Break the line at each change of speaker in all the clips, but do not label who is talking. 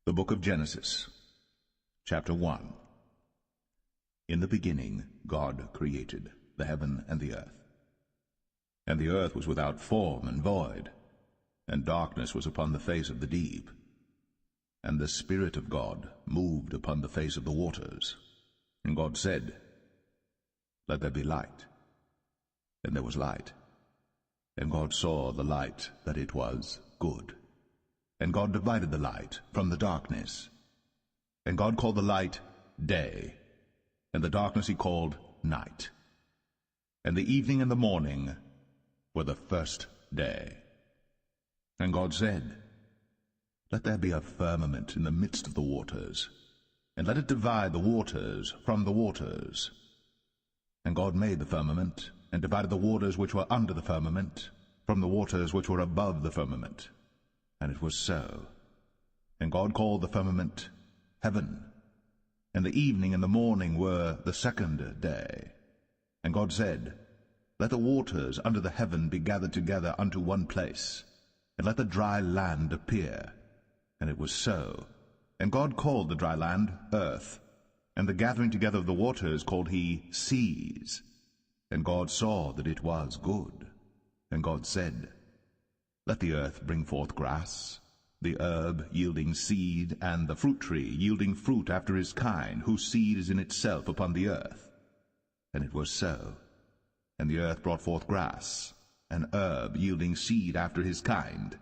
The book of Genesis, chapter 1. In the beginning God created the heaven and the earth. And the earth was without form and void, and darkness was upon the face of the deep. And the Spirit of God moved upon the face of the waters. And God said, Let there be light. And there was light. And God saw the light that it was good. And God divided the light from the darkness. And God called the light day, and the darkness he called night. And the evening and the morning were the first day. And God said, Let there be a firmament in the midst of the waters, and let it divide the waters from the waters. And God made the firmament, and divided the waters which were under the firmament from the waters which were above the firmament. And it was so. And God called the firmament heaven. And the evening and the morning were the second day. And God said, Let the waters under the heaven be gathered together unto one place, and let the dry land appear. And it was so. And God called the dry land earth, and the gathering together of the waters called he seas. And God saw that it was good. And God said, Let the earth bring forth grass, the herb yielding seed, and the fruit tree yielding fruit after his kind, whose seed is in itself upon the earth. And it was so. And the earth brought forth grass, an herb yielding seed after his kind,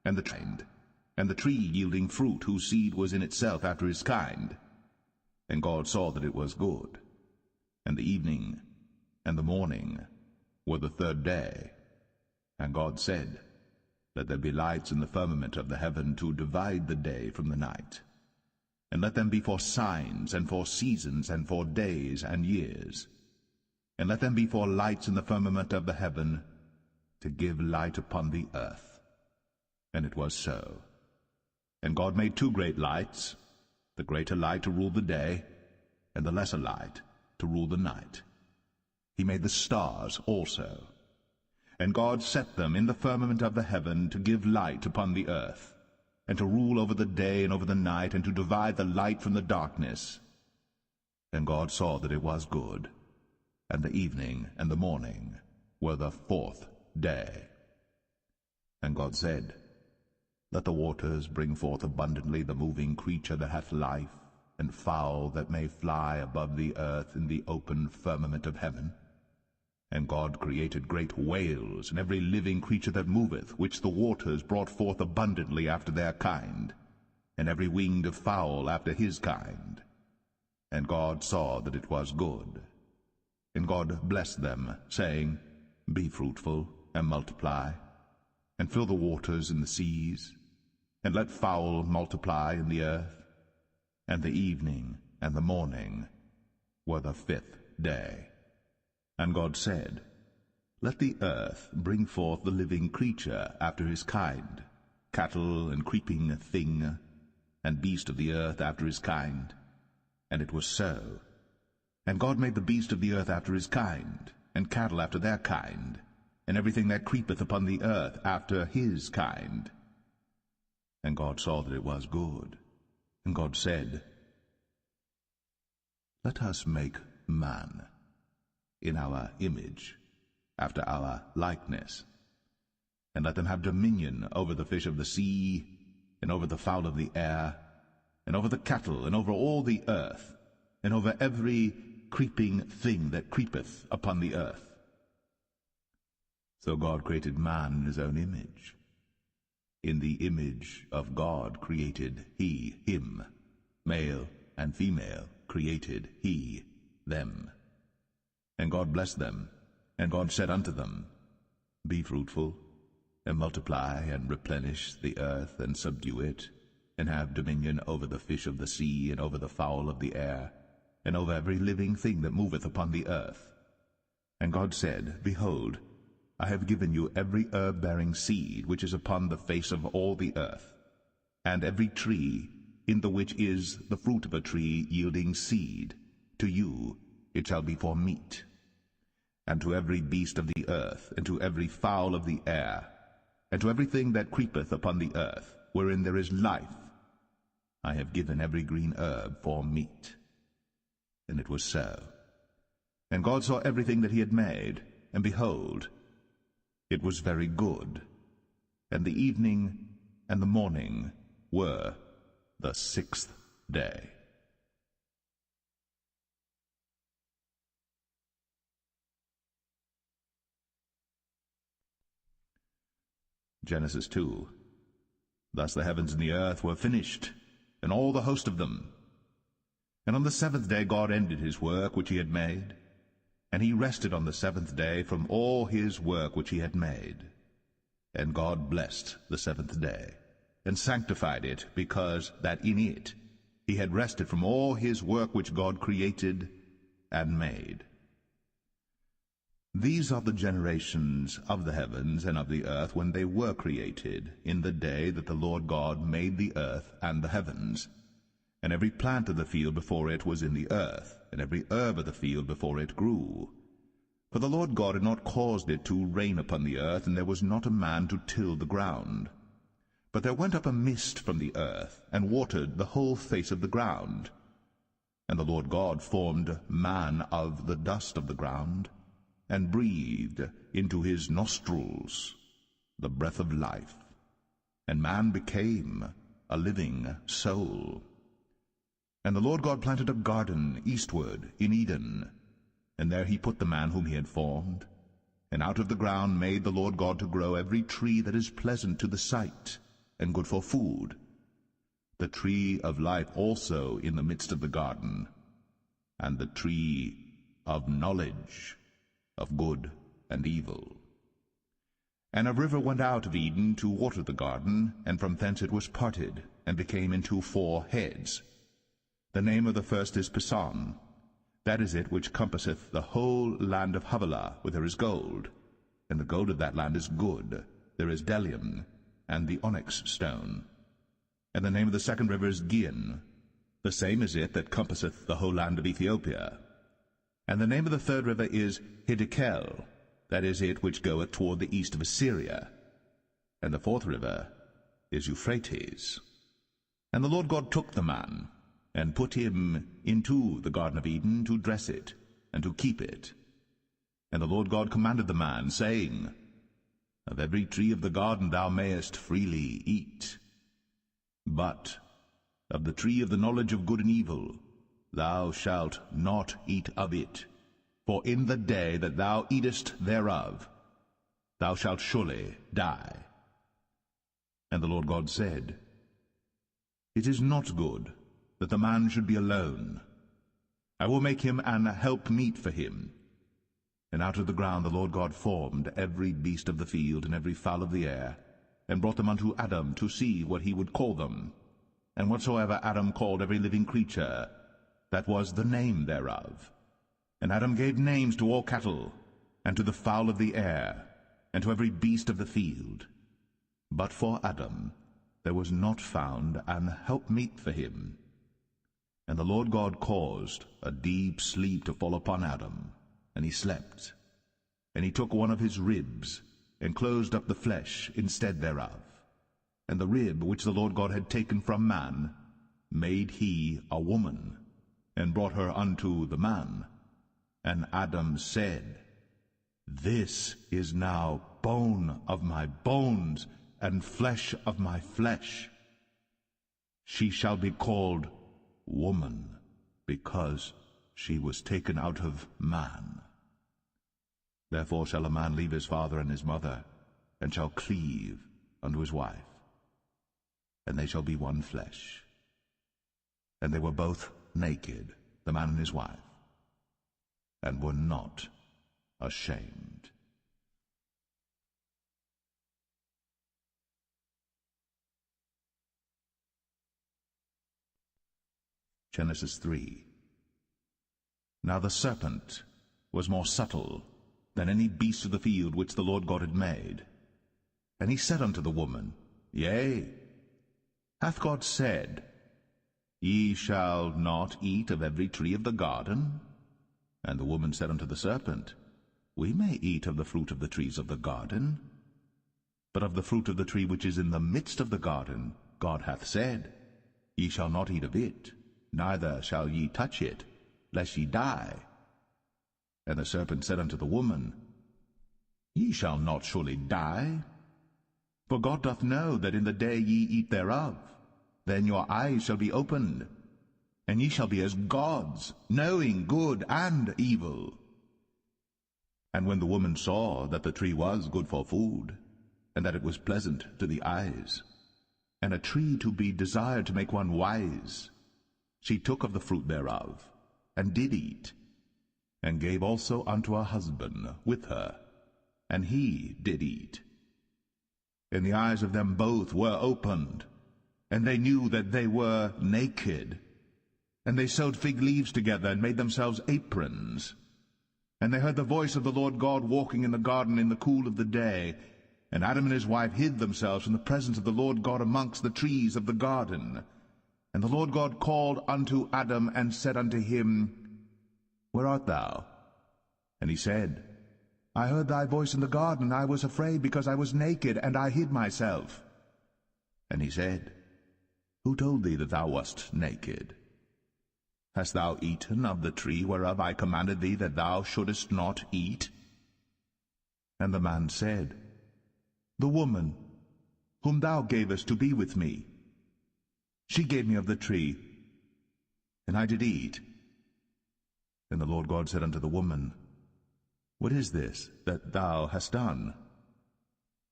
and the tree yielding fruit, whose seed was in itself after his kind. And God saw that it was good. And the evening and the morning were the third day. And God said, Let there be lights in the firmament of the heaven to divide the day from the night. And let them be for signs, and for seasons, and for days and years. And let them be for lights in the firmament of the heaven, to give light upon the earth. And it was so. And God made two great lights, the greater light to rule the day, and the lesser light to rule the night. He made the stars also. And God set them in the firmament of the heaven to give light upon the earth, and to rule over the day and over the night, and to divide the light from the darkness. And God saw that it was good. And the evening and the morning were the fourth day. And God said, Let the waters bring forth abundantly the moving creature that hath life, and fowl that may fly above the earth in the open firmament of heaven. And God created great whales, and every living creature that moveth, which the waters brought forth abundantly after their kind, and every winged fowl after his kind. And God saw that it was good. And God blessed them, saying, Be fruitful, and multiply, and fill the waters in the seas, and let fowl multiply in the earth. And the evening and the morning were the fifth day. And God said, Let the earth bring forth the living creature after his kind, cattle and creeping thing, and beast of the earth after his kind. And it was so. And God made the beast of the earth after his kind, and cattle after their kind, and everything that creepeth upon the earth after his kind. And God saw that it was good. And God said, Let us make man in our image, after our likeness, and let them have dominion over the fish of the sea, and over the fowl of the air, and over the cattle, and over all the earth, and over every creeping thing that creepeth upon the earth. So God created man in his own image. In the image of God created he him, male and female created he them. And God blessed them, and God said unto them, Be fruitful, and multiply, and replenish the earth, and subdue it, and have dominion over the fish of the sea, and over the fowl of the air, and over every living thing that moveth upon the earth. And God said, Behold, I have given you every herb-bearing seed which is upon the face of all the earth, and every tree in the which is the fruit of a tree yielding seed. To you it shall be for meat. And to every beast of the earth, and to every fowl of the air, and to everything that creepeth upon the earth, wherein there is life, I have given every green herb for meat. And it was so. And God saw everything that he had made, and behold, it was very good. And the evening and the morning were the sixth day. Genesis 2. Thus the heavens and the earth were finished, and all the host of them. And on the seventh day God ended his work which he had made, and he rested on the seventh day from all his work which he had made. And God blessed the seventh day, and sanctified it, because that in it he had rested from all his work which God created and made. These are the generations of the heavens and of the earth when they were created, in the day that the Lord God made the earth and the heavens. And every plant of the field before it was in the earth, and every herb of the field before it grew. For the Lord God had not caused it to rain upon the earth, and there was not a man to till the ground. But there went up a mist from the earth, and watered the whole face of the ground. And the Lord God formed man of the dust of the ground, and breathed into his nostrils the breath of life, and man became a living soul. And the Lord God planted a garden eastward in Eden, and there he put the man whom he had formed. And out of the ground made the Lord God to grow every tree that is pleasant to the sight, and good for food, the tree of life also in the midst of the garden, and the tree of knowledge of good and evil. And a river went out of Eden to water the garden, and from thence it was parted, and became into 4 heads. The name of the first is Pison. That is it which compasseth the whole land of Havilah, where there is gold. And the gold of that land is good. There is bdellium, and the onyx stone. And the name of the second river is Gihon. The same is it that compasseth the whole land of Ethiopia. And the name of the third river is Hiddekel. That is it which goeth toward the east of Assyria. And the fourth river is Euphrates. And the Lord God took the man, and put him into the Garden of Eden to dress it, and to keep it. And the Lord God commanded the man, saying, Of every tree of the garden thou mayest freely eat, but of the tree of the knowledge of good and evil thou shalt not eat of it, for in the day that thou eatest thereof thou shalt surely die. And the Lord God said, It is not good that the man should be alone. I will make him an helpmeet for him. And out of the ground the Lord God formed every beast of the field and every fowl of the air, and brought them unto Adam to see what he would call them. And whatsoever Adam called every living creature, that was the name thereof. And Adam gave names to all cattle, and to the fowl of the air, and to every beast of the field. But for Adam there was not found an helpmeet for him. And the Lord God caused a deep sleep to fall upon Adam, and he slept. And he took one of his ribs, and closed up the flesh instead thereof. And the rib which the Lord God had taken from man made he a woman, and brought her unto the man. And Adam said, This is now bone of my bones, and flesh of my flesh. She shall be called woman, because she was taken out of man. Therefore shall a man leave his father and his mother, and shall cleave unto his wife, and they shall be one flesh. And they were both naked, the man and his wife, and were not ashamed. Genesis 3. Now the serpent was more subtle than any beast of the field which the Lord God had made. And he said unto the woman, Yea, hath God said, Ye shall not eat of every tree of the garden? And the woman said unto the serpent, We may eat of the fruit of the trees of the garden, but of the fruit of the tree which is in the midst of the garden God hath said, Ye shall not eat of it, neither shall ye touch it, lest ye die. And the serpent said unto the woman, Ye shall not surely die. For God doth know that in the day ye eat thereof, then your eyes shall be opened, and ye shall be as gods, knowing good and evil. And when the woman saw that the tree was good for food, and that it was pleasant to the eyes, and a tree to be desired to make one wise, she took of the fruit thereof, and did eat, and gave also unto her husband with her, and he did eat. And the eyes of them both were opened, and they knew that they were naked. And they sewed fig leaves together, and made themselves aprons. And they heard the voice of the Lord God walking in the garden in the cool of the day. And Adam and his wife hid themselves from the presence of the Lord God amongst the trees of the garden. And the Lord God called unto Adam, and said unto him, Where art thou? And he said, I heard thy voice in the garden, and I was afraid, because I was naked, and I hid myself. And he said, Who told thee that thou wast naked? Hast thou eaten of the tree whereof I commanded thee that thou shouldest not eat? And the man said, The woman, whom thou gavest to be with me, she gave me of the tree, and I did eat. And the Lord God said unto the woman, What is this that thou hast done?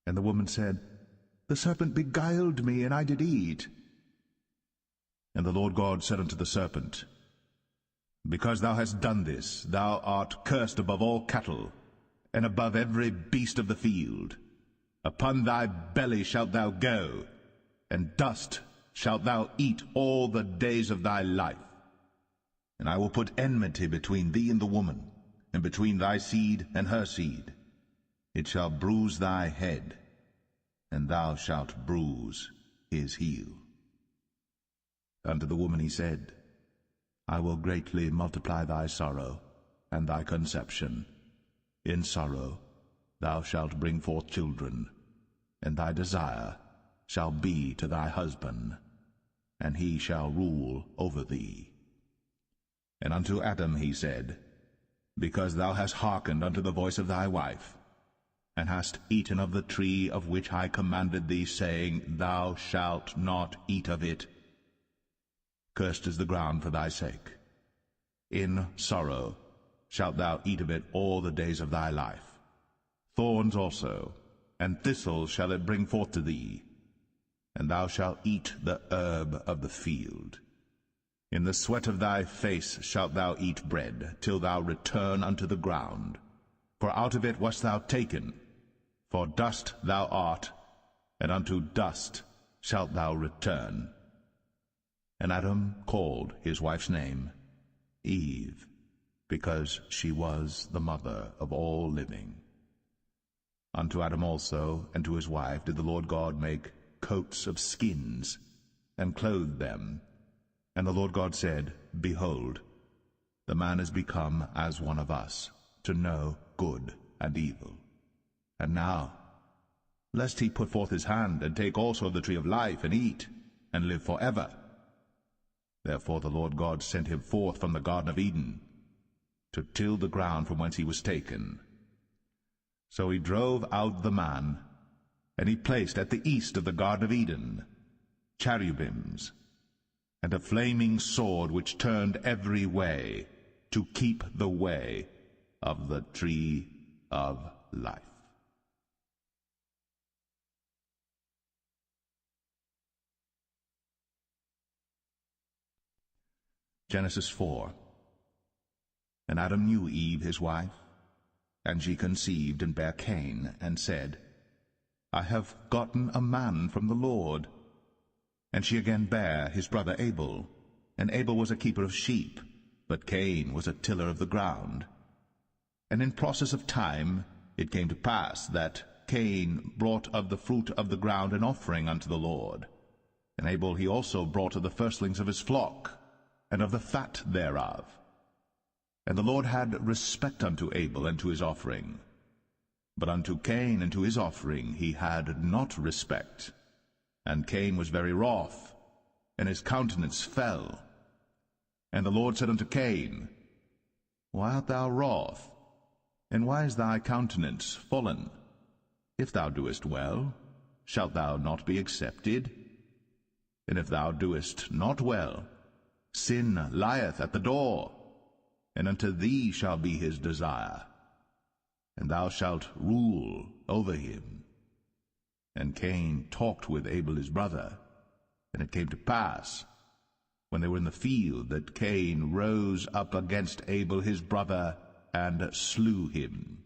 And the woman said, The serpent beguiled me, and I did eat. And the Lord God said unto the serpent, Because thou hast done this, thou art cursed above all cattle, and above every beast of the field. Upon thy belly shalt thou go, and dust shalt thou eat all the days of thy life. And I will put enmity between thee and the woman, and between thy seed and her seed. It shall bruise thy head, and thou shalt bruise his heel. Unto the woman he said, I will greatly multiply thy sorrow, and thy conception. In sorrow thou shalt bring forth children, and thy desire shall be to thy husband, and he shall rule over thee. And unto Adam he said, Because thou hast hearkened unto the voice of thy wife, and hast eaten of the tree of which I commanded thee, saying, Thou shalt not eat of it, cursed is the ground for thy sake. In sorrow shalt thou eat of it all the days of thy life. Thorns also and thistles shall it bring forth to thee, and thou shalt eat the herb of the field. In the sweat of thy face shalt thou eat bread, till thou return unto the ground. For out of it wast thou taken, for dust thou art, and unto dust shalt thou return. And Adam called his wife's name Eve, because she was the mother of all living. Unto Adam also and to his wife did the Lord God make coats of skins, and clothed them. And the Lord God said, Behold, the man is become as one of us, to know good and evil. And now, lest he put forth his hand, and take also of the tree of life, and eat, and live forever. Therefore the Lord God sent him forth from the Garden of Eden, to till the ground from whence he was taken. So he drove out the man, and he placed at the east of the Garden of Eden cherubims, and a flaming sword which turned every way, to keep the way of the tree of life. Genesis 4. And Adam knew Eve his wife, and she conceived and bare Cain, and said, I have gotten a man from the Lord. And she again bare his brother Abel, and Abel was a keeper of sheep, but Cain was a tiller of the ground. And in process of time it came to pass that Cain brought of the fruit of the ground an offering unto the Lord. And Abel he also brought of the firstlings of his flock, and of the fat thereof. And the Lord had respect unto Abel and to his offering. But unto Cain and to his offering he had not respect. And Cain was very wroth, and his countenance fell. And the Lord said unto Cain, Why art thou wroth? And why is thy countenance fallen? If thou doest well, shalt thou not be accepted? And if thou doest not well, sin lieth at the door, and unto thee shall be his desire, and thou shalt rule over him. And Cain talked with Abel his brother. And it came to pass, when they were in the field, that Cain rose up against Abel his brother, and slew him.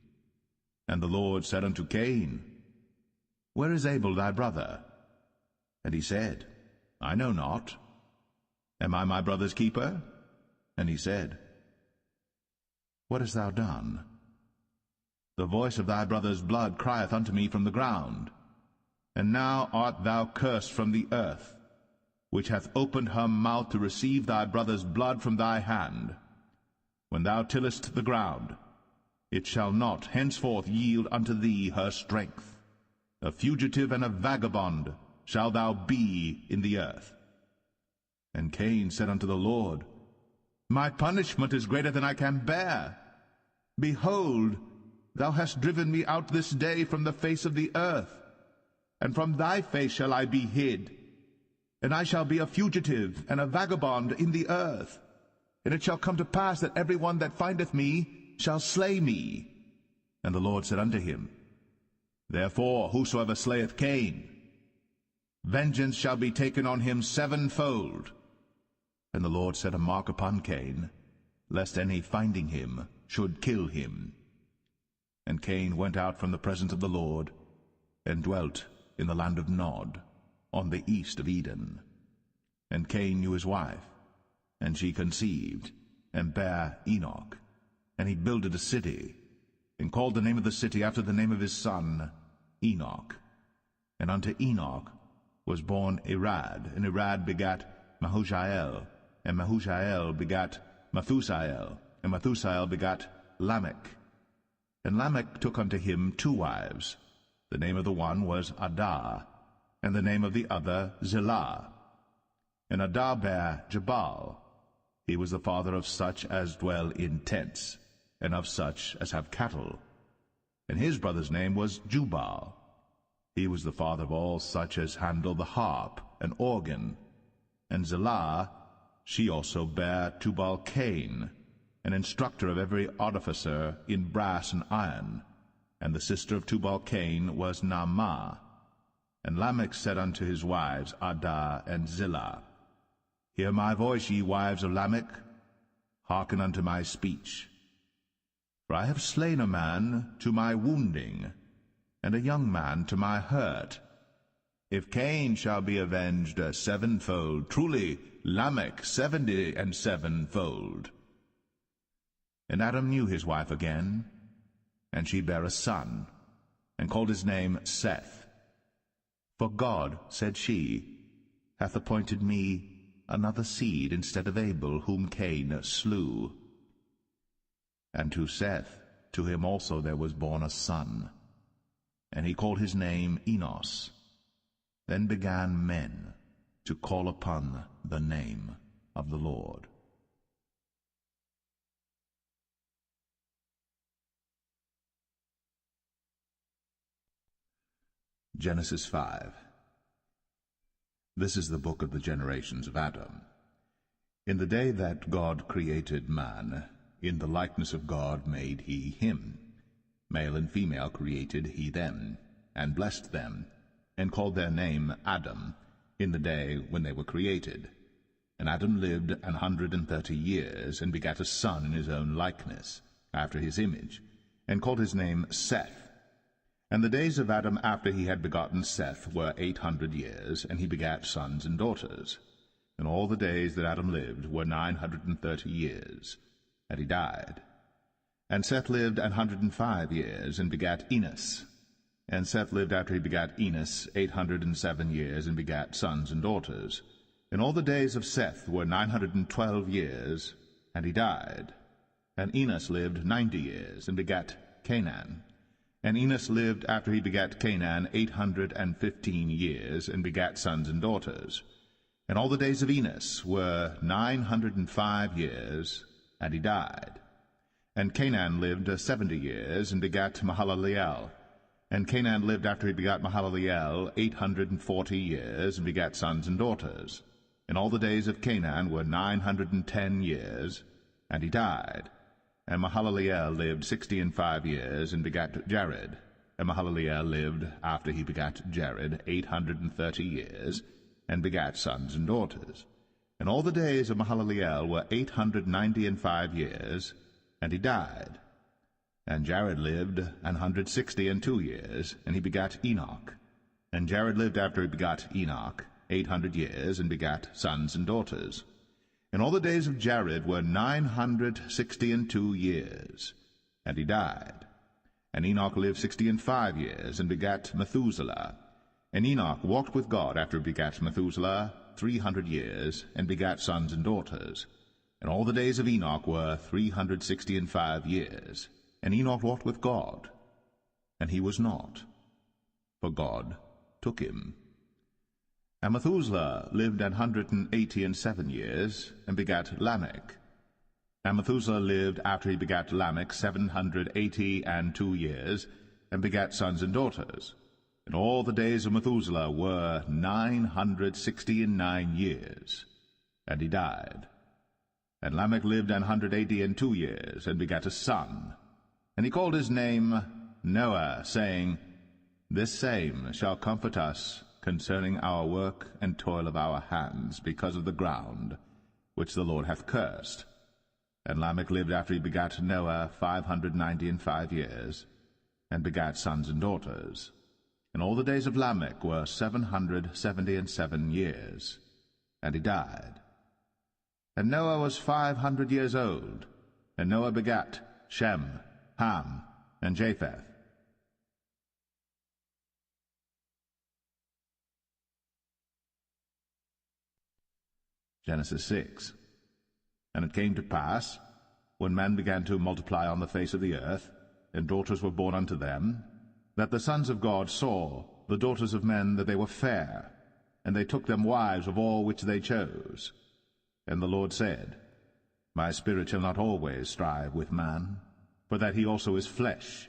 And the Lord said unto Cain, Where is Abel thy brother? And he said, I know not. Am I my brother's keeper? And he said, What hast thou done? The voice of thy brother's blood crieth unto me from the ground. And now art thou cursed from the earth, which hath opened her mouth to receive thy brother's blood from thy hand. When thou tillest the ground, it shall not henceforth yield unto thee her strength. A fugitive and a vagabond shalt thou be in the earth. And Cain said unto the Lord, My punishment is greater than I can bear. Behold, thou hast driven me out this day from the face of the earth, and from thy face shall I be hid. And I shall be a fugitive and a vagabond in the earth. And it shall come to pass that every one that findeth me shall slay me. And the Lord said unto him, Therefore whosoever slayeth Cain, vengeance shall be taken on him sevenfold. And the Lord set a mark upon Cain, lest any finding him should kill him. And Cain went out from the presence of the Lord, and dwelt in the land of Nod, on the east of Eden. And Cain knew his wife, and she conceived, and bare Enoch. And he builded a city, and called the name of the city after the name of his son, Enoch. And unto Enoch was born Irad, and Irad begat Mahushael, and Mahushael begat Methusael, and Methusael begat Lamech. And Lamech took unto him 2 wives. The name of the one was Adah, and the name of the other Zillah. And Adah bare Jabal. He was the father of such as dwell in tents, and of such as have cattle. And his brother's name was Jubal. He was the father of all such as handle the harp and organ. And Zillah, she also bare Tubal-Cain, an instructor of every artificer in brass and iron. And the sister of Tubal-Cain was Naamah. And Lamech said unto his wives, Adah and Zillah, Hear my voice, ye wives of Lamech, hearken unto my speech. For I have slain a man to my wounding, and a young man to my hurt. If Cain shall be avenged sevenfold, truly Lamech 77-fold. And Adam knew his wife again, and she bare a son, and called his name Seth. For God, said she, hath appointed me another seed instead of Abel, whom Cain slew. And to Seth, to him also there was born a son, and he called his name Enos. Then began men to call upon the name of the Lord. Genesis 5. This is the book of the generations of Adam. In the day that God created man, in the likeness of God made he him. Male and female created he them, and blessed them, and called their name Adam, in the day when they were created. And Adam lived 130 years, and begat a son in his own likeness, after his image, and called his name Seth. And the days of Adam after he had begotten Seth were 800 years, and he begat sons and daughters. And all the days that Adam lived were 930 years, and he died. And Seth lived 105 years, and begat Enos. And Seth lived after he begat Enos 807 years, and begat sons and daughters. And all the days of Seth were 912 years, and he died. And Enos lived 90 years, and begat Canaan. And Enos lived after he begat Canaan 815 years, and begat sons and daughters. And all the days of Enos were 905 years, and he died. And Canaan lived 70 years, and begat Mahalaleel. And Canaan lived after he begat Mahalaleel 840 years, and begat sons and daughters. And all the days of Canaan were 910 years, and he died. And Mahalaleel lived 65 years, and begat Jared. And Mahalaleel lived after he begat Jared 830 years, and begat sons and daughters. And all the days of Mahalaleel were 895 years, and he died. And Jared lived 162 years, and he begat Enoch. And Jared lived after he begat Enoch 800 years, and begat sons and daughters. And all the days of Jared were 962 years, and he died. And Enoch lived 65 years, and begat Methuselah. And Enoch walked with God after he begat Methuselah 300 years, and begat sons and daughters. And all the days of Enoch were 365 years. And Enoch walked with God, and he was not, for God took him. And Methuselah lived 187 years, and begat Lamech. And Methuselah lived after he begat Lamech 782 years, and begat sons and daughters. And all the days of Methuselah were 969 years, and he died. And Lamech lived 182 years, and begat a son. And he called his name Noah, saying, This same shall comfort us concerning our work and toil of our hands, because of the ground which the Lord hath cursed. And Lamech lived after he begat Noah 595 years, and begat sons and daughters. And all the days of Lamech were 777 years, and he died. And Noah was 500 years old, and Noah begat Shem, Ham, and Japheth. Genesis 6. And it came to pass, when men began to multiply on the face of the earth, and daughters were born unto them, that the sons of God saw the daughters of men that they were fair, and they took them wives of all which they chose. And the Lord said, My spirit shall not always strive with man, for that he also is flesh,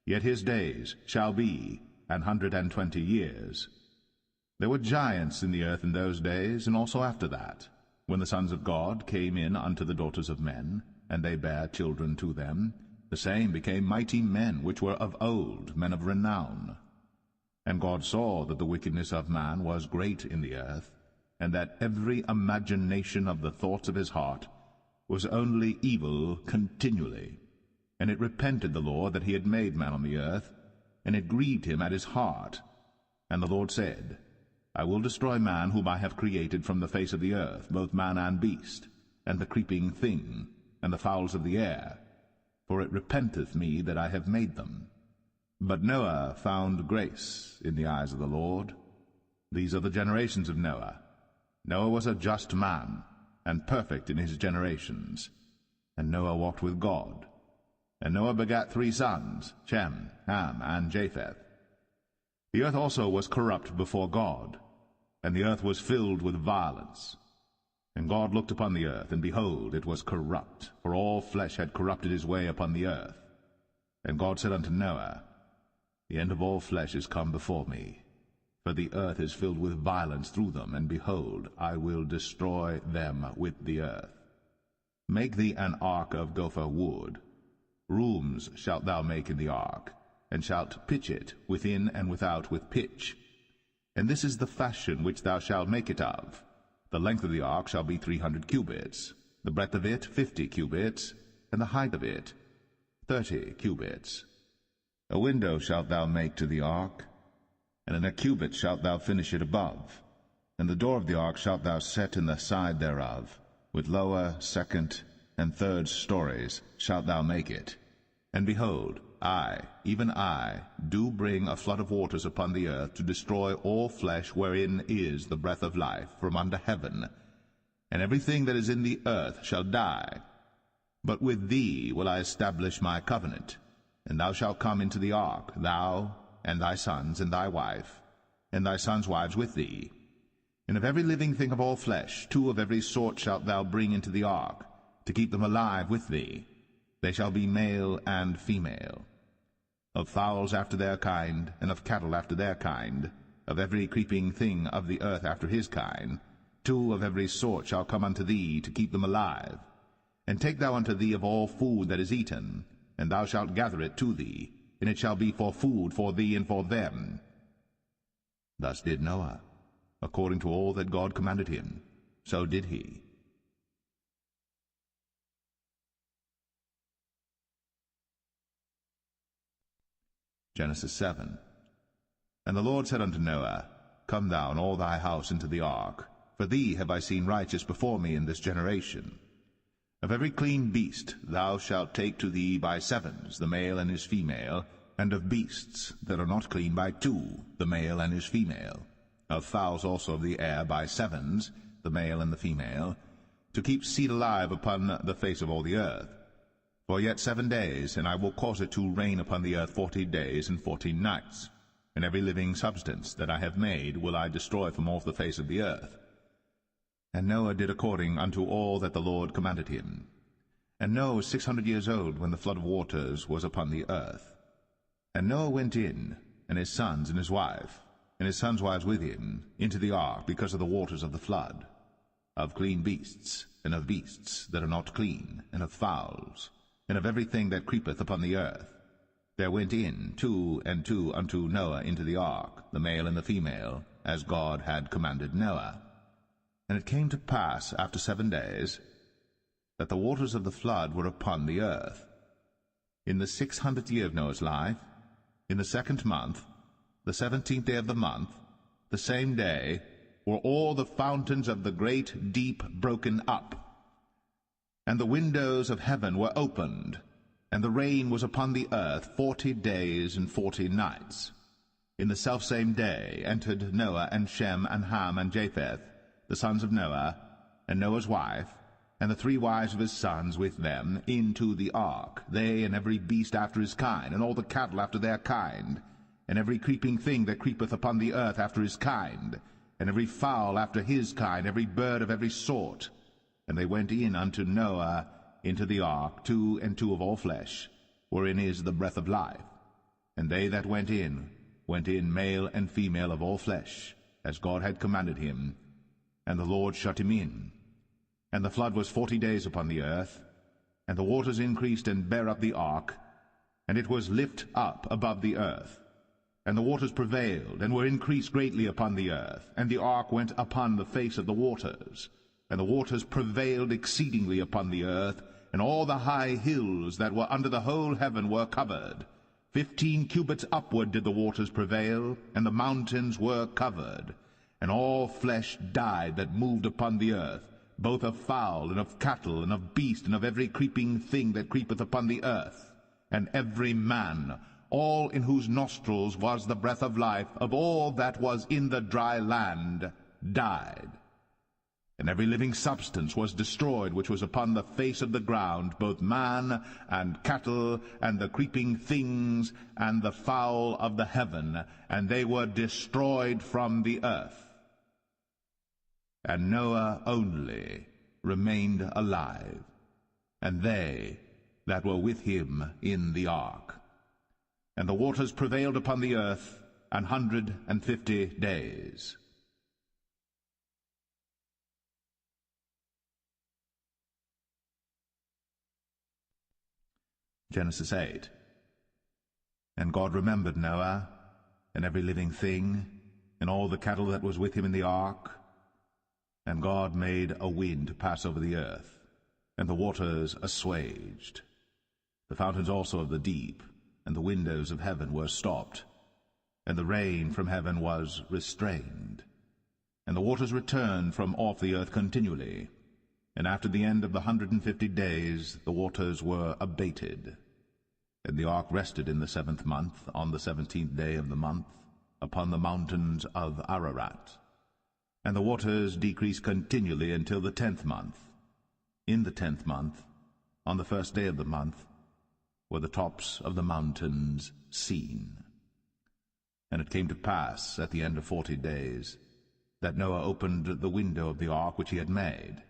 yet his days shall be 120 years. There were giants in the earth in those days, and also after that, when the sons of God came in unto the daughters of men, and they bare children to them, the same became mighty men, which were of old, men of renown. And God saw that the wickedness of man was great in the earth, and that every imagination of the thoughts of his heart was only evil continually. And it repented the Lord that he had made man on the earth, and it grieved him at his heart. And the Lord said, I will destroy man whom I have created from the face of the earth, both man and beast, and the creeping thing, and the fowls of the air, for it repenteth me that I have made them. But Noah found grace in the eyes of the Lord. These are the generations of Noah. Noah was a just man, and perfect in his generations. And Noah walked with God. And Noah begat 3 sons, Shem, Ham, and Japheth. The earth also was corrupt before God, and the earth was filled with violence. And God looked upon the earth, and behold, it was corrupt, for all flesh had corrupted his way upon the earth. And God said unto Noah, The end of all flesh is come before me, for the earth is filled with violence through them, and behold, I will destroy them with the earth. Make thee an ark of gopher wood. Rooms shalt thou make in the ark, and shalt pitch it within and without with pitch. And this is the fashion which thou shalt make it of. The length of the ark shall be 300 cubits, the breadth of it 50 cubits, and the height of it 30 cubits. A window shalt thou make to the ark, and in a cubit shalt thou finish it above. And the door of the ark shalt thou set in the side thereof, with lower, second, and third stories shalt thou make it. And behold, I, even I, do bring a flood of waters upon the earth, to destroy all flesh wherein is the breath of life from under heaven. And everything that is in the earth shall die. But with thee will I establish my covenant. And thou shalt come into the ark, thou, and thy sons, and thy wife, and thy sons' wives with thee. And of every living thing of all flesh, 2 of every sort shalt thou bring into the ark, to keep them alive with thee. They shall be male and female. Of fowls after their kind, and of cattle after their kind, of every creeping thing of the earth after his kind, 2 of every sort shall come unto thee, to keep them alive. And take thou unto thee of all food that is eaten, and thou shalt gather it to thee, and it shall be for food for thee and for them. Thus did Noah, according to all that God commanded him, so did he. Genesis 7. And the Lord said unto Noah, Come thou and all thy house into the ark, for thee have I seen righteous before me in this generation. Of every clean beast thou shalt take to thee by 7s, the male and his female, and of beasts that are not clean by 2, the male and his female. Of fowls also of the air by 7s, the male and the female, to keep seed alive upon the face of all the earth. For yet 7 days, and I will cause it to rain upon the earth 40 days and 14 nights. And every living substance that I have made will I destroy from off the face of the earth. And Noah did according unto all that the Lord commanded him. And Noah was 600 years old when the flood of waters was upon the earth. And Noah went in, and his sons and his wife, and his sons' wives with him, into the ark because of the waters of the flood, of clean beasts, and of beasts that are not clean, and of fowls, and of everything that creepeth upon the earth. There went in 2 and 2 unto Noah into the ark, the male and the female, as God had commanded Noah. And it came to pass after 7 days, that the waters of the flood were upon the earth. In the 600th year of Noah's life, in the 2nd month, the 17th day of the month, the same day, were all the fountains of the great deep broken up, and the windows of heaven were opened, and the rain was upon the earth 40 days and 40 nights. In the selfsame day entered Noah and Shem and Ham and Japheth, the sons of Noah, and Noah's wife, and the 3 wives of his sons with them, into the ark, they and every beast after his kind, and all the cattle after their kind, and every creeping thing that creepeth upon the earth after his kind, and every fowl after his kind, every bird of every sort. And they went in unto Noah into the ark, 2 and 2 of all flesh, wherein is the breath of life. And they that went in, male and female of all flesh, as God had commanded him. And the Lord shut him in. And the flood was 40 days upon the earth, and the waters increased and bare up the ark, and it was lift up above the earth. And the waters prevailed, and were increased greatly upon the earth, and the ark went upon the face of the waters. And the waters prevailed exceedingly upon the earth, and all the high hills that were under the whole heaven were covered. 15 cubits upward did the waters prevail, and the mountains were covered. And all flesh died that moved upon the earth, both of fowl, and of cattle, and of beast, and of every creeping thing that creepeth upon the earth. And every man, all in whose nostrils was the breath of life, of all that was in the dry land, died. And every living substance was destroyed which was upon the face of the ground, both man and cattle, and the creeping things, and the fowl of the heaven, and they were destroyed from the earth. And Noah only remained alive, and they that were with him in the ark. And the waters prevailed upon the earth 150 days. Genesis 8. And God remembered Noah, and every living thing, and all the cattle that was with him in the ark. And God made a wind to pass over the earth, and the waters assuaged. The fountains also of the deep, and the windows of heaven were stopped, and the rain from heaven was restrained. And the waters returned from off the earth continually. And after the end of the 150 days the waters were abated. And the ark rested in the 7th month, on the 17th day of the month, upon the mountains of Ararat. And the waters decreased continually until the 10th month. In the 10th month, on the 1st day of the month, were the tops of the mountains seen. And it came to pass at the end of 40 days that Noah opened the window of the ark which he had made.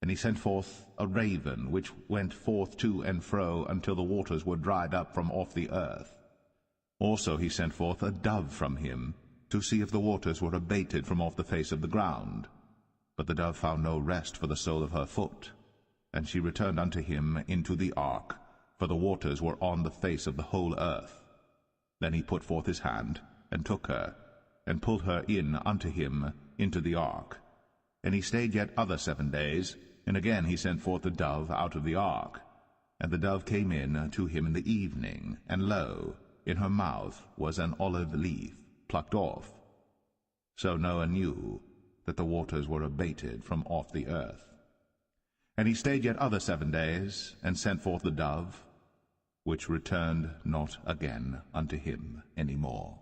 And he sent forth a raven, which went forth to and fro until the waters were dried up from off the earth. Also he sent forth a dove from him, to see if the waters were abated from off the face of the ground. But the dove found no rest for the sole of her foot. And she returned unto him into the ark, for the waters were on the face of the whole earth. Then he put forth his hand, and took her, and pulled her in unto him into the ark. And he stayed yet other 7 days, and again he sent forth the dove out of the ark. And the dove came in to him in the evening, and lo, in her mouth was an olive leaf plucked off. So Noah knew that the waters were abated from off the earth. And he stayed yet other 7 days, and sent forth the dove, which returned not again unto him any more.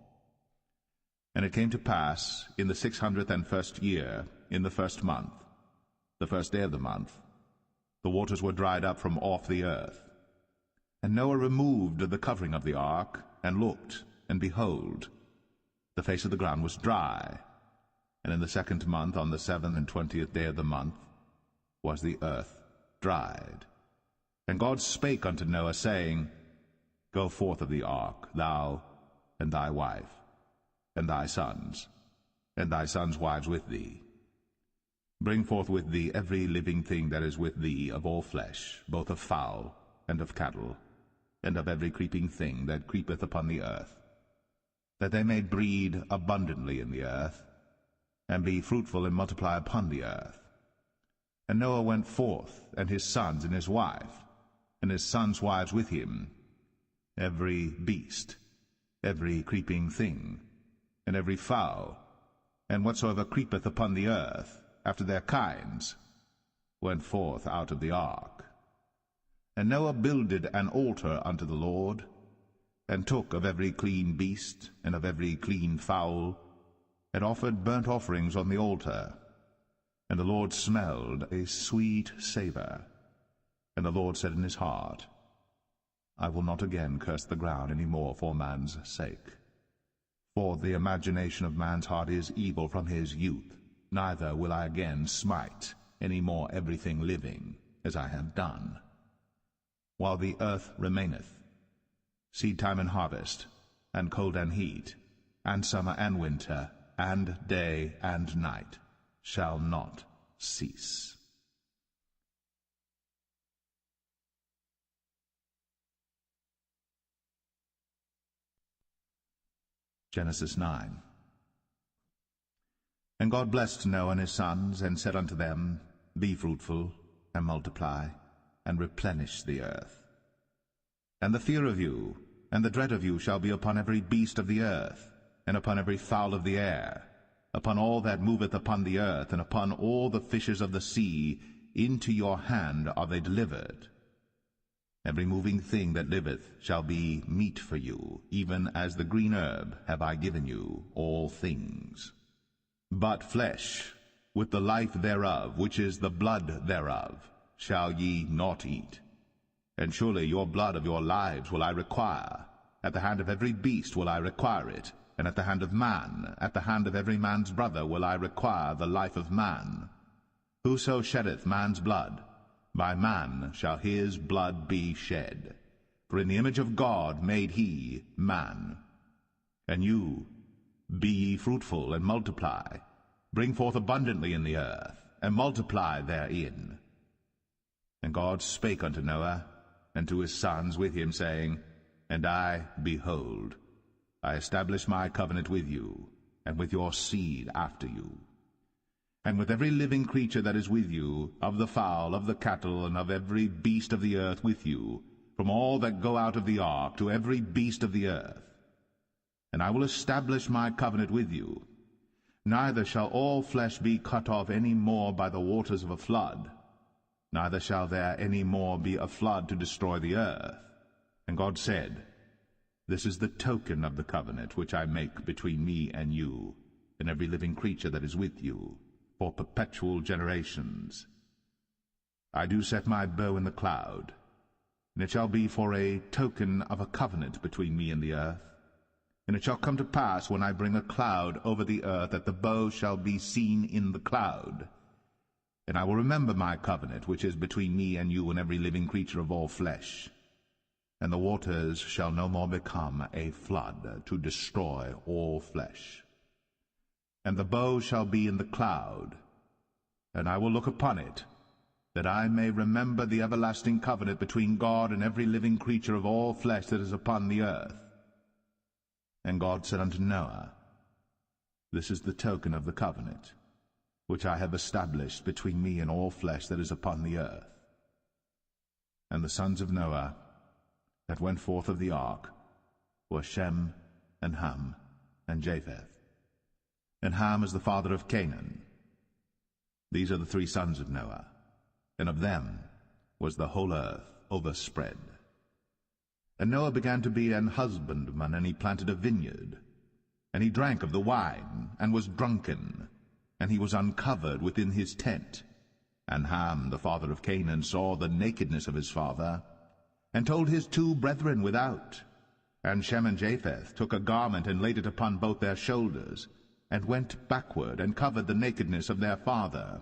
And it came to pass in the 601st year, in the 1st month, the 1st day of the month, the waters were dried up from off the earth. And Noah removed the covering of the ark, and looked, and behold, the face of the ground was dry. And in the 2nd month, on the 27th day of the month, was the earth dried. And God spake unto Noah, saying, Go forth of the ark, thou, and thy wife, and thy sons wives with thee. Bring forth with thee every living thing that is with thee of all flesh, both of fowl, and of cattle, and of every creeping thing that creepeth upon the earth, that they may breed abundantly in the earth, and be fruitful and multiply upon the earth. And Noah went forth, and his sons and his wife, and his sons' wives with him, every beast, every creeping thing, and every fowl, and whatsoever creepeth upon the earth, after their kinds, went forth out of the ark. And Noah builded an altar unto the Lord, and took of every clean beast, and of every clean fowl, and offered burnt offerings on the altar. And the Lord smelled a sweet savour. And the Lord said in his heart, I will not again curse the ground any more for man's sake. For the imagination of man's heart is evil from his youth, neither will I again smite any more everything living, as I have done. While the earth remaineth, seedtime and harvest, and cold and heat, and summer and winter, and day and night, shall not cease. Genesis 9. And God blessed Noah and his sons, and said unto them, Be fruitful, and multiply, and replenish the earth. And the fear of you, and the dread of you shall be upon every beast of the earth, and upon every fowl of the air, upon all that moveth upon the earth, and upon all the fishes of the sea. Into your hand are they delivered. Every moving thing that liveth shall be meat for you, even as the green herb have I given you all things. But flesh, with the life thereof, which is the blood thereof, shall ye not eat. And surely your blood of your lives will I require. At the hand of every beast will I require it, and at the hand of man, at the hand of every man's brother will I require the life of man. Whoso sheddeth man's blood, by man shall his blood be shed. For in the image of God made he man. And you, be ye fruitful, and multiply, bring forth abundantly in the earth, and multiply therein. And God spake unto Noah, and to his sons with him, saying, And I, behold, I establish my covenant with you, and with your seed after you, and with every living creature that is with you, of the fowl, of the cattle, and of every beast of the earth with you, from all that go out of the ark to every beast of the earth. And I will establish my covenant with you. Neither shall all flesh be cut off any more by the waters of a flood, neither shall there any more be a flood to destroy the earth. And God said, This is the token of the covenant which I make between me and you, and every living creature that is with you, for perpetual generations. I do set my bow in the cloud, and it shall be for a token of a covenant between me and the earth. And it shall come to pass, when I bring a cloud over the earth, that the bow shall be seen in the cloud. And I will remember my covenant, which is between me and you and every living creature of all flesh. And the waters shall no more become a flood to destroy all flesh. And the bow shall be in the cloud, and I will look upon it, that I may remember the everlasting covenant between God and every living creature of all flesh that is upon the earth. And God said unto Noah, This is the token of the covenant, which I have established between me and all flesh that is upon the earth. And the sons of Noah that went forth of the ark were Shem, and Ham, and Japheth. And Ham is the father of Canaan. These are the 3 sons of Noah, and of them was the whole earth overspread. And Noah began to be an husbandman, and he planted a vineyard. And he drank of the wine, and was drunken, and he was uncovered within his tent. And Ham, the father of Canaan, saw the nakedness of his father, and told his 2 brethren without. And Shem and Japheth took a garment, and laid it upon both their shoulders, and went backward, and covered the nakedness of their father.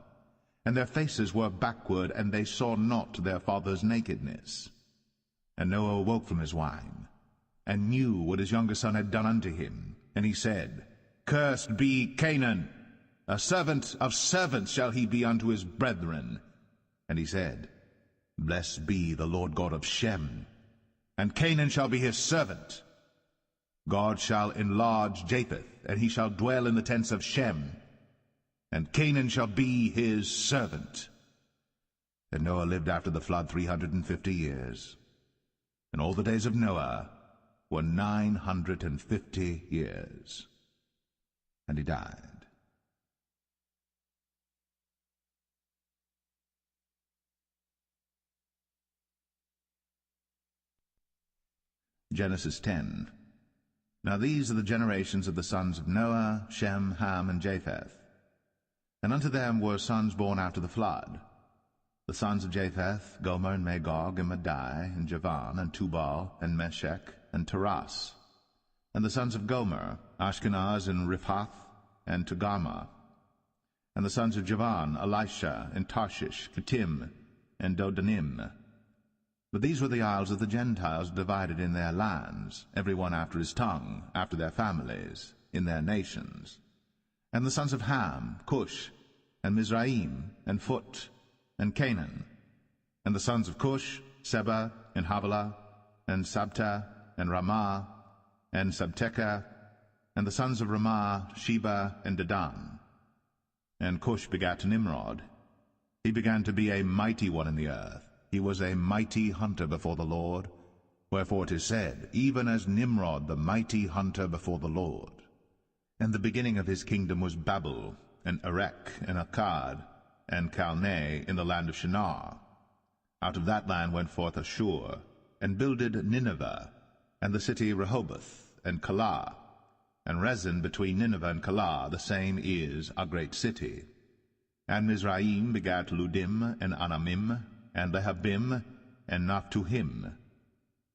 And their faces were backward, and they saw not their father's nakedness. And Noah awoke from his wine, and knew what his younger son had done unto him. And he said, Cursed be Canaan, a servant of servants shall he be unto his brethren. And he said, Blessed be the Lord God of Shem, and Canaan shall be his servant. God shall enlarge Japheth, and he shall dwell in the tents of Shem, and Canaan shall be his servant. And Noah lived after the flood 350 years. And all the days of Noah were 950 years. And he died. Genesis 10. Now these are the generations of the sons of Noah, Shem, Ham, and Japheth. And unto them were sons born after the flood. The sons of Japheth, Gomer, and Magog, and Madai, and Javan, and Tubal, and Meshech, and Taras. And the sons of Gomer, Ashkenaz, and Riphath, and Togarmah. And the sons of Javan, Elisha, and Tarshish, Kittim, and Dodanim. But these were the isles of the Gentiles, divided in their lands, every one after his tongue, after their families, in their nations. And the sons of Ham, Cush, and Mizraim, and Phut, and Canaan. And the sons of Cush, Seba, and Havilah, and Sabta, and Ramah, and Sabteka. And the sons of Ramah, Sheba, and Dedan. And Cush begat Nimrod. He began to be a mighty one in the earth. He was a mighty hunter before the Lord. Wherefore it is said, even as Nimrod the mighty hunter before the Lord. And the beginning of his kingdom was Babel, and Erech, and Akkad, and Calneh in the land of Shinar. Out of that land went forth Ashur, and builded Nineveh, and the city Rehoboth, and Calah. And Rezin between Nineveh and Calah, the same is a great city. And Mizraim begat Ludim, and Anamim, and Lehabim, and Naphtuhim,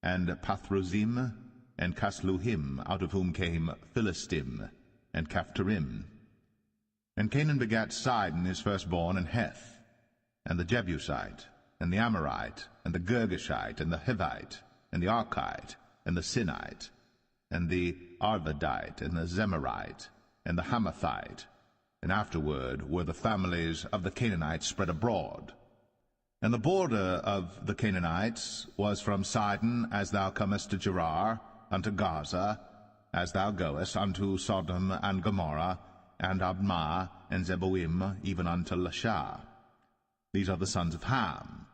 and Pathruzim, and Casluhim, out of whom came Philistim, and Caphtorim. And Canaan begat Sidon his firstborn, and Heth, and the Jebusite, and the Amorite, and the Girgashite, and the Hivite, and the Archite, and the Sinite, and the Arvadite, and the Zemarite, and the Hamathite. And afterward were the families of the Canaanites spread abroad. And the border of the Canaanites was from Sidon, as thou comest to Gerar, unto Gaza, as thou goest unto Sodom and Gomorrah, and Admah, and Zeboim, even unto Lasha. These are the sons of Ham,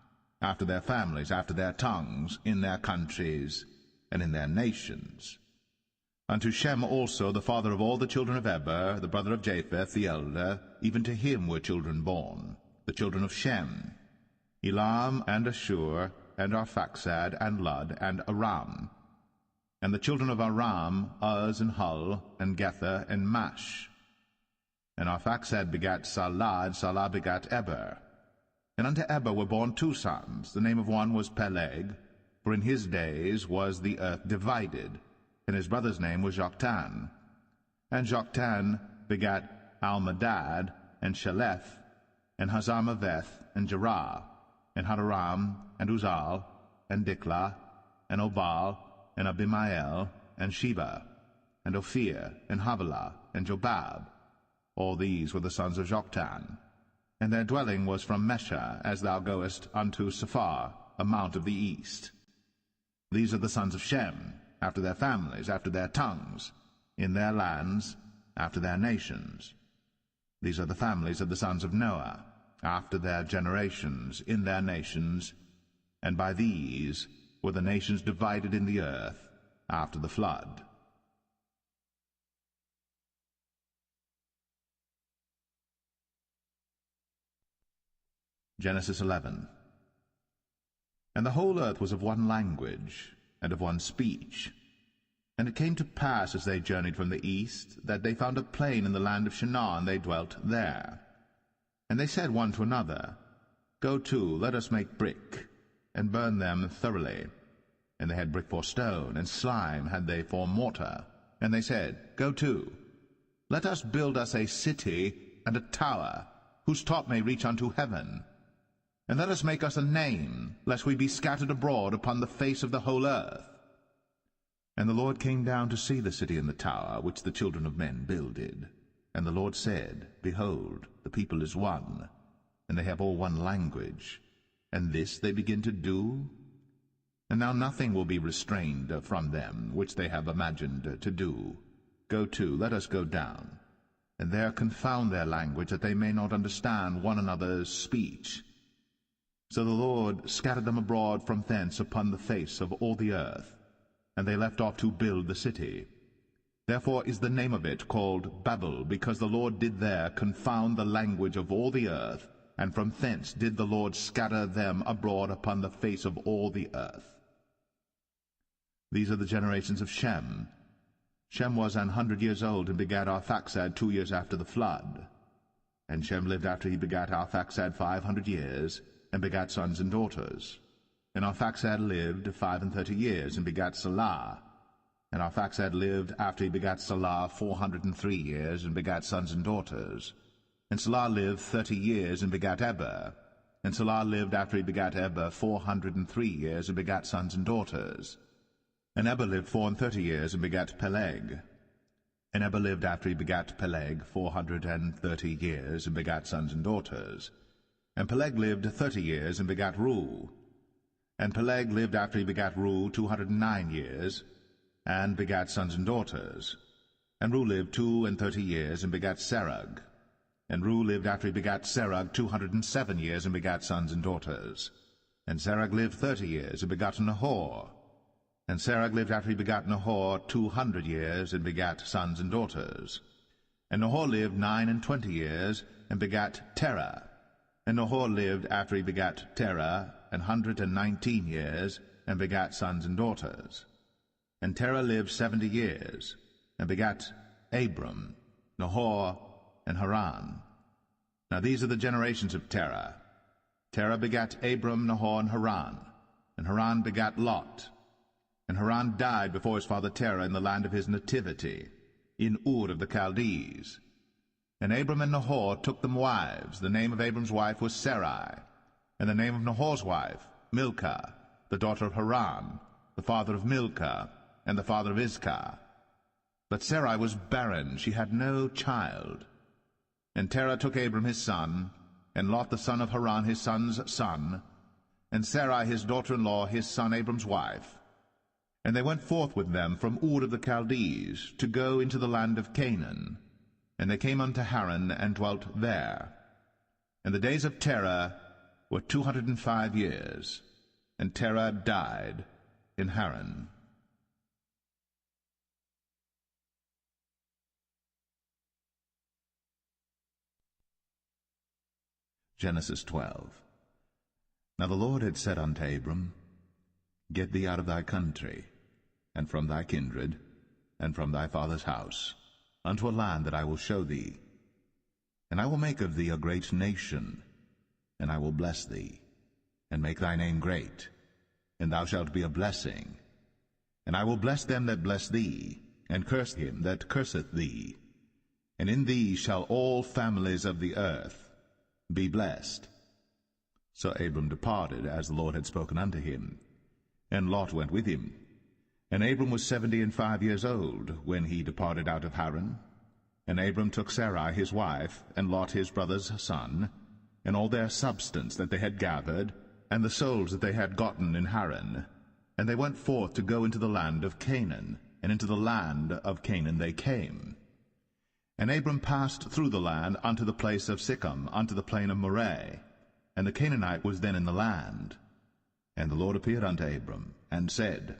after their families, after their tongues, in their countries, and in their nations. Unto Shem also, the father of all the children of Eber, the brother of Japheth, the elder, even to him were children born, the children of Shem, Elam, and Ashur, and Arphaxad, and Lud, and Aram. And the children of Aram, Uz, and Hul, and Gether, and Mash. And Arphaxad begat Salah, and Salah begat Eber. And unto Eber were born 2 sons. The name of one was Peleg, for in his days was the earth divided, and his brother's name was Joktan. And Joktan begat Almadad, and Sheleth, and Hazarmaveth, and Jerah, and Hadoram, and Uzal, and Diklah, and Obal, and Abimael, and Sheba, and Ophir, and Havilah, and Jobab. All these were the sons of Joktan. And their dwelling was from Mesha, as thou goest unto Sephar, a mount of the east. These are the sons of Shem, after their families, after their tongues, in their lands, after their nations. These are the families of the sons of Noah, after their generations, in their nations, and by these were the nations divided in the earth after the flood. Genesis 11. And the whole earth was of one language, and of one speech. And it came to pass, as they journeyed from the east, that they found a plain in the land of Shinar, and they dwelt there. And they said one to another, Go to, let us make brick, and burn them thoroughly. And they had brick for stone, and slime had they for mortar. And they said, Go to, let us build us a city and a tower, whose top may reach unto heaven. And let us make us a name, lest we be scattered abroad upon the face of the whole earth. And the Lord came down to see the city and the tower, which the children of men builded. And the Lord said, Behold, the people is one, and they have all one language, and this they begin to do. And now nothing will be restrained from them, which they have imagined to do. Go to, let us go down, and there confound their language, that they may not understand one another's speech. So the Lord scattered them abroad from thence upon the face of all the earth, and they left off to build the city. Therefore is the name of it called Babel, because the Lord did there confound the language of all the earth, and from thence did the Lord scatter them abroad upon the face of all the earth. These are the generations of Shem. Shem was 100 years old, and begat Arphaxad 2 years after the flood. And Shem lived after he begat Arphaxad 500 years, and begat sons and daughters. And Arphaxad lived 35 years, and begat Salah. And Arphaxad lived after he begat Salah 403 years, and begat sons and daughters. And Salah lived 30 years, and begat Eber. And Salah lived after he begat Eber 403 years, and begat sons and daughters. And Eber lived 34 years, and begat Peleg. And Eber lived after he begat Peleg 430 years, and begat sons and daughters. And Peleg lived 30 years, and begat Reu. And Peleg lived after he begat Reu 209 years, and begat sons and daughters. And Reu lived 32 years, and begat Serug. And Reu lived after he begat Serug 207 years, and begat sons and daughters. And Serug lived 30 years, and begat Nahor. And Serug lived after he begat Nahor 200 years, and begat sons and daughters. And Nahor lived 29 years, and begat Terah. And Nahor lived after he begat Terah 119 years, and begat sons and daughters. And Terah lived 70 years, and begat Abram, Nahor, and Haran. Now these are the generations of Terah. Terah begat Abram, Nahor, and Haran begat Lot. And Haran died before his father Terah in the land of his nativity, in Ur of the Chaldees. And Abram and Nahor took them wives. The name of Abram's wife was Sarai, and the name of Nahor's wife, Milcah, the daughter of Haran, the father of Milcah, and the father of Iscah. But Sarai was barren, she had no child. And Terah took Abram his son, and Lot the son of Haran his son's son, and Sarai his daughter-in-law his son Abram's wife. And they went forth with them from Ur of the Chaldees, to go into the land of Canaan. And they came unto Haran, and dwelt there. And the days of Terah were 205 years, and Terah died in Haran. Genesis 12. Now the Lord had said unto Abram, Get thee out of thy country, and from thy kindred, and from thy father's house, unto a land that I will show thee. And I will make of thee a great nation, and I will bless thee, and make thy name great, and thou shalt be a blessing. And I will bless them that bless thee, and curse him that curseth thee. And in thee shall all families of the earth be blessed. So Abram departed, as the Lord had spoken unto him. And Lot went with him. And Abram was 75 old, when he departed out of Haran. And Abram took Sarai his wife, and Lot his brother's son, and all their substance that they had gathered, and the souls that they had gotten in Haran. And they went forth to go into the land of Canaan, and into the land of Canaan they came. And Abram passed through the land unto the place of Sichem, unto the plain of Moreh, and the Canaanite was then in the land. And the Lord appeared unto Abram, and said,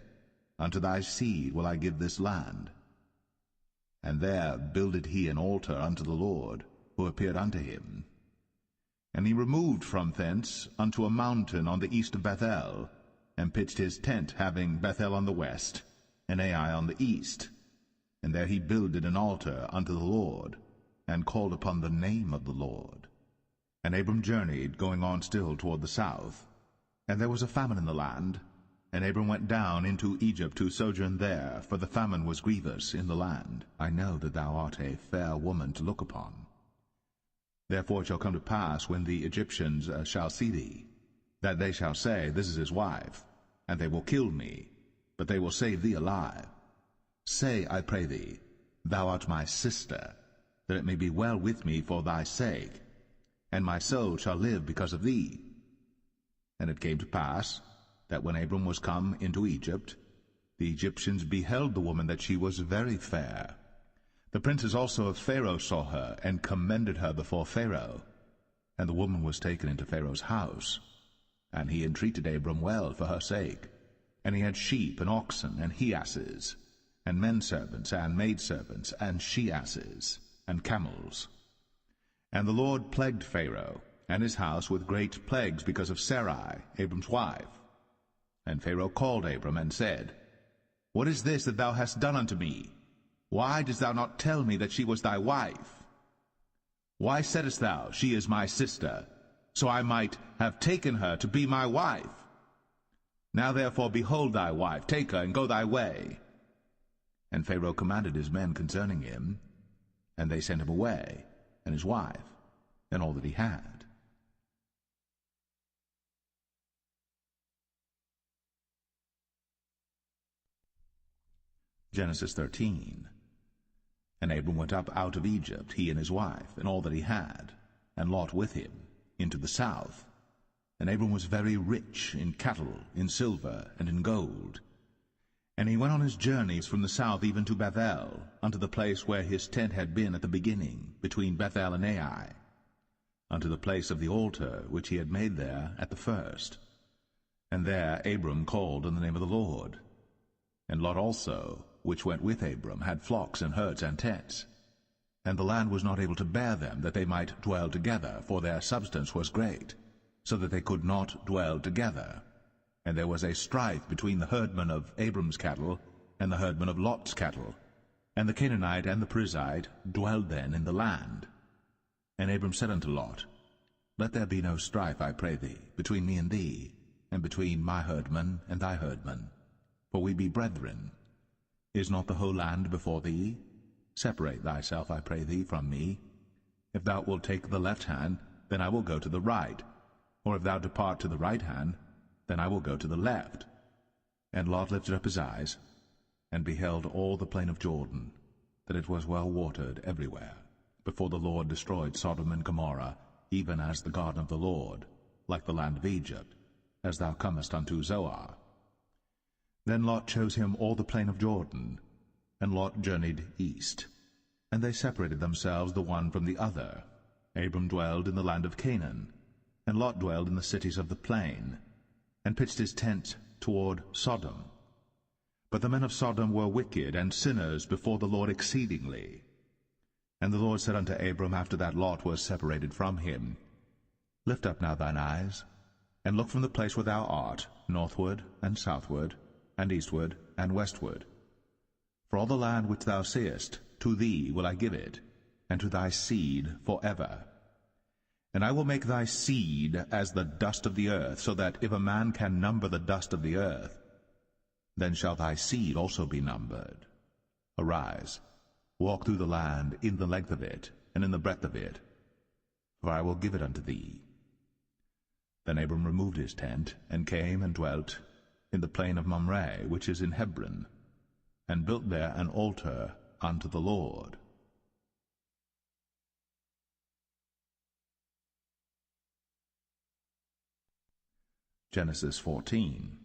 Unto thy seed will I give this land. And there builded he an altar unto the Lord, who appeared unto him. And he removed from thence unto a mountain on the east of Bethel, and pitched his tent, having Bethel on the west, and Ai on the east. And there he builded an altar unto the Lord, and called upon the name of the Lord. And Abram journeyed, going on still toward the south. And there was a famine in the land, and Abram went down into Egypt to sojourn there, for the famine was grievous in the land. I know that thou art a fair woman to look upon. Therefore it shall come to pass, when the Egyptians shall see thee, that they shall say, This is his wife, and they will kill me, but they will save thee alive. Say, I pray thee, Thou art my sister, that it may be well with me for thy sake, and my soul shall live because of thee. And it came to pass, that when Abram was come into Egypt, the Egyptians beheld the woman that she was very fair. The princes also of Pharaoh saw her, and commended her before Pharaoh. And the woman was taken into Pharaoh's house. And he entreated Abram well for her sake. And he had sheep, and oxen, and he-asses, and men-servants, and maidservants, and she-asses, and camels. And the Lord plagued Pharaoh and his house with great plagues because of Sarai, Abram's wife. And Pharaoh called Abram, and said, What is this that thou hast done unto me? Why didst thou not tell me that she was thy wife? Why saidst thou, She is my sister, so I might have taken her to be my wife? Now therefore behold thy wife, take her, and go thy way. And Pharaoh commanded his men concerning him, and they sent him away, and his wife, and all that he had. Genesis 13. And Abram went up out of Egypt, he and his wife, and all that he had, and Lot with him, into the south. And Abram was very rich in cattle, in silver, and in gold. And he went on his journeys from the south even to Bethel, unto the place where his tent had been at the beginning, between Bethel and Ai, unto the place of the altar which he had made there at the first. And there Abram called on the name of the Lord. And Lot also, which went with Abram, had flocks and herds and tents. And the land was not able to bear them, that they might dwell together, for their substance was great, so that they could not dwell together. And there was a strife between the herdmen of Abram's cattle and the herdmen of Lot's cattle. And the Canaanite and the Perizzite dwelled then in the land. And Abram said unto Lot, Let there be no strife, I pray thee, between me and thee, and between my herdmen and thy herdmen, for we be brethren. Is not the whole land before thee? Separate thyself, I pray thee, from me. If thou wilt take the left hand, then I will go to the right. Or if thou depart to the right hand, then I will go to the left. And Lot lifted up his eyes, and beheld all the plain of Jordan, that it was well watered everywhere, before the Lord destroyed Sodom and Gomorrah, even as the garden of the Lord, like the land of Egypt, as thou comest unto Zoar. Then Lot chose him all the plain of Jordan, and Lot journeyed east. And they separated themselves the one from the other. Abram dwelled in the land of Canaan, and Lot dwelled in the cities of the plain, and pitched his tent toward Sodom. But the men of Sodom were wicked and sinners before the Lord exceedingly. And the Lord said unto Abram, after that Lot was separated from him, Lift up now thine eyes, and look from the place where thou art, northward and southward, and eastward and westward. For all the land which thou seest, to thee will I give it, and to thy seed forever. And I will make thy seed as the dust of the earth, so that if a man can number the dust of the earth, then shall thy seed also be numbered. Arise, walk through the land in the length of it, and in the breadth of it, for I will give it unto thee. Then Abram removed his tent, and came and dwelt in the plain of Mamre, which is in Hebron, and built there an altar unto the Lord. Genesis 14.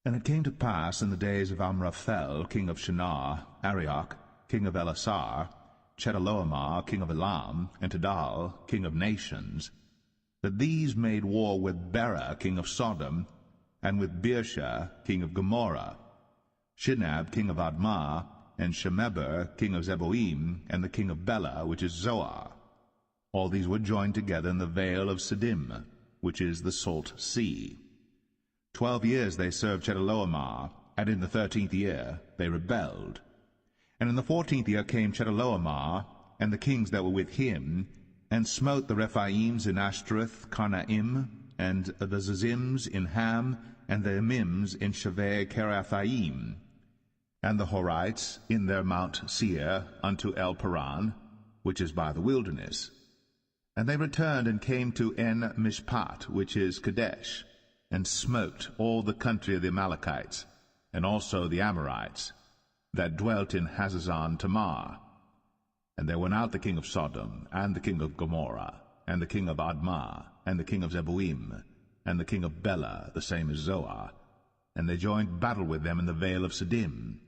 And it came to pass in the days of Amraphel, king of Shinar, Arioch, king of Elasar, Chedorlaomer, king of Elam, and Tidal, king of nations, that these made war with Bera, king of Sodom, and with Birsha, king of Gomorrah, Shinab, king of Admah, and Shemeber, king of Zeboim, and the king of Bela, which is Zoar. All these were joined together in the vale of Siddim, which is the salt sea. 12 years they served Chedorlaomer, and in the 13th year they rebelled. And in the 14th year came Chedorlaomer, and the kings that were with him, and smote the Rephaims in Ashtaroth Karnaim, and the Zazims in Ham, and the Emims in Shaveh Kerathaim, and the Horites in their Mount Seir unto El Paran, which is by the wilderness. And they returned and came to En Mishpat, which is Kadesh, and smote all the country of the Amalekites, and also the Amorites, that dwelt in Hazazon Tamar. And there went out the king of Sodom, and the king of Gomorrah, and the king of Admah, and the king of Zeboim, and the king of Bela, the same as Zoar, and they joined battle with them in the vale of Siddim,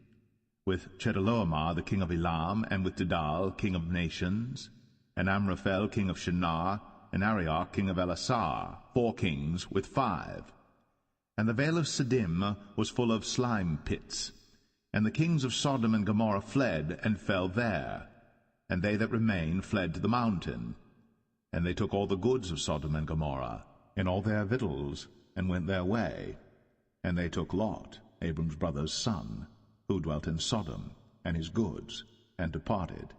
with Chedorlaomer the king of Elam, and with Tidal king of nations, and Amraphel king of Shinar, and Arioch king of Elasar, 4 kings with 5. And the vale of Siddim was full of slime pits, and the kings of Sodom and Gomorrah fled, and fell there, and they that remained fled to the mountain. And they took all the goods of Sodom and Gomorrah, and all their victuals, and went their way. And they took Lot, Abram's brother's son, who dwelt in Sodom, and his goods, and departed.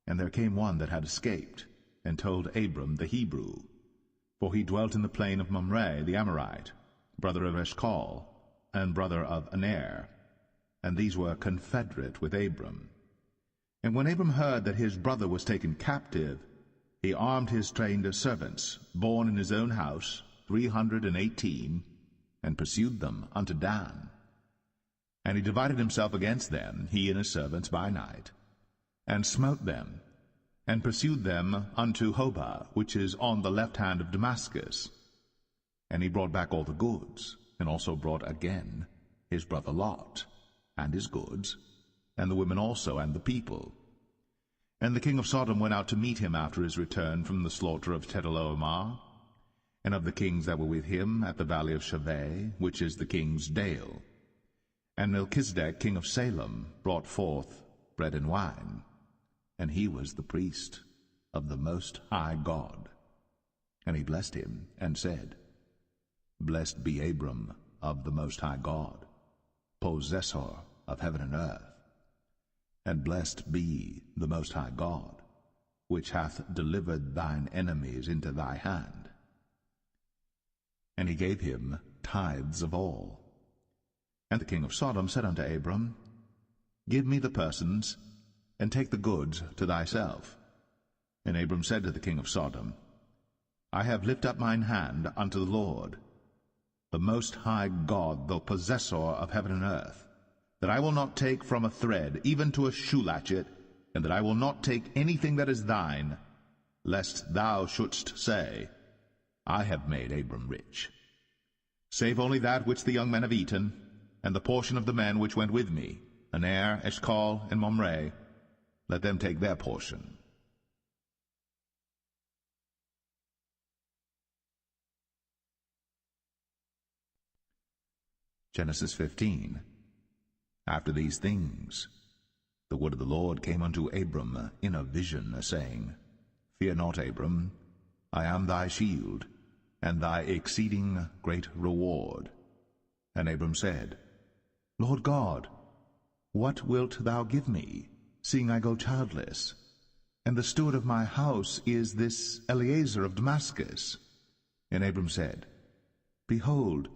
And there came one that had escaped, and told Abram the Hebrew, for he dwelt in the plain of Mamre the Amorite, brother of Eshcol, and brother of Aner, and these were confederate with Abram. And when Abram heard that his brother was taken captive, he armed his trained servants, born in his own house, 318, and pursued them unto Dan. And he divided himself against them, he and his servants, by night, and smote them, and pursued them unto Hobah, which is on the left hand of Damascus. And he brought back all the goods, and also brought again his brother Lot, and his goods, and the women also, and the people. And the king of Sodom went out to meet him after his return from the slaughter of Chedorlaomer, and of the kings that were with him at the valley of Shaveh, which is the king's dale. And Melchizedek king of Salem brought forth bread and wine, and he was the priest of the Most High God. And he blessed him, and said, Blessed be Abram of the Most High God, possessor of heaven and earth. And blessed be the Most High God, which hath delivered thine enemies into thy hand. And he gave him tithes of all. And the king of Sodom said unto Abram, Give me the persons, and take the goods to thyself. And Abram said to the king of Sodom, I have lifted up mine hand unto the Lord, the Most High God, the possessor of heaven and earth, that I will not take from a thread, even to a shoe latchet, and that I will not take anything that is thine, lest thou shouldst say, I have made Abram rich. Save only that which the young men have eaten, and the portion of the men which went with me, Aner, Eshcol, and Mamre, let them take their portion. Genesis 15. After these things, the word of the Lord came unto Abram in a vision, saying, Fear not, Abram, I am thy shield, and thy exceeding great reward. And Abram said, Lord God, what wilt thou give me, seeing I go childless? And the steward of my house is this Eliezer of Damascus. And Abram said, Behold,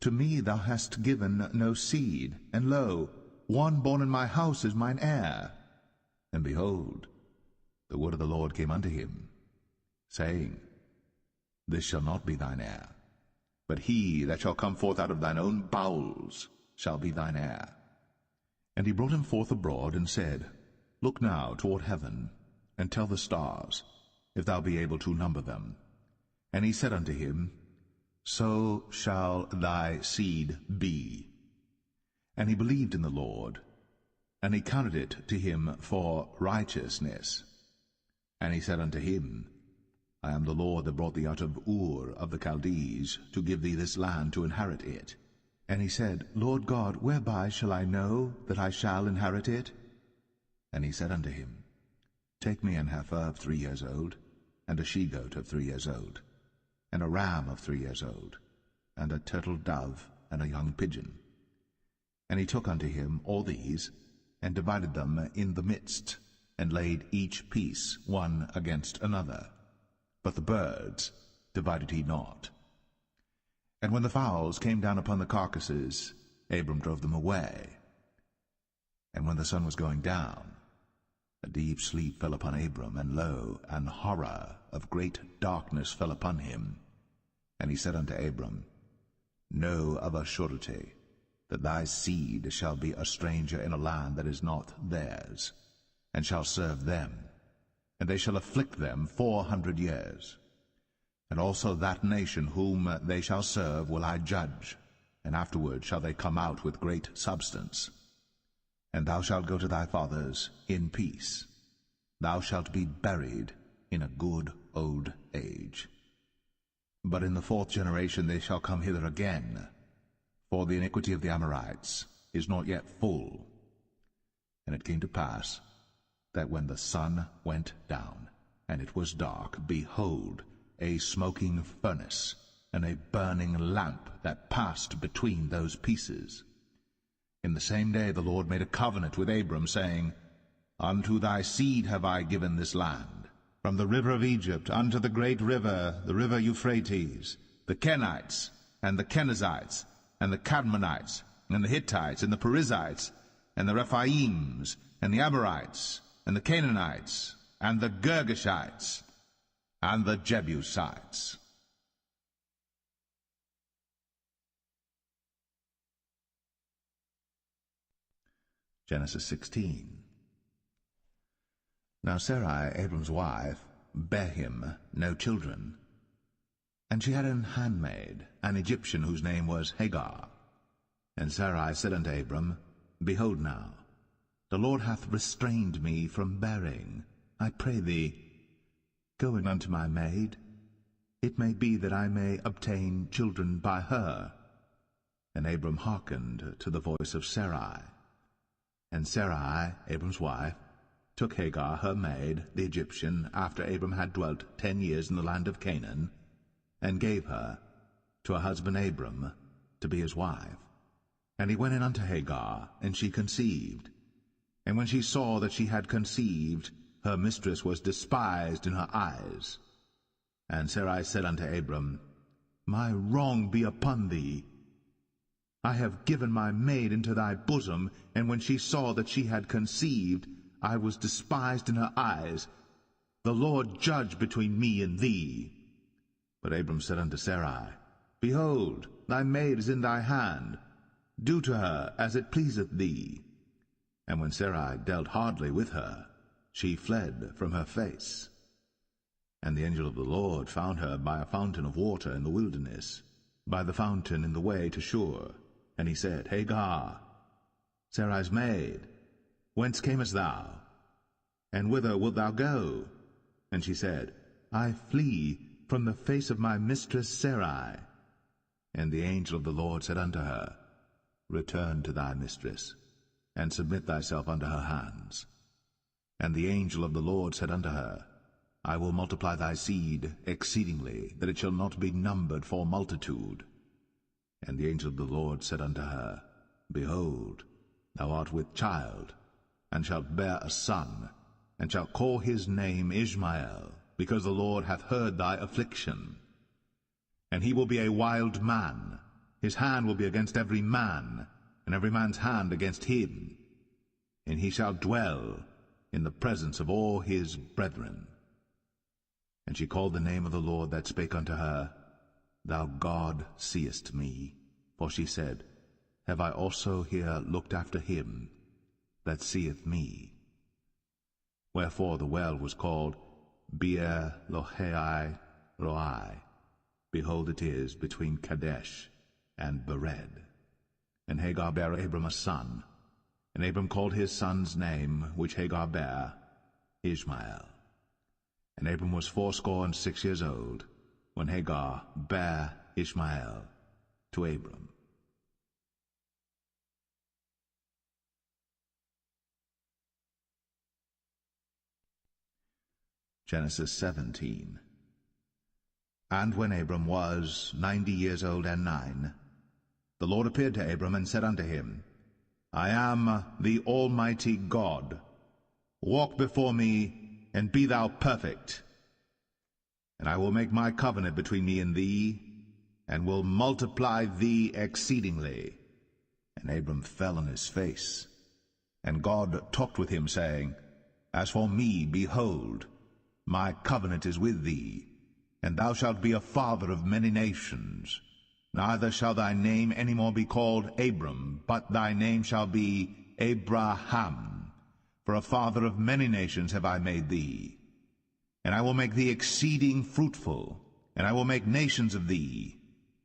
To me thou hast given no seed, and lo, one born in my house is mine heir. And behold, the word of the Lord came unto him, saying, This shall not be thine heir, but he that shall come forth out of thine own bowels shall be thine heir. And he brought him forth abroad, and said, Look now toward heaven, and tell the stars, if thou be able to number them. And he said unto him, So shall thy seed be. And he believed in the Lord, and he counted it to him for righteousness. And he said unto him, I am the Lord that brought thee out of Ur of the Chaldees, to give thee this land to inherit it. And he said, Lord God, whereby shall I know that I shall inherit it? And he said unto him, Take me an heifer of 3 years old, and a she-goat of 3 years old, and a ram of 3 years old, and a turtle dove, and a young pigeon. And he took unto him all these, and divided them in the midst, and laid each piece one against another. But the birds divided he not. And when the fowls came down upon the carcasses, Abram drove them away. And when the sun was going down, a deep sleep fell upon Abram, and lo, an horror of great darkness fell upon him. And he said unto Abram, Know of a surety that thy seed shall be a stranger in a land that is not theirs, and shall serve them, and they shall afflict them 400 years. And also that nation whom they shall serve will I judge, and afterward shall they come out with great substance. And thou shalt go to thy fathers in peace. Thou shalt be buried in a good old age. But in the 4th generation they shall come hither again, for the iniquity of the Amorites is not yet full. And it came to pass, that when the sun went down, and it was dark, behold, a smoking furnace, and a burning lamp that passed between those pieces. In the same day the Lord made a covenant with Abram, saying, Unto thy seed have I given this land, from the river of Egypt unto the great river, the river Euphrates, the Kenites, and the Kenizzites, and the Cadmonites, and the Hittites, and the Perizzites, and the Rephaims, and the Amorites, and the Canaanites, and the Girgashites, and the Jebusites. Genesis 16. Now Sarai, Abram's wife, bare him no children, and she had an handmaid, an Egyptian, whose name was Hagar. And Sarai said unto Abram, Behold now, the Lord hath restrained me from bearing. I pray thee, go in unto my maid. It may be that I may obtain children by her. And Abram hearkened to the voice of Sarai. And Sarai, Abram's wife, took Hagar her maid, the Egyptian, after Abram had dwelt 10 years in the land of Canaan, and gave her to her husband Abram to be his wife. And he went in unto Hagar, and she conceived. And when she saw that she had conceived, her mistress was despised in her eyes. And Sarai said unto Abram, My wrong be upon thee. I have given my maid into thy bosom, and when she saw that she had conceived, I was despised in her eyes. The Lord judge between me and thee. But Abram said unto Sarai, Behold, thy maid is in thy hand. Do to her as it pleaseth thee. And when Sarai dealt hardly with her, she fled from her face. And the angel of the Lord found her by a fountain of water in the wilderness, by the fountain in the way to Shur. And he said, Hagar, Sarai's maid, whence camest thou? And whither wilt thou go? And she said, I flee from the face of my mistress Sarai. And the angel of the Lord said unto her, Return to thy mistress, and submit thyself unto her hands. And the angel of the Lord said unto her, I will multiply thy seed exceedingly, that it shall not be numbered for multitude. And the angel of the Lord said unto her, Behold, thou art with child, and shalt bear a son, and shalt call his name Ishmael, because the Lord hath heard thy affliction. And he will be a wild man, his hand will be against every man, and every man's hand against him. And he shall dwell in the presence of all his brethren. And she called the name of the Lord that spake unto her, Thou God seest me. For she said, Have I also here looked after him that seeth me? Wherefore the well was called Beer Lohai Roi. Behold, it is between Kadesh and Bered. And Hagar bare Abram a son, and Abram called his son's name, which Hagar bare, Ishmael. And Abram was 86 years old, when Hagar bare Ishmael to Abram. Genesis 17. And when Abram was 90 years old and 9, the Lord appeared to Abram and said unto him, I am the Almighty God. Walk before me, and be thou perfect. And I will make my covenant between me and thee, and will multiply thee exceedingly. And Abram fell on his face. And God talked with him, saying, As for me, behold, my covenant is with thee, and thou shalt be a father of many nations. Neither shall thy name any more be called Abram, but thy name shall be Abraham. For a father of many nations have I made thee. And I will make thee exceeding fruitful, and I will make nations of thee,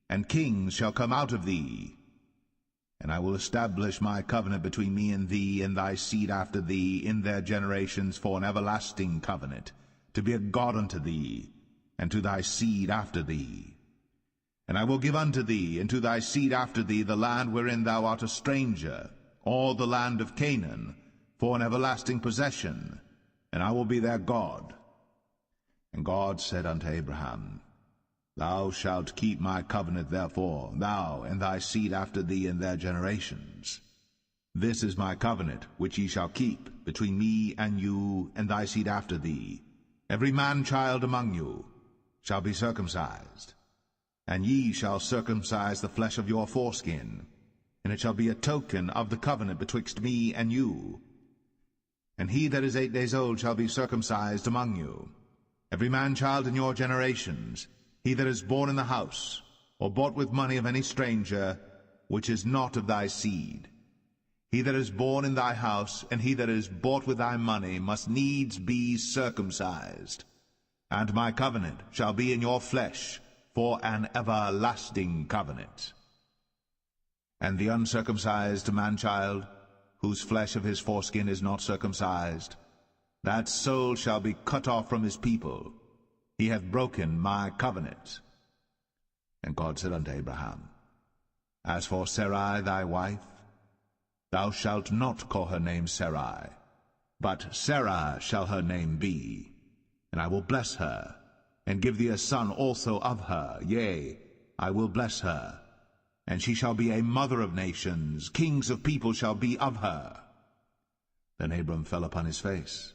and kings shall come out of thee. And I will establish my covenant between me and thee and thy seed after thee in their generations for an everlasting covenant, to be a God unto thee, and to thy seed after thee. And I will give unto thee and to thy seed after thee the land wherein thou art a stranger, all the land of Canaan, for an everlasting possession, and I will be their God. And God said unto Abraham, Thou shalt keep my covenant therefore, thou and thy seed after thee in their generations. This is my covenant which ye shall keep between me and you and thy seed after thee. Every man-child among you shall be circumcised, and ye shall circumcise the flesh of your foreskin, and it shall be a token of the covenant betwixt me and you. And he that is 8 days old shall be circumcised among you, every man-child in your generations, he that is born in the house, or bought with money of any stranger, which is not of thy seed. He that is born in thy house, and he that is bought with thy money, must needs be circumcised. And my covenant shall be in your flesh, for an everlasting covenant. And the uncircumcised man-child, whose flesh of his foreskin is not circumcised, that soul shall be cut off from his people. He hath broken my covenant. And God said unto Abraham, As for Sarai thy wife, thou shalt not call her name Sarai, but Sarah shall her name be. And I will bless her, and give thee a son also of her. Yea, I will bless her, and she shall be a mother of nations. Kings of people shall be of her. Then Abram fell upon his face,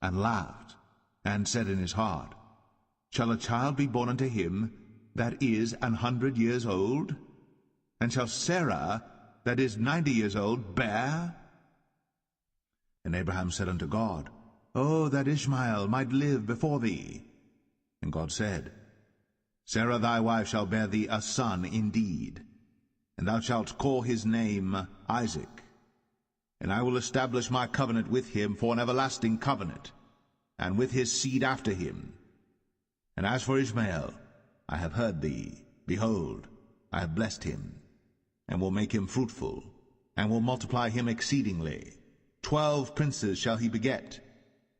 and laughed, and said in his heart, Shall a child be born unto him that is 100 years old? And shall Sarah that is 90 years old bear? And Abraham said unto God, Oh, that Ishmael might live before thee. And God said, Sarah thy wife shall bear thee a son indeed, and thou shalt call his name Isaac. And I will establish my covenant with him for an everlasting covenant, and with his seed after him. And as for Ishmael, I have heard thee. Behold, I have blessed him, and will make him fruitful, and will multiply him exceedingly. 12 princes shall he beget,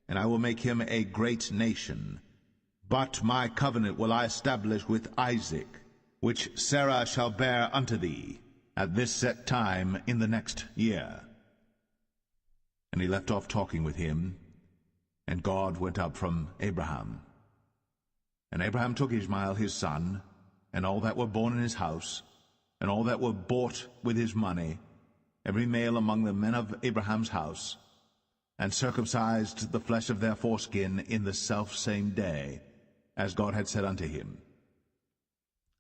and I will make him a great nation. But my covenant will I establish with Isaac, which Sarah shall bear unto thee at this set time in the next year. And he left off talking with him, and God went up from Abraham. And Abraham took Ishmael his son, and all that were born in his house, and all that were bought with his money, every male among the men of Abraham's house, and circumcised the flesh of their foreskin in the selfsame day, as God had said unto him.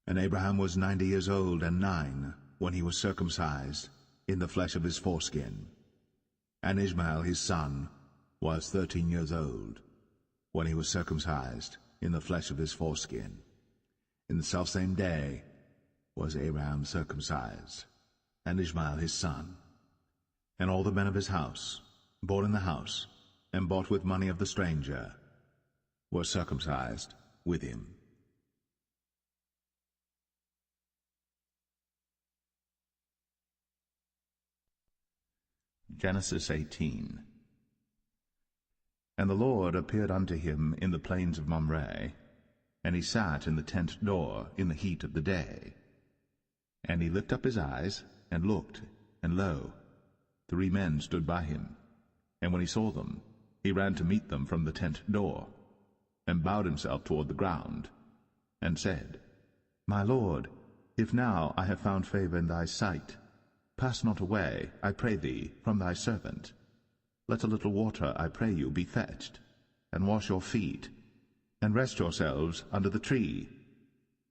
And Abraham was 90 years old and 9 when he was circumcised in the flesh of his foreskin. And Ishmael his son was 13 years old when he was circumcised in the flesh of his foreskin. In the selfsame day was Abraham circumcised, and Ishmael his son. And all the men of his house, born in the house, and bought with money of the stranger, were circumcised with him. Genesis 18. And the Lord appeared unto him in the plains of Mamre, and he sat in the tent door in the heat of the day. And he lifted up his eyes, and looked, and lo, 3 men stood by him. And when he saw them, he ran to meet them from the tent door, and bowed himself toward the ground, and said, My Lord, if now I have found favor in thy sight, pass not away, I pray thee, from thy servant. Let a little water, I pray you, be fetched, and wash your feet, and rest yourselves under the tree.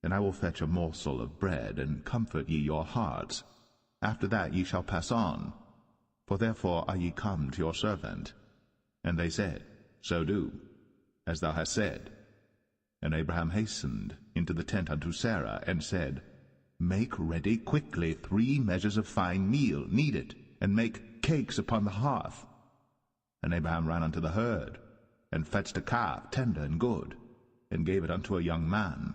And I will fetch a morsel of bread, and comfort ye your hearts. After that ye shall pass on, for therefore are ye come to your servant. And they said, So do, as thou hast said. And Abraham hastened into the tent unto Sarah, and said, Make ready quickly 3 measures of fine meal, knead it, and make cakes upon the hearth. And Abraham ran unto the herd, and fetched a calf, tender and good, and gave it unto a young man,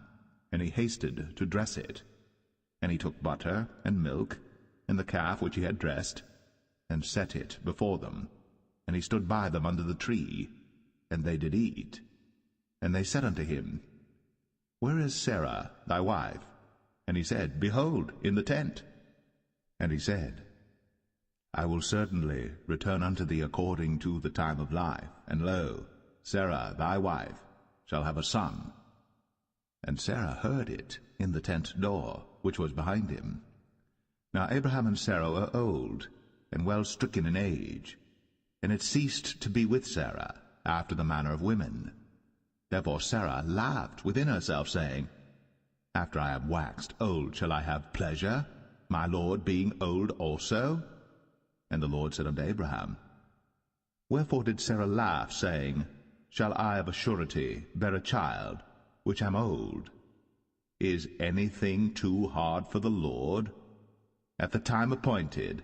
and he hasted to dress it. And he took butter and milk, and the calf which he had dressed, and set it before them. And he stood by them under the tree, and they did eat. And they said unto him, Where is Sarah thy wife? And he said, Behold, in the tent. And he said, I will certainly return unto thee according to the time of life, and lo, Sarah thy wife shall have a son. And Sarah heard it in the tent door, which was behind him. Now Abraham and Sarah were old, and well stricken in age, and it ceased to be with Sarah after the manner of women. Therefore Sarah laughed within herself, saying, After I am waxed old shall I have pleasure, my Lord being old also? And the Lord said unto Abraham, Wherefore did Sarah laugh, saying, Shall I of a surety bear a child, which am old? Is anything too hard for the Lord? At the time appointed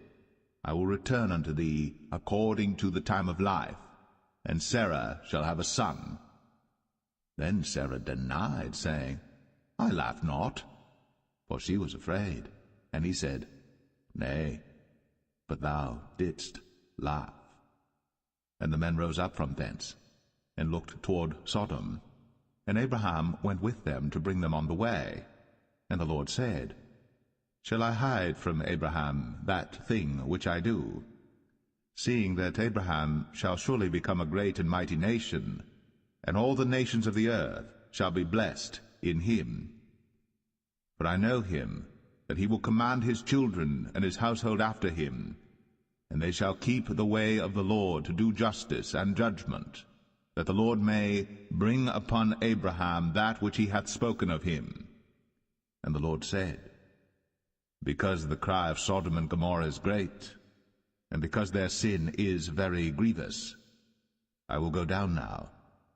I will return unto thee according to the time of life, and Sarah shall have a son. Then Sarah denied, saying, I laugh not, for she was afraid. And he said, Nay, but thou didst laugh. And the men rose up from thence, and looked toward Sodom. And Abraham went with them to bring them on the way. And the Lord said, Shall I hide from Abraham that thing which I do? Seeing that Abraham shall surely become a great and mighty nation, and all the nations of the earth shall be blessed in him. For I know him, that he will command his children and his household after him, and they shall keep the way of the Lord to do justice and judgment, that the Lord may bring upon Abraham that which he hath spoken of him. And the Lord said, Because the cry of Sodom and Gomorrah is great, and because their sin is very grievous, I will go down now,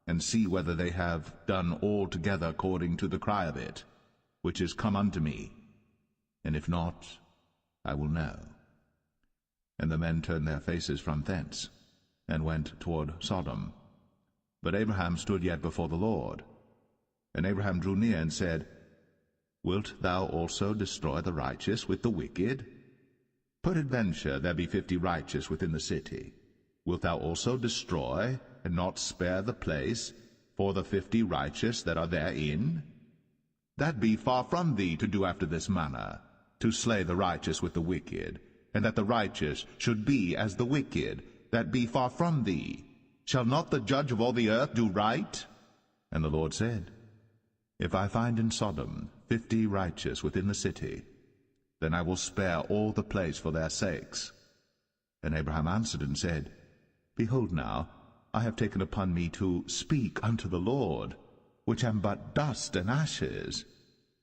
and see whether they have done altogether according to the cry of it, which is come unto me, and if not, I will know. And the men turned their faces from thence, and went toward Sodom. But Abraham stood yet before the Lord. And Abraham drew near and said, Wilt thou also destroy the righteous with the wicked? Peradventure there be 50 righteous within the city. Wilt thou also destroy, and not spare the place, for the 50 righteous that are therein? That be far from thee to do after this manner, to slay the righteous with the wicked, and that the righteous should be as the wicked. That be far from thee. Shall not the judge of all the earth do right? And the Lord said, If I find in Sodom 50 righteous within the city, then I will spare all the place for their sakes. And Abraham answered and said, Behold now, I have taken upon me to speak unto the Lord, which am but dust and ashes.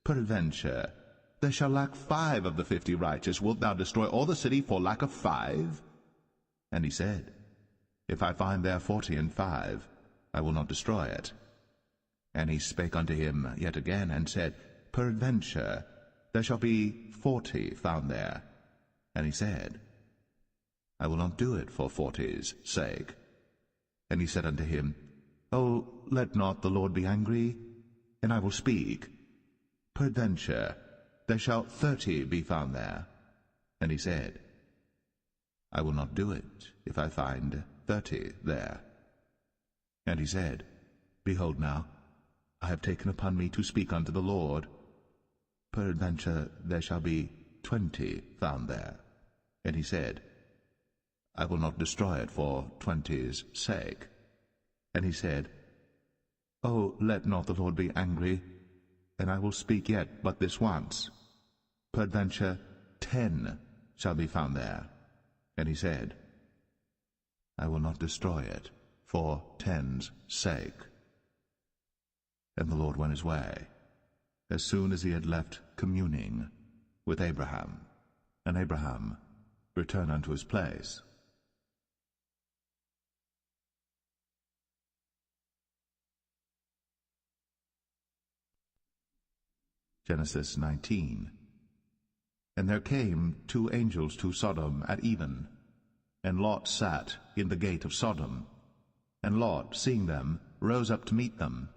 Peradventure there shall lack 5 of the 50 righteous. Wilt thou destroy all the city for lack of 5? And he said, If I find there 40 and 5, I will not destroy it. And he spake unto him yet again, and said, Peradventure there shall be 40 found there. And he said, I will not do it for 40's sake. And he said unto him, O, let not the Lord be angry, and I will speak. Peradventure there shall 30 be found there. And he said, I will not do it, if I find 30 there. And he said, Behold now, I have taken upon me to speak unto the Lord. Peradventure there shall be 20 found there. And he said, I will not destroy it for 20's sake. And he said, O, let not the Lord be angry, and I will speak yet but this once. Peradventure 10 shall be found there. And he said, I will not destroy it for 10's sake. And the Lord went his way, as soon as he had left communing with Abraham. And Abraham returned unto his place. Genesis 19. And there came 2 angels to Sodom at even, and Lot sat in the gate of Sodom. And Lot, seeing them, rose up to meet them,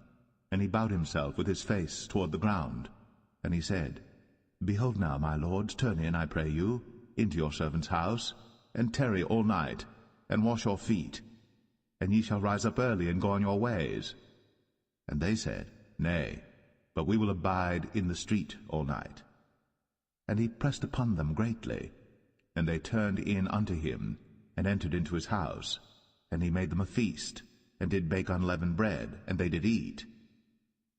and he bowed himself with his face toward the ground. And he said, Behold now, my lords, turn in, I pray you, into your servant's house, and tarry all night, and wash your feet, and ye shall rise up early and go on your ways. And they said, Nay, but we will abide in the street all night. And he pressed upon them greatly, and they turned in unto him, and entered into his house. And he made them a feast, and did bake unleavened bread, and they did eat.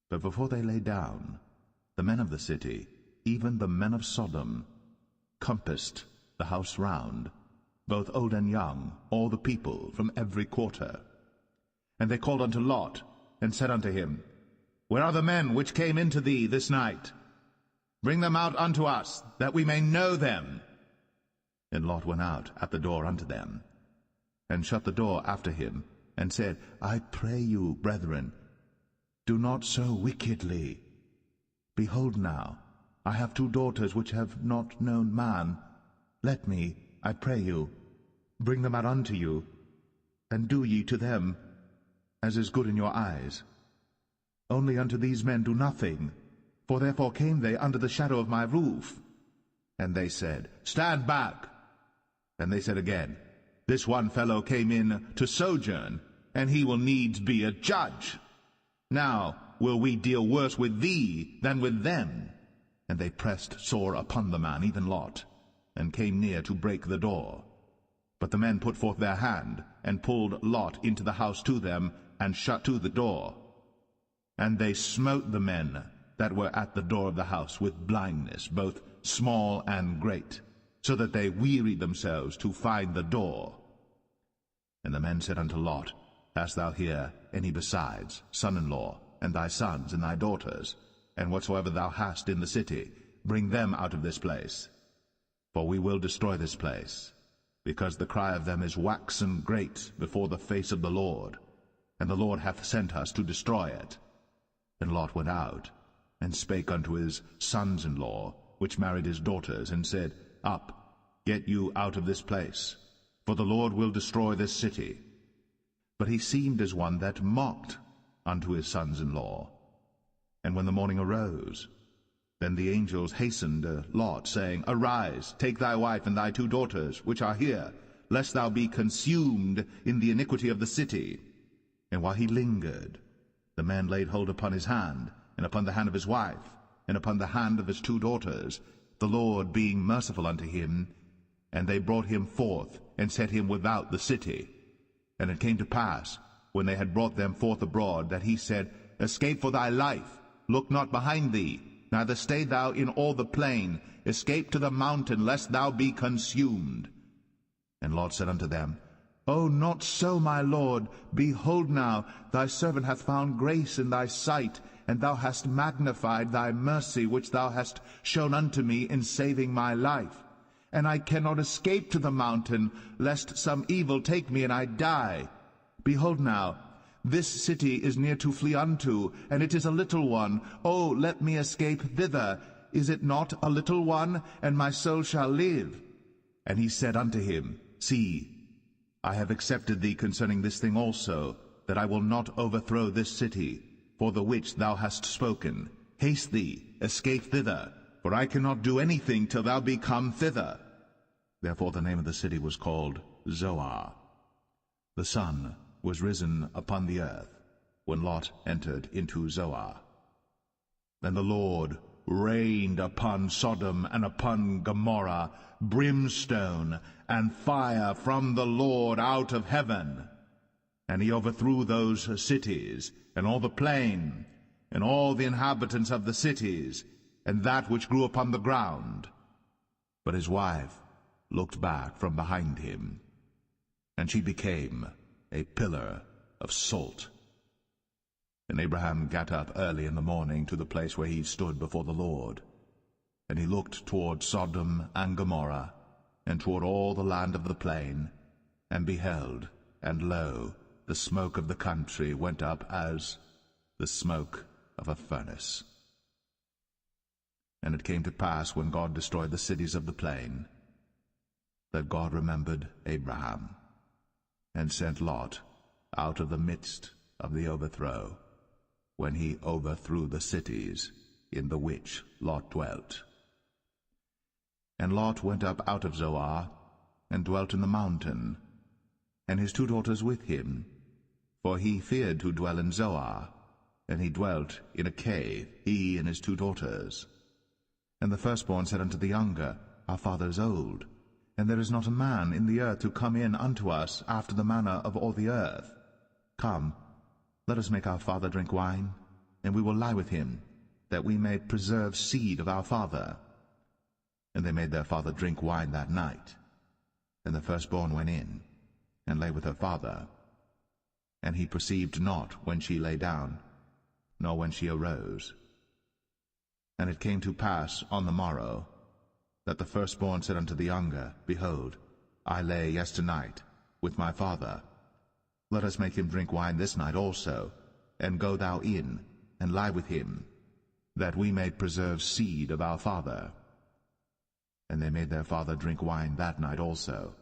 But before they lay down, the men of the city, even the men of Sodom, compassed the house round, both old and young, all the people from every quarter. And they called unto Lot, and said unto him, Where are the men which came into thee this night? Bring them out unto us, that we may know them. And Lot went out at the door unto them, and shut the door after him, and said, I pray you, brethren, do not so wickedly. Behold now, I have 2 daughters which have not known man. Let me, I pray you, bring them out unto you, and do ye to them as is good in your eyes. Only unto these men do nothing, for therefore came they under the shadow of my roof. And they said, Stand back. And they said again, This one fellow came in to sojourn, and he will needs be a judge. Now will we deal worse with thee than with them. And they pressed sore upon the man, even Lot, and came near to break the door. But the men put forth their hand, and pulled Lot into the house to them, and shut to the door. And they smote the men that were at the door of the house with blindness, both small and great, so that they wearied themselves to find the door. And the men said unto Lot, Hast thou here any besides, son-in-law, and thy sons, and thy daughters, and whatsoever thou hast in the city, bring them out of this place. For we will destroy this place, because the cry of them is waxen great before the face of the Lord, and the Lord hath sent us to destroy it. And Lot went out, and spake unto his sons-in-law, which married his daughters, and said, Up, get you out of this place, for the Lord will destroy this city. But he seemed as one that mocked unto his sons-in-law. And when the morning arose, then the angels hastened Lot, saying, Arise, take thy wife and thy 2 daughters, which are here, lest thou be consumed in the iniquity of the city. And while he lingered, the man laid hold upon his hand, and upon the hand of his wife, and upon the hand of his 2 daughters, the Lord being merciful unto him. And they brought him forth, and set him without the city. And it came to pass, when they had brought them forth abroad, that he said, Escape for thy life, look not behind thee, neither stay thou in all the plain, escape to the mountain, lest thou be consumed. And Lot said unto them, O, not so, my lord. Behold now, thy servant hath found grace in thy sight, and thou hast magnified thy mercy which thou hast shown unto me in saving my life. And I cannot escape to the mountain, lest some evil take me and I die. Behold now, this city is near to flee unto, and it is a little one. O let me escape thither. Is it not a little one? And my soul shall live. And he said unto him, See, I have accepted thee concerning this thing also, that I will not overthrow this city, for the which thou hast spoken. Haste thee, escape thither, for I cannot do anything till thou be come thither. Therefore the name of the city was called Zoar. The sun was risen upon the earth, when Lot entered into Zoar. Then the Lord rained upon Sodom and upon Gomorrah brimstone and fire from the Lord out of heaven. And he overthrew those cities, and all the plain, and all the inhabitants of the cities, and that which grew upon the ground. But his wife looked back from behind him, and she became a pillar of salt. And Abraham got up early in the morning to the place where he stood before the Lord. And he looked toward Sodom and Gomorrah, and toward all the land of the plain, and beheld, and lo, the smoke of the country went up as the smoke of a furnace. And it came to pass, when God destroyed the cities of the plain, that God remembered Abraham, and sent Lot out of the midst of the overthrow, when he overthrew the cities in the which Lot dwelt. And Lot went up out of Zoar, and dwelt in the mountain, and his 2 daughters with him, for he feared to dwell in Zoar, and he dwelt in a cave, he and his 2 daughters. And the firstborn said unto the younger, Our father is old, and there is not a man in the earth to come in unto us after the manner of all the earth. Come, let us make our father drink wine, and we will lie with him, that we may preserve seed of our father. And they made their father drink wine that night. And the firstborn went in, and lay with her father. And he perceived not when she lay down, nor when she arose. And it came to pass on the morrow, that the firstborn said unto the younger, Behold, I lay yesternight with my father. Let us make him drink wine this night also, and go thou in, and lie with him, that we may preserve seed of our father. And they made their father drink wine that night also.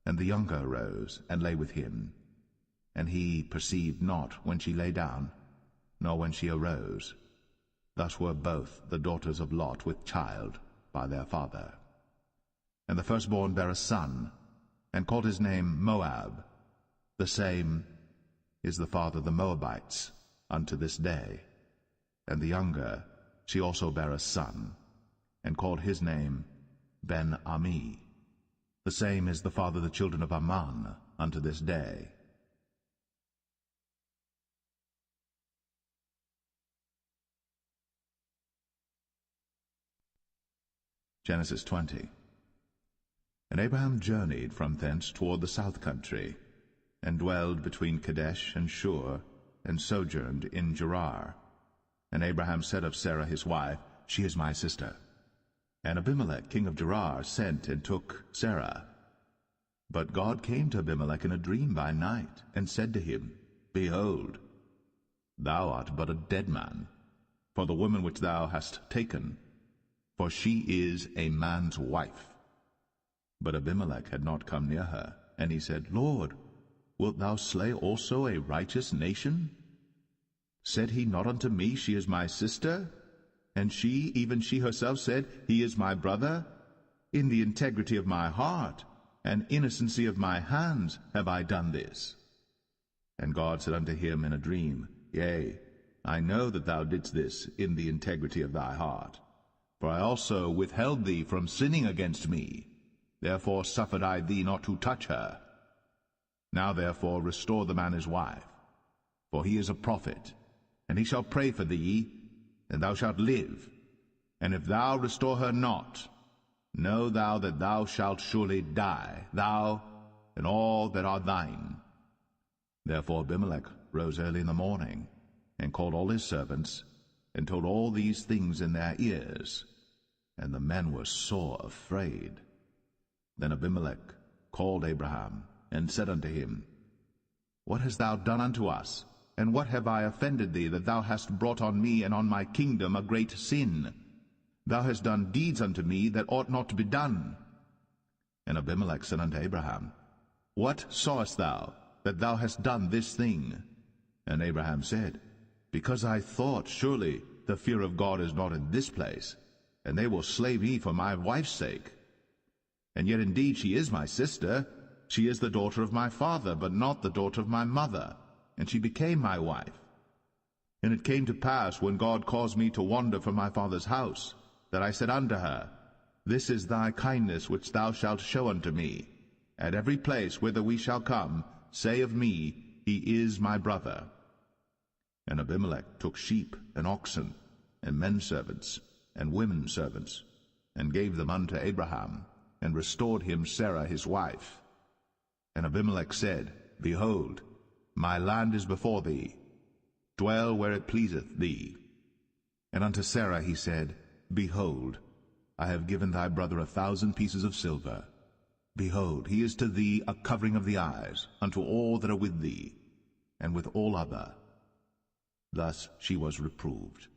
And the younger arose, and lay with him. And he perceived not when she lay down, nor when she arose. Thus were both the daughters of Lot with child by their father. And the firstborn bare a son, and called his name Moab. The same is the father of the Moabites unto this day. And the younger, she also bare a son, and called his name Ben-Ami. The same is the father of the children of Ammon unto this day. Genesis 20. And Abraham journeyed from thence toward the south country, and dwelled between Kadesh and Shur, and sojourned in Gerar. And Abraham said of Sarah his wife, She is my sister. And Abimelech king of Gerar sent and took Sarah. But God came to Abimelech in a dream by night, and said to him, Behold, thou art but a dead man, for the woman which thou hast taken, for she is a man's wife. But Abimelech had not come near her, and he said, Lord, wilt thou slay also a righteous nation? Said he not unto me, She is my sister? And she, even she herself, said, He is my brother? In the integrity of my heart and innocency of my hands have I done this. And God said unto him in a dream, Yea, I know that thou didst this in the integrity of thy heart. For I also withheld thee from sinning against me. Therefore suffered I thee not to touch her. Now therefore restore the man his wife, for he is a prophet, and he shall pray for thee, and thou shalt live. And if thou restore her not, know thou that thou shalt surely die, thou and all that are thine. Therefore Abimelech rose early in the morning, and called all his servants, and told all these things in their ears. And the men were sore afraid. Then Abimelech called Abraham, and said unto him, What hast thou done unto us? And what have I offended thee, that thou hast brought on me and on my kingdom a great sin? Thou hast done deeds unto me that ought not to be done. And Abimelech said unto Abraham, What sawest thou, that thou hast done this thing? And Abraham said, Because I thought, surely the fear of God is not in this place, and they will slay me for my wife's sake. And yet indeed she is my sister. She is the daughter of my father, but not the daughter of my mother, and she became my wife. And it came to pass, when God caused me to wander from my father's house, that I said unto her, This is thy kindness which thou shalt show unto me. At every place whither we shall come, say of me, He is my brother. And Abimelech took sheep and oxen, and men servants, and women servants, and gave them unto Abraham, and restored him Sarah his wife. And Abimelech said, Behold, my land is before thee. Dwell where it pleaseth thee. And unto Sarah he said, Behold, I have given thy brother 1,000 pieces of silver. Behold, he is to thee a covering of the eyes, unto all that are with thee, and with all other. Thus she was reproved.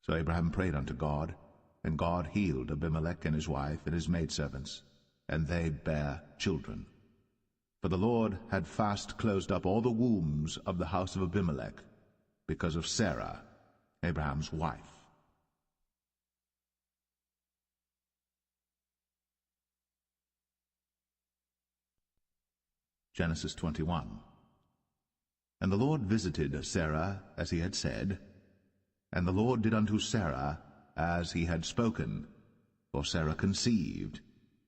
So Abraham prayed unto God, and God healed Abimelech and his wife and his maidservants, and they bare children. For the Lord had fast closed up all the wombs of the house of Abimelech, because of Sarah, Abraham's wife. Genesis 21. And the Lord visited Sarah as he had said, and the Lord did unto Sarah as he had spoken. For Sarah conceived,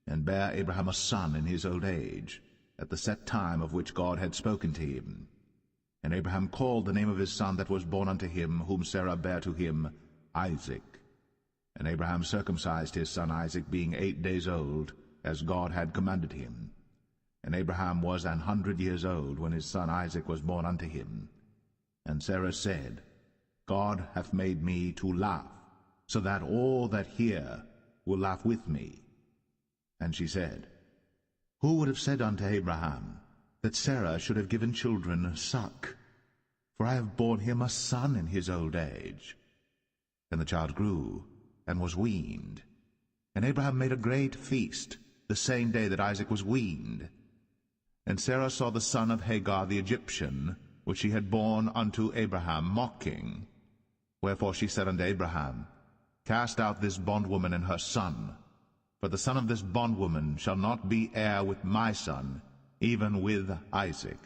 and bare Abraham a son in his old age, at the set time of which God had spoken to him. And Abraham called the name of his son that was born unto him, whom Sarah bare to him, Isaac. And Abraham circumcised his son Isaac, being 8 days old, as God had commanded him. And Abraham was 100 years old when his son Isaac was born unto him. And Sarah said, God hath made me to laugh, so that all that hear will laugh with me. And she said, Who would have said unto Abraham, that Sarah should have given children suck? For I have borne him a son in his old age. And the child grew, and was weaned. And Abraham made a great feast, the same day that Isaac was weaned. And Sarah saw the son of Hagar the Egyptian, which she had borne unto Abraham, mocking. Wherefore she said unto Abraham, Cast out this bondwoman and her son, for the son of this bondwoman shall not be heir with my son, even with Isaac.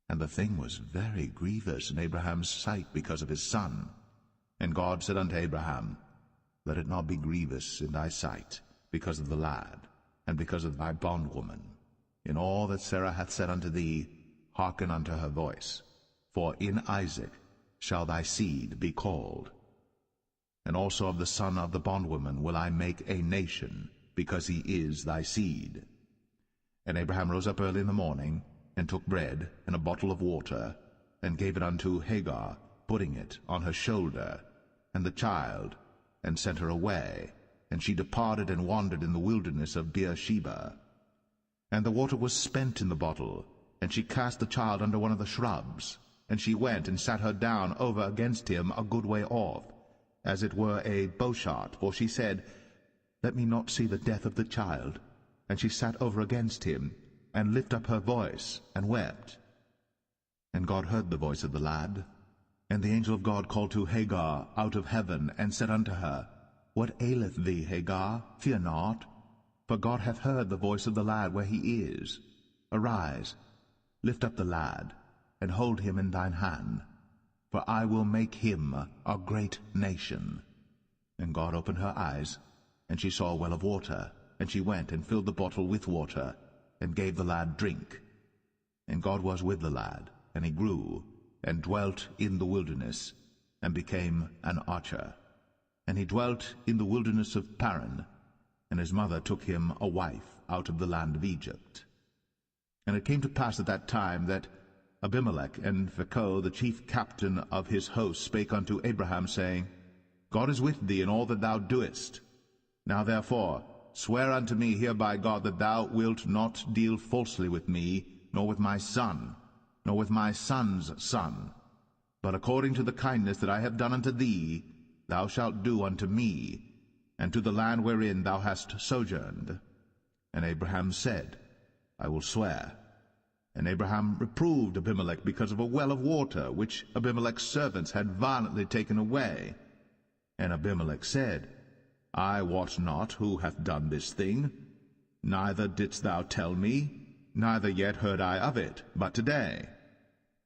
And the thing was very grievous in Abraham's sight because of his son. And God said unto Abraham, Let it not be grievous in thy sight because of the lad, and because of thy bondwoman. In all that Sarah hath said unto thee, hearken unto her voice. For in Isaac shall thy seed be called. And also of the son of the bondwoman will I make a nation, because he is thy seed. And Abraham rose up early in the morning, and took bread and a bottle of water, and gave it unto Hagar, putting it on her shoulder, and the child, and sent her away. And she departed and wandered in the wilderness of Beersheba. And the water was spent in the bottle, and she cast the child under one of the shrubs. And she went and sat her down over against him a good way off, as it were a bowshot, for she said, Let me not see the death of the child. And she sat over against him, and lifted up her voice, and wept. And God heard the voice of the lad. And the angel of God called to Hagar out of heaven, and said unto her, What aileth thee, Hagar? Fear not, for God hath heard the voice of the lad where he is. Arise, lift up the lad, and hold him in thine hand, for I will make him a great nation. And God opened her eyes, and she saw a well of water, and she went and filled the bottle with water, and gave the lad drink. And God was with the lad, and he grew, and dwelt in the wilderness, and became an archer. And he dwelt in the wilderness of Paran, and his mother took him a wife out of the land of Egypt. And it came to pass at that time that, Abimelech and Phicol, the chief captain of his host, spake unto Abraham, saying, God is with thee in all that thou doest. Now therefore swear unto me here by God that thou wilt not deal falsely with me, nor with my son, nor with my son's son, but according to the kindness that I have done unto thee, thou shalt do unto me, and to the land wherein thou hast sojourned. And Abraham said, I will swear. And Abraham reproved Abimelech because of a well of water, which Abimelech's servants had violently taken away. And Abimelech said, I wot not who hath done this thing, neither didst thou tell me, neither yet heard I of it, but today.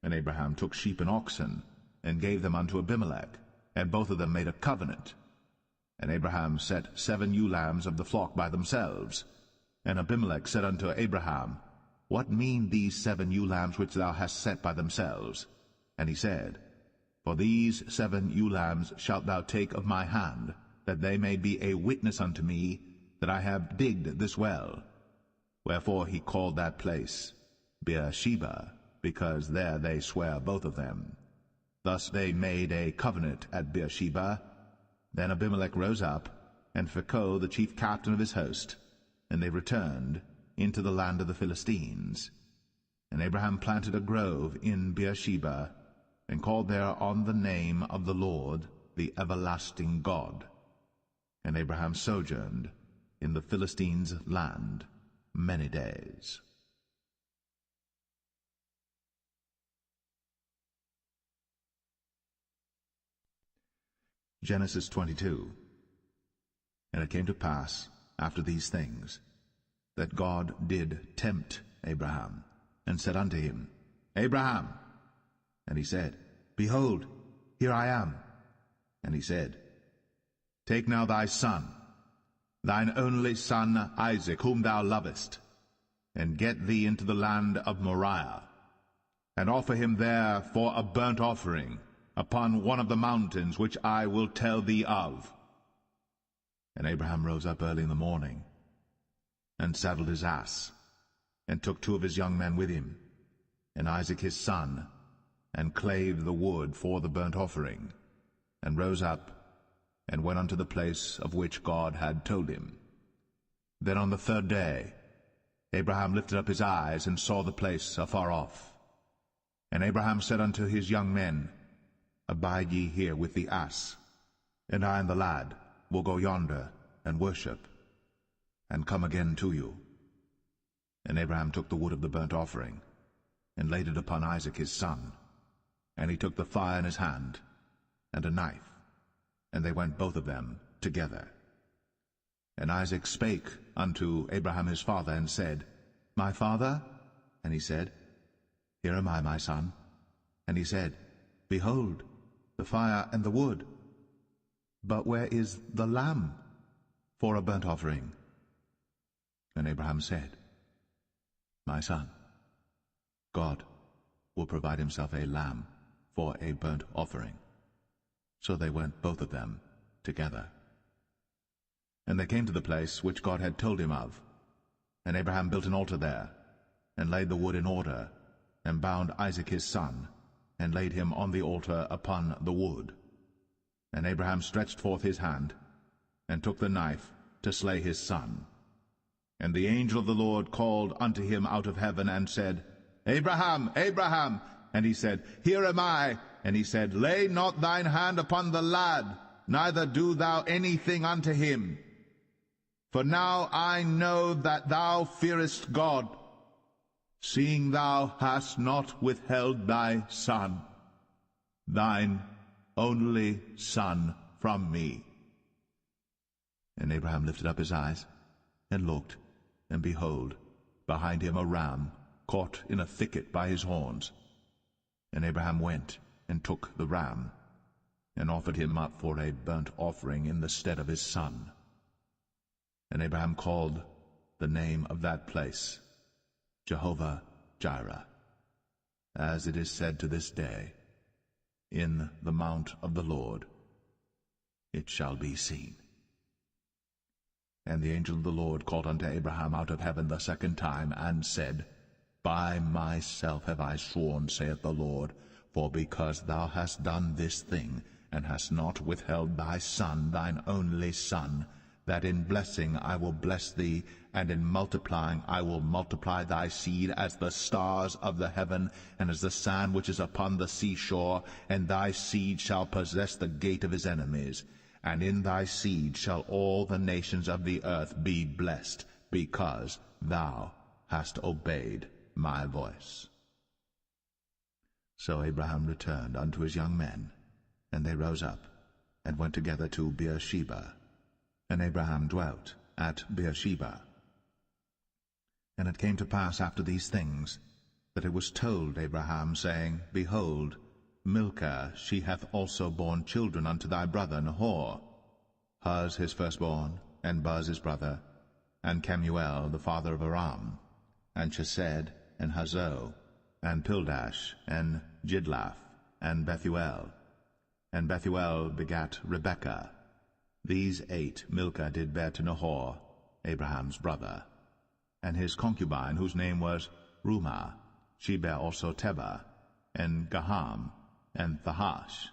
And Abraham took sheep and oxen, and gave them unto Abimelech, and both of them made a covenant. And Abraham set 7 ewe lambs of the flock by themselves. And Abimelech said unto Abraham, What mean these 7 ewe lambs which thou hast set by themselves? And he said, For these 7 ewe lambs shalt thou take of my hand, that they may be a witness unto me that I have digged this well. Wherefore he called that place Beersheba, because there they sware both of them. Thus they made a covenant at Beersheba. Then Abimelech rose up, and Phicol the chief captain of his host, and they returned into the land of the Philistines. And Abraham planted a grove in Beersheba, and called there on the name of the Lord, the everlasting God. And Abraham sojourned in the Philistines' land many days. Genesis 22. And it came to pass, after these things, that God did tempt Abraham, and said unto him, Abraham. And he said, Behold, here I am. And he said, Take now thy son, thine only son Isaac, whom thou lovest, and get thee into the land of Moriah, and offer him there for a burnt offering upon one of the mountains which I will tell thee of. And Abraham rose up early in the morning, and saddled his ass, and took 2 of his young men with him, and Isaac his son, and clave the wood for the burnt offering, and rose up, and went unto the place of which God had told him. Then on the 3rd day Abraham lifted up his eyes, and saw the place afar off. And Abraham said unto his young men, Abide ye here with the ass, and I and the lad will go yonder and worship, and come again to you. And Abraham took the wood of the burnt offering, and laid it upon Isaac his son. And he took the fire in his hand, and a knife, and they went both of them together. And Isaac spake unto Abraham his father, and said, My father? And he said, Here am I, my son. And he said, Behold, the fire and the wood, but where is the lamb for a burnt offering? And Abraham said, My son, God will provide himself a lamb for a burnt offering. So they went both of them together. And they came to the place which God had told him of. And Abraham built an altar there, and laid the wood in order, and bound Isaac his son, and laid him on the altar upon the wood. And Abraham stretched forth his hand, and took the knife to slay his son. And the angel of the Lord called unto him out of heaven, and said, Abraham, Abraham! And he said, Here am I. And he said, Lay not thine hand upon the lad, neither do thou anything unto him. For now I know that thou fearest God, seeing thou hast not withheld thy son, thine only son, from me. And Abraham lifted up his eyes, and looked, and behold, behind him a ram caught in a thicket by his horns. And Abraham went, and took the ram, and offered him up for a burnt offering in the stead of his son. And Abraham called the name of that place Jehovah-Jireh, as it is said to this day, In the mount of the Lord it shall be seen. And the angel of the Lord called unto Abraham out of heaven the 2nd time, and said, By myself have I sworn, saith the Lord, for because thou hast done this thing, and hast not withheld thy Son, thine only Son, that in blessing I will bless thee, and in multiplying I will multiply thy seed as the stars of the heaven, and as the sand which is upon the seashore, and thy seed shall possess the gate of his enemies. And in thy seed shall all the nations of the earth be blessed, because thou hast obeyed my voice. So Abraham returned unto his young men, and they rose up, and went together to Beersheba. And Abraham dwelt at Beersheba. And it came to pass after these things, that it was told Abraham, saying, Behold, Milcah, she hath also borne children unto thy brother Nahor, Huz his firstborn, and Buz his brother, and Kemuel the father of Aram, and Chesed, and Hazo, and Pildash, and Jidlaph, and Bethuel. And Bethuel begat Rebekah. These 8 Milcah did bear to Nahor, Abraham's brother. And his concubine, whose name was Rumah, she bare also Tebah, and Gaham, and Thahash,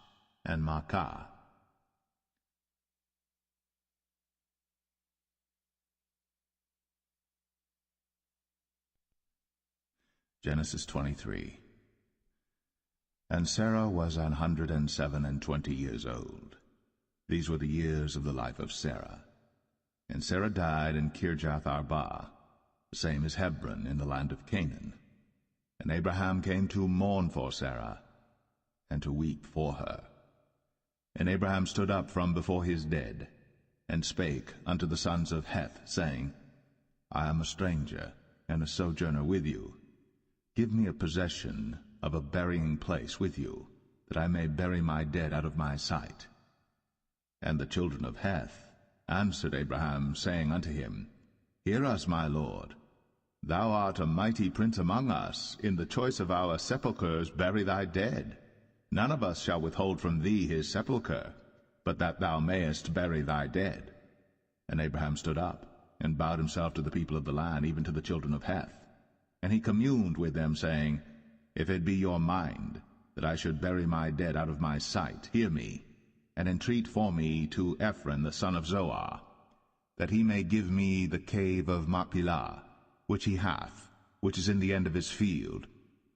and Maacah. Genesis 23. And Sarah was 127 years old. These were the years of the life of Sarah. And Sarah died in Kirjath Arba, the same as Hebron in the land of Canaan. And Abraham came to mourn for Sarah, and to weep for her. And Abraham stood up from before his dead, and spake unto the sons of Heth, saying, I am a stranger, and a sojourner with you. Give me a possession of a burying place with you, that I may bury my dead out of my sight. And the children of Heth answered Abraham, saying unto him, Hear us, my lord. Thou art a mighty prince among us. In the choice of our sepulchres bury thy dead. None of us shall withhold from thee his sepulchre, but that thou mayest bury thy dead. And Abraham stood up, and bowed himself to the people of the land, even to the children of Heth. And he communed with them, saying, If it be your mind that I should bury my dead out of my sight, hear me, and entreat for me to Ephron the son of Zoar, that he may give me the cave of Machpelah, which he hath, which is in the end of his field.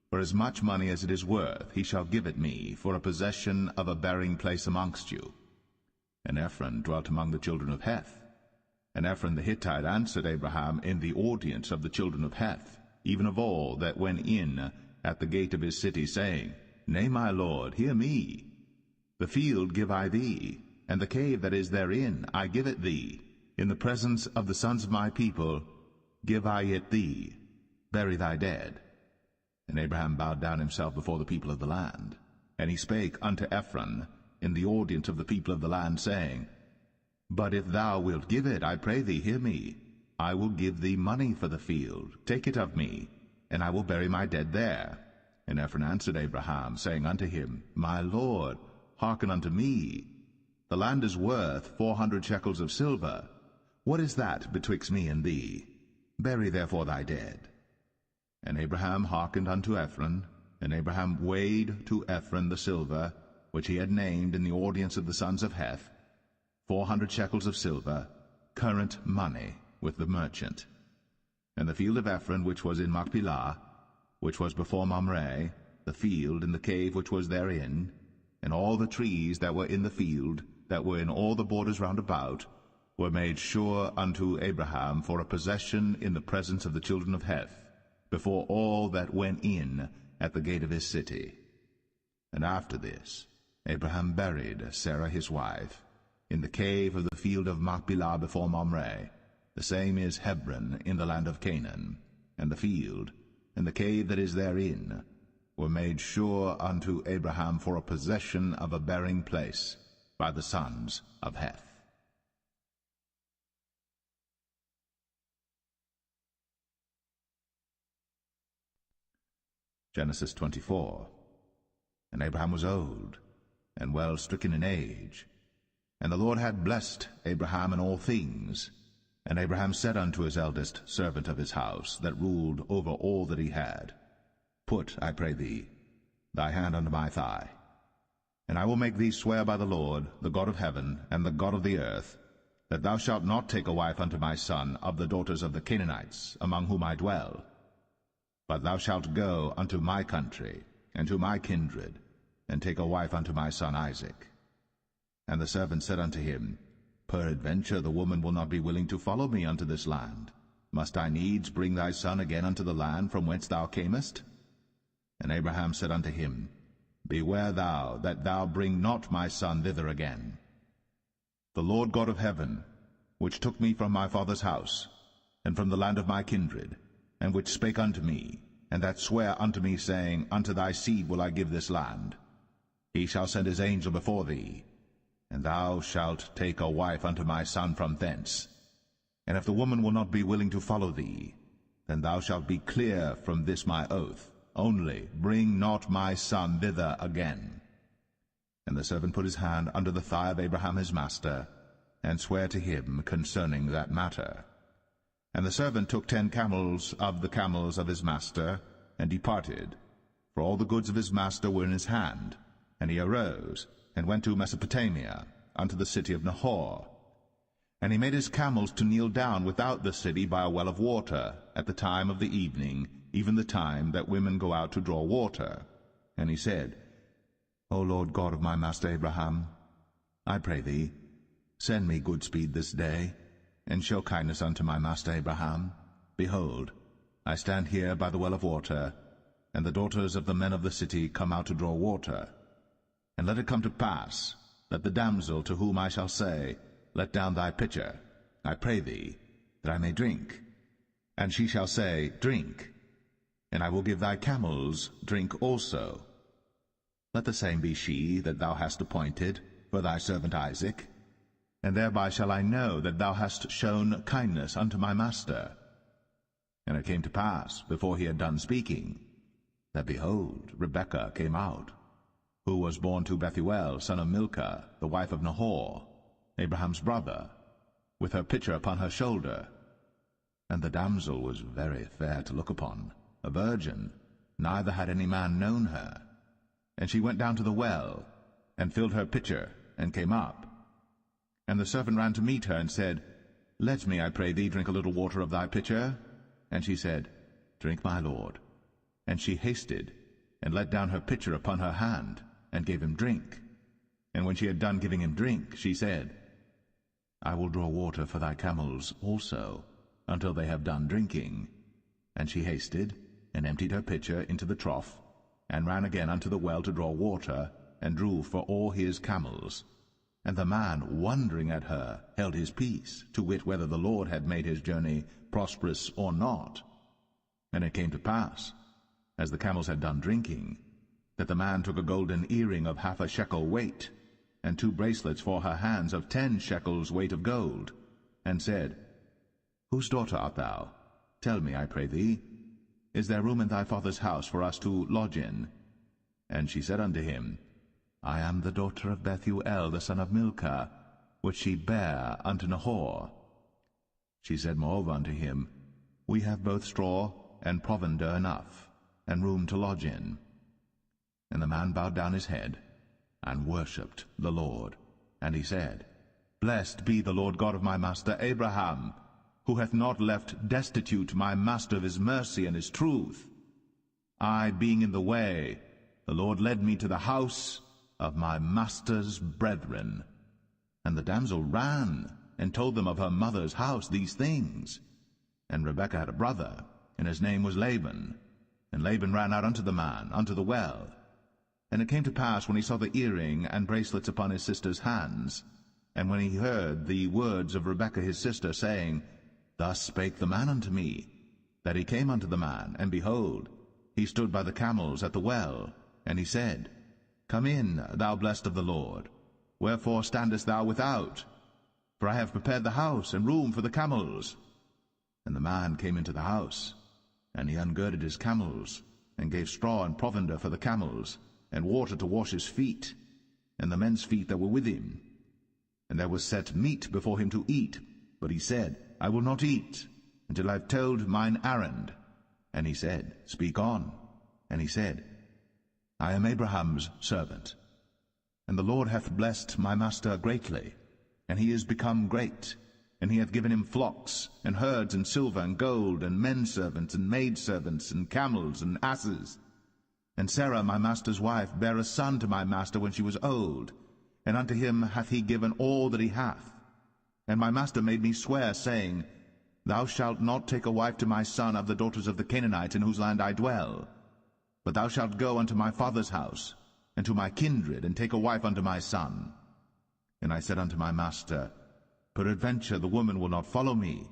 For as much money as it is worth, he shall give it me, for a possession of a burying place amongst you. And Ephron dwelt among the children of Heth. And Ephron the Hittite answered Abraham in the audience of the children of Heth, even of all that went in at the gate of his city, saying, Nay, my lord, hear me. The field give I thee, and the cave that is therein I give it thee. In the presence of the sons of my people give I it thee. Bury thy dead. And Abraham bowed down himself before the people of the land. And he spake unto Ephron in the audience of the people of the land, saying, But if thou wilt give it, I pray thee, hear me. I will give thee money for the field. Take it of me, and I will bury my dead there. And Ephron answered Abraham, saying unto him, My lord, hearken unto me. The land is worth 400 shekels of silver. What is that betwixt me and thee? Bury therefore thy dead. And Abraham hearkened unto Ephron, and Abraham weighed to Ephron the silver, which he had named in the audience of the sons of Heth, 400 shekels of silver, current money, with the merchant. And the field of Ephron, which was in Machpelah, which was before Mamre, the field and the cave which was therein, and all the trees that were in the field, that were in all the borders round about, were made sure unto Abraham for a possession in the presence of the children of Heth, before all that went in at the gate of his city. And after this Abraham buried Sarah his wife in the cave of the field of Machpelah before Mamre. The same is Hebron in the land of Canaan. And the field and the cave that is therein were made sure unto Abraham for a possession of a burying place by the sons of Heth. Genesis 24. And Abraham was old, and well stricken in age. And the Lord had blessed Abraham in all things. And Abraham said unto his eldest servant of his house, that ruled over all that he had, Put, I pray thee, thy hand under my thigh, and I will make thee swear by the Lord, the God of heaven, and the God of the earth, that thou shalt not take a wife unto my son of the daughters of the Canaanites, among whom I dwell, but thou shalt go unto my country, and to my kindred, and take a wife unto my son Isaac. And the servant said unto him, Peradventure the woman will not be willing to follow me unto this land. Must I needs bring thy son again unto the land from whence thou camest? And Abraham said unto him, Beware thou that thou bring not my son thither again. The Lord God of heaven, which took me from my father's house, and from the land of my kindred, and which spake unto me, and that sware unto me, saying, Unto thy seed will I give this land, he shall send his angel before thee, and thou shalt take a wife unto my son from thence. And if the woman will not be willing to follow thee, then thou shalt be clear from this my oath, only bring not my son thither again. And the servant put his hand under the thigh of Abraham his master, and sware to him concerning that matter. And the servant took 10 camels of the camels of his master, and departed, for all the goods of his master were in his hand. And he arose, and went to Mesopotamia, unto the city of Nahor. And he made his camels to kneel down without the city by a well of water, at the time of the evening, even the time that women go out to draw water. And he said, O Lord God of my master Abraham, I pray thee, send me good speed this day, and show kindness unto my master Abraham. Behold, I stand here by the well of water, and the daughters of the men of the city come out to draw water. And let it come to pass, that the damsel to whom I shall say, Let down thy pitcher, I pray thee, that I may drink. And she shall say, Drink, and I will give thy camels drink also. Let the same be she that thou hast appointed for thy servant Isaac, and thereby shall I know that thou hast shown kindness unto my master. And it came to pass, before he had done speaking, that, behold, Rebekah came out, who was born to Bethuel, son of Milcah, the wife of Nahor, Abraham's brother, with her pitcher upon her shoulder. And the damsel was very fair to look upon, a virgin, neither had any man known her. And she went down to the well, and filled her pitcher, and came up. And the servant ran to meet her, and said, Let me, I pray thee, drink a little water of thy pitcher. And she said, Drink, my lord. And she hasted, and let down her pitcher upon her hand, and gave him drink. And when she had done giving him drink, she said, I will draw water for thy camels also, until they have done drinking. And she hasted, and emptied her pitcher into the trough, and ran again unto the well to draw water, and drew for all his camels. And the man, wondering at her, held his peace, to wit whether the Lord had made his journey prosperous or not. And it came to pass, as the camels had done drinking, that the man took a golden earring of 1/2 shekel weight, and 2 bracelets for her hands of 10 shekels weight of gold, and said, Whose daughter art thou? Tell me, I pray thee. Is there room in thy father's house for us to lodge in? And she said unto him, I am the daughter of Bethuel, the son of Milcah, which she bare unto Nahor. She said moreover unto him, We have both straw and provender enough, and room to lodge in. And the man bowed down his head, and worshipped the Lord. And he said, Blessed be the Lord God of my master Abraham, who hath not left destitute my master of his mercy and his truth. I being in the way, the Lord led me to the house of my master's brethren. And the damsel ran, and told them of her mother's house these things. And Rebekah had a brother, and his name was Laban. And Laban ran out unto the man, unto the well. And it came to pass, when he saw the earring and bracelets upon his sister's hands, and when he heard the words of Rebekah his sister, saying, Thus spake the man unto me, that he came unto the man, and behold, he stood by the camels at the well. And he said, Come in, thou blessed of the Lord. Wherefore standest thou without? For I have prepared the house and room for the camels. And the man came into the house, and he ungirded his camels, and gave straw and provender for the camels, and water to wash his feet, and the men's feet that were with him. And there was set meat before him to eat, but he said, I will not eat until I've told mine errand. And he said, Speak on. And he said, I am Abraham's servant. And the Lord hath blessed my master greatly, and he is become great. And he hath given him flocks, and herds, and silver, and gold, and menservants, and maidservants, and camels, and asses. And Sarah my master's wife bare a son to my master when she was old, and unto him hath he given all that he hath. And my master made me swear, saying, Thou shalt not take a wife to my son of the daughters of the Canaanites in whose land I dwell, but thou shalt go unto my father's house, and to my kindred, and take a wife unto my son. And I said unto my master, Peradventure the woman will not follow me.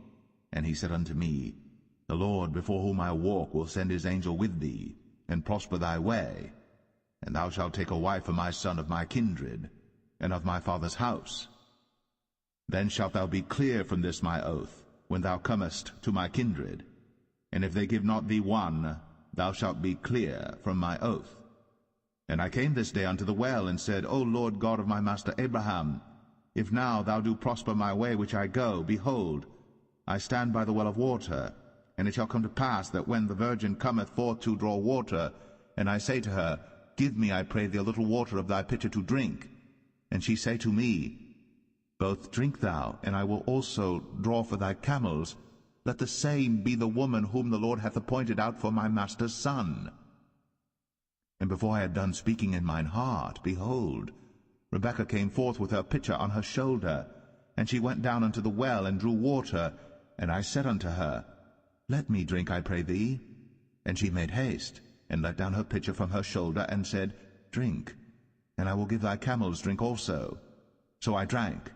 And he said unto me, The Lord before whom I walk will send his angel with thee, and prosper thy way. And thou shalt take a wife for my son of my kindred, and of my father's house. Then shalt thou be clear from this my oath, when thou comest to my kindred. And if they give not thee one, thou shalt be clear from my oath. And I came this day unto the well, and said, O Lord God of my master Abraham, if now thou do prosper my way which I go, behold, I stand by the well of water. And it shall come to pass that when the virgin cometh forth to draw water, and I say to her, Give me, I pray thee, a little water of thy pitcher to drink, and she say to me, Both drink thou, and I will also draw for thy camels, let the same be the woman whom the Lord hath appointed out for my master's son. And before I had done speaking in mine heart, behold, Rebekah came forth with her pitcher on her shoulder, and she went down unto the well, and drew water. And I said unto her, Let me drink, I pray thee. And she made haste, and let down her pitcher from her shoulder, and said, Drink, and I will give thy camels drink also. So I drank,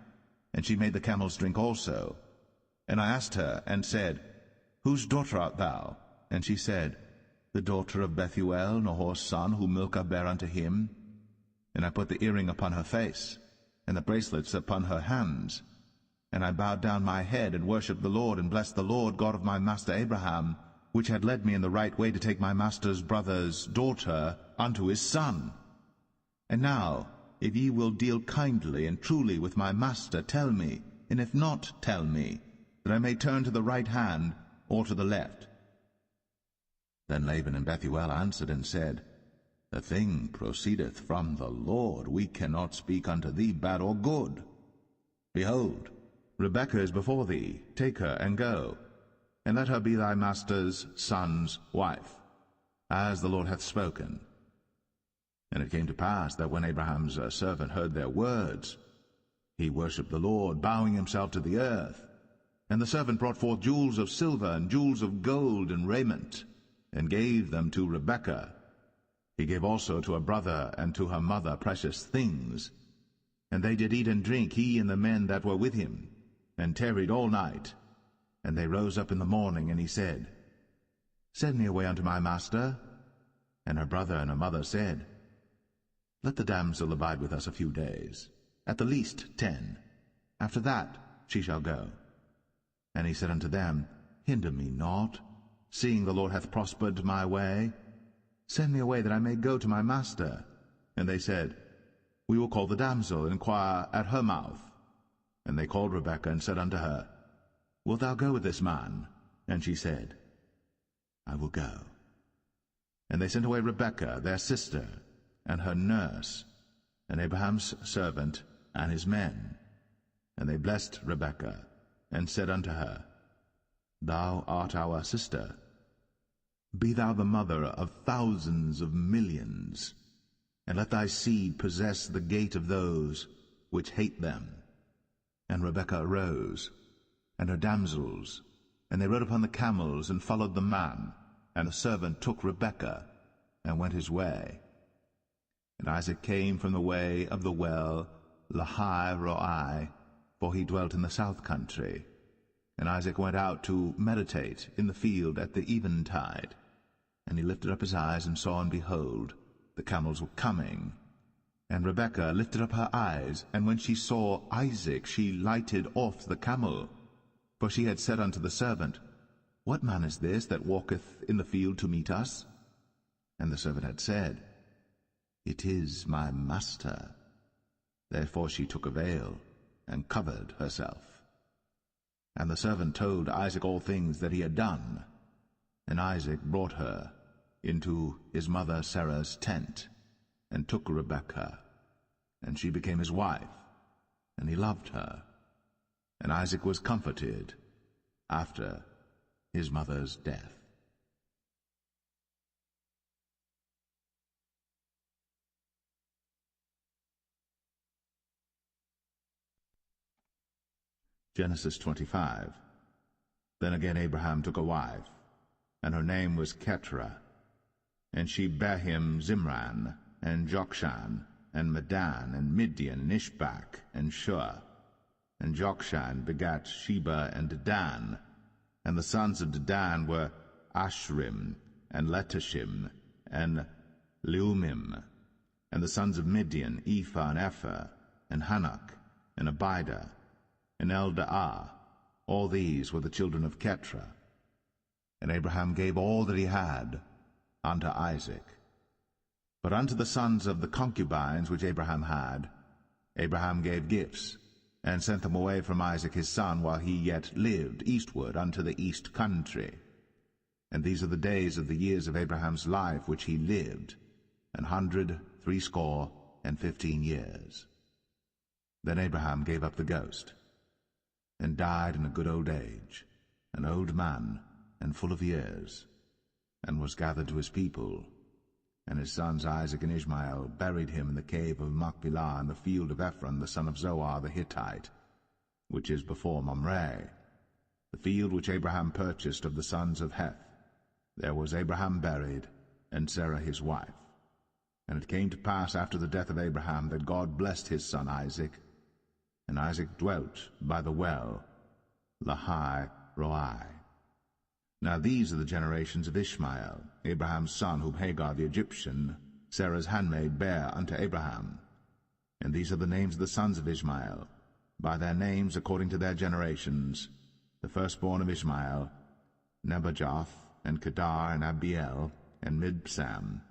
and she made the camels drink also. And I asked her, and said, Whose daughter art thou? And she said, The daughter of Bethuel, Nahor's son, whom Milcah bare unto him. And I put the earring upon her face, and the bracelets upon her hands. And I bowed down my head, and worshipped the Lord, and blessed the Lord God of my master Abraham, which had led me in the right way to take my master's brother's daughter unto his son. And now, if ye will deal kindly and truly with my master, tell me, and if not, tell me, that I may turn to the right hand or to the left. Then Laban and Bethuel answered and said, The thing proceedeth from the Lord. We cannot speak unto thee bad or good. Behold, Rebekah is before thee. Take her and go, and let her be thy master's son's wife, as the Lord hath spoken. And it came to pass that when Abraham's servant heard their words, he worshipped the Lord, bowing himself to the earth. And the servant brought forth jewels of silver and jewels of gold and raiment, and gave them to Rebekah. He gave also to her brother and to her mother precious things. And they did eat and drink, he and the men that were with him, and tarried all night. And they rose up in the morning, and he said, Send me away unto my master. And her brother and her mother said, Let the damsel abide with us a few days, at the least 10. After that she shall go. And he said unto them, Hinder me not, seeing the Lord hath prospered my way. Send me away, that I may go to my master. And they said, We will call the damsel, and inquire at her mouth. And they called Rebekah, and said unto her, Wilt thou go with this man? And she said, I will go. And they sent away Rebekah, their sister, and her nurse, and Abraham's servant, and his men. And they blessed Rebekah, and said unto her, Thou art our sister. Be thou the mother of thousands of millions, and let thy seed possess the gate of those which hate them. And Rebekah arose, and her damsels, and they rode upon the camels, and followed the man. And the servant took Rebekah, and went his way. And Isaac came from the way of the well Lahai-roi, for he dwelt in the south country. And Isaac went out to meditate in the field at the eventide. And he lifted up his eyes, and saw, and behold, the camels were coming. And Rebekah lifted up her eyes, and when she saw Isaac, she lighted off the camel. For she had said unto the servant, What man is this that walketh in the field to meet us? And the servant had said, It is my master. Therefore she took a veil, and covered herself. And the servant told Isaac all things that he had done. And Isaac brought her into his mother Sarah's tent, and took Rebekah, and she became his wife, and he loved her. And Isaac was comforted after his mother's death. Genesis 25. Then again Abraham took a wife, and her name was Keturah. And she bare him Zimran, and Jokshan, and Medan, and Midian, and Ishbak, and Shua. And Jokshan begat Sheba and Dedan. And the sons of Dedan were Ashrim, and Letashim, and Leumim. And the sons of Midian, Ephah, and Epher, and Hanok, and Abidah, and Eldaah. All these were the children of Keturah. And Abraham gave all that he had unto Isaac. But unto the sons of the concubines which Abraham had, Abraham gave gifts, and sent them away from Isaac his son, while he yet lived, eastward unto the east country. And these are the days of the years of Abraham's life which he lived, 160 years. Then Abraham gave up the ghost, and died in a good old age, an old man, and full of years, and was gathered to his people. And his sons Isaac and Ishmael buried him in the cave of Machpelah in the field of Ephron the son of Zoar the Hittite, which is before Mamre, the field which Abraham purchased of the sons of Heth. There was Abraham buried, and Sarah his wife. And it came to pass after the death of Abraham that God blessed his son Isaac, and Isaac dwelt by the well, Lahai Roi. Now these are the generations of Ishmael, Abraham's son, whom Hagar the Egyptian, Sarah's handmaid, bare unto Abraham. And these are the names of the sons of Ishmael, by their names according to their generations: the firstborn of Ishmael, Nebajoth, and Kedar, and Abiel, and Mibsam,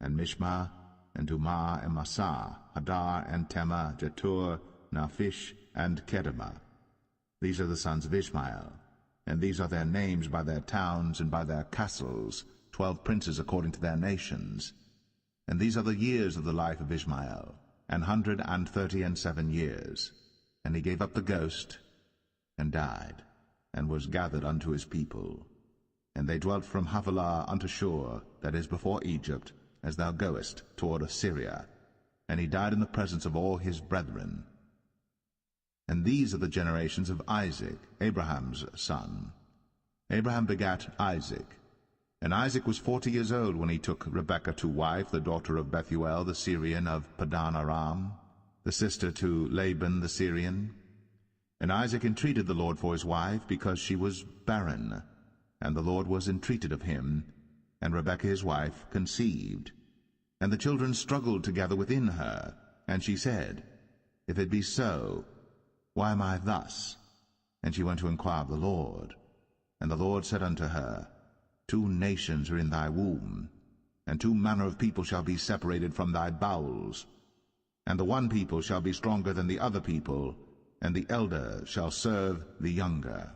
and Mishma, and Dumah, and Massa, Hadar, and Tema, Jetur, Naphish, and Kedemah. These are the sons of Ishmael, and these are their names by their towns and by their castles, 12 princes according to their nations. And these are the years of the life of Ishmael, 137 years. And he gave up the ghost, and died, and was gathered unto his people. And they dwelt from Havilah unto Shur, that is before Egypt, as thou goest toward Assyria. And he died in the presence of all his brethren. And these are the generations of Isaac, Abraham's son. Abraham begat Isaac. And Isaac was 40 years old when he took Rebekah to wife, the daughter of Bethuel the Syrian of Padan Aram, the sister to Laban the Syrian. And Isaac entreated the Lord for his wife, because she was barren. And the Lord was entreated of him, and Rebekah his wife conceived. And the children struggled together within her, and she said, If it be so, why am I thus? And she went to inquire of the Lord. And the Lord said unto her, 2 nations are in thy womb, and 2 manner of people shall be separated from thy bowels. And the one people shall be stronger than the other people, and the elder shall serve the younger.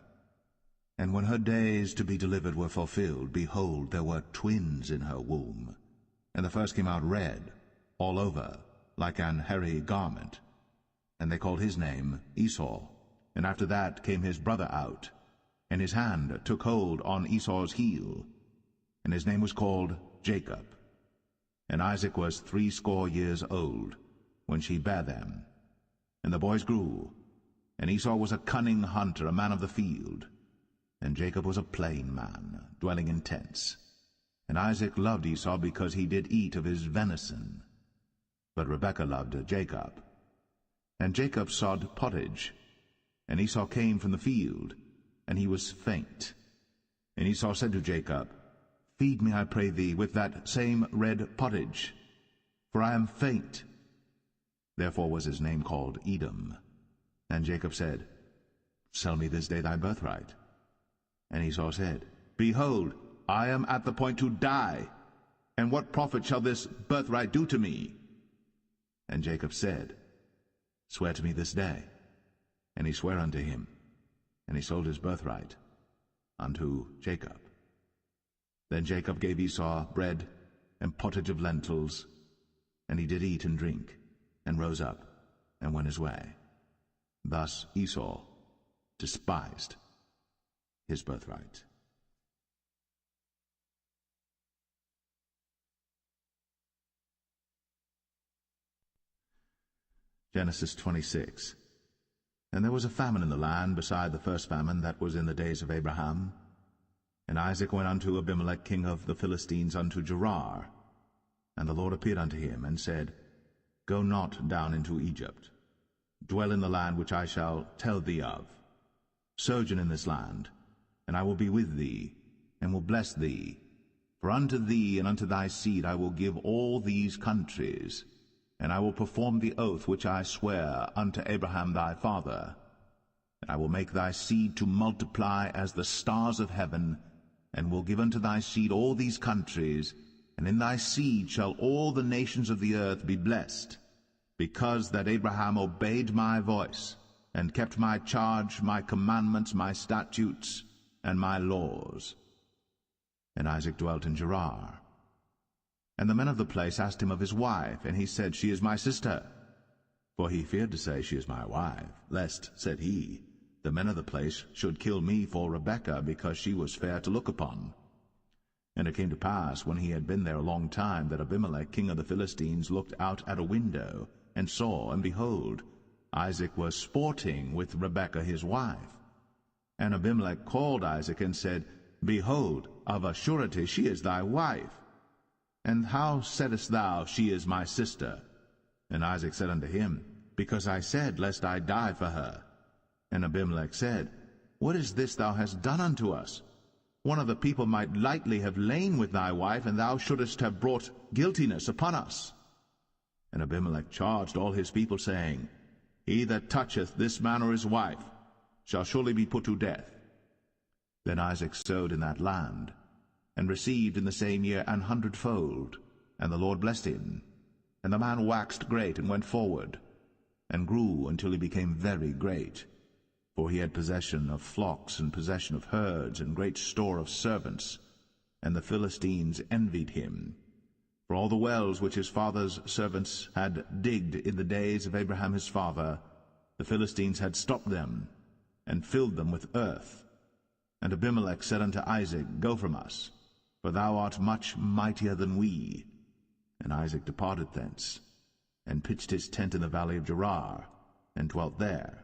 And when her days to be delivered were fulfilled, behold, there were twins in her womb. And the first came out red, all over, like an hairy garment. And they called his name Esau. And after that came his brother out, and his hand took hold on Esau's heel, and his name was called Jacob. And Isaac was 80 years old when she bare them. And the boys grew, and Esau was a cunning hunter, a man of the field, and Jacob was a plain man, dwelling in tents. And Isaac loved Esau because he did eat of his venison, but Rebekah loved Jacob. And Jacob sod pottage, and Esau came from the field, and he was faint. And Esau said to Jacob, Feed me, I pray thee, with that same red pottage, for I am faint. Therefore was his name called Edom. And Jacob said, Sell me this day thy birthright. And Esau said, Behold, I am at the point to die, and what profit shall this birthright do to me? And Jacob said, Swear to me this day. And he sware unto him. and he sold his birthright unto Jacob. Then Jacob gave Esau bread and pottage of lentils, and he did eat and drink, and rose up, and went his way. Thus Esau despised his birthright. Genesis 26. And there was a famine in the land beside the first famine that was in the days of Abraham. And Isaac went unto Abimelech king of the Philistines unto Gerar. And the Lord appeared unto him, and said, Go not down into Egypt. Dwell in the land which I shall tell thee of. Sojourn in this land, and I will be with thee, and will bless thee. For unto thee and unto thy seed I will give all these countries, and I will perform the oath which I swear unto Abraham thy father. And I will make thy seed to multiply as the stars of heaven, and will give unto thy seed all these countries, and in thy seed shall all the nations of the earth be blessed, because that Abraham obeyed my voice, and kept my charge, my commandments, my statutes, and my laws. And Isaac dwelt in Gerar. And the men of the place asked him of his wife, and he said, She is my sister. For he feared to say, She is my wife, lest, said he, the men of the place should kill me for Rebekah, because she was fair to look upon. And it came to pass, when he had been there a long time, that Abimelech king of the Philistines looked out at a window, and saw, and behold, Isaac was sporting with Rebekah his wife. And Abimelech called Isaac, and said, Behold, of a surety she is thy wife. And how saidst thou, She is my sister? And Isaac said unto him, Because I said, Lest I die for her. And Abimelech said, What is this thou hast done unto us? One of the people might lightly have lain with thy wife, and thou shouldest have brought guiltiness upon us. And Abimelech charged all his people, saying, He that toucheth this man or his wife shall surely be put to death. Then Isaac sowed in that land, and received in the same year 100-fold, and the Lord blessed him. And the man waxed great, and went forward, and grew until he became very great. For he had possession of flocks, and possession of herds, and great store of servants. And the Philistines envied him. For all the wells which his father's servants had digged in the days of Abraham his father, the Philistines had stopped them, and filled them with earth. And Abimelech said unto Isaac, Go from us, for thou art much mightier than we. And Isaac departed thence, and pitched his tent in the valley of Gerar, and dwelt there.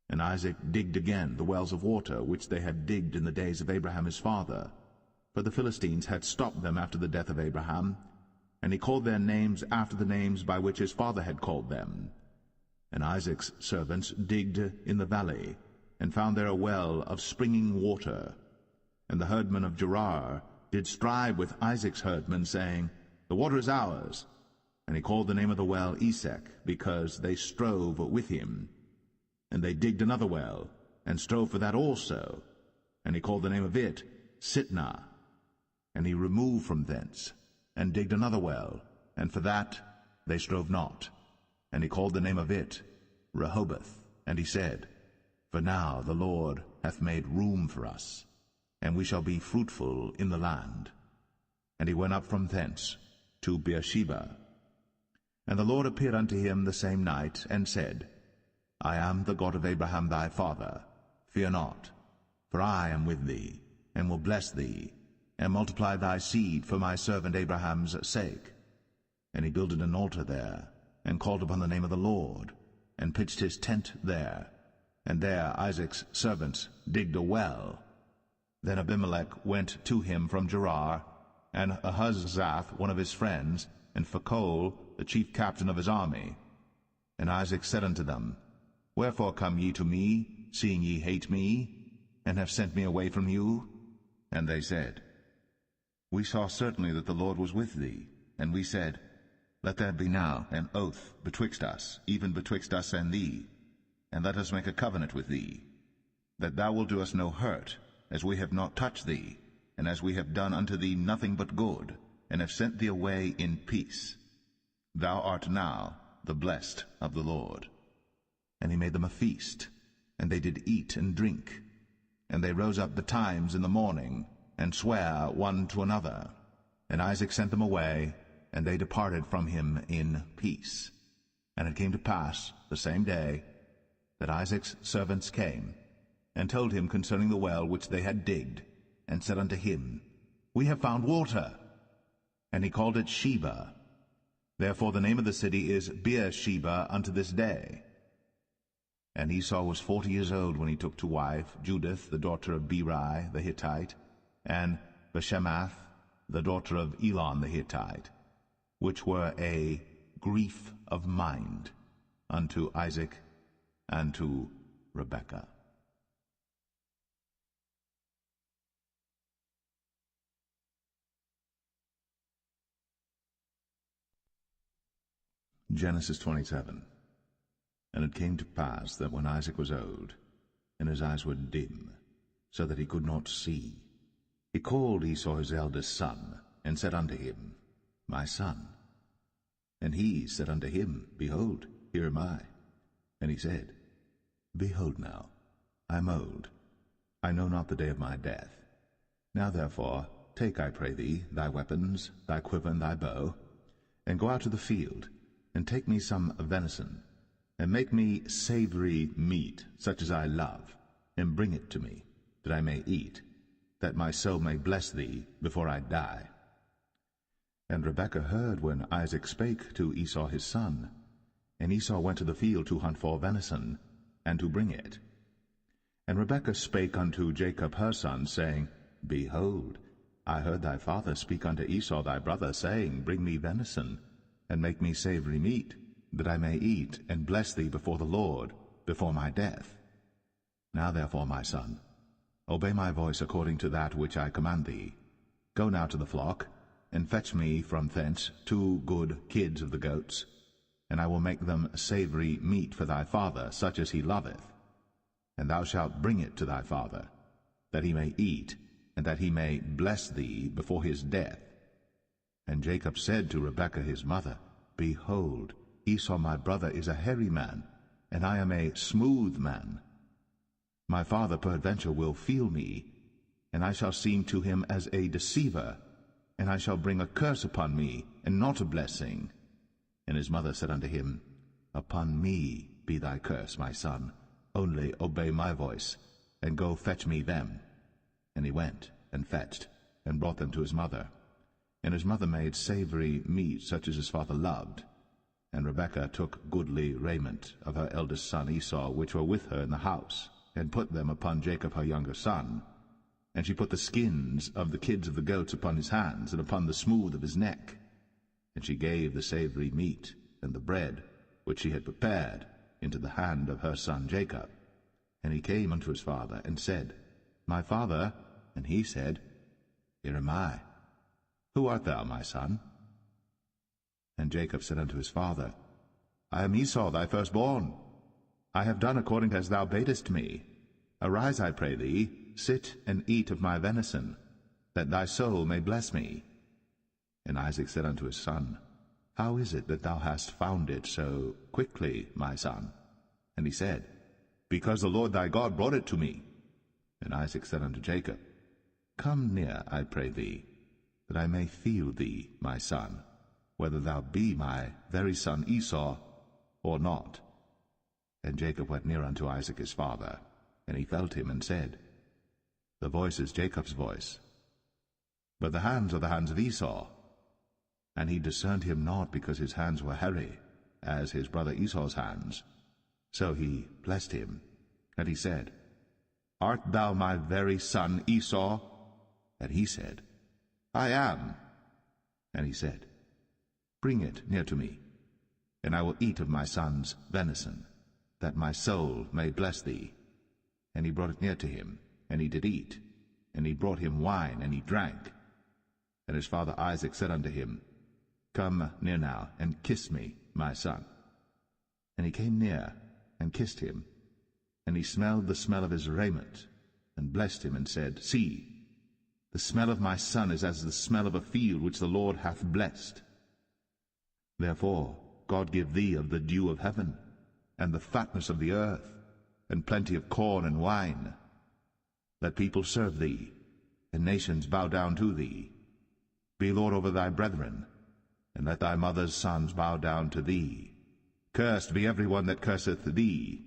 And Isaac digged again the wells of water, which they had digged in the days of Abraham his father. For the Philistines had stopped them after the death of Abraham, and he called their names after the names by which his father had called them. And Isaac's servants digged in the valley, and found there a well of springing water. And the herdmen of Gerar did strive with Isaac's herdmen, saying, The water is ours. And he called the name of the well Esek, because they strove with him. And they digged another well, and strove for that also. And he called the name of it Sitnah. And he removed from thence, and digged another well, and for that they strove not. And he called the name of it Rehoboth. And he said, For now the Lord hath made room for us, and we shall be fruitful in the land. And he went up from thence to Beersheba. And the Lord appeared unto him the same night, and said, I am the God of Abraham thy father. Fear not, for I am with thee, and will bless thee, and multiply thy seed for my servant Abraham's sake. And he builded an altar there, and called upon the name of the Lord, and pitched his tent there. And there Isaac's servants digged a well. Then Abimelech went to him from Gerar, and Ahuzzath one of his friends, and Phicol the chief captain of his army. And Isaac said unto them, Wherefore come ye to me, seeing ye hate me, and have sent me away from you? And they said, We saw certainly that the Lord was with thee. And we said, Let there be now an oath betwixt us, even betwixt us and thee, and let us make a covenant with thee, that thou wilt do us no hurt, as we have not touched thee, and as we have done unto thee nothing but good, and have sent thee away in peace. Thou art now the blessed of the Lord. And he made them a feast, and they did eat and drink. And they rose up betimes in the morning, and sware one to another. And Isaac sent them away, and they departed from him in peace. And it came to pass the same day that Isaac's servants came, and told him concerning the well which they had digged, and said unto him, We have found water. And he called it Sheba. Therefore the name of the city is Beersheba unto this day. And Esau was 40 years old when he took to wife Judith the daughter of Beri the Hittite, and Bashemath the daughter of Elon the Hittite, which were a grief of mind unto Isaac and to Rebekah. Genesis 27. And it came to pass that when Isaac was old, and his eyes were dim, so that he could not see, he called Esau his eldest son, and said unto him, My son. And he said unto him, Behold, here am I. And he said, Behold now, I am old, I know not the day of my death. Now therefore take, I pray thee, thy weapons, thy quiver, and thy bow, and go out to the field, and take me some venison, and make me savory meat, such as I love, and bring it to me, that I may eat, that my soul may bless thee before I die. And Rebekah heard when Isaac spake to Esau his son. And Esau went to the field to hunt for venison, and to bring it. And Rebekah spake unto Jacob her son, saying, Behold, I heard thy father speak unto Esau thy brother, saying, Bring me venison, and make me savory meat, that I may eat, and bless thee before the Lord, before my death. Now therefore, my son, obey my voice according to that which I command thee. Go now to the flock, and fetch me from thence 2 good kids of the goats, and I will make them savory meat for thy father, such as he loveth. And thou shalt bring it to thy father, that he may eat, and that he may bless thee before his death. And Jacob said to Rebekah his mother, Behold, Esau my brother is a hairy man, and I am a smooth man. My father peradventure will feel me, and I shall seem to him as a deceiver, and I shall bring a curse upon me, and not a blessing. And his mother said unto him, Upon me be thy curse, my son, only obey my voice, and go fetch me them. And he went, and fetched, and brought them to his mother. And his mother made savory meat, such as his father loved. And Rebekah took goodly raiment of her eldest son Esau, which were with her in the house, and put them upon Jacob her younger son. And she put the skins of the kids of the goats upon his hands, and upon the smooth of his neck. And she gave the savory meat and the bread, which she had prepared, into the hand of her son Jacob. And he came unto his father, and said, My father. And he said, Here am I. Who art thou, my son? And Jacob said unto his father, I am Esau thy firstborn. I have done according as thou badest me. Arise, I pray thee, sit and eat of my venison, that thy soul may bless me. And Isaac said unto his son, How is it that thou hast found it so quickly, my son? And he said, Because the Lord thy God brought it to me. And Isaac said unto Jacob, Come near, I pray thee, that I may feel thee, my son, whether thou be my very son Esau or not. And Jacob went near unto Isaac his father, and he felt him, and said, The voice is Jacob's voice, but the hands are the hands of Esau. And he discerned him not, because his hands were hairy, as his brother Esau's hands. So he blessed him, and he said, Art thou my very son Esau? And he said, I am. And he said, Bring it near to me, and I will eat of my son's venison, that my soul may bless thee. And he brought it near to him, and he did eat. And he brought him wine, and he drank. And his father Isaac said unto him, Come near now, and kiss me, my son. And he came near, and kissed him. And he smelled the smell of his raiment, and blessed him, and said, See, the smell of my son is as the smell of a field which the Lord hath blessed. Therefore God give thee of the dew of heaven, and the fatness of the earth, and plenty of corn and wine. Let people serve thee, and nations bow down to thee. Be Lord over thy brethren, and let thy mother's sons bow down to thee. Cursed be every one that curseth thee,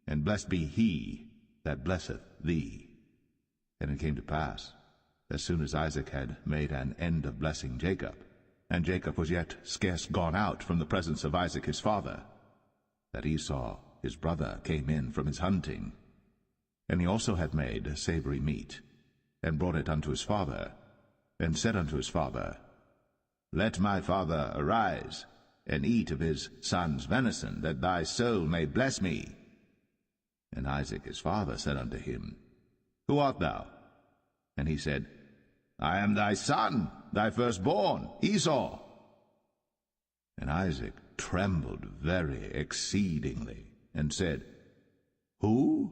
and blessed be he that blesseth thee. And it came to pass, as soon as Isaac had made an end of blessing Jacob, and Jacob was yet scarce gone out from the presence of Isaac his father, that Esau his brother came in from his hunting. And he also had made savory meat, and brought it unto his father, and said unto his father, Let my father arise, and eat of his son's venison, that thy soul may bless me. And Isaac his father said unto him, Who art thou? And he said, I am thy son, thy firstborn, Esau. And Isaac trembled very exceedingly, and said, Who?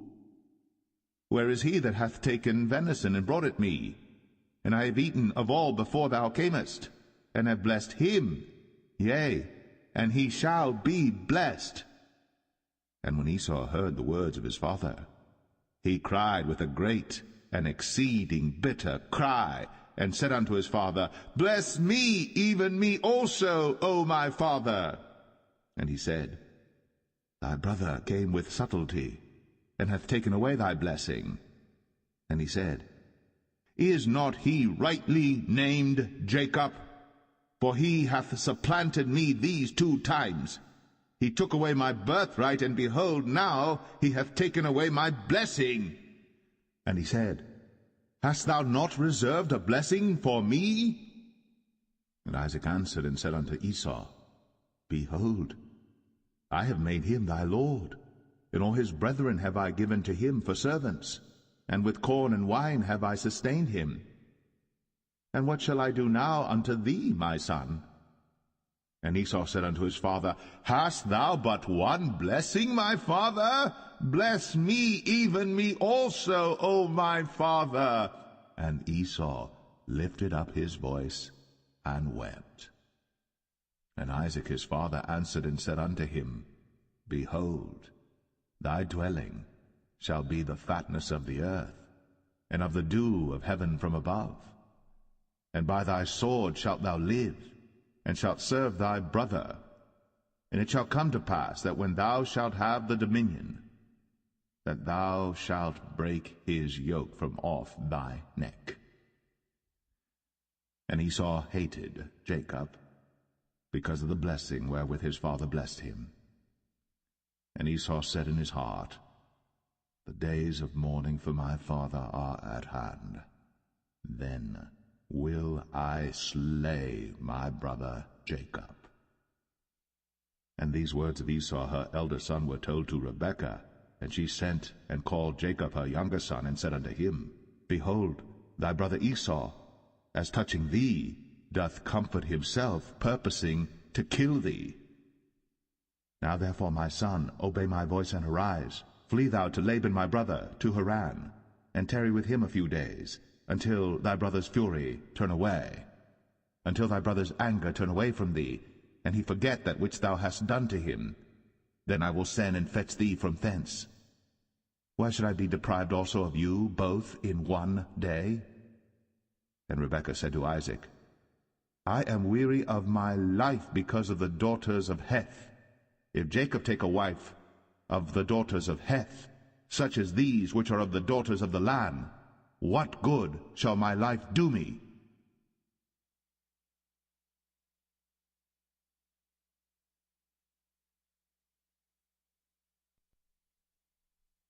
Where is he that hath taken venison and brought it me? And I have eaten of all before thou camest, and have blessed him, yea, and he shall be blessed. And when Esau heard the words of his father, he cried with a great and exceeding bitter cry, and said unto his father, Bless me, even me also, O my father. And he said, Thy brother came with subtlety, and hath taken away thy blessing. And he said, Is not he rightly named Jacob? For he hath supplanted me these 2 times. He took away my birthright, and behold, now he hath taken away my blessing. And he said, Hast thou not reserved a blessing for me? And Isaac answered and said unto Esau, Behold, I have made him thy lord, and all his brethren have I given to him for servants, and with corn and wine have I sustained him. And what shall I do now unto thee, my son? And Esau said unto his father, Hast thou but one blessing, my father? Bless me, even me also, O my father. And Esau lifted up his voice and wept. And Isaac his father answered and said unto him, Behold, thy dwelling shall be the fatness of the earth, and of the dew of heaven from above. And by thy sword shalt thou live, and shalt serve thy brother. And it shall come to pass that when thou shalt have the dominion, that thou shalt break his yoke from off thy neck. And Esau hated Jacob, because of the blessing wherewith his father blessed him. And Esau said in his heart, The days of mourning for my father are at hand. Then will I slay my brother Jacob. And these words of Esau her elder son were told to Rebekah, and she sent and called Jacob her younger son, and said unto him, Behold, thy brother Esau, as touching thee, doth comfort himself, purposing to kill thee. Now therefore, my son, obey my voice, and arise. Flee thou to Laban my brother, to Haran, and tarry with him a few days, until thy brother's fury turn away, until thy brother's anger turn away from thee, and he forget that which thou hast done to him. Then I will send and fetch thee from thence. Why should I be deprived also of you both in one day? And Rebekah said to Isaac, I am weary of my life because of the daughters of Heth. If Jacob take a wife of the daughters of Heth, such as these which are of the daughters of the land, what good shall my life do me?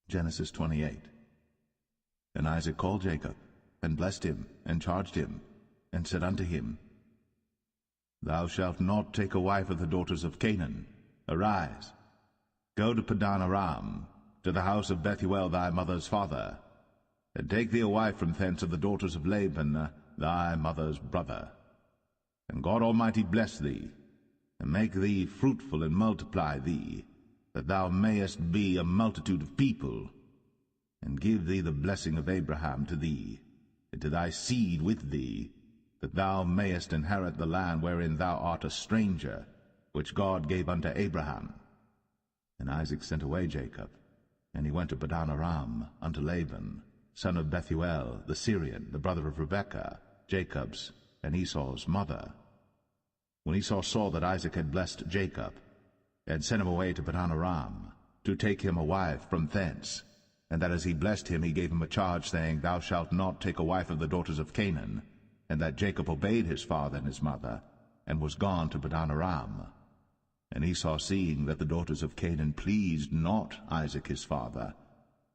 Genesis 28. And Isaac called Jacob, and blessed him, and charged him, and said unto him, Thou shalt not take a wife of the daughters of Canaan. Arise, go to Padan Aram, to the house of Bethuel thy mother's father, and take thee a wife from thence of the daughters of Laban thy mother's brother. And God Almighty bless thee, and make thee fruitful, and multiply thee, that thou mayest be a multitude of people, and give thee the blessing of Abraham to thee, and to thy seed with thee, that thou mayest inherit the land wherein thou art a stranger, which God gave unto Abraham. And Isaac sent away Jacob, And he went to Padan Aram unto Laban, son of Bethuel the Syrian, the brother of Rebekah, Jacob's and Esau's mother. When Esau saw that Isaac had blessed Jacob, and sent him away to Padan Aram, to take him a wife from thence, and that as he blessed him he gave him a charge, saying, Thou shalt not take a wife of the daughters of Canaan, and that Jacob obeyed his father and his mother, and was gone to Padan Aram. And Esau, seeing that the daughters of Canaan pleased not Isaac his father,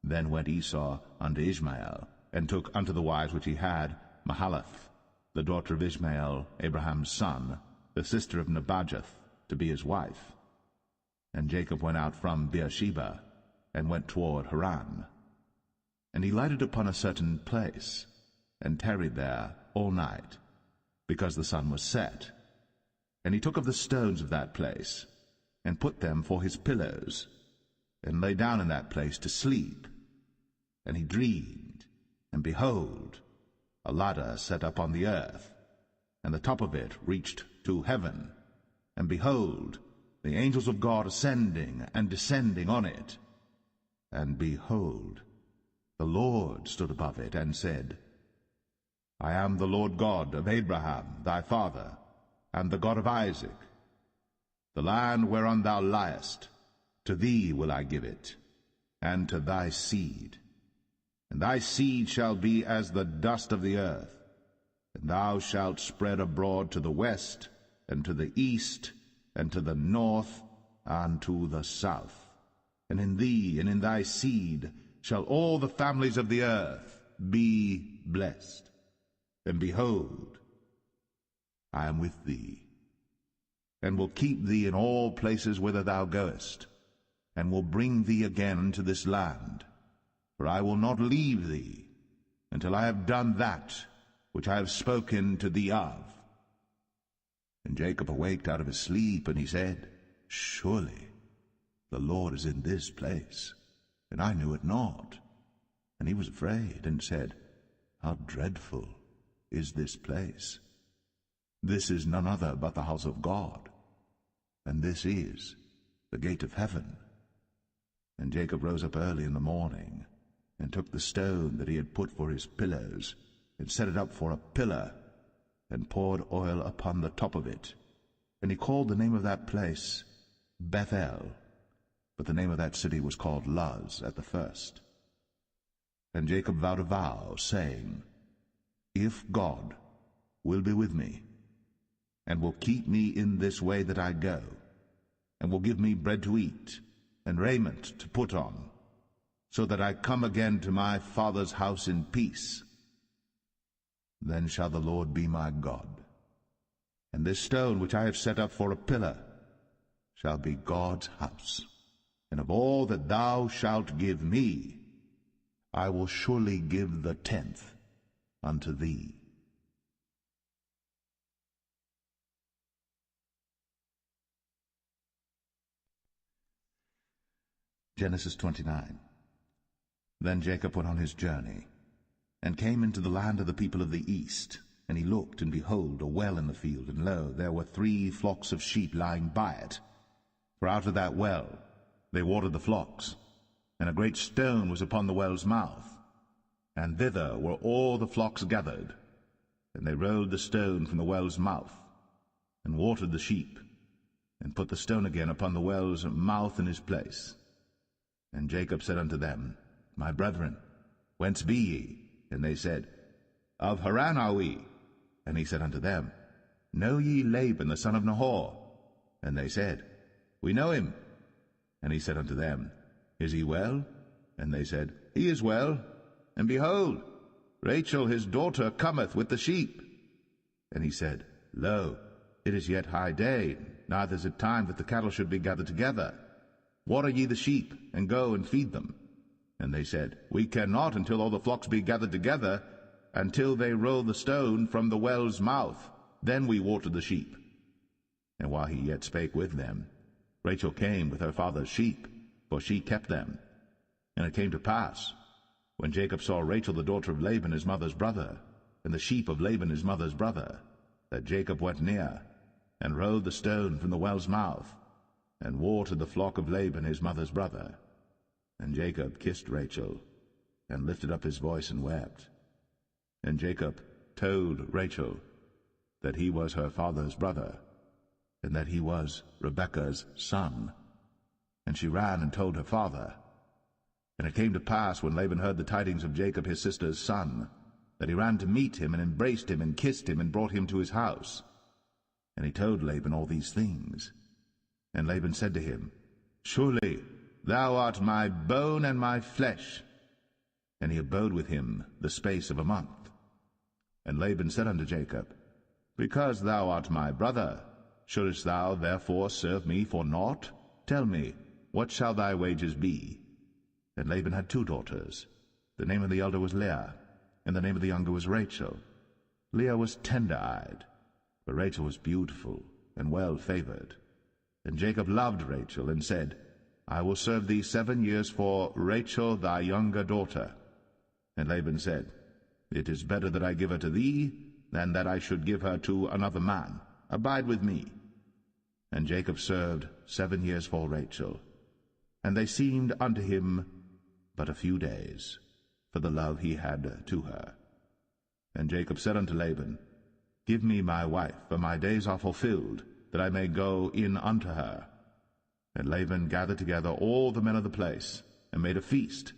then went Esau unto Ishmael, and took unto the wives which he had Mahalath, the daughter of Ishmael, Abraham's son, the sister of Nebajoth, to be his wife. And Jacob went out from Beersheba, and went toward Haran. And he lighted upon a certain place, and tarried there all night, because the sun was set. And he took of the stones of that place, and put them for his pillows, and lay down in that place to sleep. And he dreamed, and behold, a ladder set up on the earth, and the top of it reached to heaven, and behold, the angels of God ascending and descending on it. And behold, the Lord stood above it, and said, I am the Lord God of Abraham thy father, and the God of Isaac. The land whereon thou liest, to thee will I give it, and to thy seed. And thy seed shall be as the dust of the earth, and thou shalt spread abroad to the west, and to the east, and to the north, and to the south. And in thee and in thy seed shall all the families of the earth be blessed. And behold, I am with thee, and will keep thee in all places whither thou goest, and will bring thee again into this land. For I will not leave thee until I have done that which I have spoken to thee of. And Jacob awaked out of his sleep, and he said, Surely the Lord is in this place, and I knew it not. And he was afraid, and said, How dreadful is this place! This is none other but the house of God, and this is the gate of heaven. And Jacob rose up early in the morning, and took the stone that he had put for his pillows, and set it up for a pillar, and poured oil upon the top of it. And he called the name of that place Bethel, but the name of that city was called Luz at the first. And Jacob vowed a vow, saying, If God will be with me, and will keep me in this way that I go, and will give me bread to eat, and raiment to put on, so that I come again to my father's house in peace, then shall the Lord be my God. And this stone which I have set up for a pillar shall be God's house. And of all that thou shalt give me, I will surely give the 10th unto thee. Genesis 29. Then Jacob went on his journey, and came into the land of the people of the east. And he looked, and behold, a well in the field, and lo, there were 3 flocks of sheep lying by it. For out of that well they watered the flocks, and a great stone was upon the well's mouth, and thither were all the flocks gathered. And they rolled the stone from the well's mouth, and watered the sheep, and put the stone again upon the well's mouth in his place. And Jacob said unto them, My brethren, whence be ye? And they said, Of Haran are we. And he said unto them, Know ye Laban the son of Nahor? And they said, We know him. And he said unto them, Is he well? And they said, He is well. And behold, Rachel his daughter cometh with the sheep. And he said, Lo, it is yet high day, neither is it time that the cattle should be gathered together. Water ye the sheep, and go and feed them. And they said, We cannot until all the flocks be gathered together, until they roll the stone from the well's mouth. Then we water the sheep. And while he yet spake with them, Rachel came with her father's sheep, for she kept them. And it came to pass, when Jacob saw Rachel the daughter of Laban his mother's brother, and the sheep of Laban his mother's brother, that Jacob went near, and rolled the stone from the well's mouth, and watered the flock of Laban his mother's brother. And Jacob kissed Rachel, and lifted up his voice and wept. And Jacob told Rachel that he was her father's brother, and that he was Rebekah's son. And she ran and told her father. And it came to pass, when Laban heard the tidings of Jacob his sister's son, that he ran to meet him, and embraced him, and kissed him, and brought him to his house. And he told Laban all these things. And Laban said to him, Surely thou art my bone and my flesh. And he abode with him the space of a month. And Laban said unto Jacob, Because thou art my brother, shouldest thou therefore serve me for naught? Tell me, what shall thy wages be? And Laban had 2 daughters. The name of the elder was Leah, and the name of the younger was Rachel. Leah was tender-eyed, but Rachel was beautiful and well-favored. And Jacob loved Rachel, and said, I will serve thee 7 years for Rachel thy younger daughter. And Laban said, It is better that I give her to thee, than that I should give her to another man. Abide with me. And Jacob served 7 years for Rachel. And they seemed unto him but a few days, for the love he had to her. And Jacob said unto Laban, Give me my wife, for my days are fulfilled, that I may go in unto her. And Laban gathered together all the men of the place, and made a feast.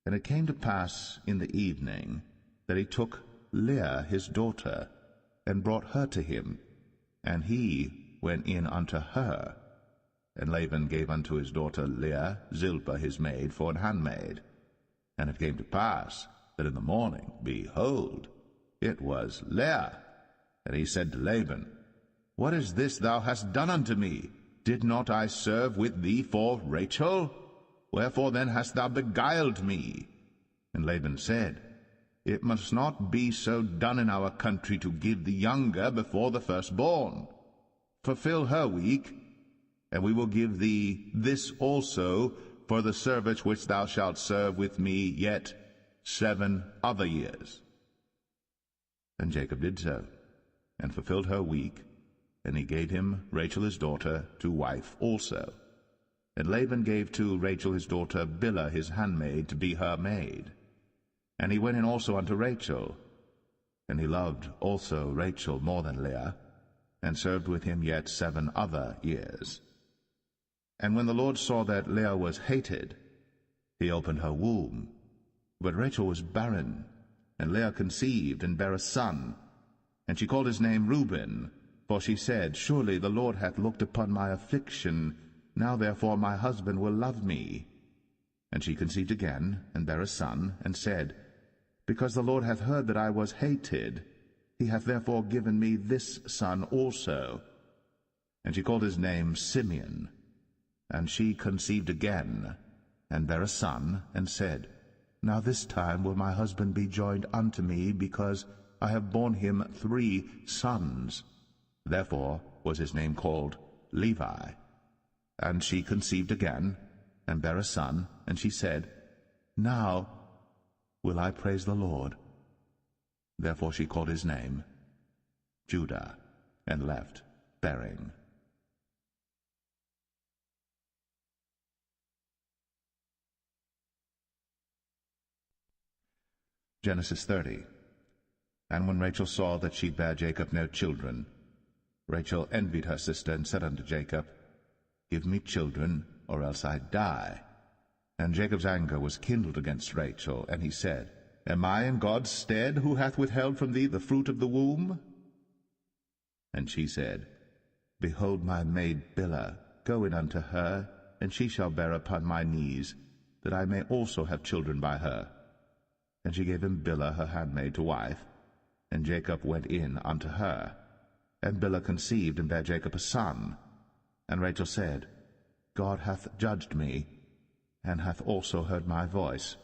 And it came to pass in the evening, that he took Leah his daughter, and brought her to him, and he went in unto her. And Laban gave unto his daughter Leah Zilpah his maid for an handmaid. And it came to pass that in the morning, behold, it was Leah. And he said to Laban, What is this thou hast done unto me? Did not I serve with thee for Rachel? Wherefore then hast thou beguiled me? And Laban said, It must not be so done in our country to give the younger before the firstborn. Fulfill her week, and we will give thee this also for the service which thou shalt serve with me yet 7 other years. And Jacob did so, and fulfilled her week, and he gave him Rachel his daughter to wife also. And Laban gave to Rachel his daughter Bilhah his handmaid to be her maid. And he went in also unto Rachel, and he loved also Rachel more than Leah, and served with him yet 7 other years. And when the Lord saw that Leah was hated, he opened her womb. But Rachel was barren, and Leah conceived, and bare a son. And she called his name Reuben, for she said, Surely the Lord hath looked upon my affliction, now therefore my husband will love me. And she conceived again, and bare a son, and said, Because the Lord hath heard that I was hated, he hath therefore given me this son also. And she called his name Simeon. And she conceived again, and bare a son, and said, Now this time will my husband be joined unto me, because I have borne him 3 sons. Therefore was his name called Levi. And she conceived again, and bare a son, and she said, Now will I praise the Lord. Therefore she called his name Judah, and left bearing. Genesis 30. And when Rachel saw that she bare Jacob no children, Rachel envied her sister, and said unto Jacob, Give me children, or else I die. And Jacob's anger was kindled against Rachel, and he said, Am I in God's stead, who hath withheld from thee the fruit of the womb? And she said, Behold my maid Bilhah, go in unto her, and she shall bear upon my knees, that I may also have children by her. And she gave him Bilhah her handmaid to wife, and Jacob went in unto her. And Bilhah conceived, and bare Jacob a son. And Rachel said, God hath judged me, and hath also heard my voice,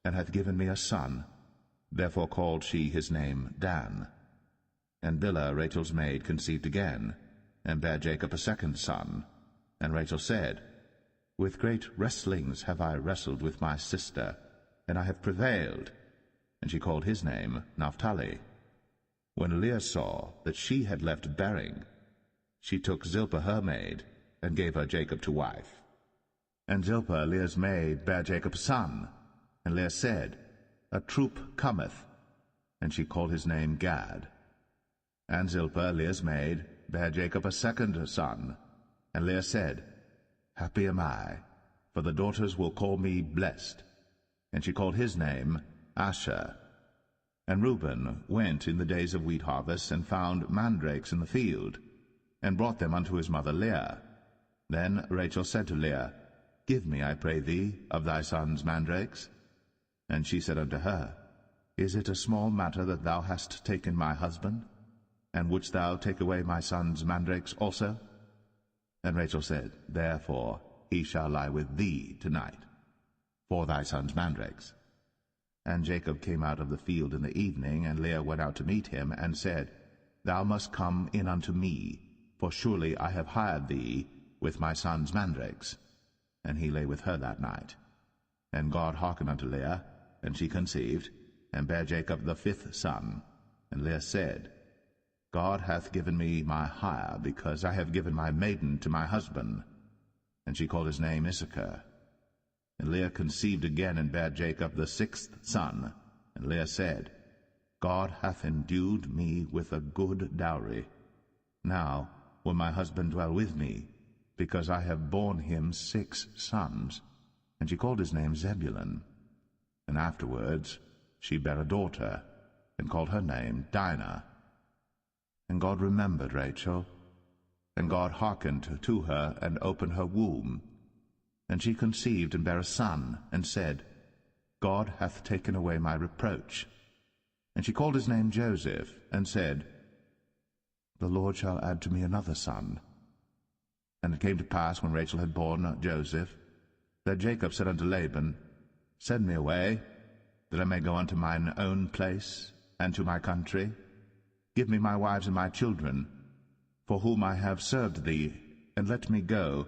and hath given me a son. Therefore called she his name Dan. And Bilhah Rachel's maid conceived again, and bare Jacob a second son. And Rachel said, With great wrestlings have I wrestled with my sister, and I have prevailed. And she called his name Naphtali. When Leah saw that she had left bearing, she took Zilpah her maid, and gave her Jacob to wife. And Zilpah, Leah's maid, bare Jacob a son. And Leah said, A troop cometh. And she called his name Gad. And Zilpah, Leah's maid, bare Jacob a second son. And Leah said, Happy am I, for the daughters will call me blessed. And she called his name Asher. And Reuben went in the days of wheat harvest, and found mandrakes in the field, and brought them unto his mother Leah. Then Rachel said to Leah, Give me, I pray thee, of thy son's mandrakes. And she said unto her, Is it a small matter that thou hast taken my husband? And wouldst thou take away my son's mandrakes also? And Rachel said, Therefore he shall lie with thee tonight, for thy son's mandrakes. And Jacob came out of the field in the evening, and Leah went out to meet him, and said, Thou must come in unto me, for surely I have hired thee with my son's mandrakes. And he lay with her that night. And God hearkened unto Leah, and she conceived, and bare Jacob the fifth son. And Leah said, God hath given me my hire, because I have given my maiden to my husband. And she called his name Issachar. And Leah conceived again, and bare Jacob the sixth son. And Leah said, God hath endued me with a good dowry. Now will my husband dwell with me, because I have borne him 6 sons. And she called his name Zebulun. And afterwards she bare a daughter, and called her name Dinah. And God remembered Rachel, and God hearkened to her, and opened her womb. And she conceived, and bare a son, and said, God hath taken away my reproach. And she called his name Joseph, and said, The Lord shall add to me another son. And it came to pass, when Rachel had borne Joseph, that Jacob said unto Laban, Send me away, that I may go unto mine own place, and to my country. Give me my wives and my children, for whom I have served thee, and let me go,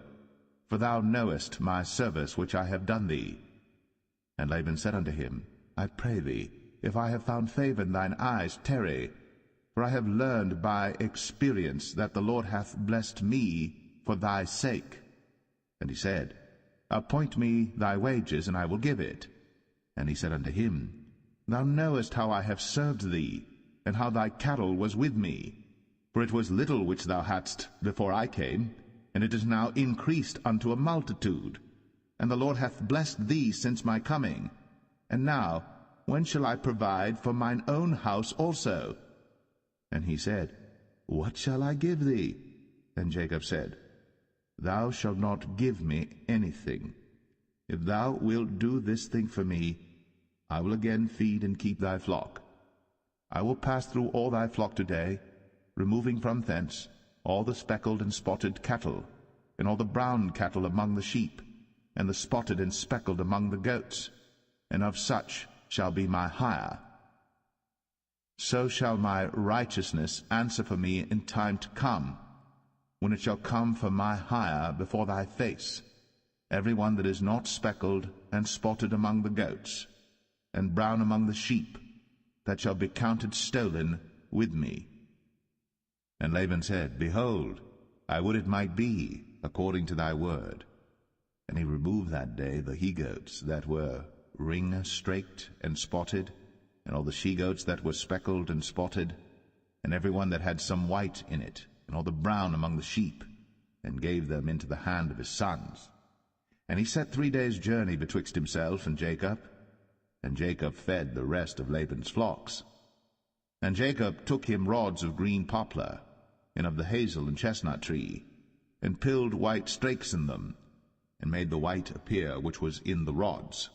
for thou knowest my service which I have done thee. And Laban said unto him, I pray thee, if I have found favor in thine eyes, tarry, for I have learned by experience that the Lord hath blessed me for thy sake. And he said, Appoint me thy wages, and I will give it. And he said unto him, Thou knowest how I have served thee, and how thy cattle was with me. For it was little which thou hadst before I came, and it is now increased unto a multitude. And the Lord hath blessed thee since my coming. And now, when shall I provide for mine own house also? And he said, What shall I give thee? And Jacob said, Thou shalt not give me anything. If thou wilt do this thing for me, I will again feed and keep thy flock. I will pass through all thy flock today, removing from thence all the speckled and spotted cattle, and all the brown cattle among the sheep, and the spotted and speckled among the goats, and of such shall be my hire. So shall my righteousness answer for me in time to come, when it shall come for my hire before thy face, every one that is not speckled and spotted among the goats, and brown among the sheep, that shall be counted stolen with me. And Laban said, Behold, I would it might be according to thy word. And he removed that day the he-goats that were ring-straked and spotted, and all the she-goats that were speckled and spotted, and every one that had some white in it, and all the brown among the sheep, and gave them into the hand of his sons. And he set 3 days' journey betwixt himself and Jacob fed the rest of Laban's flocks. And Jacob took him rods of green poplar, and of the hazel and chestnut tree, and pilled white strakes in them, and made the white appear which was in the rods.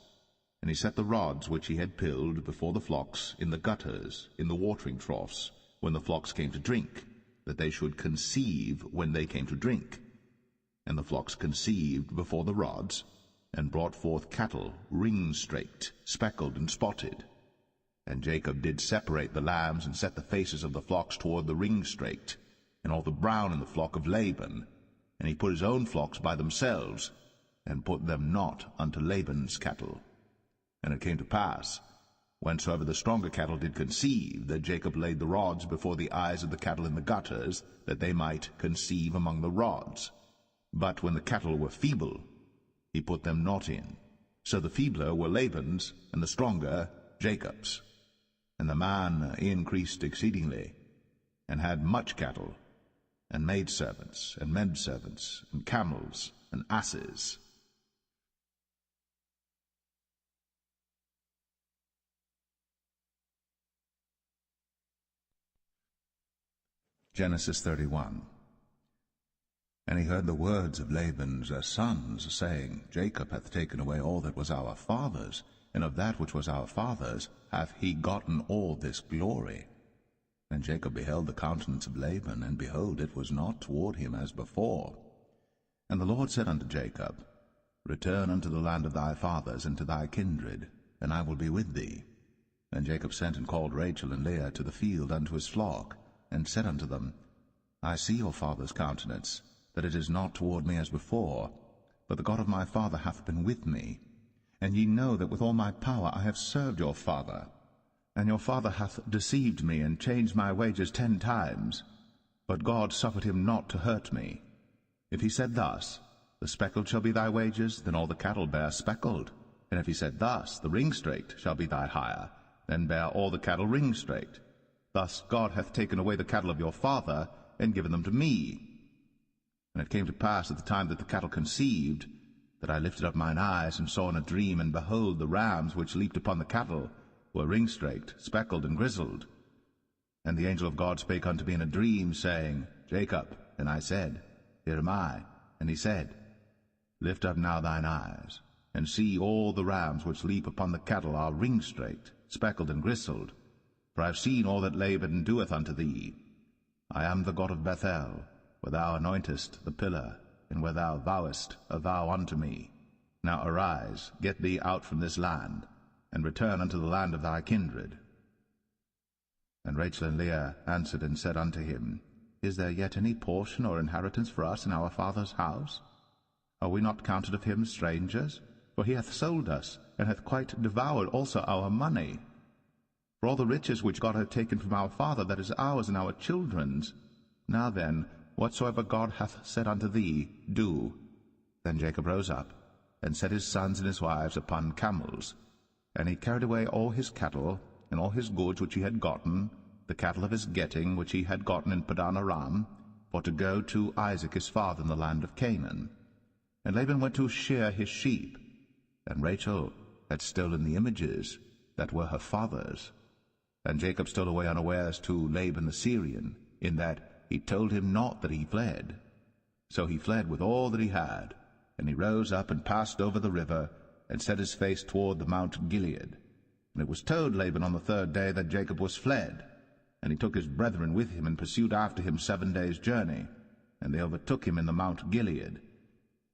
And he set the rods which he had pilled before the flocks in the gutters, in the watering troughs, when the flocks came to drink, that they should conceive when they came to drink. And the flocks conceived before the rods, and brought forth cattle ring-straked, speckled, and spotted. And Jacob did separate the lambs, and set the faces of the flocks toward the ring-straked, and all the brown in the flock of Laban. And he put his own flocks by themselves, and put them not unto Laban's cattle. And it came to pass, whensoever the stronger cattle did conceive, that Jacob laid the rods before the eyes of the cattle in the gutters, that they might conceive among the rods. But when the cattle were feeble, he put them not in. So the feebler were Laban's, and the stronger Jacob's. And the man increased exceedingly, and had much cattle, and maidservants, and menservants, and camels, and asses. Genesis 31. And he heard the words of Laban's sons, saying, Jacob hath taken away all that was our father's, and of that which was our father's hath he gotten all this glory. And Jacob beheld the countenance of Laban, and behold, it was not toward him as before. And the Lord said unto Jacob, Return unto the land of thy fathers, and to thy kindred, and I will be with thee. And Jacob sent and called Rachel and Leah to the field unto his flock, and said unto them, I see your father's countenance, that it is not toward me as before, but the God of my father hath been with me. And ye know that with all my power I have served your father. And your father hath deceived me, and changed my wages 10 times. But God suffered him not to hurt me. If he said thus, The speckled shall be thy wages, then all the cattle bear speckled. And if he said thus, The ringstraked shall be thy hire, then bear all the cattle ringstraked. Thus God hath taken away the cattle of your father, and given them to me. And it came to pass at the time that the cattle conceived, that I lifted up mine eyes, and saw in a dream, and behold, the rams which leaped upon the cattle were ringstraked, speckled, and grizzled. And the angel of God spake unto me in a dream, saying, Jacob. And I said, Here am I. And he said, Lift up now thine eyes, and see all the rams which leap upon the cattle are ringstraked, speckled, and grizzled. For I have seen all that Laban doeth unto thee. I am the God of Bethel, where thou anointest the pillar, and where thou vowest a vow unto me. Now arise, get thee out from this land, and return unto the land of thy kindred. And Rachel and Leah answered and said unto him, Is there yet any portion or inheritance for us in our father's house? Are we not counted of him strangers? For he hath sold us, and hath quite devoured also our money. For all the riches which God hath taken from our father, that is ours and our children's. Now then, whatsoever God hath said unto thee, do. Then Jacob rose up, and set his sons and his wives upon camels. And he carried away all his cattle, and all his goods which he had gotten, the cattle of his getting which he had gotten in Padan Aram, for to go to Isaac his father in the land of Canaan. And Laban went to shear his sheep, and Rachel had stolen the images that were her father's. And Jacob stole away unawares to Laban the Syrian, in that he told him not that he fled. So he fled with all that he had, and he rose up and passed over the river, and set his face toward the Mount Gilead. And it was told Laban on the 3rd day that Jacob was fled. And he took his brethren with him, and pursued after him 7 days' journey. And they overtook him in the Mount Gilead.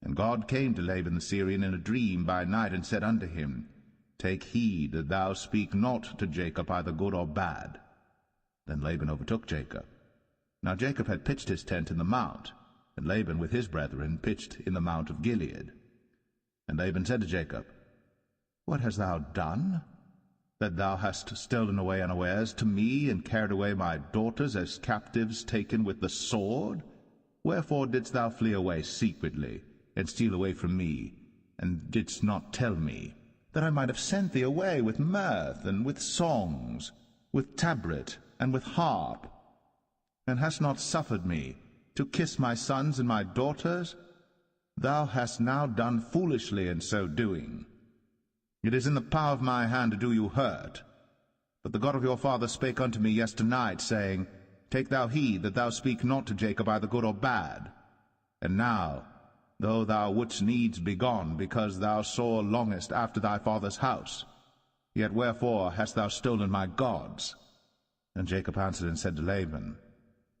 And God came to Laban the Syrian in a dream by night, and said unto him, Take heed that thou speak not to Jacob either good or bad. Then Laban overtook Jacob. Now Jacob had pitched his tent in the mount, and Laban with his brethren pitched in the Mount of Gilead. And Laban said to Jacob, What hast thou done, that thou hast stolen away unawares to me, and carried away my daughters as captives taken with the sword? Wherefore didst thou flee away secretly, and steal away from me, and didst not tell me, that I might have sent thee away with mirth, and with songs, with tabret, and with harp, and hast not suffered me to kiss my sons and my daughters? Thou hast now done foolishly in so doing. It is in the power of my hand to do you hurt. But the God of your father spake unto me yesternight, saying, Take thou heed that thou speak not to Jacob either good or bad. And now, though thou wouldst needs be gone, because thou sore longest after thy father's house, yet wherefore hast thou stolen my gods? And Jacob answered and said to Laban,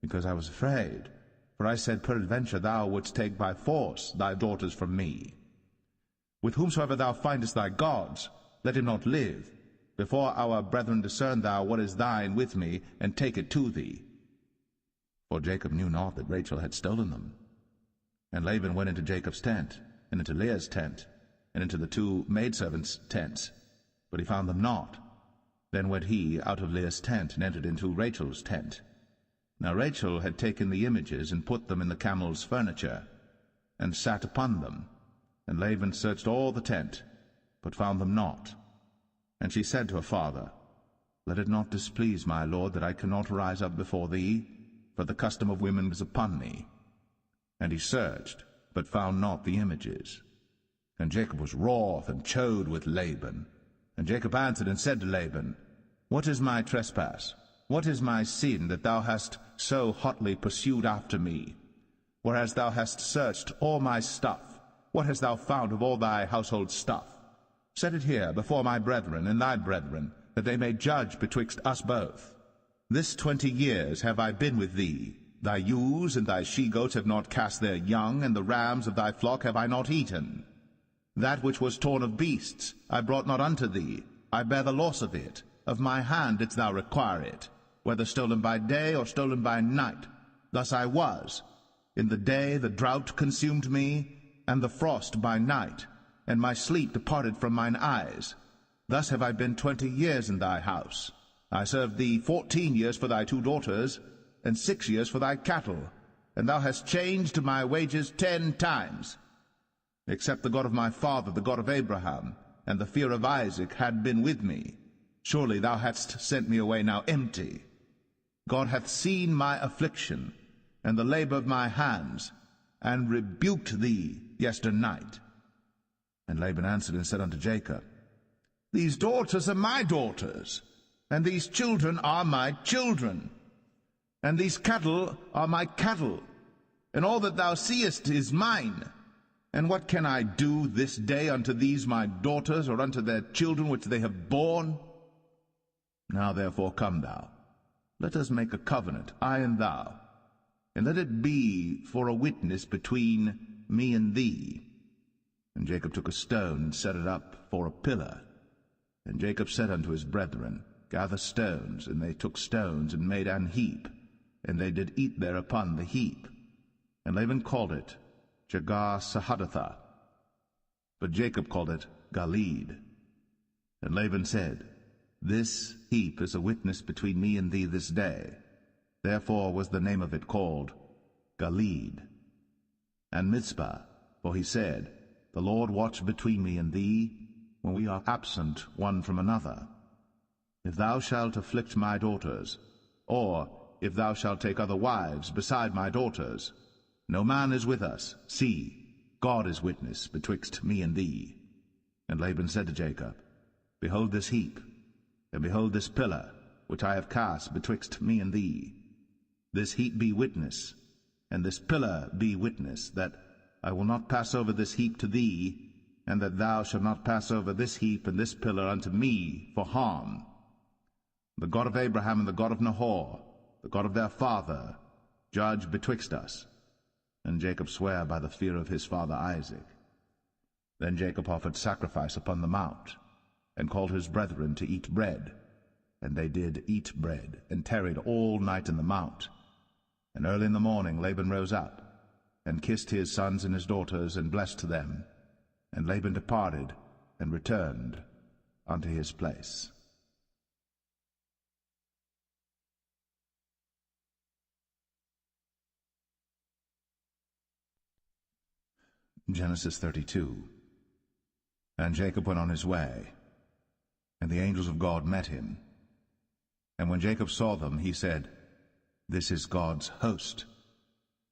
Because I was afraid, for I said, Peradventure thou wouldst take by force thy daughters from me. With whomsoever thou findest thy gods, let him not live. Before our brethren discern thou what is thine with me, and take it to thee. For Jacob knew not that Rachel had stolen them. And Laban went into Jacob's tent, and into Leah's tent, and into the 2 maidservants' tents, but he found them not. Then went he out of Leah's tent, and entered into Rachel's tent. Now Rachel had taken the images, and put them in the camel's furniture, and sat upon them. And Laban searched all the tent, but found them not. And she said to her father, Let it not displease my lord that I cannot rise up before thee, for the custom of women is upon me. And he searched, but found not the images. And Jacob was wroth and chode with Laban. And Jacob answered and said to Laban, What is my trespass? What is my sin, that thou hast so hotly pursued after me? Whereas thou hast searched all my stuff, what hast thou found of all thy household stuff? Set it here before my brethren and thy brethren, that they may judge betwixt us both. This 20 years have I been with thee. Thy ewes and thy she-goats have not cast their young, and the rams of thy flock have I not eaten. That which was torn of beasts I brought not unto thee. I bear the loss of it. Of my hand didst thou require it, whether stolen by day or stolen by night. Thus I was. In the day the drought consumed me, and the frost by night, and my sleep departed from mine eyes. Thus have I been 20 years in thy house. I served thee 14 years for thy 2 daughters, and 6 years for thy cattle, and thou hast changed my wages 10 times. Except the God of my father, the God of Abraham, and the fear of Isaac had been with me, surely thou hadst sent me away now empty. God hath seen my affliction, and the labor of my hands, and rebuked thee yesternight. And Laban answered and said unto Jacob, These daughters are my daughters, and these children are my children, and these cattle are my cattle, and all that thou seest is mine. And what can I do this day unto these my daughters, or unto their children which they have borne? Now therefore come thou, let us make a covenant, I and thou, and let it be for a witness between me and thee. And Jacob took a stone, and set it up for a pillar. And Jacob said unto his brethren, Gather stones. And they took stones, and made an heap, and they did eat thereupon the heap. And Laban called it Jegar-sahadathah, but Jacob called it Galeed. And Laban said, This heap is a witness between me and thee this day. Therefore was the name of it called Galeed. And Mizpah, for he said, The Lord watch between me and thee, when we are absent one from another. If thou shalt afflict my daughters, or if thou shalt take other wives beside my daughters, no man is with us. See, God is witness betwixt me and thee. And Laban said to Jacob, Behold this heap, and behold this pillar, which I have cast betwixt me and thee. This heap be witness, and this pillar be witness, that I will not pass over this heap to thee, and that thou shalt not pass over this heap and this pillar unto me for harm. The God of Abraham and the God of Nahor, the God of their father, judge betwixt us. And Jacob sware by the fear of his father Isaac. Then Jacob offered sacrifice upon the mount, and called his brethren to eat bread. And they did eat bread, and tarried all night in the mount. And early in the morning Laban rose up, and kissed his sons and his daughters, and blessed them. And Laban departed, and returned unto his place. Genesis 32. And Jacob went on his way, and the angels of God met him. And when Jacob saw them, he said, This is God's host.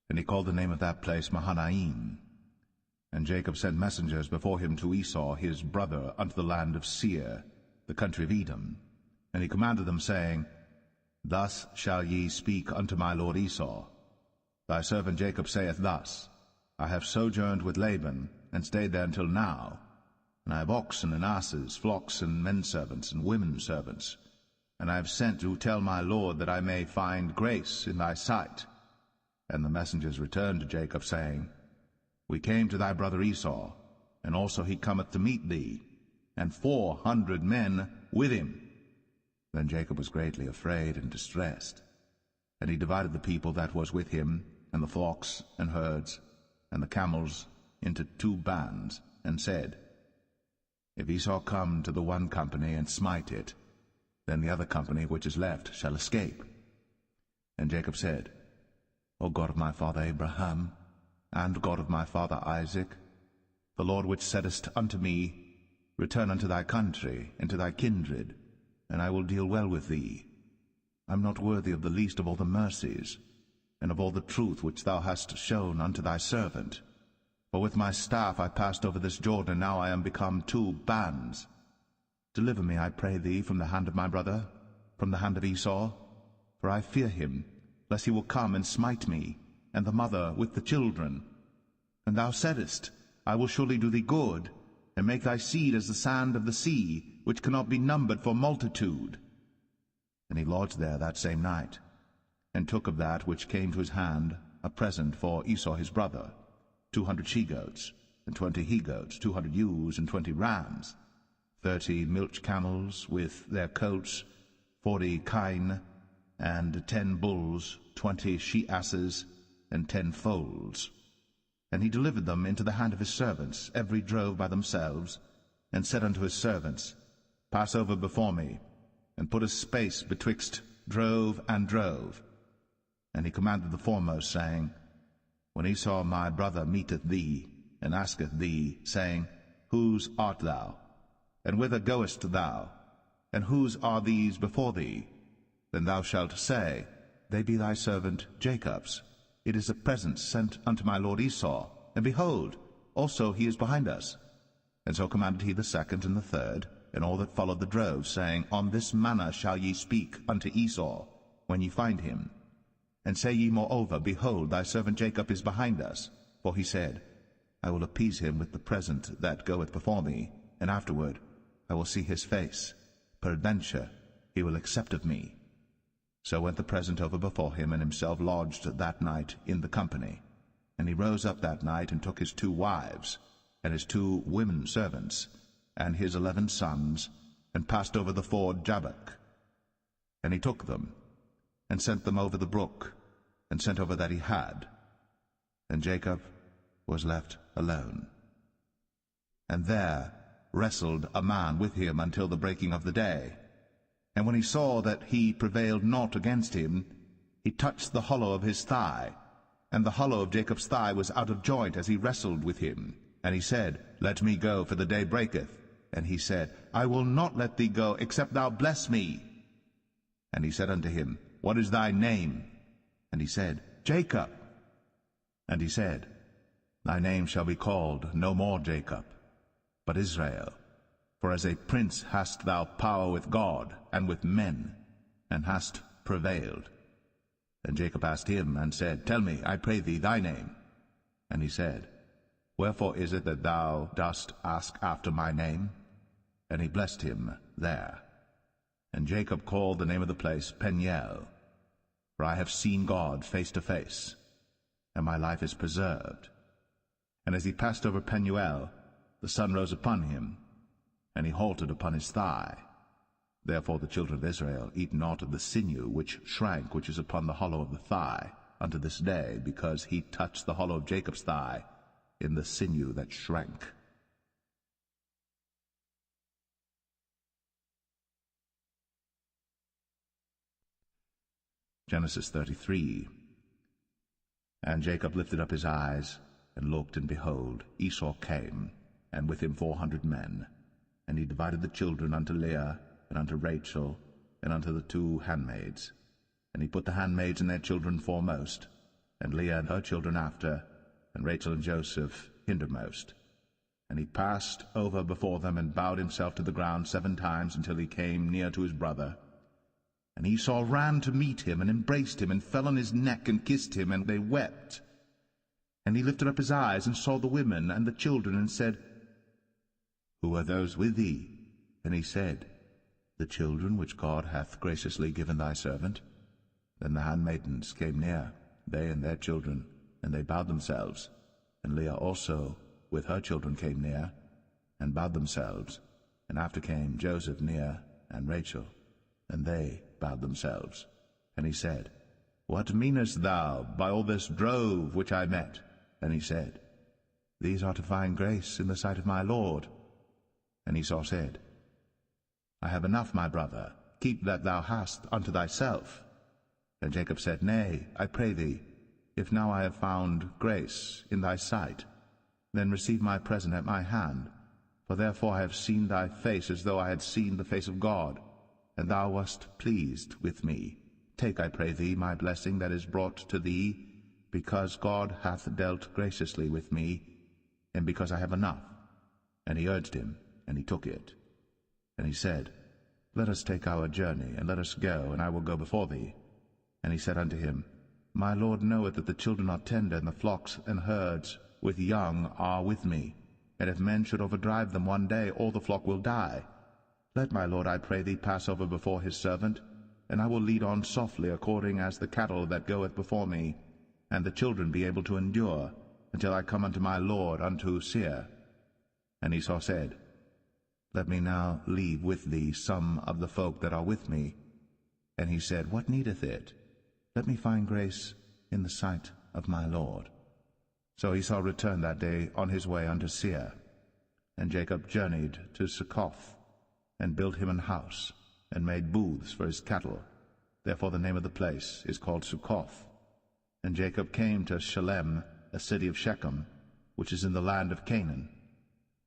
And he called the name of that place Mahanaim. And Jacob sent messengers before him to Esau his brother unto the land of Seir, the country of Edom. And he commanded them, saying, Thus shall ye speak unto my lord Esau. Thy servant Jacob saith thus, I have sojourned with Laban, and stayed there until now. And I have oxen and asses, flocks and menservants and women servants. And I have sent to tell my lord that I may find grace in thy sight. And the messengers returned to Jacob, saying, We came to thy brother Esau, and also he cometh to meet thee, and 400 men with him. Then Jacob was greatly afraid and distressed. And he divided the people that was with him, and the flocks and herds, and the camels, into 2 bands, and said, If Esau come to the one company and smite it, then the other company which is left shall escape. And Jacob said, O God of my father Abraham, and God of my father Isaac, The Lord which saidest unto me, Return unto thy country, and to thy kindred, and I will deal well with thee. I am not worthy of the least of all the mercies, and of all the truth which thou hast shown unto thy servant. For with my staff I passed over this Jordan, and now I am become 2 bands. Deliver me, I pray thee, from the hand of my brother, from the hand of Esau, for I fear him, lest he will come and smite me, and the mother with the children. And thou saidest, I will surely do thee good, and make thy seed as the sand of the sea, which cannot be numbered for multitude. And he lodged there that same night, and took of that which came to his hand a present for Esau his brother, 200 she-goats, and 20 he-goats, 200 ewes, and 20 rams, 30 milch camels with their coats, 40 kine, and 10 bulls, 20 she-asses, and 10 foals. And he delivered them into the hand of his servants, every drove by themselves, and said unto his servants, Pass over before me, and put a space betwixt drove and drove. And he commanded the foremost, saying, When Esau my brother meeteth thee, and asketh thee, saying, Whose art thou? And whither goest thou? And whose are these before thee? Then thou shalt say, They be thy servant Jacob's. It is a present sent unto my lord Esau, and behold, also he is behind us. And so commanded he the second and the third, and all that followed the drove, saying, On this manner shall ye speak unto Esau, when ye find him. And say ye moreover, Behold, thy servant Jacob is behind us. For he said, I will appease him with the present that goeth before me, and afterward I will see his face. Peradventure he will accept of me. So went the present over before him, and himself lodged that night in the company. And he rose up that night, and took his 2 wives, and his 2 women servants, and his 11 sons, and passed over the ford Jabbok. And he took them, and sent them over the brook, and sent over that he had. And Jacob was left alone. And there wrestled a man with him until the breaking of the day. And when he saw that he prevailed not against him, he touched the hollow of his thigh, and the hollow of Jacob's thigh was out of joint as he wrestled with him. And he said, Let me go, for the day breaketh. And he said, I will not let thee go, except thou bless me. And he said unto him, What is thy name? And he said, Jacob. And he said, Thy name shall be called no more Jacob, but Israel. For as a prince hast thou power with God and with men, and hast prevailed. Then Jacob asked him, and said, Tell me, I pray thee, thy name. And he said, Wherefore is it that thou dost ask after my name? And he blessed him there. And Jacob called the name of the place Peniel, for I have seen God face to face, and my life is preserved. And as he passed over Penuel, the sun rose upon him, and he halted upon his thigh. Therefore the children of Israel eat not of the sinew which shrank, which is upon the hollow of the thigh, unto this day, because he touched the hollow of Jacob's thigh in the sinew that shrank. Genesis 33. And Jacob lifted up his eyes, and looked, and behold, Esau came, and with him 400 men. And he divided the children unto Leah, and unto Rachel, and unto the 2 handmaids. And he put the handmaids and their children foremost, and Leah and her children after, and Rachel and Joseph hindermost. And he passed over before them, and bowed himself to the ground 7 times, until he came near to his brother. And Esau ran to meet him, and embraced him, and fell on his neck, and kissed him, and they wept. And he lifted up his eyes, and saw the women and the children, and said, Who are those with thee? And he said, The children which God hath graciously given thy servant. Then the handmaidens came near, they and their children, and they bowed themselves. And Leah also with her children came near, and bowed themselves. And after came Joseph near, and Rachel, and they bowed themselves. And he said, What meanest thou by all this drove which I met? And he said, These are to find grace in the sight of my Lord. And Esau said, I have enough, my brother, keep that thou hast unto thyself. And Jacob said, Nay, I pray thee, if now I have found grace in thy sight. then receive my present at my hand. For therefore I have seen thy face as though I had seen the face of God, and thou wast pleased with me. Take, I pray thee, my blessing that is brought to thee, because God hath dealt graciously with me, and because I have enough. And he urged him, and he took it. And he said, Let us take our journey, and let us go, and I will go before thee. And he said unto him, My Lord knoweth that the children are tender, and the flocks and herds with young are with me. And if men should overdrive them one day, all the flock will die. Let my Lord, I pray thee, pass over before his servant, and I will lead on softly, according as the cattle that goeth before me, and the children be able to endure, until I come unto my Lord, unto Seir. And Esau said, Let me now leave with thee some of the folk that are with me. And he said, What needeth it? Let me find grace in the sight of my Lord. So Esau returned that day on his way unto Seir. And Jacob journeyed to Succoth, and built him an house, and made booths for his cattle. Therefore the name of the place is called Succoth. And Jacob came to Shalem, a city of Shechem, which is in the land of Canaan,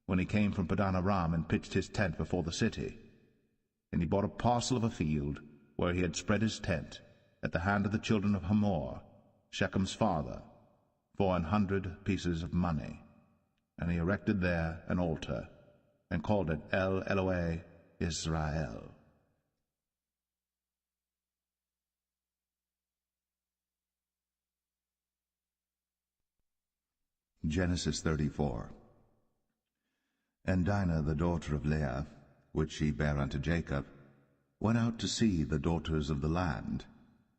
when he came from Padan Aram, and pitched his tent before the city. And he bought a parcel of a field, where he had spread his tent, at the hand of the children of Hamor, Shechem's father, for 100 pieces of money. And he erected there an altar, and called it El Elohe Israel. Genesis 34. And Dinah, the daughter of Leah, which she bare unto Jacob, went out to see the daughters of the land.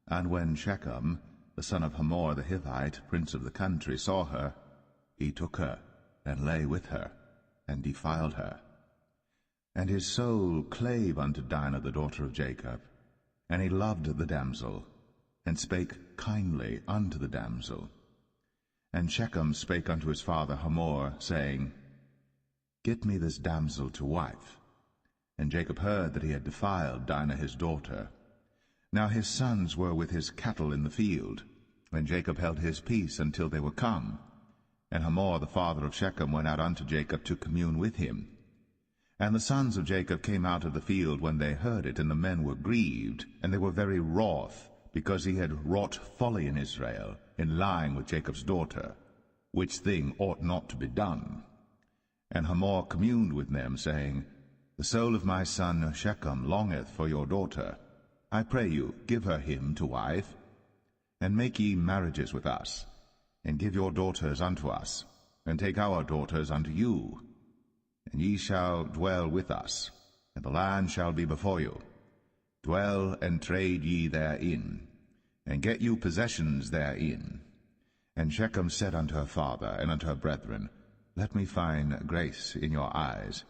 And when Shechem, the son of Hamor the Hivite, prince of the country, saw her, he took her, and lay with her, and defiled her. And his soul clave unto Dinah the daughter of Jacob, and he loved the damsel, and spake kindly unto the damsel. And Shechem spake unto his father Hamor, saying, Get me this damsel to wife. And Jacob heard that he had defiled Dinah his daughter. Now his sons were with his cattle in the field, and Jacob held his peace until they were come. And Hamor the father of Shechem went out unto Jacob to commune with him. And the sons of Jacob came out of the field when they heard it, and the men were grieved, and they were very wroth, because he had wrought folly in Israel, in lying with Jacob's daughter, which thing ought not to be done. And Hamor communed with them, saying, The soul of my son Shechem longeth for your daughter. I pray you, give her him to wife, and make ye marriages with us, and give your daughters unto us, and take our daughters unto you. And ye shall dwell with us, and the land shall be before you. Dwell and trade ye therein, and get you possessions therein. And Shechem said unto her father and unto her brethren, Let me find grace in your eyes,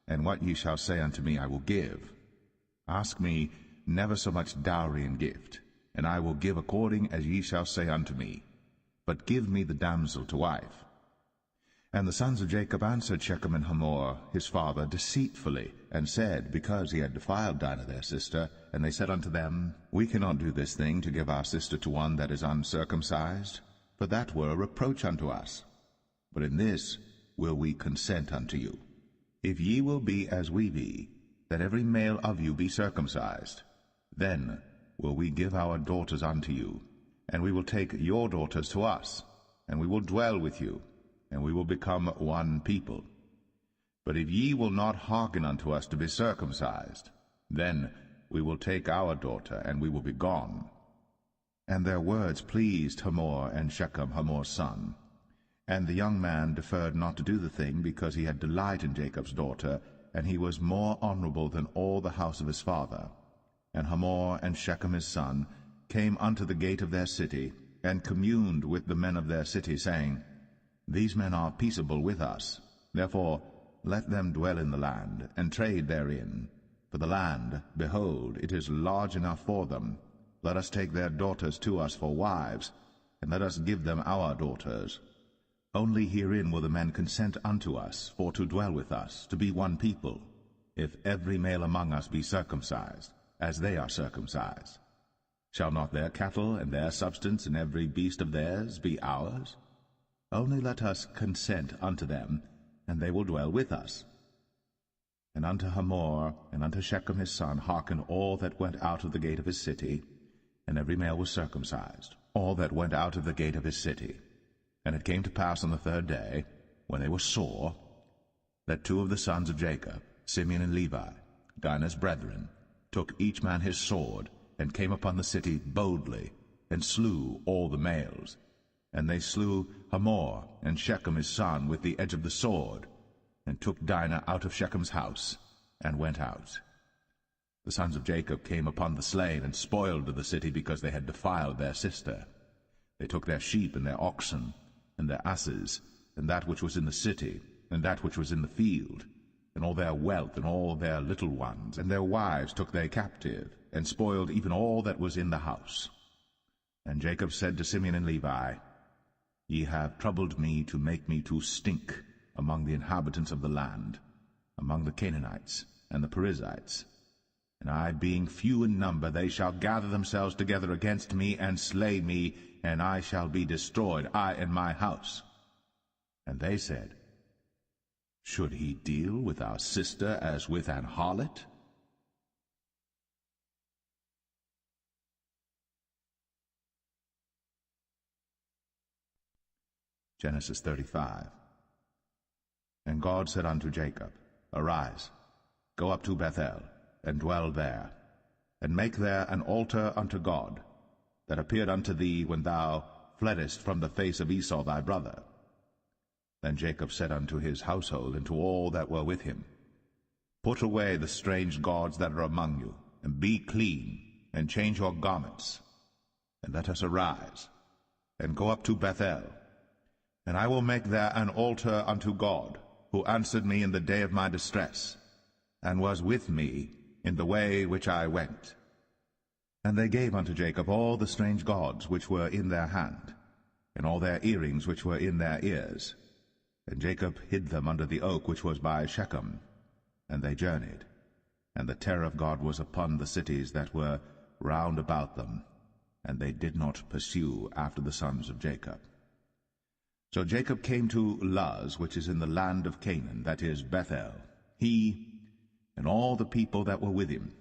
and what ye shall say unto me I will give. Ask me never so much dowry and gift, and I will give according as ye shall say unto me. But give me the damsel to wife. And the sons of Jacob answered Shechem and Hamor his father deceitfully, and said, because he had defiled Dinah their sister, and they said unto them, We cannot do this thing, to give our sister to one that is uncircumcised, for that were a reproach unto us. But in this will we consent unto you, if ye will be as we be, that every male of you be circumcised. Then will we give our daughters unto you, and we will take your daughters to us, and we will dwell with you, and we will become one people. But if ye will not hearken unto us to be circumcised, then we will take our daughter, and we will be gone. And their words pleased Hamor and Shechem, Hamor's son. And the young man deferred not to do the thing, because he had delight in Jacob's daughter, and he was more honorable than all the house of his father. And Hamor and Shechem his son came unto the gate of their city, and communed with the men of their city, saying, These men are peaceable with us. Therefore let them dwell in the land, and trade therein. For the land, behold, it is large enough for them. Let us take their daughters to us for wives, and let us give them our daughters. Only herein will the men consent unto us, for to dwell with us, to be one people, if every male among us be circumcised, as they are circumcised. Shall not their cattle and their substance and every beast of theirs be ours? Only let us consent unto them, and they will dwell with us. And unto Hamor and unto Shechem his son hearken all that went out of the gate of his city, and every male was circumcised, all that went out of the gate of his city. And it came to pass on the third day, when they were sore, that two of the sons of Jacob, Simeon and Levi, Dinah's brethren, took each man his sword, and came upon the city boldly, and slew all the males. And they slew Hamor and Shechem his son with the edge of the sword, and took Dinah out of Shechem's house, and went out. The sons of Jacob came upon the slain, and spoiled the city, because they had defiled their sister. They took their sheep and their oxen, and their asses, and that which was in the city, and that which was in the field, and all their wealth, and all their little ones, and their wives took they captive, and spoiled even all that was in the house. And Jacob said to Simeon and Levi, Ye have troubled me to make me to stink among the inhabitants of the land, among the Canaanites and the Perizzites. And I, being few in number, they shall gather themselves together against me, and slay me, and I shall be destroyed, I and my house. And they said, Should he deal with our sister as with an harlot? Genesis 35. And God said unto Jacob, Arise, go up to Bethel, and dwell there, and make there an altar unto God, that appeared unto thee when thou fleddest from the face of Esau thy brother. Then Jacob said unto his household, and to all that were with him, Put away the strange gods that are among you, and be clean, and change your garments, and let us arise, and go up to Bethel, and I will make there an altar unto God, who answered me in the day of my distress, and was with me in the way which I went. And they gave unto Jacob all the strange gods which were in their hand, and all their earrings which were in their ears. And Jacob hid them under the oak which was by Shechem. And they journeyed, and the terror of God was upon the cities that were round about them, and they did not pursue after the sons of Jacob. So Jacob came to Luz, which is in the land of Canaan, that is Bethel, he and all the people that were with him.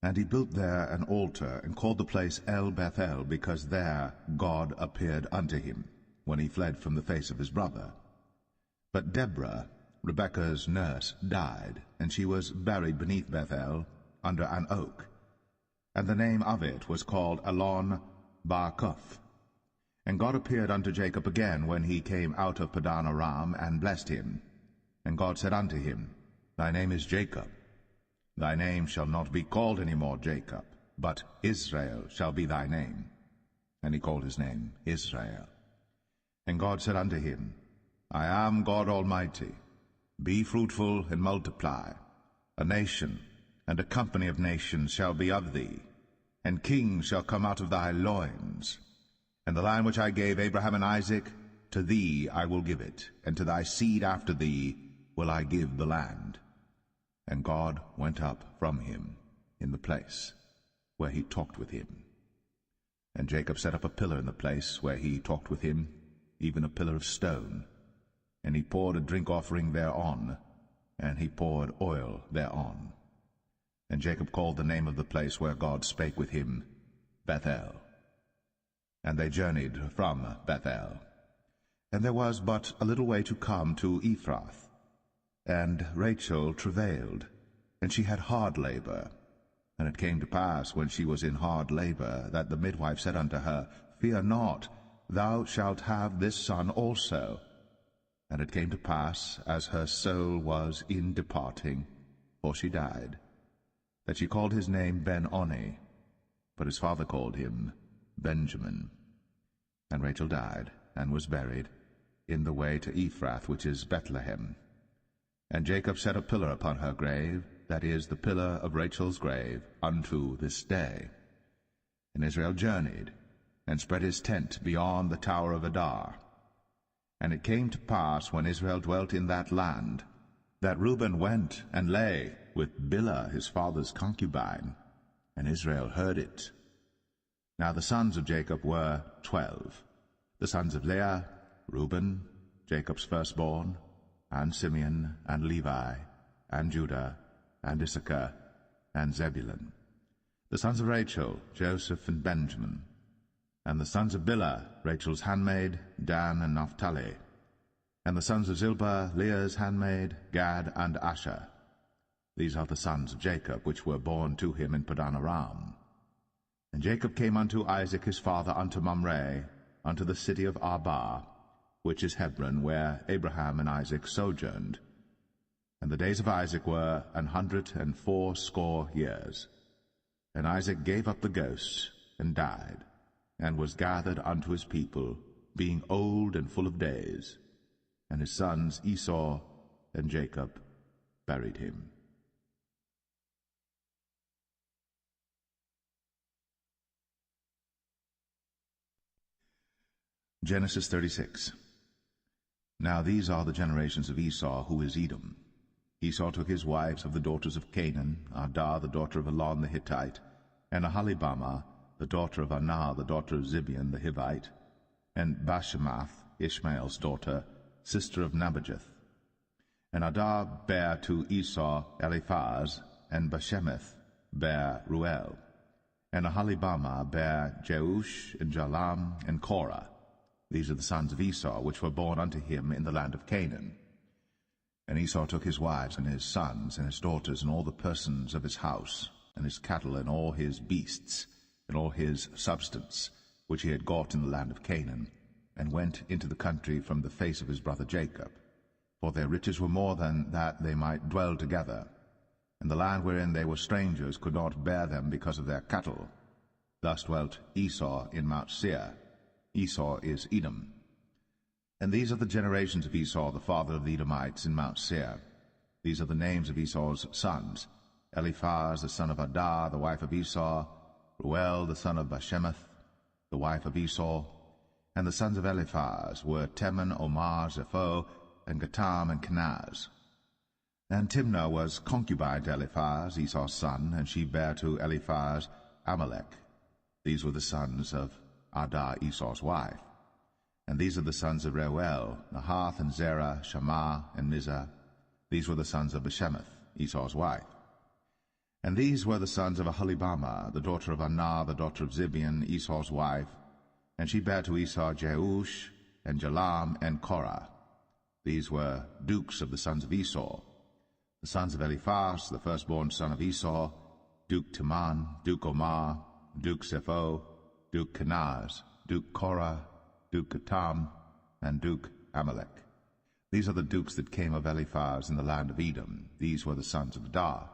And he built there an altar, and called the place El Bethel, because there God appeared unto him, when he fled from the face of his brother. But Deborah, Rebekah's nurse, died, and she was buried beneath Bethel, under an oak. And the name of it was called Elon Bar-Koth. And God appeared unto Jacob again when he came out of Padan Aram, and blessed him. And God said unto him, Thy name is Jacob. Thy name shall not be called any more Jacob, but Israel shall be thy name. And he called his name Israel. And God said unto him, I am God Almighty. Be fruitful and multiply. A nation and a company of nations shall be of thee, and kings shall come out of thy loins. And the land which I gave Abraham and Isaac, to thee I will give it, and to thy seed after thee will I give the land. And God went up from him in the place where he talked with him. And Jacob set up a pillar in the place where he talked with him, even a pillar of stone. And he poured a drink offering thereon, and he poured oil thereon. And Jacob called the name of the place where God spake with him, Bethel. And they journeyed from Bethel. And there was but a little way to come to Ephrath. And Rachel travailed, and she had hard labor. And it came to pass, when she was in hard labor, that the midwife said unto her, Fear not, thou shalt have this son also. And it came to pass, as her soul was in departing, for she died, that she called his name Ben-Oni, but his father called him Benjamin. And Rachel died, and was buried in the way to Ephrath, which is Bethlehem. And Jacob set a pillar upon her grave, that is, the pillar of Rachel's grave, unto this day. And Israel journeyed, and spread his tent beyond the tower of Adar. And it came to pass, when Israel dwelt in that land, that Reuben went and lay with Bilhah his father's concubine, and Israel heard it. Now the sons of Jacob were 12, the sons of Leah, Reuben, Jacob's firstborn, and Simeon, and Levi, and Judah, and Issachar, and Zebulun. The sons of Rachel, Joseph and Benjamin. And the sons of Bilhah, Rachel's handmaid, Dan and Naphtali. And the sons of Zilpah, Leah's handmaid, Gad and Asher. These are the sons of Jacob, which were born to him in Padan Aram. And Jacob came unto Isaac his father unto Mamre, unto the city of Arba, which is Hebron, where Abraham and Isaac sojourned. And the days of Isaac were 180 years. And Isaac gave up the ghost, and died, and was gathered unto his people, being old and full of days. And his sons Esau and Jacob buried him. Genesis 36. Now these are the generations of Esau, who is Edom. Esau took his wives of the daughters of Canaan, Adah the daughter of Elon the Hittite, and Aholibamah the daughter of Anah the daughter of Zibeon the Hivite, and Bashemath Ishmael's daughter, sister of Nebajoth. And Adah bare to Esau Eliphaz, and Bashemath bare Ruel. And Aholibamah bare Jeush, and Jalam, and Korah. These are the sons of Esau, which were born unto him in the land of Canaan. And Esau took his wives, and his sons, and his daughters, and all the persons of his house, and his cattle, and all his beasts, and all his substance, which he had got in the land of Canaan, and went into the country from the face of his brother Jacob. For their riches were more than that they might dwell together, and the land wherein they were strangers could not bear them because of their cattle. Thus dwelt Esau in Mount Seir. Esau is Edom. And these are the generations of Esau, the father of the Edomites, in Mount Seir. These are the names of Esau's sons: Eliphaz the son of Adah, the wife of Esau; Ruel the son of Bashemath, the wife of Esau. And the sons of Eliphaz were Teman, Omar, Zepho, and Gatam, and Kenaz. And Timnah was concubine to Eliphaz, Esau's son, and she bare to Eliphaz Amalek. These were the sons of Adah, Esau's wife. And these are the sons of Reuel, Nahath, and Zerah, Shammah, and Mizah. These were the sons of Bashemath, Esau's wife. And these were the sons of Aholibamah, the daughter of Anah, the daughter of Zibeon, Esau's wife. And she bare to Esau Jeush, and Jalam, and Korah. These were dukes of the sons of Esau. The sons of Eliphaz, the firstborn son of Esau: Duke Teman, Duke Omar, Duke Zepho, Duke Kenaz, Duke Korah, Duke Gatam, and Duke Amalek. These are the dukes that came of Eliphaz in the land of Edom. These were the sons of Adah.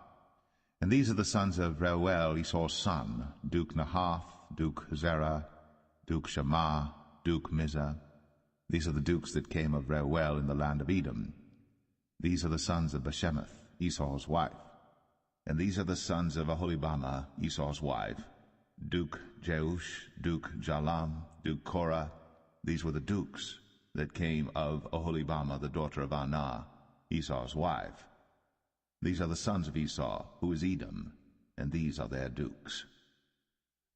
And these are the sons of Reuel, Esau's son: Duke Nahath, Duke Zerah, Duke Shammah, Duke Mizah. These are the dukes that came of Reuel in the land of Edom. These are the sons of Bashemath, Esau's wife. And these are the sons of Aholibamah, Esau's wife: Duke Jeush, Duke Jalam, Duke Korah. These were the dukes that came of Aholibamah, the daughter of Anah, Esau's wife. These are the sons of Esau, who is Edom, and these are their dukes.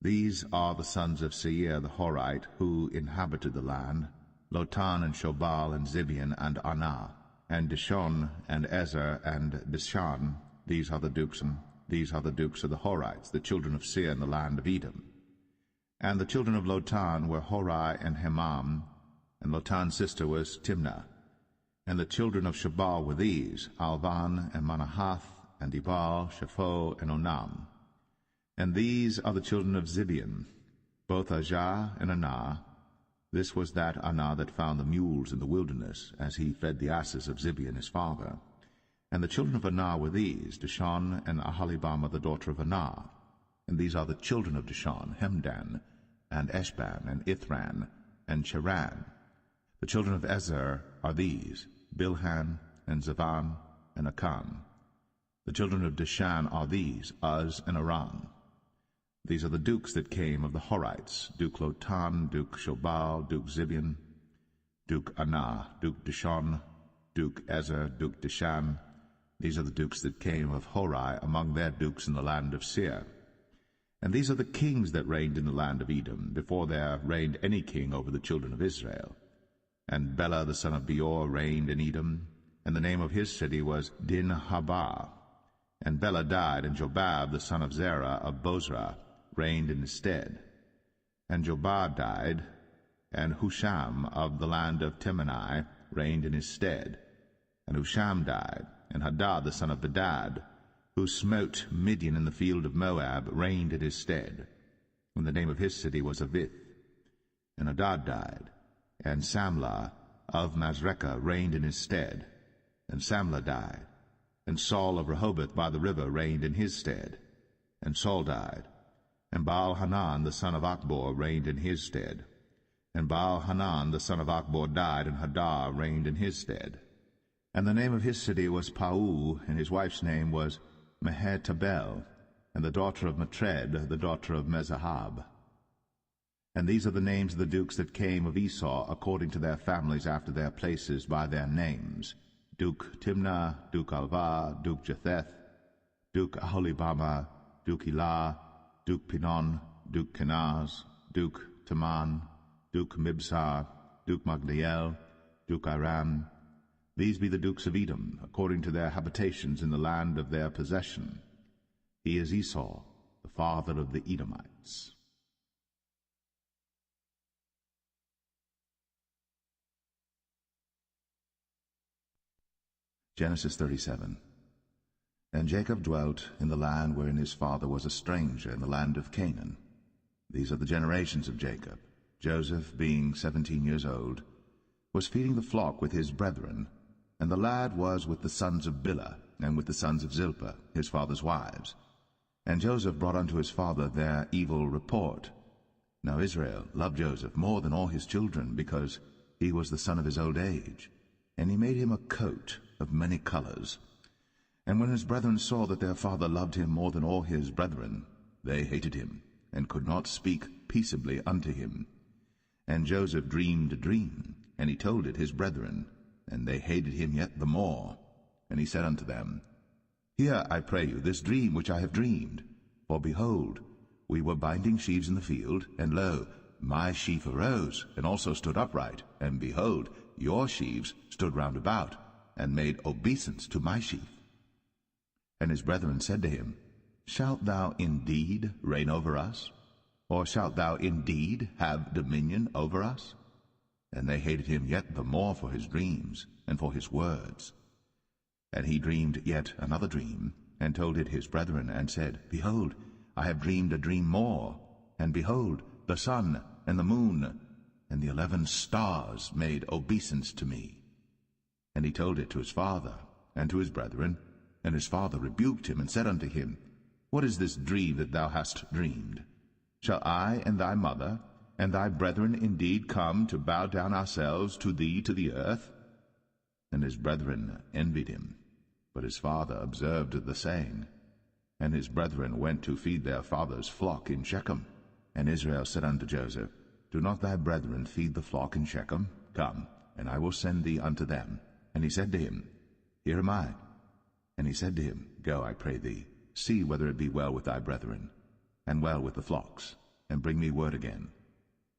These are the sons of Seir the Horite, who inhabited the land: Lotan, and Shobal, and Zibeon, and Anah, and Dishon, and Ezer, and Dishan. These are the dukes of the Horites, the children of Seir in the land of Edom. And the children of Lotan were Horai and Hemam, and Lotan's sister was Timnah. And the children of Shobal were these: Alvan, and Manahath, and Ebal, Shepho, and Onam. And these are the children of Zibeon, both Ajah and Anah. This was that Anah that found the mules in the wilderness, as he fed the asses of Zibeon his father. And the children of Anah were these: Dishon, and Aholibamah the daughter of Anah. And these are the children of Dishon: Hemdan, and Eshban, and Ithran, and Cheran. The children of Ezer are these: Bilhan, and Zavan, and Akan. The children of Dishan are these: Uz and Aran. These are the dukes that came of the Horites: Duke Lotan, Duke Shobal, Duke Zibeon, Duke Anah, Duke Dishon, Duke Ezer, Duke Dishan. These are the dukes that came of Horai among their dukes in the land of Seir. And these are the kings that reigned in the land of Edom, before there reigned any king over the children of Israel. And Bela the son of Beor reigned in Edom, and the name of his city was Dinhabah. And Bela died, and Jobab the son of Zerah of Bozrah reigned in his stead. And Jobab died, and Husham of the land of Temani reigned in his stead. And Husham died, and Hadad the son of Bedad, who smote Midian in the field of Moab, reigned in his stead. And the name of his city was Avith. And Hadad died, and Samlah of Masrekah reigned in his stead. And Samlah died, and Saul of Rehoboth by the river reigned in his stead. And Saul died, and Baal-Hanan the son of Achbor reigned in his stead. And Baal-Hanan the son of Achbor died, and Hadar reigned in his stead. And the name of his city was Pau, and his wife's name was Mehetabel, and the daughter of Matred, the daughter of Mezahab. And these are the names of the dukes that came of Esau, according to their families after their places by their names: Duke Timnah, Duke Alva, Duke Jetheth, Duke Aholibama, Duke Elah, Duke Pinon, Duke Kenaz, Duke Taman, Duke Mibsar, Duke Magdiel, Duke Aram. These be the dukes of Edom, according to their habitations in the land of their possession. He is Esau, the father of the Edomites. Genesis 37. And Jacob dwelt in the land wherein his father was a stranger, in the land of Canaan. These are the generations of Jacob. Joseph, being 17 years old, was feeding the flock with his brethren, and the lad was with the sons of Bilhah, and with the sons of Zilpah, his father's wives. And Joseph brought unto his father their evil report. Now Israel loved Joseph more than all his children, because he was the son of his old age. And he made him a coat of many colors. And when his brethren saw that their father loved him more than all his brethren, they hated him, and could not speak peaceably unto him. And Joseph dreamed a dream, and he told it his brethren, and they hated him yet the more. And he said unto them, Hear, I pray you, this dream which I have dreamed. For behold, we were binding sheaves in the field, and lo, my sheaf arose, and also stood upright, and behold, your sheaves stood round about, and made obeisance to my sheaf. And his brethren said to him, Shalt thou indeed reign over us? Or shalt thou indeed have dominion over us? And they hated him yet the more for his dreams, and for his words. And he dreamed yet another dream, and told it his brethren, and said, Behold, I have dreamed a dream more, and behold, the sun and the moon and the 11 stars made obeisance to me. And he told it to his father and to his brethren, and his father rebuked him, and said unto him, What is this dream that thou hast dreamed? Shall I and thy mother and thy brethren indeed come to bow down ourselves to thee to the earth? And his brethren envied him, but his father observed the saying. And his brethren went to feed their father's flock in Shechem. And Israel said unto Joseph, Do not thy brethren feed the flock in Shechem? Come, and I will send thee unto them. And he said to him, Here am I. And he said to him, Go, I pray thee, see whether it be well with thy brethren, and well with the flocks, and bring me word again.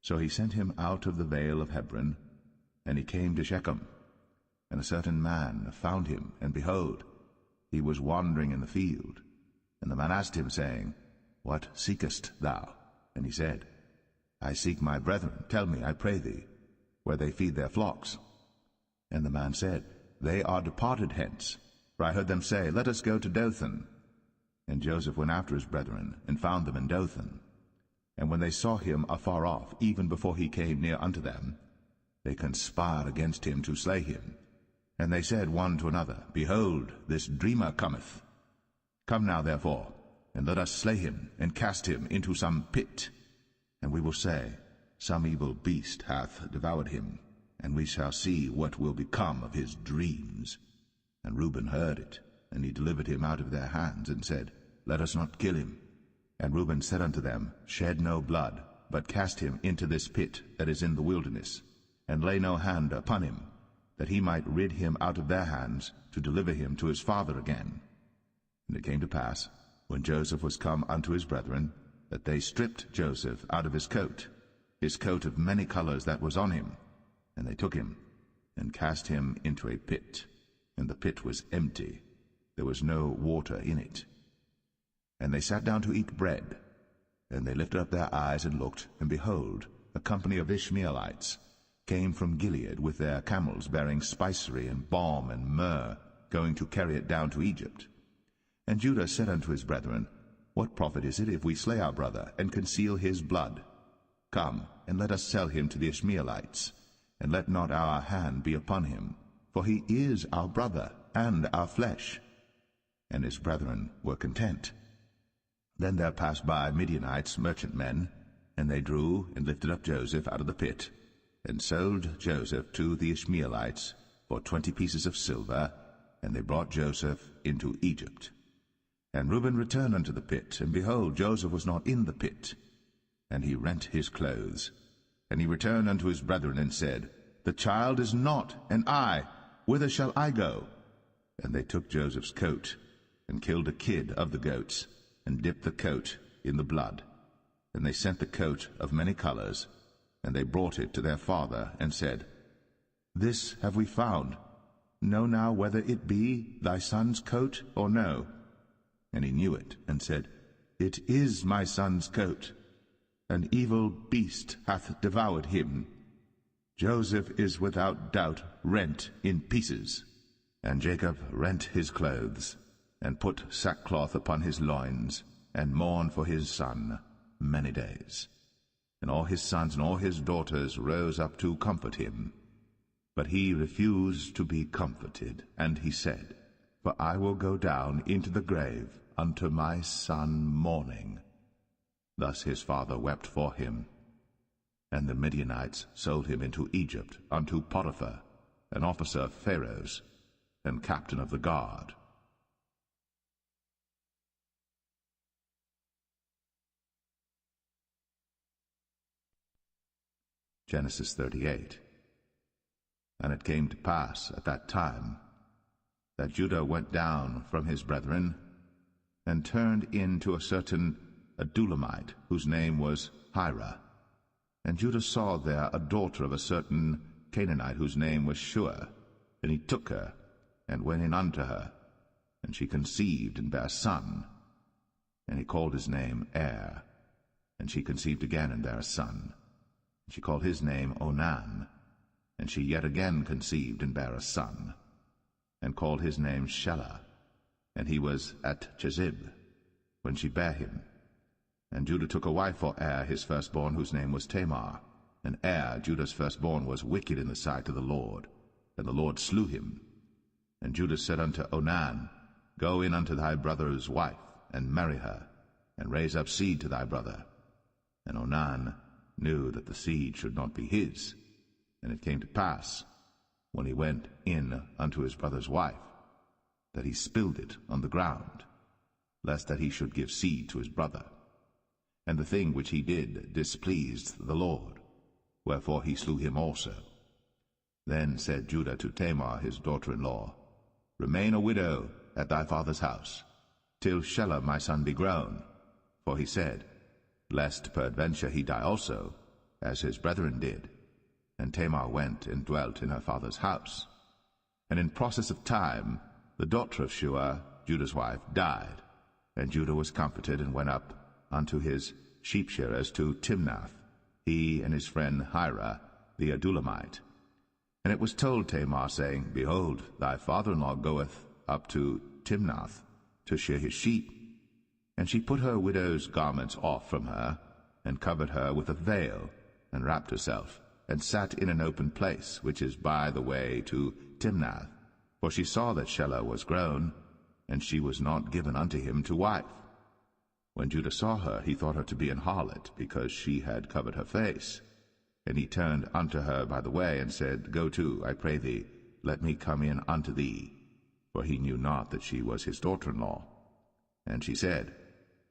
So he sent him out of the vale of Hebron, and he came to Shechem. And a certain man found him, and behold, he was wandering in the field. And the man asked him, saying, What seekest thou? And he said, I seek my brethren. Tell me, I pray thee, where they feed their flocks. And the man said, They are departed hence, for I heard them say, Let us go to Dothan. And Joseph went after his brethren, and found them in Dothan. And when they saw him afar off, even before he came near unto them, they conspired against him to slay him. And they said one to another, Behold, this dreamer cometh. Come now, therefore, and let us slay him, and cast him into some pit. And we will say, Some evil beast hath devoured him, and we shall see what will become of his dreams. And Reuben heard it, and he delivered him out of their hands, and said, Let us not kill him. And Reuben said unto them, Shed no blood, but cast him into this pit that is in the wilderness, and lay no hand upon him, that he might rid him out of their hands, to deliver him to his father again. And it came to pass, when Joseph was come unto his brethren, that they stripped Joseph out of his coat of many colors that was on him, And they took him, and cast him into a pit, and the pit was empty, there was no water in it. And they sat down to eat bread, and they lifted up their eyes and looked, and behold, a company of Ishmaelites came from Gilead with their camels bearing spicery and balm and myrrh, going to carry it down to Egypt. And Judah said unto his brethren, What profit is it if we slay our brother, and conceal his blood? Come, and let us sell him to the Ishmaelites, and let not our hand be upon him, for he is our brother, and our flesh. And his brethren were content. Then there passed by Midianites, merchantmen, and they drew and lifted up Joseph out of the pit, and sold Joseph to the Ishmaelites for 20 pieces of silver, and they brought Joseph into Egypt. And Reuben returned unto the pit, and behold, Joseph was not in the pit. And he rent his clothes. And he returned unto his brethren, and said, The child is not, and I, whither shall I go? And they took Joseph's coat, and killed a kid of the goats, and dipped the coat in the blood. And they sent the coat of many colors, and they brought it to their father, and said, This have we found. Know now whether it be thy son's coat or no. And he knew it, and said, It is my son's coat. An evil beast hath devoured him. Joseph is without doubt rent in pieces. And Jacob rent his clothes, and put sackcloth upon his loins, and mourned for his son many days. And all his sons and all his daughters rose up to comfort him. But he refused to be comforted, and he said, For I will go down into the grave unto my son mourning. Thus his father wept for him. And the Midianites sold him into Egypt unto Potiphar, an officer of Pharaoh's, and captain of the guard. Genesis 38. And it came to pass at that time that Judah went down from his brethren, and turned in to a certain Adulamite, whose name was Hira. And Judah saw there a daughter of a certain Canaanite, whose name was Shua. And he took her, and went in unto her, and she conceived and bare a son. And he called his name Er. And she conceived again and bare a son. And she called his name Onan. And she yet again conceived and bare a son, and called his name Shelah. And he was at Chezib, when she bare him. And Judah took a wife for Er his firstborn, whose name was Tamar. And Er, Judah's firstborn, was wicked in the sight of the Lord, and the Lord slew him. And Judah said unto Onan, Go in unto thy brother's wife, and marry her, and raise up seed to thy brother. And Onan knew that the seed should not be his. And it came to pass, when he went in unto his brother's wife, that he spilled it on the ground, lest that he should give seed to his brother. And the thing which he did displeased the Lord, wherefore he slew him also. Then said Judah to Tamar his daughter-in-law, Remain a widow at thy father's house, till Shelah my son be grown. For he said, Lest peradventure he die also, as his brethren did. And Tamar went and dwelt in her father's house. And in process of time the daughter of Shua, Judah's wife, died. And Judah was comforted, and went up unto his sheep-shearers to Timnath, he and his friend Hira the Adulamite. And it was told Tamar, saying, Behold, thy father-in-law goeth up to Timnath to shear his sheep. And she put her widow's garments off from her, and covered her with a veil, and wrapped herself, and sat in an open place, which is by the way to Timnath. For she saw that Shelah was grown, and she was not given unto him to wife. When Judah saw her, he thought her to be an harlot, because she had covered her face. And he turned unto her by the way, and said, Go to, I pray thee, let me come in unto thee. For he knew not that she was his daughter-in-law. And she said,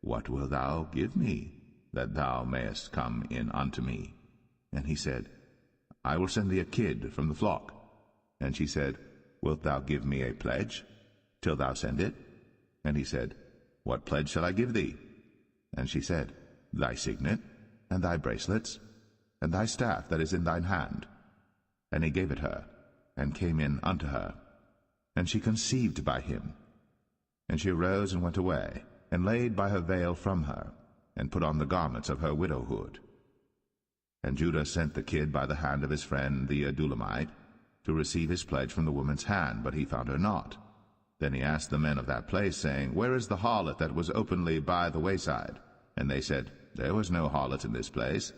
What wilt thou give me, that thou mayest come in unto me? And he said, I will send thee a kid from the flock. And she said, Wilt thou give me a pledge, till thou send it? And he said, What pledge shall I give thee? And she said, Thy signet, and thy bracelets, and thy staff that is in thine hand. And he gave it her, and came in unto her. And she conceived by him. And she arose and went away, and laid by her veil from her, and put on the garments of her widowhood. And Judah sent the kid by the hand of his friend the Adullamite, to receive his pledge from the woman's hand, but he found her not. Then he asked the men of that place, saying, Where is the harlot that was openly by the wayside? And they said, There was no harlot in this place.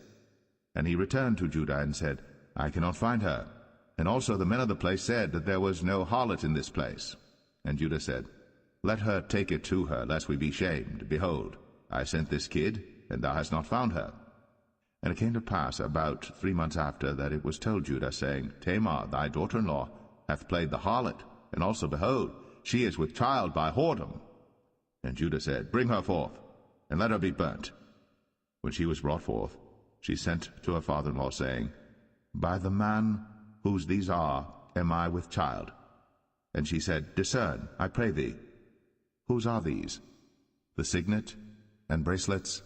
And he returned to Judah, and said, I cannot find her. And also the men of the place said that there was no harlot in this place. And Judah said, Let her take it to her, lest we be shamed. Behold, I sent this kid, and thou hast not found her. And it came to pass about 3 months after that it was told Judah, saying, Tamar, thy daughter-in-law, hath played the harlot, and also, behold, she is with child by whoredom. And Judah said, Bring her forth, and let her be burnt. When she was brought forth, she sent to her father-in-law, saying, By the man whose these are am I with child. And she said, Discern, I pray thee, whose are these? The signet, and bracelets,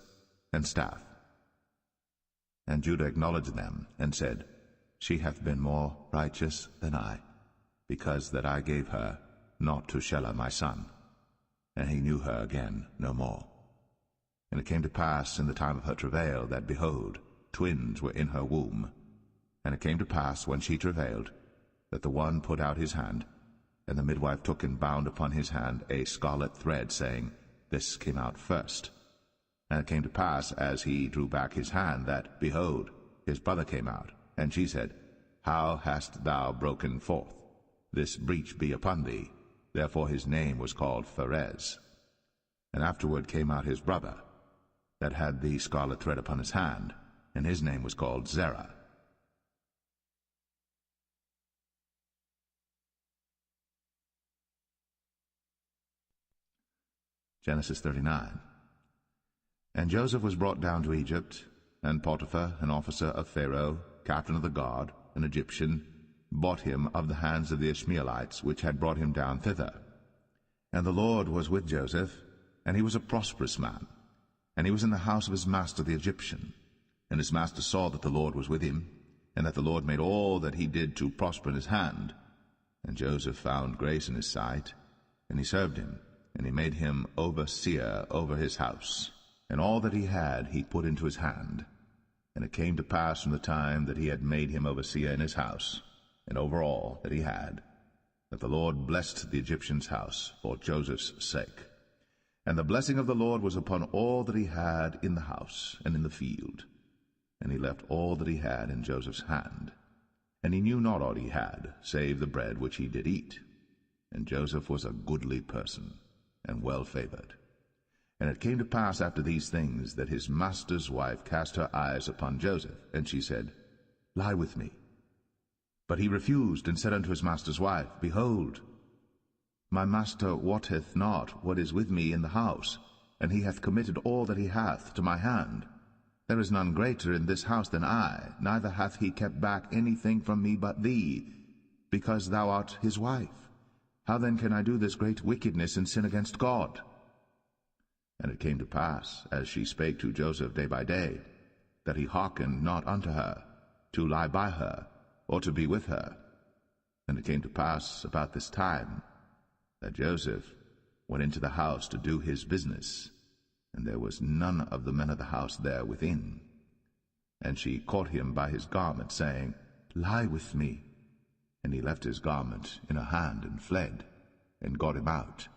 and staff. And Judah acknowledged them, and said, She hath been more righteous than I, because that I gave her not to Shelah my son. And he knew her again no more. And it came to pass in the time of her travail, that, behold, twins were in her womb. And it came to pass, when she travailed, that the one put out his hand, and the midwife took and bound upon his hand a scarlet thread, saying, This came out first. And it came to pass, as he drew back his hand, that, behold, his brother came out. And she said, How hast thou broken forth? This breach be upon thee. Therefore his name was called Pharez. And afterward came out his brother, that had the scarlet thread upon his hand, and his name was called Zerah. Genesis 39. And Joseph was brought down to Egypt, and Potiphar, an officer of Pharaoh, captain of the guard, an Egyptian, bought him of the hands of the Ishmaelites, which had brought him down thither. And the Lord was with Joseph, and he was a prosperous man, and he was in the house of his master the Egyptian. And his master saw that the Lord was with him, and that the Lord made all that he did to prosper in his hand. And Joseph found grace in his sight, and he served him, and he made him overseer over his house. And all that he had he put into his hand. And it came to pass from the time that he had made him overseer in his house, and over all that he had, that the Lord blessed the Egyptian's house for Joseph's sake. And the blessing of the Lord was upon all that he had in the house and in the field. And he left all that he had in Joseph's hand. And he knew not aught he had, save the bread which he did eat. And Joseph was a goodly person, and well favored. And it came to pass after these things, that his master's wife cast her eyes upon Joseph, and she said, Lie with me. But he refused, and said unto his master's wife, Behold, my master wotteth not what is with me in the house, and he hath committed all that he hath to my hand. There is none greater in this house than I, neither hath he kept back anything from me but thee, because thou art his wife. How then can I do this great wickedness and sin against God? And it came to pass, as she spake to Joseph day by day, that he hearkened not unto her, to lie by her, or to be with her. And it came to pass about this time, that Joseph went into the house to do his business, and there was none of the men of the house there within. And she caught him by his garment, saying, Lie with me. And he left his garment in her hand, and fled, and got him out.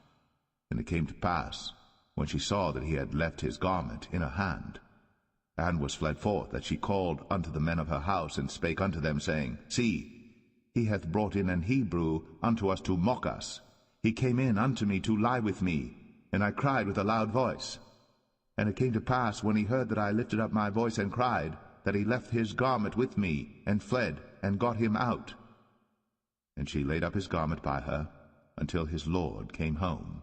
And it came to pass, when she saw that he had left his garment in her hand, and was fled forth, that she called unto the men of her house, and spake unto them, saying, See, he hath brought in an Hebrew unto us to mock us. He came in unto me to lie with me, and I cried with a loud voice. And it came to pass, when he heard that I lifted up my voice and cried, that he left his garment with me, and fled, and got him out. And she laid up his garment by her, until his lord came home.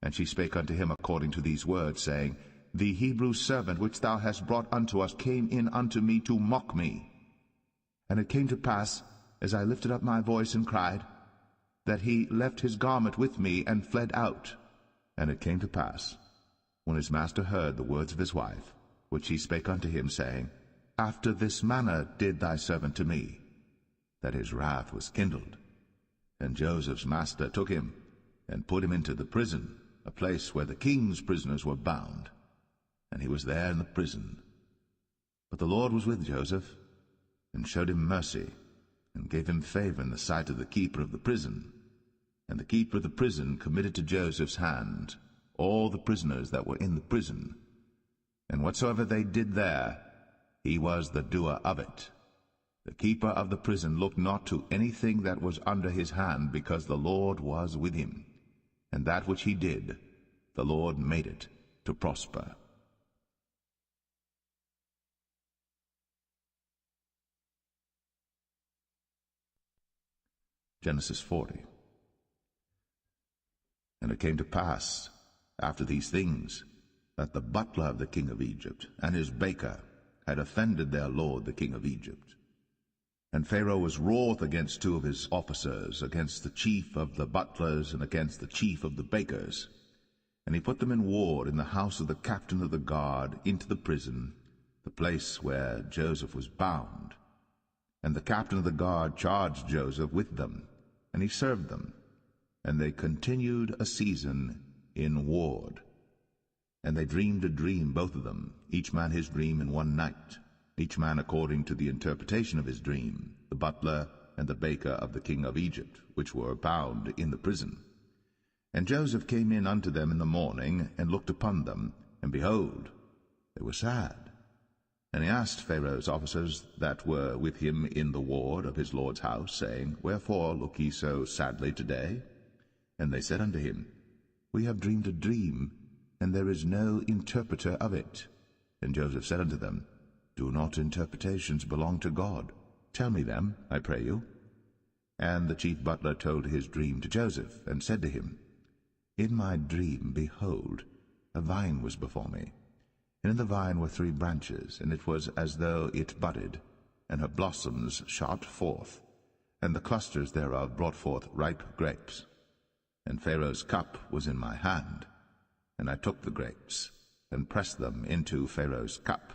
And she spake unto him according to these words, saying, The Hebrew servant which thou hast brought unto us came in unto me to mock me. And it came to pass, as I lifted up my voice and cried, that he left his garment with me, and fled out. And it came to pass, when his master heard the words of his wife, which she spake unto him, saying, After this manner did thy servant to me, that his wrath was kindled. And Joseph's master took him, and put him into the prison, a place where the king's prisoners were bound. And he was there in the prison. But the Lord was with Joseph, and showed him mercy, and gave him favor in the sight of the keeper of the prison. And the keeper of the prison committed to Joseph's hand all the prisoners that were in the prison. And whatsoever they did there, he was the doer of it. The keeper of the prison looked not to anything that was under his hand, because the Lord was with him. And that which he did, the Lord made it to prosper. Genesis 40. And it came to pass, after these things, that the butler of the king of Egypt and his baker had offended their lord the king of Egypt. And Pharaoh was wroth against two of his officers, against the chief of the butlers and against the chief of the bakers. And he put them in ward in the house of the captain of the guard into the prison, the place where Joseph was bound. And the captain of the guard charged Joseph with them, and he served them. And they continued a season in ward. And they dreamed a dream, both of them, each man his dream in one night, each man according to the interpretation of his dream, the butler and the baker of the king of Egypt, which were bound in the prison. And Joseph came in unto them in the morning, and looked upon them, and behold, they were sad. And he asked Pharaoh's officers that were with him in the ward of his lord's house, saying, Wherefore look ye so sadly today? And they said unto him, We have dreamed a dream, and there is no interpreter of it. And Joseph said unto them, Do not interpretations belong to God? Tell me them, I pray you. And the chief butler told his dream to Joseph, and said to him, In my dream, behold, a vine was before me, and in the vine were 3 branches, and it was as though it budded, and her blossoms shot forth, and the clusters thereof brought forth ripe grapes. And Pharaoh's cup was in my hand, and I took the grapes, and pressed them into Pharaoh's cup,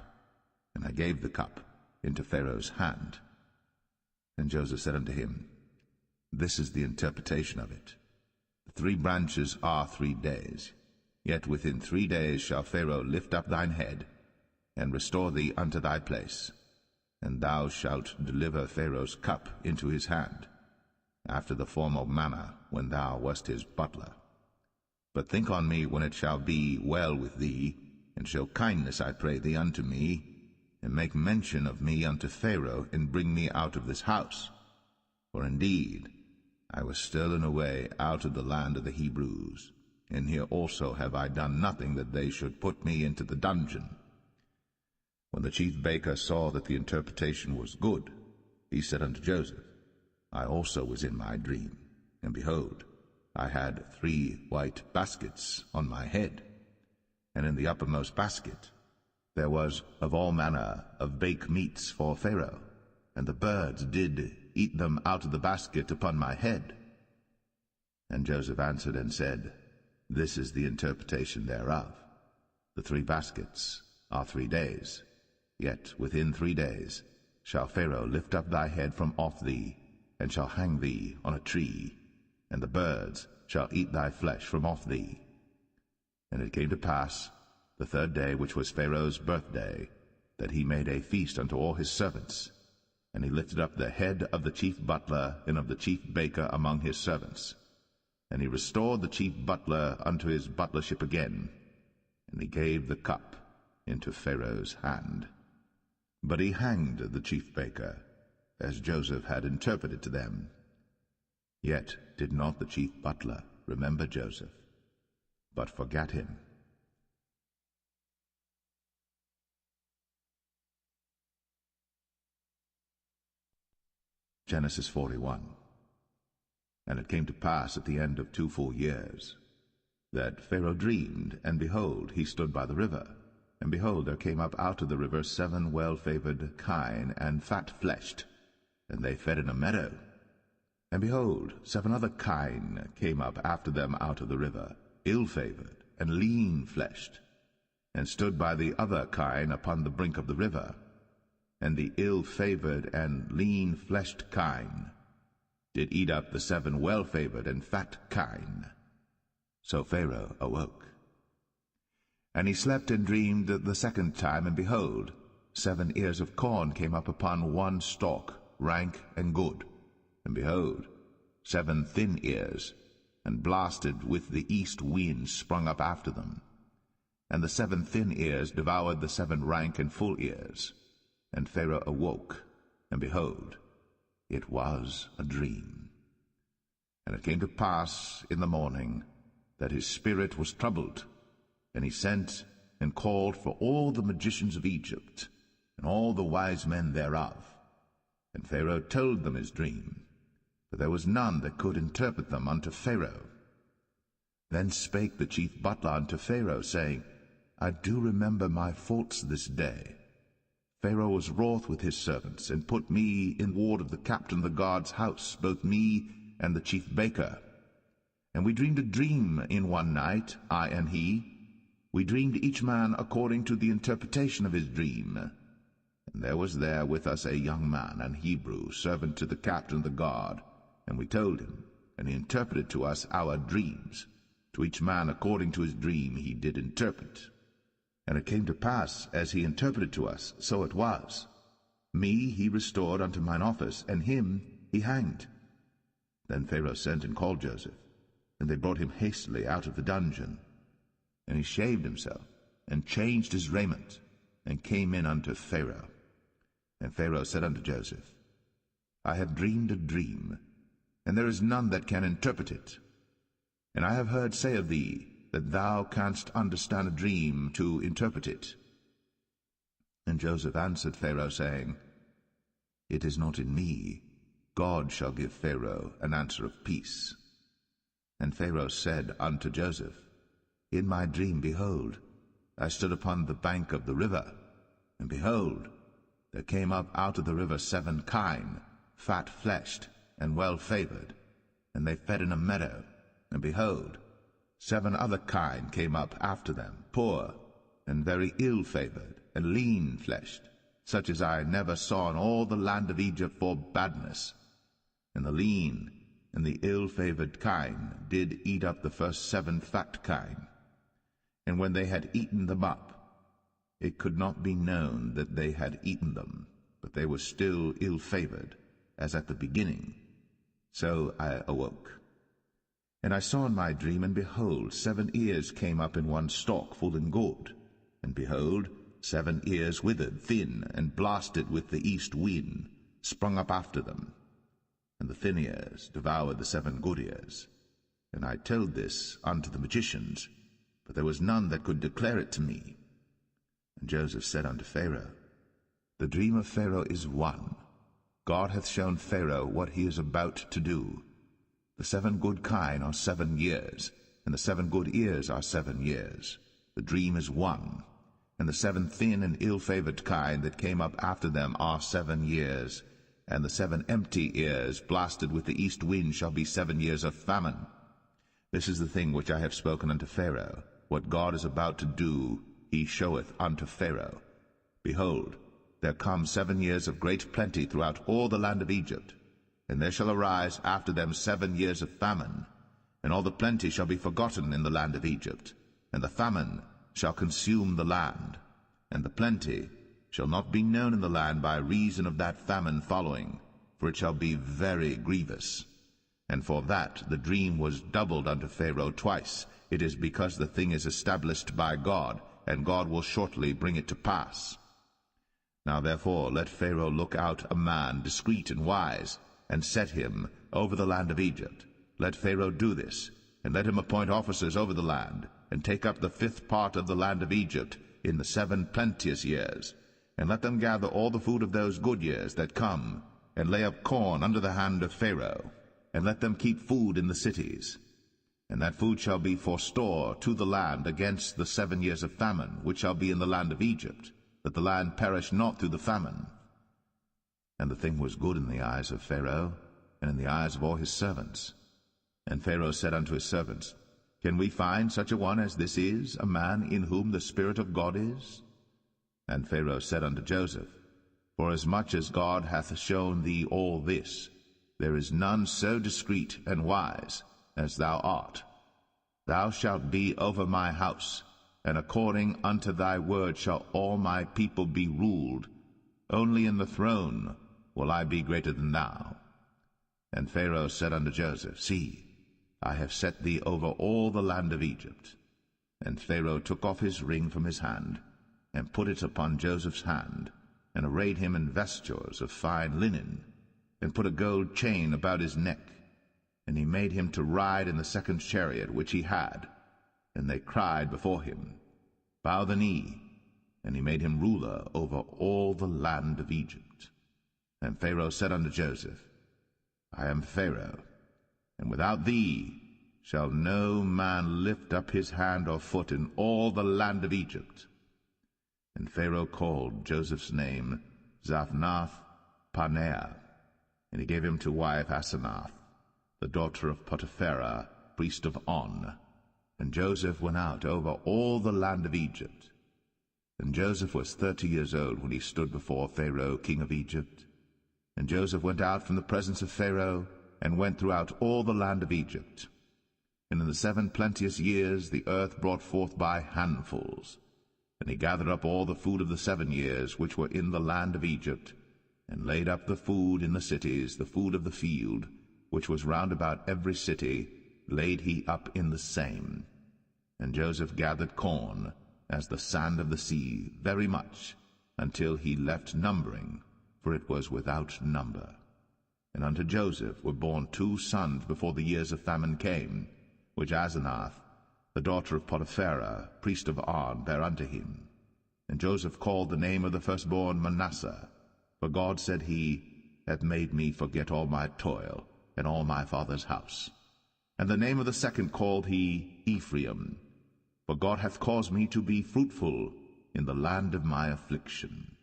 and I gave the cup into Pharaoh's hand. And Joseph said unto him, This is the interpretation of it. The 3 branches are 3 days. Yet within 3 days shall Pharaoh lift up thine head, and restore thee unto thy place, and thou shalt deliver Pharaoh's cup into his hand, after the former manner when thou wast his butler. But think on me when it shall be well with thee, and show kindness, I pray thee, unto me, and make mention of me unto Pharaoh, and bring me out of this house. For indeed I was stolen away out of the land of the Hebrews, and here also have I done nothing that they should put me into the dungeon. When the chief baker saw that the interpretation was good, he said unto Joseph, I also was in my dream, and behold, I had 3 white baskets on my head, and in the uppermost basket there was of all manner of baked meats for Pharaoh, and the birds did eat them out of the basket upon my head. And Joseph answered and said, This is the interpretation thereof. The 3 baskets are 3 days. Yet within 3 days shall Pharaoh lift up thy head from off thee, and shall hang thee on a tree, and the birds shall eat thy flesh from off thee. And it came to pass, the 3rd day, which was Pharaoh's birthday, that he made a feast unto all his servants. And he lifted up the head of the chief butler and of the chief baker among his servants. And he restored the chief butler unto his butlership again, and he gave the cup into Pharaoh's hand. But he hanged the chief baker, as Joseph had interpreted to them. Yet did not the chief butler remember Joseph, but forgat him. Genesis 41. And it came to pass at the end of 2 full years, that Pharaoh dreamed, and behold, he stood by the river. And behold, there came up out of the river 7 well-favored kine, and fat-fleshed, and they fed in a meadow. And behold, 7 other kine came up after them out of the river, ill-favored, and lean-fleshed, and stood by the other kine upon the brink of the river. and the ill-favored and lean-fleshed kine did eat up the 7 well-favored and fat kine. So Pharaoh awoke. And he slept and dreamed the second time, and behold, 7 ears of corn came up upon one stalk, rank and good. And behold, 7 thin ears, and blasted with the east wind, sprung up after them. And the 7 thin ears devoured the 7 rank and full ears. And Pharaoh awoke, and behold, it was a dream. And it came to pass in the morning that his spirit was troubled, and he sent and called for all the magicians of Egypt, and all the wise men thereof. And Pharaoh told them his dream, but there was none that could interpret them unto Pharaoh. Then spake the chief butler unto Pharaoh, saying, I do remember my faults this day. Pharaoh was wroth with his servants, and put me in ward of the captain of the guard's house, both me and the chief baker. And we dreamed a dream in one night, I and he. We dreamed each man according to the interpretation of his dream. And there was there with us a young man, an Hebrew, servant to the captain of the guard. And we told him, and he interpreted to us our dreams. To each man according to his dream he did interpret. And it came to pass, as he interpreted to us, so it was. Me he restored unto mine office, and him he hanged. Then Pharaoh sent and called Joseph, and they brought him hastily out of the dungeon. And he shaved himself, and changed his raiment, and came in unto Pharaoh. And Pharaoh said unto Joseph, I have dreamed a dream, and there is none that can interpret it. And I have heard say of thee, that thou canst understand a dream to interpret it. And Joseph answered Pharaoh, saying, It is not in me. God shall give Pharaoh an answer of peace. And Pharaoh said unto Joseph, In my dream, behold, I stood upon the bank of the river, and behold, there came up out of the river 7 kine, fat-fleshed and well-favored, and they fed in a meadow, and behold, 7 other kine came up after them, poor, and very ill-favored, and lean-fleshed, such as I never saw in all the land of Egypt for badness. And the lean and the ill-favored kine did eat up the first 7 fat kine. And when they had eaten them up, it could not be known that they had eaten them, but they were still ill-favored, as at the beginning. So I awoke. And I saw in my dream, and behold, 7 ears came up in one stalk, full and good. And behold, 7 ears withered, thin, and blasted with the east wind, sprung up after them. And the thin ears devoured the 7 good ears. And I told this unto the magicians, but there was none that could declare it to me. And Joseph said unto Pharaoh, The dream of Pharaoh is one. God hath shown Pharaoh what he is about to do. The 7 good kine are 7 years, and the 7 good ears are 7 years. The dream is one. And the 7 thin and ill-favored kine that came up after them are 7 years, and the 7 empty ears blasted with the east wind shall be 7 years of famine. This is the thing which I have spoken unto Pharaoh. What God is about to do, he showeth unto Pharaoh. Behold, there come 7 years of great plenty throughout all the land of Egypt, and there shall arise after them 7 years of famine, and all the plenty shall be forgotten in the land of Egypt, and the famine shall consume the land, and the plenty shall not be known in the land by reason of that famine following, for it shall be very grievous. And for that the dream was doubled unto Pharaoh twice. It is because the thing is established by God, and God will shortly bring it to pass. Now therefore let Pharaoh look out a man discreet and wise, and set him over the land of Egypt. Let Pharaoh do this, and let him appoint officers over the land, and take up the 5th part of the land of Egypt in the 7 plenteous years, and let them gather all the food of those good years that come, and lay up corn under the hand of Pharaoh, and let them keep food in the cities. And that food shall be for store to the land against the 7 years of famine, which shall be in the land of Egypt, that the land perish not through the famine. And the thing was good in the eyes of Pharaoh, and in the eyes of all his servants. And Pharaoh said unto his servants, Can we find such a one as this is, a man in whom the Spirit of God is? And Pharaoh said unto Joseph, Forasmuch as God hath shown thee all this, there is none so discreet and wise as thou art. Thou shalt be over my house, and according unto thy word shall all my people be ruled. Only in the throne will I be greater than thou. And Pharaoh said unto Joseph, See, I have set thee over all the land of Egypt. And Pharaoh took off his ring from his hand, and put it upon Joseph's hand, and arrayed him in vestures of fine linen, and put a gold chain about his neck. And he made him to ride in the second chariot which he had. And they cried before him, Bow the knee. And he made him ruler over all the land of Egypt. And Pharaoh said unto Joseph, I am Pharaoh, and without thee shall no man lift up his hand or foot in all the land of Egypt. And Pharaoh called Joseph's name Zaphnath-Paneah, and he gave him to wife Asenath, the daughter of Potipharah, priest of On. And Joseph went out over all the land of Egypt. And Joseph was 30 years old when he stood before Pharaoh, king of Egypt. And Joseph went out from the presence of Pharaoh, and went throughout all the land of Egypt. And in the 7 plenteous years the earth brought forth by handfuls. And he gathered up all the food of the 7 years which were in the land of Egypt, and laid up the food in the cities, the food of the field, which was round about every city, laid he up in the same. And Joseph gathered corn, as the sand of the sea, very much, until he left numbering, for it was without number. And unto Joseph were born 2 sons before the years of famine came, which Asenath, the daughter of Potipharah, priest of On, bare unto him. And Joseph called the name of the firstborn Manasseh, for God, said he, hath made me forget all my toil, and all my father's house. And the name of the second called he Ephraim, for God hath caused me to be fruitful in the land of my affliction.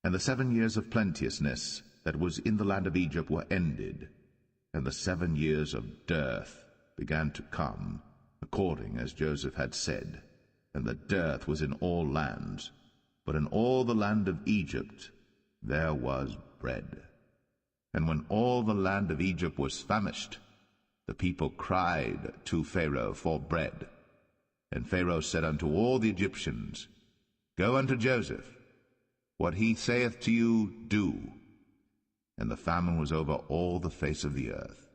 And the 7 years of plenteousness that was in the land of Egypt were ended, and the 7 years of dearth began to come, according as Joseph had said. And the dearth was in all lands, but in all the land of Egypt there was bread. And when all the land of Egypt was famished, the people cried to Pharaoh for bread. And Pharaoh said unto all the Egyptians, Go unto Joseph, what he saith to you, do. And the famine was over all the face of the earth.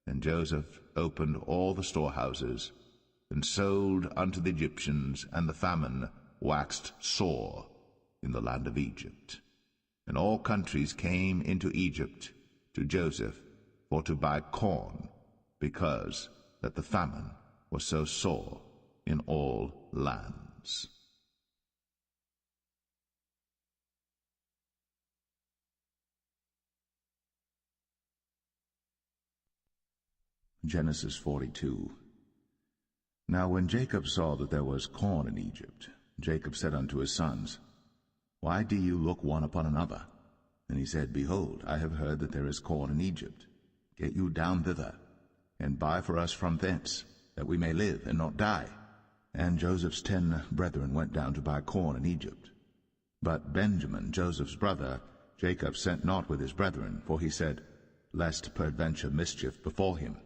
And Joseph opened all the storehouses, and sold unto the Egyptians, and the famine waxed sore in the land of Egypt. And all countries came into Egypt to Joseph for to buy corn, because that the famine was so sore in all lands. Genesis 42. Now when Jacob saw that there was corn in Egypt, Jacob said unto his sons, Why do you look one upon another? And he said, Behold, I have heard that there is corn in Egypt. Get you down thither, and buy for us from thence, that we may live and not die. And Joseph's 10 brethren went down to buy corn in Egypt. But Benjamin, Joseph's brother, Jacob sent not with his brethren, for he said, Lest peradventure mischief befall him.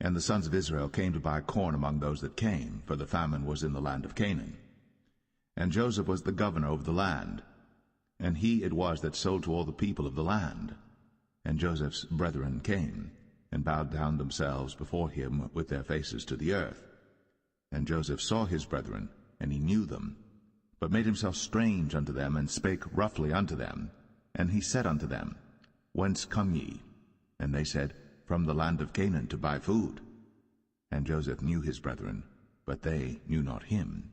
And the sons of Israel came to buy corn among those that came, for the famine was in the land of Canaan. And Joseph was the governor over the land, and he it was that sold to all the people of the land. And Joseph's brethren came, and bowed down themselves before him with their faces to the earth. And Joseph saw his brethren, and he knew them, but made himself strange unto them, and spake roughly unto them. And he said unto them, Whence come ye? And they said, From the land of Canaan, to buy food. And Joseph knew his brethren, but they knew not him.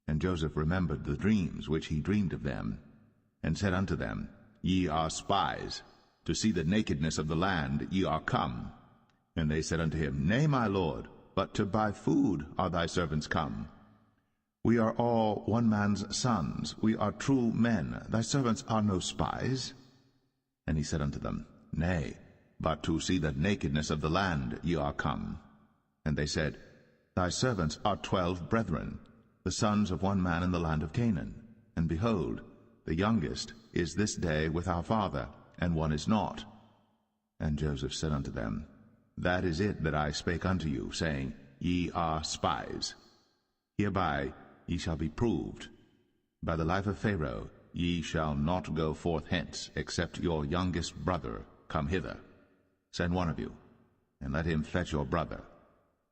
And Joseph remembered the dreams which he dreamed of them, and said unto them, Ye are spies, to see the nakedness of the land ye are come. And they said unto him, Nay, my lord, but to buy food are thy servants come. We are all one man's sons, we are true men, thy servants are no spies. And he said unto them, Nay, but to see the nakedness of the land ye are come. And they said, Thy servants are 12 brethren, the sons of one man in the land of Canaan. And behold, the youngest is this day with our father, and one is not. And Joseph said unto them, That is it that I spake unto you, saying, Ye are spies. Hereby ye shall be proved. By the life of Pharaoh ye shall not go forth hence, except your youngest brother come hither. Send one of you, and let him fetch your brother,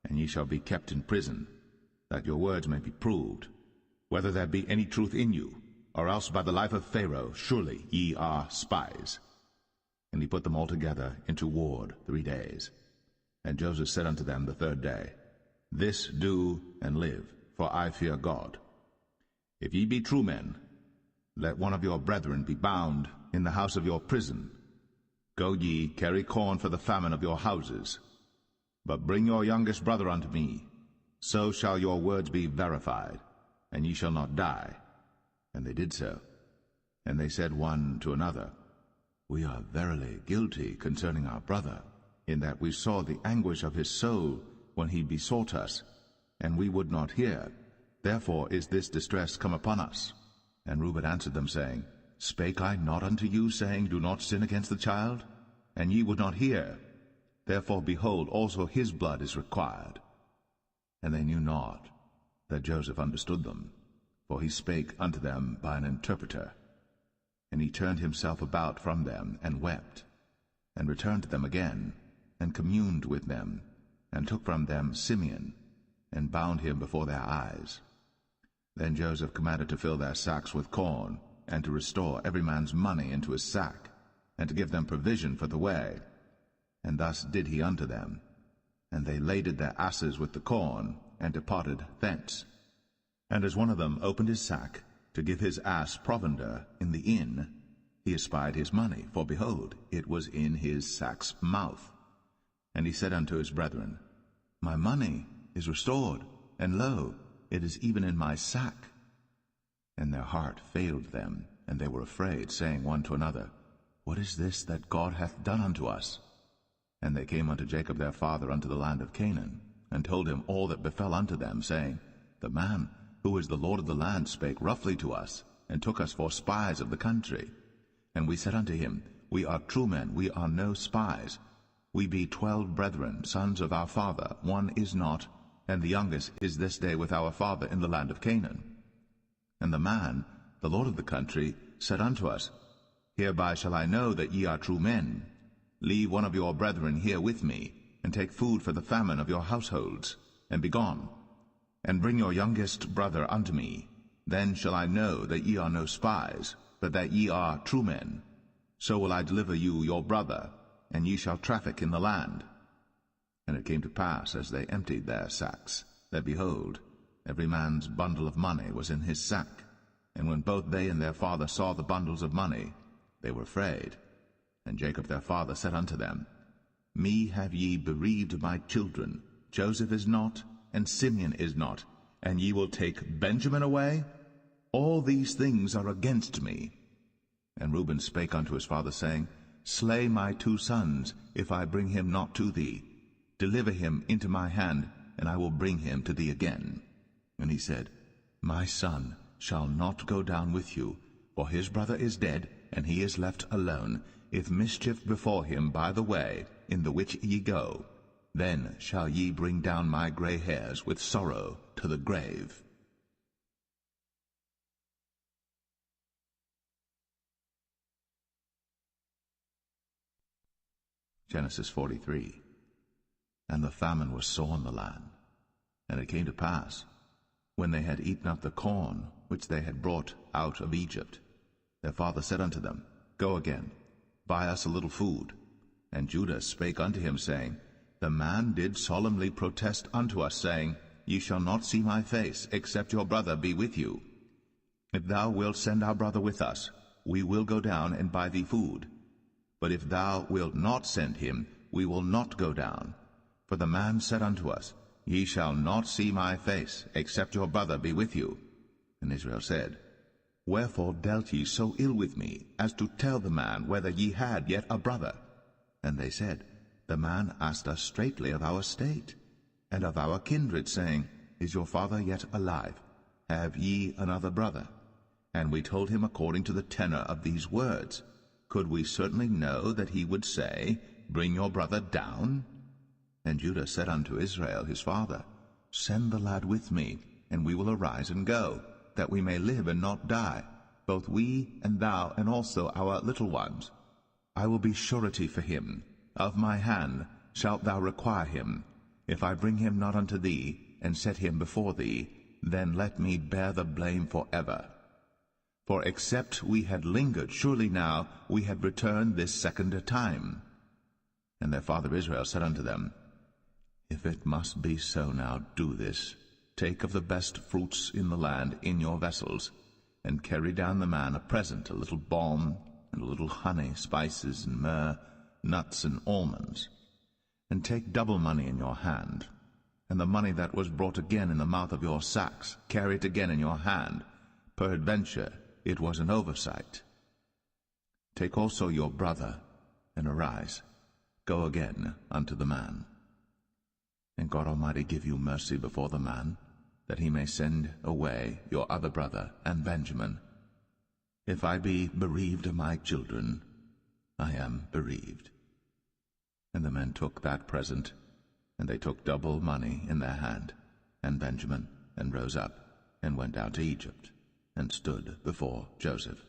and ye shall be kept in prison, that your words may be proved, whether there be any truth in you, or else by the life of Pharaoh surely ye are spies. And he put them all together into ward 3 days. And Joseph said unto them the 3rd day, This do and live, for I fear God. If ye be true men, let one of your brethren be bound in the house of your prison. Go ye, carry corn for the famine of your houses. But bring your youngest brother unto me, so shall your words be verified, and ye shall not die. And they did so. And they said one to another, We are verily guilty concerning our brother, in that we saw the anguish of his soul when he besought us, and we would not hear. Therefore is this distress come upon us. And Reuben answered them, saying, Spake I not unto you, saying, Do not sin against the child? And ye would not hear. Therefore, behold, also his blood is required. And they knew not that Joseph understood them, for he spake unto them by an interpreter. And he turned himself about from them, and wept, and returned to them again, and communed with them, and took from them Simeon, and bound him before their eyes. Then Joseph commanded to fill their sacks with corn, and to restore every man's money into his sack, and to give them provision for the way. And thus did he unto them. And they laded their asses with the corn, and departed thence. And as one of them opened his sack, to give his ass provender in the inn, he espied his money, for behold, it was in his sack's mouth. And he said unto his brethren, My money is restored, and lo, it is even in my sack. And their heart failed them, and they were afraid, saying one to another, What is this that God hath done unto us? And they came unto Jacob their father unto the land of Canaan, and told him all that befell unto them, saying, The man who is the Lord of the land spake roughly to us, and took us for spies of the country. And we said unto him, We are true men, we are no spies. We be 12 brethren, sons of our father, one is not, and the youngest is this day with our father in the land of Canaan. And the man, the Lord of the country, said unto us, Hereby shall I know that ye are true men. Leave one of your brethren here with me, and take food for the famine of your households, and be gone. And bring your youngest brother unto me. Then shall I know that ye are no spies, but that ye are true men. So will I deliver you your brother, and ye shall traffic in the land. And it came to pass, as they emptied their sacks, that, behold, every man's bundle of money was in his sack. And when both they and their father saw the bundles of money, they were afraid. And Jacob their father said unto them, Me have ye bereaved my children. Joseph is not, and Simeon is not, and ye will take Benjamin away? All these things are against me. And Reuben spake unto his father, saying, Slay my 2 sons, if I bring him not to thee. Deliver him into my hand, and I will bring him to thee again. And he said, My son shall not go down with you, for his brother is dead, and he is left alone. If mischief befall him by the way, in the which ye go, then shall ye bring down my gray hairs with sorrow to the grave. Genesis 43. And the famine was sore in the land. And it came to pass, when they had eaten up the corn which they had brought out of Egypt, their father said unto them, Go again, buy us a little food. And Judah spake unto him, saying, The man did solemnly protest unto us, saying, Ye shall not see my face, except your brother be with you. If thou wilt send our brother with us, we will go down and buy thee food. But if thou wilt not send him, we will not go down. For the man said unto us, Ye shall not see my face, except your brother be with you. And Israel said, Wherefore dealt ye so ill with me, as to tell the man whether ye had yet a brother? And they said, The man asked us straitly of our state, and of our kindred, saying, Is your father yet alive? Have ye another brother? And we told him according to the tenor of these words. Could we certainly know that he would say, Bring your brother down? And Judah said unto Israel his father, Send the lad with me, and we will arise and go, that we may live and not die, both we and thou, and also our little ones. I will be surety for him. Of my hand shalt thou require him. If I bring him not unto thee, and set him before thee, then let me bear the blame forever. For except we had lingered, surely now we had returned this second time. And their father Israel said unto them, If it must be so now, do this. Take of the best fruits in the land in your vessels, and carry down the man a present, a little balm, and a little honey, spices, and myrrh, nuts, and almonds. And take double money in your hand, and the money that was brought again in the mouth of your sacks, carry it again in your hand. Peradventure it was an oversight. Take also your brother, and arise, go again unto the man. And God Almighty give you mercy before the man, that he may send away your other brother and Benjamin. If I be bereaved of my children, I am bereaved. And the men took that present, and they took double money in their hand, and Benjamin, and rose up, and went down to Egypt, and stood before Joseph.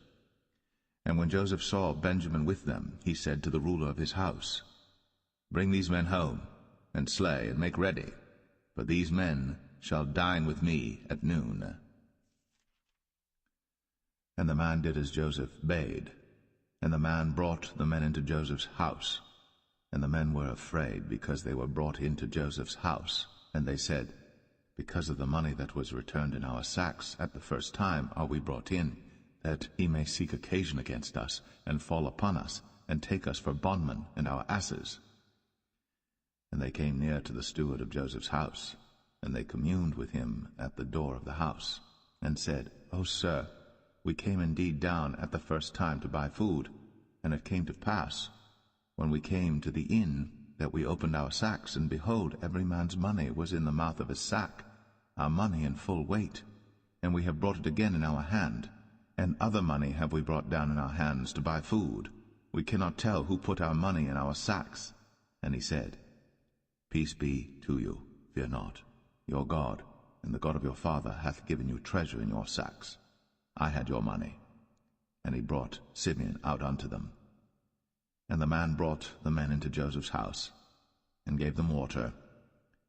And when Joseph saw Benjamin with them, he said to the ruler of his house, Bring these men home, and slay, and make ready, for these men shall dine with me at noon. And the man did as Joseph bade, and the man brought the men into Joseph's house. And the men were afraid, because they were brought into Joseph's house. And they said, Because of the money that was returned in our sacks at the first time are we brought in, that he may seek occasion against us, and fall upon us, and take us for bondmen and our asses. And they came near to the steward of Joseph's house, and they communed with him at the door of the house, and said, O sir, we came indeed down at the first time to buy food, and it came to pass, when we came to the inn, that we opened our sacks, and behold, every man's money was in the mouth of his sack, our money in full weight, and we have brought it again in our hand, and other money have we brought down in our hands to buy food. We cannot tell who put our money in our sacks. And he said, Peace be to you, fear not. Your God, and the God of your father, hath given you treasure in your sacks. I had your money. And he brought Simeon out unto them. And the man brought the men into Joseph's house, and gave them water,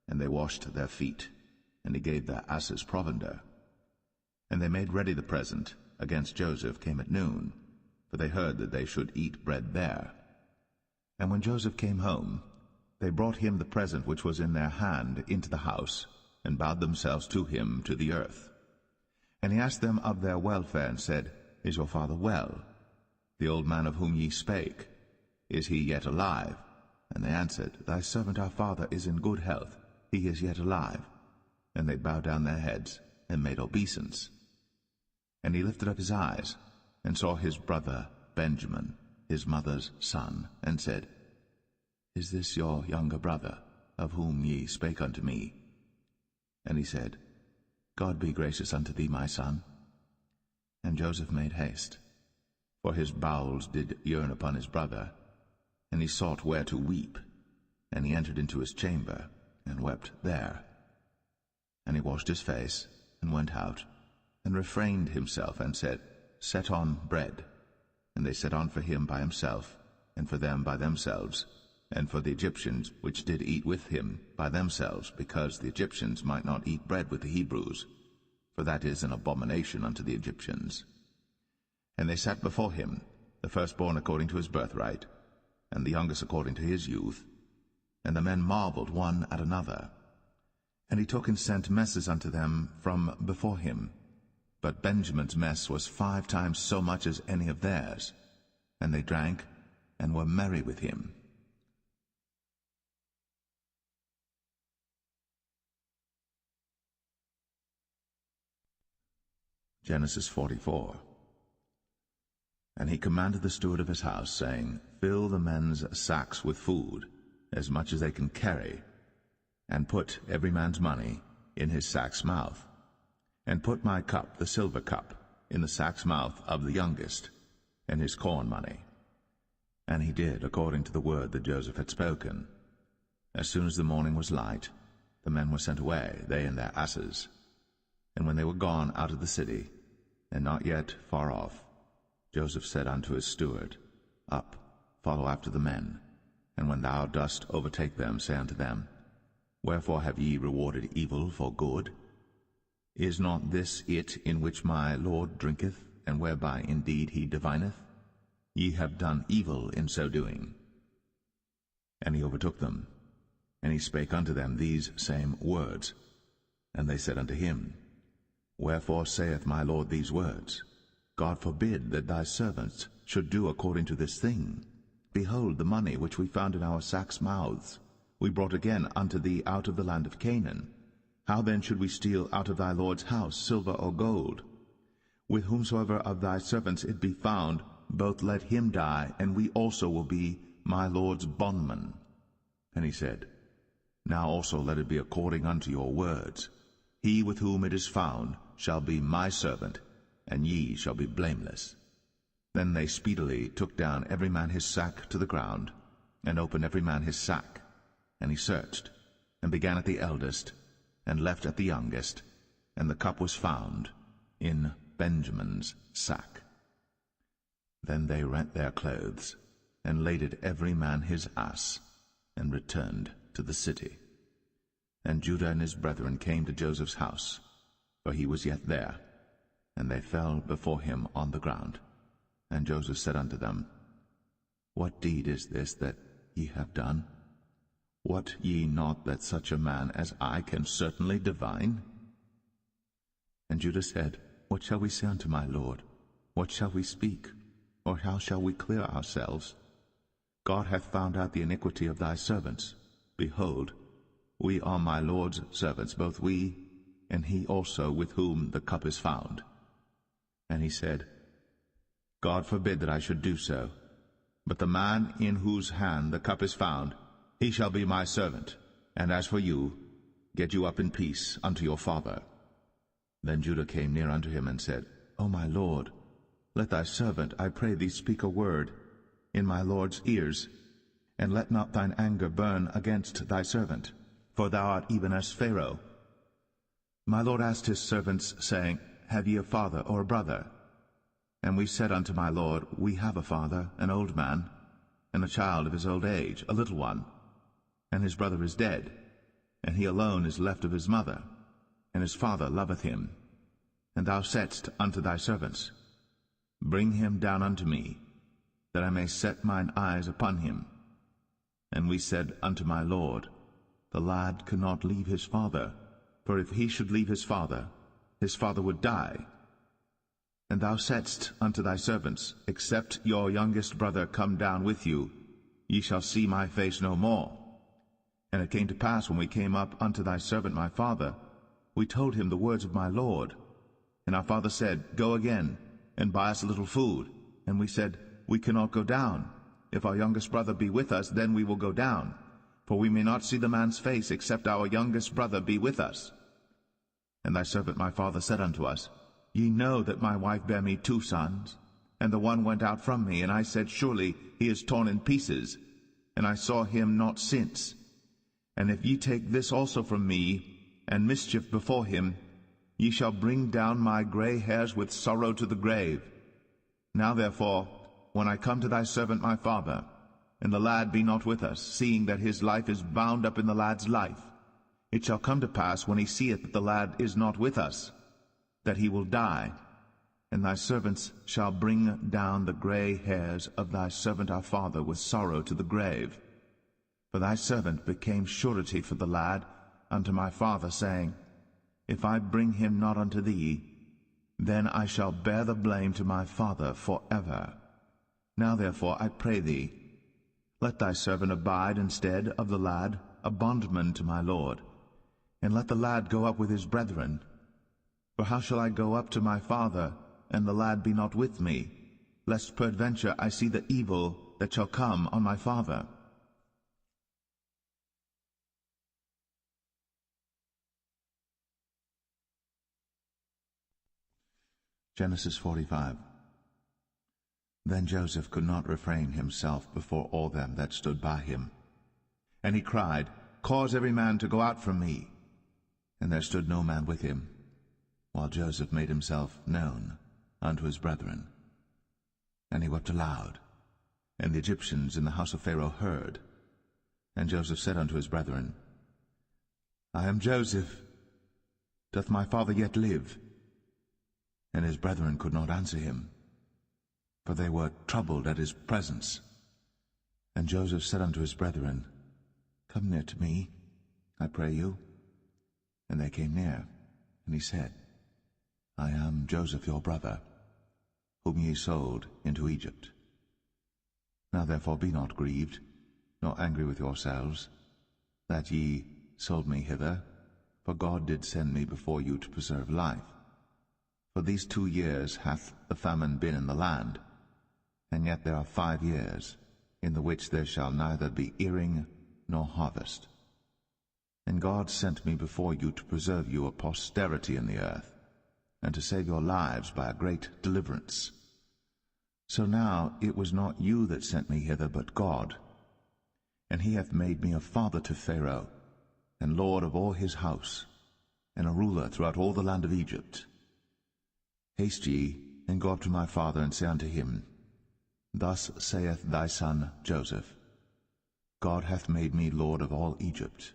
and they washed their feet, and he gave their asses provender. And they made ready the present against Joseph came at noon, for they heard that they should eat bread there. And when Joseph came home, they brought him the present which was in their hand into the house, and bowed themselves to him to the earth. And he asked them of their welfare, and said, Is your father well? The old man of whom ye spake, is he yet alive? And they answered, Thy servant our father is in good health, he is yet alive. And they bowed down their heads, and made obeisance. And he lifted up his eyes, and saw his brother Benjamin, his mother's son, and said, Is this your younger brother, of whom ye spake unto me? And he said, God be gracious unto thee, my son. And Joseph made haste, for his bowels did yearn upon his brother, and he sought where to weep. And he entered into his chamber, and wept there. And he washed his face, and went out, and refrained himself, and said, Set on bread. And they set on for him by himself, and for them by themselves, and for the Egyptians which did eat with him by themselves, because the Egyptians might not eat bread with the Hebrews, for that is an abomination unto the Egyptians. And they sat before him, the firstborn according to his birthright, and the youngest according to his youth. And the men marveled one at another. And he took and sent messes unto them from before him. But Benjamin's mess was 5 times so much as any of theirs. And they drank, and were merry with him. Genesis 44. And he commanded the steward of his house, saying, Fill the men's sacks with food, as much as they can carry, and put every man's money in his sack's mouth, and put my cup, the silver cup, in the sack's mouth of the youngest, and his corn money. And he did according to the word that Joseph had spoken. As soon as the morning was light, the men were sent away, they and their asses. And when they were gone out of the city, and not yet far off, Joseph said unto his steward, Up, follow after the men, and when thou dost overtake them, say unto them, Wherefore have ye rewarded evil for good? Is not this it in which my Lord drinketh, and whereby indeed he divineth? Ye have done evil in so doing. And he overtook them, and he spake unto them these same words. And they said unto him, Wherefore saith my Lord these words? God forbid that thy servants should do according to this thing. Behold, the money which we found in our sacks' mouths we brought again unto thee out of the land of Canaan. How then should we steal out of thy Lord's house silver or gold? With whomsoever of thy servants it be found, both let him die, and we also will be my Lord's bondmen. And he said, Now also let it be according unto your words. He with whom it is found shall be my servant, and ye shall be blameless. Then they speedily took down every man his sack to the ground, and opened every man his sack. And he searched, and began at the eldest, and left at the youngest, and the cup was found in Benjamin's sack. Then they rent their clothes, and laded every man his ass, and returned to the city. And Judah and his brethren came to Joseph's house, for he was yet there, and they fell before him on the ground. And Joseph said unto them, What deed is this that ye have done? Wot ye not that such a man as I can certainly divine? And Judah said, What shall we say unto my Lord? What shall we speak? Or how shall we clear ourselves? God hath found out the iniquity of thy servants. Behold, we are my Lord's servants, both we, and he also with whom the cup is found. And he said, God forbid that I should do so. But the man in whose hand the cup is found, he shall be my servant. And as for you, get you up in peace unto your father. Then Judah came near unto him, and said, O my Lord, let thy servant, I pray thee, speak a word in my Lord's ears, and let not thine anger burn against thy servant, for thou art even as Pharaoh. My Lord asked his servants, saying, Have ye a father or a brother? And we said unto my Lord, We have a father, an old man, and a child of his old age, a little one. And his brother is dead, and he alone is left of his mother, and his father loveth him. And thou saidst unto thy servants, Bring him down unto me, that I may set mine eyes upon him. And we said unto my Lord, The lad cannot leave his father, for if he should leave his father would die. And thou saidst unto thy servants, Except your youngest brother come down with you, ye shall see my face no more. And it came to pass, when we came up unto thy servant my father, we told him the words of my Lord. And our father said, Go again, and buy us a little food. And we said, We cannot go down. If our youngest brother be with us, then we will go down. For we may not see the man's face, except our youngest brother be with us. And thy servant my father said unto us, Ye know that my wife bare me 2 sons, and the one went out from me, and I said, Surely he is torn in pieces, and I saw him not since. And if ye take this also from me, and mischief before him, ye shall bring down my gray hairs with sorrow to the grave. Now therefore, when I come to thy servant my father, and the lad be not with us, seeing that his life is bound up in the lad's life, it shall come to pass, when he seeth that the lad is not with us, that he will die, and thy servants shall bring down the gray hairs of thy servant our father with sorrow to the grave. For thy servant became surety for the lad unto my father, saying, If I bring him not unto thee, then I shall bear the blame to my father forever. Now therefore, I pray thee, let thy servant abide instead of the lad, a bondman to my lord, and let the lad go up with his brethren. For how shall I go up to my father, and the lad be not with me, lest peradventure I see the evil that shall come on my father? Genesis 45. Then Joseph could not refrain himself before all them that stood by him. And he cried, Cause every man to go out from me. And there stood no man with him, while Joseph made himself known unto his brethren. And he wept aloud. And the Egyptians in the house of Pharaoh heard. And Joseph said unto his brethren, I am Joseph. Doth my father yet live? And his brethren could not answer him, for they were troubled at his presence. And Joseph said unto his brethren, Come near to me, I pray you. And they came near, and he said, I am Joseph your brother, whom ye sold into Egypt. Now therefore be not grieved, nor angry with yourselves, that ye sold me hither, for God did send me before you to preserve life. For these 2 years hath the famine been in the land, and yet there are 5 years, in the which there shall neither be earing nor harvest. And God sent me before you to preserve you a posterity in the earth, and to save your lives by a great deliverance. So now it was not you that sent me hither, but God. And he hath made me a father to Pharaoh, and lord of all his house, and a ruler throughout all the land of Egypt. Haste ye, and go up to my father, and say unto him, Thus saith thy son Joseph, God hath made me lord of all Egypt.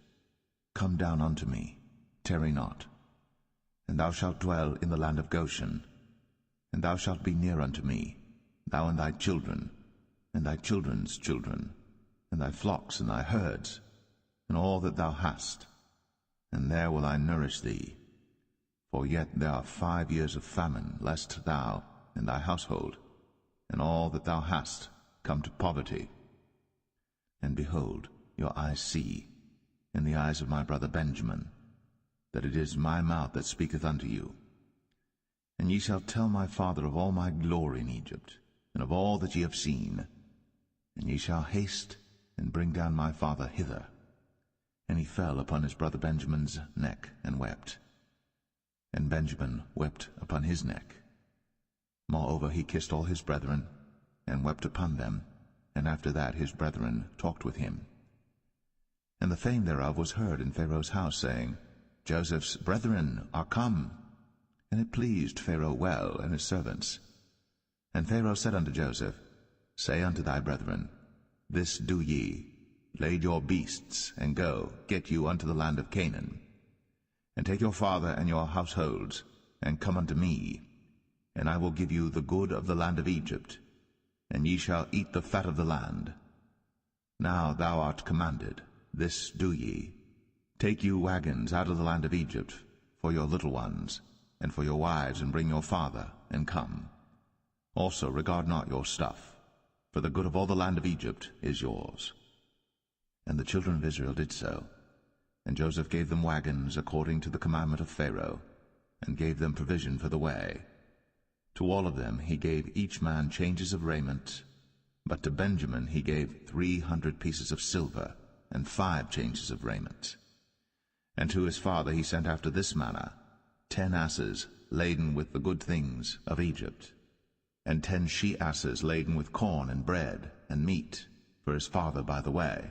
Come down unto me, tarry not. And thou shalt dwell in the land of Goshen. And thou shalt be near unto me, thou and thy children, and thy children's children, and thy flocks and thy herds, and all that thou hast. And there will I nourish thee. For yet there are 5 years of famine, lest thou and thy household, and all that thou hast, come to poverty. And behold, your eyes see, in the eyes of my brother Benjamin, that it is my mouth that speaketh unto you. And ye shall tell my father of all my glory in Egypt, and of all that ye have seen. And ye shall haste and bring down my father hither. And he fell upon his brother Benjamin's neck, and wept. And Benjamin wept upon his neck. Moreover he kissed all his brethren, and wept upon them, and after that his brethren talked with him. And the fame thereof was heard in Pharaoh's house, saying, Joseph's brethren are come. And it pleased Pharaoh well, and his servants. And Pharaoh said unto Joseph, Say unto thy brethren, This do ye, lade your beasts, and go, get you unto the land of Canaan. And take your father and your households, and come unto me, and I will give you the good of the land of Egypt, and ye shall eat the fat of the land. Now thou art commanded, this do ye. Take you wagons out of the land of Egypt, for your little ones, and for your wives, and bring your father, and come. Also regard not your stuff, for the good of all the land of Egypt is yours. And the children of Israel did so. And Joseph gave them wagons according to the commandment of Pharaoh, and gave them provision for the way. To all of them he gave each man changes of raiment, but to Benjamin he gave 300 pieces of silver, and 5 changes of raiment. And to his father he sent after this manner 10 asses laden with the good things of Egypt, and 10 she-asses laden with corn and bread and meat for his father by the way.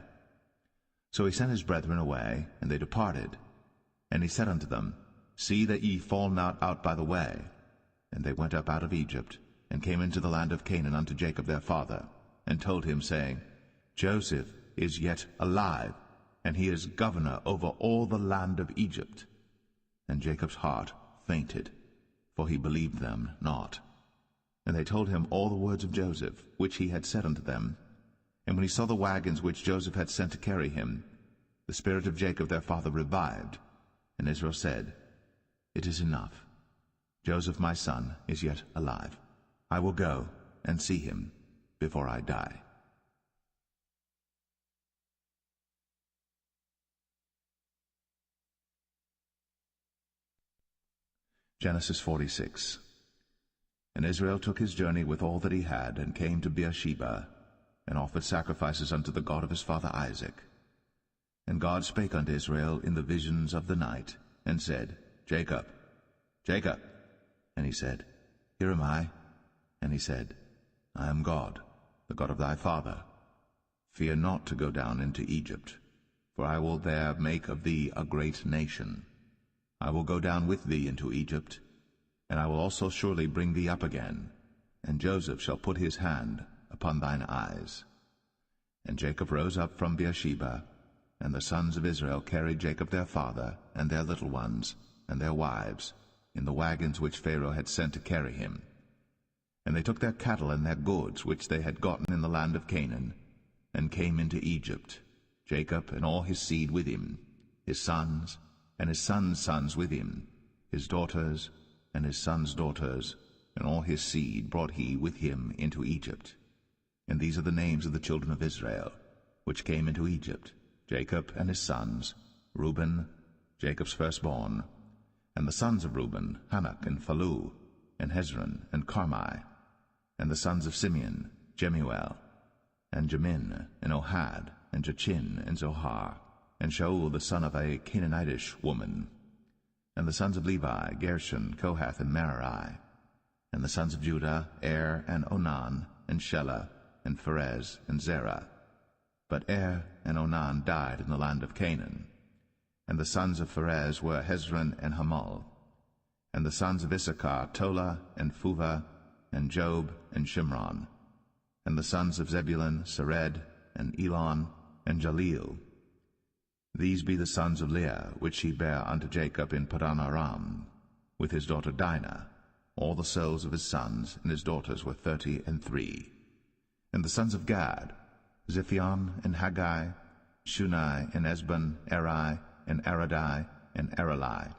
So he sent his brethren away, and they departed. And he said unto them, See that ye fall not out by the way. And they went up out of Egypt, and came into the land of Canaan unto Jacob their father, and told him, saying, Joseph is yet alive, and he is governor over all the land of Egypt. And Jacob's heart fainted, for he believed them not. And they told him all the words of Joseph, which he had said unto them. And when he saw the wagons which Joseph had sent to carry him, the spirit of Jacob their father revived. And Israel said, It is enough. Joseph my son is yet alive. I will go and see him before I die. Genesis 46. And Israel took his journey with all that he had, and came to Beersheba, and offered sacrifices unto the God of his father Isaac. And God spake unto Israel in the visions of the night, and said, Jacob, Jacob. And he said, Here am I. And he said, I am God, the God of thy father. Fear not to go down into Egypt, for I will there make of thee a great nation. I will go down with thee into Egypt, and I will also surely bring thee up again, and Joseph shall put his hand upon thine eyes. And Jacob rose up from Beersheba, and the sons of Israel carried Jacob their father, and their little ones, and their wives, in the wagons which Pharaoh had sent to carry him. And they took their cattle and their goods which they had gotten in the land of Canaan, and came into Egypt, Jacob and all his seed with him, his sons, and his sons' sons with him, his daughters, and his sons' daughters, and all his seed brought he with him into Egypt. And these are the names of the children of Israel, which came into Egypt, Jacob and his sons, Reuben, Jacob's firstborn, and the sons of Reuben, Hanok and Phalu, and Hezron and Carmi, and the sons of Simeon, Jemuel, and Jamin, and Ohad, and Jachin, and Zohar, and Shaul the son of a Canaanitish woman, and the sons of Levi, Gershon, Kohath, and Merari, and the sons of Judah, Er, and Onan, and Shelah, and Pharez, and Zerah. But Er and Onan died in the land of Canaan. And the sons of Pharez were Hezron and Hamul. And the sons of Issachar, Tola, and Phuvah, and Job, and Shimron. And the sons of Zebulun, Sered, and Elon, and Jaleel. These be the sons of Leah, which he bare unto Jacob in Padan Aram, with his daughter Dinah. All the souls of his sons and his daughters were 33. And the sons of Gad, Ziphion, and Haggai, Shunai, and Esbon, Eri, and Aradai, and Aralai.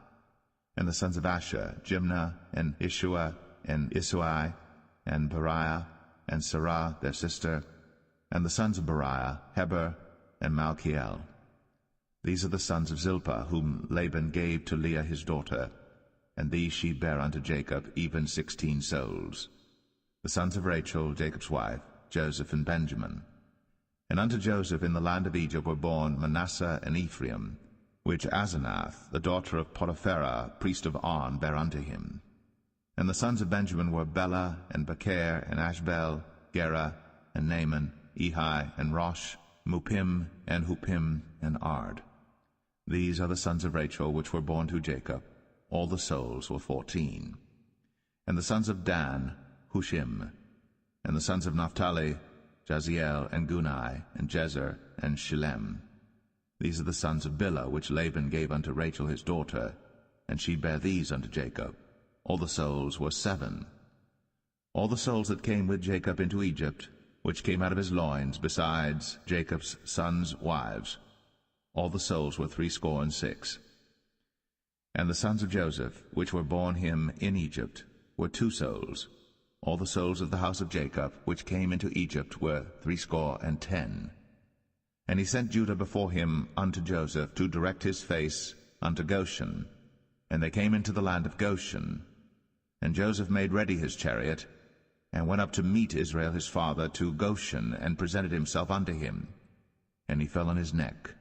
And the sons of Asher, Jimnah, and Ishua, and Isui, and Beriah, and Sarah their sister. And the sons of Beriah, Heber, and Malchiel. These are the sons of Zilpah, whom Laban gave to Leah his daughter, and these she bare unto Jacob, even 16 souls. The sons of Rachel, Jacob's wife, Joseph and Benjamin. And unto Joseph in the land of Egypt were born Manasseh and Ephraim, which Asenath, the daughter of Potipharah, priest of On, bare unto him. And the sons of Benjamin were Bela, and Becher, and Ashbel, Gera, and Naaman, Ehi, and Rosh, Mupim, and Hupim, and Ard. These are the sons of Rachel, which were born to Jacob. All the souls were 14. And the sons of Dan, Hushim. And the sons of Naphtali, Jaziel, and Gunai, and Jezer, and Shillem. These are the sons of Bilhah, which Laban gave unto Rachel his daughter, and she bare these unto Jacob. All the souls were 7. All the souls that came with Jacob into Egypt, which came out of his loins, besides Jacob's sons' wives, all the souls were 66. And the sons of Joseph, which were born him in Egypt, were 2 souls. All the souls of the house of Jacob, which came into Egypt, were 70. And he sent Judah before him unto Joseph, to direct his face unto Goshen. And they came into the land of Goshen. And Joseph made ready his chariot, and went up to meet Israel his father to Goshen, and presented himself unto him. And he fell on his neck,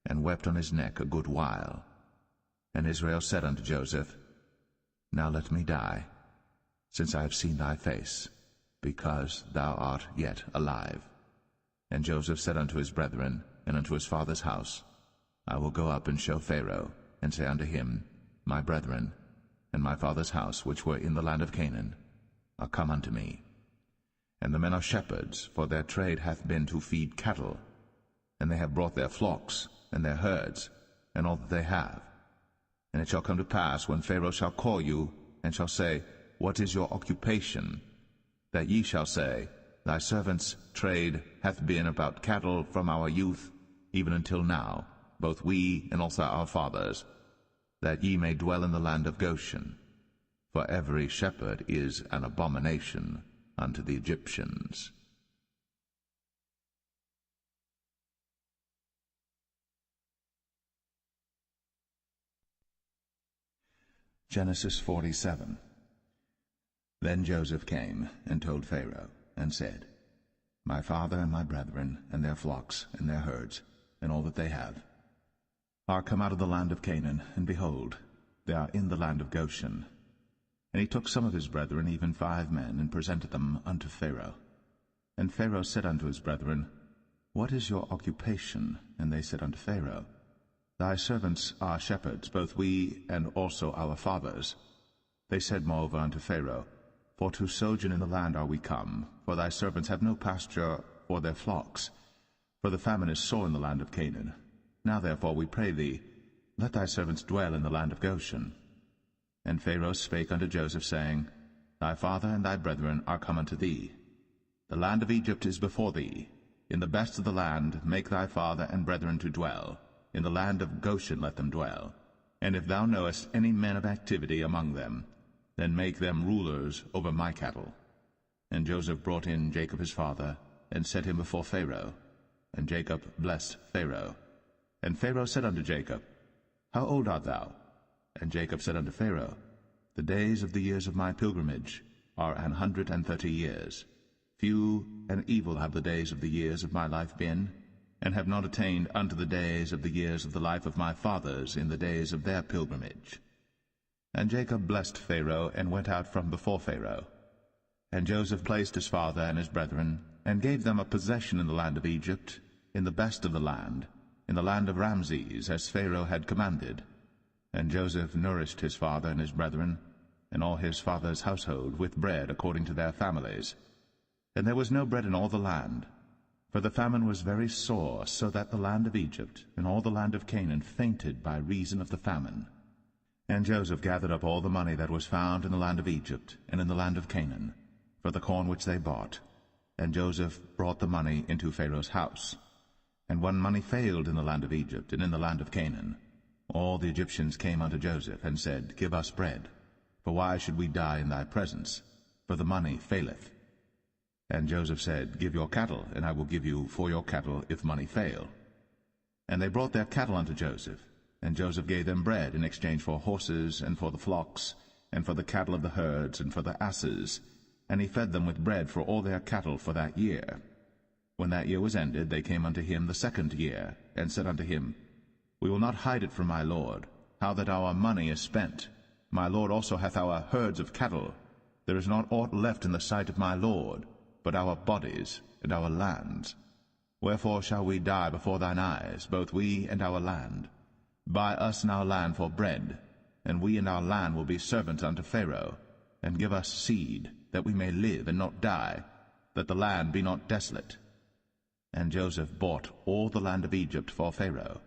and wept on his neck a good while. And Israel said unto Joseph, Now let me die, since I have seen thy face, because thou art yet alive. And Joseph said unto his brethren, and unto his father's house, I will go up and show Pharaoh, and say unto him, My brethren, and my father's house, which were in the land of Canaan, are come unto me. And the men are shepherds, for their trade hath been to feed cattle, and they have brought their flocks, and their herds, and all that they have. And it shall come to pass, when Pharaoh shall call you, and shall say, What is your occupation? That ye shall say, Thy servant's trade hath been about cattle from our youth, even until now, both we and also our fathers, that ye may dwell in the land of Goshen. For every shepherd is an abomination unto the Egyptians. Genesis 47. Then Joseph came and told Pharaoh, and said, My father and my brethren, and their flocks, and their herds, and all that they have, are come out of the land of Canaan, and behold, they are in the land of Goshen. And he took some of his brethren, even 5 men, and presented them unto Pharaoh. And Pharaoh said unto his brethren, What is your occupation? And they said unto Pharaoh, Thy servants are shepherds, both we and also our fathers. They said moreover unto Pharaoh, For to sojourn in the land are we come, for thy servants have no pasture for their flocks, for the famine is sore in the land of Canaan. Now therefore, we pray thee, let thy servants dwell in the land of Goshen. And Pharaoh spake unto Joseph, saying, Thy father and thy brethren are come unto thee. The land of Egypt is before thee. In the best of the land make thy father and brethren to dwell. In the land of Goshen let them dwell. And if thou knowest any men of activity among them, then make them rulers over my cattle. And Joseph brought in Jacob his father, and set him before Pharaoh. And Jacob blessed Pharaoh. And Pharaoh said unto Jacob, How old art thou? And Jacob said unto Pharaoh, The days of the years of my pilgrimage are 130 years. Few and evil have the days of the years of my life been, and have not attained unto the days of the years of the life of my fathers in the days of their pilgrimage. And Jacob blessed Pharaoh, and went out from before Pharaoh. And Joseph placed his father and his brethren, and gave them a possession in the land of Egypt, in the best of the land, in the land of Ramses, as Pharaoh had commanded. And Joseph nourished his father and his brethren, and all his father's household, with bread according to their families. And there was no bread in all the land, for the famine was very sore, so that the land of Egypt and all the land of Canaan fainted by reason of the famine. And Joseph gathered up all the money that was found in the land of Egypt and in the land of Canaan, for the corn which they bought. And Joseph brought the money into Pharaoh's house. And when money failed in the land of Egypt and in the land of Canaan, all the Egyptians came unto Joseph, and said, Give us bread, for why should we die in thy presence? For the money faileth. And Joseph said, Give your cattle, and I will give you for your cattle, if money fail. And they brought their cattle unto Joseph, and Joseph gave them bread in exchange for horses, and for the flocks, and for the cattle of the herds, and for the asses, and he fed them with bread for all their cattle for that year. When that year was ended, they came unto him the 2nd year, and said unto him, We will not hide it from my lord, how that our money is spent. My lord also hath our herds of cattle. There is not aught left in the sight of my lord, but our bodies and our lands. Wherefore shall we die before thine eyes, both we and our land? Buy us and our land for bread, and we and our land will be servants unto Pharaoh, and give us seed, that we may live and not die, that the land be not desolate. And Joseph bought all the land of Egypt for Pharaoh.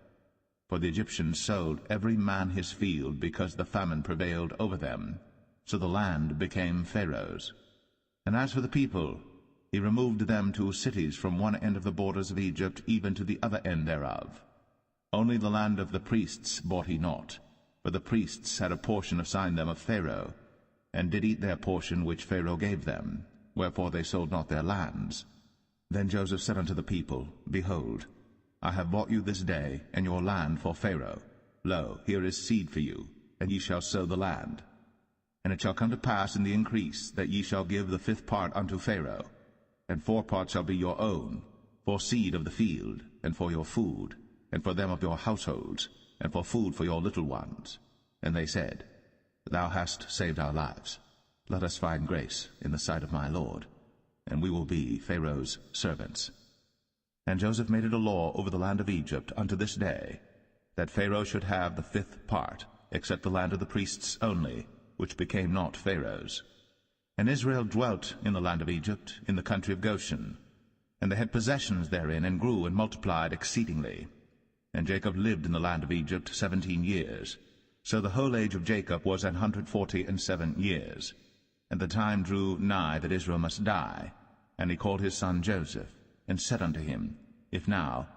For the Egyptians sold every man his field, because the famine prevailed over them. So the land became Pharaoh's. And as for the people, he removed them to cities from one end of the borders of Egypt even to the other end thereof. Only the land of the priests bought he not, for the priests had a portion assigned them of Pharaoh, and did eat their portion which Pharaoh gave them, wherefore they sold not their lands. Then Joseph said unto the people, Behold, I have bought you this day and your land for Pharaoh. Lo, here is seed for you, and ye shall sow the land. And it shall come to pass in the increase that ye shall give the 5th part unto Pharaoh, and 4 parts shall be your own, for seed of the field, and for your food, and for them of your households, and for food for your little ones. And they said, Thou hast saved our lives. Let us find grace in the sight of my lord, and we will be Pharaoh's servants. And Joseph made it a law over the land of Egypt unto this day, that Pharaoh should have the 5th part, except the land of the priests only, which became not Pharaoh's. And Israel dwelt in the land of Egypt, in the country of Goshen. And they had possessions therein, and grew and multiplied exceedingly. And Jacob lived in the land of Egypt 17 years. So the whole age of Jacob was 147 years. And the time drew nigh that Israel must die. And he called his son Joseph, and said unto him, If now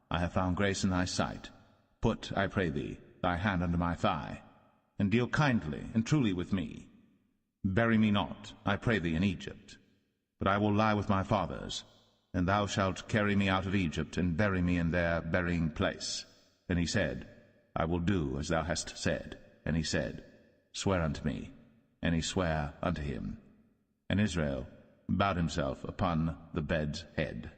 I have found grace in thy sight, put, I pray thee, thy hand under my thigh, and deal kindly and truly with me. Bury me not, I pray thee, in Egypt, but I will lie with my fathers, and thou shalt carry me out of Egypt, and bury me in their burying place. And he said, I will do as thou hast said. And he said, Swear unto me. And he sware unto him. And Israel bowed himself upon the bed's head.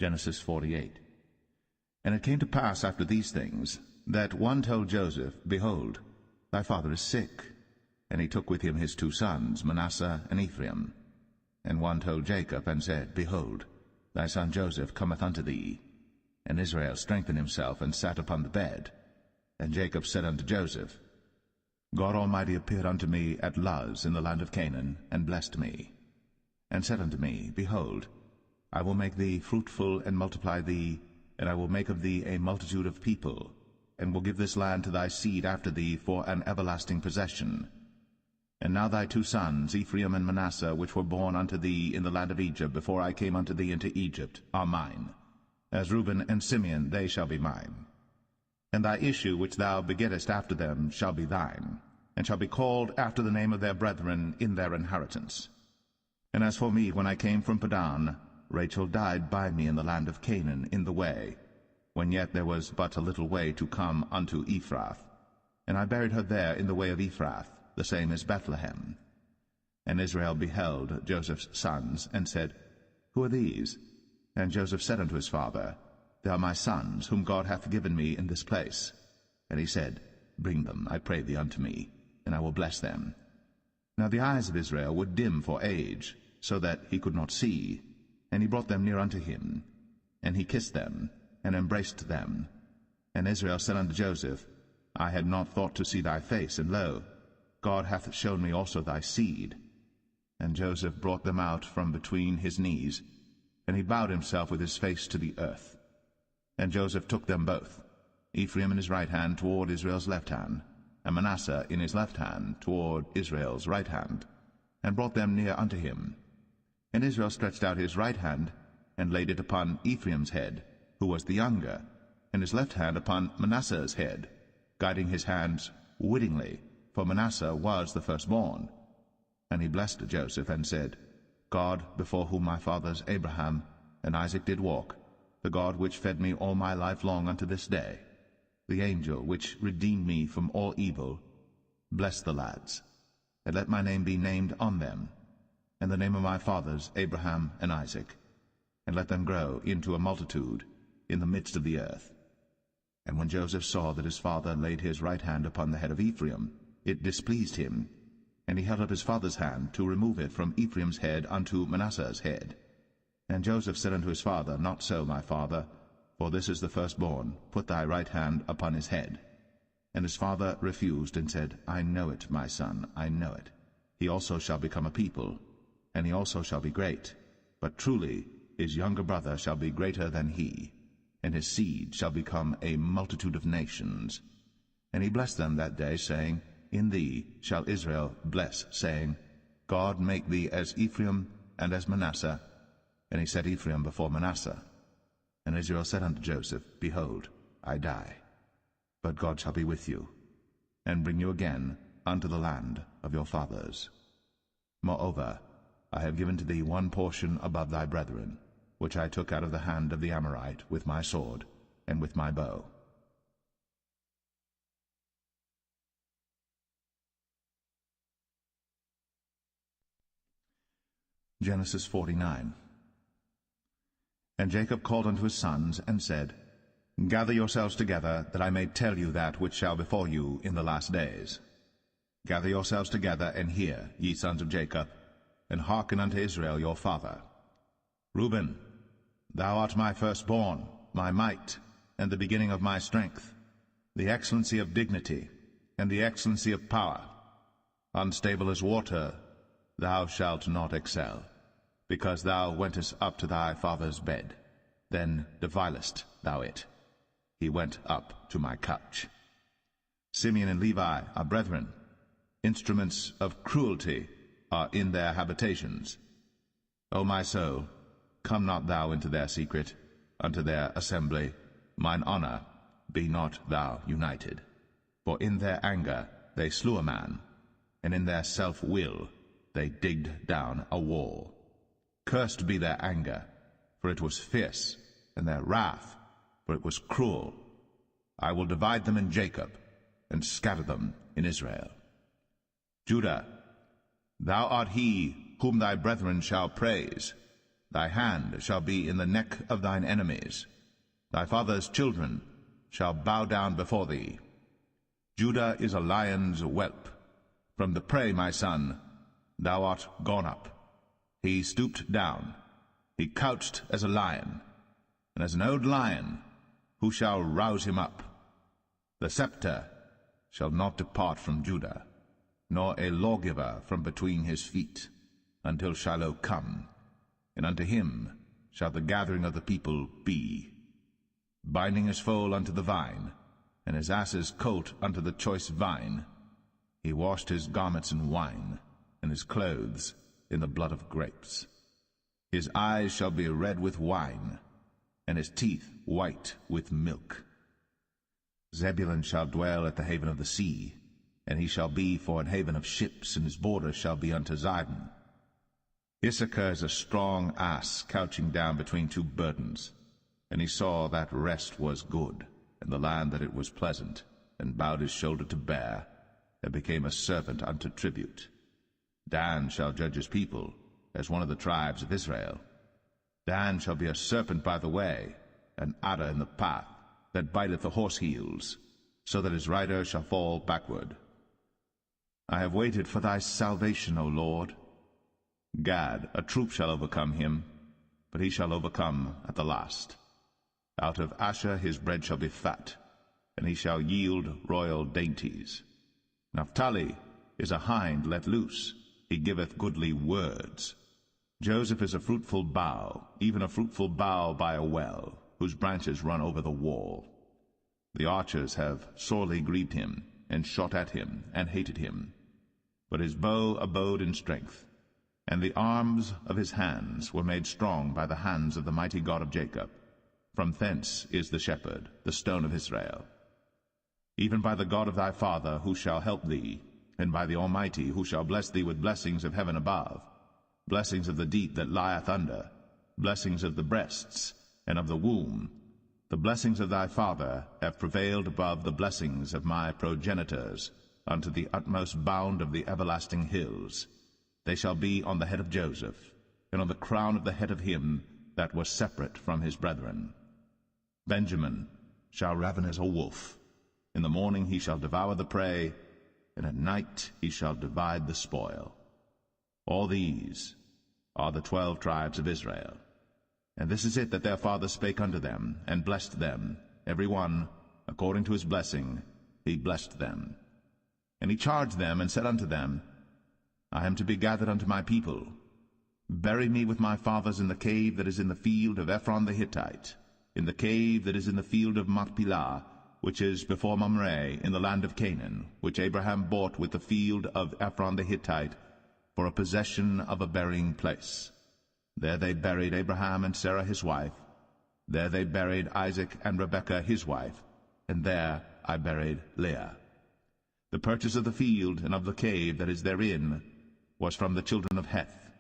Genesis 48. And it came to pass after these things, that one told Joseph, Behold, thy father is sick. And he took with him his 2 sons, Manasseh and Ephraim. And one told Jacob, and said, Behold, thy son Joseph cometh unto thee. And Israel strengthened himself, and sat upon the bed. And Jacob said unto Joseph, God Almighty appeared unto me at Luz in the land of Canaan, and blessed me, and said unto me, Behold, I will make thee fruitful, and multiply thee, and I will make of thee a multitude of people, and will give this land to thy seed after thee for an everlasting possession. And now thy 2 sons, Ephraim and Manasseh, which were born unto thee in the land of Egypt, before I came unto thee into Egypt, are mine. As Reuben and Simeon they shall be mine. And thy issue which thou begettest after them shall be thine, and shall be called after the name of their brethren in their inheritance. And as for me, when I came from Padan, Rachel died by me in the land of Canaan in the way, when yet there was but a little way to come unto Ephrath. And I buried her there in the way of Ephrath, the same as Bethlehem. And Israel beheld Joseph's sons, and said, Who are these? And Joseph said unto his father, They are my sons, whom God hath given me in this place. And he said, Bring them, I pray thee, unto me, and I will bless them. Now the eyes of Israel were dim for age, so that he could not see. And he brought them near unto him, and he kissed them, and embraced them. And Israel said unto Joseph, I had not thought to see thy face, and lo, God hath shown me also thy seed. And Joseph brought them out from between his knees, and he bowed himself with his face to the earth. And Joseph took them both, Ephraim in his right hand toward Israel's left hand, and Manasseh in his left hand toward Israel's right hand, and brought them near unto him. And Israel stretched out his right hand, and laid it upon Ephraim's head, who was the younger, and his left hand upon Manasseh's head, guiding his hands wittingly, for Manasseh was the firstborn. And he blessed Joseph, and said, God, before whom my fathers Abraham and Isaac did walk, the God which fed me all my life long unto this day, the angel which redeemed me from all evil, bless the lads, and let my name be named on them, and the name of my fathers Abraham and Isaac, and let them grow into a multitude in the midst of the earth. And when Joseph saw that his father laid his right hand upon the head of Ephraim, it displeased him, and he held up his father's hand to remove it from Ephraim's head unto Manasseh's head. And Joseph said unto his father, Not so, my father, for this is the firstborn. Put thy right hand upon his head. And his father refused, and said, I know it, my son, I know it. He also shall become a people, and he also shall be great. But truly his younger brother shall be greater than he, and his seed shall become a multitude of nations. And he blessed them that day, saying, In thee shall Israel bless, saying, God make thee as Ephraim and as Manasseh. And he set Ephraim before Manasseh. And Israel said unto Joseph, Behold, I die, but God shall be with you, and bring you again unto the land of your fathers. Moreover, I have given to thee one portion above thy brethren, which I took out of the hand of the Amorite with my sword and with my bow. Genesis 49. And Jacob called unto his sons, and said, Gather yourselves together, that I may tell you that which shall befall you in the last days. Gather yourselves together, and hear, ye sons of Jacob, and hearken unto Israel your father. Reuben, thou art my firstborn, my might, and the beginning of my strength, the excellency of dignity, and the excellency of power. Unstable as water, thou shalt not excel, because thou wentest up to thy father's bed, then devilest thou it. He went up to my couch. Simeon and Levi are brethren. Instruments of cruelty are in their habitations. O my soul, come not thou into their secret, unto their assembly. Mine honor, be not thou united. For in their anger they slew a man, and in their self-will they digged down a wall. Cursed be their anger, for it was fierce, and their wrath, for it was cruel. I will divide them in Jacob, and scatter them in Israel. Judah, thou art he whom thy brethren shall praise. Thy hand shall be in the neck of thine enemies. Thy father's children shall bow down before thee. Judah is a lion's whelp. From the prey, my son, thou art gone up. He stooped down. He couched as a lion, and as an old lion, who shall rouse him up? The scepter shall not depart from Judah, nor a lawgiver from between his feet, until Shiloh come, and unto him shall the gathering of the people be. Binding his foal unto the vine, and his ass's colt unto the choice vine, he washed his garments in wine, and his clothes in the blood of grapes. His eyes shall be red with wine, and his teeth white with milk. Zebulun shall dwell at the haven of the sea, and he shall be for an haven of ships, and his borders shall be unto Zidon. Issachar is a strong ass couching down between two burdens, and he saw that rest was good, and the land that it was pleasant, and bowed his shoulder to bear, and became a servant unto tribute. Dan shall judge his people, as one of the tribes of Israel. Dan shall be a serpent by the way, an adder in the path, that biteth the horse heels, so that his rider shall fall backward. I have waited for thy salvation, O Lord. Gad, a troop shall overcome him, but he shall overcome at the last. Out of Asher his bread shall be fat, and he shall yield royal dainties. Naphtali is a hind let loose, he giveth goodly words. Joseph is a fruitful bough, even a fruitful bough by a well, whose branches run over the wall. The archers have sorely grieved him, and shot at him, and hated him. But his bow abode in strength, and the arms of his hands were made strong by the hands of the mighty God of Jacob. From thence is the shepherd, the stone of Israel. Even by the God of thy father, who shall help thee, and by the Almighty, who shall bless thee with blessings of heaven above, blessings of the deep that lieth under, blessings of the breasts, and of the womb. The blessings of thy father have prevailed above the blessings of my progenitors, unto the utmost bound of the everlasting hills. They shall be on the head of Joseph, and on the crown of the head of him that was separate from his brethren. Benjamin shall raven as a wolf. In the morning he shall devour the prey, and at night he shall divide the spoil. All these are the 12 tribes of Israel. And this is it that their father spake unto them, and blessed them, every one, according to his blessing, he blessed them. And he charged them, and said unto them, I am to be gathered unto my people. Bury me with my fathers in the cave that is in the field of Ephron the Hittite, in the cave that is in the field of Machpelah, which is before Mamre, in the land of Canaan, which Abraham bought with the field of Ephron the Hittite, for a possession of a burying place. There they buried Abraham and Sarah his wife. There they buried Isaac and Rebekah his wife, and there I buried Leah. The purchase of the field and of the cave that is therein was from the children of Heth.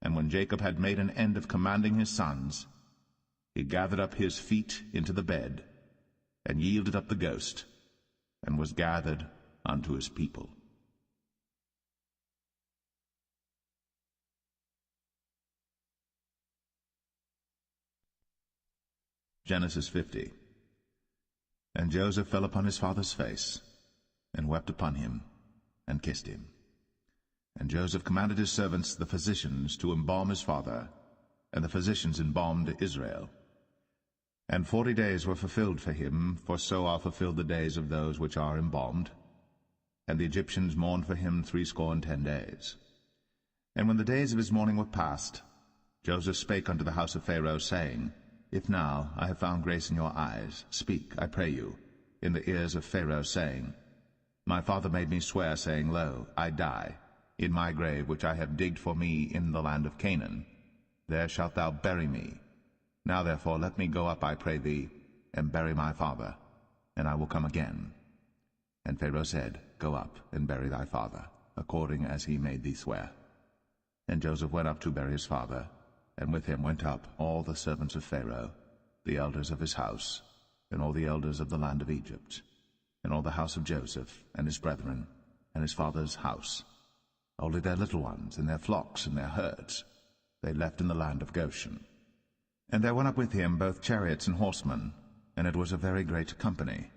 And when Jacob had made an end of commanding his sons, he gathered up his feet into the bed, and yielded up the ghost, and was gathered unto his people. Genesis 50. And Joseph fell upon his father's face, and wept upon him, and kissed him. And Joseph commanded his servants, the physicians, to embalm his father, and the physicians embalmed Israel. And 40 days were fulfilled for him, for so are fulfilled the days of those which are embalmed. And the Egyptians mourned for him 60 days. And when the days of his mourning were past, Joseph spake unto the house of Pharaoh, saying, If now I have found grace in your eyes, speak, I pray you, in the ears of Pharaoh, saying, My father made me swear, saying, Lo, I die, in my grave which I have digged for me in the land of Canaan. There shalt thou bury me. Now therefore let me go up, I pray thee, and bury my father, and I will come again. And Pharaoh said, Go up, and bury thy father, according as he made thee swear. And Joseph went up to bury his father, and with him went up all the servants of Pharaoh, the elders of his house, and all the elders of the land of Egypt, and all the house of Joseph, and his brethren, and his father's house, only their little ones, and their flocks, and their herds. they left in the land of Goshen. And there went up with him both chariots and horsemen, and it was a very great company.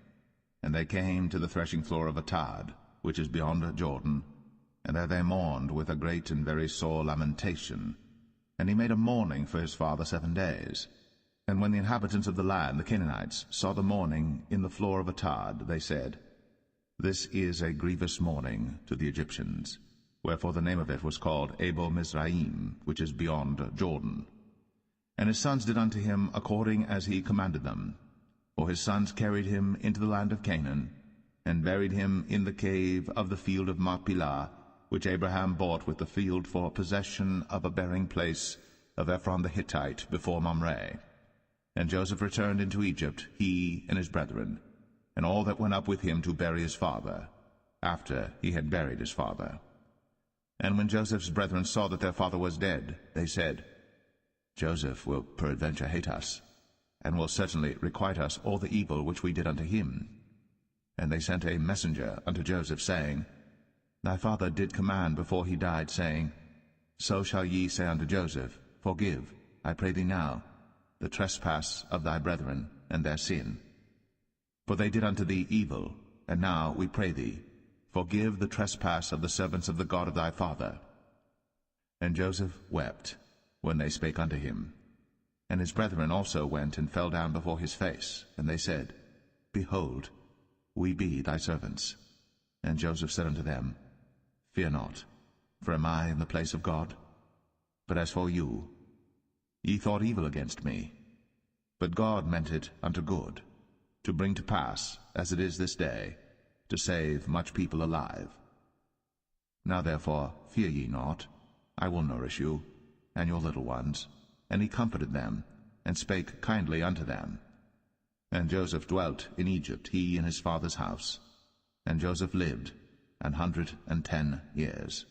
And they came to the threshing floor of Atad, which is beyond Jordan, and there they mourned with a great and very sore lamentation. And he made a mourning for his father 7 days. And when the inhabitants of the land, the Canaanites, saw the mourning in the floor of Atad, they said, This is a grievous mourning to the Egyptians. Wherefore the name of it was called Abel Mizraim, which is beyond Jordan. And his sons did unto him according as he commanded them. For his sons carried him into the land of Canaan, and buried him in the cave of the field of Machpelah, which Abraham bought with the field for possession of a burying place of Ephron the Hittite before Mamre. And Joseph returned into Egypt, he and his brethren, and all that went up with him to bury his father, after he had buried his father. And when Joseph's brethren saw that their father was dead, they said, Joseph will peradventure hate us, and will certainly requite us all the evil which we did unto him. And they sent a messenger unto Joseph, saying, Thy father did command before he died, saying, So shall ye say unto Joseph, Forgive, I pray thee now, the trespass of thy brethren, and their sin. For they did unto thee evil, and now, we pray thee, forgive the trespass of the servants of the God of thy father. And Joseph wept when they spake unto him. And his brethren also went and fell down before his face, and they said, Behold, we be thy servants. And Joseph said unto them, Fear not, for am I in the place of God? But as for you, ye thought evil against me, but God meant it unto good, to bring to pass, as it is this day, to save much people alive. Now therefore fear ye not, I will nourish you, and your little ones. And he comforted them, and spake kindly unto them. And Joseph dwelt in Egypt, he and his father's house. And Joseph lived 110 years.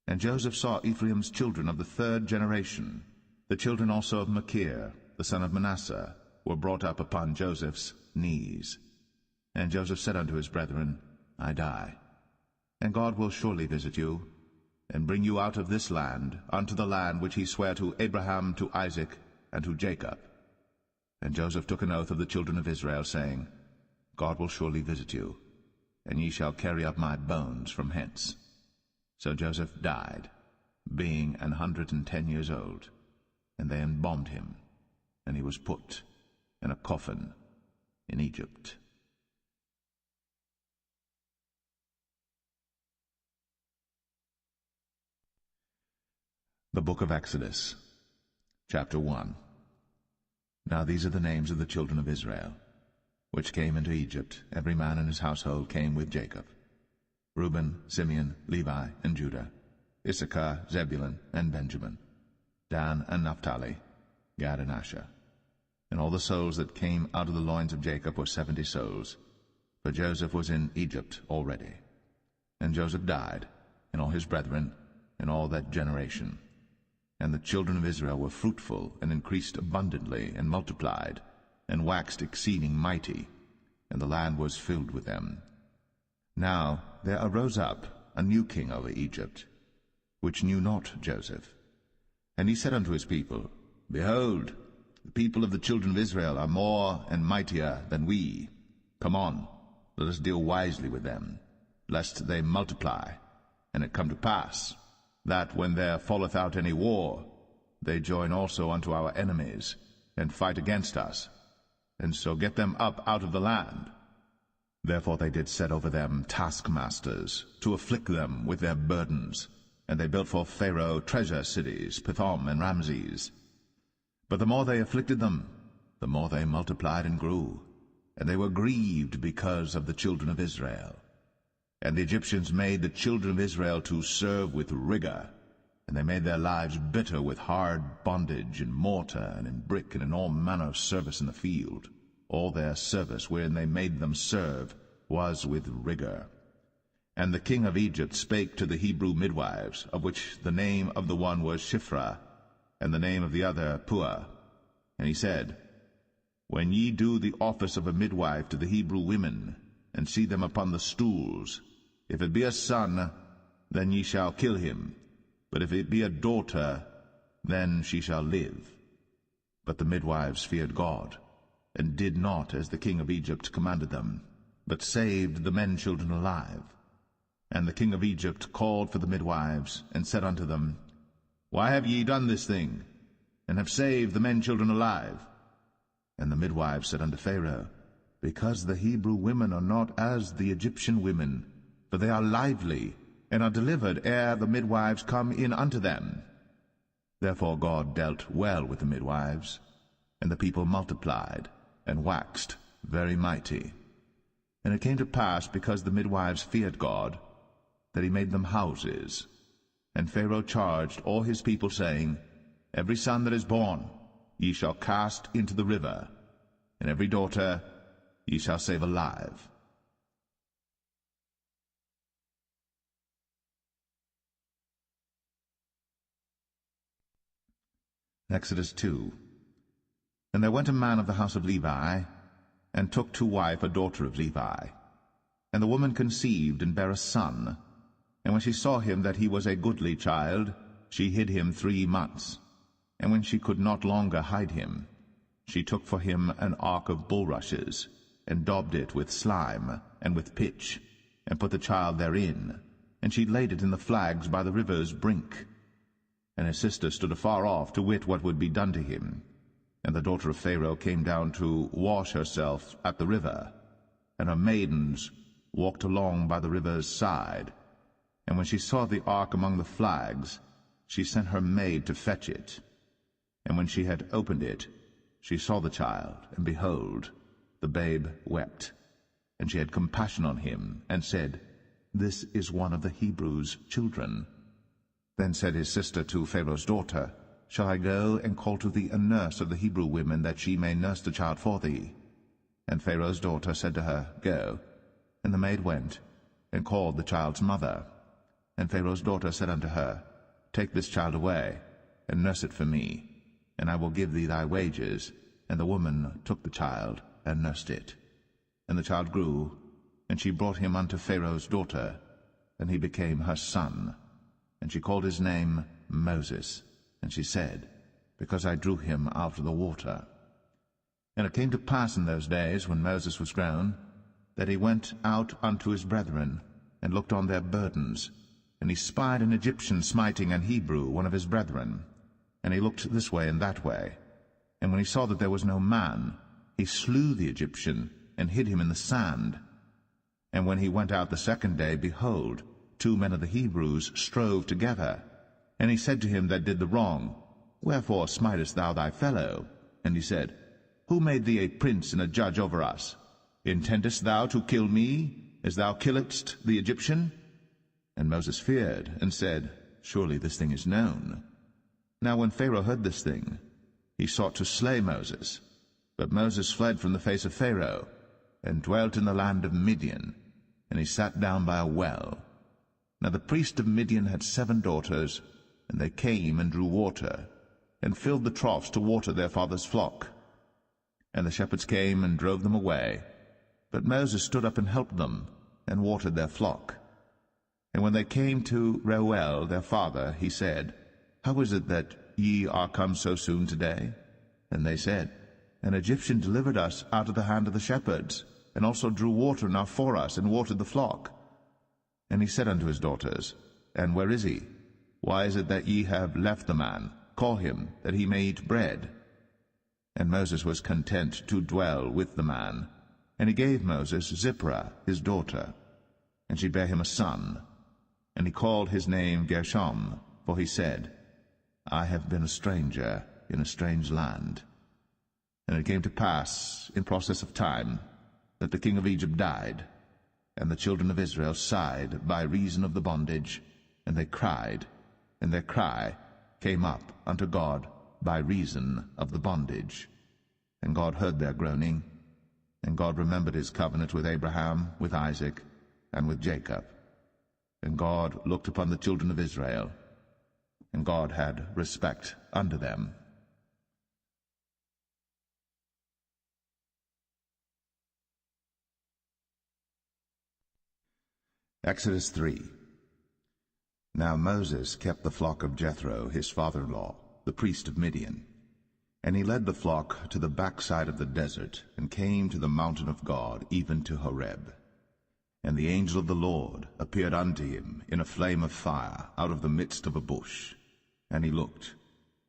And Joseph saw Ephraim's children of the 3rd generation. The children also of Machir, the son of Manasseh, were brought up upon Joseph's knees. And Joseph said unto his brethren, I die, and God will surely visit you, and bring you out of this land unto the land which he sware to Abraham, to Isaac, and to Jacob. And Joseph took an oath of the children of Israel, saying, God will surely visit you, and ye shall carry up my bones from hence. So Joseph died, being 110 years old, and they embalmed him, and he was put in a coffin in Egypt. The Book of Exodus, chapter 1. Now these are the names of the children of Israel, which came into Egypt. Every man in his household came with Jacob: Reuben, Simeon, Levi, and Judah, Issachar, Zebulun, and Benjamin, Dan and Naphtali, Gad and Asher. And all the souls that came out of the loins of Jacob were 70 souls, for Joseph was in Egypt already. And Joseph died, and all his brethren, and all that generation. And the children of Israel were fruitful, and increased abundantly, and multiplied, and waxed exceeding mighty, and the land was filled with them. Now there arose up a new king over Egypt, which knew not Joseph. And he said unto his people, Behold, the people of the children of Israel are more and mightier than we. Come on, let us deal wisely with them, lest they multiply. And it come to pass, that when there falleth out any war, they join also unto our enemies, and fight against us, and so get them up out of the land. Therefore they did set over them taskmasters, to afflict them with their burdens. And they built for Pharaoh treasure cities, Pithom and Ramses. But the more they afflicted them, the more they multiplied and grew, and they were grieved because of the children of Israel. And the Egyptians made the children of Israel to serve with rigor, and they made their lives bitter with hard bondage, in mortar, and in brick, and in all manner of service in the field. All their service wherein they made them serve was with rigor. And the king of Egypt spake to the Hebrew midwives, of which the name of the one was Shiphrah, and the name of the other Puah. And he said, When ye do the office of a midwife to the Hebrew women, and see them upon the stools, if it be a son, then ye shall kill him, but if it be a daughter, then she shall live. But the midwives feared God, and did not as the king of Egypt commanded them, but saved the men children alive. And the king of Egypt called for the midwives, and said unto them, Why have ye done this thing, and have saved the men children alive? And the midwives said unto Pharaoh, Because the Hebrew women are not as the Egyptian women, for they are lively, and are delivered ere the midwives come in unto them. Therefore God dealt well with the midwives, and the people multiplied, and waxed very mighty. And it came to pass, because the midwives feared God, that he made them houses. And Pharaoh charged all his people, saying, Every son that is born ye shall cast into the river, and every daughter ye shall save alive. Exodus 2. And there went a man of the house of Levi, and took to wife a daughter of Levi. And the woman conceived, and bare a son. And when she saw him that he was a goodly child, she hid him 3 months. And when she could not longer hide him, she took for him an ark of bulrushes, and daubed it with slime, and with pitch, and put the child therein. And she laid it in the flags by the river's brink. And his sister stood afar off, to wit what would be done to him. And the daughter of Pharaoh came down to wash herself at the river, and her maidens walked along by the river's side. And when she saw the ark among the flags, she sent her maid to fetch it. And when she had opened it, she saw the child, and behold, the babe wept. And she had compassion on him, and said, This is one of the Hebrews' children. Then said his sister to Pharaoh's daughter, Shall I go and call to thee a nurse of the Hebrew women, that she may nurse the child for thee? And Pharaoh's daughter said to her, Go. And the maid went, and called the child's mother. And Pharaoh's daughter said unto her, Take this child away, and nurse it for me, and I will give thee thy wages. And the woman took the child, and nursed it. And the child grew, and she brought him unto Pharaoh's daughter, and he became her son. And she called his name Moses. And she said, Because I drew him out of the water. And it came to pass in those days, when Moses was grown, that he went out unto his brethren, and looked on their burdens. And he spied an Egyptian smiting an Hebrew, one of his brethren. And he looked this way and that way. And when he saw that there was no man, he slew the Egyptian, and hid him in the sand. And when he went out the second day, behold, 2 men of the Hebrews strove together. And he said to him that did the wrong, Wherefore smitest thou thy fellow? And he said, Who made thee a prince and a judge over us? Intendest thou to kill me, as thou killedst the Egyptian? And Moses feared, and said, Surely this thing is known. Now when Pharaoh heard this thing, he sought to slay Moses. But Moses fled from the face of Pharaoh, and dwelt in the land of Midian, and he sat down by a well. Now the priest of Midian had 7 daughters, and they came and drew water, and filled the troughs to water their father's flock. And the shepherds came and drove them away. But Moses stood up and helped them, and watered their flock. And when they came to Reuel their father, he said, How is it that ye are come so soon today? And they said, An Egyptian delivered us out of the hand of the shepherds, and also drew water enough for us, and watered the flock. And he said unto his daughters, And where is he? Why is it that ye have left the man? Call him, that he may eat bread. And Moses was content to dwell with the man. And he gave Moses Zipporah his daughter, and she bare him a son. And he called his name Gershom, for he said, I have been a stranger in a strange land. And it came to pass, in process of time, that the king of Egypt died, and the children of Israel sighed by reason of the bondage, and they cried, and their cry came up unto God by reason of the bondage. And God heard their groaning, and God remembered his covenant with Abraham, with Isaac, and with Jacob. And God looked upon the children of Israel, and God had respect unto them. Exodus 3. Now Moses kept the flock of Jethro his father-in-law, the priest of Midian. And he led the flock to the backside of the desert, and came to the mountain of God, even to Horeb. And the angel of the Lord appeared unto him in a flame of fire out of the midst of a bush. And he looked,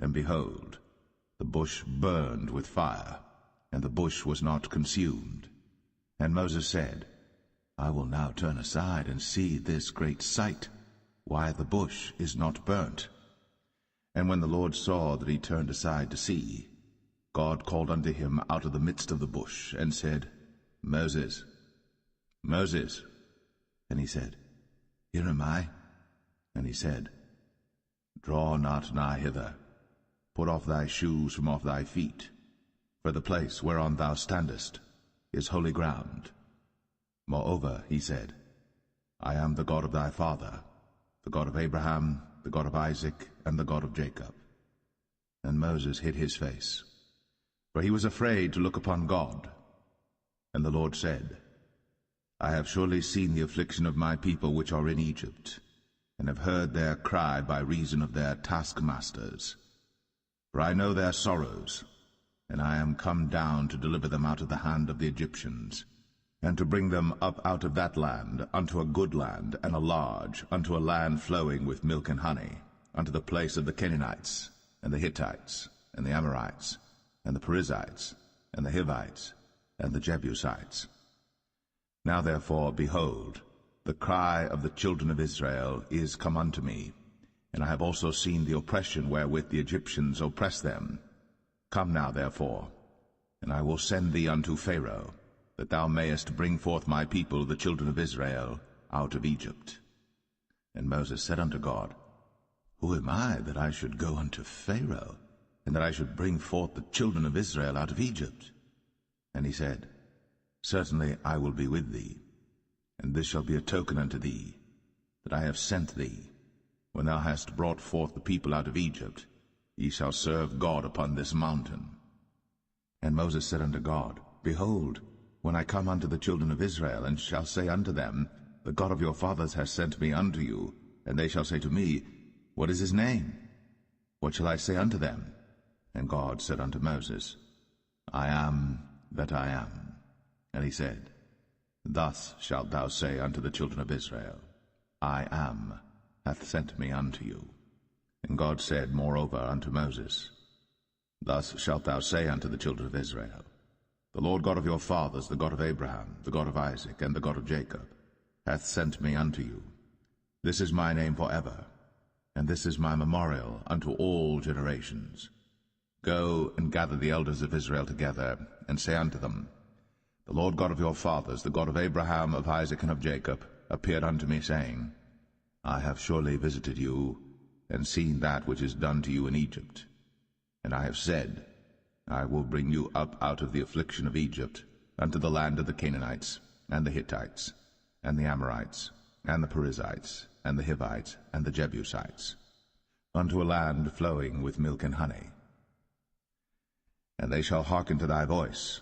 and behold, the bush burned with fire, and the bush was not consumed. And Moses said, I will now turn aside and see this great sight, why the bush is not burnt. And when the Lord saw that he turned aside to see, God called unto him out of the midst of the bush, and said, Moses, Moses. And he said, Here am I. And he said, Draw not nigh hither. Put off thy shoes from off thy feet, for the place whereon thou standest is holy ground. Moreover, he said, I am the God of thy father, the God of Abraham, the God of Isaac, and the God of Jacob. And Moses hid his face, for he was afraid to look upon God. And the Lord said, I have surely seen the affliction of my people which are in Egypt, and have heard their cry by reason of their taskmasters. For I know their sorrows, and I am come down to deliver them out of the hand of the Egyptians, and to bring them up out of that land unto a good land, and a large, unto a land flowing with milk and honey, unto the place of the Canaanites, and the Hittites, and the Amorites, and the Perizzites, and the Hivites, and the Jebusites. Now therefore, behold, the cry of the children of Israel is come unto me, and I have also seen the oppression wherewith the Egyptians oppress them. Come now therefore, and I will send thee unto Pharaoh, that thou mayest bring forth my people, the children of Israel, out of Egypt. And Moses said unto God, Who am I, that I should go unto Pharaoh, and that I should bring forth the children of Israel out of Egypt? And he said, Certainly I will be with thee, and this shall be a token unto thee, that I have sent thee. When thou hast brought forth the people out of Egypt, ye shall serve God upon this mountain. And Moses said unto God, Behold, when I come unto the children of Israel, and shall say unto them, The God of your fathers has sent me unto you, and they shall say to me, What is his name? What shall I say unto them? And God said unto Moses, I am that I am. And he said, Thus shalt thou say unto the children of Israel, I am hath sent me unto you. And God said moreover unto Moses, Thus shalt thou say unto the children of Israel, The Lord God of your fathers, the God of Abraham, the God of Isaac, and the God of Jacob, hath sent me unto you. This is my name for ever, and this is my memorial unto all generations. Go and gather the elders of Israel together, and say unto them, The Lord God of your fathers, the God of Abraham, of Isaac, and of Jacob, appeared unto me, saying, I have surely visited you, and seen that which is done to you in Egypt. And I have said, I will bring you up out of the affliction of Egypt, unto the land of the Canaanites, and the Hittites, and the Amorites, and the Perizzites, and the Hivites, and the Jebusites, unto a land flowing with milk and honey. And they shall hearken to thy voice,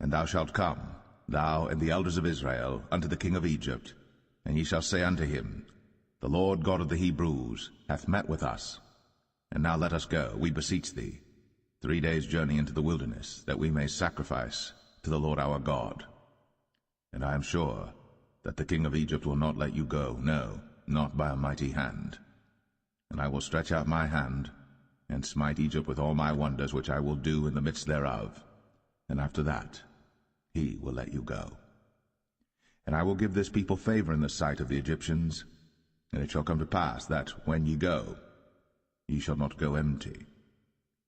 and thou shalt come, thou and the elders of Israel, unto the king of Egypt, and ye shall say unto him, The Lord God of the Hebrews hath met with us. And now let us go, we beseech thee, 3 days' journey into the wilderness, that we may sacrifice to the Lord our God. And I am sure that the king of Egypt will not let you go, no, not by a mighty hand. And I will stretch out my hand, and smite Egypt with all my wonders which I will do in the midst thereof. And after that he will let you go. And I will give this people favor in the sight of the Egyptians, and it shall come to pass that, when ye go, ye shall not go empty.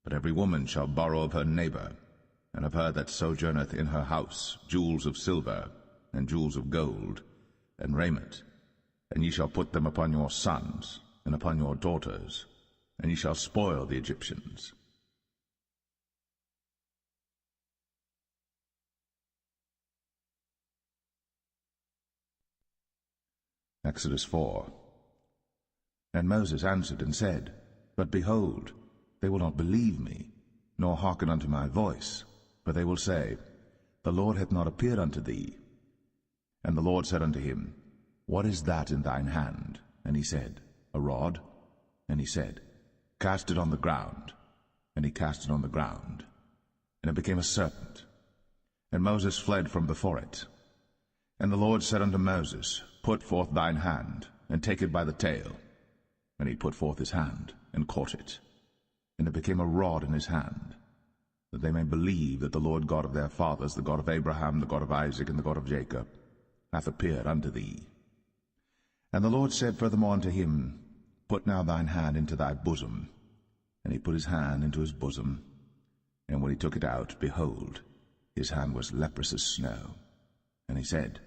But every woman shall borrow of her neighbor, and of her that sojourneth in her house, jewels of silver, and jewels of gold, and raiment. And ye shall put them upon your sons, and upon your daughters, and ye shall spoil the Egyptians. Exodus 4. And Moses answered and said, But behold, they will not believe me, nor hearken unto my voice, but they will say, The Lord hath not appeared unto thee. And the Lord said unto him, What is that in thine hand? And he said, A rod. And he said, Cast it on the ground. and he cast it on the ground, and it became a serpent. And Moses fled from before it. And the Lord said unto Moses, Put forth thine hand, and take it by the tail. And he put forth his hand, and caught it. And it became a rod in his hand, that they may believe that the Lord God of their fathers, the God of Abraham, the God of Isaac, and the God of Jacob, hath appeared unto thee. And the Lord said furthermore unto him, Put now thine hand into thy bosom. And he put his hand into his bosom, and when he took it out, behold, his hand was leprous as snow. And he said,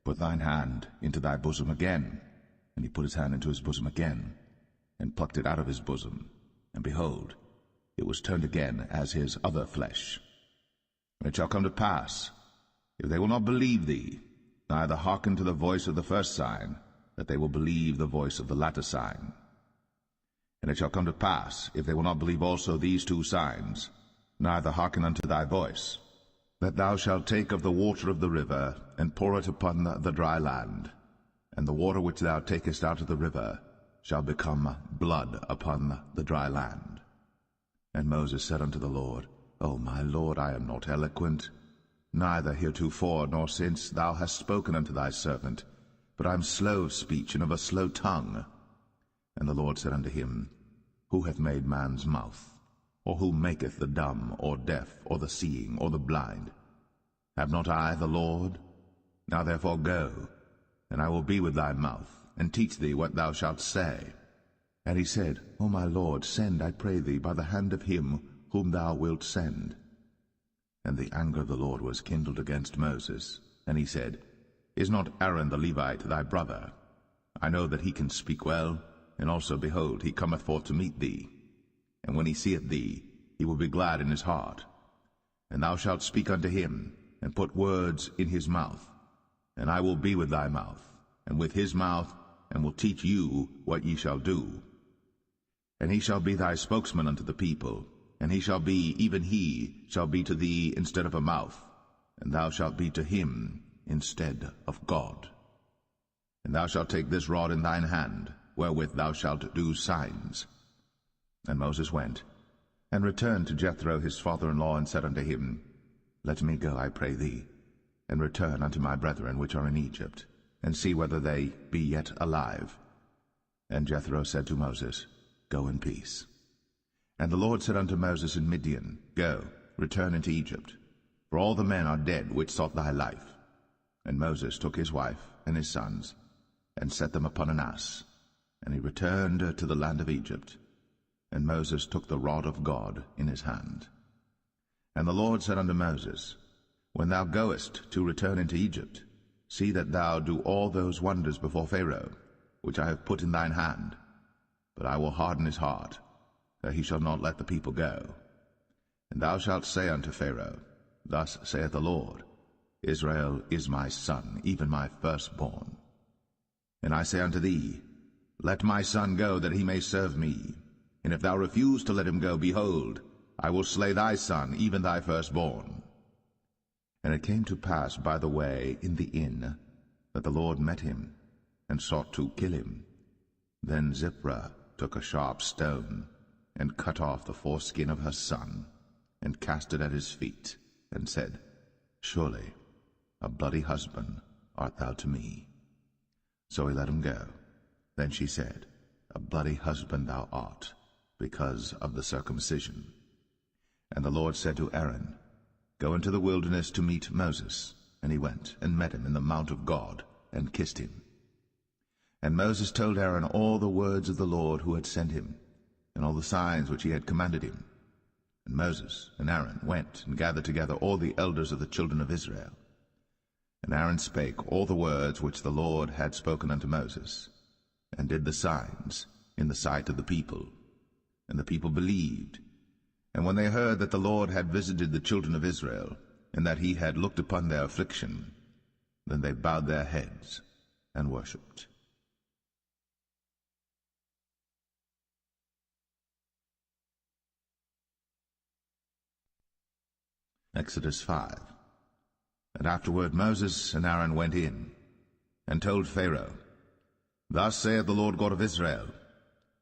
Put thine hand into thy bosom again. And he put his hand into his bosom again, and plucked it out of his bosom, and behold, it was turned again as his other flesh. And it shall come to pass, if they will not believe thee, neither hearken to the voice of the first sign, that they will believe the voice of the latter sign. And it shall come to pass, if they will not believe also these two signs, neither hearken unto thy voice, that thou shalt take of the water of the river, and pour it upon the dry land, and the water which thou takest out of the river shall become blood upon the dry land. And Moses said unto the Lord, O my Lord, I am not eloquent, neither heretofore nor since thou hast spoken unto thy servant, but I am slow of speech and of a slow tongue. And the Lord said unto him, Who hath made man's mouth? Or who maketh the dumb, or deaf, or the seeing, or the blind? Have not I the Lord? Now therefore go, and I will be with thy mouth, and teach thee what thou shalt say. And he said, O my Lord, send, I pray thee, by the hand of him whom thou wilt send. And the anger of the Lord was kindled against Moses. And he said, Is not Aaron the Levite thy brother? I know that he can speak well, and also, behold, he cometh forth to meet thee. And when he seeth thee, he will be glad in his heart. And thou shalt speak unto him, and put words in his mouth. And I will be with thy mouth, and with his mouth, and will teach you what ye shall do. And he shall be thy spokesman unto the people, and he shall be, even he, shall be to thee instead of a mouth, and thou shalt be to him instead of God. And thou shalt take this rod in thine hand, wherewith thou shalt do signs. And Moses went, and returned to Jethro his father-in-law, and said unto him, Let me go, I pray thee, and return unto my brethren which are in Egypt, and see whether they be yet alive. And Jethro said to Moses, Go in peace. And the Lord said unto Moses in Midian, Go, return into Egypt, for all the men are dead which sought thy life. And Moses took his wife and his sons, and set them upon an ass, and he returned to the land of Egypt. And Moses took the rod of God in his hand. And the Lord said unto Moses, When thou goest to return into Egypt, see that thou do all those wonders before Pharaoh, which I have put in thine hand. But I will harden his heart, that he shall not let the people go. And thou shalt say unto Pharaoh, Thus saith the Lord, Israel is my son, even my firstborn. And I say unto thee, Let my son go, that he may serve me. And if thou refuse to let him go, behold, I will slay thy son, even thy firstborn. And it came to pass by the way in the inn, that the Lord met him, and sought to kill him. Then Zipporah took a sharp stone, and cut off the foreskin of her son, and cast it at his feet, and said, Surely a bloody husband art thou to me. So he let him go. Then she said, A bloody husband thou art, because of the circumcision. And the Lord said to Aaron, Go into the wilderness to meet Moses. And he went, and met him in the mount of God, and kissed him. And Moses told Aaron all the words of the Lord who had sent him, and all the signs which he had commanded him. And Moses and Aaron went and gathered together all the elders of the children of Israel. And Aaron spake all the words which the Lord had spoken unto Moses, and did the signs in the sight of the people. And the people believed. And when they heard that the Lord had visited the children of Israel, and that he had looked upon their affliction, then they bowed their heads and worshipped. Exodus 5. And afterward Moses and Aaron went in, and told Pharaoh, Thus saith the Lord God of Israel,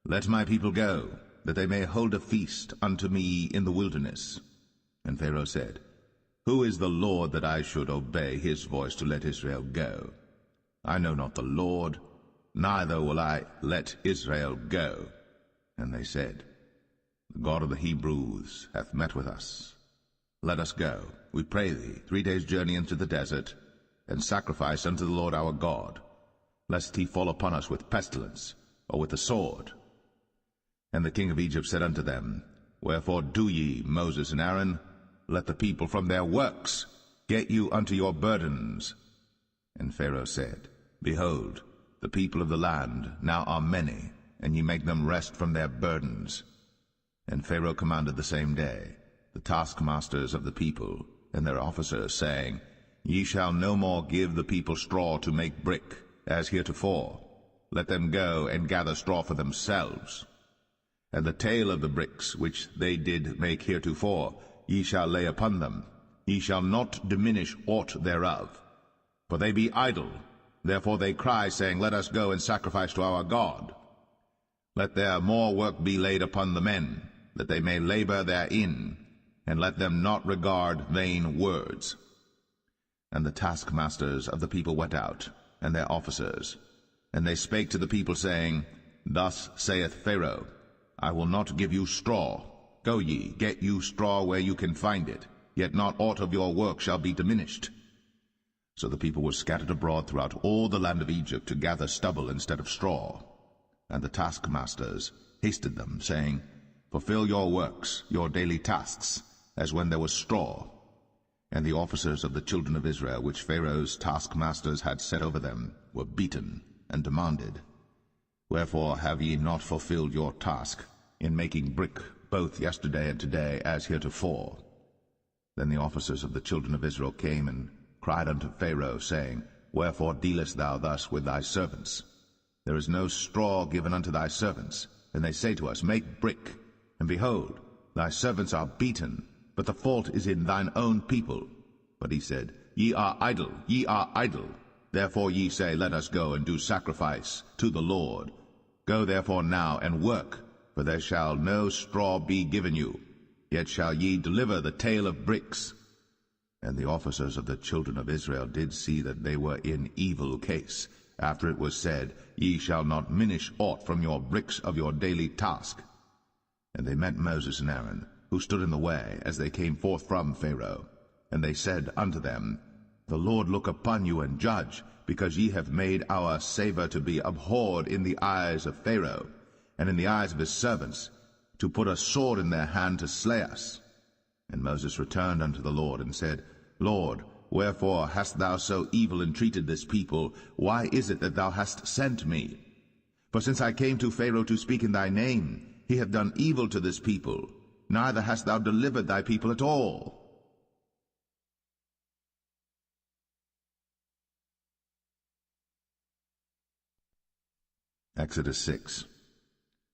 Let my people go, that they may hold a feast unto me in the wilderness. And Pharaoh said, Who is the Lord that I should obey his voice to let Israel go? I know not the Lord, neither will I let Israel go. And they said, The God of the Hebrews hath met with us. Let us go, we pray thee, 3 days' journey into the desert, and sacrifice unto the Lord our God, lest he fall upon us with pestilence, or with the sword. And the king of Egypt said unto them, Wherefore do ye, Moses and Aaron? Let the people from their works get you unto your burdens. And Pharaoh said, Behold, the people of the land now are many, and ye make them rest from their burdens. And Pharaoh commanded the same day the taskmasters of the people and their officers, saying, Ye shall no more give the people straw to make brick, as heretofore. Let them go and gather straw for themselves. And the tale of the bricks which they did make heretofore ye shall lay upon them. Ye shall not diminish aught thereof. For they be idle, therefore they cry, saying, Let us go and sacrifice to our God. Let their more work be laid upon the men, that they may labor therein, and let them not regard vain words. And the taskmasters of the people went out, and their officers, and they spake to the people, saying, Thus saith Pharaoh, I will not give you straw. Go ye, get you straw where you can find it, yet not aught of your work shall be diminished. So the people were scattered abroad throughout all the land of Egypt to gather stubble instead of straw. And the taskmasters hasted them, saying, Fulfill your works, your daily tasks, as when there was straw. And the officers of the children of Israel, which Pharaoh's taskmasters had set over them, were beaten, and demanded, Wherefore have ye not fulfilled your task in making brick both yesterday and today, as heretofore? Then the officers of the children of Israel came and cried unto Pharaoh, saying, Wherefore dealest thou thus with thy servants? There is no straw given unto thy servants. And they say to us, Make brick. And behold, thy servants are beaten, but the fault is in thine own people. But he said, Ye are idle, ye are idle. Therefore ye say, Let us go and do sacrifice to the Lord. Go therefore now and work, for there shall no straw be given you, yet shall ye deliver the tale of bricks. And the officers of the children of Israel did see that they were in evil case, after it was said, Ye shall not minish aught from your bricks of your daily task. And they met Moses and Aaron, who stood in the way, as they came forth from Pharaoh. And they said unto them, The Lord look upon you and judge, because ye have made our savour to be abhorred in the eyes of Pharaoh, and in the eyes of his servants, to put a sword in their hand to slay us. And Moses returned unto the Lord, and said, Lord, wherefore hast thou so evil entreated this people? Why is it that thou hast sent me? For since I came to Pharaoh to speak in thy name, he hath done evil to this people, neither hast thou delivered thy people at all. Exodus 6.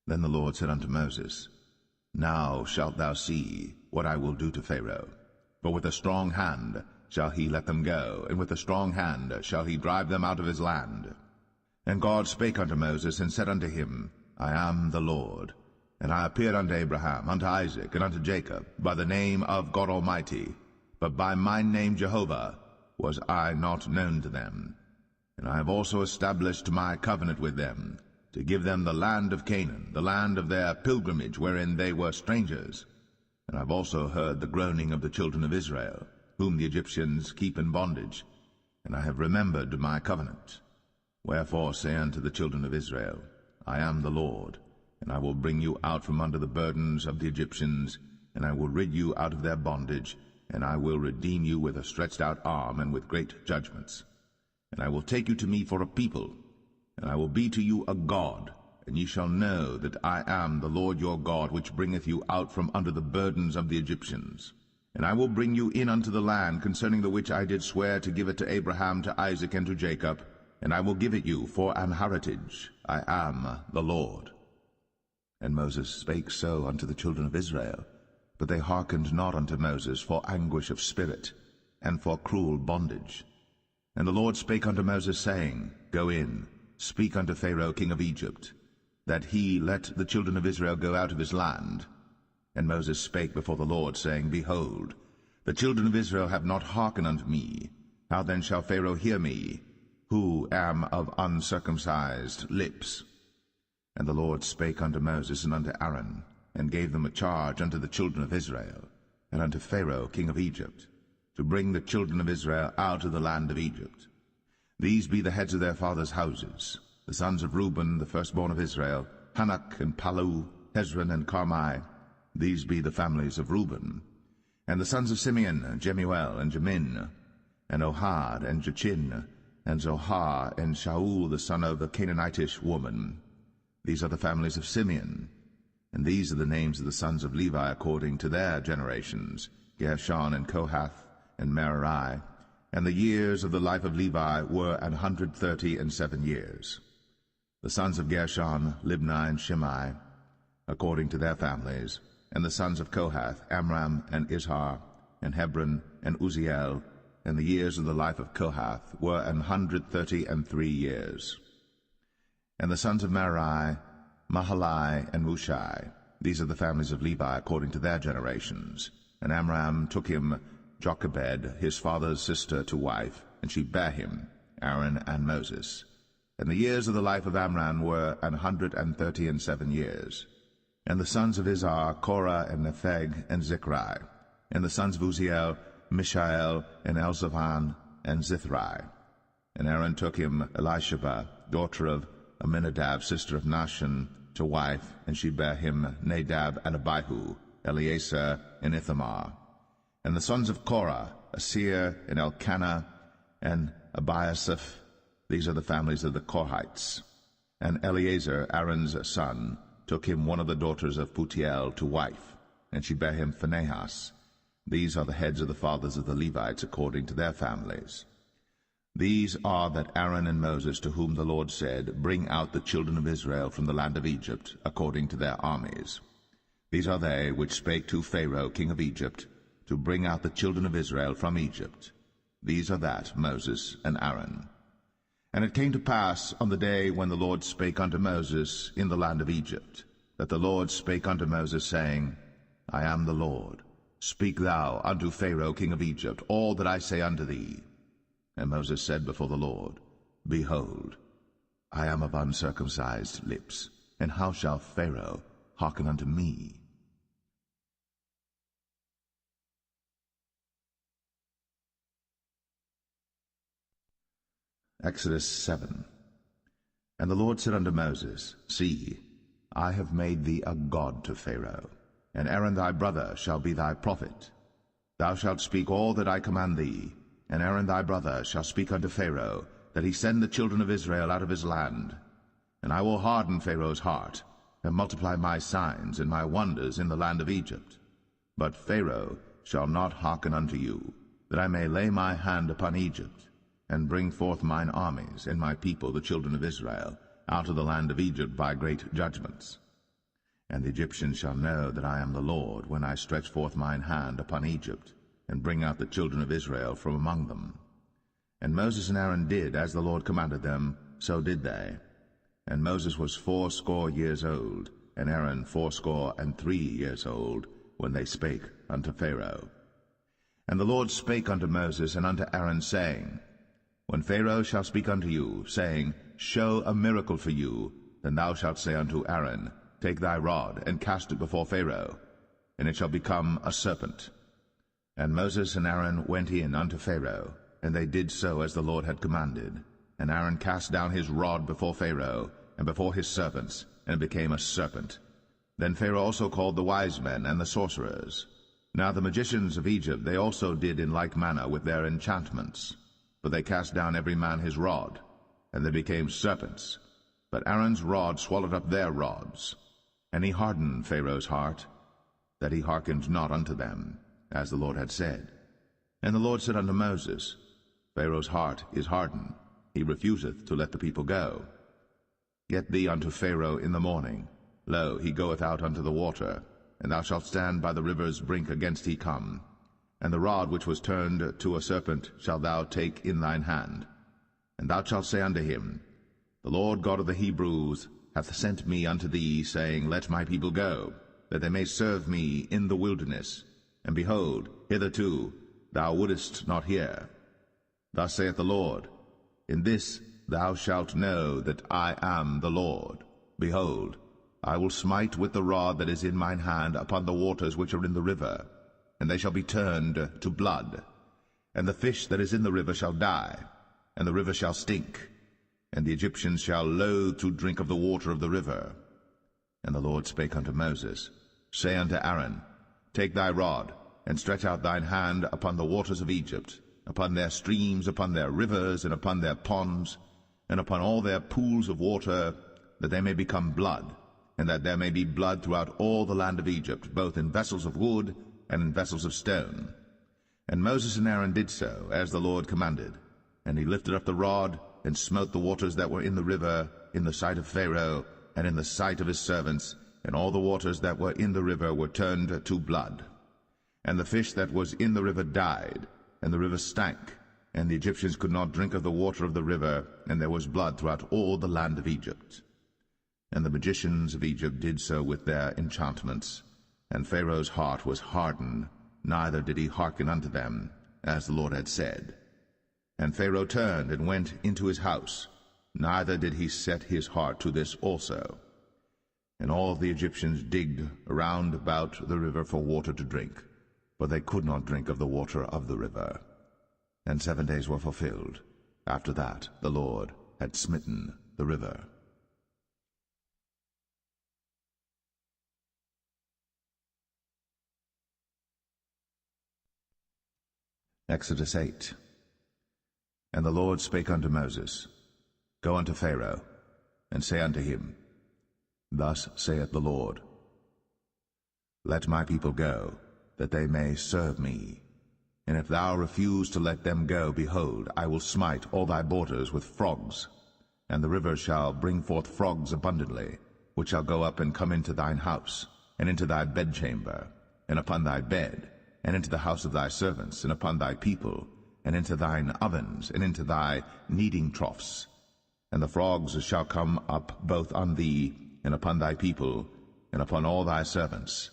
Then the Lord said unto Moses, Now shalt thou see what I will do to Pharaoh. For with a strong hand shall he let them go, and with a strong hand shall he drive them out of his land. And God spake unto Moses, and said unto him, I am the Lord. And I appeared unto Abraham, unto Isaac, and unto Jacob, by the name of God Almighty, but by my name Jehovah was I not known to them. And I have also established my covenant with them, to give them the land of Canaan, the land of their pilgrimage, wherein they were strangers. And I have also heard the groaning of the children of Israel, whom the Egyptians keep in bondage, and I have remembered my covenant. Wherefore say unto the children of Israel, I am the Lord, and I will bring you out from under the burdens of the Egyptians, and I will rid you out of their bondage, and I will redeem you with a stretched out arm and with great judgments. And I will take you to me for a people, and I will be to you a God, and ye shall know that I am the Lord your God, which bringeth you out from under the burdens of the Egyptians. And I will bring you in unto the land, concerning the which I did swear to give it to Abraham, to Isaac, and to Jacob, and I will give it you for an heritage. I am the Lord. And Moses spake so unto the children of Israel, but they hearkened not unto Moses for anguish of spirit, and for cruel bondage. And the Lord spake unto Moses, saying, Go in, speak unto Pharaoh king of Egypt, that he let the children of Israel go out of his land. And Moses spake before the Lord, saying, Behold, the children of Israel have not hearkened unto me. How then shall Pharaoh hear me, who am of uncircumcised lips? And the Lord spake unto Moses and unto Aaron, and gave them a charge unto the children of Israel, and unto Pharaoh king of Egypt, to bring the children of Israel out of the land of Egypt. These be the heads of their fathers' houses, the sons of Reuben, the firstborn of Israel, Hanok and Palu, Hezron and Carmi. These be the families of Reuben. And the sons of Simeon, Jemuel and Jamin, and Ohad and Jachin, and Zohar and Shaul the son of a Canaanitish woman. These are the families of Simeon. And these are the names of the sons of Levi according to their generations, Gershon and Kohath and Merari. And the years of the life of Levi were 137 years. The sons of Gershon, Libni and Shimei, according to their families. And the sons of Kohath, Amram and Izhar, and Hebron and Uzziel. And the years of the life of Kohath were 133 years. And the sons of Merari, Mahalai and Mushai. These are the families of Levi according to their generations. And Amram took him Jochebed, his father's sister, to wife, and she bare him, Aaron and Moses. And the years of the life of Amram were 137 years. And the sons of Izhar, Korah and Nepheg and Zichri. And the sons of Uzziel, Mishael and Elzaphan and Zithri. And Aaron took him Elisheba, daughter of Aminadab, sister of Nahshon, to wife, and she bare him Nadab and Abihu, Eleazar and Ithamar. And the sons of Korah, Asir and Elkanah and Abiasaph. These are the families of the Korhites. And Eleazar, Aaron's son, took him one of the daughters of Putiel to wife, and she bare him Phinehas. These are the heads of the fathers of the Levites according to their families. These are that Aaron and Moses, to whom the Lord said, Bring out the children of Israel from the land of Egypt, according to their armies. These are they which spake to Pharaoh king of Egypt, to bring out the children of Israel from Egypt. These are that Moses and Aaron. And it came to pass on the day when the Lord spake unto Moses in the land of Egypt, that the Lord spake unto Moses, saying, I am the Lord. Speak thou unto Pharaoh king of Egypt all that I say unto thee. And Moses said before the Lord, Behold, I am of uncircumcised lips, and how shall Pharaoh hearken unto me? Exodus 7. And the Lord said unto Moses, See, I have made thee a god to Pharaoh, and Aaron thy brother shall be thy prophet. Thou shalt speak all that I command thee, and Aaron thy brother shall speak unto Pharaoh, that he send the children of Israel out of his land. And I will harden Pharaoh's heart, and multiply my signs and my wonders in the land of Egypt. But Pharaoh shall not hearken unto you, that I may lay my hand upon Egypt, and bring forth mine armies and my people the children of Israel out of the land of Egypt by great judgments. And the Egyptians shall know that I am the Lord, when I stretch forth mine hand upon Egypt, and bring out the children of Israel from among them. And Moses and Aaron did as the Lord commanded them, so did they. And Moses was 80 years old, and Aaron 83 years old, when they spake unto Pharaoh. And the Lord spake unto Moses and unto Aaron, saying, When Pharaoh shall speak unto you, saying, Show a miracle for you, then thou shalt say unto Aaron, Take thy rod, and cast it before Pharaoh, and it shall become a serpent. And Moses and Aaron went in unto Pharaoh, and they did so as the Lord had commanded. And Aaron cast down his rod before Pharaoh, and before his servants, and it became a serpent. Then Pharaoh also called the wise men and the sorcerers. Now the magicians of Egypt they also did in like manner with their enchantments. For they cast down every man his rod, and they became serpents. But Aaron's rod swallowed up their rods. And he hardened Pharaoh's heart, that he hearkened not unto them, as the Lord had said. And the Lord said unto Moses, Pharaoh's heart is hardened, he refuseth to let the people go. Get thee unto Pharaoh in the morning. Lo, he goeth out unto the water, and thou shalt stand by the river's brink against he come. And the rod which was turned to a serpent shalt thou take in thine hand. And thou shalt say unto him, The Lord God of the Hebrews hath sent me unto thee, saying, Let my people go, that they may serve me in the wilderness. And behold, hitherto thou wouldest not hear. Thus saith the Lord, In this thou shalt know that I am the Lord. Behold, I will smite with the rod that is in mine hand upon the waters which are in the river, and they shall be turned to blood. And the fish that is in the river shall die, and the river shall stink, and the Egyptians shall loathe to drink of the water of the river. And the Lord spake unto Moses, Say unto Aaron, Take thy rod, and stretch out thine hand upon the waters of Egypt, upon their streams, upon their rivers, and upon their ponds, and upon all their pools of water, that they may become blood, and that there may be blood throughout all the land of Egypt, both in vessels of wood and in vessels of stone. And Moses and Aaron did so, as the Lord commanded. And he lifted up the rod, and smote the waters that were in the river, in the sight of Pharaoh, and in the sight of his servants, and all the waters that were in the river were turned to blood. And the fish that was in the river died, and the river stank, and the Egyptians could not drink of the water of the river, and there was blood throughout all the land of Egypt. And the magicians of Egypt did so with their enchantments, and Pharaoh's heart was hardened, neither did he hearken unto them, as the Lord had said. And Pharaoh turned and went into his house, neither did he set his heart to this also. And all the Egyptians digged around about the river for water to drink, but they could not drink of the water of the river. And 7 days were fulfilled. After that the Lord had smitten the river. Exodus 8. And the Lord spake unto Moses, Go unto Pharaoh, and say unto him, Thus saith the Lord, Let my people go, that they may serve me. And if thou refuse to let them go, behold, I will smite all thy borders with frogs, and the river shall bring forth frogs abundantly, which shall go up and come into thine house, and into thy bedchamber, and upon thy bed, and into the house of thy servants, and upon thy people, and into thine ovens, and into thy kneading troughs. And the frogs shall come up both on thee, and upon thy people, and upon all thy servants.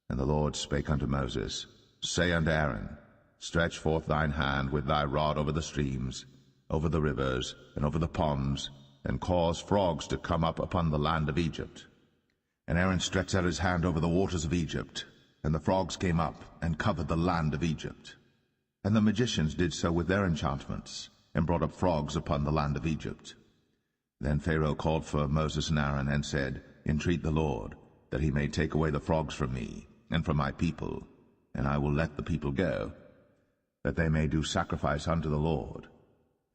And the Lord spake unto Moses, Say unto Aaron, Stretch forth thine hand with thy rod over the streams, over the rivers, and over the ponds, and cause frogs to come up upon the land of Egypt. And Aaron stretched out his hand over the waters of Egypt, and the frogs came up, and covered the land of Egypt. And the magicians did so with their enchantments, and brought up frogs upon the land of Egypt. Then Pharaoh called for Moses and Aaron, and said, Entreat the Lord, that he may take away the frogs from me, and from my people, and I will let the people go, that they may do sacrifice unto the Lord.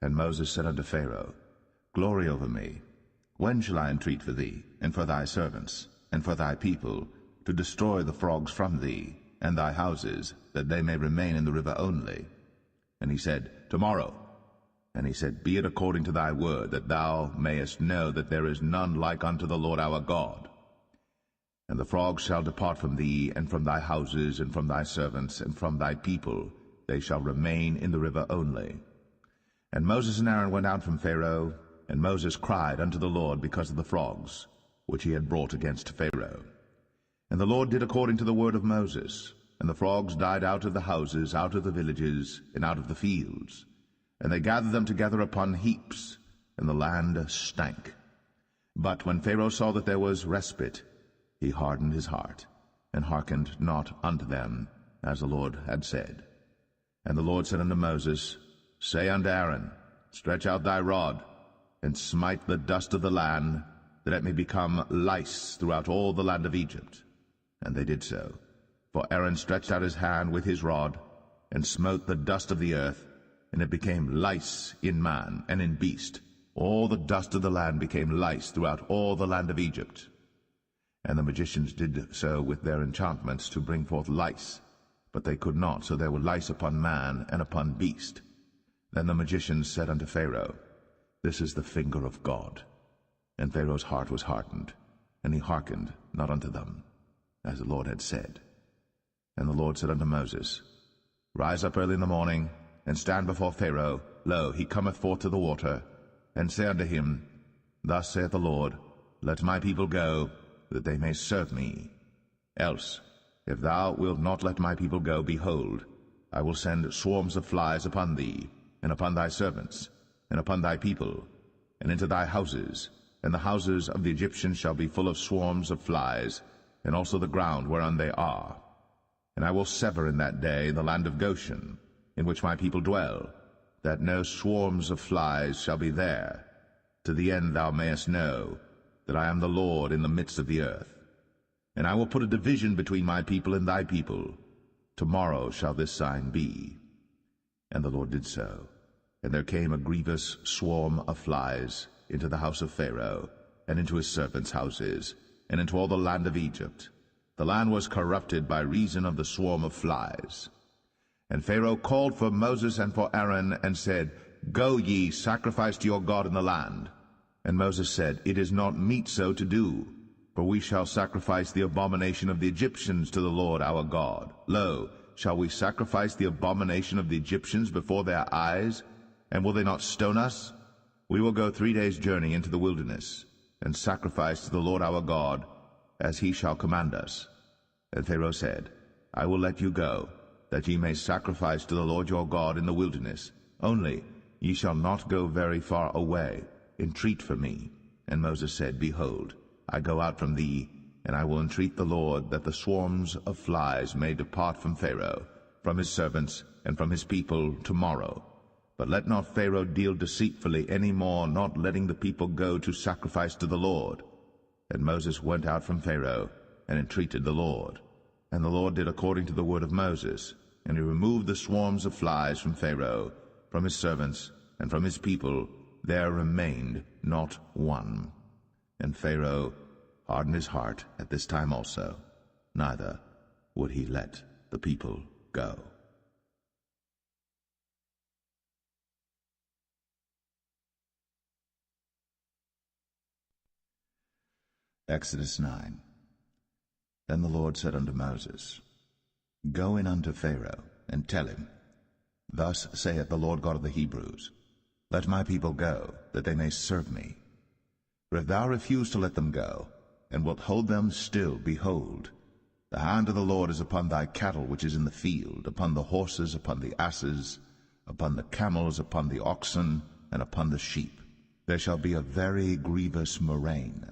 And Moses said unto Pharaoh, Glory over me. When shall I entreat for thee, and for thy servants, and for thy people, to destroy the frogs from thee, and thy houses, that they may remain in the river only? And he said, Tomorrow. And he said, Be it according to thy word, that thou mayest know that there is none like unto the Lord our God. And the frogs shall depart from thee, and from thy houses, and from thy servants, and from thy people. They shall remain in the river only. And Moses and Aaron went out from Pharaoh, and Moses cried unto the Lord because of the frogs, which he had brought against Pharaoh. And the Lord did according to the word of Moses, and the frogs died out of the houses, out of the villages, and out of the fields. And they gathered them together upon heaps, and the land stank. But when Pharaoh saw that there was respite, he hardened his heart, and hearkened not unto them, as the Lord had said. And the Lord said unto Moses, Say unto Aaron, Stretch out thy rod, and smite the dust of the land, that it may become lice throughout all the land of Egypt. And they did so. For Aaron stretched out his hand with his rod, and smote the dust of the earth, and it became lice in man and in beast. All the dust of the land became lice throughout all the land of Egypt. And the magicians did so with their enchantments to bring forth lice, but they could not, so there were lice upon man and upon beast. Then the magicians said unto Pharaoh, This is the finger of God. And Pharaoh's heart was hardened, and he hearkened not unto them, as the Lord had said. And the Lord said unto Moses, Rise up early in the morning, and stand before Pharaoh. Lo, he cometh forth to the water. And say unto him, Thus saith the Lord, let my people go, that they may serve me. Else, if thou wilt not let my people go, behold, I will send swarms of flies upon thee, and upon thy servants, and upon thy people, and into thy houses, and the houses of the Egyptians shall be full of swarms of flies, and also the ground whereon they are. And I will sever in that day the land of Goshen, in which my people dwell, that no swarms of flies shall be there, to the end thou mayest know that I am the Lord in the midst of the earth. And I will put a division between my people and thy people. Tomorrow shall this sign be. And the Lord did so. And there came a grievous swarm of flies into the house of Pharaoh, and into his servants' houses, and into all the land of Egypt. The land was corrupted by reason of the swarm of flies. And Pharaoh called for Moses and for Aaron, and said, Go ye, sacrifice to your God in the land. And Moses said, It is not meet so to do, for we shall sacrifice the abomination of the Egyptians to the Lord our God. Lo, shall we sacrifice the abomination of the Egyptians before their eyes? And will they not stone us? We will go 3 days' journey into the wilderness, and sacrifice to the Lord our God, as he shall command us. And Pharaoh said, I will let you go, that ye may sacrifice to the Lord your God in the wilderness. Only ye shall not go very far away. Entreat for me. And Moses said, Behold, I go out from thee, and I will entreat the Lord that the swarms of flies may depart from Pharaoh, from his servants, and from his people tomorrow. But let not Pharaoh deal deceitfully any more, not letting the people go to sacrifice to the Lord. And Moses went out from Pharaoh, and entreated the Lord. And the Lord did according to the word of Moses, and he removed the swarms of flies from Pharaoh, from his servants, and from his people. There remained not one. And Pharaoh hardened his heart at this time also, neither would he let the people go. Exodus 9. Then the Lord said unto Moses, Go in unto Pharaoh, and tell him, Thus saith the Lord God of the Hebrews, Let my people go, that they may serve me. For if thou refuse to let them go, and wilt hold them still, behold, the hand of the Lord is upon thy cattle which is in the field, upon the horses, upon the asses, upon the camels, upon the oxen, and upon the sheep. There shall be a very grievous murrain.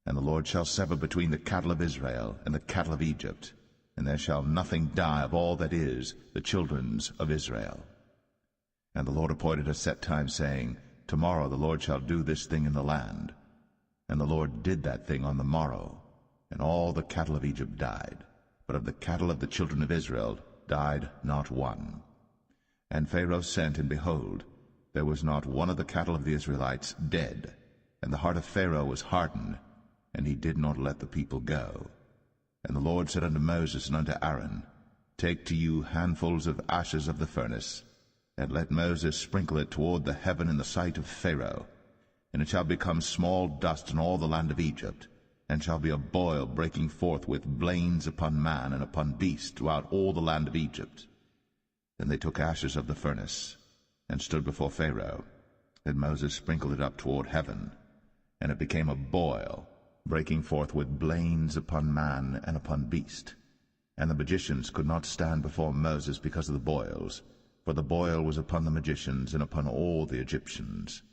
And the Lord shall sever between the cattle of Israel and the cattle of Egypt, and there shall nothing die of all that is the children's of Israel. And the Lord appointed a set time, saying, Tomorrow the Lord shall do this thing in the land. And the Lord did that thing on the morrow, and all the cattle of Egypt died, but of the cattle of the children of Israel died not one. And Pharaoh sent, and behold, there was not one of the cattle of the Israelites dead, and the heart of Pharaoh was hardened, and he did not let the people go. And the Lord said unto Moses and unto Aaron, Take to you handfuls of ashes of the furnace, and let Moses sprinkle it toward the heaven in the sight of Pharaoh. And it shall become small dust in all the land of Egypt, and shall be a boil breaking forth with blains upon man and upon beast throughout all the land of Egypt. Then they took ashes of the furnace, and stood before Pharaoh. And Moses sprinkled it up toward heaven, and it became a boil, breaking forth with blains upon man and upon beast. And the magicians could not stand before Moses because of the boils, for the boil was upon the magicians and upon all the Egyptians.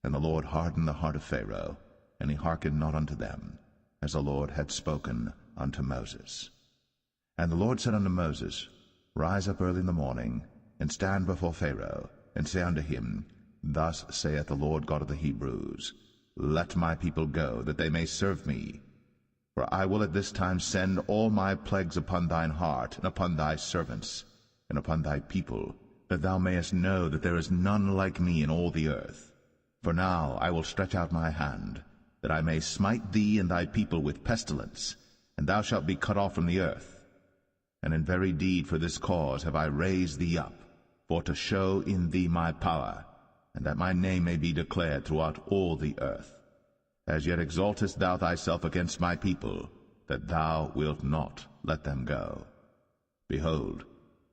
And the Lord hardened the heart of Pharaoh, and he hearkened not unto them, as the Lord had spoken unto Moses. And the Lord said unto Moses, Rise up early in the morning, and stand before Pharaoh, and say unto him, Thus saith the Lord God of the Hebrews, Let my people go, that they may serve me. For I will at this time send all my plagues upon thine heart, and upon thy servants, and upon thy people, that thou mayest know that there is none like me in all the earth. For now I will stretch out my hand, that I may smite thee and thy people with pestilence, and thou shalt be cut off from the earth. And in very deed for this cause have I raised thee up, for to show in thee my power, and that my name may be declared throughout all the earth. As yet exaltest thou thyself against my people, that thou wilt not let them go. Behold,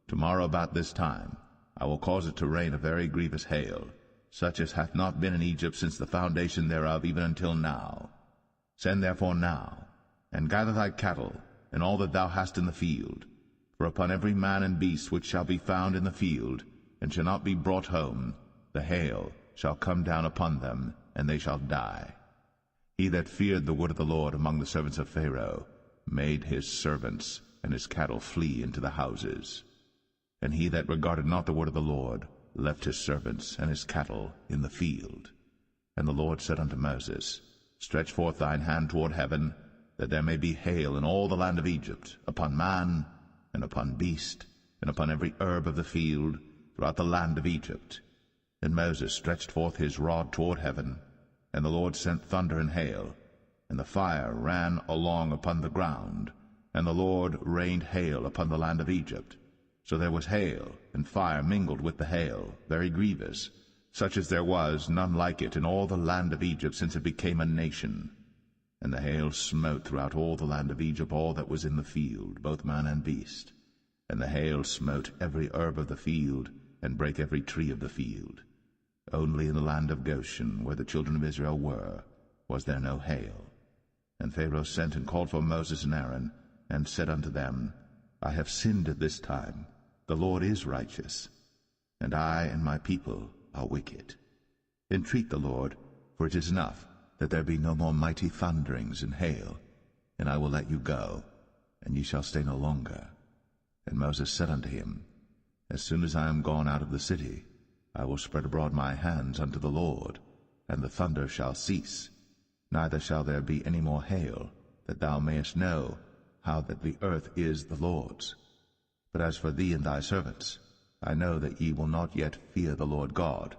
tomorrow about this time I will cause it to rain a very grievous hail, such as hath not been in Egypt since the foundation thereof even until now. Send therefore now, and gather thy cattle, and all that thou hast in the field. For upon every man and beast which shall be found in the field, and shall not be brought home, the hail shall come down upon them, and they shall die. He that feared the word of the Lord among the servants of Pharaoh made his servants and his cattle flee into the houses. And he that regarded not the word of the Lord left his servants and his cattle in the field. And the Lord said unto Moses, Stretch forth thine hand toward heaven, that there may be hail in all the land of Egypt, upon man, and upon beast, and upon every herb of the field, throughout the land of Egypt. And Moses stretched forth his rod toward heaven, and the Lord sent thunder and hail, and the fire ran along upon the ground, and the Lord rained hail upon the land of Egypt. So there was hail and fire mingled with the hail, very grievous, such as there was none like it in all the land of Egypt since it became a nation. And the hail smote throughout all the land of Egypt all that was in the field, both man and beast. And the hail smote every herb of the field, and brake every tree of the field. Only in the land of Goshen, where the children of Israel were, was there no hail. And Pharaoh sent and called for Moses and Aaron, and said unto them, I have sinned at this time. The Lord is righteous, and I and my people are wicked. Entreat the Lord, for it is enough that there be no more mighty thunderings and hail, and I will let you go, and ye shall stay no longer. And Moses said unto him, As soon as I am gone out of the city, I will spread abroad my hands unto the Lord, and the thunder shall cease, neither shall there be any more hail, that thou mayest know how that the earth is the Lord's. But as for thee and thy servants, I know that ye will not yet fear the Lord God.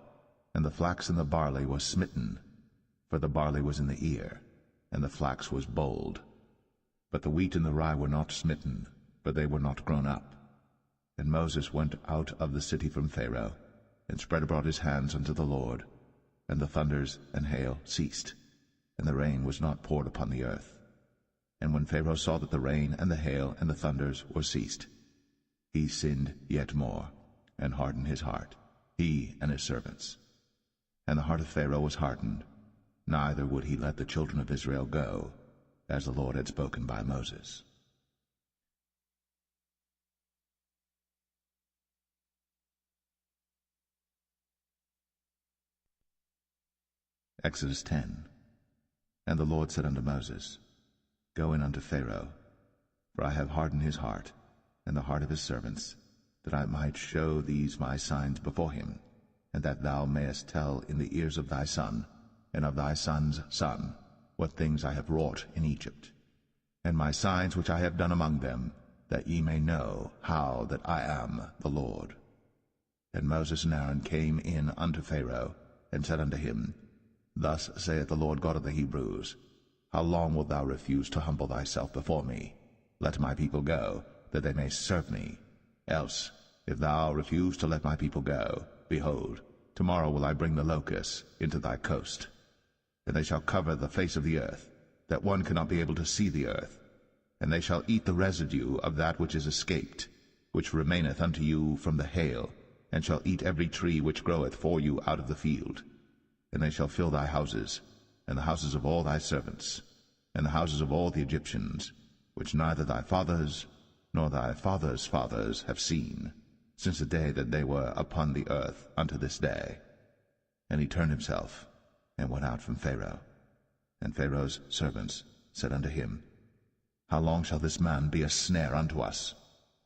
And the flax and the barley was smitten, for the barley was in the ear, and the flax was bold. But the wheat and the rye were not smitten, for they were not grown up. And Moses went out of the city from Pharaoh, and spread abroad his hands unto the Lord, and the thunders and hail ceased, and the rain was not poured upon the earth. And when Pharaoh saw that the rain and the hail and the thunders were ceased, he sinned yet more, and hardened his heart, he and his servants. And the heart of Pharaoh was hardened, neither would he let the children of Israel go, as the Lord had spoken by Moses. Exodus 10. And the Lord said unto Moses, Go in unto Pharaoh, for I have hardened his heart, and the heart of his servants, that I might show these my signs before him, and that thou mayest tell in the ears of thy son, and of thy son's son, what things I have wrought in Egypt, and my signs which I have done among them, that ye may know how that I am the Lord. And Moses and Aaron came in unto Pharaoh, and said unto him, Thus saith the Lord God of the Hebrews, How long wilt thou refuse to humble thyself before me? Let my people go, that they may serve me. Else, if thou refuse to let my people go, behold, tomorrow will I bring the locusts into thy coast. And they shall cover the face of the earth, that one cannot be able to see the earth. And they shall eat the residue of that which is escaped, which remaineth unto you from the hail, and shall eat every tree which groweth for you out of the field. And they shall fill thy houses, and the houses of all thy servants, and the houses of all the Egyptians, which neither thy fathers nor thy fathers' fathers have seen, since the day that they were upon the earth unto this day. And he turned himself, and went out from Pharaoh. And Pharaoh's servants said unto him, How long shall this man be a snare unto us?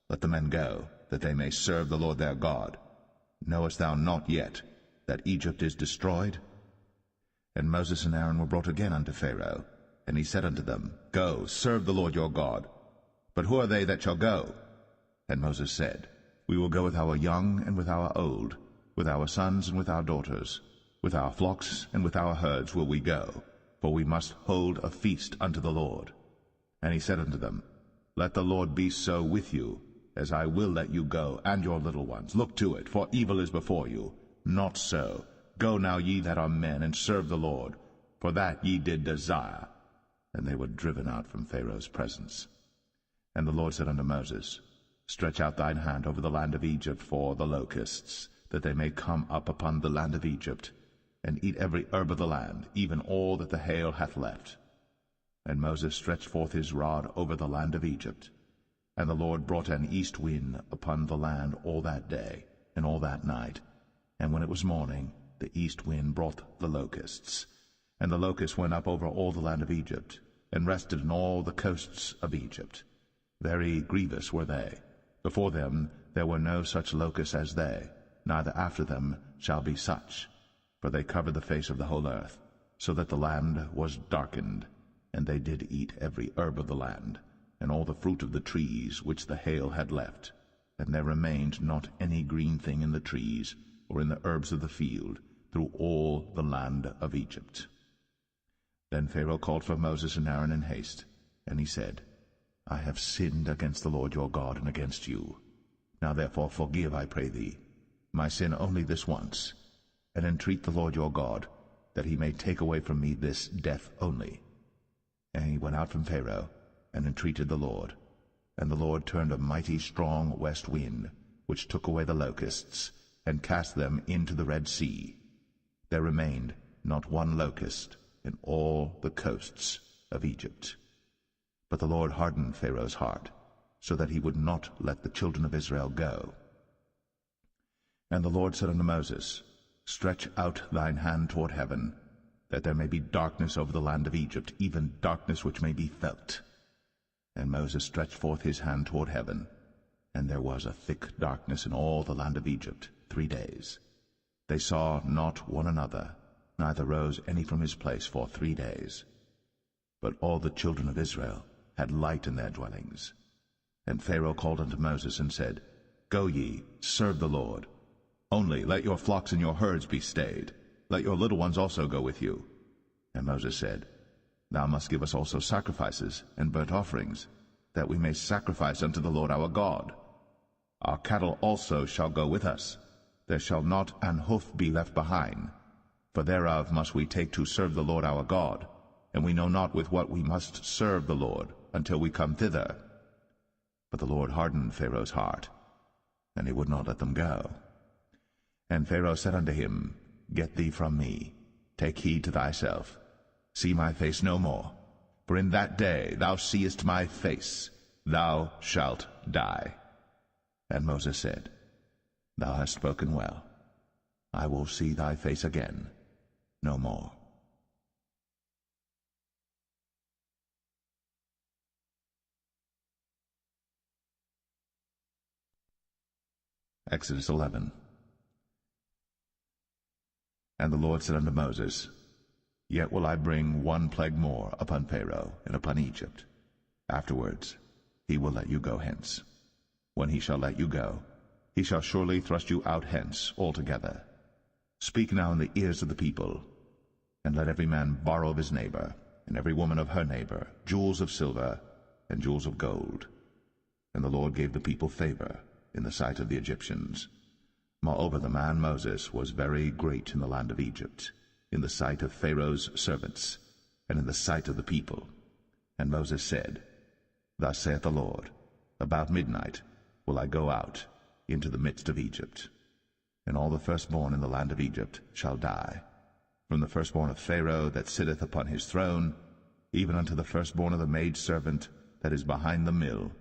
Let the men go, that they may serve the Lord their God. Knowest thou not yet that Egypt is destroyed? And Moses and Aaron were brought again unto Pharaoh, and he said unto them, Go, serve the Lord your God. But who are they that shall go? And Moses said, We will go with our young and with our old, with our sons and with our daughters, with our flocks and with our herds will we go, for we must hold a feast unto the Lord. And he said unto them, Let the Lord be so with you, as I will let you go, and your little ones. Look to it, for evil is before you. Not so. Go now, ye that are men, and serve the Lord, for that ye did desire. And they were driven out from Pharaoh's presence. And the Lord said unto Moses, Stretch out thine hand over the land of Egypt for the locusts, that they may come up upon the land of Egypt, and eat every herb of the land, even all that the hail hath left. And Moses stretched forth his rod over the land of Egypt. And the Lord brought an east wind upon the land all that day, and all that night. And when it was morning, the east wind brought the locusts. And the locusts went up over all the land of Egypt, and rested in all the coasts of Egypt. Very grievous were they. Before them there were no such locusts as they, neither after them shall be such. For they covered the face of the whole earth, so that the land was darkened. And they did eat every herb of the land, and all the fruit of the trees which the hail had left. And there remained not any green thing in the trees, or in the herbs of the field, through all the land of Egypt. Then Pharaoh called for Moses and Aaron in haste, and he said, I have sinned against the Lord your God and against you. Now therefore forgive, I pray thee, my sin only this once, and entreat the Lord your God, that he may take away from me this death only. And he went out from Pharaoh, and entreated the Lord. And the Lord turned a mighty strong west wind, which took away the locusts, and cast them into the Red Sea. There remained not one locust in all the coasts of Egypt. But the Lord hardened Pharaoh's heart, so that he would not let the children of Israel go. And the Lord said unto Moses, Stretch out thine hand toward heaven, that there may be darkness over the land of Egypt, even darkness which may be felt. And Moses stretched forth his hand toward heaven, and there was a thick darkness in all the land of Egypt 3 days. They saw not one another, neither rose any from his place for 3 days. But all the children of Israel had light in their dwellings. And Pharaoh called unto Moses and said, Go ye, serve the Lord. Only let your flocks and your herds be stayed. Let your little ones also go with you. And Moses said, Thou must give us also sacrifices and burnt offerings, that we may sacrifice unto the Lord our God. Our cattle also shall go with us. There shall not an hoof be left behind, for thereof must we take to serve the Lord our God, and we know not with what we must serve the Lord until we come thither. But the Lord hardened Pharaoh's heart, and he would not let them go. And Pharaoh said unto him, Get thee from me, take heed to thyself, see my face no more, for in that day thou seest my face, thou shalt die. And Moses said, Thou hast spoken well. I will see thy face again no more. Exodus 11. And the Lord said unto Moses, Yet will I bring one plague more upon Pharaoh and upon Egypt. Afterwards he will let you go hence. When he shall let you go, he shall surely thrust you out hence altogether. Speak now in the ears of the people, and let every man borrow of his neighbor, and every woman of her neighbor, jewels of silver and jewels of gold. And the Lord gave the people favor in the sight of the Egyptians. Moreover, the man Moses was very great in the land of Egypt, in the sight of Pharaoh's servants, and in the sight of the people. And Moses said, Thus saith the Lord, About midnight will I go out into the midst of Egypt, and all the firstborn in the land of Egypt shall die, from the firstborn of Pharaoh that sitteth upon his throne, even unto the firstborn of the maidservant that is behind the mill,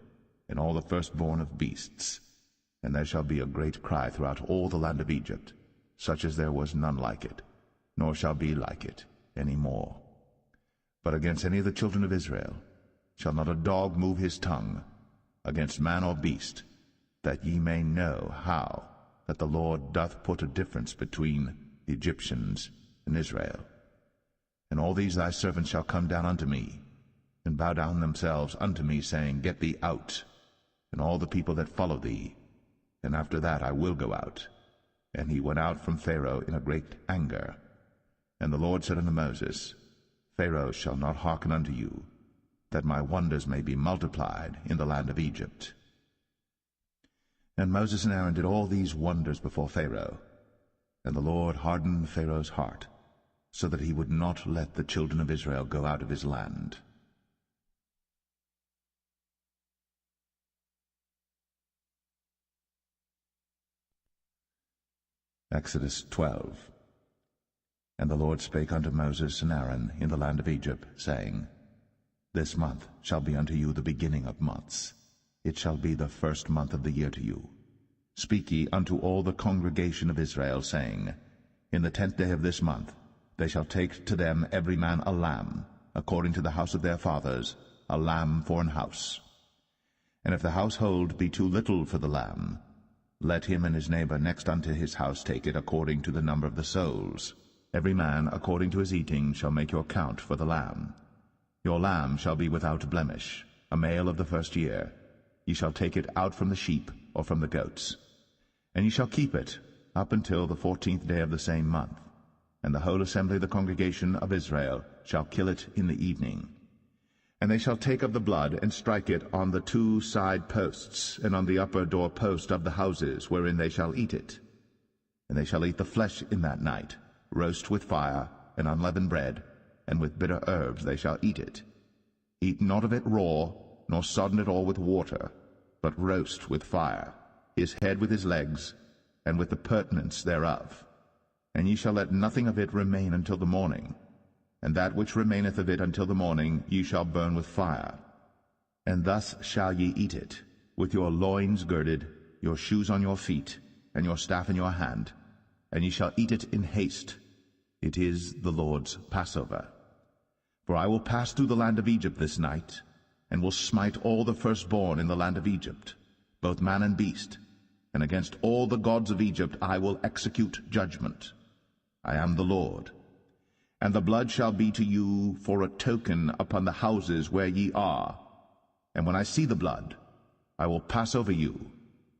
and all the firstborn of beasts. And there shall be a great cry throughout all the land of Egypt, such as there was none like it, nor shall be like it any more. But against any of the children of Israel shall not a dog move his tongue, against man or beast, that ye may know how that the Lord doth put a difference between the Egyptians and Israel. And all these thy servants shall come down unto me, and bow down themselves unto me, saying, Get thee out, and all the people that follow thee, and after that I will go out. And he went out from Pharaoh in a great anger. And the Lord said unto Moses, Pharaoh shall not hearken unto you, that my wonders may be multiplied in the land of Egypt. And Moses and Aaron did all these wonders before Pharaoh. And the Lord hardened Pharaoh's heart, so that he would not let the children of Israel go out of his land. Exodus 12. And the Lord spake unto Moses and Aaron in the land of Egypt, saying, This month shall be unto you the beginning of months. It shall be the first month of the year to you. Speak ye unto all the congregation of Israel, saying, In the 10th day of this month they shall take to them every man a lamb, according to the house of their fathers, a lamb for an house. And if the household be too little for the lamb, let him and his neighbor next unto his house take it according to the number of the souls. Every man according to his eating shall make your count for the lamb. Your lamb shall be without blemish, a male of the first year. Ye shall take it out from the sheep or from the goats. And ye shall keep it up until the 14th day of the same month. And the whole assembly of the congregation of Israel shall kill it in the evening. And they shall take of the blood, and strike it on the 2 side posts, and on the upper door post of the houses, wherein they shall eat it. And they shall eat the flesh in that night, roast with fire, and unleavened bread, and with bitter herbs they shall eat it. Eat not of it raw, nor sodden it all with water, but roast with fire, his head with his legs, and with the purtenance thereof. And ye shall let nothing of it remain until the morning. And that which remaineth of it until the morning ye shall burn with fire. And thus shall ye eat it, with your loins girded, your shoes on your feet, and your staff in your hand, and ye shall eat it in haste. It is the Lord's Passover. For I will pass through the land of Egypt this night, and will smite all the firstborn in the land of Egypt, both man and beast, and against all the gods of Egypt I will execute judgment. I am the Lord. And the blood shall be to you for a token upon the houses where ye are. And when I see the blood, I will pass over you,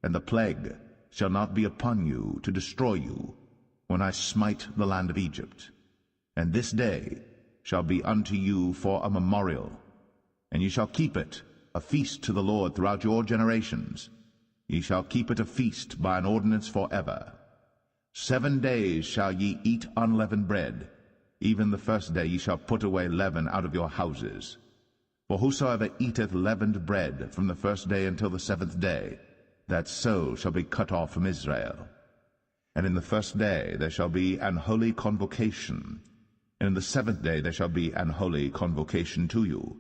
and the plague shall not be upon you to destroy you, when I smite the land of Egypt. And this day shall be unto you for a memorial, and ye shall keep it a feast to the Lord throughout your generations. Ye shall keep it a feast by an ordinance forever. 7 days shall ye eat unleavened bread. Even the first day ye shall put away leaven out of your houses. For whosoever eateth leavened bread from the first day until the 7th day, that soul shall be cut off from Israel. And in the first day there shall be an holy convocation, and in the 7th day there shall be an holy convocation to you.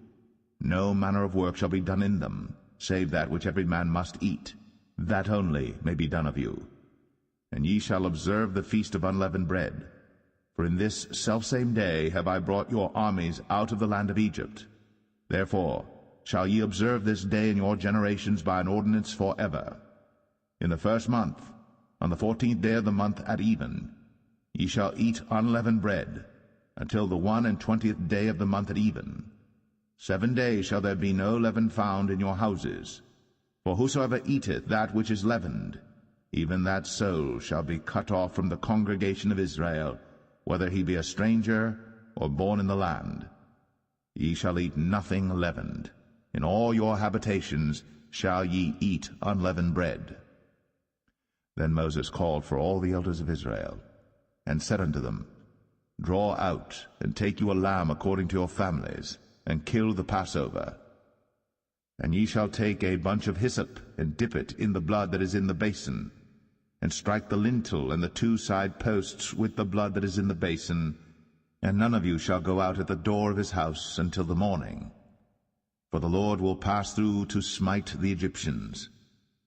No manner of work shall be done in them, save that which every man must eat. That only may be done of you. And ye shall observe the feast of unleavened bread. For in this selfsame day have I brought your armies out of the land of Egypt. Therefore shall ye observe this day in your generations by an ordinance forever. In the 1st month, on the 14th day of the month at even, ye shall eat unleavened bread, until the 21st day of the month at even. 7 days shall there be no leaven found in your houses. For whosoever eateth that which is leavened, even that soul shall be cut off from the congregation of Israel, whether he be a stranger or born in the land. Ye shall eat nothing leavened. In all your habitations shall ye eat unleavened bread. Then Moses called for all the elders of Israel, and said unto them, Draw out, and take you a lamb according to your families, and kill the Passover. And ye shall take a bunch of hyssop, and dip it in the blood that is in the basin, and strike the lintel and the 2 side posts with the blood that is in the basin, and none of you shall go out at the door of his house until the morning. For the Lord will pass through to smite the Egyptians.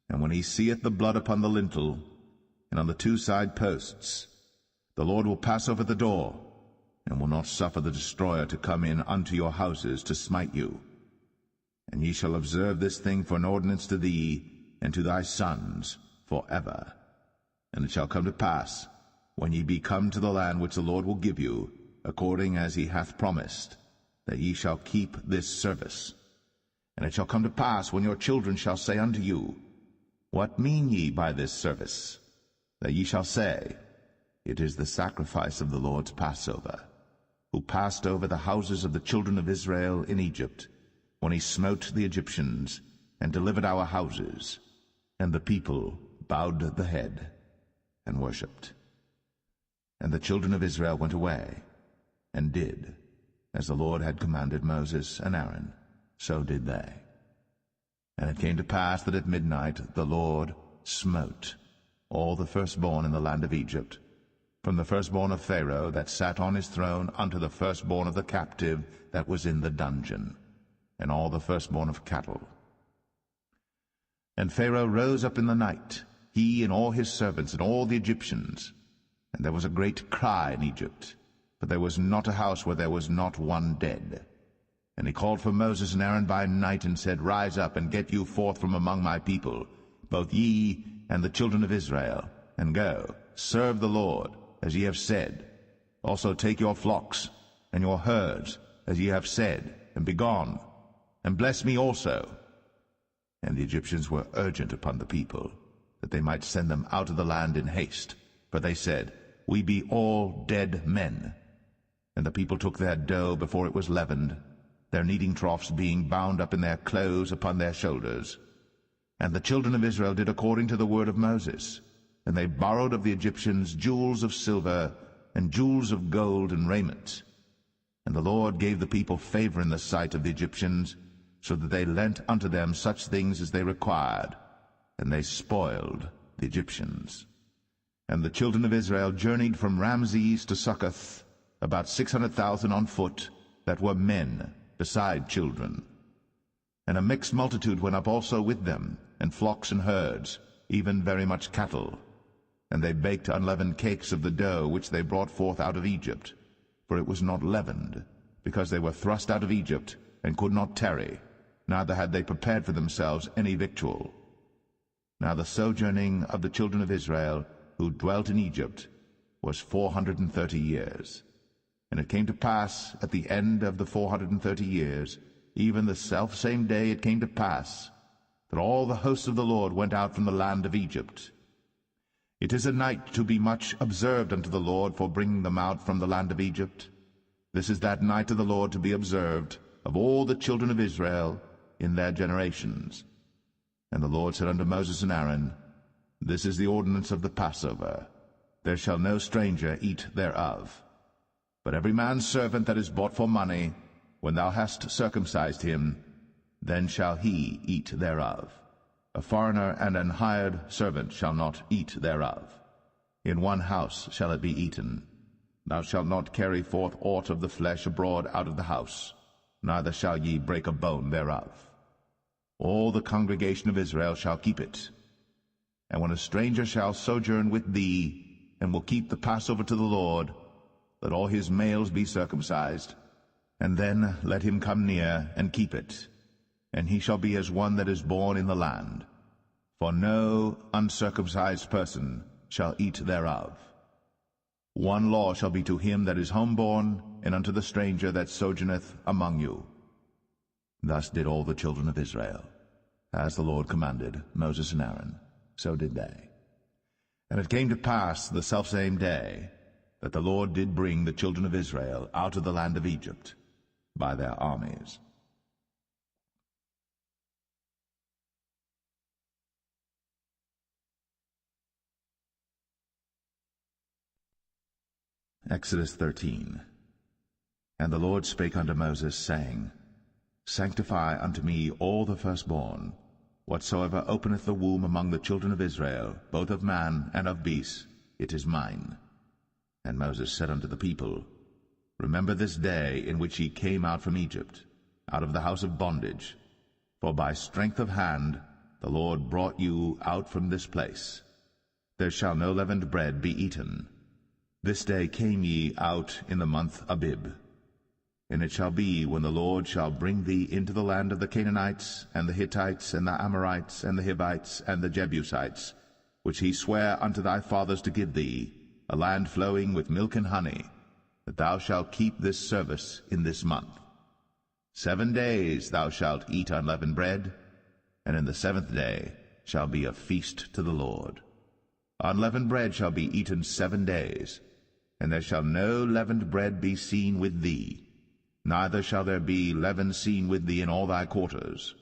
And when he seeth the blood upon the lintel, and on the 2 side posts, the Lord will pass over the door, and will not suffer the destroyer to come in unto your houses to smite you. And ye shall observe this thing for an ordinance to thee and to thy sons forever. And it shall come to pass, when ye be come to the land which the Lord will give you, according as he hath promised, that ye shall keep this service. And it shall come to pass, when your children shall say unto you, What mean ye by this service? That ye shall say, It is the sacrifice of the Lord's Passover, who passed over the houses of the children of Israel in Egypt, when he smote the Egyptians, and delivered our houses. And the people bowed the head, and worshipped. And the children of Israel went away, and did, as the Lord had commanded Moses and Aaron, so did they. And it came to pass that at midnight the Lord smote all the firstborn in the land of Egypt, from the firstborn of Pharaoh that sat on his throne unto the firstborn of the captive that was in the dungeon. and all the firstborn of cattle. And Pharaoh rose up in the night, he and all his servants and all the Egyptians. And there was a great cry in Egypt, for there was not a house where there was not one dead. And he called for Moses and Aaron by night, and said, Rise up, and get you forth from among my people, both ye and the children of Israel, and go, serve the Lord, as ye have said. Also take your flocks and your herds, as ye have said, and be gone, and bless me also. And the Egyptians were urgent upon the people, that they might send them out of the land in haste. For they said, We be all dead men. And the people took their dough before it was leavened, their kneading troughs being bound up in their clothes upon their shoulders. And the children of Israel did according to the word of Moses. And they borrowed of the Egyptians jewels of silver, and jewels of gold, and raiment. And the Lord gave the people favor in the sight of the Egyptians, so that they lent unto them such things as they required, and they spoiled the Egyptians. And the children of Israel journeyed from Ramses to Succoth, about 600,000 on foot, that were men, beside children. And a mixed multitude went up also with them, and flocks and herds, even very much cattle. And they baked unleavened cakes of the dough which they brought forth out of Egypt, for it was not leavened, because they were thrust out of Egypt, and could not tarry, neither had they prepared for themselves any victual. Now the sojourning of the children of Israel, who dwelt in Egypt, was 430 years. And it came to pass at the end of the 430 years, even the selfsame day it came to pass, that all the hosts of the Lord went out from the land of Egypt. It is a night to be much observed unto the Lord for bringing them out from the land of Egypt. This is that night of the Lord to be observed of all the children of Israel in their generations. And the Lord said unto Moses and Aaron, This is the ordinance of the Passover. There shall no stranger eat thereof. But every man's servant that is bought for money, when thou hast circumcised him, then shall he eat thereof. A foreigner and an hired servant shall not eat thereof. In one house shall it be eaten. Thou shalt not carry forth aught of the flesh abroad out of the house, neither shall ye break a bone thereof. All the congregation of Israel shall keep it. And when a stranger shall sojourn with thee, and will keep the Passover to the Lord, let all his males be circumcised, and then let him come near and keep it. And he shall be as one that is born in the land. For no uncircumcised person shall eat thereof. One law shall be to him that is homeborn, and unto the stranger that sojourneth among you. Thus did all the children of Israel. As the Lord commanded Moses and Aaron, so did they. And it came to pass the selfsame day, that the Lord did bring the children of Israel out of the land of Egypt by their armies. Exodus 13. And the Lord spake unto Moses, saying, Sanctify unto me all the firstborn, whatsoever openeth the womb among the children of Israel, both of man and of beast, it is mine. And Moses said unto the people, Remember this day in which ye came out from Egypt, out of the house of bondage. For by strength of hand the Lord brought you out from this place. There shall no leavened bread be eaten. This day came ye out in the month Abib. And it shall be, when the Lord shall bring thee into the land of the Canaanites, and the Hittites, and the Amorites, and the Hivites, and the Jebusites, which he sware unto thy fathers to give thee, a land flowing with milk and honey, that thou shalt keep this service in this month. 7 days thou shalt eat unleavened bread, and in the 7th day shall be a feast to the Lord. Unleavened bread shall be eaten 7 days, and there shall no leavened bread be seen with thee, neither shall there be leaven seen with thee in all thy quarters.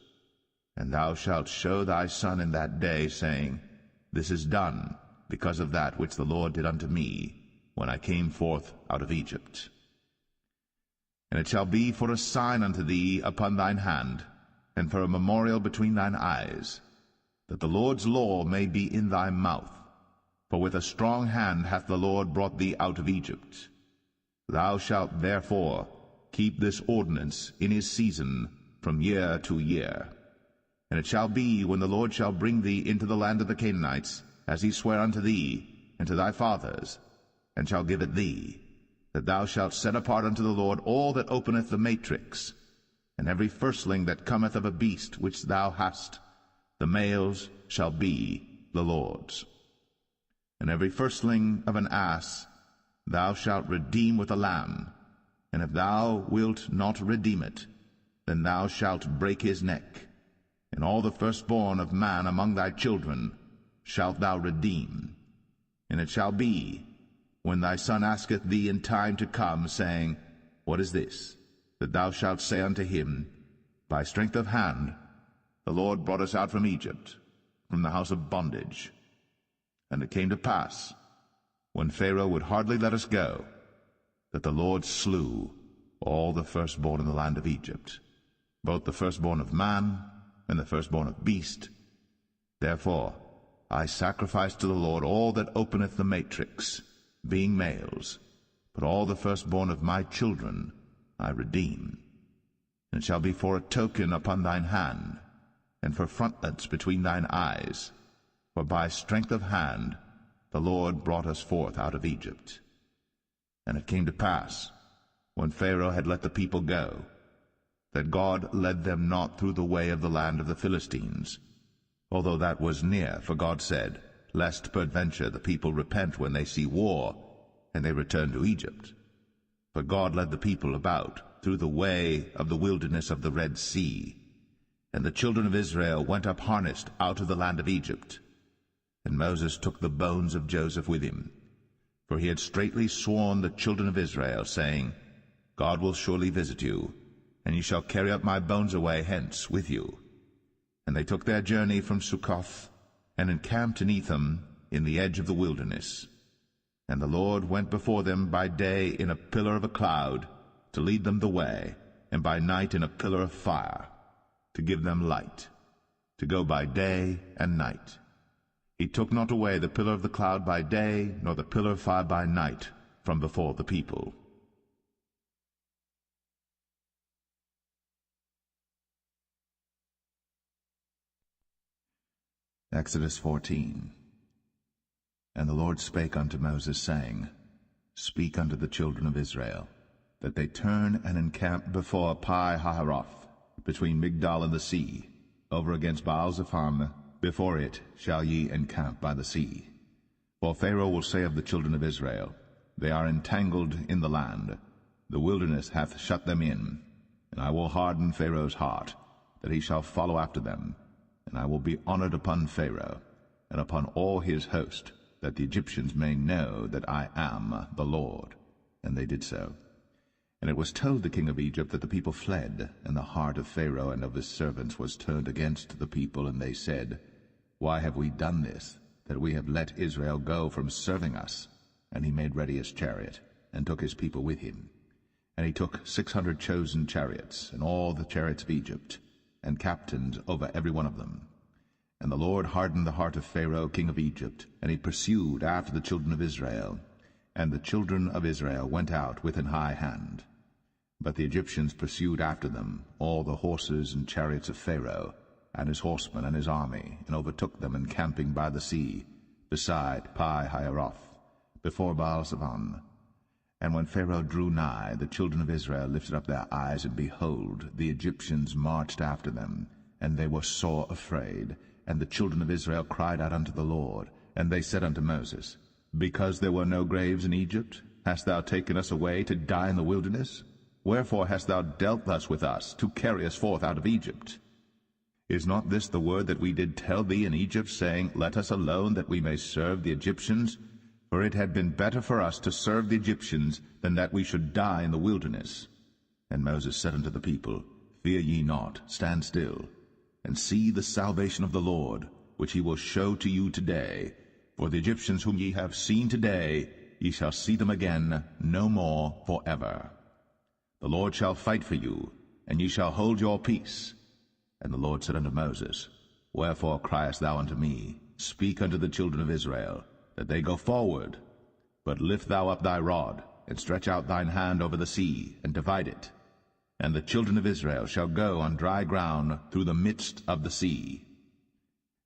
And thou shalt show thy son in that day, saying, This is done because of that which the Lord did unto me, when I came forth out of Egypt. And it shall be for a sign unto thee upon thine hand, and for a memorial between thine eyes, that the Lord's law may be in thy mouth. For with a strong hand hath the Lord brought thee out of Egypt. Thou shalt therefore keep this ordinance in his season, from year to year. And it shall be, when the Lord shall bring thee into the land of the Canaanites, as he sware unto thee and to thy fathers, and shall give it thee, that thou shalt set apart unto the Lord all that openeth the matrix, and every firstling that cometh of a beast which thou hast, the males shall be the Lord's. And every firstling of an ass thou shalt redeem with a lamb, and if thou wilt not redeem it, then thou shalt break his neck. And all the firstborn of man among thy children shalt thou redeem. And it shall be, when thy son asketh thee in time to come, saying, What is this? That thou shalt say unto him, By strength of hand the Lord brought us out from Egypt, from the house of bondage. And it came to pass, when Pharaoh would hardly let us go, that the Lord slew all the firstborn in the land of Egypt, both the firstborn of man and the firstborn of beast. Therefore I sacrifice to the Lord all that openeth the matrix, being males, but all the firstborn of my children I redeem. And it shall be for a token upon thine hand, and for frontlets between thine eyes, for by strength of hand the Lord brought us forth out of Egypt. And it came to pass, when Pharaoh had let the people go, that God led them not through the way of the land of the Philistines, although that was near, for God said, Lest peradventure the people repent when they see war, and they return to Egypt. But God led the people about through the way of the wilderness of the Red Sea. And the children of Israel went up harnessed out of the land of Egypt. And Moses took the bones of Joseph with him, for he had straitly sworn the children of Israel, saying, God will surely visit you, and ye shall carry up my bones away hence with you. And they took their journey from Succoth, and encamped in Etham, in the edge of the wilderness. And the Lord went before them by day in a pillar of a cloud, to lead them the way, and by night in a pillar of fire, to give them light, to go by day and night. He took not away the pillar of the cloud by day, nor the pillar of fire by night, from before the people. Exodus 14. And the Lord spake unto Moses, saying, Speak unto the children of Israel, that they turn and encamp before Pi-hahiroth, between Migdol and the sea, over against Baal-zephon. Before it shall ye encamp by the sea. For Pharaoh will say of the children of Israel, They are entangled in the land, the wilderness hath shut them in. And I will harden Pharaoh's heart, that he shall follow after them. And I will be honored upon Pharaoh, and upon all his host, that the Egyptians may know that I am the Lord. And they did so. And it was told the king of Egypt that the people fled, and the heart of Pharaoh and of his servants was turned against the people, and they said, Why have we done this, that we have let Israel go from serving us? And he made ready his chariot, and took his people with him. And he took 600 chosen chariots, and all the chariots of Egypt, and captains over every one of them. And the Lord hardened the heart of Pharaoh king of Egypt, and he pursued after the children of Israel. And the children of Israel went out with an high hand. But the Egyptians pursued after them all the horses and chariots of Pharaoh, and his horsemen and his army, and overtook them encamping by the sea, beside Pi-hahiroth, before Baal-zephon. And when Pharaoh drew nigh, the children of Israel lifted up their eyes, and behold, the Egyptians marched after them, and they were sore afraid. And the children of Israel cried out unto the Lord, and they said unto Moses, Because there were no graves in Egypt, hast thou taken us away to die in the wilderness? Wherefore hast thou dealt thus with us, to carry us forth out of Egypt? Is not this the word that we did tell thee in Egypt, saying, Let us alone, that we may serve the Egyptians? For it had been better for us to serve the Egyptians, than that we should die in the wilderness. And Moses said unto the people, Fear ye not, stand still, and see the salvation of the Lord, which he will show to you today. For the Egyptians whom ye have seen today, ye shall see them again no more forever. The Lord shall fight for you, and ye shall hold your peace. And the Lord said unto Moses, Wherefore criest thou unto me? Speak unto the children of Israel, that they go forward. But lift thou up thy rod, and stretch out thine hand over the sea, and divide it. And the children of Israel shall go on dry ground through the midst of the sea.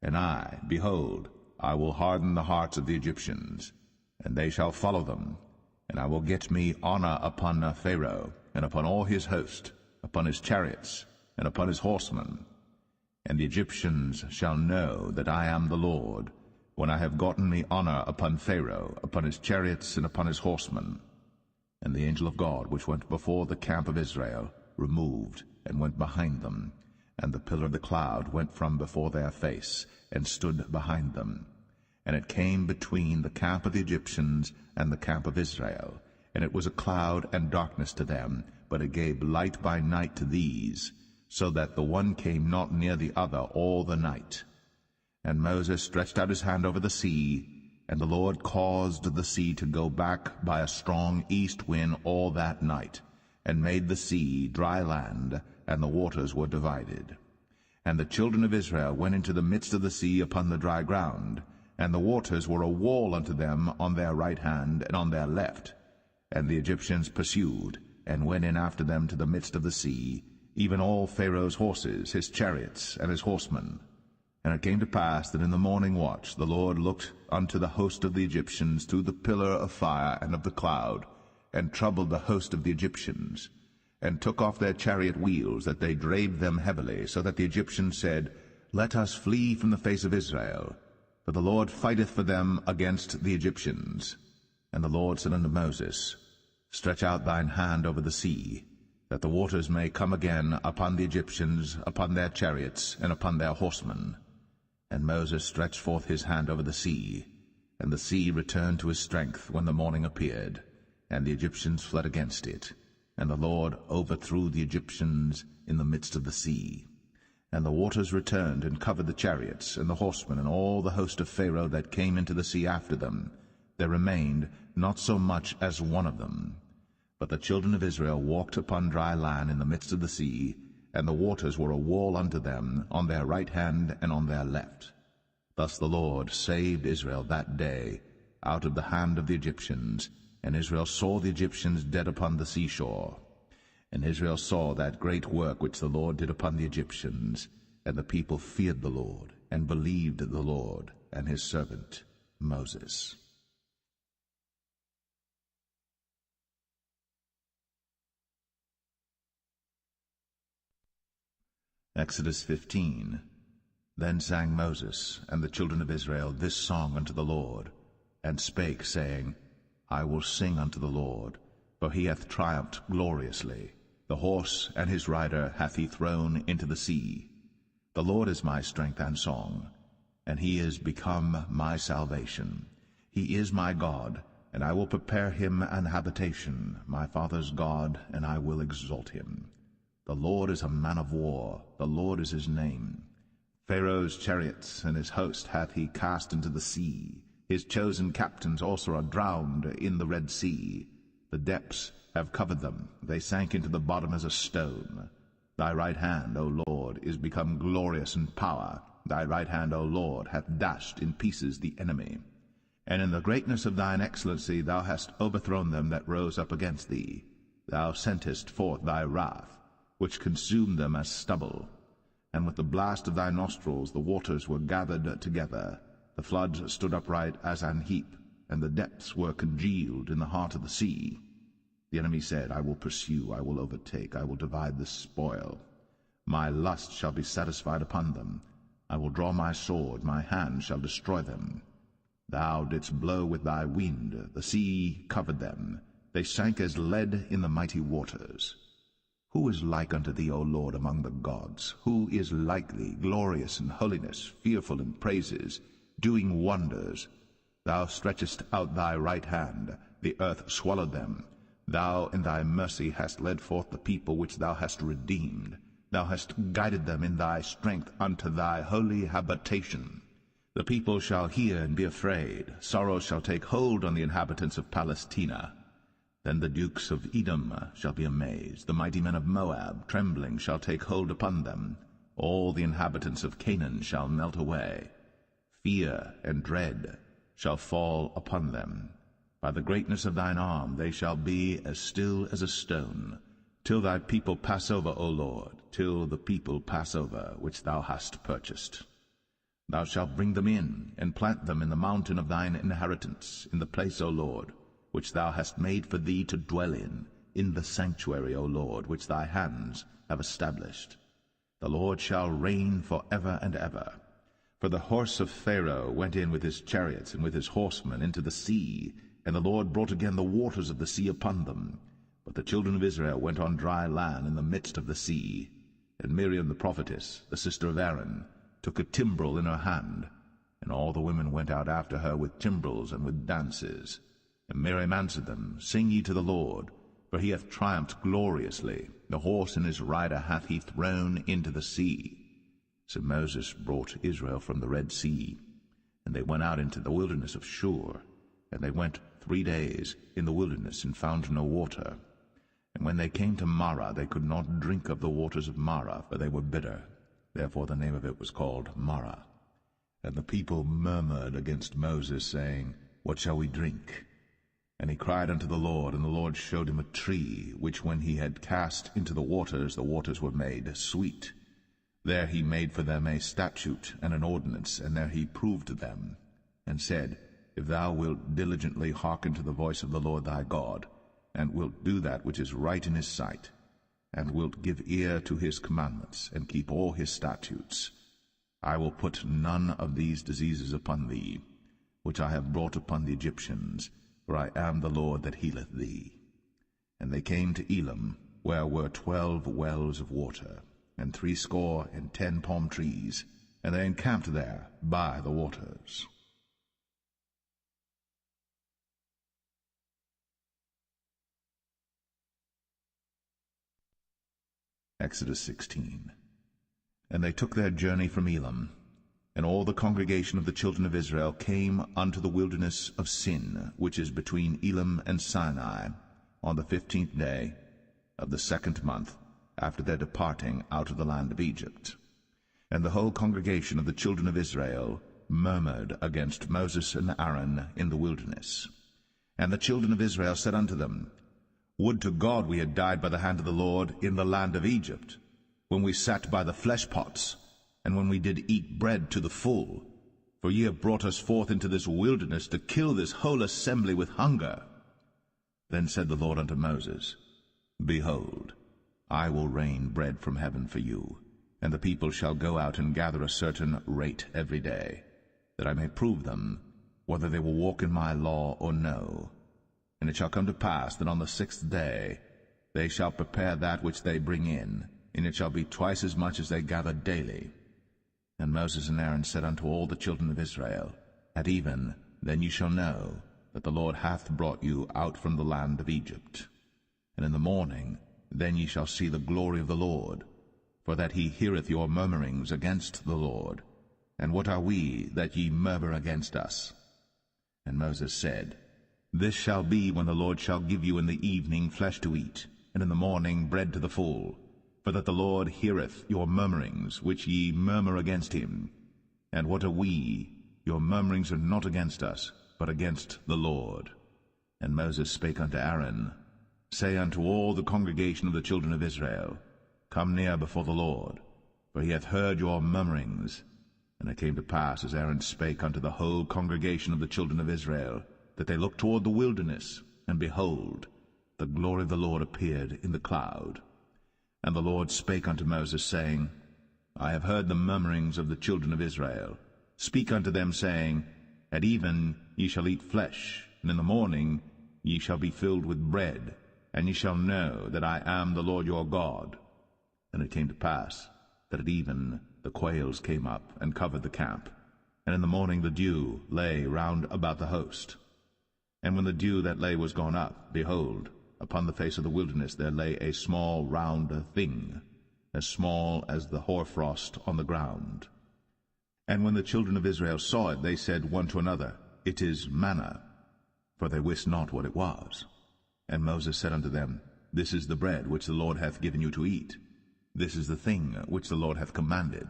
And I, behold, I will harden the hearts of the Egyptians, and they shall follow them. And I will get me honor upon Pharaoh, and upon all his host, upon his chariots, and upon his horsemen. And the Egyptians shall know that I am the Lord, when I have gotten me honor upon Pharaoh, upon his chariots, and upon his horsemen. And the angel of God, which went before the camp of Israel, removed, and went behind them. And the pillar of the cloud went from before their face, and stood behind them. And it came between the camp of the Egyptians and the camp of Israel. And it was a cloud and darkness to them, but it gave light by night to these, so that the one came not near the other all the night. And Moses stretched out his hand over the sea, and the Lord caused the sea to go back by a strong east wind all that night, and made the sea dry land, and the waters were divided. And the children of Israel went into the midst of the sea upon the dry ground, and the waters were a wall unto them on their right hand and on their left. And the Egyptians pursued, and went in after them to the midst of the sea, even all Pharaoh's horses, his chariots, and his horsemen. And it came to pass that in the morning watch the Lord looked unto the host of the Egyptians through the pillar of fire and of the cloud, and troubled the host of the Egyptians, and took off their chariot wheels, that they drave them heavily, so that the Egyptians said, Let us flee from the face of Israel, for the Lord fighteth for them against the Egyptians. And the Lord said unto Moses, Stretch out thine hand over the sea, that the waters may come again upon the Egyptians, upon their chariots, and upon their horsemen. And Moses stretched forth his hand over the sea, and the sea returned to his strength when the morning appeared, and the Egyptians fled against it. And the Lord overthrew the Egyptians in the midst of the sea. And the waters returned and covered the chariots, and the horsemen, and all the host of Pharaoh that came into the sea after them. There remained not so much as one of them. But the children of Israel walked upon dry land in the midst of the sea, and the waters were a wall unto them on their right hand and on their left. Thus the Lord saved Israel that day out of the hand of the Egyptians, and Israel saw the Egyptians dead upon the seashore. And Israel saw that great work which the Lord did upon the Egyptians, and the people feared the Lord, and believed the Lord and his servant Moses. Exodus 15. Then sang Moses and the children of Israel this song unto the Lord, and spake, saying, I will sing unto the Lord, for he hath triumphed gloriously. The horse and his rider hath he thrown into the sea. The Lord is my strength and song, and he is become my salvation. He is my God, and I will prepare him an habitation, my father's God, and I will exalt him. The Lord is a man of war, the Lord is his name. Pharaoh's chariots and his host hath he cast into the sea. His chosen captains also are drowned in the Red Sea. The depths have covered them, they sank into the bottom as a stone. Thy right hand, O Lord, is become glorious in power. Thy right hand, O Lord, hath dashed in pieces the enemy. And in the greatness of thine excellency thou hast overthrown them that rose up against thee. Thou sentest forth thy wrath, which consumed them as stubble. And with the blast of thy nostrils the waters were gathered together. The floods stood upright as an heap, and the depths were congealed in the heart of the sea. The enemy said, I will pursue, I will overtake, I will divide the spoil. My lust shall be satisfied upon them. I will draw my sword, my hand shall destroy them. Thou didst blow with thy wind, the sea covered them. They sank as lead in the mighty waters. Who is like unto thee, O Lord, among the gods? Who is like thee, glorious in holiness, fearful in praises, doing wonders? Thou stretchest out thy right hand, the earth swallowed them. Thou in thy mercy hast led forth the people which thou hast redeemed. Thou hast guided them in thy strength unto thy holy habitation. The people shall hear and be afraid. Sorrow shall take hold on the inhabitants of Palestina. Then the dukes of Edom shall be amazed. The mighty men of Moab, trembling, shall take hold upon them. All the inhabitants of Canaan shall melt away. Fear and dread shall fall upon them. By the greatness of thine arm they shall be as still as a stone. till thy people pass over, O Lord, till the people pass over, which thou hast purchased. Thou shalt bring them in, and plant them in the mountain of thine inheritance, in the place, O Lord, which thou hast made for thee to dwell in the sanctuary, O Lord, which thy hands have established. The Lord shall reign for ever and ever. For the horse of Pharaoh went in with his chariots and with his horsemen into the sea, and the Lord brought again the waters of the sea upon them. But the children of Israel went on dry land in the midst of the sea. And Miriam the prophetess, the sister of Aaron, took a timbrel in her hand, and all the women went out after her with timbrels and with dances. And Miriam answered them, Sing ye to the Lord, for he hath triumphed gloriously. The horse and his rider hath he thrown into the sea. So Moses brought Israel from the Red Sea, and they went out into the wilderness of Shur. And they went 3 days in the wilderness, and found no water. And when they came to Marah, they could not drink of the waters of Marah, for they were bitter. Therefore the name of it was called Marah. And the people murmured against Moses, saying, What shall we drink? And he cried unto the Lord, and the Lord showed him a tree, which when he had cast into the waters were made sweet. There he made for them a statute and an ordinance, and there he proved them, and said, If thou wilt diligently hearken to the voice of the Lord thy God, and wilt do that which is right in his sight, and wilt give ear to his commandments, and keep all his statutes, I will put none of these diseases upon thee, which I have brought upon the Egyptians, for I am the Lord that healeth thee. And they came to Elim, where were 12 wells of water, and 60 palm trees, and they encamped there by the waters. Exodus 16. And they took their journey from Elim, and all the congregation of the children of Israel came unto the wilderness of Sin, which is between Elim and Sinai, on the 15th day of the 2nd month, after their departing out of the land of Egypt. And the whole congregation of the children of Israel murmured against Moses and Aaron in the wilderness. And the children of Israel said unto them, Would to God we had died by the hand of the Lord in the land of Egypt, when we sat by the flesh pots, and when we did eat bread to the full. For ye have brought us forth into this wilderness to kill this whole assembly with hunger. Then said the Lord unto Moses, Behold, I will rain bread from heaven for you, and the people shall go out and gather a certain rate every day, that I may prove them, whether they will walk in my law or no. And it shall come to pass that on the 6th day they shall prepare that which they bring in, and it shall be twice as much as they gather daily. And Moses and Aaron said unto all the children of Israel, At even then ye shall know that the Lord hath brought you out from the land of Egypt. And in the morning then ye shall see the glory of the Lord, for that he heareth your murmurings against the Lord. And what are we that ye murmur against us? And Moses said, This shall be when the Lord shall give you in the evening flesh to eat, and in the morning bread to the full, for that the Lord heareth your murmurings, which ye murmur against him. And what are we? Your murmurings are not against us, but against the Lord. And Moses spake unto Aaron, Say unto all the congregation of the children of Israel, Come near before the Lord, for he hath heard your murmurings. And it came to pass, as Aaron spake unto the whole congregation of the children of Israel, that they looked toward the wilderness, and behold, the glory of the Lord appeared in the cloud. And the Lord spake unto Moses, saying, I have heard the murmurings of the children of Israel. Speak unto them, saying, At even ye shall eat flesh, and in the morning ye shall be filled with bread, and ye shall know that I am the Lord your God. And it came to pass that at even the quails came up and covered the camp, and in the morning the dew lay round about the host. And when the dew that lay was gone up, behold, upon the face of the wilderness there lay a small round thing, as small as the hoarfrost on the ground. And when the children of Israel saw it, they said one to another, It is manna, for they wist not what it was. And Moses said unto them, This is the bread which the Lord hath given you to eat. This is the thing which the Lord hath commanded.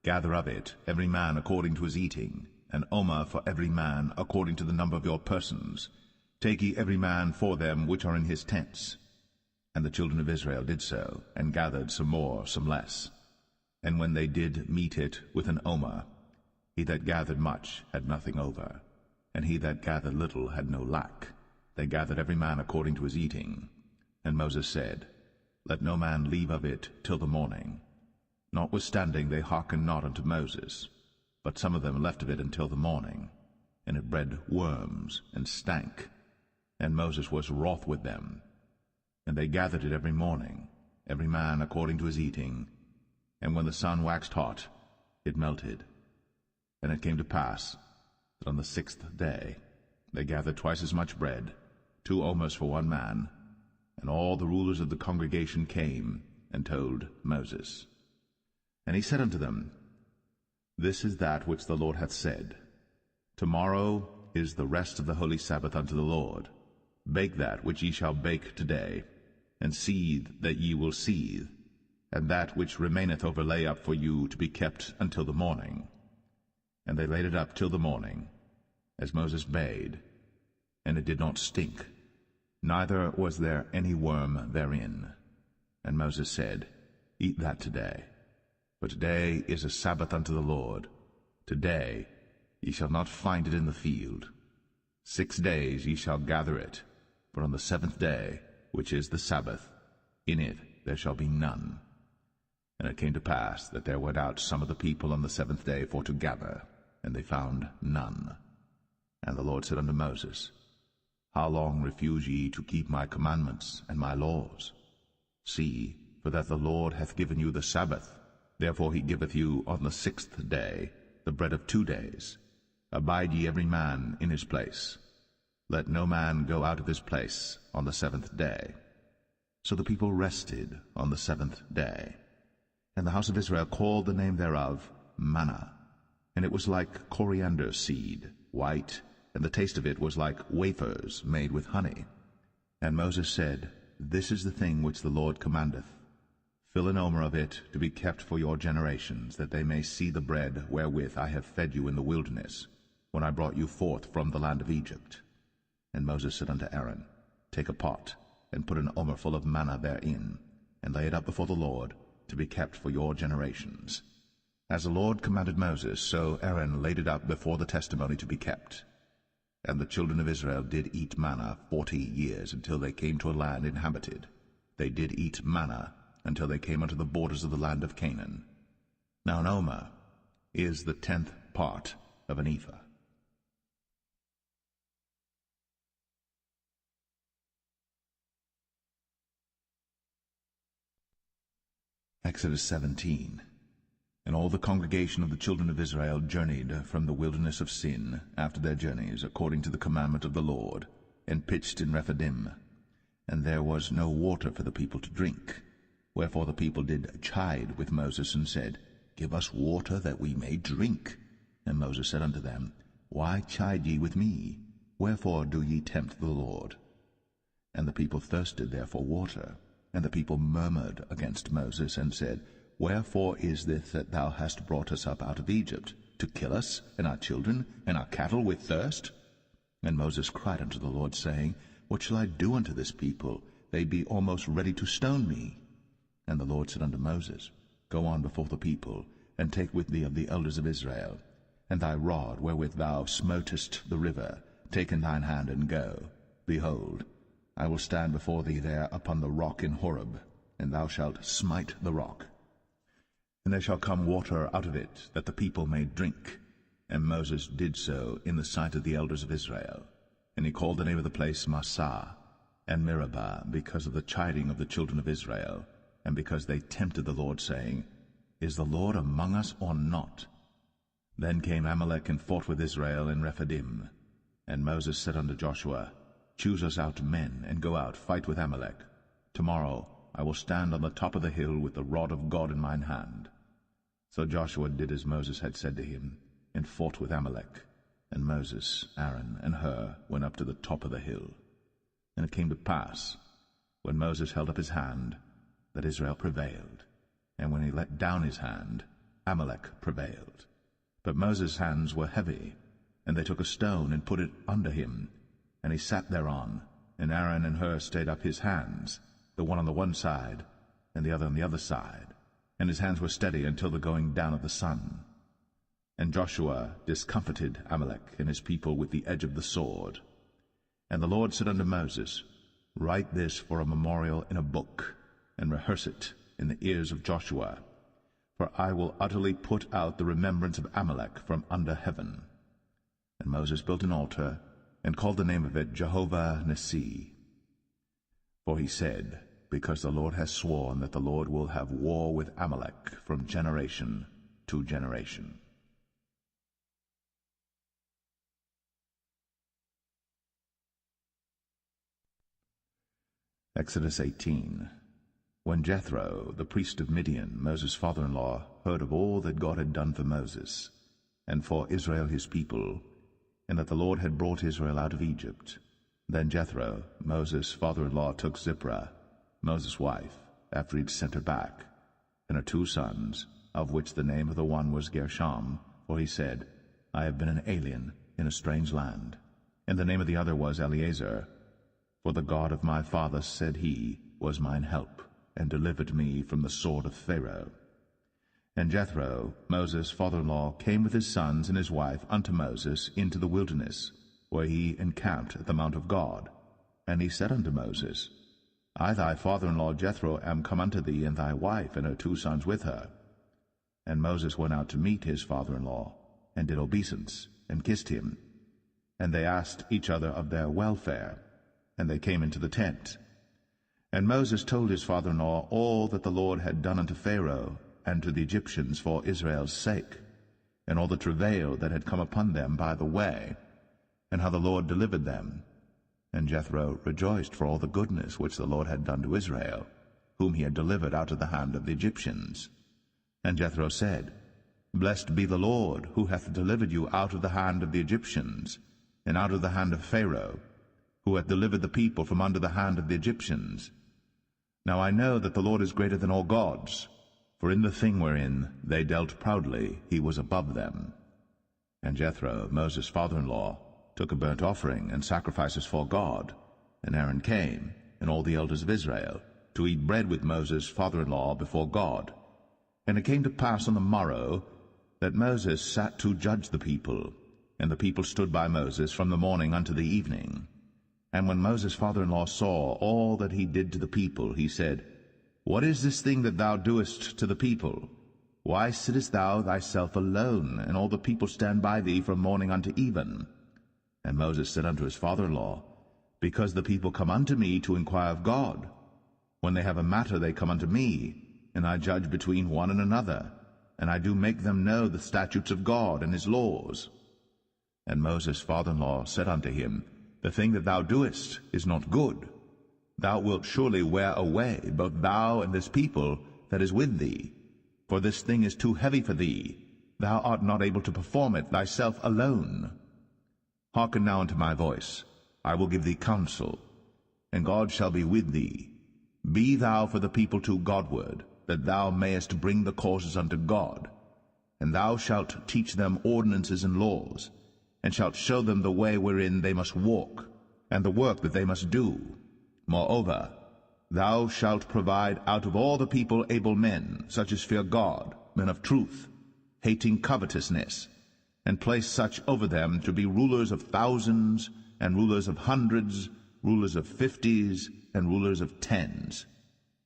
Gather of it every man according to his eating, an omer for every man according to the number of your persons. Take ye every man for them which are in his tents. And And the children of Israel did so, and gathered some more, some less. And when they did mete it with an omer, he that gathered much had nothing over, and he that gathered little had no lack. They gathered every man according to his eating. And Moses said, Let no man leave of it till the morning. Notwithstanding they hearkened not unto Moses, but some of them left of it until the morning, and it bred worms, and stank. And Moses was wroth with them. And they gathered it every morning, every man according to his eating. And when the sun waxed hot, it melted. And it came to pass that on the 6th day they gathered twice as much bread, 2 omers for one man. And all the rulers of the congregation came and told Moses. And he said unto them, This is that which the Lord hath said. Tomorrow is the rest of the holy Sabbath unto the Lord. Bake that which ye shall bake today, and seethe that ye will seethe, and that which remaineth over lay up for you to be kept until the morning. And they laid it up till the morning, as Moses bade, and it did not stink, neither was there any worm therein. And Moses said, Eat that today, for today is a Sabbath unto the Lord. Today ye shall not find it in the field. 6 days ye shall gather it, but on the 7th day, which is the Sabbath, in it there shall be none. And it came to pass that there went out some of the people on the 7th day for to gather, and they found none. And the Lord said unto Moses, How long refuse ye to keep my commandments and my laws? See, for that the Lord hath given you the Sabbath. Therefore he giveth you on the 6th day the bread of 2 days. Abide ye every man in his place. Let no man go out of his place on the 7th day. So the people rested on the 7th day. And the house of Israel called the name thereof manna. And it was like coriander seed, white, and the taste of it was like wafers made with honey. And Moses said, This is the thing which the Lord commandeth. Fill an omer of it to be kept for your generations, that they may see the bread wherewith I have fed you in the wilderness, when I brought you forth from the land of Egypt. And Moses said unto Aaron, Take a pot, and put an omer full of manna therein, and lay it up before the Lord, to be kept for your generations. As the Lord commanded Moses, so Aaron laid it up before the testimony to be kept. And the children of Israel did eat manna 40 years, until they came to a land inhabited. They did eat manna until they came unto the borders of the land of Canaan. Now an omer is the 10th part of an ephah. Exodus 17. And all the congregation of the children of Israel journeyed from the wilderness of Sin after their journeys, according to the commandment of the Lord, and pitched in Rephidim. And there was no water for the people to drink. Wherefore the people did chide with Moses, and said, Give us water that we may drink. And Moses said unto them, Why chide ye with me? Wherefore do ye tempt the Lord? And the people thirsted there for water. And the people murmured against Moses, and said, Wherefore is this that thou hast brought us up out of Egypt, to kill us, and our children, and our cattle with thirst? And Moses cried unto the Lord, saying, What shall I do unto this people? They be almost ready to stone me. And the Lord said unto Moses, Go on before the people, and take with thee of the elders of Israel, and thy rod wherewith thou smotest the river, take in thine hand, and go. Behold, I will stand before thee there upon the rock in Horeb, and thou shalt smite the rock. And there shall come water out of it, that the people may drink. And Moses did so in the sight of the elders of Israel. And he called the name of the place Massah and Meribah, because of the chiding of the children of Israel, and because they tempted the Lord, saying, Is the Lord among us or not? Then came Amalek and fought with Israel in Rephidim. And Moses said unto Joshua, Choose us out men, and go out, fight with Amalek. Tomorrow I will stand on the top of the hill with the rod of God in mine hand. So Joshua did as Moses had said to him, and fought with Amalek. And Moses, Aaron, and Hur went up to the top of the hill. And it came to pass, when Moses held up his hand, that Israel prevailed. And when he let down his hand, Amalek prevailed. But Moses' hands were heavy, and they took a stone and put it under him, and he sat thereon. And Aaron and Hur stayed up his hands, the one on the one side, and the other on the other side, and his hands were steady until the going down of the sun. And Joshua discomfited Amalek and his people with the edge of the sword. And the Lord said unto Moses, Write this for a memorial in a book, and rehearse it in the ears of Joshua. For I will utterly put out the remembrance of Amalek from under heaven. And Moses built an altar, and called the name of it Jehovah Nissi. For he said, Because the Lord has sworn that the Lord will have war with Amalek from generation to generation. Exodus 18. When Jethro, the priest of Midian, Moses' father-in-law, heard of all that God had done for Moses, and for Israel his people, and that the Lord had brought Israel out of Egypt, then Jethro, Moses' father-in-law, took Zipporah, Moses' wife, after he had sent her back, and her 2 sons, of which the name of the one was Gershom, for he said, I have been an alien in a strange land. And the name of the other was Eleazar, for the God of my father, said he, was mine help, and delivered me from the sword of Pharaoh. And Jethro, Moses' father-in-law, came with his sons and his wife unto Moses into the wilderness, where he encamped at the mount of God. And he said unto Moses, I thy father-in-law Jethro am come unto thee, and thy wife and her 2 sons with her. And Moses went out to meet his father-in-law, and did obeisance, and kissed him. And they asked each other of their welfare, and they came into the tent. And Moses told his father-in-law all that the Lord had done unto Pharaoh and to the Egyptians for Israel's sake, and all the travail that had come upon them by the way, and how the Lord delivered them. And Jethro rejoiced for all the goodness which the Lord had done to Israel, whom he had delivered out of the hand of the Egyptians. And Jethro said, Blessed be the Lord, who hath delivered you out of the hand of the Egyptians, and out of the hand of Pharaoh, who hath delivered the people from under the hand of the Egyptians. Now I know that the Lord is greater than all gods, for in the thing wherein they dealt proudly he was above them. And Jethro, Moses' father-in-law, took a burnt offering and sacrifices for God. And Aaron came, and all the elders of Israel, to eat bread with Moses' father-in-law before God. And it came to pass on the morrow that Moses sat to judge the people, and the people stood by Moses from the morning unto the evening. And when Moses' father-in-law saw all that he did to the people, he said, What is this thing that thou doest to the people? Why sittest thou thyself alone, and all the people stand by thee from morning unto even? And Moses said unto his father-in-law, Because the people come unto me to inquire of God. When they have a matter they come unto me, and I judge between one and another, and I do make them know the statutes of God and his laws. And Moses' father-in-law said unto him, The thing that thou doest is not good. Thou wilt surely wear away both thou and this people that is with thee. For this thing is too heavy for thee. Thou art not able to perform it thyself alone. Hearken now unto my voice. I will give thee counsel, and God shall be with thee. Be thou for the people too Godward, that thou mayest bring the causes unto God. And thou shalt teach them ordinances and laws, and shalt show them the way wherein they must walk, and the work that they must do. Moreover, thou shalt provide out of all the people able men, such as fear God, men of truth, hating covetousness, and place such over them to be rulers of thousands, and rulers of hundreds, rulers of 50s, and rulers of 10s.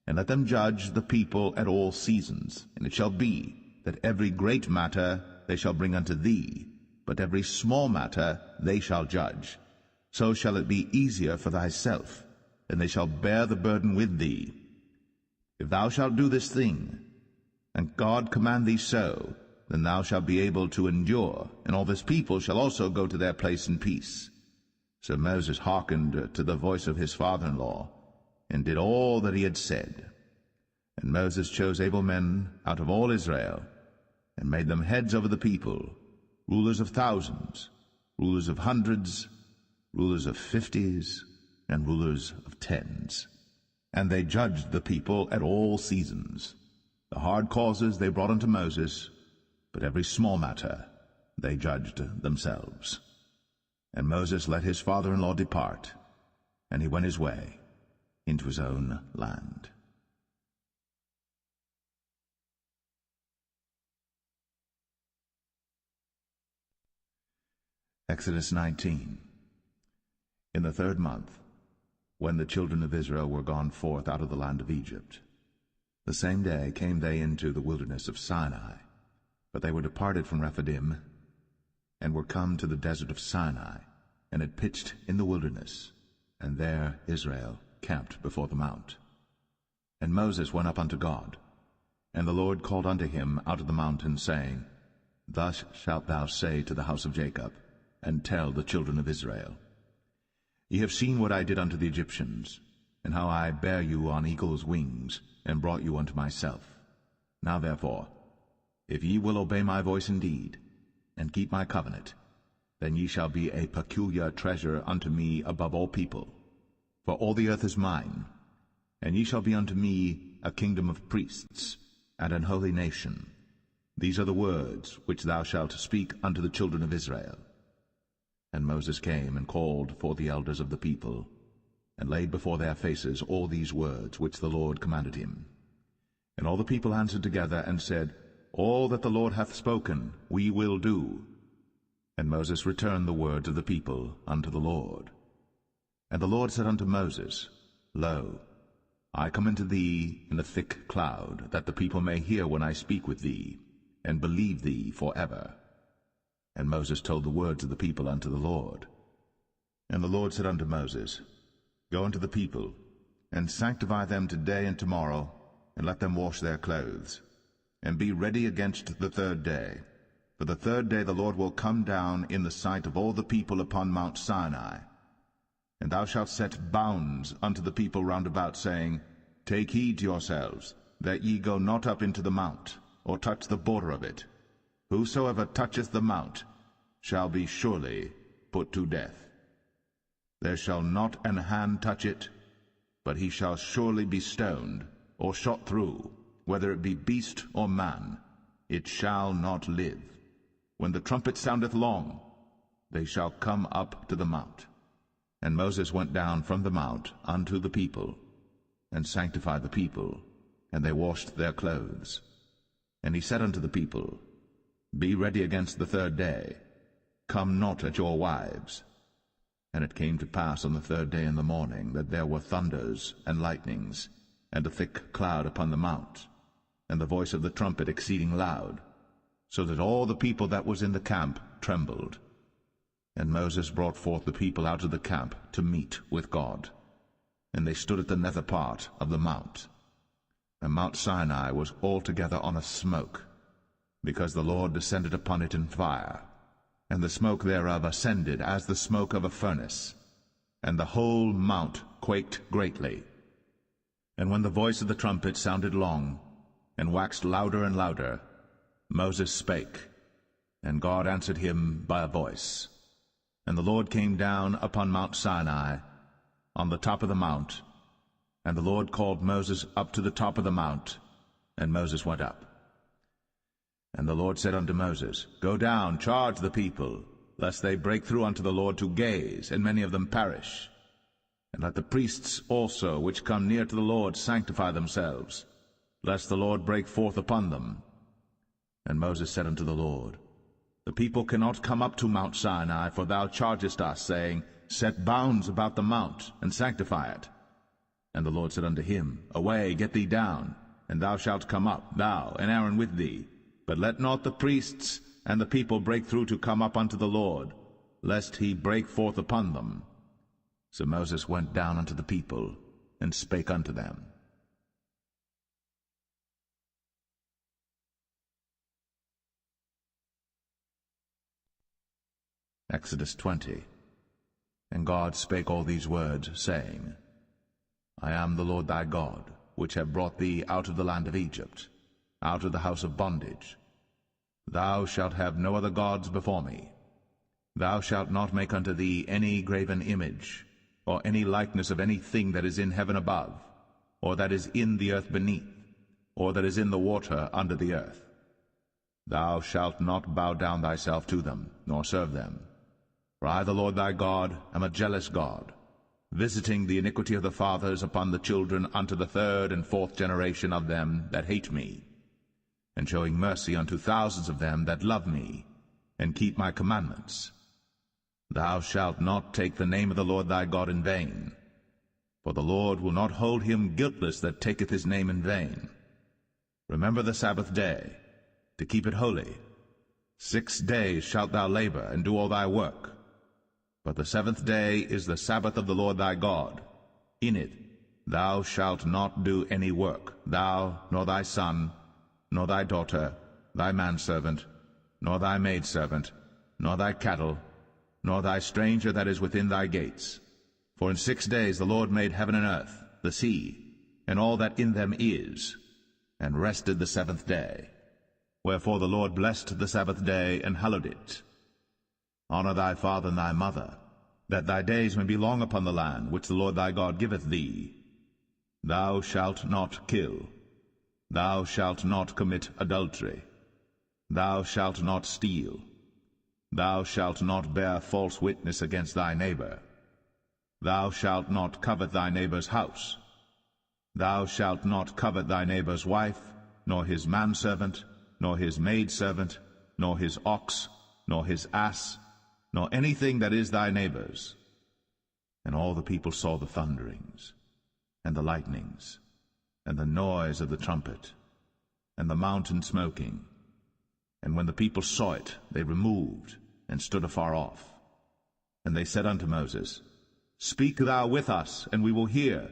And let them judge the people at all seasons. And it shall be, that every great matter they shall bring unto thee, but every small matter they shall judge. So shall it be easier for thyself, and they shall bear the burden with thee. If thou shalt do this thing, and God command thee so, then thou shalt be able to endure, and all this people shall also go to their place in peace. So Moses hearkened to the voice of his father-in-law, and did all that he had said. And Moses chose able men out of all Israel, and made them heads over the people, rulers of thousands, rulers of hundreds, rulers of 50s, and rulers of 10s. And they judged the people at all seasons. The hard causes they brought unto Moses, but every small matter they judged themselves. And Moses let his father-in-law depart, and he went his way. into his own land. Exodus 19. In the 3rd month, when the children of Israel were gone forth out of the land of Egypt, the same day came they into the wilderness of Sinai. But they were departed from Rephidim, and were come to the desert of Sinai, and had pitched in the wilderness, and there Israel camped before the mount. And Moses went up unto God, and the Lord called unto him out of the mountain, saying, Thus shalt thou say to the house of Jacob, and tell the children of Israel, Ye have seen what I did unto the Egyptians, and how I bare you on eagle's wings, and brought you unto myself. Now therefore, if ye will obey my voice indeed, and keep my covenant, then ye shall be a peculiar treasure unto me above all people. For all the earth is mine, and ye shall be unto me a kingdom of priests, and an holy nation. These are the words which thou shalt speak unto the children of Israel. And Moses came and called for the elders of the people, and laid before their faces all these words which the Lord commanded him. And all the people answered together, and said, All that the Lord hath spoken we will do. And Moses returned the words of the people unto the Lord. And the Lord said unto Moses, Lo, I come unto thee in a thick cloud, that the people may hear when I speak with thee, and believe thee for ever. And Moses told the words of the people unto the Lord. And the Lord said unto Moses, Go unto the people, and sanctify them today and tomorrow, and let them wash their clothes, and be ready against the 3rd day. For the 3rd day the Lord will come down in the sight of all the people upon Mount Sinai. And thou shalt set bounds unto the people round about, saying, Take heed to yourselves, that ye go not up into the mount, or touch the border of it. Whosoever toucheth the mount shall be surely put to death. There shall not an hand touch it, but he shall surely be stoned, or shot through, whether it be beast or man, it shall not live. When the trumpet soundeth long, they shall come up to the mount. And Moses went down from the mount unto the people, and sanctified the people, and they washed their clothes. And he said unto the people, Be ready against the 3rd day, come not at your wives. And it came to pass on the 3rd day in the morning, that there were thunders and lightnings, and a thick cloud upon the mount, and the voice of the trumpet exceeding loud, so that all the people that was in the camp trembled. And Moses brought forth the people out of the camp to meet with God. And they stood at the nether part of the mount. And Mount Sinai was altogether on a smoke, because the Lord descended upon it in fire, and the smoke thereof ascended as the smoke of a furnace, and the whole mount quaked greatly. And when the voice of the trumpet sounded long, and waxed louder and louder, Moses spake, and God answered him by a voice. And the Lord came down upon Mount Sinai, on the top of the mount, and the Lord called Moses up to the top of the mount, and Moses went up. And the Lord said unto Moses, Go down, charge the people, lest they break through unto the Lord to gaze, and many of them perish. And let the priests also, which come near to the Lord, sanctify themselves, lest the Lord break forth upon them. And Moses said unto the Lord, The people cannot come up to Mount Sinai, for thou chargest us, saying, Set bounds about the mount, and sanctify it. And the Lord said unto him, Away, get thee down, and thou shalt come up, thou and Aaron with thee. But let not the priests and the people break through to come up unto the Lord, lest he break forth upon them. So Moses went down unto the people, and spake unto them. Exodus 20. And God spake all these words, saying, I am the Lord thy God, which have brought thee out of the land of Egypt, out of the house of bondage. Thou shalt have no other gods before me. Thou shalt not make unto thee any graven image, or any likeness of any thing that is in heaven above, or that is in the earth beneath, or that is in the water under the earth. Thou shalt not bow down thyself to them, nor serve them. For I, the Lord thy God, am a jealous God, visiting the iniquity of the fathers upon the children unto the third and fourth generation of them that hate me, and showing mercy unto thousands of them that love me, and keep my commandments. Thou shalt not take the name of the Lord thy God in vain, for the Lord will not hold him guiltless that taketh his name in vain. Remember the Sabbath day, to keep it holy. 6 days shalt thou labor, and do all thy work. But the seventh day is the Sabbath of the Lord thy God. In it thou shalt not do any work, thou, nor thy son, nor thy daughter, thy manservant, nor thy maidservant, nor thy cattle, nor thy stranger that is within thy gates. For in 6 days the Lord made heaven and earth, the sea, and all that in them is, and rested the seventh day. Wherefore the Lord blessed the Sabbath day, and hallowed it. Honor thy father and thy mother, that thy days may be long upon the land which the Lord thy God giveth thee. Thou shalt not kill. Thou shalt not commit adultery. Thou shalt not steal. Thou shalt not bear false witness against thy neighbor. Thou shalt not covet thy neighbor's house. Thou shalt not covet thy neighbor's wife, nor his manservant, nor his maidservant, nor his ox, nor his ass, nor anything that is thy neighbor's. And all the people saw the thunderings, and the lightnings, and the noise of the trumpet, and the mountain smoking. And when the people saw it, they removed, and stood afar off. And they said unto Moses, Speak thou with us, and we will hear.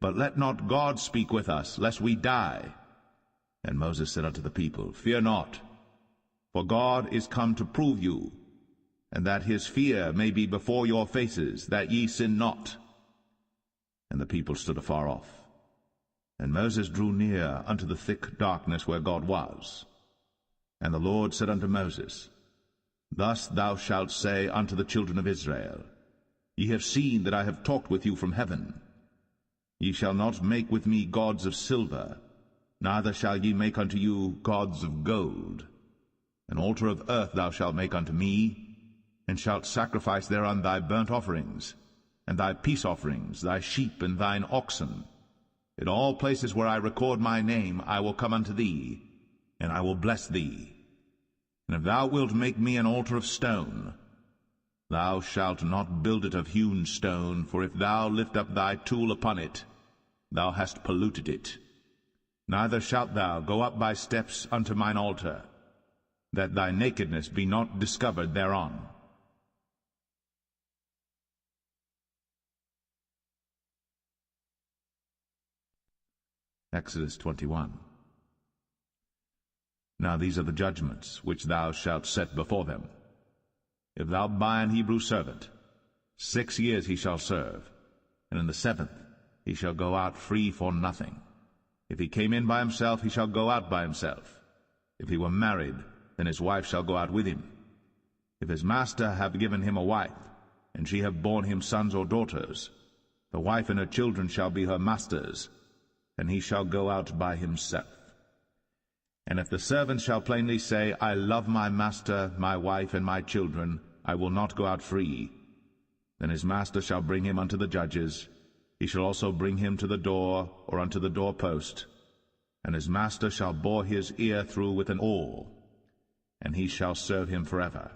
But let not God speak with us, lest we die. And Moses said unto the people, Fear not, for God is come to prove you, and that his fear may be before your faces, that ye sin not. And the people stood afar off. And Moses drew near unto the thick darkness where God was. And the Lord said unto Moses, Thus thou shalt say unto the children of Israel, Ye have seen that I have talked with you from heaven. Ye shall not make with me gods of silver, neither shall ye make unto you gods of gold. An altar of earth thou shalt make unto me, and shalt sacrifice thereon thy burnt offerings, and thy peace offerings, thy sheep and thine oxen. In all places where I record my name I will come unto thee, and I will bless thee. And if thou wilt make me an altar of stone, thou shalt not build it of hewn stone, for if thou lift up thy tool upon it, thou hast polluted it. Neither shalt thou go up by steps unto mine altar, that thy nakedness be not discovered thereon. Exodus 21. Now these are the judgments which thou shalt set before them. If thou buy an Hebrew servant, 6 years he shall serve, and in the 7th he shall go out free for nothing. If he came in by himself, he shall go out by himself. If he were married, then his wife shall go out with him. If his master have given him a wife, and she have borne him sons or daughters, the wife and her children shall be her master's, and he shall go out by himself. And if the servant shall plainly say, I love my master, my wife, and my children, I will not go out free, then his master shall bring him unto the judges. He shall also bring him to the door, or unto the doorpost, and his master shall bore his ear through with an awl, and he shall serve him forever.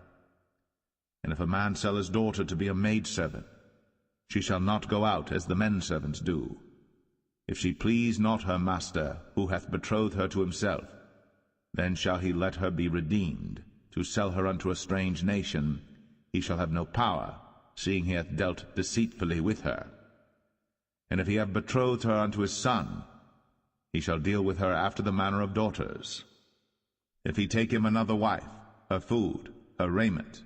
And if a man sell his daughter to be a maidservant, she shall not go out as the men servants do. If she please not her master, who hath betrothed her to himself, then shall he let her be redeemed. To sell her unto a strange nation, he shall have no power, seeing he hath dealt deceitfully with her. And if he have betrothed her unto his son, he shall deal with her after the manner of daughters. If he take him another wife, her food, her raiment,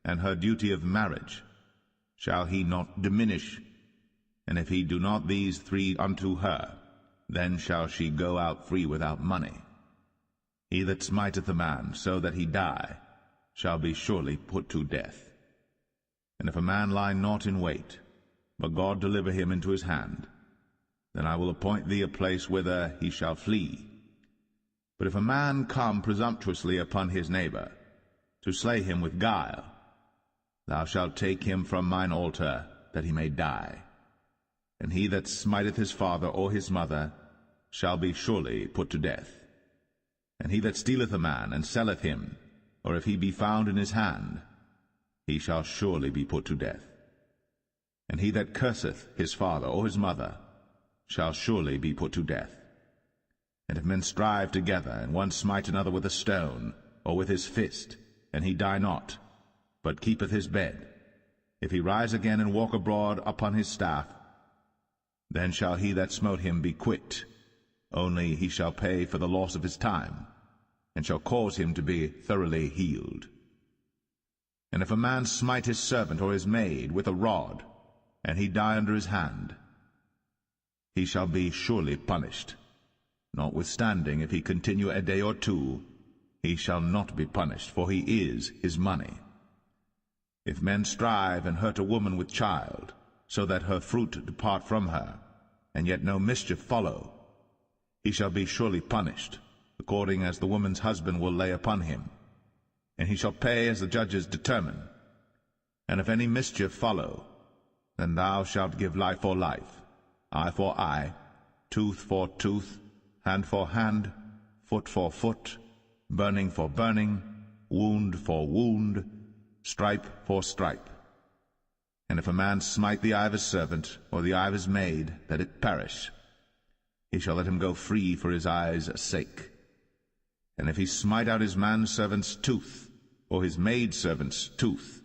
and her duty of marriage, shall he not diminish? And if he do not these 3 unto her, then shall she go out free without money. He that smiteth a man so that he die shall be surely put to death. And if a man lie not in wait, but God deliver him into his hand, then I will appoint thee a place whither he shall flee. But if a man come presumptuously upon his neighbor, to slay him with guile, thou shalt take him from mine altar, that he may die. And he that smiteth his father or his mother shall be surely put to death. And he that stealeth a man, and selleth him, or if he be found in his hand, he shall surely be put to death. And he that curseth his father or his mother shall surely be put to death. And if men strive together, and one smite another with a stone, or with his fist, and he die not, but keepeth his bed, if he rise again and walk abroad upon his staff, then shall he that smote him be quit, only he shall pay for the loss of his time, and shall cause him to be thoroughly healed. And if a man smite his servant or his maid with a rod, and he die under his hand, he shall be surely punished. Notwithstanding, if he continue a day or two, he shall not be punished, for he is his money. If men strive and hurt a woman with child, so that her fruit depart from her, and yet no mischief follow, he shall be surely punished, according as the woman's husband will lay upon him, and he shall pay as the judges determine. And if any mischief follow, then thou shalt give life for life, eye for eye, tooth for tooth, hand for hand, foot for foot, burning for burning, wound for wound, stripe for stripe. And if a man smite the eye of his servant, or the eye of his maid, that it perish, he shall let him go free for his eye's sake. And if he smite out his manservant's tooth, or his maidservant's tooth,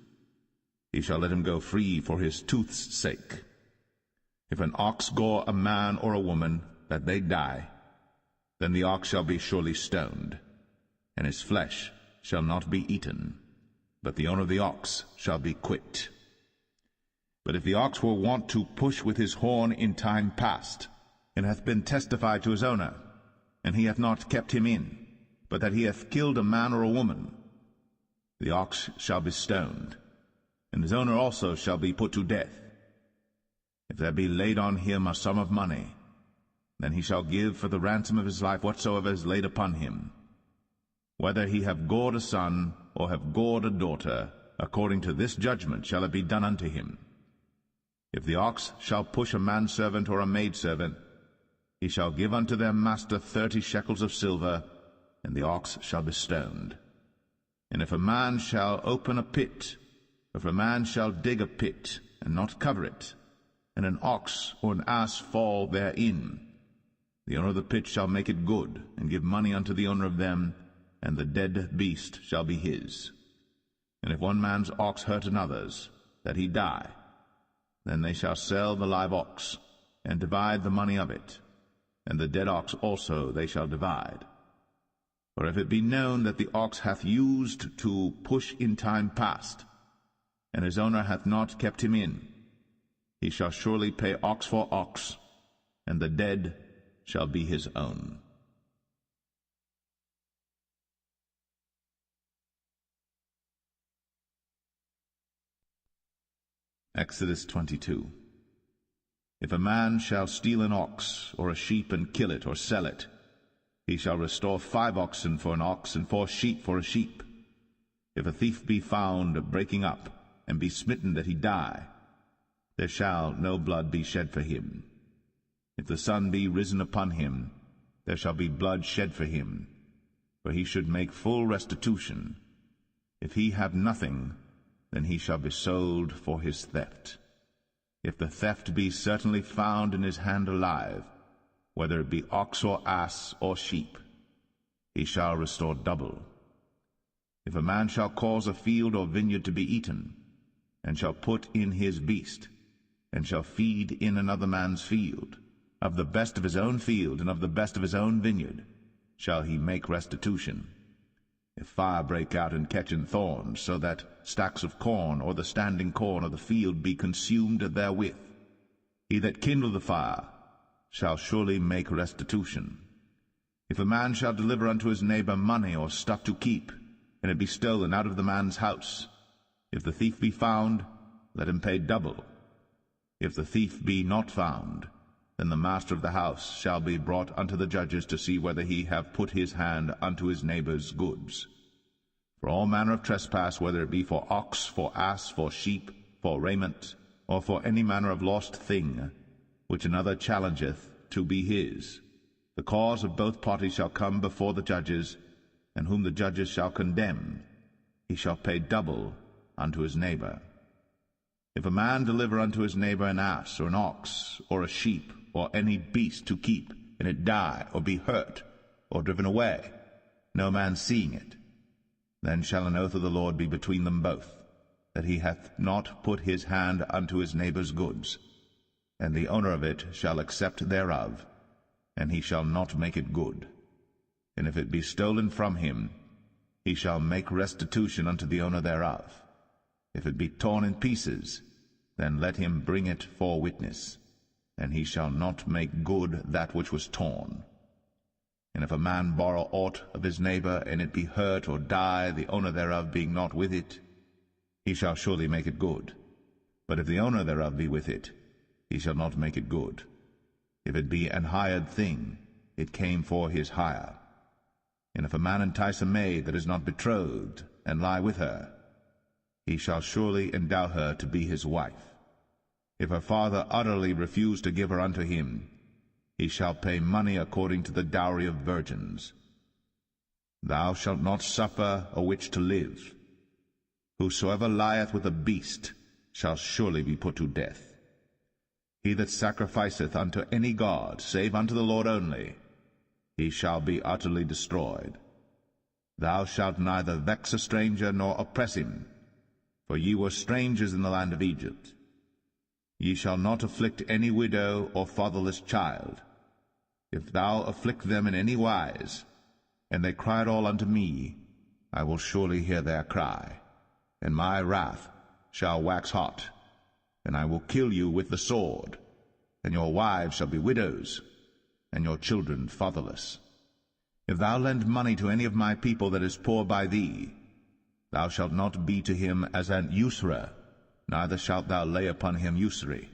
he shall let him go free for his tooth's sake. If an ox gore a man or a woman, that they die, then the ox shall be surely stoned, and his flesh shall not be eaten, but the owner of the ox shall be quit. But if the ox were wont to push with his horn in time past, and hath been testified to his owner, and he hath not kept him in, but that he hath killed a man or a woman, the ox shall be stoned, and his owner also shall be put to death. If there be laid on him a sum of money, then he shall give for the ransom of his life whatsoever is laid upon him. Whether he have gored a son, or have gored a daughter, according to this judgment shall it be done unto him. If the ox shall push a manservant or a maidservant, he shall give unto their master 30 shekels of silver, and the ox shall be stoned. And if a man shall open a pit, if a man shall dig a pit, and not cover it, and an ox or an ass fall therein, the owner of the pit shall make it good, and give money unto the owner of them, and the dead beast shall be his. And if one man's ox hurt another's, that he die, then they shall sell the live ox, and divide the money of it, and the dead ox also they shall divide. For if it be known that the ox hath used to push in time past, and his owner hath not kept him in, he shall surely pay ox for ox, and the dead shall be his own. Exodus 22. If a man shall steal an ox or a sheep and kill it or sell it, he shall restore 5 oxen for an ox and 4 sheep for a sheep. If a thief be found breaking up, and be smitten that he die, there shall no blood be shed for him. If the sun be risen upon him, there shall be blood shed for him, for he should make full restitution. If he have nothing, then he shall be sold for his theft. If the theft be certainly found in his hand alive, whether it be ox or ass or sheep, he shall restore double. If a man shall cause a field or vineyard to be eaten, and shall put in his beast, and shall feed in another man's field, of the best of his own field and of the best of his own vineyard shall he make restitution. If fire break out and catch in thorns, so that stacks of corn or the standing corn of the field be consumed therewith, he that kindled the fire shall surely make restitution. If a man shall deliver unto his neighbor money or stuff to keep, and it be stolen out of the man's house, if the thief be found, let him pay double. If the thief be not found, then the master of the house shall be brought unto the judges to see whether he have put his hand unto his neighbor's goods. For all manner of trespass, whether it be for ox, for ass, for sheep, for raiment, or for any manner of lost thing, which another challengeth to be his, the cause of both parties shall come before the judges, and whom the judges shall condemn, he shall pay double unto his neighbor. If a man deliver unto his neighbor an ass, or an ox, or a sheep, or any beast to keep, and it die, or be hurt, or driven away, no man seeing it, then shall an oath of the Lord be between them both, that he hath not put his hand unto his neighbor's goods, and the owner of it shall accept thereof, and he shall not make it good. And if it be stolen from him, he shall make restitution unto the owner thereof. If it be torn in pieces, then let him bring it for witness, and he shall not make good that which was torn. And if a man borrow aught of his neighbor, and it be hurt or die, the owner thereof being not with it, he shall surely make it good. But if the owner thereof be with it, he shall not make it good. If it be an hired thing, it came for his hire. And if a man entice a maid that is not betrothed, and lie with her, he shall surely endow her to be his wife. If her father utterly refuse to give her unto him, he shall pay money according to the dowry of virgins. Thou shalt not suffer a witch to live. Whosoever lieth with a beast shall surely be put to death. He that sacrificeth unto any god, save unto the Lord only, he shall be utterly destroyed. Thou shalt neither vex a stranger nor oppress him, for ye were strangers in the land of Egypt. Ye shall not afflict any widow or fatherless child. If thou afflict them in any wise, and they cry at all unto me, I will surely hear their cry, and my wrath shall wax hot, and I will kill you with the sword, and your wives shall be widows, and your children fatherless. If thou lend money to any of my people that is poor by thee, thou shalt not be to him as an usurer, neither shalt thou lay upon him usury.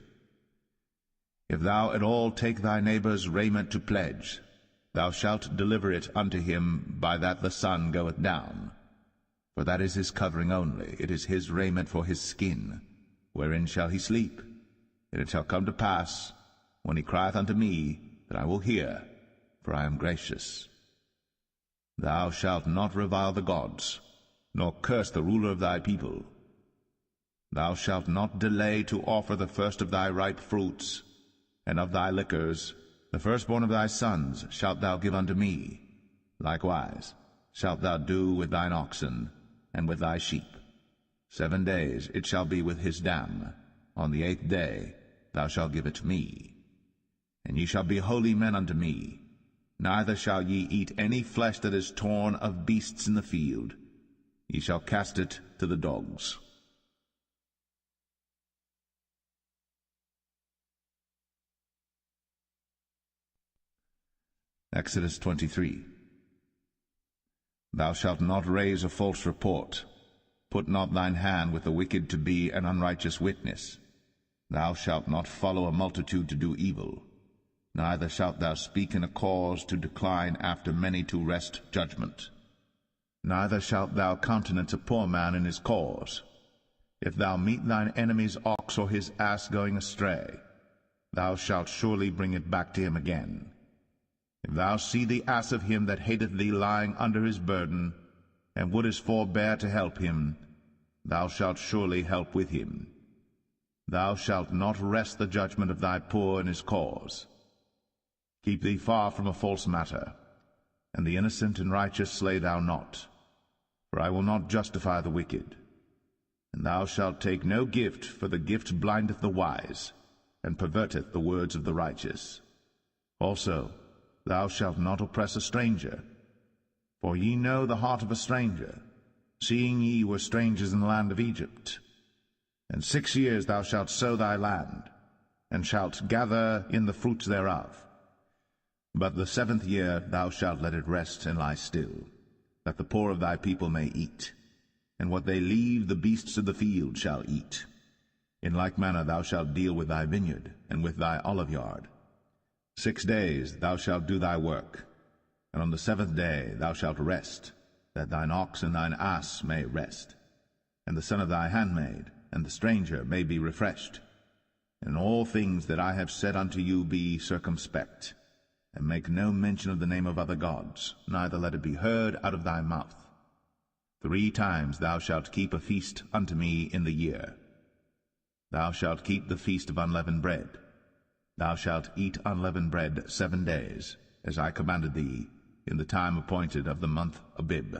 If thou at all take thy neighbor's raiment to pledge, thou shalt deliver it unto him by that the sun goeth down. For that is his covering only, it is his raiment for his skin. Wherein shall he sleep? And it shall come to pass, when he crieth unto me, that I will hear, for I am gracious. Thou shalt not revile the gods, nor curse the ruler of thy people. Thou shalt not delay to offer the first of thy ripe fruits, and of thy liquors, the firstborn of thy sons shalt thou give unto me. Likewise shalt thou do with thine oxen, and with thy sheep. 7 days it shall be with his dam. On the 8th day thou shalt give it to me. And ye shall be holy men unto me. Neither shall ye eat any flesh that is torn of beasts in the field. Ye shall cast it to the dogs. Exodus 23. Thou shalt not raise a false report. Put not thine hand with the wicked to be an unrighteous witness. Thou shalt not follow a multitude to do evil. Neither shalt thou speak in a cause to decline after many to wrest judgment. Neither shalt thou countenance a poor man in his cause. If thou meet thine enemy's ox or his ass going astray, thou shalt surely bring it back to him again. If thou see the ass of him that hateth thee lying under his burden, and wouldest forbear to help him, thou shalt surely help with him. Thou shalt not wrest the judgment of thy poor in his cause. Keep thee far from a false matter, and the innocent and righteous slay thou not. For I will not justify the wicked. And thou shalt take no gift, for the gift blindeth the wise, and perverteth the words of the righteous. Also, thou shalt not oppress a stranger. For ye know the heart of a stranger, seeing ye were strangers in the land of Egypt. And 6 years thou shalt sow thy land, and shalt gather in the fruits thereof. But the 7th year thou shalt let it rest and lie still, that the poor of thy people may eat, and what they leave the beasts of the field shall eat. In like manner thou shalt deal with thy vineyard, and with thy oliveyard. 6 days thou shalt do thy work, and on the 7th day thou shalt rest, that thine ox and thine ass may rest, and the son of thy handmaid, and the stranger may be refreshed. In all things that I have said unto you be circumspect, and make no mention of the name of other gods, neither let it be heard out of thy mouth. 3 times thou shalt keep a feast unto me in the year. Thou shalt keep the feast of unleavened bread. Thou shalt eat unleavened bread 7 days, as I commanded thee, in the time appointed of the month Abib.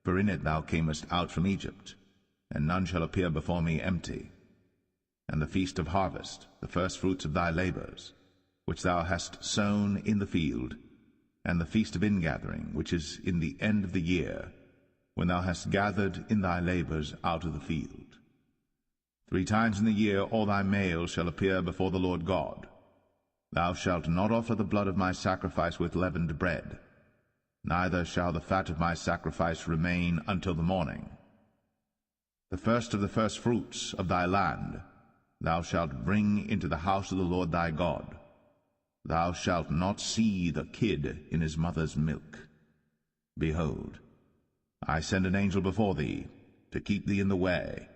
For in it thou camest out from Egypt, and none shall appear before me empty. And the feast of harvest, the firstfruits of thy labours, which thou hast sown in the field, and the feast of ingathering, which is in the end of the year, when thou hast gathered in thy labours out of the field. 3 times in the year all thy males shall appear before the Lord God. Thou shalt not offer the blood of my sacrifice with leavened bread, neither shall the fat of my sacrifice remain until the morning. The first of the firstfruits of thy land thou shalt bring into the house of the Lord thy God. Thou shalt not see the kid in his mother's milk. Behold, I send an angel before thee, to keep thee in the way,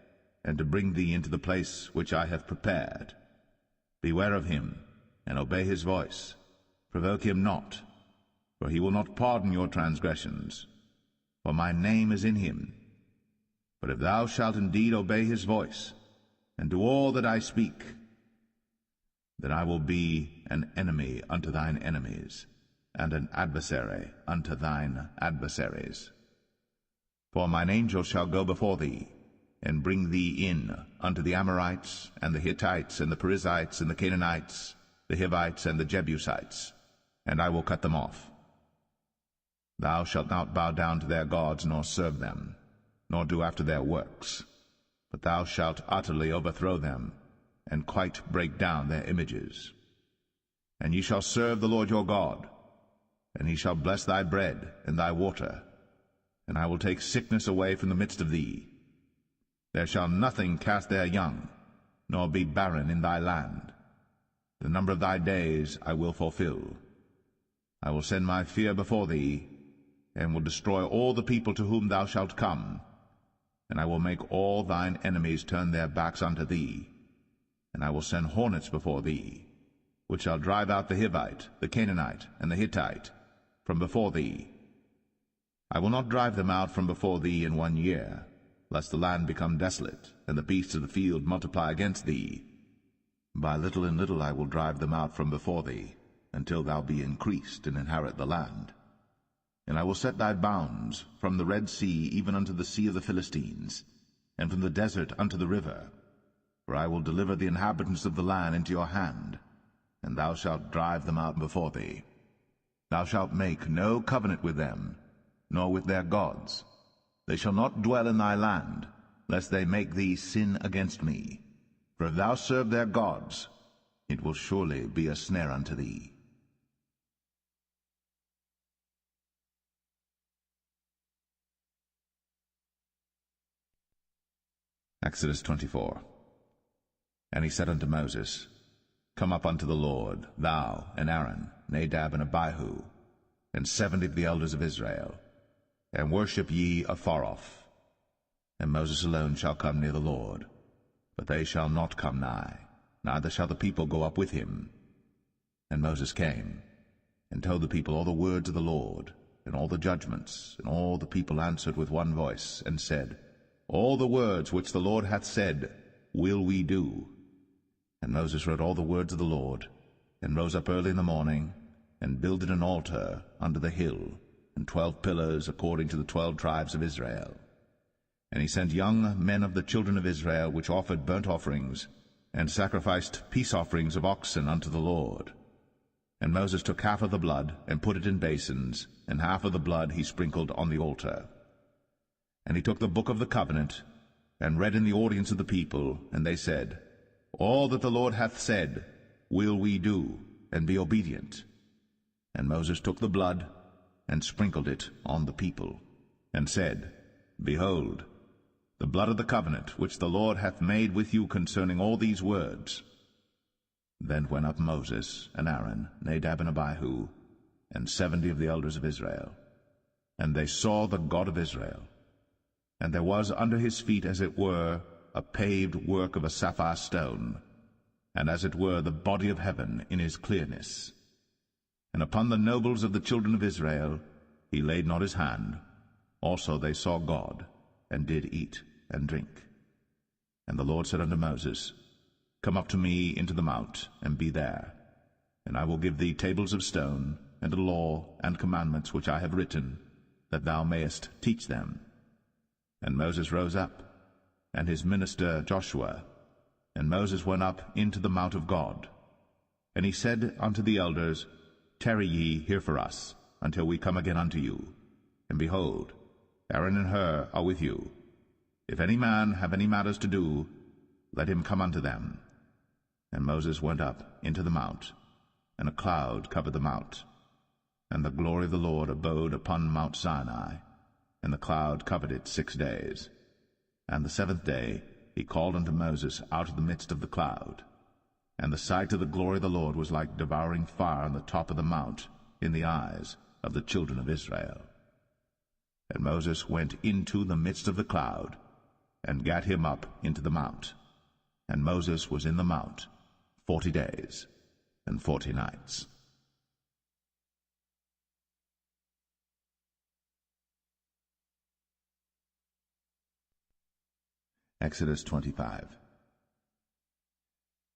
and to bring thee into the place which I have prepared. Beware of him, and obey his voice. Provoke him not, for he will not pardon your transgressions, for my name is in him. But if thou shalt indeed obey his voice, and do all that I speak, then I will be an enemy unto thine enemies, and an adversary unto thine adversaries. For mine angel shall go before thee, and bring thee in unto the Amorites, and the Hittites, and the Perizzites, and the Canaanites, the Hivites, and the Jebusites, and I will cut them off. Thou shalt not bow down to their gods, nor serve them, nor do after their works, but thou shalt utterly overthrow them, and quite break down their images. And ye shall serve the Lord your God, and he shall bless thy bread and thy water, and I will take sickness away from the midst of thee. There shall nothing cast their young, nor be barren in thy land. The number of thy days I will fulfill. I will send my fear before thee, and will destroy all the people to whom thou shalt come, and I will make all thine enemies turn their backs unto thee. And I will send hornets before thee, which shall drive out the Hivite, the Canaanite, and the Hittite from before thee. I will not drive them out from before thee in 1 year, lest the land become desolate, and the beasts of the field multiply against thee. By little and little I will drive them out from before thee, until thou be increased and inherit the land. And I will set thy bounds from the Red Sea even unto the sea of the Philistines, and from the desert unto the river. For I will deliver the inhabitants of the land into your hand, and thou shalt drive them out before thee. Thou shalt make no covenant with them, nor with their gods. They shall not dwell in thy land, lest they make thee sin against me. For if thou serve their gods, it will surely be a snare unto thee. Exodus 24. And he said unto Moses, Come up unto the Lord, thou and Aaron, Nadab and Abihu, and 70 of the elders of Israel, and worship ye afar off. And Moses alone shall come near the Lord, but they shall not come nigh, neither shall the people go up with him. And Moses came, and told the people all the words of the Lord, and all the judgments, and all the people answered with one voice, and said, All the words which the Lord hath said will we do. And Moses wrote all the words of the Lord, and rose up early in the morning, and builded an altar under the hill, and 12 pillars according to the 12 tribes of Israel. And he sent young men of the children of Israel, which offered burnt offerings, and sacrificed peace offerings of oxen unto the Lord. And Moses took half of the blood, and put it in basins, and half of the blood he sprinkled on the altar. And he took the book of the covenant, and read in the audience of the people, and they said, All that the Lord hath said will we do, and be obedient. And Moses took the blood, and sprinkled it on the people, and said, Behold, the blood of the covenant which the Lord hath made with you concerning all these words. Then went up Moses and Aaron, Nadab and Abihu, and 70 of the elders of Israel. And they saw the God of Israel. And there was under his feet, as it were, a paved work of a sapphire stone. and as it were the body of heaven in his clearness. And upon the nobles of the children of Israel he laid not his hand. Also they saw God, and did eat and drink. And the Lord said unto Moses, Come up to me into the mount, and be there. And I will give thee tables of stone, and a law and commandments which I have written, that thou mayest teach them. And Moses rose up, and his minister Joshua. And Moses went up into the mount of God. And he said unto the elders, Tarry ye here for us, until we come again unto you. And behold, Aaron and Hur are with you. If any man have any matters to do, let him come unto them. And Moses went up into the mount, and a cloud covered the mount. And the glory of the Lord abode upon Mount Sinai, and the cloud covered it 6 days. And the 7th day he called unto Moses out of the midst of the cloud. And the sight of the glory of the Lord was like devouring fire on the top of the mount in the eyes of the children of Israel. And Moses went into the midst of the cloud, and gat him up into the mount. And Moses was in the mount 40 days and 40 nights. Exodus 25.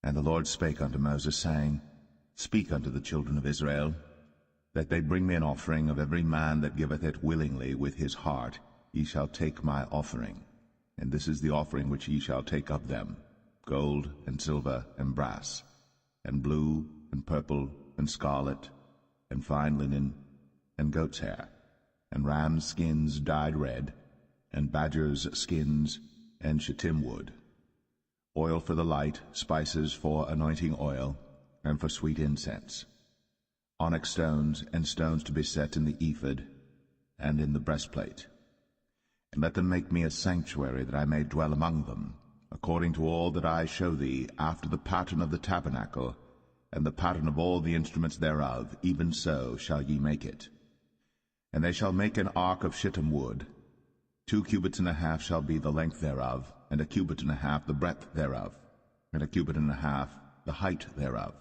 And the Lord spake unto Moses, saying, Speak unto the children of Israel, that they bring me an offering of every man that giveth it willingly with his heart. Ye shall take my offering. And this is the offering which ye shall take of them, gold, and silver, and brass, and blue, and purple, and scarlet, and fine linen, and goat's hair, and rams' skins dyed red, and badgers' skins, and shittim wood, oil for the light, spices for anointing oil, and for sweet incense, onyx stones, and stones to be set in the ephod, and in the breastplate. And let them make me a sanctuary, that I may dwell among them, according to all that I show thee, after the pattern of the tabernacle, and the pattern of all the instruments thereof, even so shall ye make it. And they shall make an ark of shittim wood. 2 cubits and a half shall be the length thereof, and 1 cubit and a half the breadth thereof, and 1 cubit and a half the height thereof.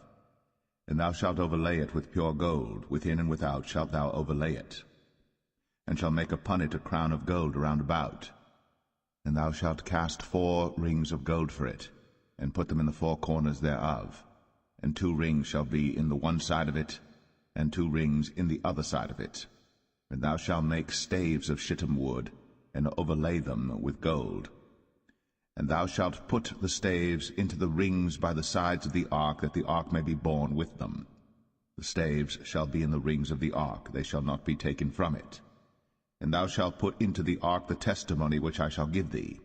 And thou shalt overlay it with pure gold, within and without shalt thou overlay it, and shalt make upon it a crown of gold round about. And thou shalt cast 4 rings of gold for it, and put them in the 4 corners thereof, and 2 rings shall be in the one side of it, and 2 rings in the other side of it. And thou shalt make staves of shittim wood, and overlay them with gold. And thou shalt put the staves into the rings by the sides of the ark, that the ark may be borne with them. The staves shall be in the rings of the ark, they shall not be taken from it. And thou shalt put into the ark the testimony which I shall give thee.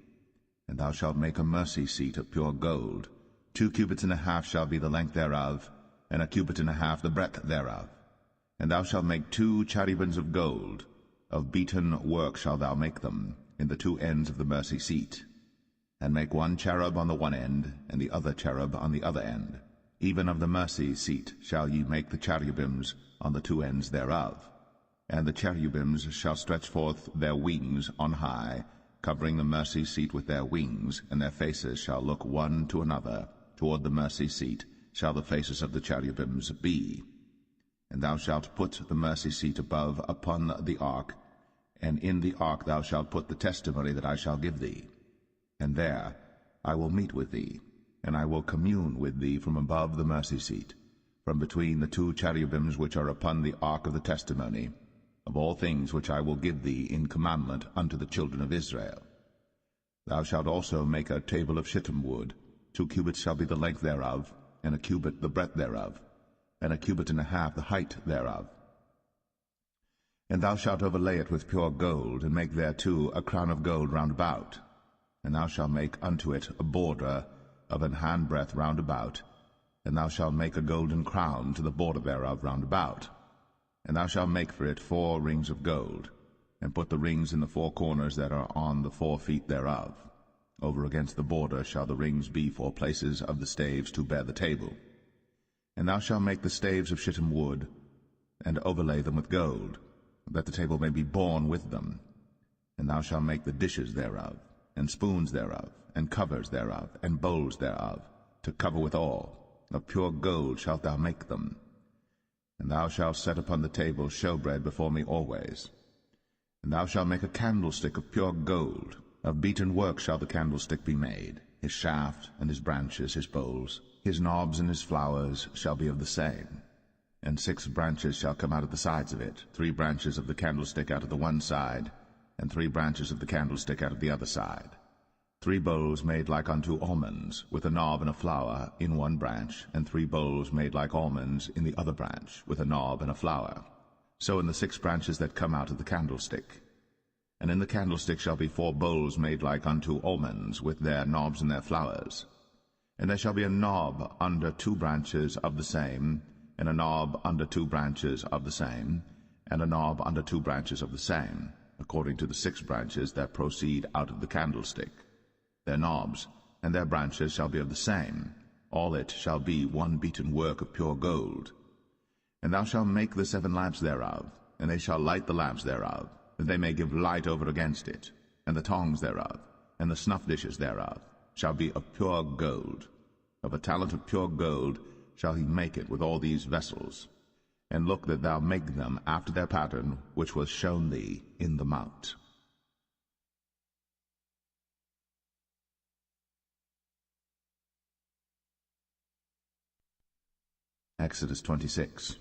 And thou shalt make a mercy seat of pure gold. 2 cubits and a half shall be the length thereof, and 1 cubit and a half the breadth thereof. And thou shalt make 2 cherubims of gold. Of beaten work shalt thou make them, in the 2 ends of the mercy seat. And make 1 cherub on the one end, and the other cherub on the other end. Even of the mercy seat shall ye make the cherubims on the 2 ends thereof. And the cherubims shall stretch forth their wings on high, covering the mercy seat with their wings, and their faces shall look one to another. Toward the mercy seat shall the faces of the cherubims be. And thou shalt put the mercy seat above upon the ark, and in the ark thou shalt put the testimony that I shall give thee. And there I will meet with thee, and I will commune with thee from above the mercy seat, from between the 2 cherubims which are upon the ark of the testimony, of all things which I will give thee in commandment unto the children of Israel. Thou shalt also make a table of shittim wood. 2 cubits shall be the length thereof, and 1 cubit the breadth thereof, and 1 cubit and a half the height thereof. And thou shalt overlay it with pure gold, and make thereto a crown of gold round about. And thou shalt make unto it a border of an handbreadth round about, and thou shalt make a golden crown to the border thereof round about. And thou shalt make for it 4 rings of gold, and put the rings in the 4 corners that are on the 4 feet thereof. Over against the border shall the rings be for places of the staves to bear the table. And thou shalt make the staves of shittim wood, and overlay them with gold, that the table may be borne with them. And thou shalt make the dishes thereof, and spoons thereof, and covers thereof, and bowls thereof, to cover withal. Of pure gold shalt thou make them. And thou shalt set upon the table showbread before me always. And thou shalt make a candlestick of pure gold. Of beaten work shall the candlestick be made. His shaft and his branches, his bowls, his knobs and his flowers shall be of the same. And 6 branches shall come out of the sides of it, 3 branches of the candlestick out of the one side, and 3 branches of the candlestick out of the other side. 3 bowls made like unto almonds, with a knob and a flower in one branch, and 3 bowls made like almonds in the other branch, with a knob and a flower. So in the 6 branches that come out of the candlestick. And in the candlestick shall be 4 bowls made like unto almonds, with their knobs and their flowers. And there shall be a knob under 2 branches of the same, and a knob under 2 branches of the same, and a knob under 2 branches of the same, according to the 6 branches that proceed out of the candlestick. Their knobs and their branches shall be of the same. All it shall be one beaten work of pure gold. And thou shalt make the 7 lamps thereof, and they shall light the lamps thereof, that they may give light over against it. And the tongs thereof, and the snuff dishes thereof, shall be of pure gold. Of a talent of pure gold shall he make it with all these vessels. And look that thou make them after their pattern, which was shown thee in the mount. Exodus 26.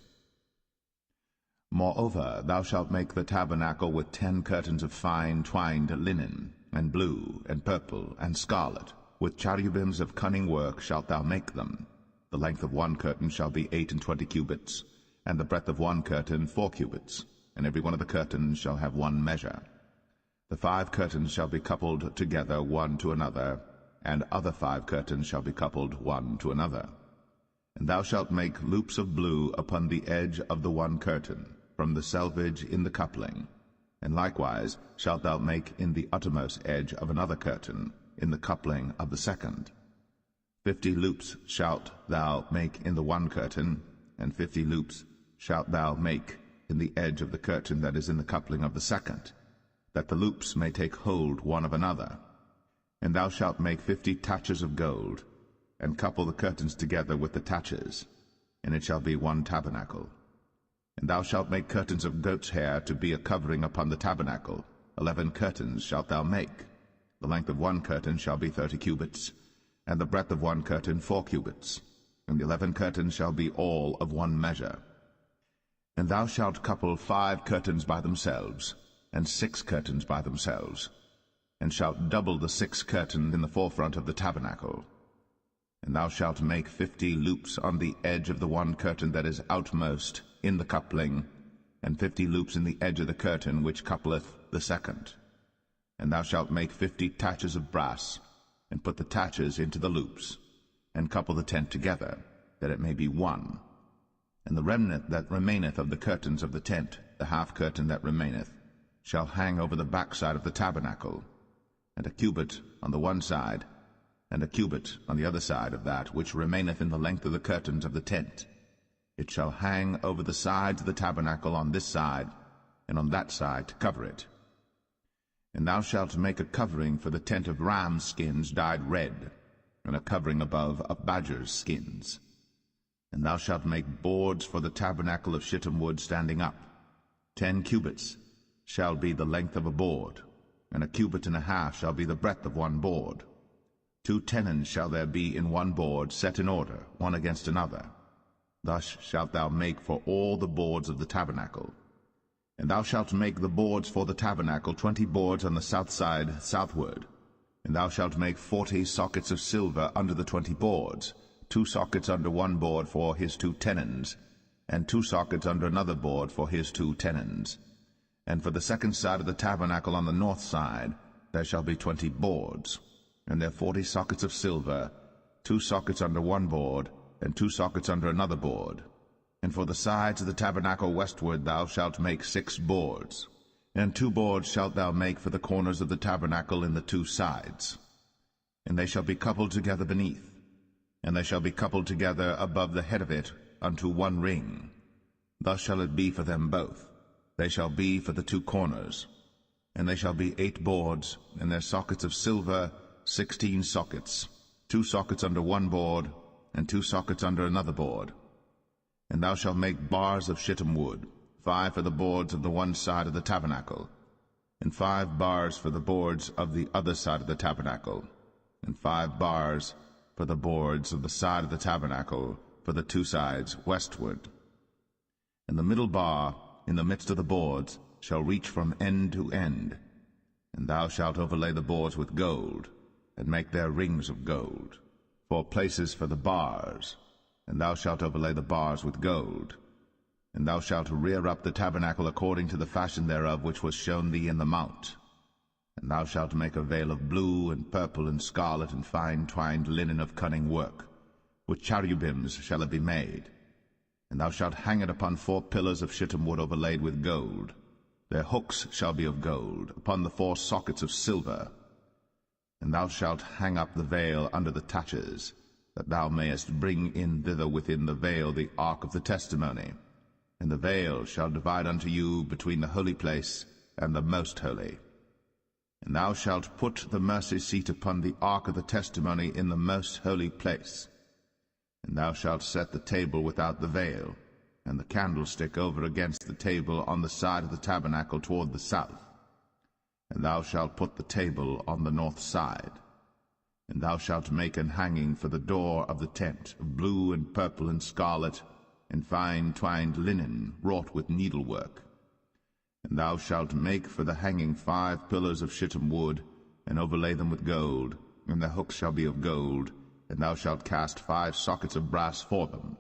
Moreover, thou shalt make the tabernacle with 10 curtains of fine twined linen, and blue, and purple, and scarlet. With cherubims of cunning work shalt thou make them. The length of one curtain shall be 28 cubits, and the breadth of one curtain 4 cubits, and every one of the curtains shall have one measure. The 5 curtains shall be coupled together one to another, and other 5 curtains shall be coupled one to another. And thou shalt make loops of blue upon the edge of the one curtain, from the selvage in the coupling. And likewise shalt thou make in the uttermost edge of another curtain, in the coupling of the second. 50 loops shalt thou make in the one curtain, and 50 loops shalt thou make in the edge of the curtain that is in the coupling of the second, that the loops may take hold one of another. And thou shalt make 50 taches of gold, and couple the curtains together with the taches, and it shall be one tabernacle. And thou shalt make curtains of goat's hair to be a covering upon the tabernacle. 11 curtains shalt thou make. The length of one curtain shall be 30 cubits, and the breadth of one curtain 4 cubits, and the 11 curtains shall be all of one measure. And thou shalt couple 5 curtains by themselves, and 6 curtains by themselves, and shalt double the 6 curtain in the forefront of the tabernacle. And thou shalt make 50 loops on the edge of the one curtain that is outmost in the coupling, and 50 loops in the edge of the curtain which coupleth the second. And thou shalt make 50 taches of brass, and put the taches into the loops, and couple the tent together, that it may be one. And the remnant that remaineth of the curtains of the tent, the half curtain that remaineth, shall hang over the backside of the tabernacle, and a cubit on the one side, and a cubit on the other side of that which remaineth in the length of the curtains of the tent. It shall hang over the sides of the tabernacle on this side, and on that side to cover it. And thou shalt make a covering for the tent of ram skins dyed red, and a covering above of badgers' skins. And thou shalt make boards for the tabernacle of shittim wood standing up. 10 cubits shall be the length of a board, and a cubit and a half shall be the breadth of one board. 2 tenons shall there be in one board, set in order, one against another. Thus shalt thou make for all the boards of the tabernacle. And thou shalt make the boards for the tabernacle 20 boards on the south side southward. And thou shalt make 40 sockets of silver under the 20 boards, 2 sockets under one board for his 2 tenons, and 2 sockets under another board for his 2 tenons. And for the second side of the tabernacle on the north side there shall be 20 boards, and there 40 sockets of silver, 2 sockets under one board, and 2 sockets under another board. And for the sides of the tabernacle westward thou shalt make 6 boards, and 2 boards shalt thou make for the corners of the tabernacle in the 2 sides. And they shall be coupled together beneath, and they shall be coupled together above the head of it unto one ring. Thus shall it be for them both. They shall be for the 2 corners. And they shall be 8 boards, and their sockets of silver 16 sockets, 2 sockets under one board, and 2 sockets under another board. And thou shalt make bars of shittim wood, 5 for the boards of the one side of the tabernacle, and 5 bars for the boards of the other side of the tabernacle, and 5 bars for the boards of the side of the tabernacle for the 2 sides westward. And the middle bar in the midst of the boards shall reach from end to end, and thou shalt overlay the boards with gold, and make their rings of gold, for places for the bars, and thou shalt overlay the bars with gold. And thou shalt rear up the tabernacle according to the fashion thereof which was shown thee in the mount. And thou shalt make a veil of blue and purple and scarlet and fine twined linen of cunning work. With cherubims shall it be made. And thou shalt hang it upon 4 pillars of shittim wood overlaid with gold. Their hooks shall be of gold, upon the 4 sockets of silver. And thou shalt hang up the veil under the taches, that thou mayest bring in thither within the veil the ark of the testimony. And the veil shall divide unto you between the holy place and the most holy. And thou shalt put the mercy seat upon the ark of the testimony in the most holy place. And thou shalt set the table without the veil, and the candlestick over against the table on the side of the tabernacle toward the south. And thou shalt put the table on the north side. And thou shalt make an hanging for the door of the tent, of blue and purple and scarlet, and fine twined linen wrought with needlework. And thou shalt make for the hanging 5 pillars of shittim wood, and overlay them with gold, and their hooks shall be of gold, and thou shalt cast 5 sockets of brass for them.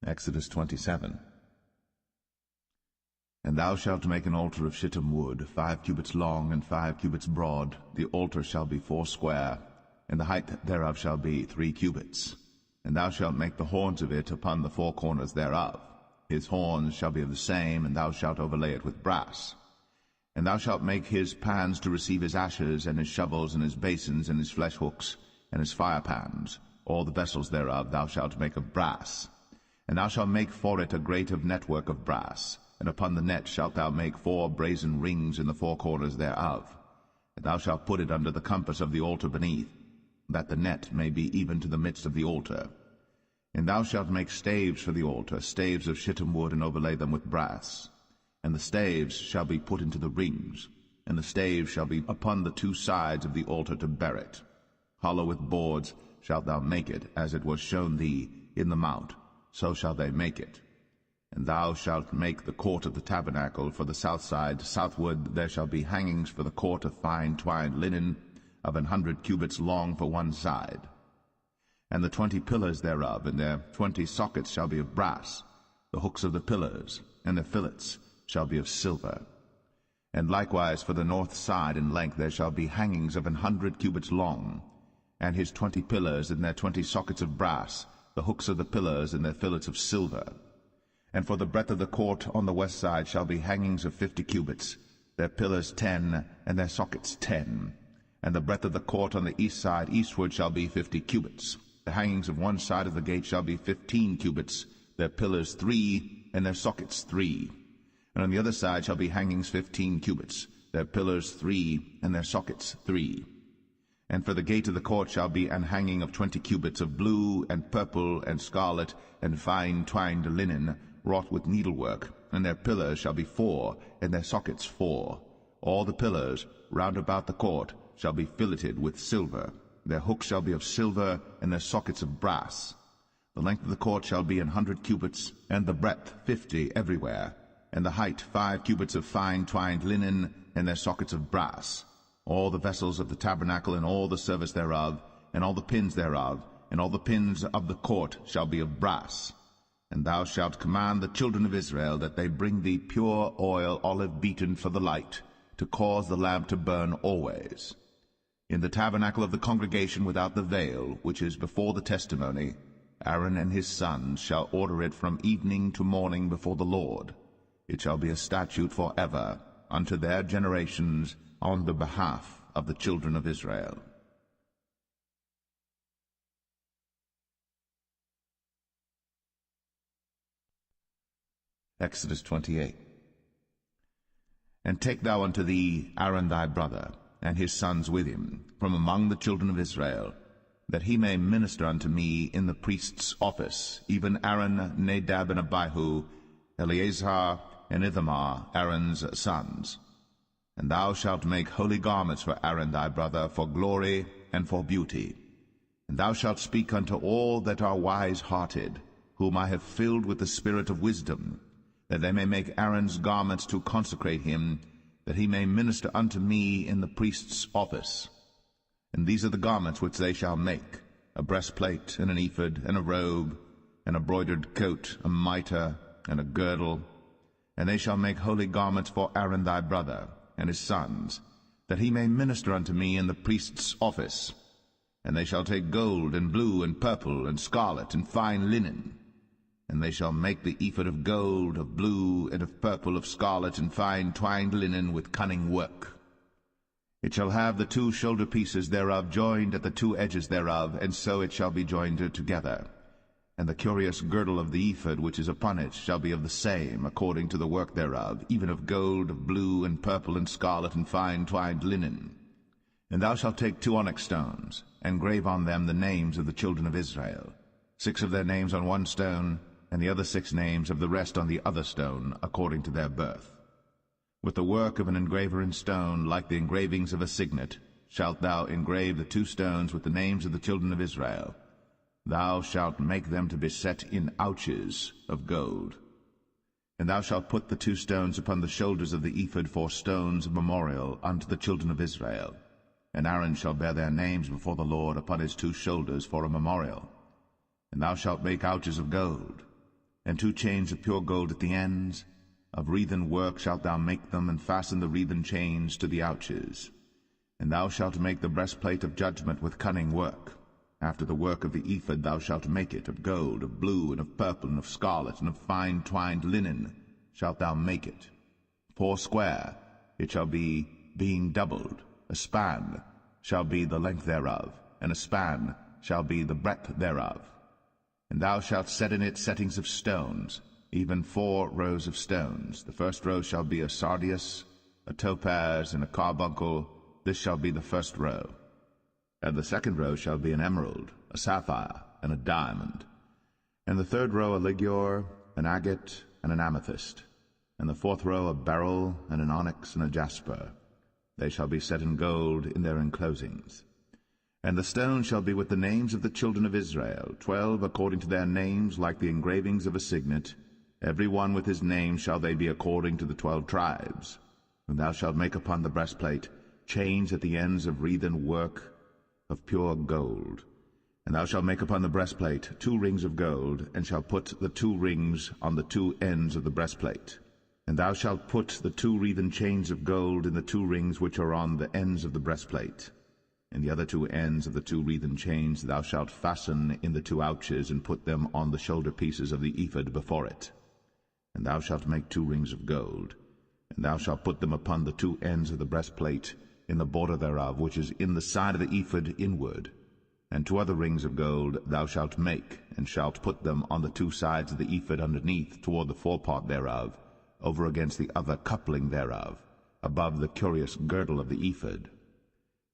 Exodus 27. And thou shalt make an altar of shittim wood, 5 cubits long and 5 cubits broad. The altar shall be 4 square, and the height thereof shall be 3 cubits. And thou shalt make the horns of it upon the 4 corners thereof. His horns shall be of the same, and thou shalt overlay it with brass. And thou shalt make his pans to receive his ashes, and his shovels, and his basins, and his flesh hooks, and his fire pans. All the vessels thereof thou shalt make of brass. And thou shalt make for it a grate of network of brass. And upon the net shalt thou make 4 brazen rings in the 4 corners thereof. And thou shalt put it under the compass of the altar beneath, that the net may be even to the midst of the altar. And thou shalt make staves for the altar, staves of shittim wood, and overlay them with brass. And the staves shall be put into the rings, and the staves shall be upon the 2 sides of the altar to bear it. Hollow with boards shalt thou make it, as it was shown thee in the mount, so shall they make it. And thou shalt make the court of the tabernacle for the south side. Southward there shall be hangings for the court of fine twined linen, of 100 cubits long for one side. And the 20 pillars thereof, and their 20 sockets shall be of brass. The hooks of the pillars, and their fillets, shall be of silver. And likewise for the north side in length there shall be hangings of 100 cubits long, and his 20 pillars, and their 20 sockets of brass, the hooks of the pillars, and their fillets of silver. And for the breadth of the court on the west side shall be hangings of 50 cubits, their pillars 10, and their sockets 10. And the breadth of the court on the east side eastward shall be 50 cubits. The hangings of one side of the gate shall be 15 cubits, their pillars 3, and their sockets 3. And on the other side shall be hangings 15 cubits, their pillars 3, and their sockets 3. And for the gate of the court shall be an hanging of 20 cubits of blue and purple and scarlet and fine twined linen, wrought with needlework, and their pillars shall be 4, and their sockets 4. All the pillars round about the court shall be filleted with silver. Their hooks shall be of silver, and their sockets of brass. The length of the court shall be 100 cubits, and the breadth 50 everywhere, and the height 5 cubits of fine twined linen, and their sockets of brass. All the vessels of the tabernacle, and all the service thereof, and all the pins thereof, and all the pins of the court shall be of brass. And thou shalt command the children of Israel that they bring thee pure oil, olive beaten for the light, to cause the lamp to burn always. In the tabernacle of the congregation without the veil, which is before the testimony, Aaron and his sons shall order it from evening to morning before the Lord. It shall be a statute for ever unto their generations on the behalf of the children of Israel. Exodus 28. And take thou unto thee Aaron thy brother, and his sons with him, from among the children of Israel, that he may minister unto me in the priest's office, even Aaron, Nadab, and Abihu, Eleazar, and Ithamar, Aaron's sons. And thou shalt make holy garments for Aaron thy brother, for glory and for beauty. And thou shalt speak unto all that are wise-hearted, whom I have filled with the spirit of wisdom, that they may make Aaron's garments to consecrate him, that he may minister unto me in the priest's office. And these are the garments which they shall make: a breastplate, and an ephod, and a robe, and a broidered coat, a mitre, and a girdle. And they shall make holy garments for Aaron thy brother, and his sons, that he may minister unto me in the priest's office. And they shall take gold, and blue, and purple, and scarlet, and fine linen. And they shall make the ephod of gold, of blue, and of purple, of scarlet, and fine twined linen with cunning work. It shall have the 2 shoulder pieces thereof joined at the 2 edges thereof, and so it shall be joined together. And the curious girdle of the ephod which is upon it shall be of the same, according to the work thereof, even of gold, of blue, and purple, and scarlet, and fine twined linen. And thou shalt take 2 onyx stones, and grave on them the names of the children of Israel, 6 of their names on one stone, and the other 6 names of the rest on the other stone, according to their birth. With the work of an engraver in stone, like the engravings of a signet, shalt thou engrave the 2 stones with the names of the children of Israel. Thou shalt make them to be set in ouches of gold. And thou shalt put the 2 stones upon the shoulders of the ephod for stones of memorial unto the children of Israel. And Aaron shall bear their names before the Lord upon his 2 shoulders for a memorial. And thou shalt make ouches of gold, and 2 chains of pure gold at the ends. Of wreathen work shalt thou make them, and fasten the wreathen chains to the ouches. And thou shalt make the breastplate of judgment with cunning work. After the work of the ephod thou shalt make it, of gold, of blue, and of purple, and of scarlet, and of fine twined linen shalt thou make it. 4 square it shall be, being doubled. A span shall be the length thereof, and a span shall be the breadth thereof. And thou shalt set in it settings of stones, even 4 rows of stones. The first row shall be a sardius, a topaz, and a carbuncle. This shall be the first row. And the second row shall be an emerald, a sapphire, and a diamond. And the third row a ligure, an agate, and an amethyst. And the 4th row a beryl, and an onyx, and a jasper. They shall be set in gold in their enclosings. And the stones shall be with the names of the children of Israel, 12 according to their names, like the engravings of a signet. Every one with his name shall they be according to the 12 tribes. And thou shalt make upon the breastplate chains at the ends of wreathen work of pure gold. And thou shalt make upon the breastplate 2 rings of gold, and shalt put the 2 rings on the 2 ends of the breastplate. And thou shalt put the 2 wreathen chains of gold in the 2 rings which are on the ends of the breastplate. And the other 2 ends of the 2 wreathen chains thou shalt fasten in the 2 ouches, and put them on the shoulder pieces of the ephod before it. And thou shalt make 2 rings of gold, and thou shalt put them upon the 2 ends of the breastplate, in the border thereof, which is in the side of the ephod inward. And 2 other rings of gold thou shalt make, and shalt put them on the 2 sides of the ephod underneath, toward the forepart thereof, over against the other coupling thereof, above the curious girdle of the ephod.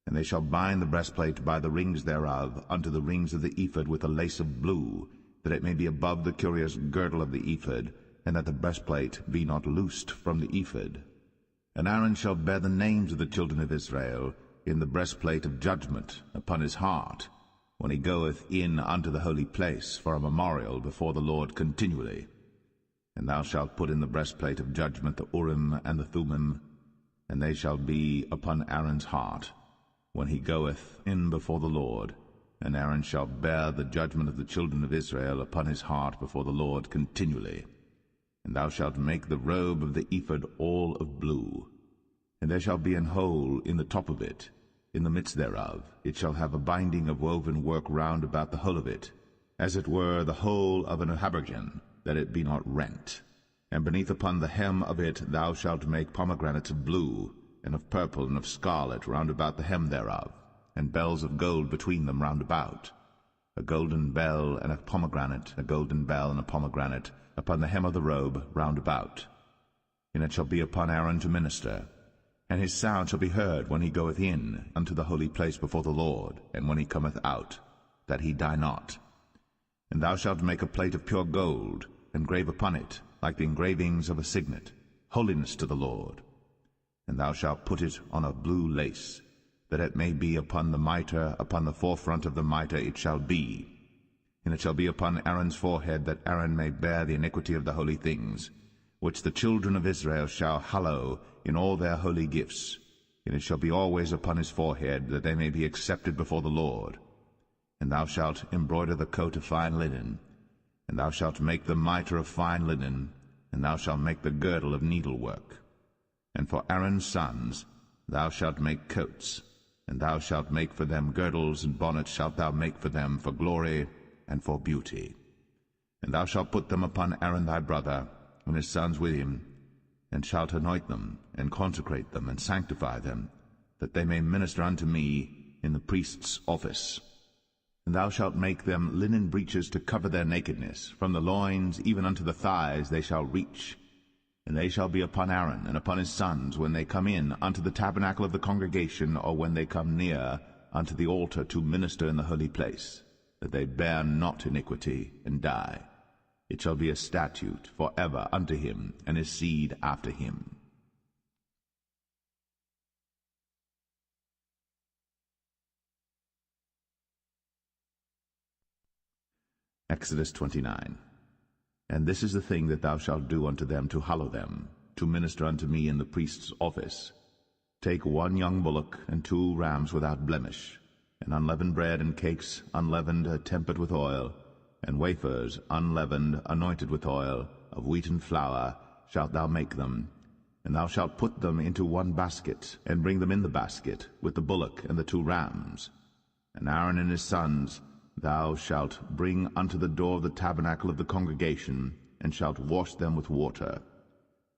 And they shall bind the breastplate by the rings thereof unto the rings of the ephod with a lace of blue, that it may be above the curious girdle of the ephod, and that the breastplate be not loosed from the ephod. And Aaron shall bear the names of the children of Israel in the breastplate of judgment upon his heart, when he goeth in unto the holy place for a memorial before the Lord continually. And thou shalt put in the breastplate of judgment the Urim and the Thummim, and they shall be upon Aaron's heart, when he goeth in before the Lord. And Aaron shall bear the judgment of the children of Israel upon his heart before the Lord continually. And thou shalt make the robe of the ephod all of blue. And there shall be an hole in the top of it, in the midst thereof. It shall have a binding of woven work round about the whole of it, as it were the whole of an habergeon, that it be not rent. And beneath upon the hem of it thou shalt make pomegranates of blue, and of purple, and of scarlet round about the hem thereof, and bells of gold between them round about. a golden bell and a pomegranate, a golden bell and a pomegranate, upon the hem of the robe round about. And it shall be upon Aaron to minister, and his sound shall be heard when he goeth in unto the holy place before the Lord, and when he cometh out, that he die not. And thou shalt make a plate of pure gold, and grave upon it, like the engravings of a signet, holiness to the Lord. And thou shalt put it on a blue lace, that it may be upon the mitre, upon the forefront of the mitre it shall be. And it shall be upon Aaron's forehead, that Aaron may bear the iniquity of the holy things, which the children of Israel shall hallow in all their holy gifts. And it shall be always upon his forehead, that they may be accepted before the Lord. And thou shalt embroider the coat of fine linen, and thou shalt make the mitre of fine linen, and thou shalt make the girdle of needlework. And for Aaron's sons thou shalt make coats, and thou shalt make for them girdles, and bonnets shalt thou make for them for glory and for beauty. And thou shalt put them upon Aaron thy brother, and his sons with him, and shalt anoint them, and consecrate them, and sanctify them, that they may minister unto me in the priest's office. And thou shalt make them linen breeches to cover their nakedness, from the loins even unto the thighs they shall reach. And they shall be upon Aaron and upon his sons when they come in unto the tabernacle of the congregation, or when they come near unto the altar to minister in the holy place, that they bear not iniquity and die. It shall be a statute for ever unto him and his seed after him. Exodus 29. And this is the thing that thou shalt do unto them to hallow them, to minister unto me in the priest's office. Take 1 young bullock, and 2 rams without blemish, and unleavened bread and cakes unleavened tempered with oil, and wafers unleavened anointed with oil, of wheaten flour shalt thou make them. And thou shalt put them into 1 basket, and bring them in the basket, with the bullock and the 2 rams. And Aaron and his sons thou shalt bring unto the door of the tabernacle of the congregation, and shalt wash them with water.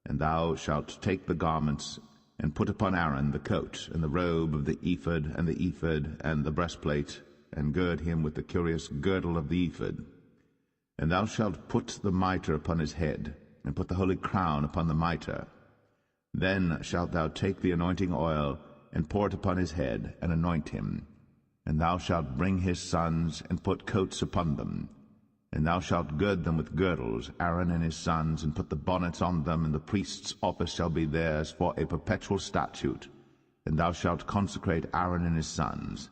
And thou shalt take the garments, and put upon Aaron the coat, and the robe of the ephod, and the ephod, and the breastplate, and gird him with the curious girdle of the ephod. And thou shalt put the mitre upon his head, and put the holy crown upon the mitre. Then shalt thou take the anointing oil, and pour it upon his head, and anoint him. And thou shalt bring his sons, and put coats upon them. And thou shalt gird them with girdles, Aaron and his sons, and put the bonnets on them, and the priest's office shall be theirs for a perpetual statute. And thou shalt consecrate Aaron and his sons.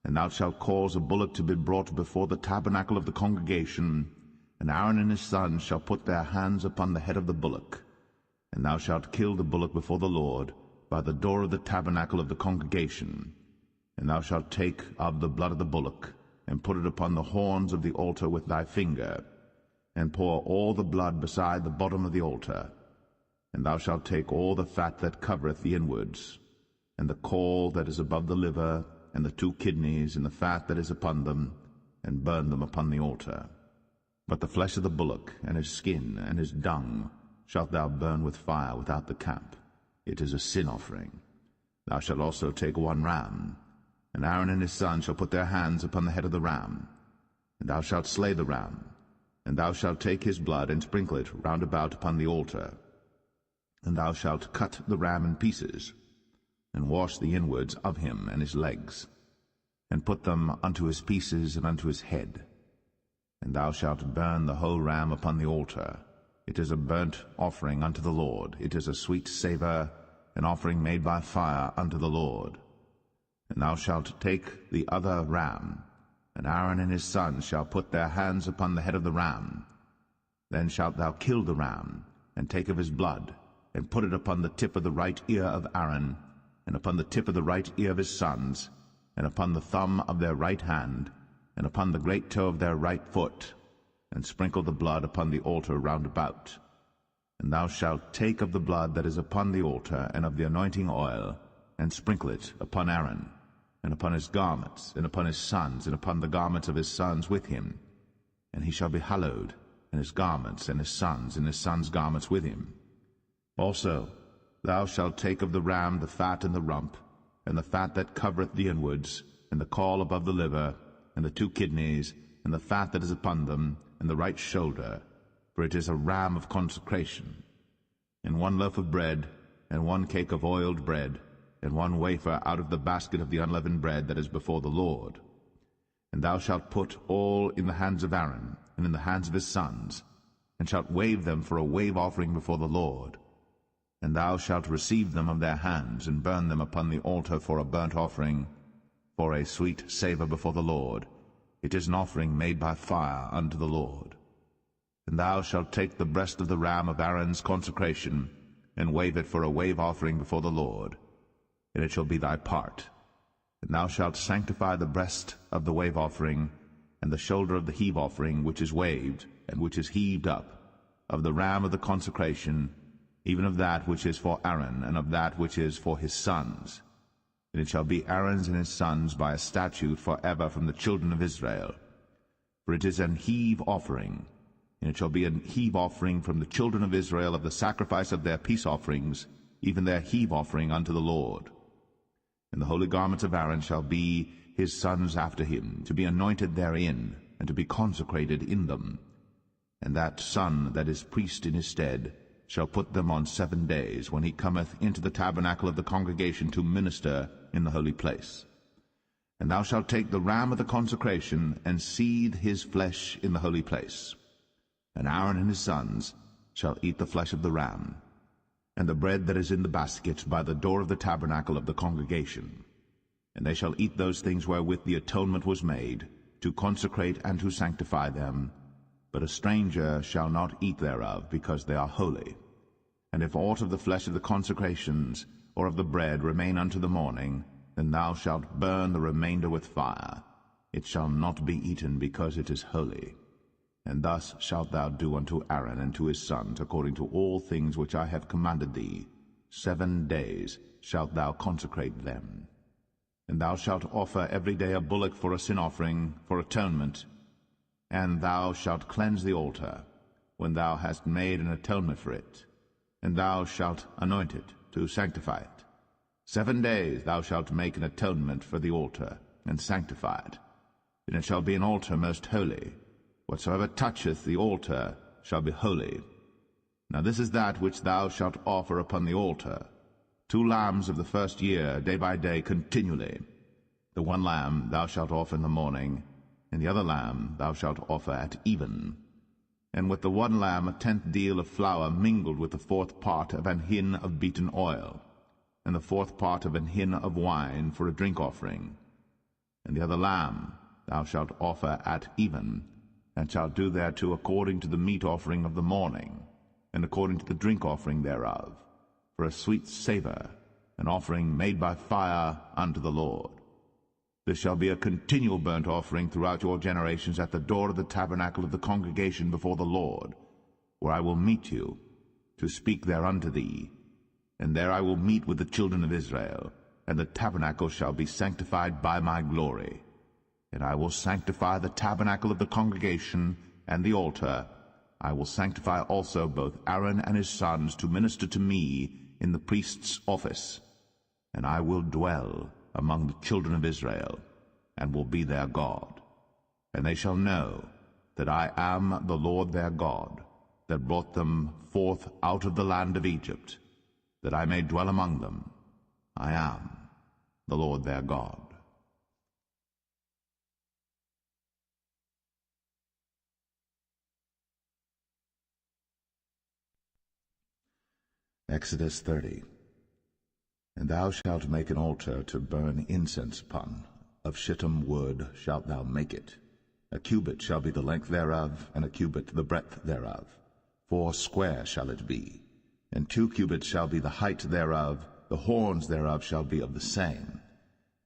And thou shalt cause a bullock to be brought before the tabernacle of the congregation, and Aaron and his sons shall put their hands upon the head of the bullock. And thou shalt kill the bullock before the Lord, by the door of the tabernacle of the congregation. And thou shalt take of the blood of the bullock, and put it upon the horns of the altar with thy finger, and pour all the blood beside the bottom of the altar. And thou shalt take all the fat that covereth the inwards, and the caul that is above the liver, and the 2 kidneys, and the fat that is upon them, and burn them upon the altar. But the flesh of the bullock, and his skin, and his dung, shalt thou burn with fire without the camp. It is a sin offering. Thou shalt also take 1 ram, and Aaron and his sons shall put their hands upon the head of the ram. And thou shalt slay the ram, and thou shalt take his blood, and sprinkle it round about upon the altar. And thou shalt cut the ram in pieces, and wash the inwards of him and his legs, and put them unto his pieces and unto his head. And thou shalt burn the whole ram upon the altar. It is a burnt offering unto the Lord. It is a sweet savour, an offering made by fire unto the Lord. And thou shalt take the other ram, and Aaron and his sons shall put their hands upon the head of the ram. Then shalt thou kill the ram, and take of his blood, and put it upon the tip of the right ear of Aaron, and upon the tip of the right ear of his sons, and upon the thumb of their right hand, and upon the great toe of their right foot, and sprinkle the blood upon the altar round about. And thou shalt take of the blood that is upon the altar, and of the anointing oil, and sprinkle it upon Aaron, and upon his garments, and upon his sons, and upon the garments of his sons with him. And he shall be hallowed, and his garments, and his sons' garments with him. Also thou shalt take of the ram the fat and the rump, and the fat that covereth the inwards, and the caul above the liver, and the 2 kidneys, and the fat that is upon them, and the right shoulder, for it is a ram of consecration, and 1 loaf of bread, and 1 cake of oiled bread, and 1 wafer out of the basket of the unleavened bread that is before the Lord. And thou shalt put all in the hands of Aaron, and in the hands of his sons, and shalt wave them for a wave offering before the Lord. And thou shalt receive them of their hands, and burn them upon the altar for a burnt offering, for a sweet savour before the Lord. It is an offering made by fire unto the Lord. And thou shalt take the breast of the ram of Aaron's consecration, and wave it for a wave offering before the Lord, and it shall be thy part. And thou shalt sanctify the breast of the wave offering, and the shoulder of the heave offering, which is waved, and which is heaved up, of the ram of the consecration, even of that which is for Aaron, and of that which is for his sons. And it shall be Aaron's and his sons by a statute for ever from the children of Israel. For it is an heave offering, and it shall be an heave offering from the children of Israel of the sacrifice of their peace offerings, even their heave offering unto the Lord. And the holy garments of Aaron shall be his sons after him, to be anointed therein, and to be consecrated in them. And that son that is priest in his stead shall put them on 7 days, when he cometh into the tabernacle of the congregation to minister in the holy place. And thou shalt take the ram of the consecration, and seethe his flesh in the holy place. And Aaron and his sons shall eat the flesh of the ram, and the bread that is in the basket by the door of the tabernacle of the congregation. And they shall eat those things wherewith the atonement was made, to consecrate and to sanctify them. But a stranger shall not eat thereof, because they are holy. And if aught of the flesh of the consecrations, or of the bread, remain unto the morning, then thou shalt burn the remainder with fire. It shall not be eaten, because it is holy. And thus shalt thou do unto Aaron and to his sons, according to all things which I have commanded thee. 7 days shalt thou consecrate them. And thou shalt offer every day a bullock for a sin offering, for atonement. And thou shalt cleanse the altar, when thou hast made an atonement for it. And thou shalt anoint it, to sanctify it. 7 days thou shalt make an atonement for the altar, and sanctify it. And it shall be an altar most holy. Whatsoever toucheth the altar shall be holy. Now this is that which thou shalt offer upon the altar: 2 lambs of the first year, day by day, continually. The 1 lamb thou shalt offer in the morning, and the other lamb thou shalt offer at even. And with the 1 lamb 1/10 deal of flour mingled with the 4th part of an hin of beaten oil, and the 4th part of an hin of wine for a drink offering. And the other lamb thou shalt offer at even, and shalt do thereto according to the meat offering of the morning, and according to the drink offering thereof, for a sweet savour, an offering made by fire unto the Lord. This shall be a continual burnt offering throughout your generations at the door of the tabernacle of the congregation before the Lord, where I will meet you, to speak there unto thee. And there I will meet with the children of Israel, and the tabernacle shall be sanctified by my glory. And I will sanctify the tabernacle of the congregation and the altar. I will sanctify also both Aaron and his sons to minister to me in the priest's office. And I will dwell among the children of Israel, and will be their God. And they shall know that I am the Lord their God, that brought them forth out of the land of Egypt, that I may dwell among them. I am the Lord their God. Exodus 30. And thou shalt make an altar to burn incense upon. Of shittim wood shalt thou make it. A cubit shall be the length thereof, and a cubit the breadth thereof. 4 square shall it be. And 2 cubits shall be the height thereof. The horns thereof shall be of the same.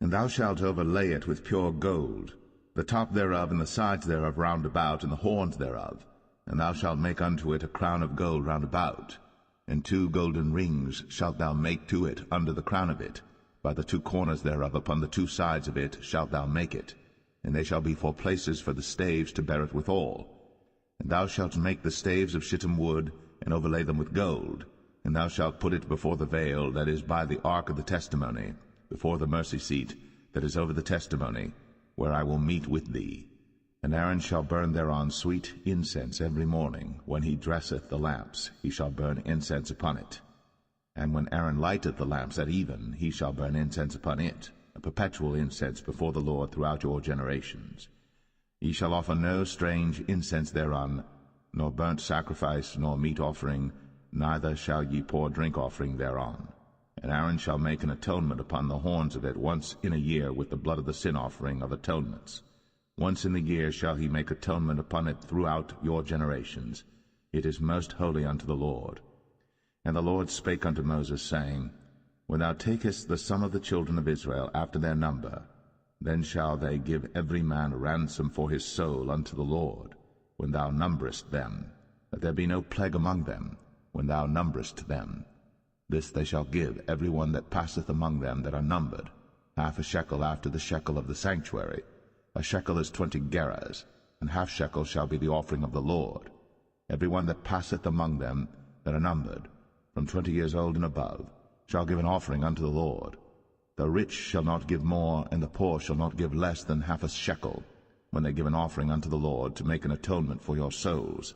And thou shalt overlay it with pure gold, the top thereof and the sides thereof round about, and the horns thereof. And thou shalt make unto it a crown of gold round about. And 2 golden rings shalt thou make to it under the crown of it. By the 2 corners thereof upon the 2 sides of it shalt thou make it. And they shall be for places for the staves to bear it withal. And thou shalt make the staves of shittim wood, and overlay them with gold. And thou shalt put it before the veil that is by the ark of the testimony, before the mercy seat that is over the testimony, where I will meet with thee. And Aaron shall burn thereon sweet incense every morning. When he dresseth the lamps, he shall burn incense upon it. And when Aaron lighteth the lamps at even, he shall burn incense upon it, a perpetual incense before the Lord throughout your generations. Ye shall offer no strange incense thereon, nor burnt sacrifice, nor meat offering, neither shall ye pour drink offering thereon. And Aaron shall make an atonement upon the horns of it once in a year with the blood of the sin offering of atonements. Once in the year shall he make atonement upon it throughout your generations. It is most holy unto the Lord. And the Lord spake unto Moses, saying, When thou takest the sum of the children of Israel after their number, then shall they give every man a ransom for his soul unto the Lord, when thou numberest them, that there be no plague among them, when thou numberest them. This they shall give every one that passeth among them that are numbered, half a shekel after the shekel of the sanctuary. A shekel is 20 gerahs, and half shekel shall be the offering of the Lord. Every one that passeth among them that are numbered, from 20 years old and above, shall give an offering unto the Lord. The rich shall not give more, and the poor shall not give less than half a shekel, when they give an offering unto the Lord, to make an atonement for your souls.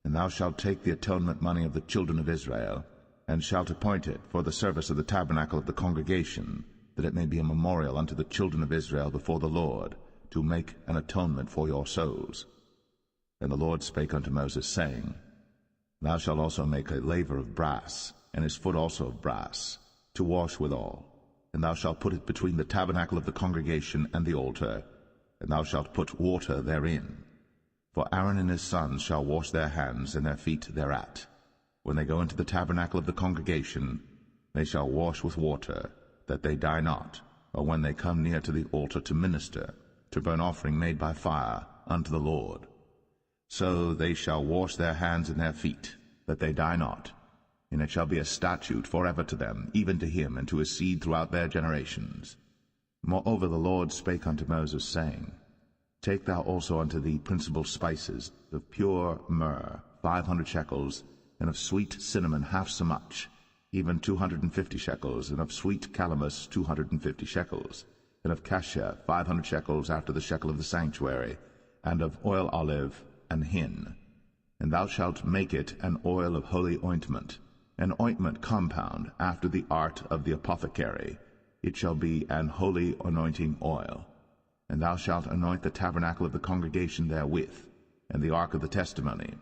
And thou shalt take the atonement money of the children of Israel, and shalt appoint it for the service of the tabernacle of the congregation, that it may be a memorial unto the children of Israel before the Lord, to make an atonement for your souls. And the Lord spake unto Moses, saying, Thou shalt also make a laver of brass, and his foot also of brass, to wash withal. And thou shalt put it between the tabernacle of the congregation and the altar, and thou shalt put water therein. For Aaron and his sons shall wash their hands and their feet thereat. When they go into the tabernacle of the congregation, they shall wash with water, that they die not, or when they come near to the altar to minister, to burn offering made by fire unto the Lord. So they shall wash their hands and their feet, that they die not. And it shall be a statute forever to them, even to him and to his seed throughout their generations. Moreover the Lord spake unto Moses, saying, Take thou also unto thee principal spices, of pure myrrh 500 shekels, and of sweet cinnamon half so much, even 250 shekels, and of sweet calamus 250 shekels, and of cassia 500 shekels after the shekel of the sanctuary, and of oil olive and hin. And thou shalt make it an oil of holy ointment, an ointment compound after the art of the apothecary. It shall be an holy anointing oil. And thou shalt anoint the tabernacle of the congregation therewith, and the ark of the testimony,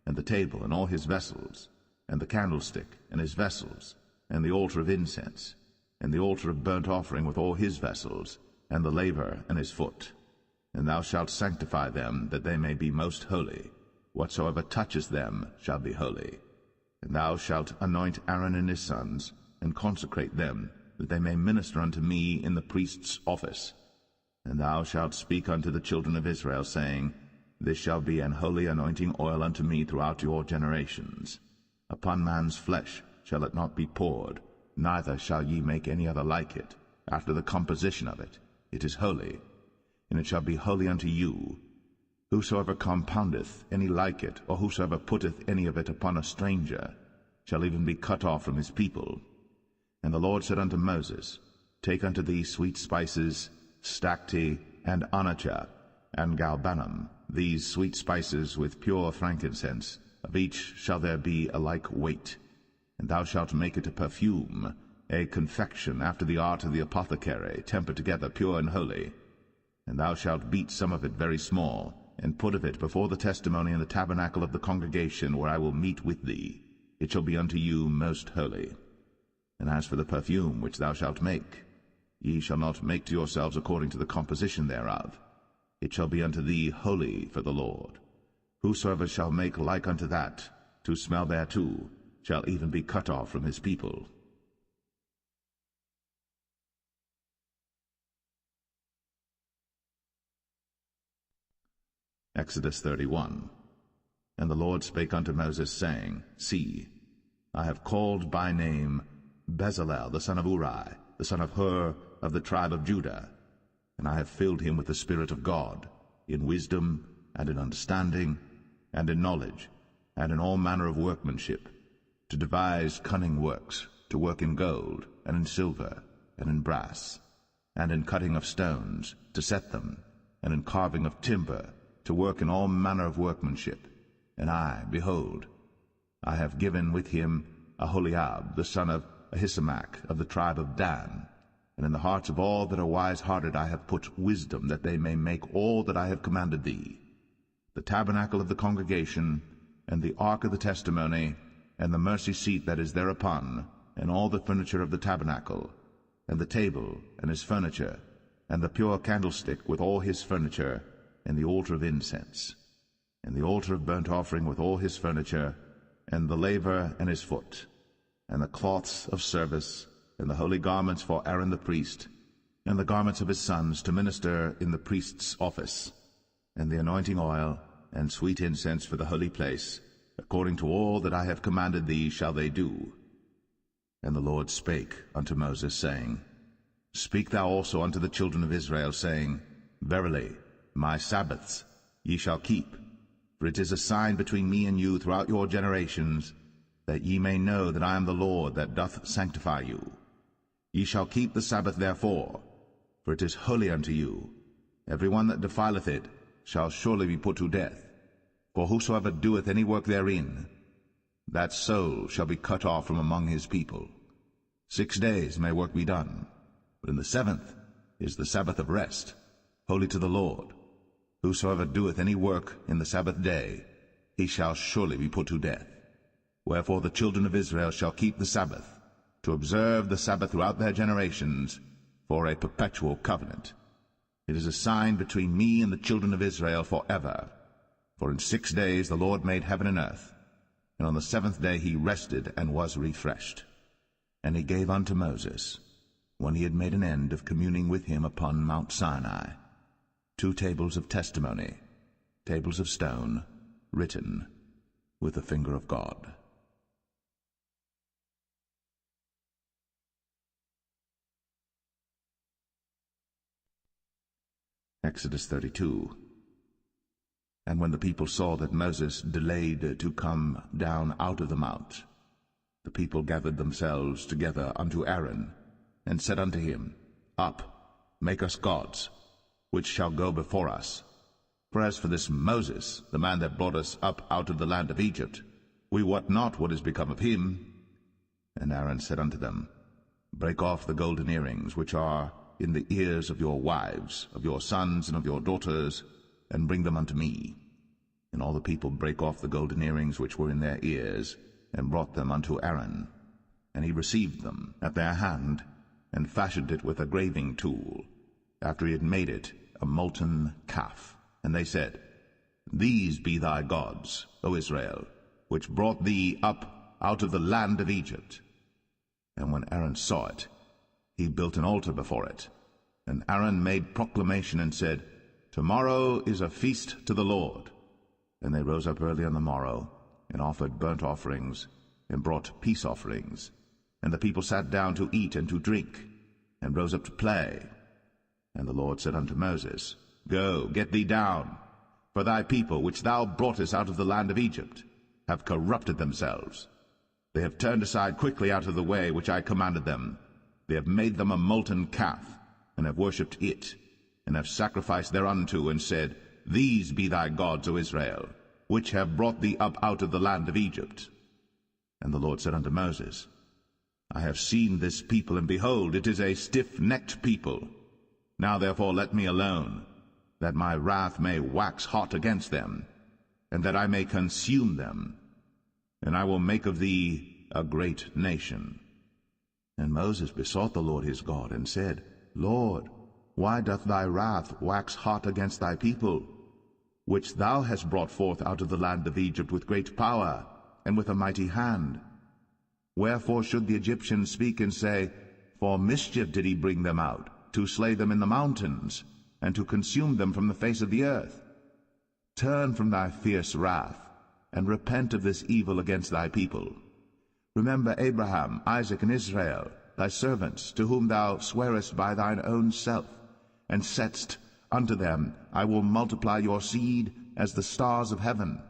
and the table and all his vessels, and the candlestick and his vessels, and the altar of incense, and the altar of burnt offering with all his vessels, and the laver and his foot. And thou shalt sanctify them, that they may be most holy. Whatsoever touches them shall be holy. And thou shalt anoint Aaron and his sons, and consecrate them, that they may minister unto me in the priest's office. And thou shalt speak unto the children of Israel, saying, This shall be an holy anointing oil unto me throughout your generations. Upon man's flesh shall it not be poured, neither shall ye make any other like it, after the composition of it. It is holy, and it shall be holy unto you. Whosoever compoundeth any like it, or whosoever putteth any of it upon a stranger, shall even be cut off from his people. And the Lord said unto Moses, Take unto thee sweet spices, stacte, and onycha, and galbanum, these sweet spices with pure frankincense, of each shall there be a like weight. And thou shalt make it a perfume, a confection after the art of the apothecary, tempered together pure and holy. And thou shalt beat some of it very small, and put of it before the testimony in the tabernacle of the congregation, where I will meet with thee. It shall be unto you most holy. And as for the perfume which thou shalt make, ye shall not make to yourselves according to the composition thereof. It shall be unto thee holy for the Lord. Whosoever shall make like unto that, to smell thereto, shall even be cut off from his people. Exodus 31. And the Lord spake unto Moses, saying, See, I have called by name Bezalel the son of Uri, the son of Hur, of the tribe of Judah, and I have filled him with the Spirit of God, in wisdom, and in understanding, and in knowledge, and in all manner of workmanship, to devise cunning works, to work in gold, and in silver, and in brass, and in cutting of stones, to set them, and in carving of timber, to work in all manner of workmanship. And I, behold, I have given with him Aholiab, the son of Ahisamach, of the tribe of Dan. And in the hearts of all that are wise-hearted I have put wisdom, that they may make all that I have commanded thee: the tabernacle of the congregation, and the ark of the testimony, and the mercy seat that is thereupon, and all the furniture of the tabernacle, and the table and his furniture, and the pure candlestick with all his furniture, and the altar of incense, and the altar of burnt offering with all his furniture, and the laver and his foot, and the cloths of service, and the holy garments for Aaron the priest, and the garments of his sons to minister in the priest's office, and the anointing oil, and sweet incense for the holy place, according to all that I have commanded thee shall they do. And the Lord spake unto Moses, saying, Speak thou also unto the children of Israel, saying, Verily, my Sabbaths ye shall keep, for it is a sign between me and you throughout your generations, that ye may know that I am the Lord that doth sanctify you. Ye shall keep the Sabbath therefore, for it is holy unto you. Every one that defileth it shall surely be put to death. For whosoever doeth any work therein, that soul shall be cut off from among his people. 6 days may work be done, but in the 7th is the Sabbath of rest, holy to the Lord. Whosoever doeth any work in the Sabbath day, he shall surely be put to death. Wherefore the children of Israel shall keep the Sabbath, to observe the Sabbath throughout their generations, for a perpetual covenant. It is a sign between me and the children of Israel forever. For in 6 days the Lord made heaven and earth, and on the 7th day he rested and was refreshed. And he gave unto Moses, when he had made an end of communing with him upon Mount Sinai, 2 tables of testimony, tables of stone, written with the finger of God. Exodus 32. And when the people saw that Moses delayed to come down out of the mount, the people gathered themselves together unto Aaron, and said unto him, Up, make us gods, which shall go before us. For as for this Moses, the man that brought us up out of the land of Egypt, we wot not what is become of him. And Aaron said unto them, Break off the golden earrings which are in the ears of your wives, of your sons, and of your daughters, and bring them unto me. And all the people brake off the golden earrings which were in their ears, and brought them unto Aaron. And he received them at their hand, and fashioned it with a graving tool, after he had made it a molten calf. And they said, These be thy gods, O Israel, which brought thee up out of the land of Egypt. And when Aaron saw it, he built an altar before it. And Aaron made proclamation and said, Tomorrow is a feast to the Lord. And they rose up early on the morrow, and offered burnt offerings, and brought peace offerings. And the people sat down to eat and to drink, and rose up to play. And the Lord said unto Moses, Go, get thee down, for thy people, which thou broughtest out of the land of Egypt, have corrupted themselves. They have turned aside quickly out of the way which I commanded them. They have made them a molten calf, and have worshipped it, and have sacrificed thereunto, and said, These be thy gods, O Israel, which have brought thee up out of the land of Egypt. And the Lord said unto Moses, I have seen this people, and behold, it is a stiff-necked people. Now therefore let me alone, that my wrath may wax hot against them, and that I may consume them, and I will make of thee a great nation. And Moses besought the Lord his God, and said, Lord, why doth thy wrath wax hot against thy people, which thou hast brought forth out of the land of Egypt with great power, and with a mighty hand? Wherefore should the Egyptians speak and say, For mischief did he bring them out, to slay them in the mountains, and to consume them from the face of the earth? Turn from thy fierce wrath, and repent of this evil against thy people. Remember Abraham, Isaac, and Israel, thy servants, to whom thou swarest by thine own self, and saidst unto them, I will multiply your seed as the stars of heaven.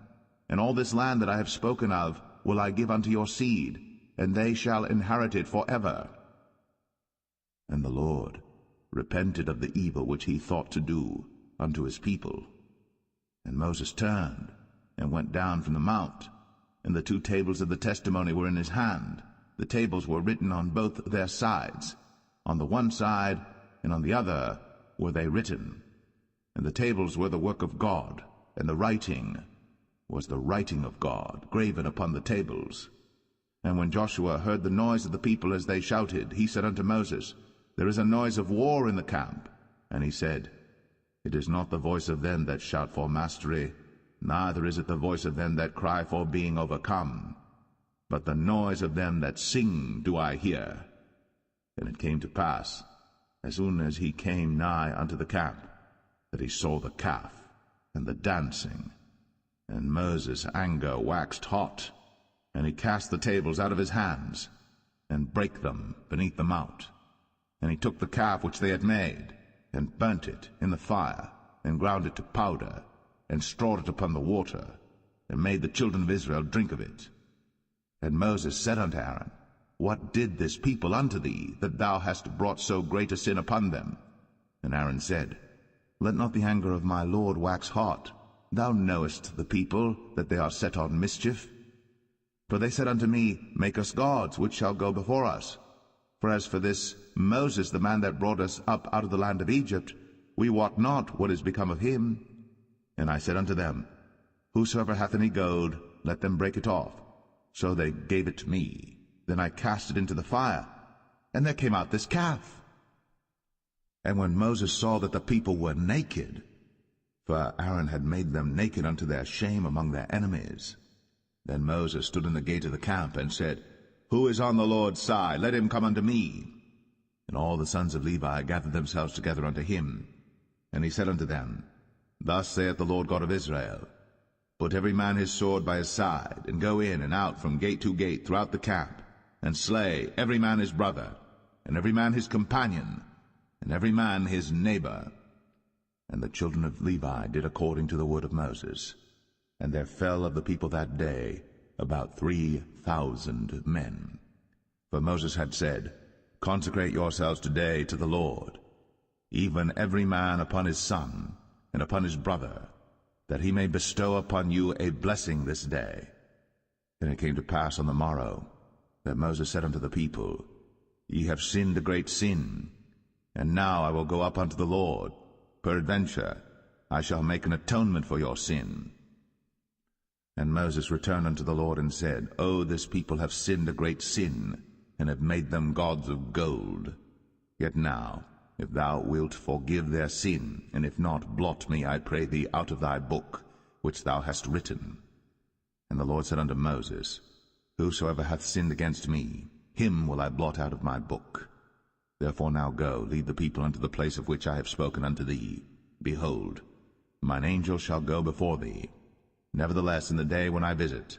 And all this land that I have spoken of will I give unto your seed, and they shall inherit it forever. And the Lord repented of the evil which he thought to do unto his people. And Moses turned, and went down from the mount, and the 2 tables of the testimony were in his hand. The tables were written on both their sides. On the one side and on the other were they written. And the tables were the work of God, and the writing was the writing of God, graven upon the tables. And when Joshua heard the noise of the people as they shouted, he said unto Moses, There is a noise of war in the camp. And he said, It is not the voice of them that shout for mastery, neither is it the voice of them that cry for being overcome, but the noise of them that sing do I hear. And it came to pass, as soon as he came nigh unto the camp, that he saw the calf and the dancing. And Moses' anger waxed hot, and he cast the tables out of his hands, and brake them beneath the mount. And he took the calf which they had made, and burnt it in the fire, and ground it to powder, and strawed it upon the water, and made the children of Israel drink of it. And Moses said unto Aaron, What did this people unto thee, that thou hast brought so great a sin upon them? And Aaron said, Let not the anger of my Lord wax hot. Thou knowest the people, that they are set on mischief. For they said unto me, Make us gods, which shall go before us. For as for this Moses, the man that brought us up out of the land of Egypt, we wot not what is become of him. And I said unto them, Whosoever hath any gold, let them break it off. So they gave it to me. Then I cast it into the fire, and there came out this calf. And when Moses saw that the people were naked, for Aaron had made them naked unto their shame among their enemies, then Moses stood in the gate of the camp, and said, Who is on the Lord's side? Let him come unto me. And all the sons of Levi gathered themselves together unto him. And he said unto them, Thus saith the Lord God of Israel, Put every man his sword by his side, and go in and out from gate to gate throughout the camp, and slay every man his brother, and every man his companion, and every man his neighbor. And the children of Levi did according to the word of Moses. And there fell of the people that day about 3,000 men. For Moses had said, Consecrate yourselves today to the Lord, even every man upon his son, and upon his brother, that he may bestow upon you a blessing this day. And it came to pass on the morrow, that Moses said unto the people, Ye have sinned a great sin, and now I will go up unto the Lord. Peradventure I shall make an atonement for your sin. And Moses returned unto the Lord, and said, O this people have sinned a great sin, and have made them gods of gold. Yet now, if thou wilt forgive their sin, and if not, blot me, I pray thee, out of thy book, which thou hast written. And the Lord said unto Moses, Whosoever hath sinned against me, him will I blot out of my book. Therefore now go, lead the people unto the place of which I have spoken unto thee. Behold, mine angel shall go before thee. Nevertheless, in the day when I visit,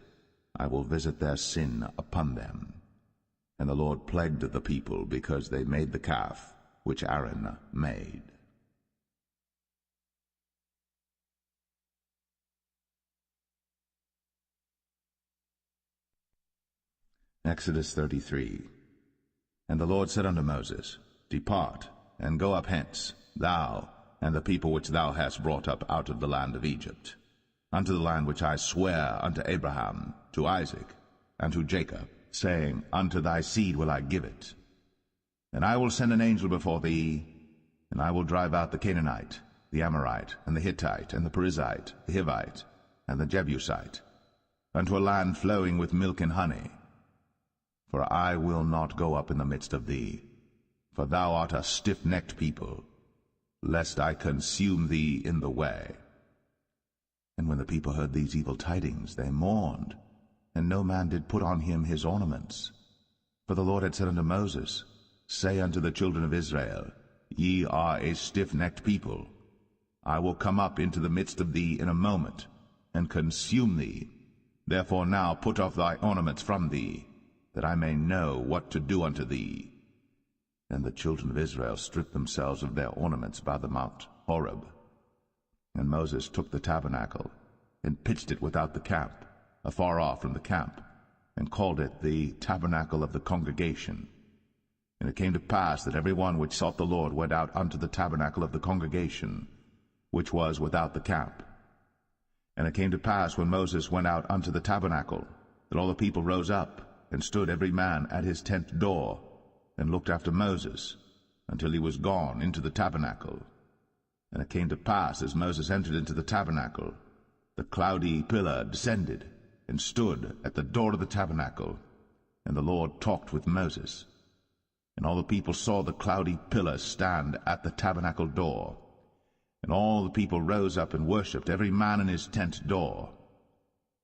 I will visit their sin upon them. And the Lord plagued the people, because they made the calf which Aaron made. Exodus 33. And the Lord said unto Moses, Depart, and go up hence, thou and the people which thou hast brought up out of the land of Egypt, unto the land which I sware unto Abraham, to Isaac, and to Jacob, saying, Unto thy seed will I give it. And I will send an angel before thee, and I will drive out the Canaanite, the Amorite, and the Hittite, and the Perizzite, the Hivite, and the Jebusite, unto a land flowing with milk and honey. For I will not go up in the midst of thee, for thou art a stiff-necked people, lest I consume thee in the way. And when the people heard these evil tidings, they mourned, and no man did put on him his ornaments. For the Lord had said unto Moses, Say unto the children of Israel, Ye are a stiff-necked people. I will come up into the midst of thee in a moment, and consume thee. Therefore now put off thy ornaments from thee, that I may know what to do unto thee. And the children of Israel stripped themselves of their ornaments by the mount Horeb. And Moses took the tabernacle, and pitched it without the camp, afar off from the camp, and called it the tabernacle of the congregation. And it came to pass that every one which sought the Lord went out unto the tabernacle of the congregation, which was without the camp. And it came to pass, when Moses went out unto the tabernacle, that all the people rose up, and stood every man at his tent door, and looked after Moses, until he was gone into the tabernacle. And it came to pass, as Moses entered into the tabernacle, the cloudy pillar descended, and stood at the door of the tabernacle, and the Lord talked with Moses. And all the people saw the cloudy pillar stand at the tabernacle door. And all the people rose up and worshipped, every man in his tent door.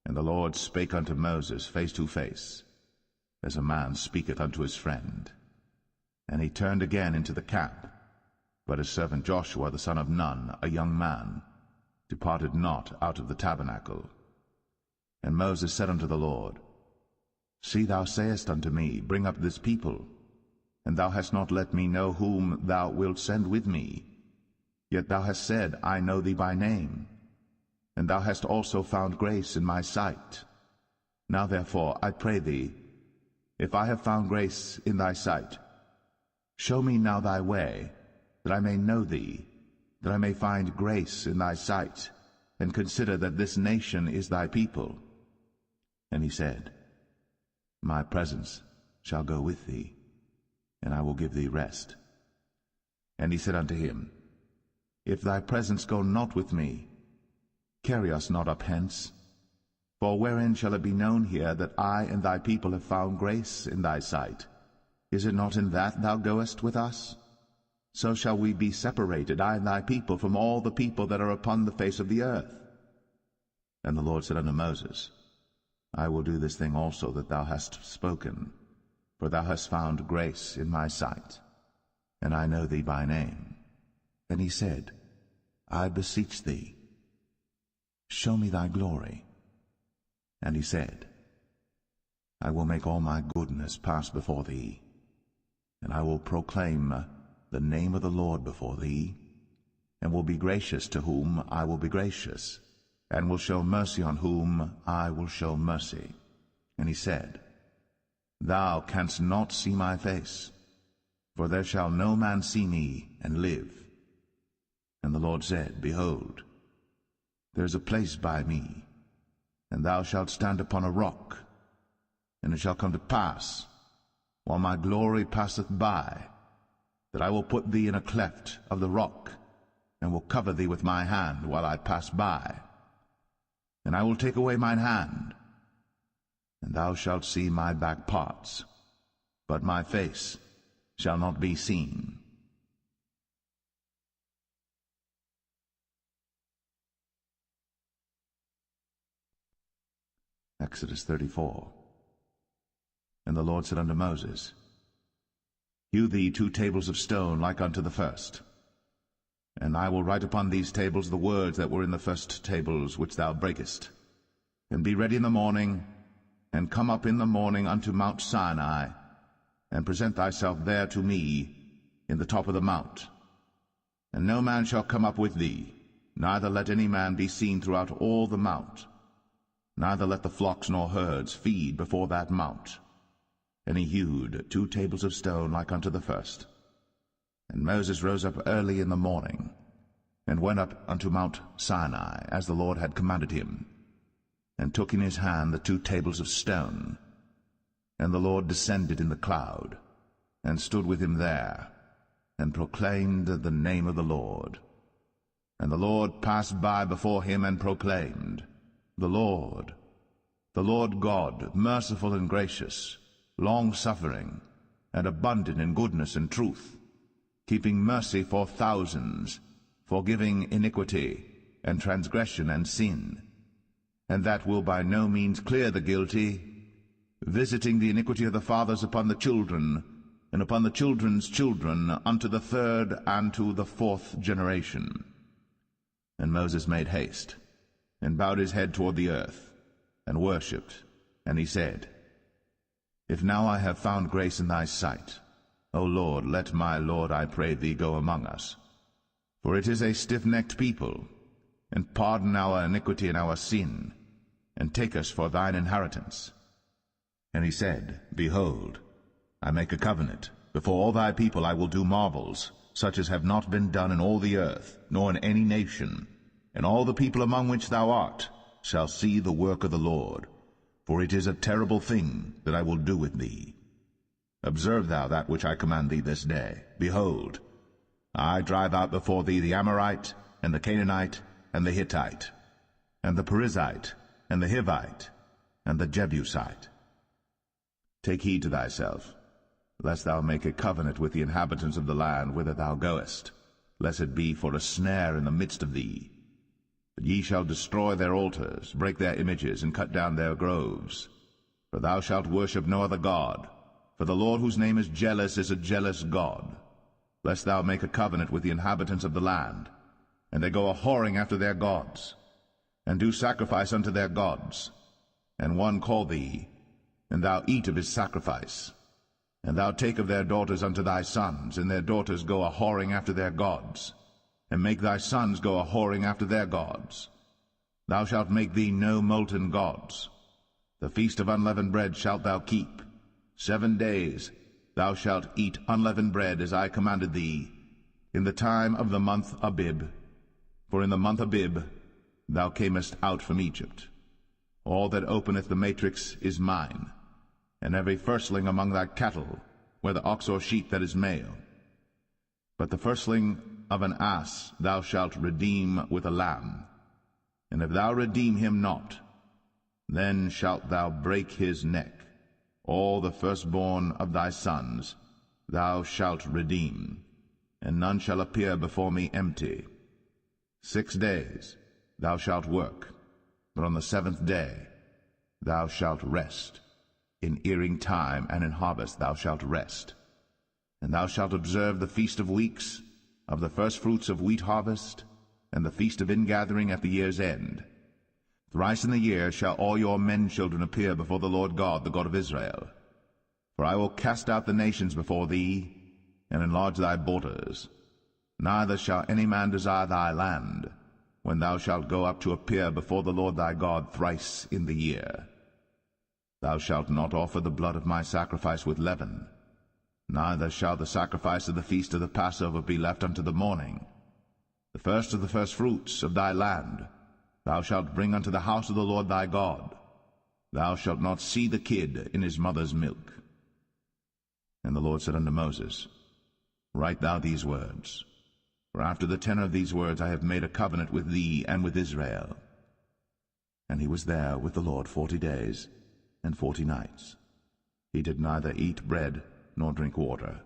And the Lord spake unto Moses face to face, as a man speaketh unto his friend. And he turned again into the camp. But his servant Joshua the son of Nun, a young man, departed not out of the tabernacle. And Moses said unto the Lord, See, thou sayest unto me, Bring up this people, and thou hast not let me know whom thou wilt send with me. Yet thou hast said, I know thee by name, and thou hast also found grace in my sight. Now therefore, I pray thee, if I have found grace in thy sight, show me now thy way, that I may know thee, that I may find grace in thy sight, and consider that this nation is thy people. And he said, My presence shall go with thee, and I will give thee rest. And he said unto him, If thy presence go not with me, carry us not up hence. For wherein shall it be known here that I and thy people have found grace in thy sight? Is it not in that thou goest with us? So shall we be separated, I and thy people, from all the people that are upon the face of the earth. And the Lord said unto Moses, I will do this thing also that thou hast spoken, for thou hast found grace in my sight, and I know thee by name. And he said, I beseech thee, show me thy glory. And he said, I will make all my goodness pass before thee, and I will proclaim the name of the Lord before thee, and will be gracious to whom I will be gracious, and will show mercy on whom I will show mercy. And he said, Thou canst not see my face, for there shall no man see me and live. And the Lord said, Behold, there is a place by me, and thou shalt stand upon a rock. And it shall come to pass, while my glory passeth by, that I will put thee in a cleft of the rock, and will cover thee with my hand while I pass by. And I will take away mine hand, and thou shalt see my back parts, but my face shall not be seen. Exodus 34. And the Lord said unto Moses, Hew thee 2 tables of stone like unto the first. And I will write upon these tables the words that were in the first tables which thou breakest. And be ready in the morning, and come up in the morning unto Mount Sinai, and present thyself there to me in the top of the mount. And no man shall come up with thee, neither let any man be seen throughout all the mount. Neither let the flocks nor herds feed before that mount. And he hewed 2 tables of stone like unto the first. And Moses rose up early in the morning, and went up unto Mount Sinai, as the Lord had commanded him, and took in his hand the 2 tables of stone. And the Lord descended in the cloud, and stood with him there, and proclaimed the name of the Lord. And the Lord passed by before him, and proclaimed, the Lord God, merciful and gracious, long-suffering, and abundant in goodness and truth, keeping mercy for thousands, forgiving iniquity, and transgression and sin, and that will by no means clear the guilty, visiting the iniquity of the fathers upon the children, and upon the children's children, unto the 3rd and to the 4th generation. And Moses made haste, and bowed his head toward the earth, and worshipped. And he said, If now I have found grace in thy sight, O Lord, let my Lord, I pray thee, go among us. For it is a stiff-necked people, and pardon our iniquity and our sin, and take us for thine inheritance. And he said, Behold, I make a covenant. Before all thy people I will do marvels, such as have not been done in all the earth, nor in any nation. And all the people among which thou art shall see the work of the Lord, for it is a terrible thing that I will do with thee. Observe thou that which I command thee this day. Behold, I drive out before thee the Amorite, and the Canaanite, and the Hittite, and the Perizzite, and the Hivite, and the Jebusite. Take heed to thyself, lest thou make a covenant with the inhabitants of the land whither thou goest, lest it be for a snare in the midst of thee. But ye shall destroy their altars, break their images, and cut down their groves. For thou shalt worship no other god, for the Lord whose name is jealous is a jealous God. Lest thou make a covenant with the inhabitants of the land, and they go a-whoring after their gods, and do sacrifice unto their gods, and one call thee, and thou eat of his sacrifice, and thou take of their daughters unto thy sons, and their daughters go a-whoring after their gods, and make thy sons go a-whoring after their gods. Thou shalt make thee no molten gods. The feast of unleavened bread shalt thou keep. 7 days thou shalt eat unleavened bread, as I commanded thee, in the time of the month Abib. For in the month Abib thou camest out from Egypt. All that openeth the matrix is mine, and every firstling among thy cattle, whether ox or sheep that is male. But the firstling of an ass thou shalt redeem with a lamb. And if thou redeem him not, then shalt thou break his neck. All the firstborn of thy sons thou shalt redeem, and none shall appear before me empty. 6 days thou shalt work, but on the 7th day thou shalt rest. In earing time and in harvest thou shalt rest. And thou shalt observe the feast of weeks, of the firstfruits of wheat harvest, and the feast of ingathering at the year's end. Thrice in the year shall all your men children appear before the Lord God, the God of Israel. For I will cast out the nations before thee, and enlarge thy borders. Neither shall any man desire thy land, when thou shalt go up to appear before the Lord thy God thrice in the year. Thou shalt not offer the blood of my sacrifice with leaven, neither shall the sacrifice of the feast of the Passover be left unto the morning. The first of the firstfruits of thy land thou shalt bring unto the house of the Lord thy God. Thou shalt not see the kid in his mother's milk. And the Lord said unto Moses, Write thou these words, for after the tenor of these words I have made a covenant with thee and with Israel. And he was there with the Lord 40 days and 40 nights. He did neither eat bread nor drink water.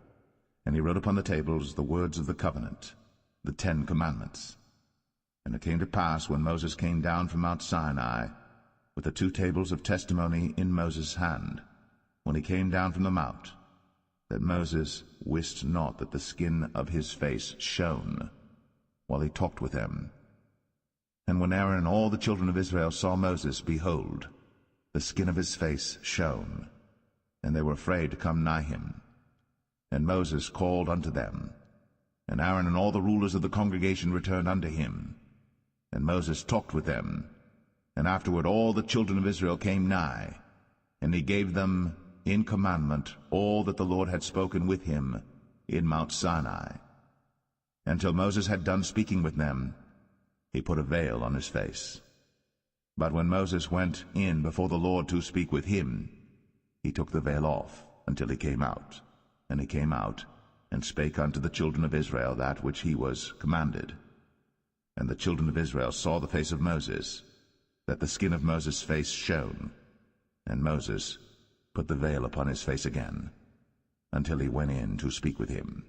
And he wrote upon the tables the words of the covenant, the 10 commandments. And it came to pass, when Moses came down from Mount Sinai, with the 2 tables of testimony in Moses' hand, when he came down from the mount, that Moses wist not that the skin of his face shone, while he talked with them. And when Aaron and all the children of Israel saw Moses, behold, the skin of his face shone, and they were afraid to come nigh him. And Moses called unto them, and Aaron and all the rulers of the congregation returned unto him. And Moses talked with them, and afterward all the children of Israel came nigh, and he gave them in commandment all that the Lord had spoken with him in Mount Sinai. And till Moses had done speaking with them, he put a veil on his face. But when Moses went in before the Lord to speak with him, he took the veil off until he came out. And he came out, and spake unto the children of Israel that which he was commanded. And the children of Israel saw the face of Moses, that the skin of Moses' face shone. And Moses put the veil upon his face again, until he went in to speak with him.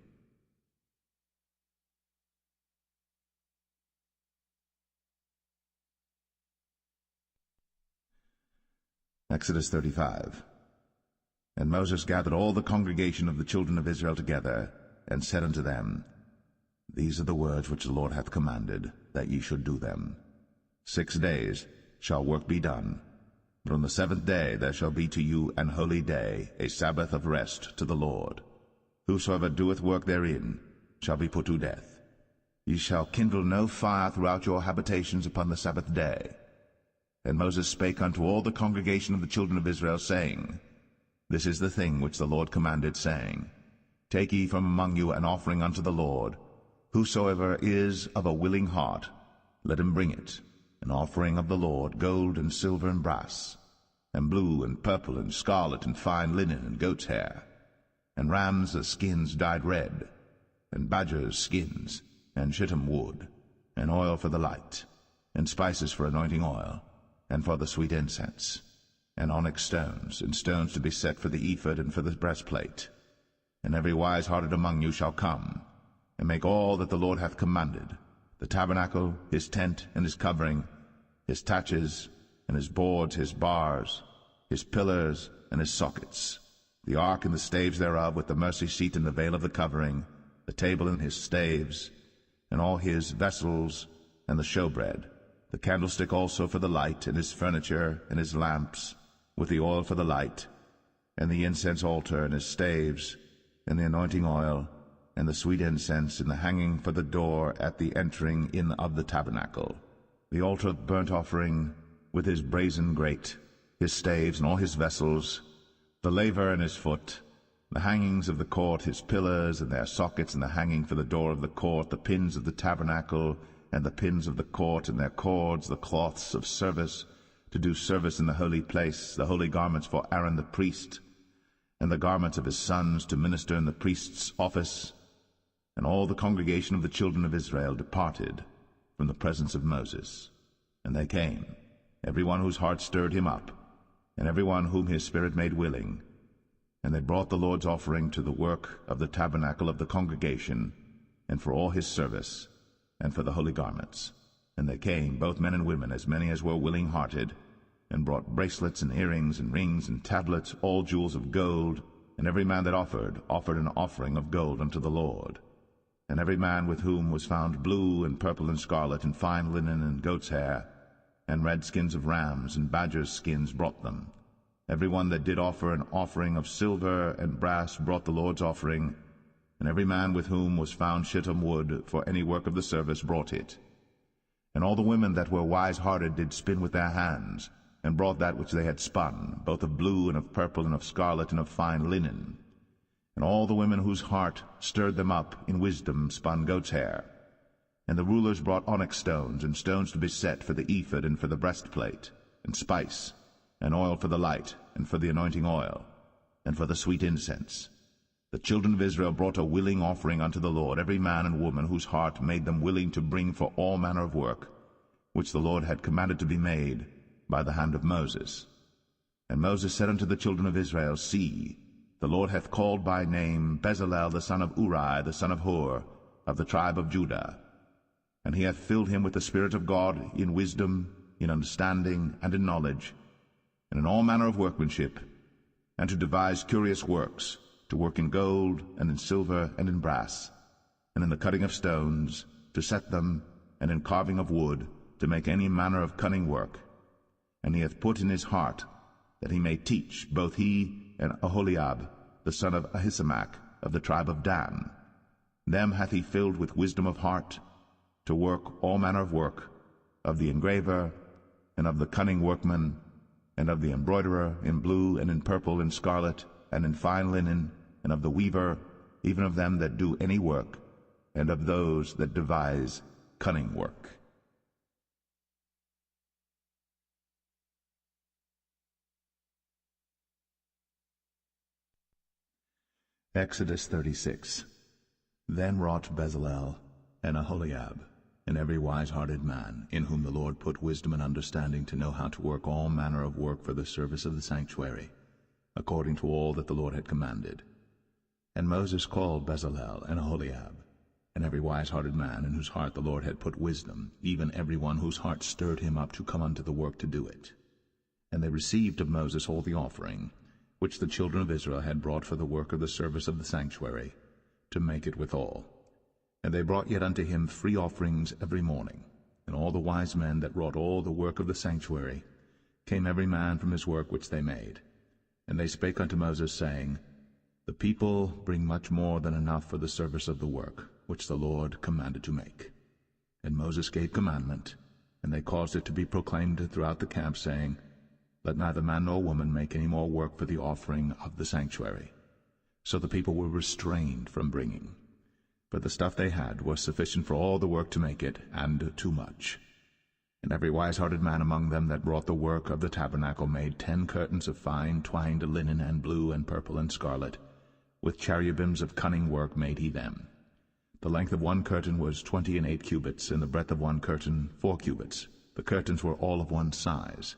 Exodus 35. And Moses gathered all the congregation of the children of Israel together, and said unto them, These are the words which the Lord hath commanded, that ye should do them. 6 days shall work be done, but on the 7th day there shall be to you an holy day, a Sabbath of rest to the Lord. Whosoever doeth work therein shall be put to death. Ye shall kindle no fire throughout your habitations upon the Sabbath day. And Moses spake unto all the congregation of the children of Israel, saying, This is the thing which the Lord commanded, saying, Take ye from among you an offering unto the Lord. Whosoever is of a willing heart, let him bring it. an offering of the Lord, gold and silver and brass, and blue and purple and scarlet and fine linen and goat's hair, and rams' skins dyed red, and badgers' skins, and shittim wood, and oil for the light, and spices for anointing oil, and for the sweet incense, and onyx stones, and stones to be set for the ephod and for the breastplate. And every wise-hearted among you shall come, and make all that the Lord hath commanded, the tabernacle, his tent, and his covering, his taches, and his boards, his bars, his pillars, and his sockets, the ark and the staves thereof, with the mercy seat and the veil of the covering, the table and his staves, and all his vessels, and the showbread, the candlestick also for the light, and his furniture, and his lamps, with the oil for the light, and the incense altar, and his staves, and the anointing oil, and the sweet incense, and the hanging for the door at the entering in of the tabernacle, the altar of burnt offering, with his brazen grate, his staves, and all his vessels, the laver and his foot, the hangings of the court, his pillars, and their sockets, and the hanging for the door of the court, the pins of the tabernacle, and the pins of the court, and their cords, the cloths of service, to do service in the holy place, the holy garments for Aaron the priest, and the garments of his sons to minister in the priest's office. And all the congregation of the children of Israel departed from the presence of Moses. And they came, every one whose heart stirred him up, and every one whom his spirit made willing. And they brought the Lord's offering to the work of the tabernacle of the congregation, and for all his service, and for the holy garments. And they came, both men and women, as many as were willing-hearted, and brought bracelets and earrings and rings and tablets, all jewels of gold. And every man that offered an offering of gold unto the Lord. And every man with whom was found blue and purple and scarlet and fine linen and goat's hair, and red skins of rams and badgers' skins brought them. Every one that did offer an offering of silver and brass brought the Lord's offering, and every man with whom was found shittim wood for any work of the service brought it. And all the women that were wise-hearted did spin with their hands, and brought that which they had spun, both of blue and of purple and of scarlet and of fine linen. And all the women whose heart stirred them up in wisdom spun goat's hair. And the rulers brought onyx stones, and stones to be set for the ephod and for the breastplate, and spice, and oil for the light, and for the anointing oil, and for the sweet incense. The children of Israel brought a willing offering unto the Lord, every man and woman whose heart made them willing to bring for all manner of work, which the Lord had commanded to be made by the hand of Moses. And Moses said unto the children of Israel, See, the Lord hath called by name Bezalel the son of Uri, the son of Hur, of the tribe of Judah. And he hath filled him with the Spirit of God in wisdom, in understanding, and in knowledge, and in all manner of workmanship, and to devise curious works, to work in gold, and in silver, and in brass, and in the cutting of stones, to set them, and in carving of wood, to make any manner of cunning work. And he hath put in his heart that he may teach, both he and Aholiab, the son of Ahisamach, of the tribe of Dan. Them hath he filled with wisdom of heart, to work all manner of work, of the engraver, and of the cunning workman, and of the embroiderer, in blue, and in purple, and scarlet, and in fine linen, and of the weaver, even of them that do any work, and of those that devise cunning work. Exodus 36. Then wrought Bezalel and Aholiab, and every wise-hearted man, in whom the Lord put wisdom and understanding to know how to work all manner of work for the service of the sanctuary, according to all that the Lord had commanded. And Moses called Bezalel and Aholiab, and every wise-hearted man, in whose heart the Lord had put wisdom, even every one whose heart stirred him up to come unto the work to do it. And they received of Moses all the offering, which the children of Israel had brought for the work of the service of the sanctuary, to make it withal. And they brought yet unto him free offerings every morning. And all the wise men that wrought all the work of the sanctuary came every man from his work which they made. And they spake unto Moses, saying, The people bring much more than enough for the service of the work, which the Lord commanded to make. And Moses gave commandment, and they caused it to be proclaimed throughout the camp, saying, Let neither man nor woman make any more work for the offering of the sanctuary. So the people were restrained from bringing. But the stuff they had was sufficient for all the work to make it, and too much. And every wise-hearted man among them that wrought the work of the tabernacle made 10 curtains of fine twined linen and blue and purple and scarlet. With cherubims of cunning work made he them. The length of one curtain was 20 and 8 cubits, and the breadth of one curtain 4 cubits. The curtains were all of one size.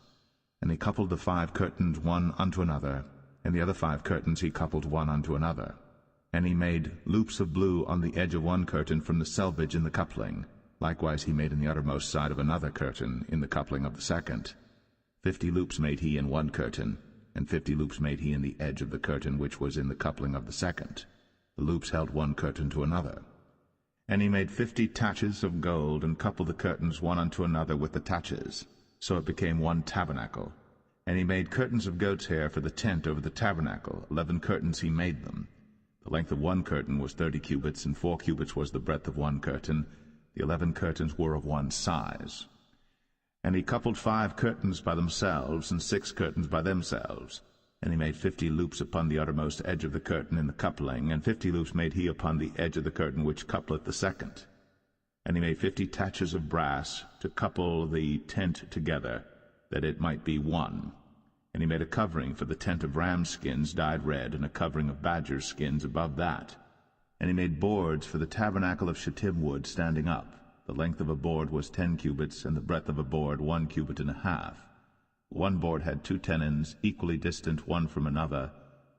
And he coupled the 5 curtains one unto another, and the other 5 curtains he coupled one unto another. And he made loops of blue on the edge of one curtain from the selvage in the coupling. Likewise he made in the uttermost side of another curtain in the coupling of the second. 50 loops made he in one curtain, and 50 loops made he in the edge of the curtain which was in the coupling of the second. The loops held one curtain to another. And he made 50 taches of gold, and coupled the curtains one unto another with the taches. So it became one tabernacle. And he made curtains of goat's hair for the tent over the tabernacle. 11 curtains he made them. The length of one curtain was 30 cubits, and 4 cubits was the breadth of one curtain. The 11 curtains were of one size. And he coupled 5 curtains by themselves, and 6 curtains by themselves. And he made 50 loops upon the uttermost edge of the curtain in the coupling, and 50 loops made he upon the edge of the curtain which coupleth the second. And he made 50 taches of brass to couple the tent together, that it might be one. And he made a covering for the tent of ram skins dyed red, and a covering of badger skins above that. And he made boards for the tabernacle of shittim wood standing up. The length of a board was 10 cubits, and the breadth of a board 1 cubit and a half. One board had 2 tenons, equally distant one from another.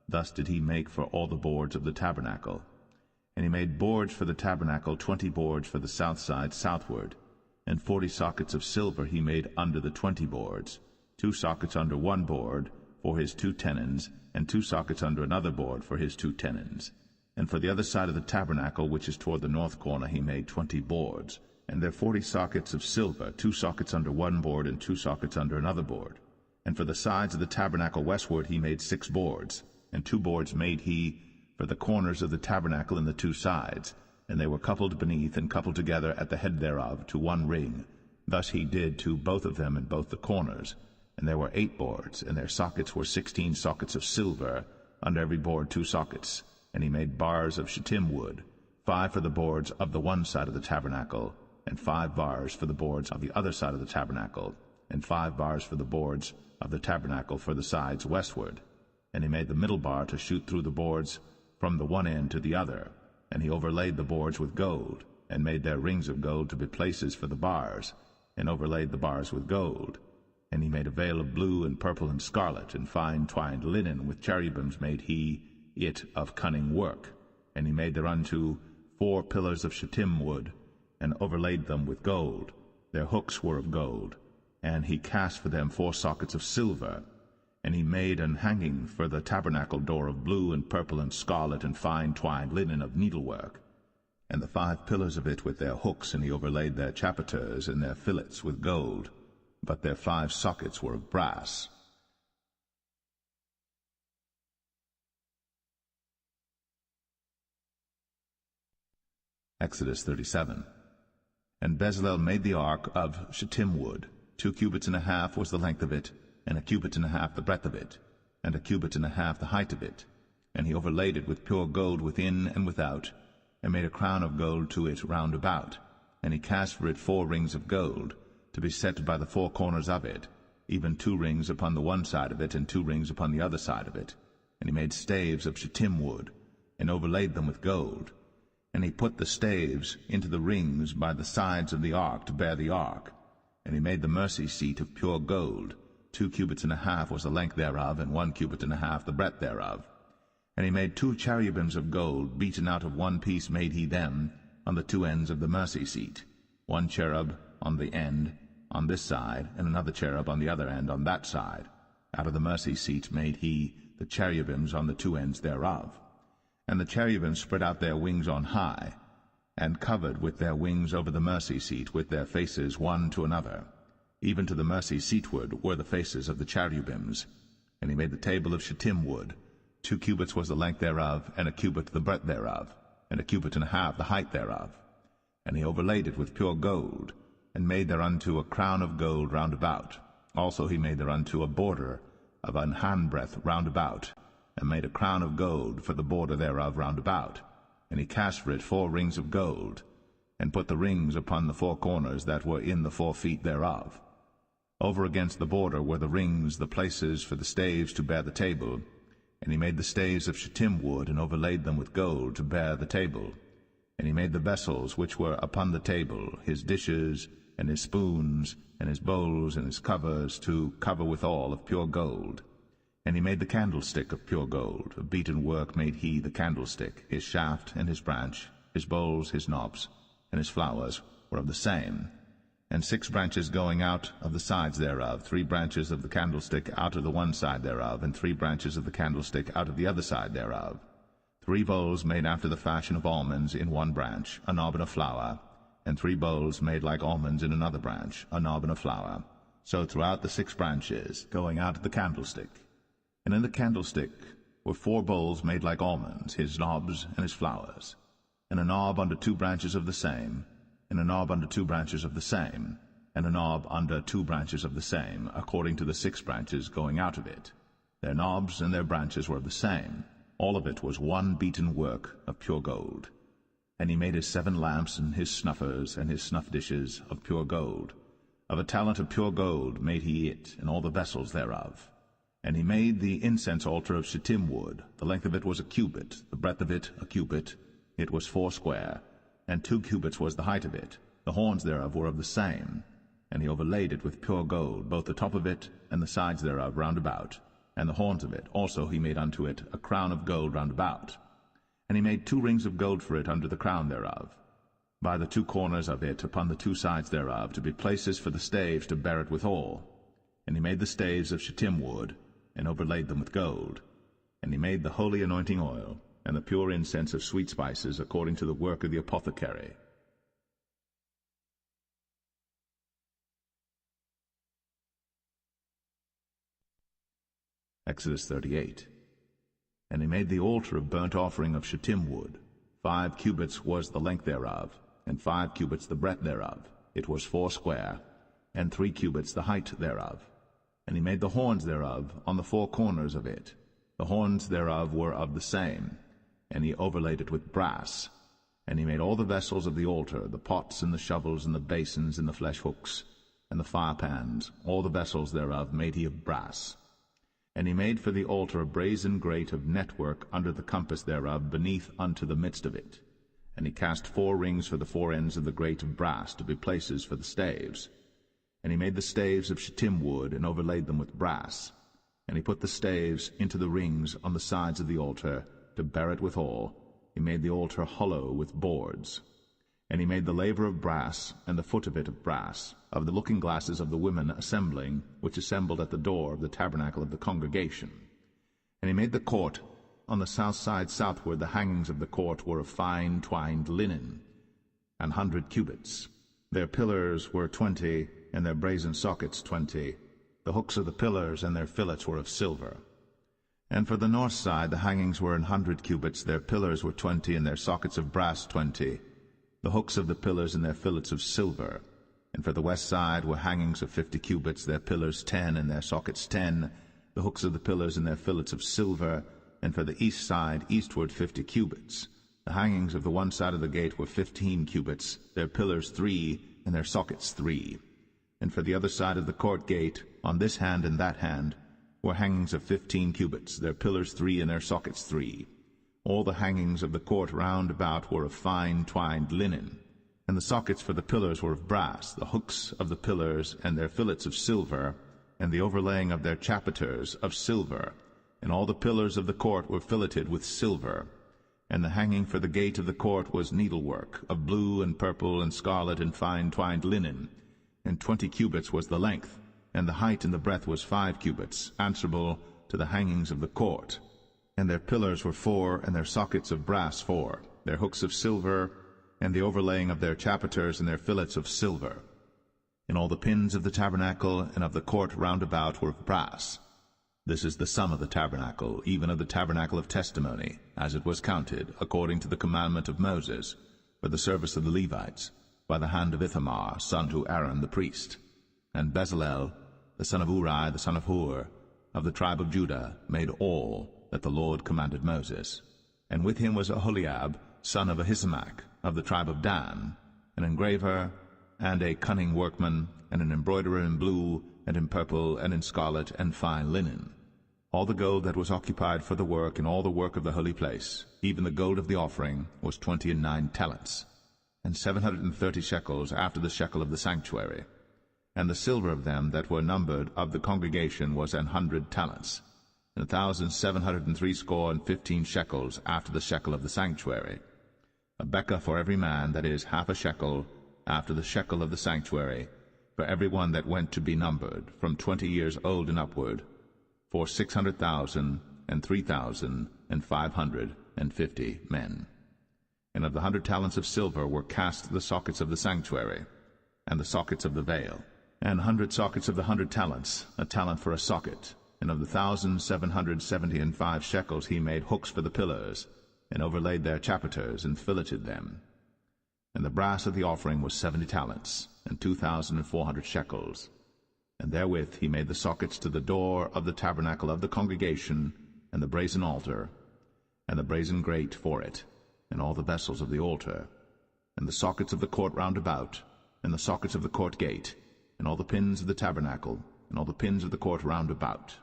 Thus did he make for all the boards of the tabernacle. And he made boards for the tabernacle, 20 boards for the south side southward. And 40 sockets of silver he made under the 20 boards, 2 sockets under one board for his 2 tenons, and 2 sockets under another board for his 2 tenons. And for the other side of the tabernacle, which is toward the north corner, he made 20 boards, and there 40 sockets of silver, 2 sockets under one board, and 2 sockets under another board. And for the sides of the tabernacle westward he made 6 boards, and 2 boards made he for the corners of the tabernacle in the 2 sides, and they were coupled beneath and coupled together at the head thereof to one ring. Thus he did to both of them in both the corners. And there were 8 boards, and their sockets were 16 sockets of silver, under every board 2 sockets. And he made bars of shittim wood, 5 for the boards of the one side of the tabernacle, and 5 bars for the boards of the other side of the tabernacle, and 5 bars for the boards of the tabernacle for the sides westward. And he made the middle bar to shoot through the boards from the one end to the other. And he overlaid the boards with gold, and made their rings of gold to be places for the bars, and overlaid the bars with gold. And he made a veil of blue and purple and scarlet, and fine twined linen, with cherubims made he it of cunning work. And he made thereunto 4 pillars of shittim wood, and overlaid them with gold. Their hooks were of gold. And he cast for them 4 sockets of silver. And he made an hanging for the tabernacle door of blue and purple and scarlet, and fine twined linen of needlework. And the 5 pillars of it with their hooks, and he overlaid their chapiters and their fillets with gold. But their 5 sockets were of brass. Exodus 37. And Bezalel made the ark of shittim wood. 2 cubits and a half was the length of it, and 1 cubit and a half the breadth of it, and 1 cubit and a half the height of it. And he overlaid it with pure gold within and without, and made a crown of gold to it round about. And he cast for it 4 rings of gold, to be set by the 4 corners of it, even 2 rings upon the one side of it, and 2 rings upon the other side of it. And he made staves of shittim wood, and overlaid them with gold. And he put the staves into the rings by the sides of the ark to bear the ark. And he made the mercy seat of pure gold. 2 cubits and a half was the length thereof, and 1 cubit and a half the breadth thereof. And he made 2 cherubims of gold, beaten out of one piece made he them, on the 2 ends of the mercy seat, 1 cherub on the end on this side, and another cherub on the other end on that side. Out of the mercy seat made he the cherubims on the 2 ends thereof. And the cherubims spread out their wings on high, and covered with their wings over the mercy seat, with their faces one to another. Even to the mercy seatward were the faces of the cherubims. And he made the table of shittim wood. 2 cubits was the length thereof, and 1 cubit the breadth thereof, and 1 cubit and a half the height thereof. And he overlaid it with pure gold, and made thereunto a crown of gold round about. Also he made thereunto a border of an handbreadth round about, and made a crown of gold for the border thereof round about. And he cast for it 4 rings of gold. and put the rings upon the 4 corners that were in the 4 feet thereof. Over against the border were the rings, the places for the staves to bear the table. And he made the staves of shittim wood, and overlaid them with gold to bear the table. And he made the vessels which were upon the table, his dishes, and his spoons, and his bowls, and his covers, to cover withal of pure gold. And he made the candlestick of pure gold. Of beaten work made he the candlestick. His shaft and his branch, his bowls, his knobs, and his flowers were of the same. And 6 branches going out of the sides thereof, 3 branches of the candlestick out of the one side thereof, and 3 branches of the candlestick out of the other side thereof. 3 bowls made after the fashion of almonds in one branch, a knob and a flower, and 3 bowls made like almonds in another branch, a knob and a flower. So throughout the 6 branches, going out of the candlestick. And in the candlestick were 4 bowls made like almonds, his knobs and his flowers, and a knob under 2 branches of the same, and a knob under 2 branches of the same, and a knob under 2 branches of the same, according to the 6 branches going out of it. Their knobs and their branches were of the same. All of it was one beaten work of pure gold. And he made his 7 lamps, and his snuffers, and his snuff dishes of pure gold. Of a talent of pure gold made he it, and all the vessels thereof. And he made the incense altar of shittim wood. The length of it was a cubit, the breadth of it a cubit. It was 4 square, and 2 cubits was the height of it. The horns thereof were of the same. And he overlaid it with pure gold, both the top of it and the sides thereof round about. And the horns of it also he made unto it a crown of gold round about. And he made 2 rings of gold for it under the crown thereof, by the 2 corners of it upon the 2 sides thereof, to be places for the staves to bear it withal. And he made the staves of shittim wood, and overlaid them with gold. And he made the holy anointing oil, and the pure incense of sweet spices, according to the work of the apothecary. Exodus 38. And he made the altar of burnt offering of shittim wood. 5 cubits was the length thereof, and 5 cubits the breadth thereof. It was 4 square, and 3 cubits the height thereof. And he made the horns thereof on the 4 corners of it. The horns thereof were of the same. And he overlaid it with brass. And he made all the vessels of the altar, the pots and the shovels and the basins and the flesh hooks, and the fire pans, all the vessels thereof made he of brass. And he made for the altar a brazen grate of network under the compass thereof, beneath unto the midst of it. And he cast 4 rings for the 4 ends of the grate of brass, to be places for the staves. And he made the staves of shittim wood, and overlaid them with brass. And he put the staves into the rings on the sides of the altar, to bear it withal. He made the altar hollow with boards. And he made the laver of brass, and the foot of it of brass, of the looking glasses of the women assembling, which assembled at the door of the tabernacle of the congregation. And he made the court. On the south side southward the hangings of the court were of fine twined linen, 100 cubits. Their pillars were 20, and their brazen sockets 20. The hooks of the pillars and their fillets were of silver. And for the north side the hangings were 100 cubits, their pillars were 20, and their sockets of brass 20. The hooks of the pillars and their fillets of silver. And for the west side were hangings of 50 cubits, their pillars 10, and their sockets 10. The hooks of the pillars and their fillets of silver. And for the east side eastward 50 cubits. The hangings of the one side of the gate were 15 cubits, their pillars 3, and their sockets 3. And for the other side of the court gate, on this hand and that hand, were hangings of 15 cubits, their pillars 3, and their sockets 3. All the hangings of the court round about were of fine twined linen. And the sockets for the pillars were of brass, the hooks of the pillars and their fillets of silver, and the overlaying of their chapiters of silver. And all the pillars of the court were filleted with silver. And the hanging for the gate of the court was needlework, of blue and purple and scarlet and fine twined linen. And 20 cubits was the length, and the height and the breadth was 5 cubits, answerable to the hangings of the court. And their pillars were 4, and their sockets of brass 4, their hooks of silver, and the overlaying of their chapiters and their fillets of silver. And all the pins of the tabernacle and of the court round about were of brass. This is the sum of the tabernacle, even of the tabernacle of testimony, as it was counted, according to the commandment of Moses, for the service of the Levites, by the hand of Ithamar, son to Aaron the priest. And Bezalel, the son of Uri, the son of Hur, of the tribe of Judah, made all that the Lord commanded Moses. And with him was Aholiab, son of Ahisamach, of the tribe of Dan, an engraver, and a cunning workman, and an embroiderer in blue, and in purple, and in scarlet, and fine linen. All the gold that was occupied for the work, and all the work of the holy place, even the gold of the offering, was 29 talents, and 730 shekels after the shekel of the sanctuary. And the silver of them that were numbered of the congregation was 100 talents, and 1,760 shekels after the shekel of the sanctuary. A bekah for every man, that is, half a shekel, after the shekel of the sanctuary, for every one that went to be numbered, from 20 years old and upward, for 600,000 and 3,550 men. And of the 100 talents of silver were cast the sockets of the sanctuary, and the sockets of the veil, and 100 sockets of the 100 talents, a talent for a socket. And of the 1,775 shekels he made hooks for the pillars, and overlaid their chapiters, and filleted them. And the brass of the offering was 70 talents, and 2,400 shekels. And therewith he made the sockets to the door of the tabernacle of the congregation, and the brazen altar, and the brazen grate for it, and all the vessels of the altar, and the sockets of the court round about, and the sockets of the court gate, and all the pins of the tabernacle, and all the pins of the court round about.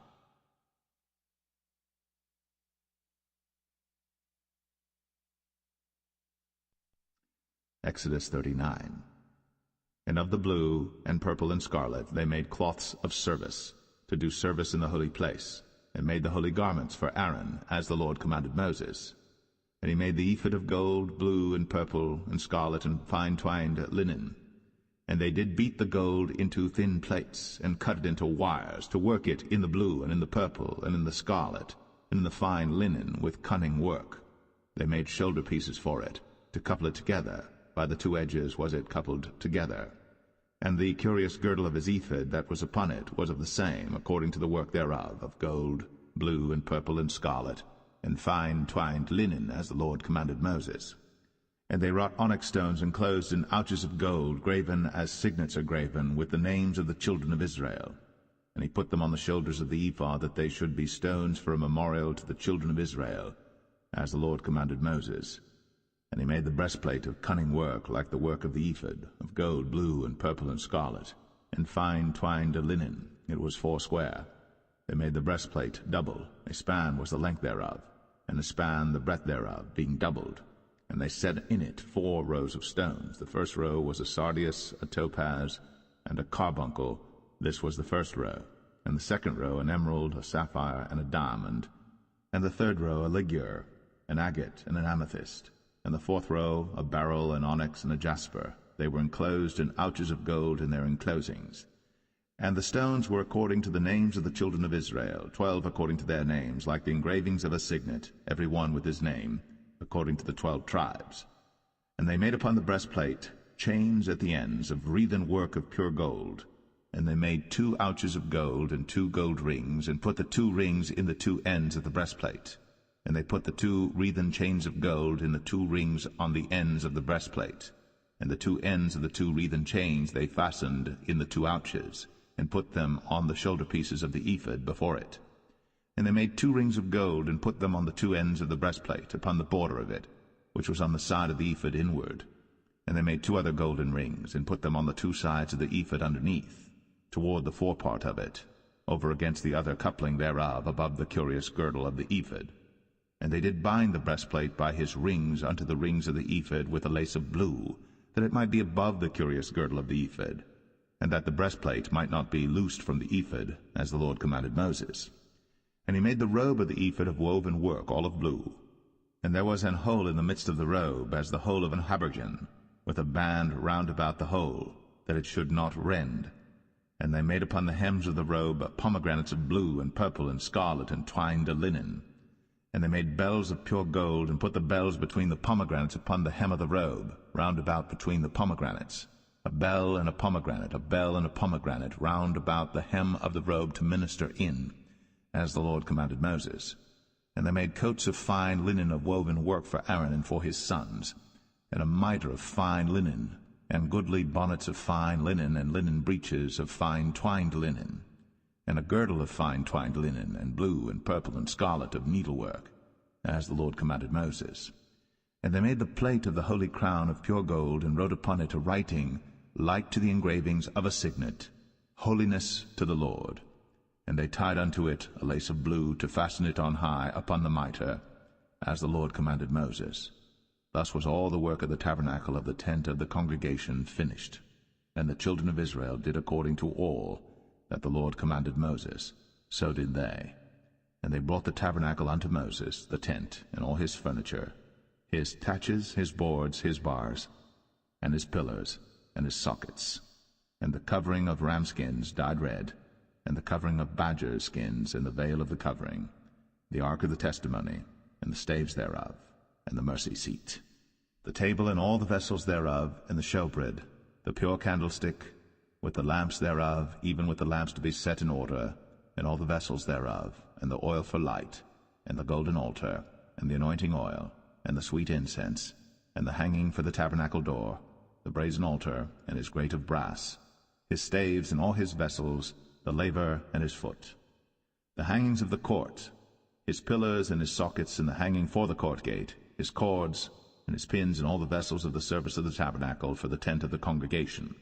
Exodus 39. And of the blue, and purple, and scarlet they made cloths of service, to do service in the holy place, and made the holy garments for Aaron, as the Lord commanded Moses. And he made the ephod of gold, blue, and purple, and scarlet, and fine-twined linen. And they did beat the gold into thin plates, and cut it into wires, to work it in the blue, and in the purple, and in the scarlet, and in the fine linen, with cunning work. They made shoulder pieces for it, to couple it together. By the two edges was it coupled together. And the curious girdle of his ephod that was upon it was of the same, according to the work thereof, of gold, blue, and purple, and scarlet, and fine twined linen, as the Lord commanded Moses. And they wrought onyx stones enclosed in ouches of gold, graven as signets are graven, with the names of the children of Israel. And he put them on the shoulders of the ephod, that they should be stones for a memorial to the children of Israel, as the Lord commanded Moses. And he made the breastplate of cunning work, like the work of the ephod, of gold, blue, and purple, and scarlet, and fine twined linen. It was foursquare. They made the breastplate double. A span was the length thereof, and a span the breadth thereof, being doubled. And they set in it 4 rows of stones. The first row was a sardius, a topaz, and a carbuncle. This was the first row. And the second row an emerald, a sapphire, and a diamond. And the third row a ligure, an agate, and an amethyst. And the fourth row a beryl, an onyx, and a jasper. They were enclosed in ouches of gold in their enclosings. And the stones were according to the names of the children of Israel, 12 according to their names, like the engravings of a signet, every one with his name, according to the 12 tribes. And they made upon the breastplate chains at the ends of wreathen work of pure gold. And they made 2 ouches of gold, and 2 gold rings, and put the 2 rings in the 2 ends of the breastplate. And they put the 2 wreathen chains of gold in the 2 rings on the ends of the breastplate. And the 2 ends of the 2 wreathen chains they fastened in the 2 ouches, and put them on the shoulder pieces of the ephod before it. And they made 2 rings of gold, and put them on the 2 ends of the breastplate, upon the border of it, which was on the side of the ephod inward. And they made 2 other golden rings, and put them on the 2 sides of the ephod underneath, toward the forepart of it, over against the other coupling thereof, above the curious girdle of the ephod. And they did bind the breastplate by his rings unto the rings of the ephod with a lace of blue, that it might be above the curious girdle of the ephod, and that the breastplate might not be loosed from the ephod, as the Lord commanded Moses. And he made the robe of the ephod of woven work, all of blue. And there was an hole in the midst of the robe, as the hole of an habergeon, with a band round about the hole, that it should not rend. And they made upon the hems of the robe pomegranates of blue, and purple, and scarlet, and twined linen. And they made bells of pure gold, and put the bells between the pomegranates upon the hem of the robe, round about between the pomegranates. A bell and a pomegranate, a bell and a pomegranate, round about the hem of the robe to minister in, as the Lord commanded Moses. And they made coats of fine linen of woven work for Aaron and for his sons, and a mitre of fine linen, and goodly bonnets of fine linen, and linen breeches of fine twined linen, and a girdle of fine twined linen, and blue and purple and scarlet of needlework, as the Lord commanded Moses. And they made the plate of the holy crown of pure gold, and wrote upon it a writing like to the engravings of a signet, Holiness to the Lord. And they tied unto it a lace of blue, to fasten it on high upon the mitre, as the Lord commanded Moses. Thus was all the work of the tabernacle of the tent of the congregation finished. And the children of Israel did according to all that the Lord commanded Moses, so did they. And they brought the tabernacle unto Moses, the tent, and all his furniture, his taches, his boards, his bars, and his pillars, and his sockets, and the covering of ram skins dyed red, and the covering of badger skins, and the veil of the covering, the ark of the testimony, and the staves thereof, and the mercy seat, the table and all the vessels thereof, and the showbread, the pure candlestick, with the lamps thereof, even with the lamps to be set in order, and all the vessels thereof, and the oil for light, and the golden altar, and the anointing oil, and the sweet incense, and the hanging for the tabernacle door, the brazen altar, and his grate of brass, his staves and all his vessels, the laver and his foot, the hangings of the court, his pillars and his sockets, and the hanging for the court gate, his cords, and his pins, and all the vessels of the service of the tabernacle for the tent of the congregation,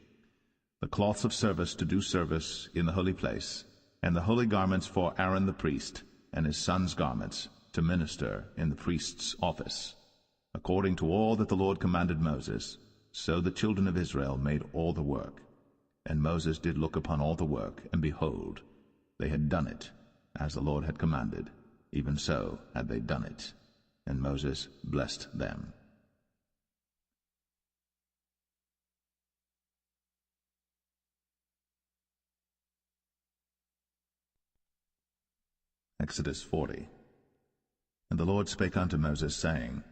the cloths of service to do service in the holy place, and the holy garments for Aaron the priest, and his sons' garments, to minister in the priest's office. According to all that the Lord commanded Moses, so the children of Israel made all the work. And Moses did look upon all the work, and behold, they had done it, as the Lord had commanded, even so had they done it. And Moses blessed them. Exodus 40. And the Lord spake unto Moses, saying,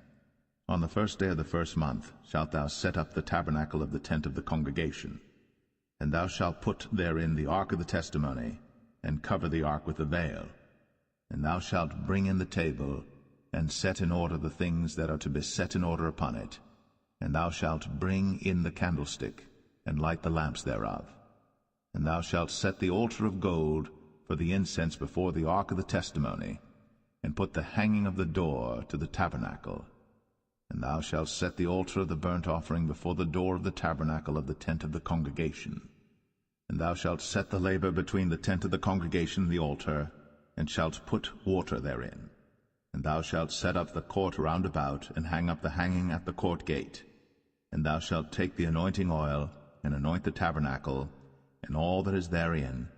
On the first day of the first month shalt thou set up the tabernacle of the tent of the congregation, and thou shalt put therein the ark of the testimony, and cover the ark with a veil. And thou shalt bring in the table, and set in order the things that are to be set in order upon it. And thou shalt bring in the candlestick, and light the lamps thereof. And thou shalt set the altar of gold for the incense before the ark of the testimony, and put the hanging of the door to the tabernacle. And thou shalt set the altar of the burnt offering before the door of the tabernacle of the tent of the congregation. And thou shalt set the laver between the tent of the congregation and the altar, and shalt put water therein. And thou shalt set up the court round about, and hang up the hanging at the court gate. And thou shalt take the anointing oil, and anoint the tabernacle, and all that is therein,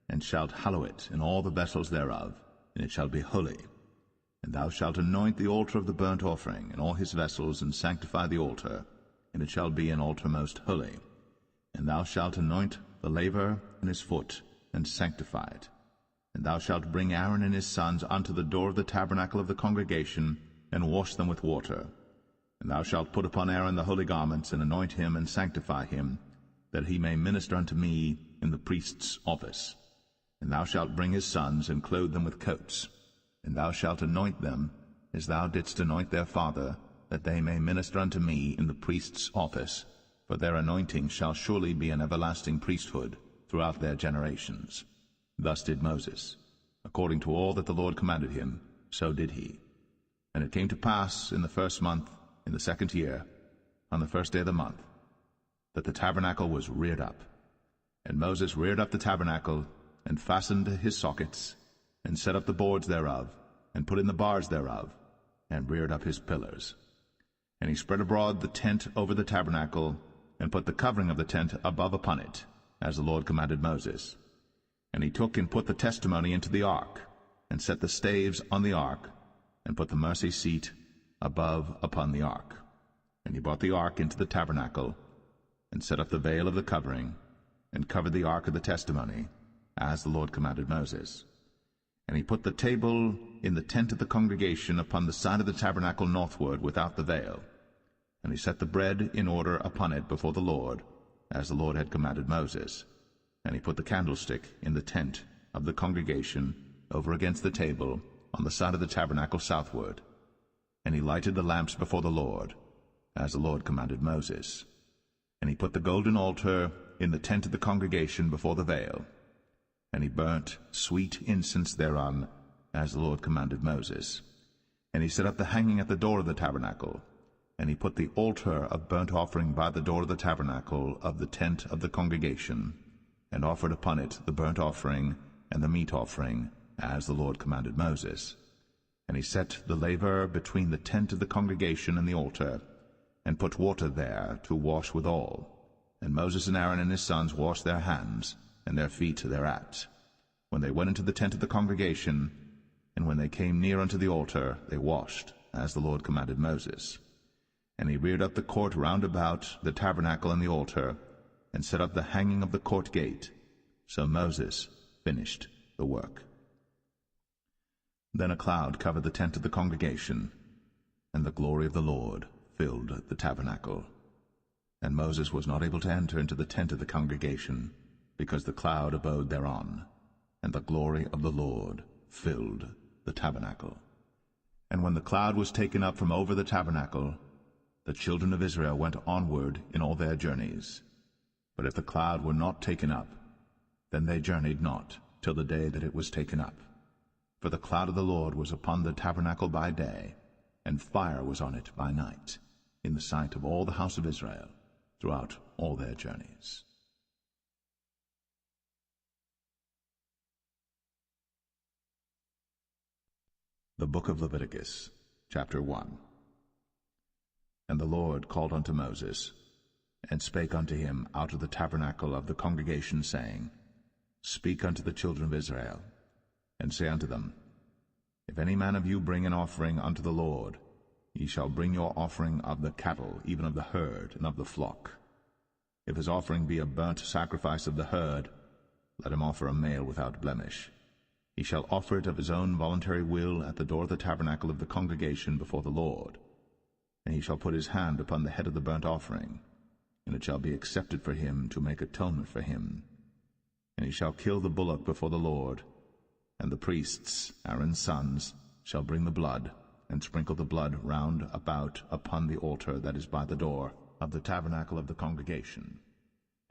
and shalt hallow it, and all the vessels thereof, and it shall be holy. And thou shalt anoint the altar of the burnt offering, and all his vessels, and sanctify the altar, and it shall be an altar most holy. And thou shalt anoint the laver and his foot, and sanctify it. And thou shalt bring Aaron and his sons unto the door of the tabernacle of the congregation, and wash them with water. And thou shalt put upon Aaron the holy garments, and anoint him, and sanctify him, that he may minister unto me in the priest's office. And thou shalt bring his sons, and clothe them with coats. And thou shalt anoint them, as thou didst anoint their father, that they may minister unto me in the priest's office. For their anointing shall surely be an everlasting priesthood throughout their generations. Thus did Moses. According to all that the Lord commanded him, so did he. And it came to pass in the first month, in the second year, on the first day of the month, that the tabernacle was reared up. And Moses reared up the tabernacle, and fastened his sockets, and set up the boards thereof, and put in the bars thereof, and reared up his pillars. And he spread abroad the tent over the tabernacle, and put the covering of the tent above upon it, as the Lord commanded Moses. And he took and put the testimony into the ark, and set the staves on the ark, and put the mercy seat above upon the ark. And he brought the ark into the tabernacle, and set up the veil of the covering, and covered the ark of the testimony, as the Lord commanded Moses. And he put the table in the tent of the congregation upon the side of the tabernacle northward without the veil. And he set the bread in order upon it before the Lord, as the Lord had commanded Moses. And he put the candlestick in the tent of the congregation over against the table on the side of the tabernacle southward. And he lighted the lamps before the Lord, as the Lord commanded Moses. And he put the golden altar in the tent of the congregation before the veil. And he burnt sweet incense thereon, as the Lord commanded Moses. And he set up the hanging at the door of the tabernacle, And he put the altar of burnt offering by the door of the tabernacle of the tent of the congregation, and offered upon it the burnt offering and the meat offering, as the Lord commanded Moses. And he set the laver between the tent of the congregation and the altar, and put water there to wash withal. And Moses and Aaron and his sons washed their hands and their feet thereat, when they went into the tent of the congregation, and when they came near unto the altar, they washed, as the Lord commanded Moses. And he reared up the court round about the tabernacle and the altar, and set up the hanging of the court gate. So Moses finished the work. Then a cloud covered the tent of the congregation, and the glory of the Lord filled the tabernacle. And Moses was not able to enter into the tent of the congregation, because the cloud abode thereon, and the glory of the Lord filled the tabernacle. And when the cloud was taken up from over the tabernacle, the children of Israel went onward in all their journeys. But if the cloud were not taken up, then they journeyed not till the day that it was taken up. For the cloud of the Lord was upon the tabernacle by day, and fire was on it by night, in the sight of all the house of Israel, throughout all their journeys. The book of Leviticus, chapter 1. And the Lord called unto Moses, and spake unto him out of the tabernacle of the congregation, saying, Speak unto the children of Israel, and say unto them, If any man of you bring an offering unto the Lord, ye shall bring your offering of the cattle, even of the herd, and of the flock. If his offering be a burnt sacrifice of the herd, let him offer a male without blemish. He shall offer it of his own voluntary will at the door of the tabernacle of the congregation before the Lord. And he shall put his hand upon the head of the burnt offering, and it shall be accepted for him to make atonement for him. And he shall kill the bullock before the Lord, and the priests, Aaron's sons, shall bring the blood, and sprinkle the blood round about upon the altar that is by the door of the tabernacle of the congregation.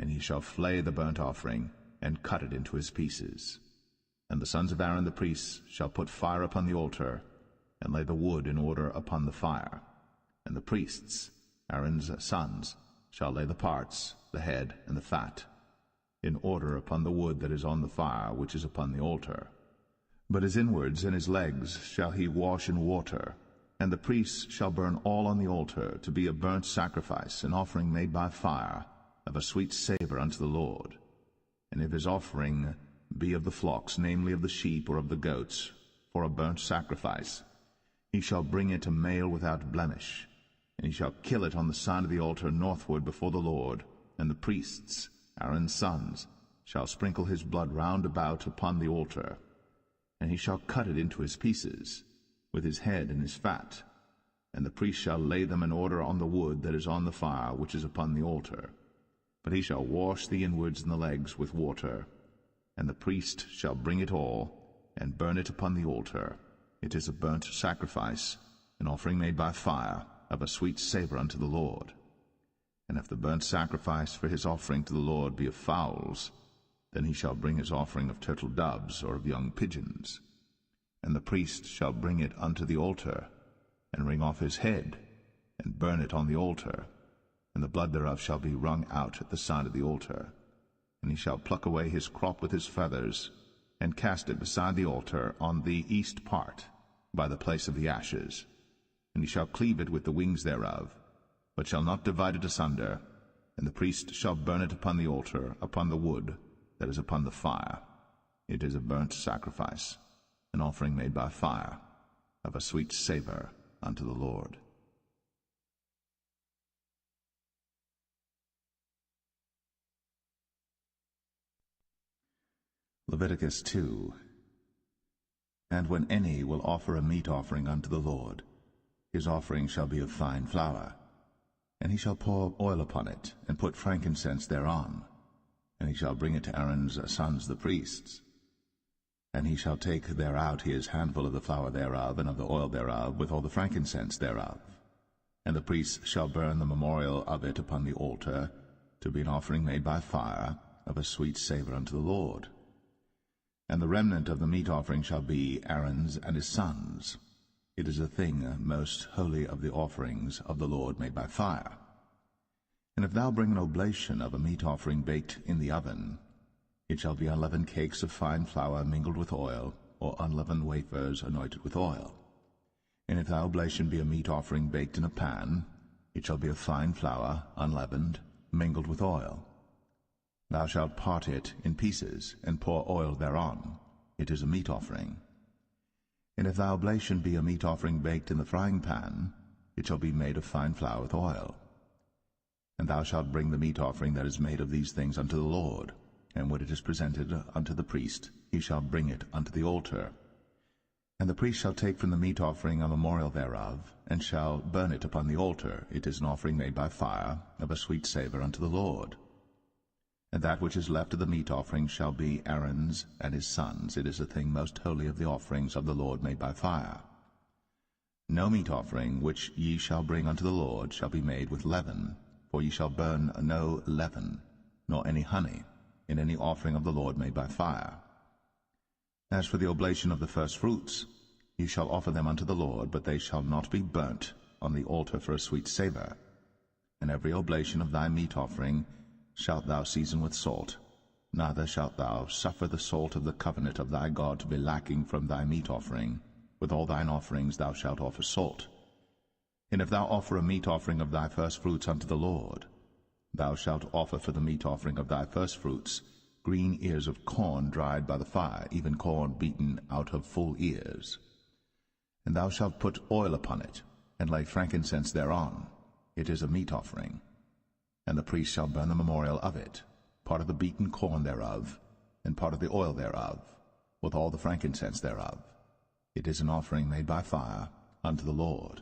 And he shall flay the burnt offering, and cut it into his pieces. And the sons of Aaron the priests shall put fire upon the altar, and lay the wood in order upon the fire. And the priests, Aaron's sons, shall lay the parts, the head, and the fat, in order upon the wood that is on the fire which is upon the altar. But his inwards and his legs shall he wash in water, and the priests shall burn all on the altar to be a burnt sacrifice, an offering made by fire, of a sweet savour unto the Lord. And if his offering be of the flocks, namely of the sheep or of the goats, for a burnt sacrifice, he shall bring it a male without blemish, and he shall kill it on the side of the altar northward before the Lord. And the priests, Aaron's sons, shall sprinkle his blood round about upon the altar. And he shall cut it into his pieces, with his head and his fat. And the priest shall lay them in order on the wood that is on the fire which is upon the altar. But he shall wash the inwards and the legs with water. And the priest shall bring it all, and burn it upon the altar. It is a burnt sacrifice, an offering made by fire, of a sweet savour unto the Lord. And if the burnt sacrifice for his offering to the Lord be of fowls, then he shall bring his offering of turtle doves or of young pigeons. And the priest shall bring it unto the altar, and wring off his head, and burn it on the altar. And the blood thereof shall be wrung out at the side of the altar. And he shall pluck away his crop with his feathers, and cast it beside the altar on the east part, by the place of the ashes. And he shall cleave it with the wings thereof, but shall not divide it asunder. And the priest shall burn it upon the altar, upon the wood that is upon the fire. It is a burnt sacrifice, an offering made by fire, of a sweet savour unto the Lord. Leviticus 2. And when any will offer a meat offering unto the Lord, his offering shall be of fine flour. And he shall pour oil upon it, and put frankincense thereon. And he shall bring it to Aaron's sons the priests. And he shall take thereout his handful of the flour thereof, and of the oil thereof, with all the frankincense thereof. And the priests shall burn the memorial of it upon the altar, to be an offering made by fire, of a sweet savour unto the Lord. And the remnant of the meat offering shall be Aaron's and his sons'. It is a thing most holy of the offerings of the Lord made by fire. And if thou bring an oblation of a meat offering baked in the oven, it shall be unleavened cakes of fine flour mingled with oil, or unleavened wafers anointed with oil. And if thy oblation be a meat offering baked in a pan, it shall be of fine flour, unleavened, mingled with oil. Thou shalt part it in pieces, and pour oil thereon. It is a meat offering. And if thy oblation be a meat offering baked in the frying pan, it shall be made of fine flour with oil. And thou shalt bring the meat offering that is made of these things unto the Lord, and when it is presented unto the priest, he shall bring it unto the altar. And the priest shall take from the meat offering a memorial thereof, and shall burn it upon the altar. It is an offering made by fire, of a sweet savour unto the Lord. And that which is left of the meat offering shall be Aaron's and his sons'. It is a thing most holy of the offerings of the Lord made by fire. No meat offering which ye shall bring unto the Lord shall be made with leaven, for ye shall burn no leaven, nor any honey, in any offering of the Lord made by fire. As for the oblation of the firstfruits, ye shall offer them unto the Lord, but they shall not be burnt on the altar for a sweet savour. And every oblation of thy meat offering shalt thou season with salt, neither shalt thou suffer the salt of the covenant of thy God to be lacking from thy meat offering. With all thine offerings thou shalt offer salt. And if thou offer a meat offering of thy firstfruits unto the Lord, thou shalt offer for the meat offering of thy firstfruits green ears of corn dried by the fire, even corn beaten out of full ears. And thou shalt put oil upon it, and lay frankincense thereon. It is a meat offering. And the priest shall burn the memorial of it, part of the beaten corn thereof, and part of the oil thereof, with all the frankincense thereof. It is an offering made by fire unto the Lord.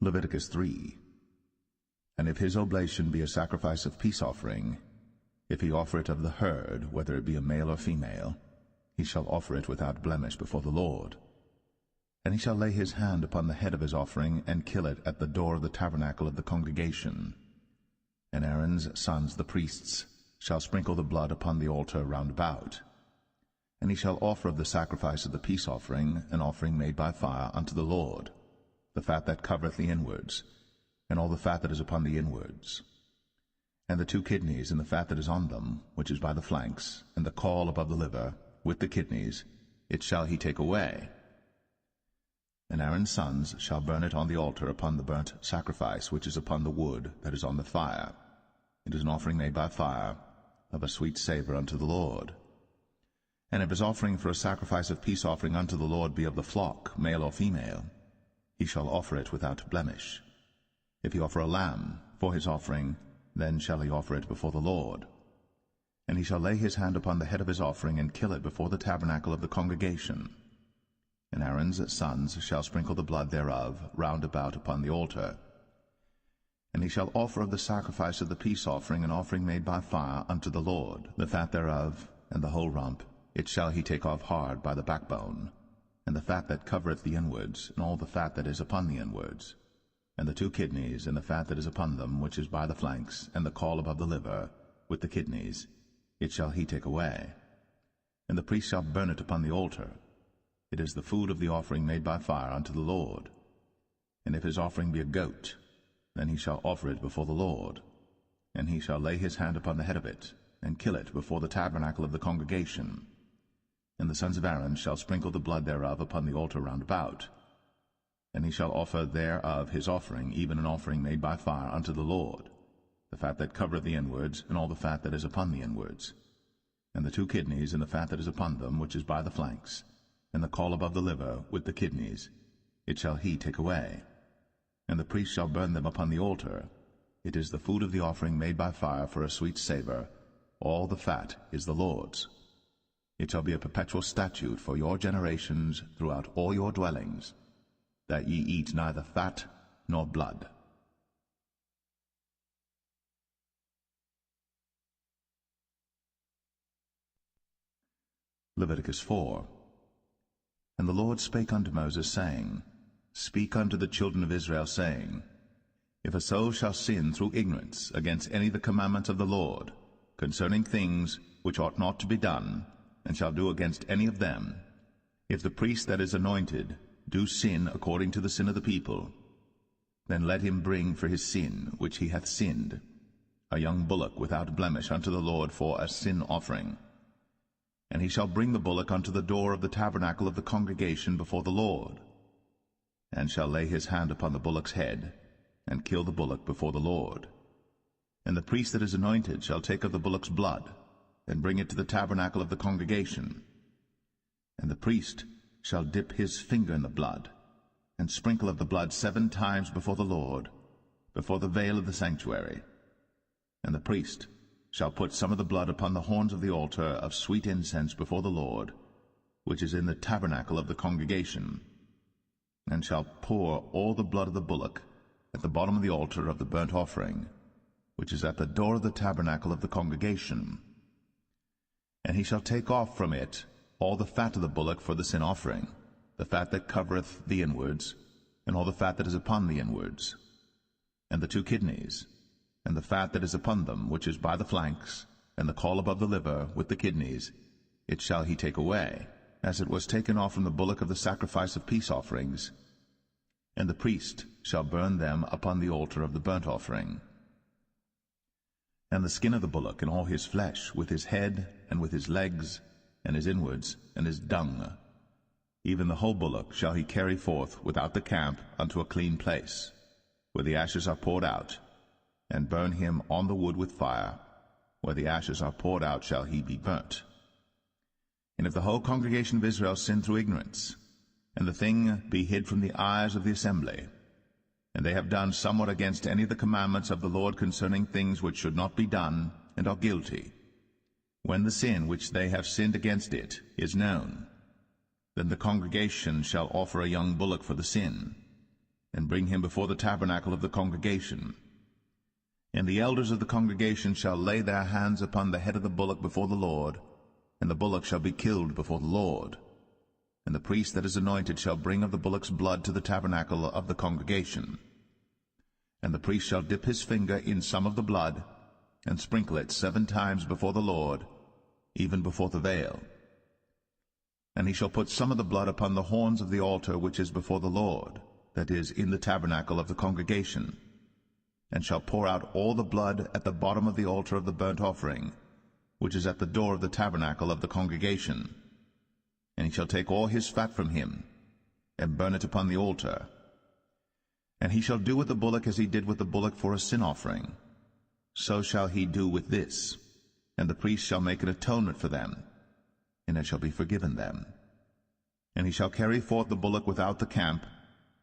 Leviticus 3. And if his oblation be a sacrifice of peace offering, if he offer it of the herd, whether it be a male or female, he shall offer it without blemish before the Lord. And he shall lay his hand upon the head of his offering, and kill it at the door of the tabernacle of the congregation. And Aaron's sons the priests shall sprinkle the blood upon the altar round about. And he shall offer of the sacrifice of the peace offering an offering made by fire unto the Lord, the fat that covereth the inwards, and all the fat that is upon the inwards, and the 2 kidneys, and the fat that is on them, which is by the flanks, and the caul above the liver, with the kidneys, it shall he take away. And Aaron's sons shall burn it on the altar upon the burnt sacrifice which is upon the wood that is on the fire. It is an offering made by fire, of a sweet savour unto the Lord. And if his offering for a sacrifice of peace offering unto the Lord be of the flock, male or female, he shall offer it without blemish. If he offer a lamb for his offering, then shall he offer it before the Lord. And he shall lay his hand upon the head of his offering, and kill it before the tabernacle of the congregation. And Aaron's sons shall sprinkle the blood thereof round about upon the altar. And he shall offer of the sacrifice of the peace offering an offering made by fire unto the Lord, the fat thereof, and the whole rump, it shall he take off hard by the backbone, and the fat that covereth the inwards, and all the fat that is upon the inwards, and the 2 kidneys, and the fat that is upon them, which is by the flanks, and the caul above the liver, with the kidneys, it shall he take away. And the priest shall burn it upon the altar. It is the food of the offering made by fire unto the Lord. And if his offering be a goat, then he shall offer it before the Lord. And he shall lay his hand upon the head of it, and kill it before the tabernacle of the congregation. And the sons of Aaron shall sprinkle the blood thereof upon the altar round about. And he shall offer thereof his offering, even an offering made by fire unto the Lord, the fat that covereth the inwards, and all the fat that is upon the inwards, and the 2 kidneys, and the fat that is upon them, which is by the flanks, and the caul above the liver, with the kidneys, it shall he take away. And the priest shall burn them upon the altar. It is the food of the offering made by fire for a sweet savour. All the fat is the Lord's. It shall be a perpetual statute for your generations throughout all your dwellings, that ye eat neither fat nor blood. Leviticus 4. And the Lord spake unto Moses, saying, Speak unto the children of Israel, saying, If a soul shall sin through ignorance against any of the commandments of the Lord, concerning things which ought not to be done, and shall do against any of them, if the priest that is anointed do sin according to the sin of the people, then let him bring for his sin which he hath sinned a young bullock without blemish unto the Lord for a sin offering. And he shall bring the bullock unto the door of the tabernacle of the congregation before the Lord, and shall lay his hand upon the bullock's head, and kill the bullock before the Lord. And the priest that is anointed shall take of the bullock's blood, and bring it to the tabernacle of the congregation. And the priest shall dip his finger in the blood, and sprinkle of the blood 7 times before the Lord, before the veil of the sanctuary. And the priest shall put some of the blood upon the horns of the altar of sweet incense before the Lord, which is in the tabernacle of the congregation, and shall pour all the blood of the bullock at the bottom of the altar of the burnt offering, which is at the door of the tabernacle of the congregation. And he shall take off from it all the fat of the bullock for the sin offering, the fat that covereth the inwards, and all the fat that is upon the inwards, and the 2 kidneys, and the fat that is upon them, which is by the flanks, and the caul above the liver, with the kidneys, it shall he take away, as it was taken off from the bullock of the sacrifice of peace offerings, and the priest shall burn them upon the altar of the burnt offering. And the skin of the bullock, and all his flesh, with his head, and with his legs, and his inwards, and his dung, even the whole bullock shall he carry forth without the camp unto a clean place, where the ashes are poured out, and burn him on the wood with fire. Where the ashes are poured out shall he be burnt. And if the whole congregation of Israel sin through ignorance, and the thing be hid from the eyes of the assembly, and they have done somewhat against any of the commandments of the Lord concerning things which should not be done, and are guilty, when the sin which they have sinned against it is known, then the congregation shall offer a young bullock for the sin, and bring him before the tabernacle of the congregation. And the elders of the congregation shall lay their hands upon the head of the bullock before the Lord, and the bullock shall be killed before the Lord. And the priest that is anointed shall bring of the bullock's blood to the tabernacle of the congregation. And the priest shall dip his finger in some of the blood, and sprinkle it 7 times before the Lord, even before the veil. And he shall put some of the blood upon the horns of the altar which is before the Lord, that is, in the tabernacle of the congregation, and shall pour out all the blood at the bottom of the altar of the burnt offering, which is at the door of the tabernacle of the congregation. And he shall take all his fat from him, and burn it upon the altar. And he shall do with the bullock as he did with the bullock for a sin offering. So shall he do with this, and the priest shall make an atonement for them, and it shall be forgiven them. And he shall carry forth the bullock without the camp,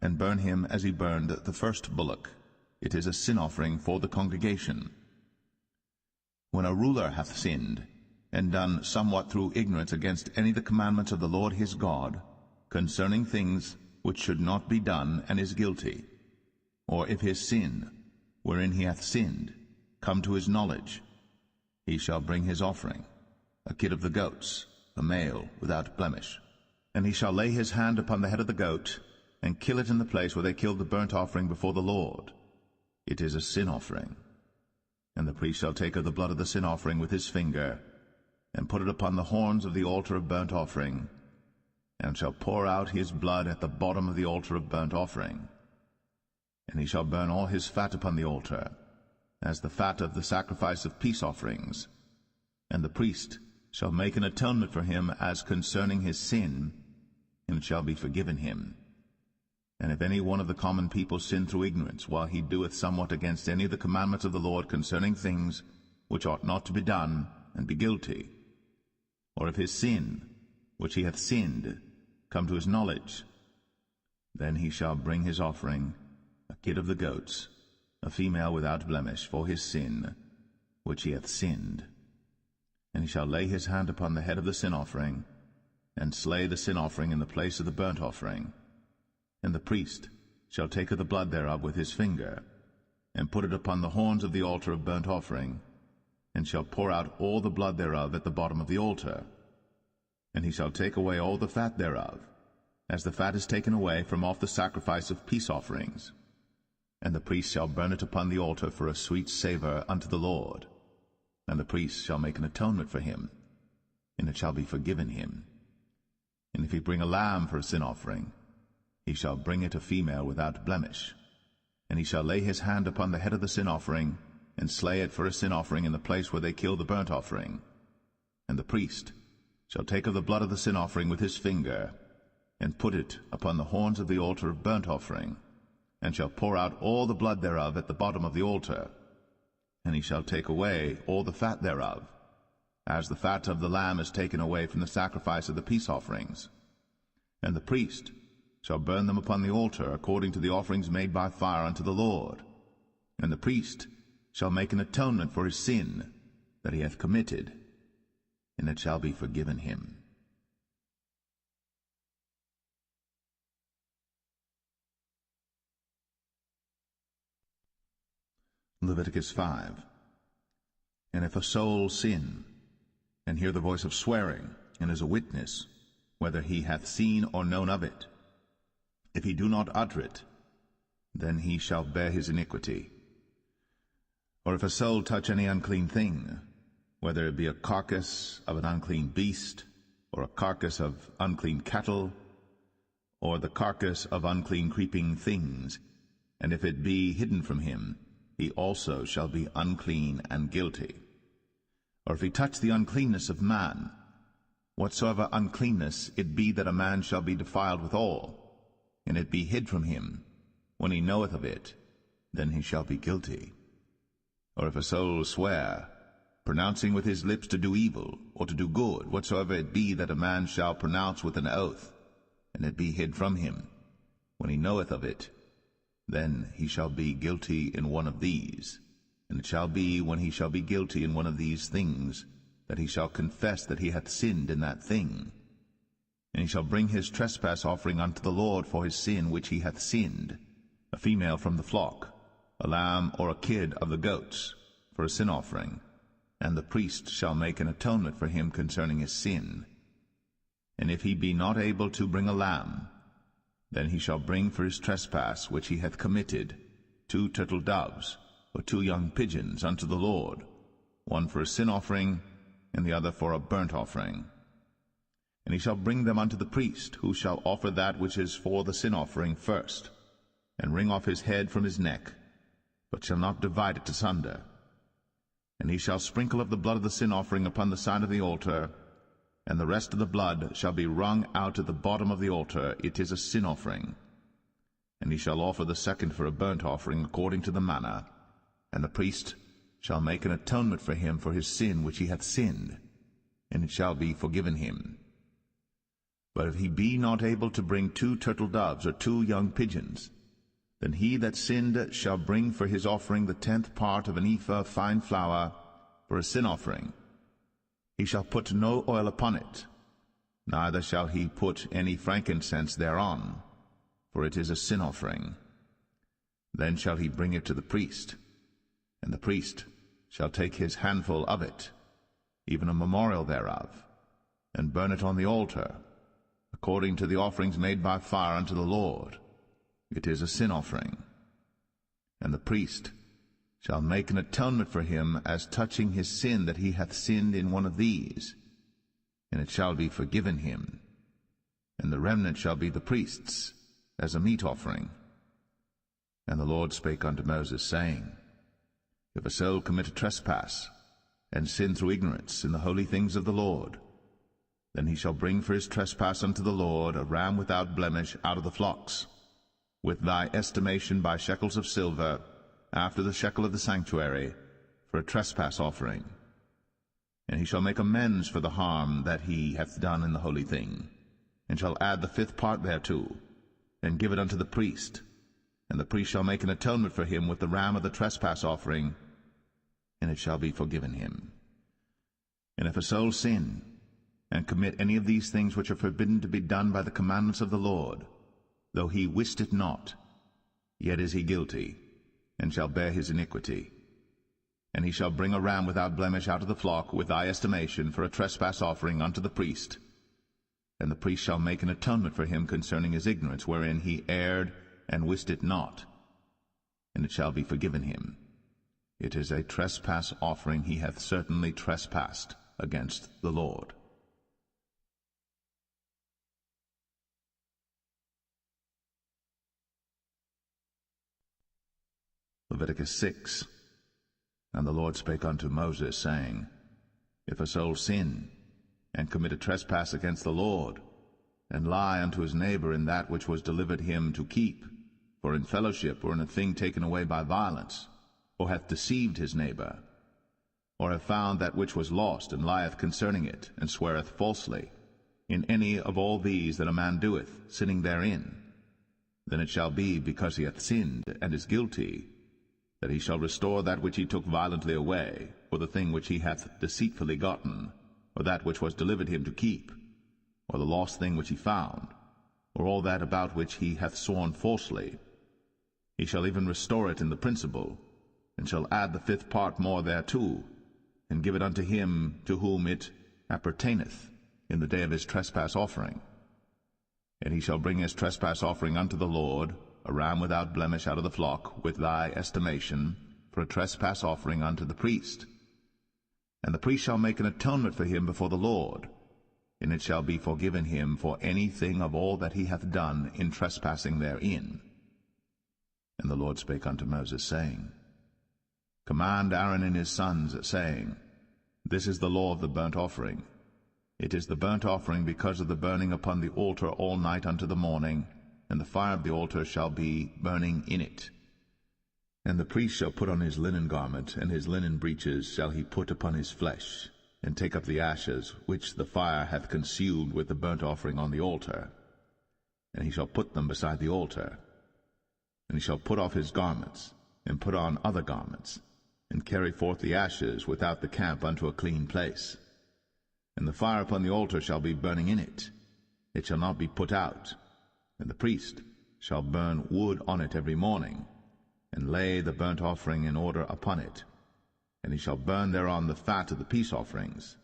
and burn him as he burned the first bullock. It is a sin offering for the congregation. When a ruler hath sinned, and done somewhat through ignorance against any of the commandments of the Lord his God, concerning things which should not be done, and is guilty, or if his sin, wherein he hath sinned, come to his knowledge, he shall bring his offering, a kid of the goats, a male without blemish. And he shall lay his hand upon the head of the goat, and kill it in the place where they killed the burnt offering before the Lord. It is a sin offering. And the priest shall take of the blood of the sin offering with his finger, and put it upon the horns of the altar of burnt offering, and shall pour out his blood at the bottom of the altar of burnt offering. And he shall burn all his fat upon the altar, as the fat of the sacrifice of peace offerings. And the priest shall make an atonement for him as concerning his sin, and it shall be forgiven him. And if any one of the common people sin through ignorance, while he doeth somewhat against any of the commandments of the Lord concerning things which ought not to be done, and be guilty, or if his sin, which he hath sinned, come to his knowledge, then he shall bring his offering, a kid of the goats, a female without blemish, for his sin, which he hath sinned. And he shall lay his hand upon the head of the sin offering, and slay the sin offering in the place of the burnt offering. And the priest shall take of the blood thereof with his finger, and put it upon the horns of the altar of burnt offering, and shall pour out all the blood thereof at the bottom of the altar. And he shall take away all the fat thereof, as the fat is taken away from off the sacrifice of peace offerings. And the priest shall burn it upon the altar for a sweet savour unto the Lord. And the priest shall make an atonement for him, and it shall be forgiven him. And if he bring a lamb for a sin offering, he shall bring it a female without blemish. And he shall lay his hand upon the head of the sin offering, and slay it for a sin offering in the place where they kill the burnt offering. And the priest shall take of the blood of the sin offering with his finger, and put it upon the horns of the altar of burnt offering, and shall pour out all the blood thereof at the bottom of the altar. And he shall take away all the fat thereof, as the fat of the lamb is taken away from the sacrifice of the peace offerings. And the priest shall burn them upon the altar, according to the offerings made by fire unto the Lord. And the priest shall make an atonement for his sin that he hath committed, and it shall be forgiven him. Leviticus 5. And if a soul sin, and hear the voice of swearing, and is a witness, whether he hath seen or known of it, if he do not utter it, then he shall bear his iniquity. Or if a soul touch any unclean thing, whether it be a carcass of an unclean beast, or a carcass of unclean cattle, or the carcass of unclean creeping things, and if it be hidden from him, he also shall be unclean and guilty. Or if he touch the uncleanness of man, whatsoever uncleanness it be that a man shall be defiled withal, and it be hid from him, when he knoweth of it, then he shall be guilty. Or if a soul swear, pronouncing with his lips to do evil, or to do good, whatsoever it be that a man shall pronounce with an oath, and it be hid from him, when he knoweth of it, then he shall be guilty in one of these. And it shall be, when he shall be guilty in one of these things, that he shall confess that he hath sinned in that thing. And he shall bring his trespass offering unto the Lord for his sin which he hath sinned, a female from the flock, a lamb or a kid of the goats, for a sin offering. And the priest shall make an atonement for him concerning his sin. And if he be not able to bring a lamb, then he shall bring for his trespass which he hath committed 2 turtle doves, or 2 young pigeons unto the Lord, one for a sin offering, and the other for a burnt offering. And he shall bring them unto the priest, who shall offer that which is for the sin offering first, and wring off his head from his neck, but shall not divide it asunder. And he shall sprinkle of the blood of the sin offering upon the side of the altar, and the rest of the blood shall be wrung out at the bottom of the altar. It is a sin offering. And he shall offer the second for a burnt offering according to the manner, and the priest shall make an atonement for him for his sin which he hath sinned, and it shall be forgiven him. But if he be not able to bring 2 turtle doves or 2 young pigeons, then he that sinned shall bring for his offering the 10th part of an ephah of fine flour for a sin offering. He shall put no oil upon it, neither shall he put any frankincense thereon, for it is a sin offering. Then shall he bring it to the priest, and the priest shall take his handful of it, even a memorial thereof, and burn it on the altar, according to the offerings made by fire unto the Lord. It is a sin offering. And the priest shall make an atonement for him as touching his sin that he hath sinned in one of these, and it shall be forgiven him. And the remnant shall be the priest's, as a meat offering. And the Lord spake unto Moses, saying, If a soul commit a trespass, and sin through ignorance in the holy things of the Lord, then he shall bring for his trespass unto the Lord a ram without blemish out of the flocks, with thy estimation by shekels of silver, after the shekel of the sanctuary, for a trespass offering. And he shall make amends for the harm that he hath done in the holy thing, and shall add the 5th part thereto, and give it unto the priest. And the priest shall make an atonement for him with the ram of the trespass offering, and it shall be forgiven him. And if a soul sin, and commit any of these things which are forbidden to be done by the commandments of the Lord, though he wist it not, yet is he guilty, and shall bear his iniquity. And he shall bring a ram without blemish out of the flock, with thy estimation, for a trespass offering unto the priest. And the priest shall make an atonement for him concerning his ignorance, wherein he erred and wist it not, and it shall be forgiven him. It is a trespass offering. He hath certainly trespassed against the Lord. Leviticus 6. And the Lord spake unto Moses, saying, If a soul sin, and commit a trespass against the Lord, and lie unto his neighbor in that which was delivered him to keep, for in fellowship, or in a thing taken away by violence, or hath deceived his neighbor, or have found that which was lost, and lieth concerning it, and sweareth falsely, in any of all these that a man doeth, sinning therein, then it shall be, because he hath sinned, and is guilty, that he shall restore that which he took violently away, or the thing which he hath deceitfully gotten, or that which was delivered him to keep, or the lost thing which he found, or all that about which he hath sworn falsely. He shall even restore it in the principal, and shall add the 5th part more thereto, and give it unto him to whom it appertaineth in the day of his trespass offering. And he shall bring his trespass offering unto the Lord, a ram without blemish out of the flock, with thy estimation, for a trespass offering unto the priest. And the priest shall make an atonement for him before the Lord, and it shall be forgiven him for anything of all that he hath done in trespassing therein. And the Lord spake unto Moses, saying, Command Aaron and his sons, saying, This is the law of the burnt offering. It is the burnt offering because of the burning upon the altar all night unto the morning, and the fire of the altar shall be burning in it. And the priest shall put on his linen garment, and his linen breeches shall he put upon his flesh, and take up the ashes which the fire hath consumed with the burnt offering on the altar. And he shall put them beside the altar. And he shall put off his garments, and put on other garments, and carry forth the ashes without the camp unto a clean place. And the fire upon the altar shall be burning in it. It shall not be put out. And the priest shall burn wood on it every morning, and lay the burnt offering in order upon it. And he shall burn thereon the fat of the peace offerings.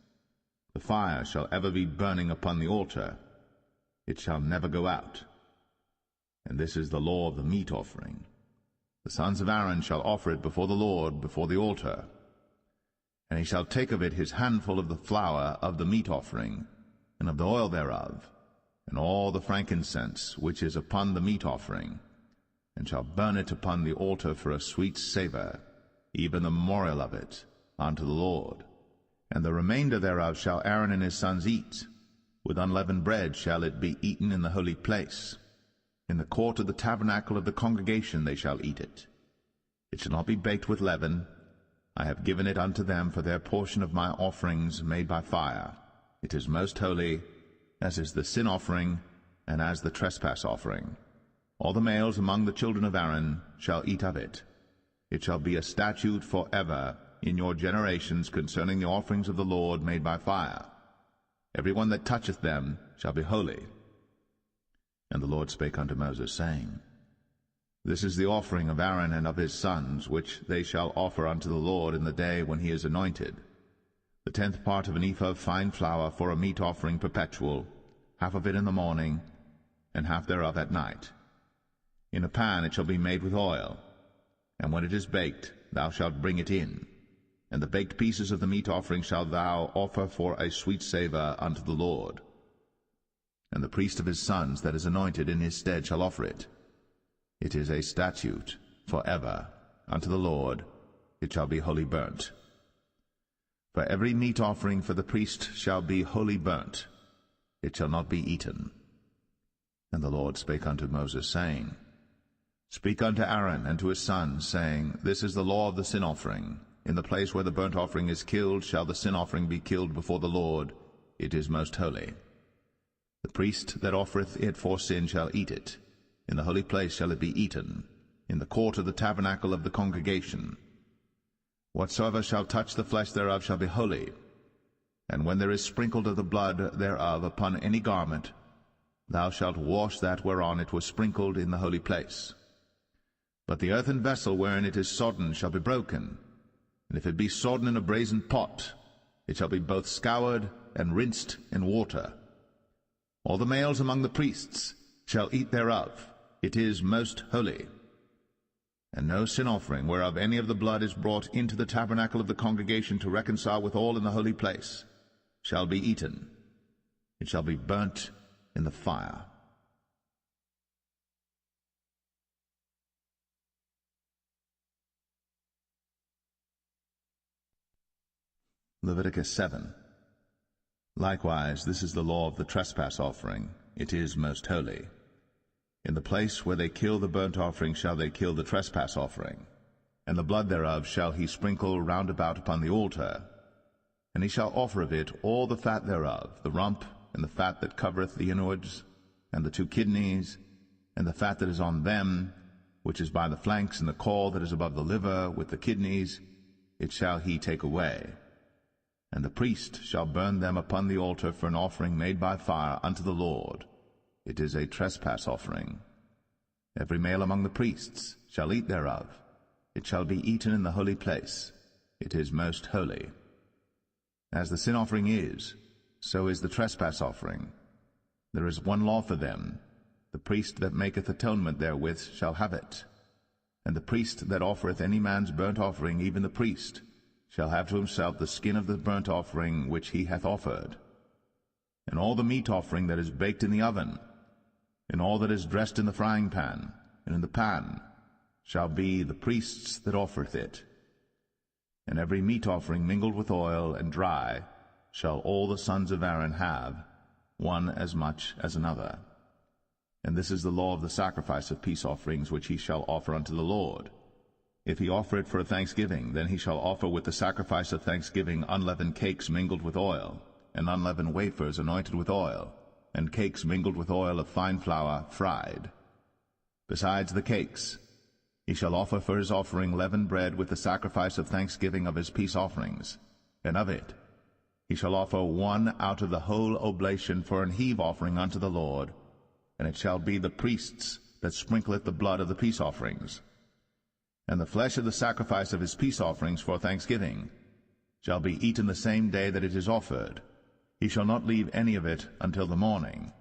The fire shall ever be burning upon the altar. It shall never go out. And this is the law of the meat offering. The sons of Aaron shall offer it before the Lord, before the altar. And he shall take of it his handful of the flour of the meat offering, and of the oil thereof, and all the frankincense which is upon the meat offering, and shall burn it upon the altar for a sweet savour, even the memorial of it, unto the Lord. And the remainder thereof shall Aaron and his sons eat. With unleavened bread shall it be eaten in the holy place. In the court of the tabernacle of the congregation they shall eat it. It shall not be baked with leaven. I have given it unto them for their portion of my offerings made by fire. It is most holy, as is the sin offering, and as the trespass offering. All the males among the children of Aaron shall eat of it. It shall be a statute for ever in your generations concerning the offerings of the Lord made by fire. Every one that toucheth them shall be holy. And the Lord spake unto Moses, saying, This is the offering of Aaron and of his sons, which they shall offer unto the Lord in the day when he is anointed. The 10th part of an ephah of fine flour for a meat offering perpetual, half of it in the morning, and half thereof at night. In a pan it shall be made with oil, and when it is baked, thou shalt bring it in. And the baked pieces of the meat offering shalt thou offer for a sweet savour unto the Lord. And the priest of his sons that is anointed in his stead shall offer it. It is a statute for ever unto the Lord. It shall be wholly burnt. For every meat offering for the priest shall be wholly burnt. It shall not be eaten. And the Lord spake unto Moses, saying, Speak unto Aaron and to his sons, saying, This is the law of the sin offering. In the place where the burnt offering is killed shall the sin offering be killed before the Lord. It is most holy. The priest that offereth it for sin shall eat it. In the holy place shall it be eaten, in the court of the tabernacle of the congregation. Whatsoever shall touch the flesh thereof shall be holy. And when there is sprinkled of the blood thereof upon any garment, thou shalt wash that whereon it was sprinkled in the holy place. But the earthen vessel wherein it is sodden shall be broken, and if it be sodden in a brazen pot, it shall be both scoured and rinsed in water. All the males among the priests shall eat thereof. It is most holy. And no sin offering, whereof any of the blood is brought into the tabernacle of the congregation to reconcile with all in the holy place, shall be eaten. It shall be burnt in the fire. Leviticus 7. Likewise, this is the law of the trespass offering. It is most holy. In the place where they kill the burnt offering shall they kill the trespass offering, and the blood thereof shall he sprinkle round about upon the altar. And he shall offer of it all the fat thereof, the rump, and the fat that covereth the inwards, and the 2 kidneys, and the fat that is on them, which is by the flanks, and the caul that is above the liver, with the kidneys, it shall he take away. And the priest shall burn them upon the altar for an offering made by fire unto the Lord. It is a trespass offering. Every male among the priests shall eat thereof. It shall be eaten in the holy place. It is most holy. As the sin offering is, so is the trespass offering. There is one law for them. The priest that maketh atonement therewith shall have it. And the priest that offereth any man's burnt offering, even the priest, shall have to himself the skin of the burnt offering which he hath offered. And all the meat offering that is baked in the oven, and all that is dressed in the frying pan, and in the pan, shall be the priest's that offereth it. And every meat offering mingled with oil and dry shall all the sons of Aaron have, one as much as another. And this is the law of the sacrifice of peace offerings which he shall offer unto the Lord. If he offer it for a thanksgiving, then he shall offer with the sacrifice of thanksgiving unleavened cakes mingled with oil, and unleavened wafers anointed with oil, and cakes mingled with oil of fine flour fried. Besides the cakes, he shall offer for his offering leavened bread with the sacrifice of thanksgiving of his peace offerings, and of it he shall offer one out of the whole oblation for an heave offering unto the Lord, and it shall be the priest's that sprinkleth the blood of the peace offerings. And the flesh of the sacrifice of his peace offerings for thanksgiving shall be eaten the same day that it is offered. He shall not leave any of it until the morning.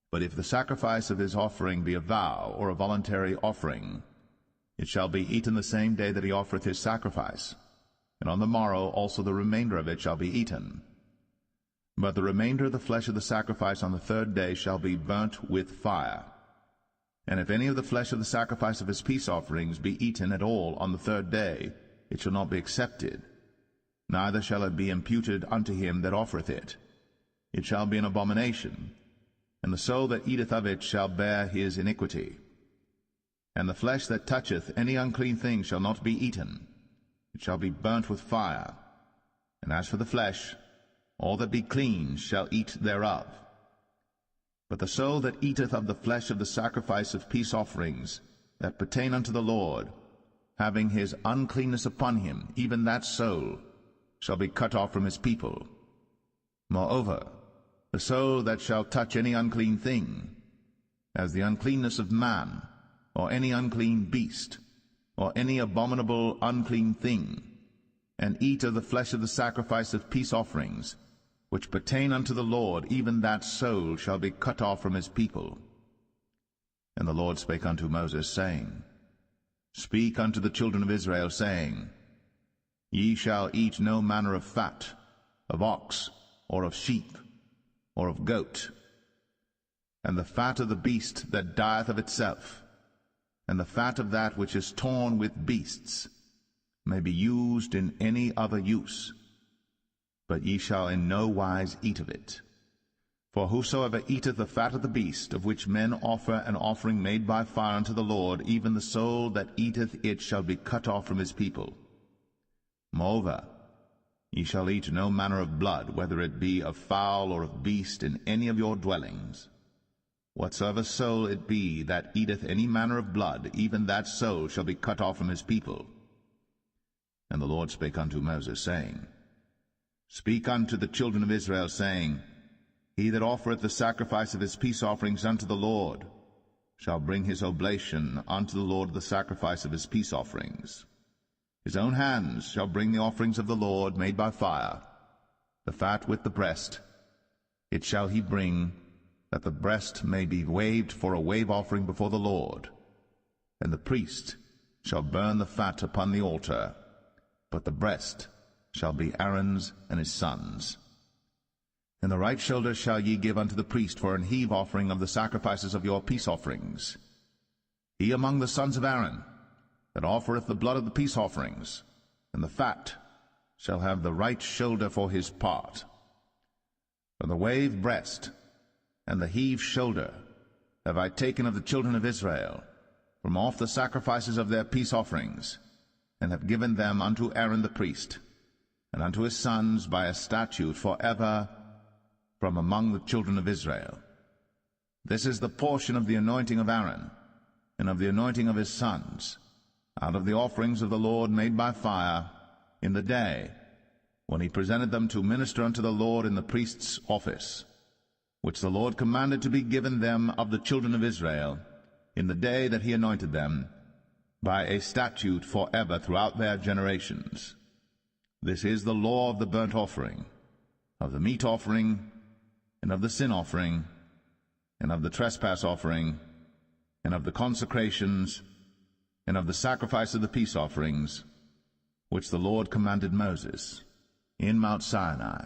But if the sacrifice of his offering be a vow or a voluntary offering, it shall be eaten the same day that he offereth his sacrifice, and on the morrow also the remainder of it shall be eaten. But the remainder of the flesh of the sacrifice on the 3rd day shall be burnt with fire. And if any of the flesh of the sacrifice of his peace offerings be eaten at all on the 3rd day, it shall not be accepted, neither shall it be imputed unto him that offereth it. It shall be an abomination, and the soul that eateth of it shall bear his iniquity. And the flesh that toucheth any unclean thing shall not be eaten. It shall be burnt with fire. And as for the flesh, all that be clean shall eat thereof. But the soul that eateth of the flesh of the sacrifice of peace offerings that pertain unto the Lord, having his uncleanness upon him, even that soul shall be cut off from his people. Moreover, the soul that shall touch any unclean thing, as the uncleanness of man, or any unclean beast, or any abominable unclean thing, and eat of the flesh of the sacrifice of peace offerings, which pertain unto the Lord, even that soul shall be cut off from his people. And the Lord spake unto Moses, saying, Speak unto the children of Israel, saying, Ye shall eat no manner of fat, of ox, or of sheep, or of goat, and the fat of the beast that dieth of itself, and the fat of that which is torn with beasts, may be used in any other use, but ye shall in no wise eat of it. For whosoever eateth the fat of the beast, of which men offer an offering made by fire unto the Lord, even the soul that eateth it shall be cut off from his people. Moreover, ye shall eat no manner of blood, whether it be of fowl or of beast, in any of your dwellings. Whatsoever soul it be that eateth any manner of blood, even that soul shall be cut off from his people. And the Lord spake unto Moses, saying, Speak unto the children of Israel, saying, He that offereth the sacrifice of his peace offerings unto the Lord shall bring his oblation unto the Lord the sacrifice of his peace offerings. His own hands shall bring the offerings of the Lord made by fire, the fat with the breast. It shall he bring, that the breast may be waved for a wave offering before the Lord. And the priest shall burn the fat upon the altar, but the breast shall be Aaron's and his sons'. And the right shoulder shall ye give unto the priest for an heave offering of the sacrifices of your peace offerings. He among the sons of Aaron, that offereth the blood of the peace offerings, and the fat, shall have the right shoulder for his part. For the wave breast and the heave shoulder have I taken of the children of Israel, from off the sacrifices of their peace offerings, and have given them unto Aaron the priest, and unto his sons by a statute forever from among the children of Israel. This is the portion of the anointing of Aaron, and of the anointing of his sons, out of the offerings of the Lord made by fire, in the day when he presented them to minister unto the Lord in the priest's office, which the Lord commanded to be given them of the children of Israel, in the day that he anointed them, by a statute forever throughout their generations. This is the law of the burnt offering, of the meat offering, and of the sin offering, and of the trespass offering, and of the consecrations, and of the sacrifice of the peace offerings, which the Lord commanded Moses in Mount Sinai,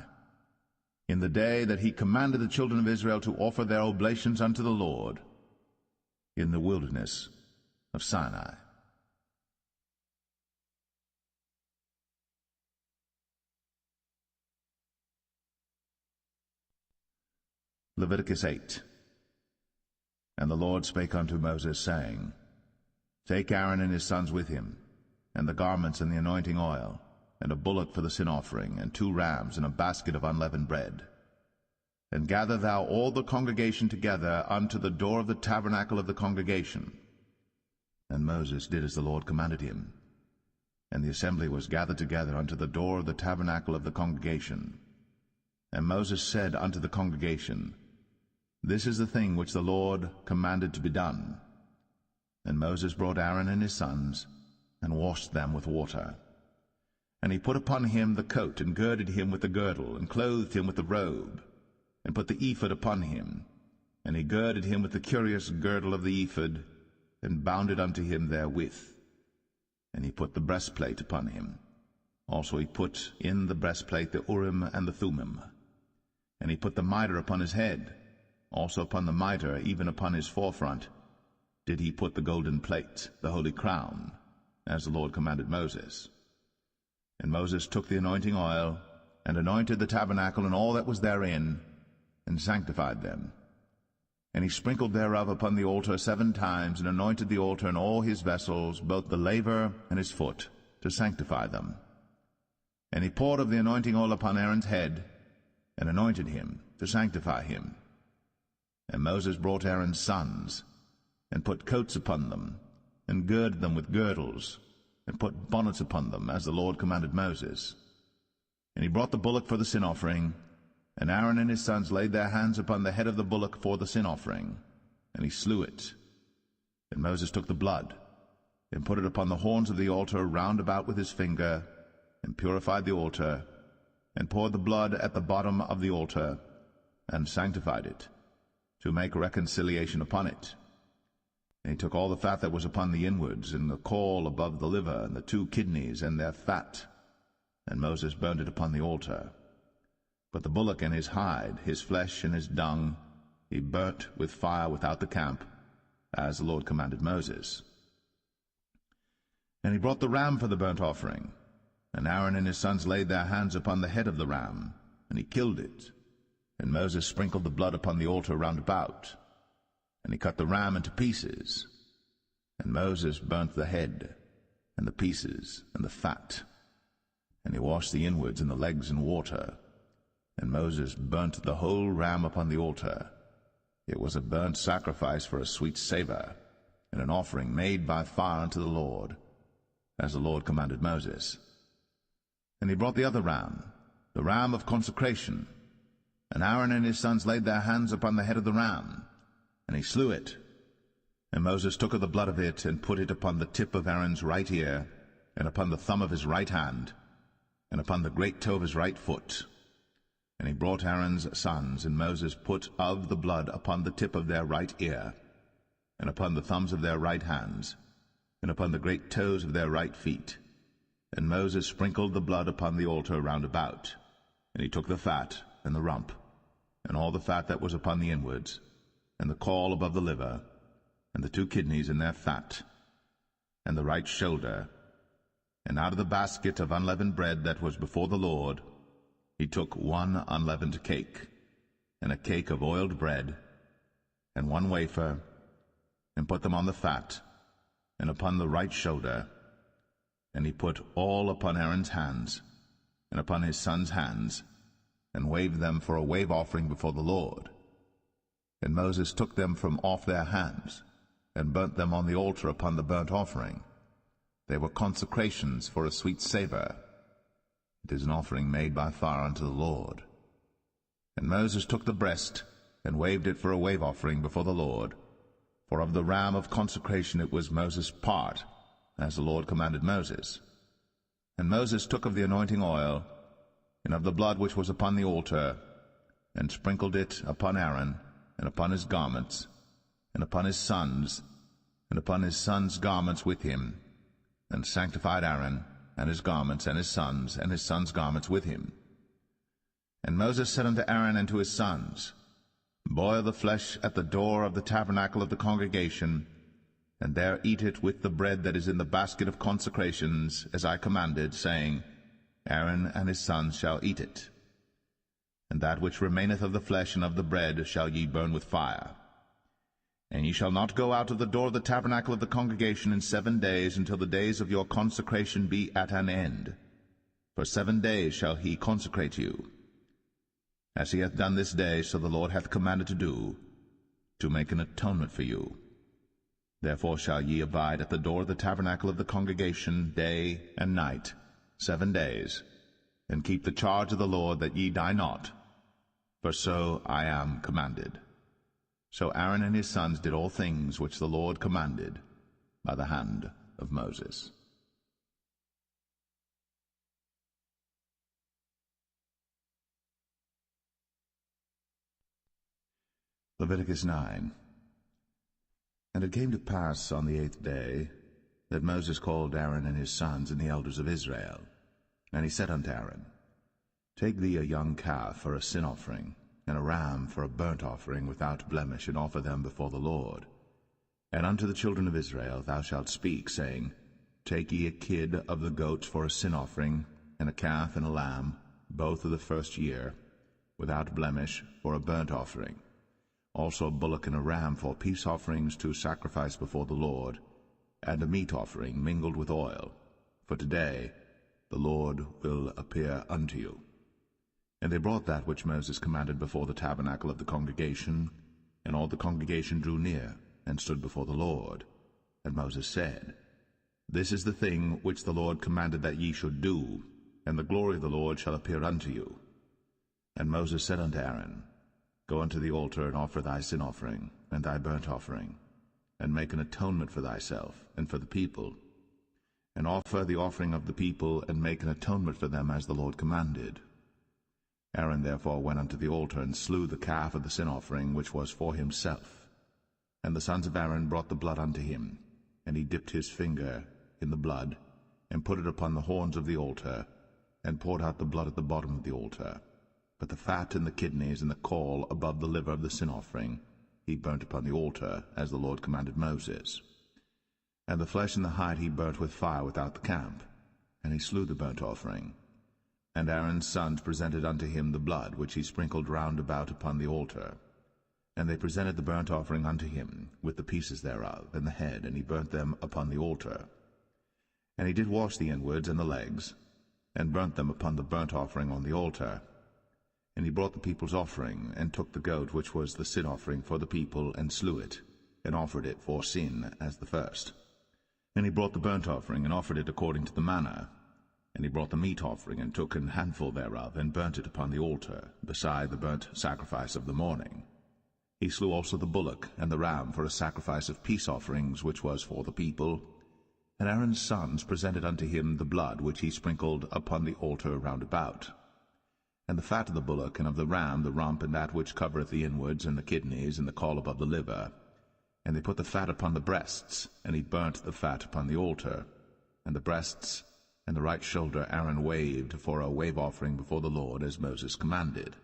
in the day that he commanded the children of Israel to offer their oblations unto the Lord in the wilderness of Sinai. Leviticus 8. And the Lord spake unto Moses, saying, Take Aaron and his sons with him, and the garments and the anointing oil, and a bullock for the sin offering, and 2 rams, and a basket of unleavened bread. And gather thou all the congregation together unto the door of the tabernacle of the congregation. And Moses did as the Lord commanded him. And the assembly was gathered together unto the door of the tabernacle of the congregation. And Moses said unto the congregation, This is the thing which the Lord commanded to be done. And Moses brought Aaron and his sons, and washed them with water. And he put upon him the coat, and girded him with the girdle, and clothed him with the robe, and put the ephod upon him. And he girded him with the curious girdle of the ephod, and bound it unto him therewith. And he put the breastplate upon him. Also he put in the breastplate the Urim and the Thummim. And he put the mitre upon his head. Also upon the mitre, even upon his forefront, did he put the golden plate, the holy crown, as the Lord commanded Moses. And Moses took the anointing oil, and anointed the tabernacle and all that was therein, and sanctified them. And he sprinkled thereof upon the altar 7 times, and anointed the altar and all his vessels, both the laver and his foot, to sanctify them. And he poured of the anointing oil upon Aaron's head, and anointed him, to sanctify him. And Moses brought Aaron's sons, and put coats upon them, and girded them with girdles, and put bonnets upon them, as the Lord commanded Moses. And he brought the bullock for the sin offering, and Aaron and his sons laid their hands upon the head of the bullock for the sin offering, and he slew it. And Moses took the blood, and put it upon the horns of the altar round about with his finger, and purified the altar, and poured the blood at the bottom of the altar, and sanctified it, to make reconciliation upon it. And he took all the fat that was upon the inwards, and the caul above the liver, and the 2 kidneys, and their fat, and Moses burned it upon the altar. But the bullock and his hide, his flesh and his dung, he burnt with fire without the camp, as the Lord commanded Moses. And he brought the ram for the burnt offering, and Aaron and his sons laid their hands upon the head of the ram, and he killed it. And Moses sprinkled the blood upon the altar round about, and he cut the ram into pieces. And Moses burnt the head, and the pieces, and the fat. And he washed the inwards and the legs in water. And Moses burnt the whole ram upon the altar. It was a burnt sacrifice for a sweet savour, and an offering made by fire unto the Lord, as the Lord commanded Moses. And he brought the other ram, the ram of consecration. And Aaron and his sons laid their hands upon the head of the ram, and he slew it. And Moses took of the blood of it, and put it upon the tip of Aaron's right ear, and upon the thumb of his right hand, and upon the great toe of his right foot. And he brought Aaron's sons, and Moses put of the blood upon the tip of their right ear, and upon the thumbs of their right hands, and upon the great toes of their right feet. And Moses sprinkled the blood upon the altar round about. And he took the fat, and the rump, and all the fat that was upon the inwards, and the caul above the liver, and the 2 kidneys in their fat, and the right shoulder, and out of the basket of unleavened bread that was before the Lord, he took 1 unleavened cake, and a cake of oiled bread, and 1 wafer, and put them on the fat, and upon the right shoulder, and he put all upon Aaron's hands, and upon his sons' hands, and waved them for a wave offering before the Lord. And Moses took them from off their hands, and burnt them on the altar upon the burnt offering. They were consecrations for a sweet savour. It is an offering made by fire unto the Lord. And Moses took the breast, and waved it for a wave offering before the Lord. For of the ram of consecration it was Moses' part, as the Lord commanded Moses. And Moses took of the anointing oil, and of the blood which was upon the altar, and sprinkled it upon Aaron, and upon his garments, and upon his sons, and upon his sons' garments with him, and sanctified Aaron, and his garments, and his sons' garments with him. And Moses said unto Aaron and to his sons, Boil the flesh at the door of the tabernacle of the congregation, and there eat it with the bread that is in the basket of consecrations, as I commanded, saying, Aaron and his sons shall eat it. And that which remaineth of the flesh and of the bread shall ye burn with fire. And ye shall not go out of the door of the tabernacle of the congregation in 7 days, until the days of your consecration be at an end. For 7 days shall he consecrate you. As he hath done this day, so the Lord hath commanded to do, to make an atonement for you. Therefore shall ye abide at the door of the tabernacle of the congregation day and night, 7 days, and keep the charge of the Lord, that ye die not, for so I am commanded. So Aaron and his sons did all things which the Lord commanded by the hand of Moses. Leviticus 9. And it came to pass on the 8th day that Moses called Aaron and his sons and the elders of Israel. And he said unto Aaron, Take thee a young calf for a sin offering, and a ram for a burnt offering without blemish, and offer them before the Lord. And unto the children of Israel thou shalt speak, saying, Take ye a kid of the goats for a sin offering, and a calf and a lamb, both of the first year, without blemish, for a burnt offering. Also a bullock and a ram for peace offerings to sacrifice before the Lord, and a meat offering mingled with oil. For today the Lord will appear unto you. And they brought that which Moses commanded before the tabernacle of the congregation, and all the congregation drew near, and stood before the Lord. And Moses said, This is the thing which the Lord commanded that ye should do, and the glory of the Lord shall appear unto you. And Moses said unto Aaron, Go unto the altar, and offer thy sin offering, and thy burnt offering, and make an atonement for thyself, and for the people. And offer the offering of the people, and make an atonement for them, as the Lord commanded. Aaron therefore went unto the altar, and slew the calf of the sin offering, which was for himself. And the sons of Aaron brought the blood unto him, and he dipped his finger in the blood, and put it upon the horns of the altar, and poured out the blood at the bottom of the altar. But the fat and the kidneys and the caul above the liver of the sin offering he burnt upon the altar, as the Lord commanded Moses. And the flesh and the hide he burnt with fire without the camp, and he slew the burnt offering. And Aaron's sons presented unto him the blood, which he sprinkled round about upon the altar. And they presented the burnt offering unto him, with the pieces thereof, and the head, and he burnt them upon the altar. And he did wash the inwards and the legs, and burnt them upon the burnt offering on the altar. And he brought the people's offering, and took the goat which was the sin offering for the people, and slew it, and offered it for sin as the first. And he brought the burnt offering, and offered it according to the manner. And he brought the meat offering, and took an handful thereof, and burnt it upon the altar, beside the burnt sacrifice of the morning. He slew also the bullock and the ram for a sacrifice of peace offerings, which was for the people. And Aaron's sons presented unto him the blood which he sprinkled upon the altar round about. And the fat of the bullock and of the ram, the rump, and that which covereth the inwards, and the kidneys, and the caul above the liver. And they put the fat upon the breasts, and he burnt the fat upon the altar. And the breasts and the right shoulder Aaron waved for a wave offering before the Lord, as Moses commanded.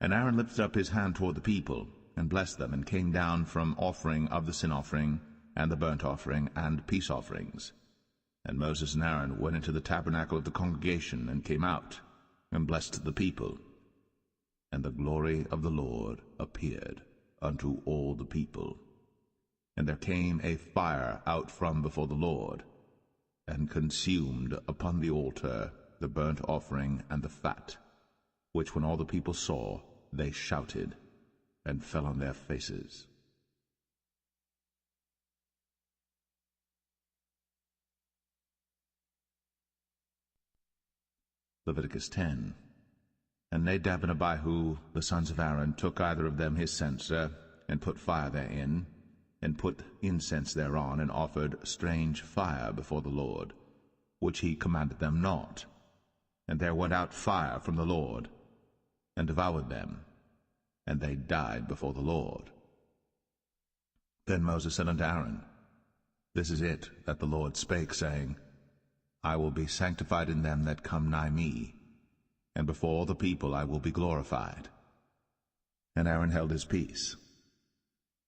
And Aaron lifted up his hand toward the people, and blessed them, and came down from offering of the sin offering, and the burnt offering, and peace offerings. And Moses and Aaron went into the tabernacle of the congregation, and came out, and blessed the people. And the glory of the Lord appeared unto all the people. And there came a fire out from before the Lord, and consumed upon the altar the burnt offering and the fat, which when all the people saw, they shouted, and fell on their faces. Leviticus 10. And Nadab and Abihu, the sons of Aaron, took either of them his censer, and put fire therein, and put incense thereon, and offered strange fire before the Lord, which he commanded them not. And there went out fire from the Lord, and devoured them, and they died before the Lord. Then Moses said unto Aaron, This is it that the Lord spake, saying, I will be sanctified in them that come nigh me, and before all the people I will be glorified. And Aaron held his peace.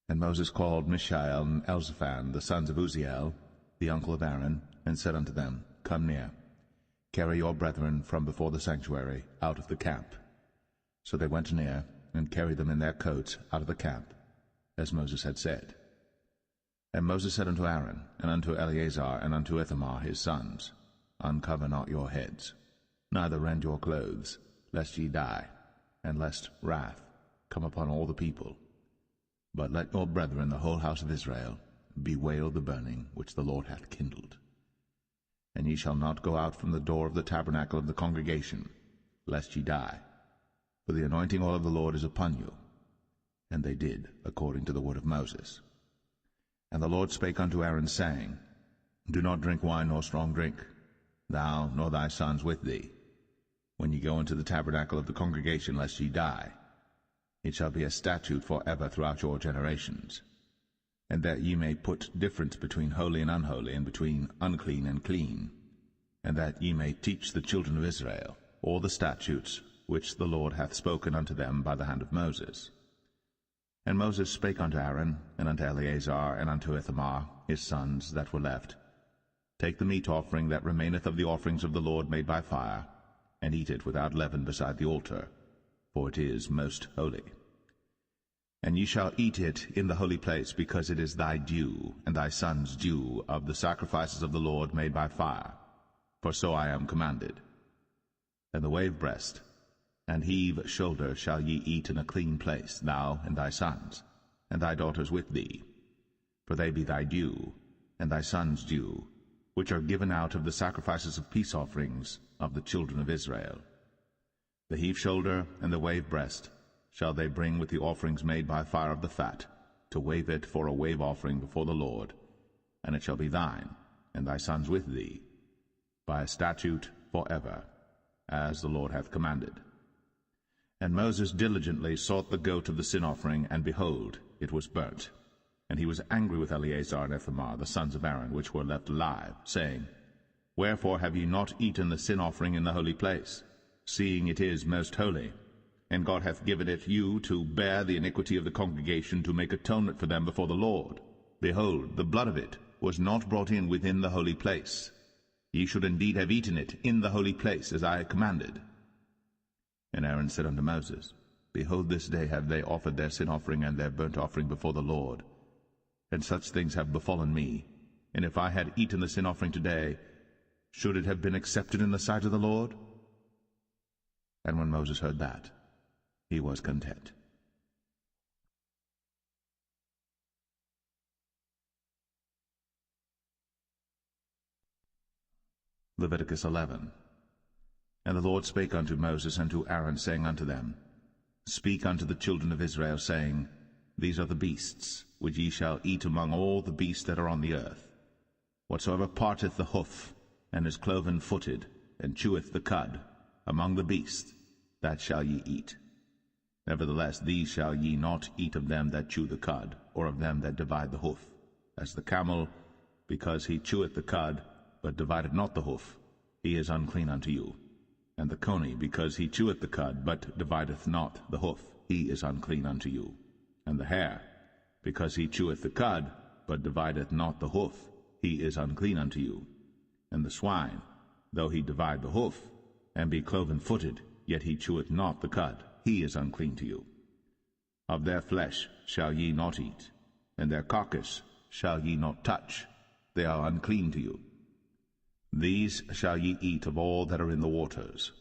And Moses called Mishael and Elzaphan, the sons of Uzziel, the uncle of Aaron, and said unto them, Come near, carry your brethren from before the sanctuary out of the camp. So they went near, and carried them in their coats out of the camp, as Moses had said. And Moses said unto Aaron, and unto Eleazar, and unto Ithamar his sons, Uncover not your heads, neither rend your clothes, lest ye die, and lest wrath come upon all the people. But let your brethren, the whole house of Israel, bewail the burning which the Lord hath kindled. And ye shall not go out from the door of the tabernacle of the congregation, lest ye die. For the anointing oil of the Lord is upon you. And they did according to the word of Moses. And the Lord spake unto Aaron, saying, Do not drink wine nor strong drink, thou nor thy sons with thee, when ye go into the tabernacle of the congregation, lest ye die. It shall be a statute for ever throughout your generations. And that ye may put difference between holy and unholy, and between unclean and clean, and that ye may teach the children of Israel all the statutes which the Lord hath spoken unto them by the hand of Moses. And Moses spake unto Aaron, and unto Eleazar, and unto Ithamar his sons that were left, Take the meat offering that remaineth of the offerings of the Lord made by fire, and eat it without leaven beside the altar, for it is most holy. And ye shall eat it in the holy place, because it is thy due, and thy son's due, of the sacrifices of the Lord made by fire, for so I am commanded. And the wave breast and heave shoulder shall ye eat in a clean place, thou and thy sons, and thy daughters with thee, for they be thy due, and thy son's due, which are given out of the sacrifices of peace offerings of the children of Israel. The heave shoulder and the wave breast shall they bring with the offerings made by fire of the fat, to wave it for a wave offering before the Lord, and it shall be thine, and thy sons with thee, by a statute for ever, as the Lord hath commanded. And Moses diligently sought the goat of the sin offering, and behold, it was burnt. And he was angry with Eleazar and Ithamar, the sons of Aaron, which were left alive, saying, Wherefore have ye not eaten the sin offering in the holy place, seeing it is most holy? And God hath given it you to bear the iniquity of the congregation, to make atonement for them before the Lord. Behold, the blood of it was not brought in within the holy place. Ye should indeed have eaten it in the holy place, as I commanded. And Aaron said unto Moses, Behold, this day have they offered their sin offering and their burnt offering before the Lord. And such things have befallen me. And if I had eaten the sin offering today, should it have been accepted in the sight of the Lord? And when Moses heard that, he was content. Leviticus 11. And the Lord spake unto Moses and to Aaron, saying unto them, Speak unto the children of Israel, saying, These are the beasts, which ye shall eat among all the beasts that are on the earth. Whatsoever parteth the hoof, and is cloven-footed, and cheweth the cud, among the beasts, that shall ye eat. Nevertheless these shall ye not eat of them that chew the cud, or of them that divide the hoof. As the camel, because he cheweth the cud, but divideth not the hoof, he is unclean unto you. And the coney, because he cheweth the cud, but divideth not the hoof, he is unclean unto you. And the hare, because he cheweth the cud, but divideth not the hoof, he is unclean unto you. And the swine, though he divide the hoof, and be cloven-footed, yet he cheweth not the cud, he is unclean to you. Of their flesh shall ye not eat, and their carcass shall ye not touch, they are unclean to you. These shall ye eat of all that are in the waters.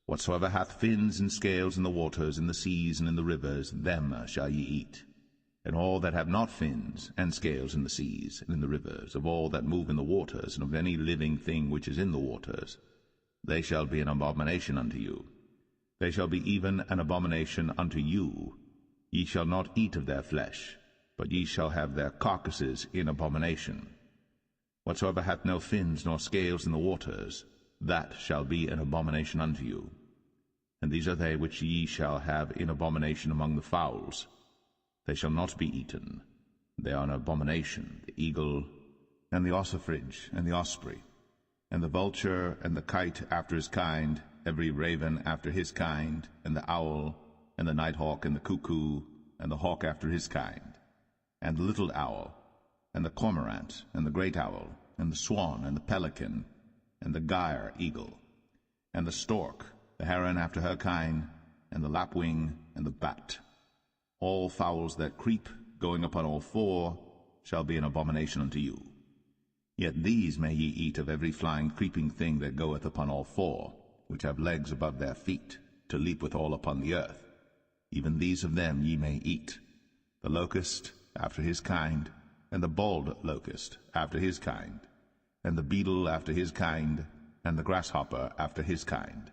Whatsoever hath fins and scales in the waters, in the seas, and in the rivers, them shall ye eat. And all that have not fins and scales in the seas, and in the rivers, of all that move in the waters, and of any living thing which is in the waters, they shall be an abomination unto you. They shall be even an abomination unto you. Ye shall not eat of their flesh, but ye shall have their carcasses in abomination. Whatsoever hath no fins nor scales in the waters, that shall be an abomination unto you. And these are they which ye shall have in abomination among the fowls. They shall not be eaten. They are an abomination, the eagle, and the ossifrage, and the osprey, and the vulture, and the kite after his kind, every raven after his kind, and the owl, and the nighthawk, and the cuckoo, and the hawk after his kind, and the little owl, and the cormorant, and the great owl, and the swan, and the pelican, and the gyre eagle, and the stork, the heron after her kind, and the lapwing, and the bat. All fowls that creep, going upon all four, shall be an abomination unto you. Yet these may ye eat of every flying creeping thing that goeth upon all four, which have legs above their feet, to leap withal upon the earth. Even these of them ye may eat, the locust after his kind, and the bald locust after his kind, and the beetle after his kind, and the grasshopper after his kind.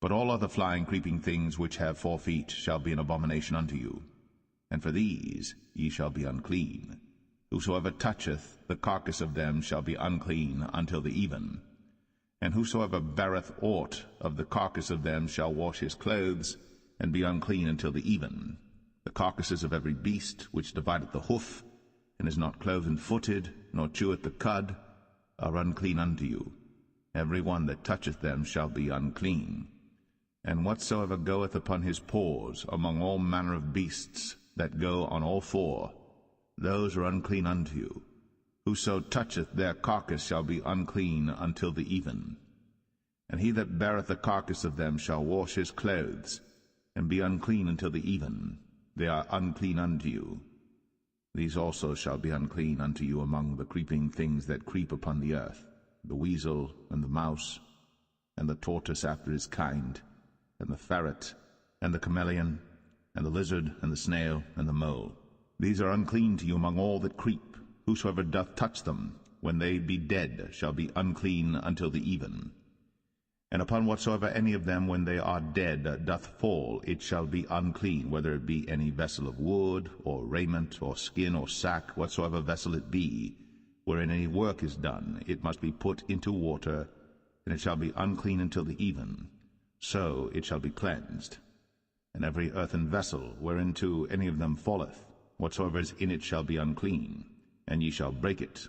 But all other flying creeping things which have 4 feet shall be an abomination unto you, and for these ye shall be unclean. Whosoever toucheth the carcass of them shall be unclean until the even. And whosoever beareth aught of the carcass of them shall wash his clothes, and be unclean until the even. The carcasses of every beast which divideth the hoof, and is not cloven-footed, nor cheweth the cud, are unclean unto you. Every one that toucheth them shall be unclean. And whatsoever goeth upon his paws among all manner of beasts that go on all 4, those are unclean unto you. Whoso toucheth their carcass shall be unclean until the even. And he that beareth the carcass of them shall wash his clothes, and be unclean until the even. They are unclean unto you. These also shall be unclean unto you among the creeping things that creep upon the earth, the weasel, and the mouse, and the tortoise after his kind, and the ferret, and the chameleon, and the lizard, and the snail, and the mole. These are unclean to you among all that creep. Whosoever doth touch them, when they be dead, shall be unclean until the even. And upon whatsoever any of them, when they are dead, doth fall, it shall be unclean, whether it be any vessel of wood, or raiment, or skin, or sack, whatsoever vessel it be, wherein any work is done, it must be put into water, and it shall be unclean until the even. So it shall be cleansed. And every earthen vessel, whereinto any of them falleth, whatsoever is in it shall be unclean, and ye shall break it.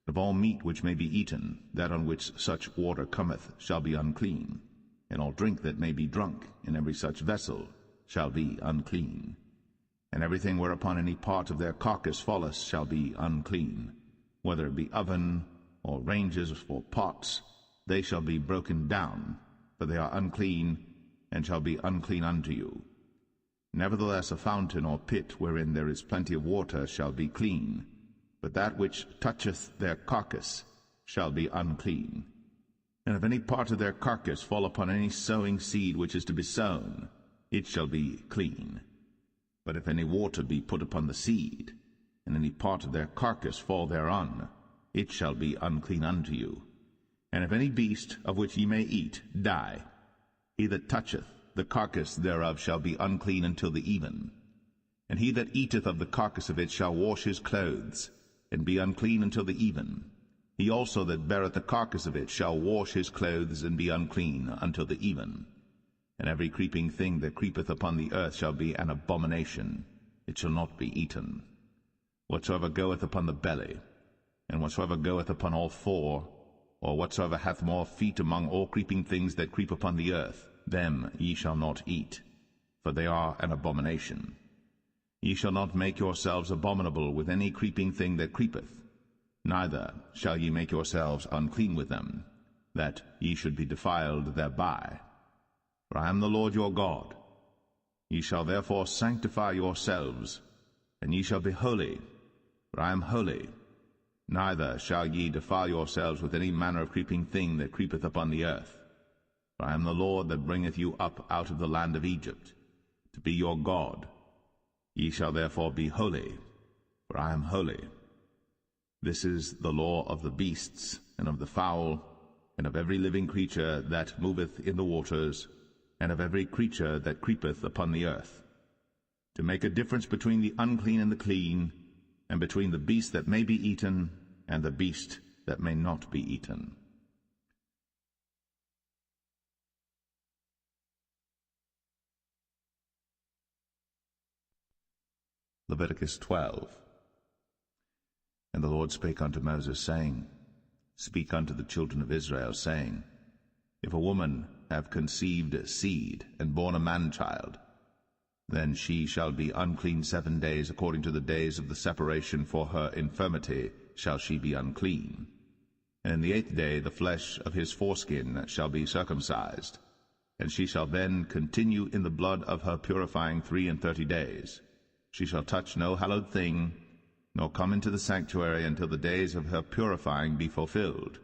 Of all meat which may be eaten, that on which such water cometh shall be unclean, and all drink that may be drunk in every such vessel shall be unclean. And everything whereupon any part of their carcass falleth shall be unclean, whether it be oven, or ranges, or pots, they shall be broken down, for they are unclean, and shall be unclean unto you. Nevertheless a fountain or pit wherein there is plenty of water shall be clean, but that which toucheth their carcass shall be unclean. And if any part of their carcass fall upon any sowing seed which is to be sown, it shall be clean. But if any water be put upon the seed, and any part of their carcass fall thereon, it shall be unclean unto you. And if any beast of which ye may eat die, he that toucheth the carcass thereof shall be unclean until the even. And he that eateth of the carcass of it shall wash his clothes, and be unclean until the even. He also that beareth the carcass of it shall wash his clothes, and be unclean until the even. And every creeping thing that creepeth upon the earth shall be an abomination, it shall not be eaten. Whatsoever goeth upon the belly, and whatsoever goeth upon all four, or whatsoever hath more feet among all creeping things that creep upon the earth, them ye shall not eat, for they are an abomination. Ye shall not make yourselves abominable with any creeping thing that creepeth, neither shall ye make yourselves unclean with them, that ye should be defiled thereby. For I am the Lord your God. Ye shall therefore sanctify yourselves, and ye shall be holy, for I am holy. Neither shall ye defile yourselves with any manner of creeping thing that creepeth upon the earth. For I am the Lord that bringeth you up out of the land of Egypt, to be your God. Ye shall therefore be holy, for I am holy. This is the law of the beasts, and of the fowl, and of every living creature that moveth in the waters, and of every creature that creepeth upon the earth, to make a difference between the unclean and the clean, and between the beast that may be eaten and the beast that may not be eaten. Leviticus 12. And the Lord spake unto Moses, saying, Speak unto the children of Israel, saying, If a woman have conceived seed, and born a man-child, then she shall be unclean 7 days, according to the days of the separation for her infirmity shall she be unclean. And in the 8th day the flesh of his foreskin shall be circumcised, and she shall then continue in the blood of her purifying 33 days. She shall touch no hallowed thing, nor come into the sanctuary until the days of her purifying be fulfilled.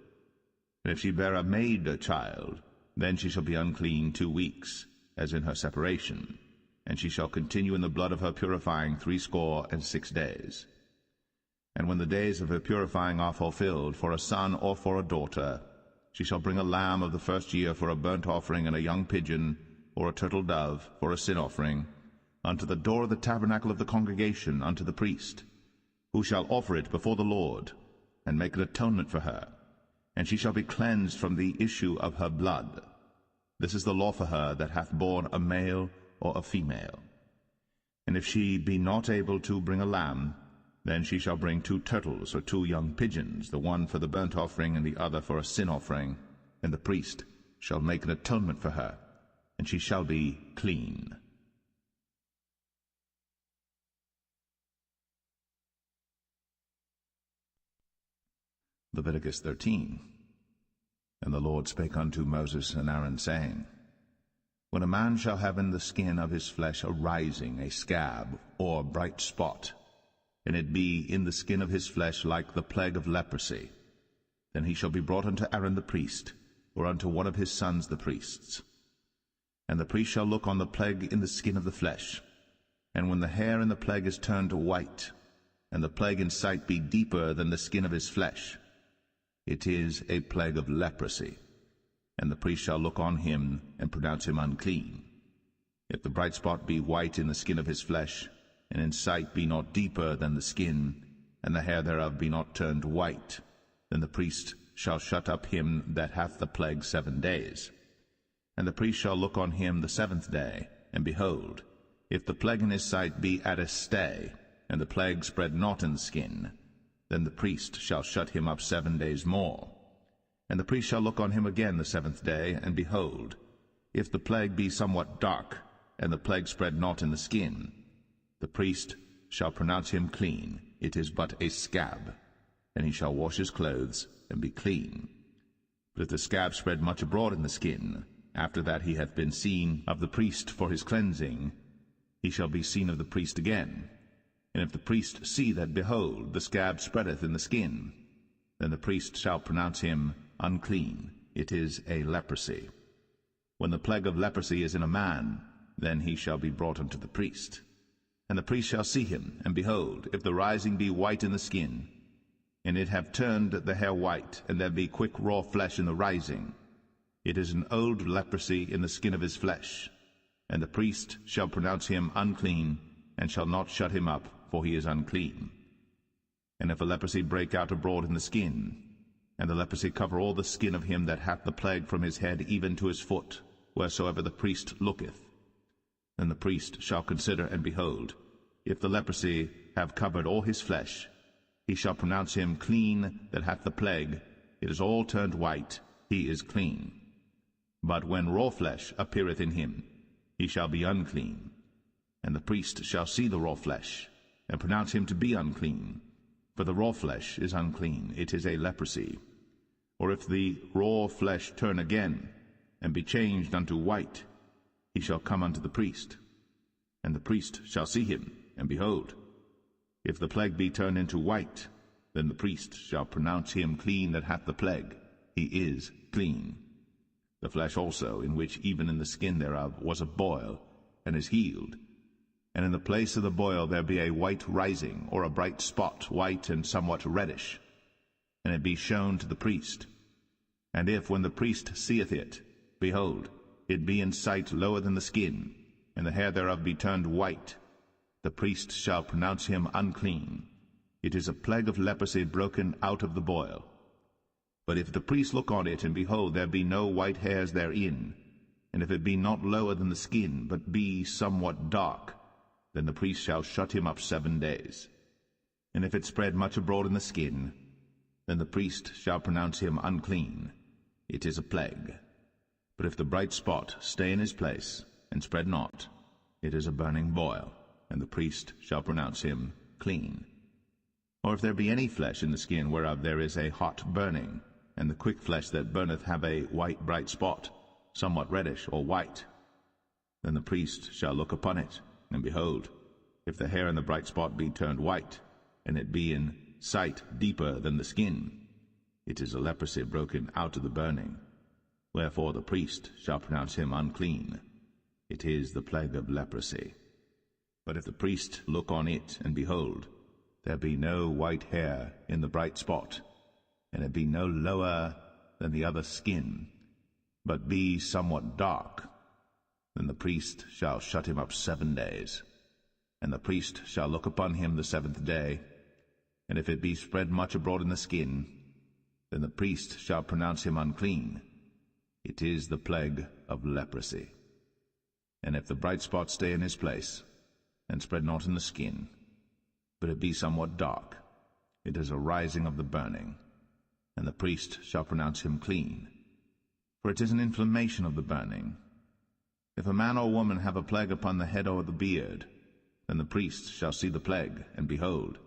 And if she bear a maid child, then she shall be unclean 2 weeks, as in her separation, and she shall continue in the blood of her purifying 66 days. And when the days of her purifying are fulfilled, for a son or for a daughter, she shall bring a lamb of the first year for a burnt offering, and a young pigeon, or a turtle dove, for a sin offering, unto the door of the tabernacle of the congregation, unto the priest, who shall offer it before the Lord, and make an atonement for her, and she shall be cleansed from the issue of her blood. This is the law for her that hath borne a male or a female. And if she be not able to bring a lamb, then she shall bring 2 turtles or 2 young pigeons, the one for the burnt offering and the other for a sin offering, and the priest shall make an atonement for her, and she shall be clean. Leviticus 13. And the Lord spake unto Moses and Aaron, saying, When a man shall have in the skin of his flesh a rising, a scab, or bright spot, and it be in the skin of his flesh like the plague of leprosy, then he shall be brought unto Aaron the priest, or unto one of his sons the priests. And the priest shall look on the plague in the skin of the flesh, and when the hair in the plague is turned to white, and the plague in sight be deeper than the skin of his flesh, it is a plague of leprosy, and the priest shall look on him, and pronounce him unclean. If the bright spot be white in the skin of his flesh, and in sight be not deeper than the skin, and the hair thereof be not turned white, then the priest shall shut up him that hath the plague 7 days. And the priest shall look on him the 7th day, and behold, if the plague in his sight be at a stay, and the plague spread not in the skin, then the priest shall shut him up 7 days more. And the priest shall look on him again the 7th day, and behold, if the plague be somewhat dark, and the plague spread not in the skin, the priest shall pronounce him clean. It is but a scab, and he shall wash his clothes, and be clean. But if the scab spread much abroad in the skin, after that he hath been seen of the priest for his cleansing, he shall be seen of the priest again. And if the priest see that, behold, the scab spreadeth in the skin, then the priest shall pronounce him unclean. It is a leprosy. When the plague of leprosy is in a man, then he shall be brought unto the priest. And the priest shall see him, and behold, if the rising be white in the skin, and it have turned the hair white, and there be quick raw flesh in the rising, it is an old leprosy in the skin of his flesh. And the priest shall pronounce him unclean, and shall not shut him up, for he is unclean. And if a leprosy break out abroad in the skin, and the leprosy cover all the skin of him that hath the plague from his head even to his foot, wheresoever the priest looketh. Then the priest shall consider, and behold, if the leprosy have covered all his flesh, he shall pronounce him clean that hath the plague. It is all turned white, he is clean. But when raw flesh appeareth in him, he shall be unclean. And the priest shall see the raw flesh, and pronounce him to be unclean. For the raw flesh is unclean, it is a leprosy. Or if the raw flesh turn again, and be changed unto white, he shall come unto the priest. And the priest shall see him, and behold, if the plague be turned into white, then the priest shall pronounce him clean that hath the plague. He is clean. The flesh also, in which even in the skin thereof was a boil, and is healed, and in the place of the boil there be a white rising, or a bright spot, white and somewhat reddish, and it be shown to the priest. And if, when the priest seeth it, behold, it be in sight lower than the skin, and the hair thereof be turned white, the priest shall pronounce him unclean. It is a plague of leprosy broken out of the boil. But if the priest look on it, and behold, there be no white hairs therein, and if it be not lower than the skin, but be somewhat dark, then the priest shall shut him up 7 days. And if it spread much abroad in the skin, then the priest shall pronounce him unclean. It is a plague. But if the bright spot stay in his place, and spread not, it is a burning boil, and the priest shall pronounce him clean. Or if there be any flesh in the skin whereof there is a hot burning, and the quick flesh that burneth have a white bright spot, somewhat reddish or white, then the priest shall look upon it, and behold, if the hair in the bright spot be turned white, and it be in sight deeper than the skin, it is a leprosy broken out of the burning. Wherefore the priest shall pronounce him unclean. It is the plague of leprosy. But if the priest look on it, and behold, there be no white hair in the bright spot, and it be no lower than the other skin, but be somewhat dark, then the priest shall shut him up 7 days. And the priest shall look upon him the 7th day, and if it be spread much abroad in the skin, then the priest shall pronounce him unclean. It is the plague of leprosy. And if the bright spot stay in his place, and spread not in the skin, but it be somewhat dark, it is a rising of the burning, and the priest shall pronounce him clean. For it is an inflammation of the burning. If a man or woman have a plague upon the head or the beard, then the priest shall see the plague, and behold,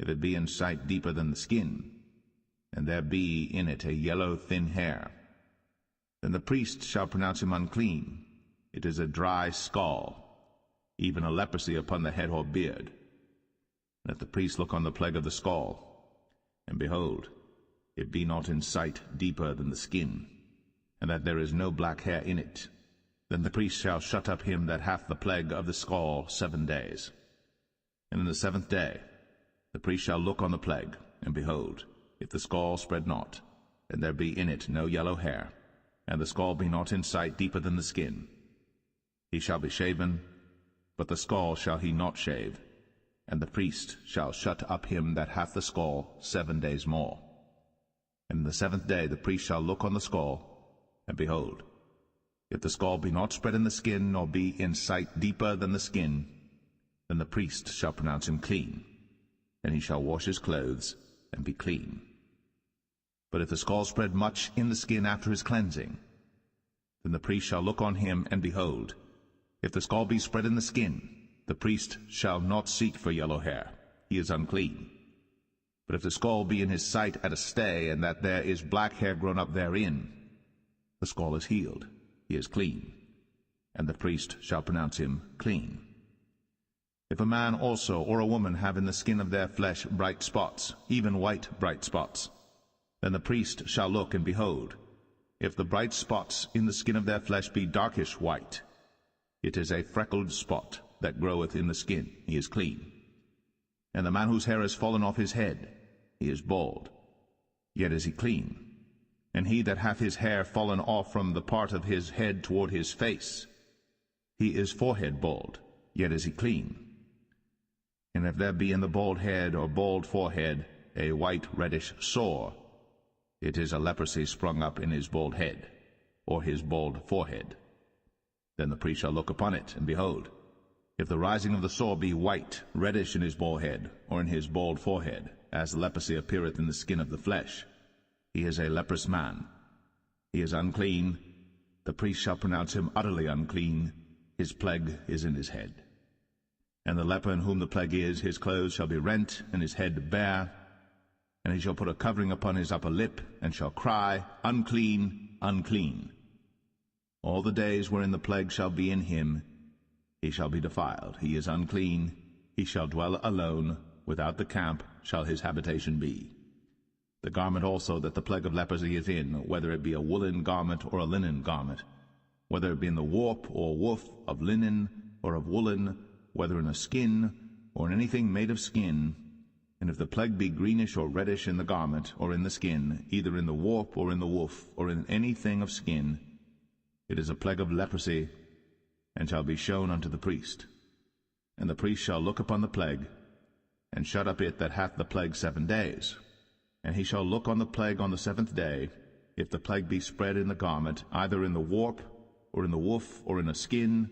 if it be in sight deeper than the skin, and there be in it a yellow thin hair, then the priest shall pronounce him unclean. It is a dry scall, even a leprosy upon the head or beard. And if the priest look on the plague of the scall, and behold, it be not in sight deeper than the skin, and that there is no black hair in it, then the priest shall shut up him that hath the plague of the scall 7 days. And in the 7th day the priest shall look on the plague, and behold, if the scall spread not, and there be in it no yellow hair, and the scall be not in sight deeper than the skin, he shall be shaven, but the scall shall he not shave, and the priest shall shut up him that hath the scall 7 days more. And in the 7th day the priest shall look on the scall, and behold, if the scall be not spread in the skin, nor be in sight deeper than the skin, then the priest shall pronounce him clean, and he shall wash his clothes, and be clean. But if the scall spread much in the skin after his cleansing, then the priest shall look on him, and behold, if the scall be spread in the skin, the priest shall not seek for yellow hair, he is unclean. But if the scall be in his sight at a stay, and that there is black hair grown up therein, the scall is healed, he is clean, and the priest shall pronounce him clean. If a man also or a woman have in the skin of their flesh bright spots, even white bright spots, then the priest shall look, and behold, if the bright spots in the skin of their flesh be darkish white, it is a freckled spot that groweth in the skin, he is clean. And the man whose hair is fallen off his head, he is bald, yet is he clean. And he that hath his hair fallen off from the part of his head toward his face, he is forehead bald, yet is he clean. And if there be in the bald head or bald forehead a white reddish sore, it is a leprosy sprung up in his bald head, or his bald forehead. Then the priest shall look upon it, and behold, if the rising of the sore be white, reddish in his forehead, or in his bald forehead, as leprosy appeareth in the skin of the flesh, he is a leprous man. He is unclean. The priest shall pronounce him utterly unclean. His plague is in his head. And the leper in whom the plague is, his clothes shall be rent, and his head bare. And he shall put a covering upon his upper lip, and shall cry, Unclean, unclean. All the days wherein the plague shall be in him, he shall be defiled. He is unclean. He shall dwell alone. Without the camp shall his habitation be. The garment also that the plague of leprosy is in, whether it be a woolen garment or a linen garment, whether it be in the warp or woof of linen or of woolen, whether in a skin or in anything made of skin, and if the plague be greenish or reddish in the garment or in the skin, either in the warp or in the woof or in anything of skin, it is a plague of leprosy, and shall be shown unto the priest. And the priest shall look upon the plague, and shut up it that hath the plague 7 days. And he shall look on the plague on the 7th day. If the plague be spread in the garment, either in the warp, or in the woof, or in a skin,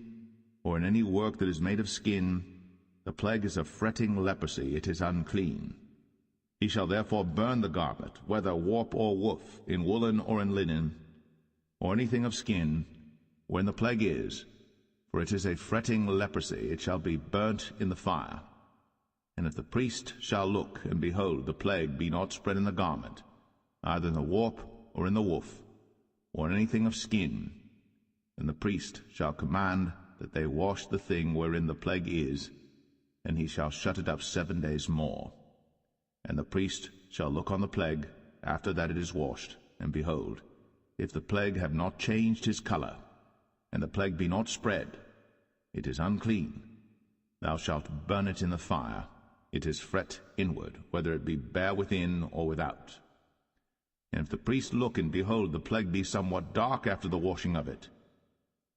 or in any work that is made of skin, the plague is a fretting leprosy, it is unclean. He shall therefore burn the garment, whether warp or woof, in woolen or in linen, or anything of skin, wherein the plague is, for it is a fretting leprosy, it shall be burnt in the fire. And if the priest shall look, and behold, the plague be not spread in the garment, either in the warp or in the woof, or in anything of skin, then the priest shall command that they wash the thing wherein the plague is, and he shall shut it up 7 days more. And the priest shall look on the plague after that it is washed, and behold, if the plague have not changed his color, and the plague be not spread, it is unclean. Thou shalt burn it in the fire. It is fret inward, whether it be bare within or without. And if the priest look, and behold, the plague be somewhat dark after the washing of it,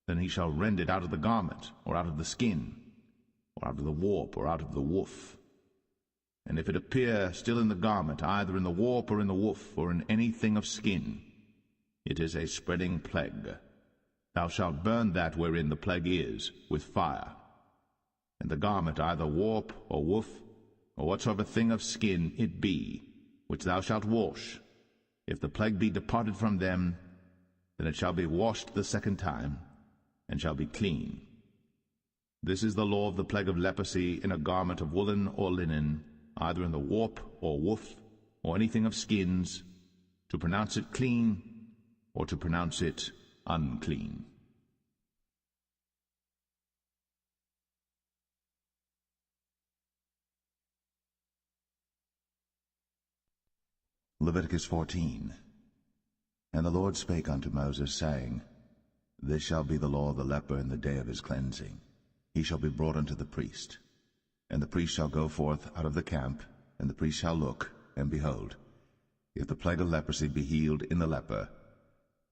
then he shall rend it out of the garment, or out of the skin, or out of the warp, or out of the woof. And if it appear still in the garment, either in the warp or in the woof, or in anything of skin, it is a spreading plague. Thou shalt burn that wherein the plague is with fire. And the garment, either warp or woof, or whatsoever thing of skin it be, which thou shalt wash, if the plague be departed from them, then it shall be washed the 2nd time, and shall be clean. This is the law of the plague of leprosy in a garment of woolen or linen, either in the warp or woof, or anything of skins, to pronounce it clean, or to pronounce it unclean.
Leviticus 14. And the Lord spake unto Moses, saying, This shall be the law of the leper in the day of his cleansing. He shall be brought unto the priest. And the priest shall go forth out of the camp, and the priest shall look, and behold, if the plague of leprosy be healed in the leper,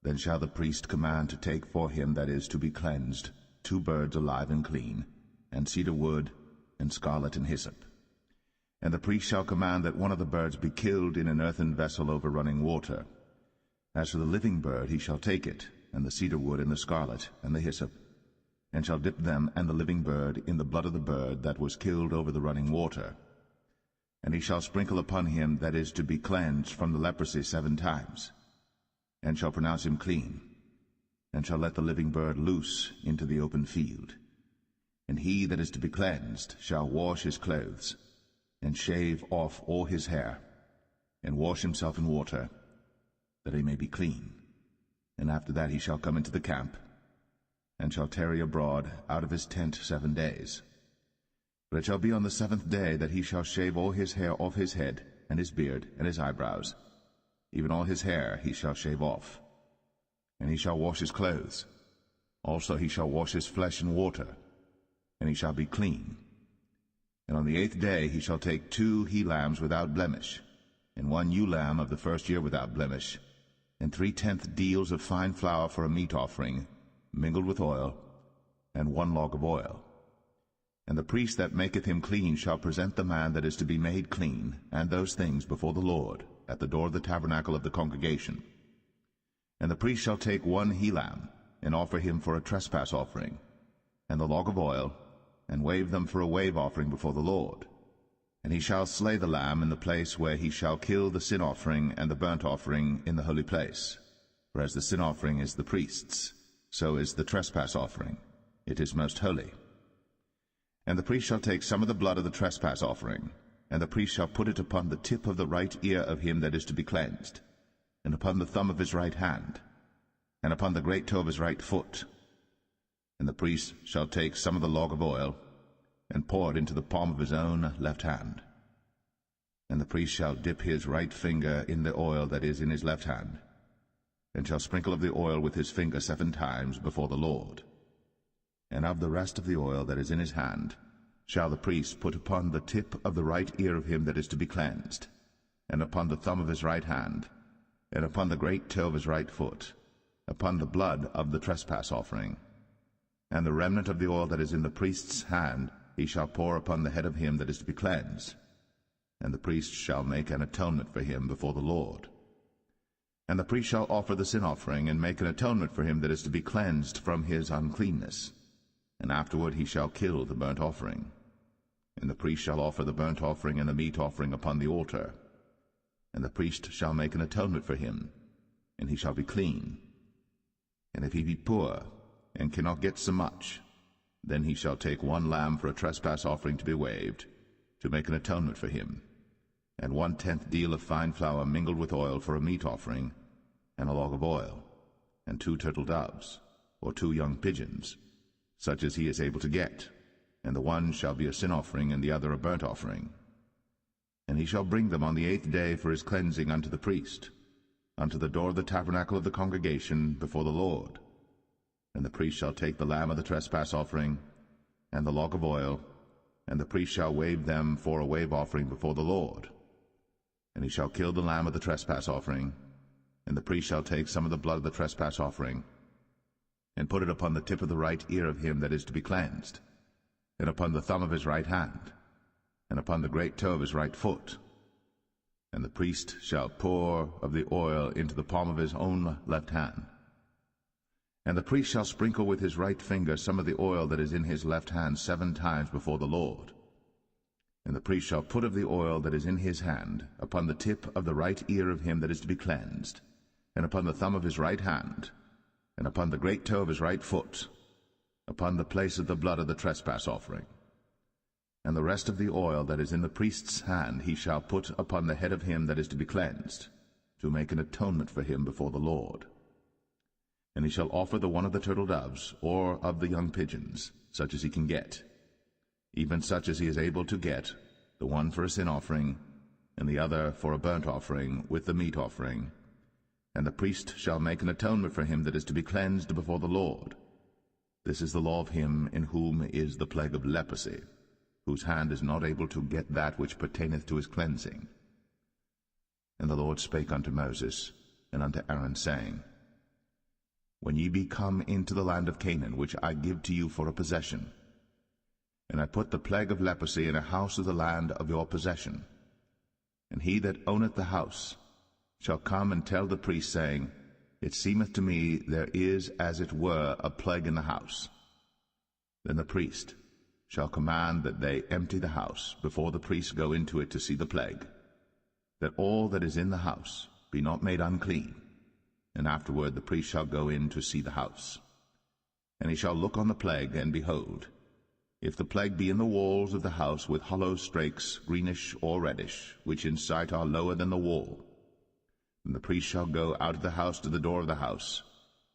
then shall the priest command to take for him that is to be cleansed 2 birds alive and clean, and cedar wood, and scarlet and hyssop. And the priest shall command that one of the birds be killed in an earthen vessel over running water. As for the living bird, he shall take it, and the cedar wood, and the scarlet, and the hyssop, and shall dip them and the living bird in the blood of the bird that was killed over the running water. And he shall sprinkle upon him that is to be cleansed from the leprosy 7 times, and shall pronounce him clean, and shall let the living bird loose into the open field. And he that is to be cleansed shall wash his clothes, and shave off all his hair, and wash himself in water, that he may be clean. And after that he shall come into the camp, and shall tarry abroad out of his tent 7 days. But it shall be on the 7th day that he shall shave all his hair off his head, and his beard, and his eyebrows. Even all his hair he shall shave off. And he shall wash his clothes. Also he shall wash his flesh in water, and he shall be clean. And on the 8th day he shall take 2 he-lambs without blemish, and 1 ewe lamb of the 1st year without blemish, and 3/10 deals of fine flour for a meat offering, mingled with oil, and 1 log of oil. And the priest that maketh him clean shall present the man that is to be made clean, and those things before the Lord, at the door of the tabernacle of the congregation. And the priest shall take 1 he-lamb, and offer him for a trespass offering, and the log of oil, and wave them for a wave offering before the Lord. And he shall slay the lamb in the place where he shall kill the sin offering and the burnt offering in the holy place. For as the sin offering is the priest's, so is the trespass offering. It is most holy. And the priest shall take some of the blood of the trespass offering, and the priest shall put it upon the tip of the right ear of him that is to be cleansed, and upon the thumb of his right hand, and upon the great toe of his right foot. And the priest shall take some of the log of oil, and pour it into the palm of his own left hand. And the priest shall dip his right finger in the oil that is in his left hand, and shall sprinkle of the oil with his finger 7 times before the Lord. And of the rest of the oil that is in his hand shall the priest put upon the tip of the right ear of him that is to be cleansed, and upon the thumb of his right hand, and upon the great toe of his right foot, upon the blood of the trespass offering. And the remnant of the oil that is in the priest's hand he shall pour upon the head of him that is to be cleansed, and the priest shall make an atonement for him before the Lord. And the priest shall offer the sin offering, and make an atonement for him that is to be cleansed from his uncleanness. And afterward he shall kill the burnt offering. And the priest shall offer the burnt offering and the meat offering upon the altar. And the priest shall make an atonement for him, and he shall be clean. And if he be poor, and cannot get so much, then he shall take 1 lamb for a trespass offering to be waved, to make an atonement for him, and 1/10 deal of fine flour mingled with oil for a meat offering, and a log of oil, and 2 turtle doves, or 2 young pigeons, such as he is able to get, and the one shall be a sin offering, and the other a burnt offering. And he shall bring them on the 8th day for his cleansing unto the priest, unto the door of the tabernacle of the congregation before the Lord. And the priest shall take the lamb of the trespass offering, and the log of oil, and the priest shall wave them for a wave offering before the Lord. And he shall kill the lamb of the trespass offering, and the priest shall take some of the blood of the trespass offering, and put it upon the tip of the right ear of him that is to be cleansed, and upon the thumb of his right hand, and upon the great toe of his right foot. And the priest shall pour of the oil into the palm of his own left hand. And the priest shall sprinkle with his right finger some of the oil that is in his left hand 7 times before the Lord. And the priest shall put of the oil that is in his hand upon the tip of the right ear of him that is to be cleansed, and upon the thumb of his right hand, and upon the great toe of his right foot, upon the place of the blood of the trespass offering. And the rest of the oil that is in the priest's hand he shall put upon the head of him that is to be cleansed, to make an atonement for him before the Lord. And he shall offer the one of the turtle doves, or of the young pigeons, such as he can get, even such as he is able to get, the one for a sin offering, and the other for a burnt offering with the meat offering. And the priest shall make an atonement for him that is to be cleansed before the Lord. This is the law of him in whom is the plague of leprosy, whose hand is not able to get that which pertaineth to his cleansing. And the Lord spake unto Moses and unto Aaron, saying, When ye be come into the land of Canaan, which I give to you for a possession, and I put the plague of leprosy in a house of the land of your possession, and he that owneth the house shall come and tell the priest, saying, It seemeth to me there is as it were a plague in the house. Then the priest shall command that they empty the house before the priest go into it to see the plague, that all that is in the house be not made unclean. And afterward the priest shall go in to see the house. And he shall look on the plague, and behold, if the plague be in the walls of the house with hollow strakes, greenish or reddish, which in sight are lower than the wall, then the priest shall go out of the house to the door of the house,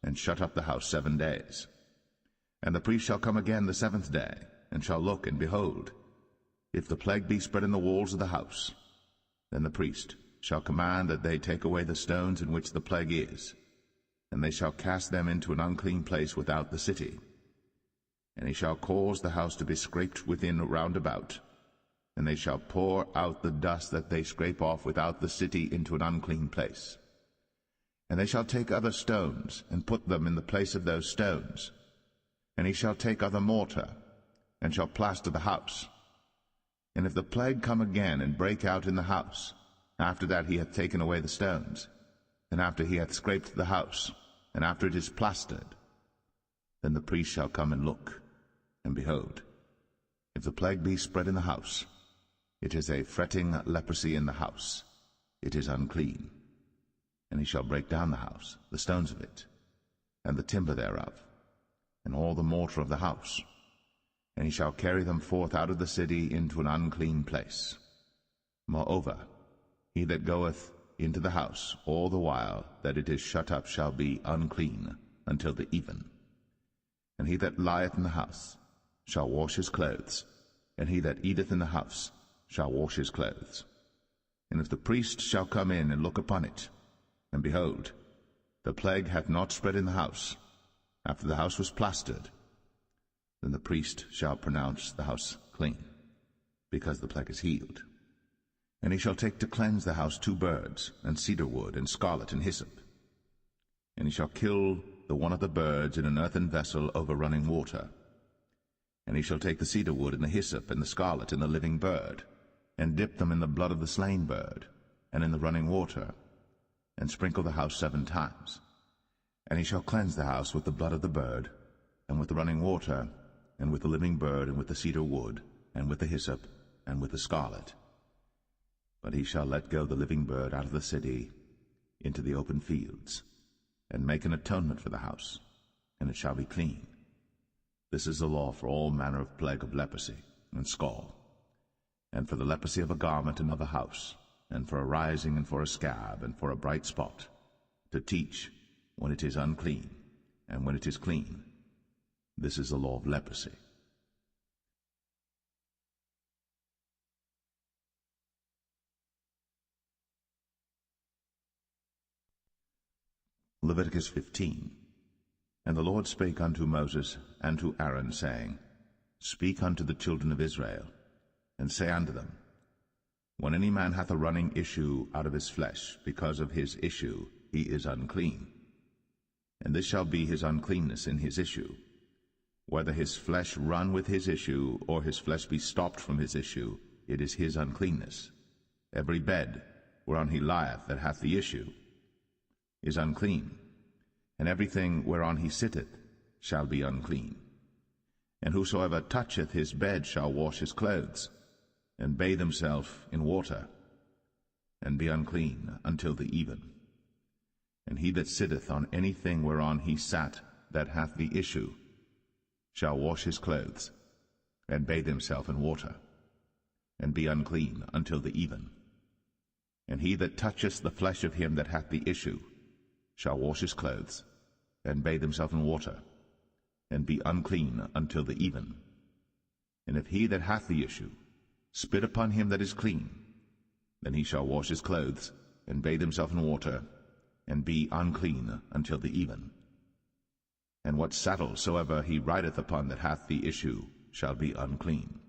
and shut up the house 7 days. And the priest shall come again the 7th day, and shall look, and behold, if the plague be spread in the walls of the house, then the priest shall command that they take away the stones in which the plague is, and they shall cast them into an unclean place without the city. And he shall cause the house to be scraped within round about, and they shall pour out the dust that they scrape off without the city into an unclean place. And they shall take other stones, and put them in the place of those stones. And he shall take other mortar, and shall plaster the house. And if the plague come again, and break out in the house, after that he hath taken away the stones, and after he hath scraped the house, and after it is plastered, then the priest shall come and look. And behold, if the plague be spread in the house, it is a fretting leprosy in the house, it is unclean. And he shall break down the house, the stones of it, and the timber thereof, and all the mortar of the house, and he shall carry them forth out of the city into an unclean place. Moreover, he that goeth into the house all the while that it is shut up shall be unclean until the even. And he that lieth in the house shall wash his clothes, and he that eateth in the house shall wash his clothes. And if the priest shall come in and look upon it, and behold, the plague hath not spread in the house, after the house was plastered, then the priest shall pronounce the house clean, because the plague is healed. And he shall take to cleanse the house 2 birds, and cedar wood, and scarlet, and hyssop. And he shall kill the one of the birds in an earthen vessel over running water. And he shall take the cedar wood, and the hyssop, and the scarlet, and the living bird, and dip them in the blood of the slain bird, and in the running water, and sprinkle the house 7 times. And he shall cleanse the house with the blood of the bird, and with the running water, and with the living bird, and with the cedar wood, and with the hyssop, and with the scarlet. But he shall let go the living bird out of the city into the open fields, and make an atonement for the house, and it shall be clean. This is the law for all manner of plague of leprosy and scald, and for the leprosy of a garment and of a house, and for a rising, and for a scab, and for a bright spot, to teach when it is unclean, and when it is clean. This is the law of leprosy. Leviticus 15. And the Lord spake unto Moses and to Aaron, saying, Speak unto the children of Israel, and say unto them, When any man hath a running issue out of his flesh, because of his issue he is unclean. And this shall be his uncleanness in his issue, whether his flesh run with his issue, or his flesh be stopped from his issue, it is his uncleanness. Every bed whereon he lieth that hath the issue is unclean, and everything whereon he sitteth shall be unclean. And whosoever toucheth his bed shall wash his clothes, and bathe himself in water, and be unclean until the even. And he that sitteth on anything whereon he sat that hath the issue shall wash his clothes, and bathe himself in water, and be unclean until the even. And he that toucheth the flesh of him that hath the issue shall wash his clothes, and bathe himself in water, and be unclean until the even. And if he that hath the issue spit upon him that is clean, then he shall wash his clothes, and bathe himself in water, and be unclean until the even. And what saddle soever he rideth upon that hath the issue shall be unclean.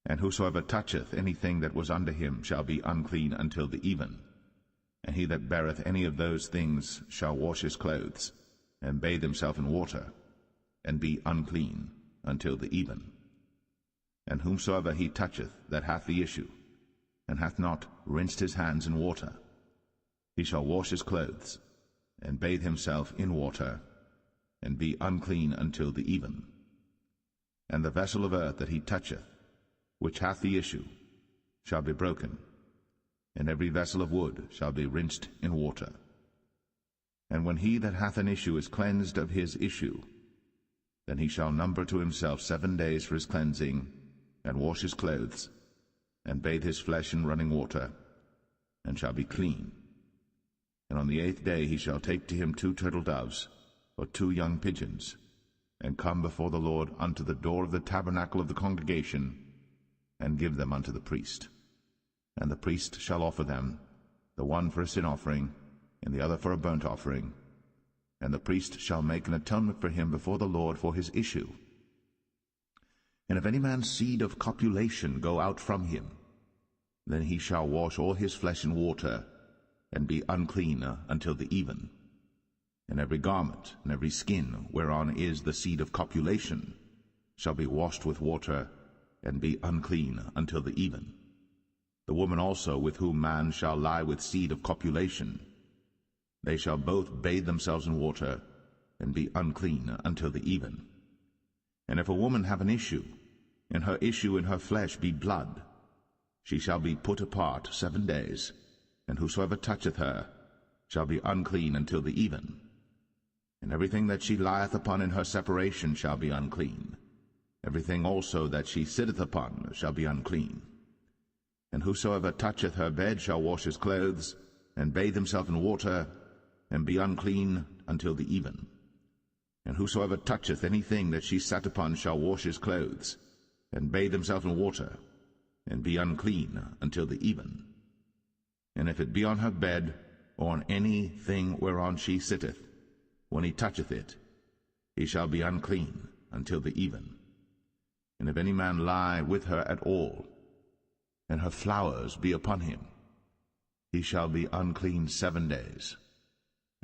And whosoever toucheth anything that was under him shall be unclean until the even. And he that beareth any of those things shall wash his clothes, and bathe himself in water, and be unclean until the even. And whomsoever he toucheth that hath the issue, and hath not rinsed his hands in water, he shall wash his clothes, and bathe himself in water, and be unclean until the even. And the vessel of earth that he toucheth, which hath the issue, shall be broken, and every vessel of wood shall be rinsed in water. And when he that hath an issue is cleansed of his issue, then he shall number to himself 7 days for his cleansing, and wash his clothes, and bathe his flesh in running water, and shall be clean. And on the 8th day he shall take to him 2 turtle doves, or 2 young pigeons, and come before the Lord unto the door of the tabernacle of the congregation, and give them unto the priest. And the priest shall offer them, the one for a sin offering, and the other for a burnt offering. And the priest shall make an atonement for him before the Lord for his issue. And if any man's seed of copulation go out from him, then he shall wash all his flesh in water, and be unclean until the even. And every garment and every skin whereon is the seed of copulation shall be washed with water, and be unclean until the even. The woman also with whom man shall lie with seed of copulation, they shall both bathe themselves in water, and be unclean until the even. And if a woman have an issue, and her issue in her flesh be blood, she shall be put apart 7 days, and whosoever toucheth her shall be unclean until the even. And everything that she lieth upon in her separation shall be unclean. Everything also that she sitteth upon shall be unclean. And whosoever toucheth her bed shall wash his clothes, and bathe himself in water, and be unclean until the even. And whosoever toucheth anything that she sat upon shall wash his clothes, and bathe himself in water, and be unclean until the even. And if it be on her bed, or on any thing whereon she sitteth, when he toucheth it, he shall be unclean until the even. And if any man lie with her at all, and her flowers be upon him, he shall be unclean 7 days,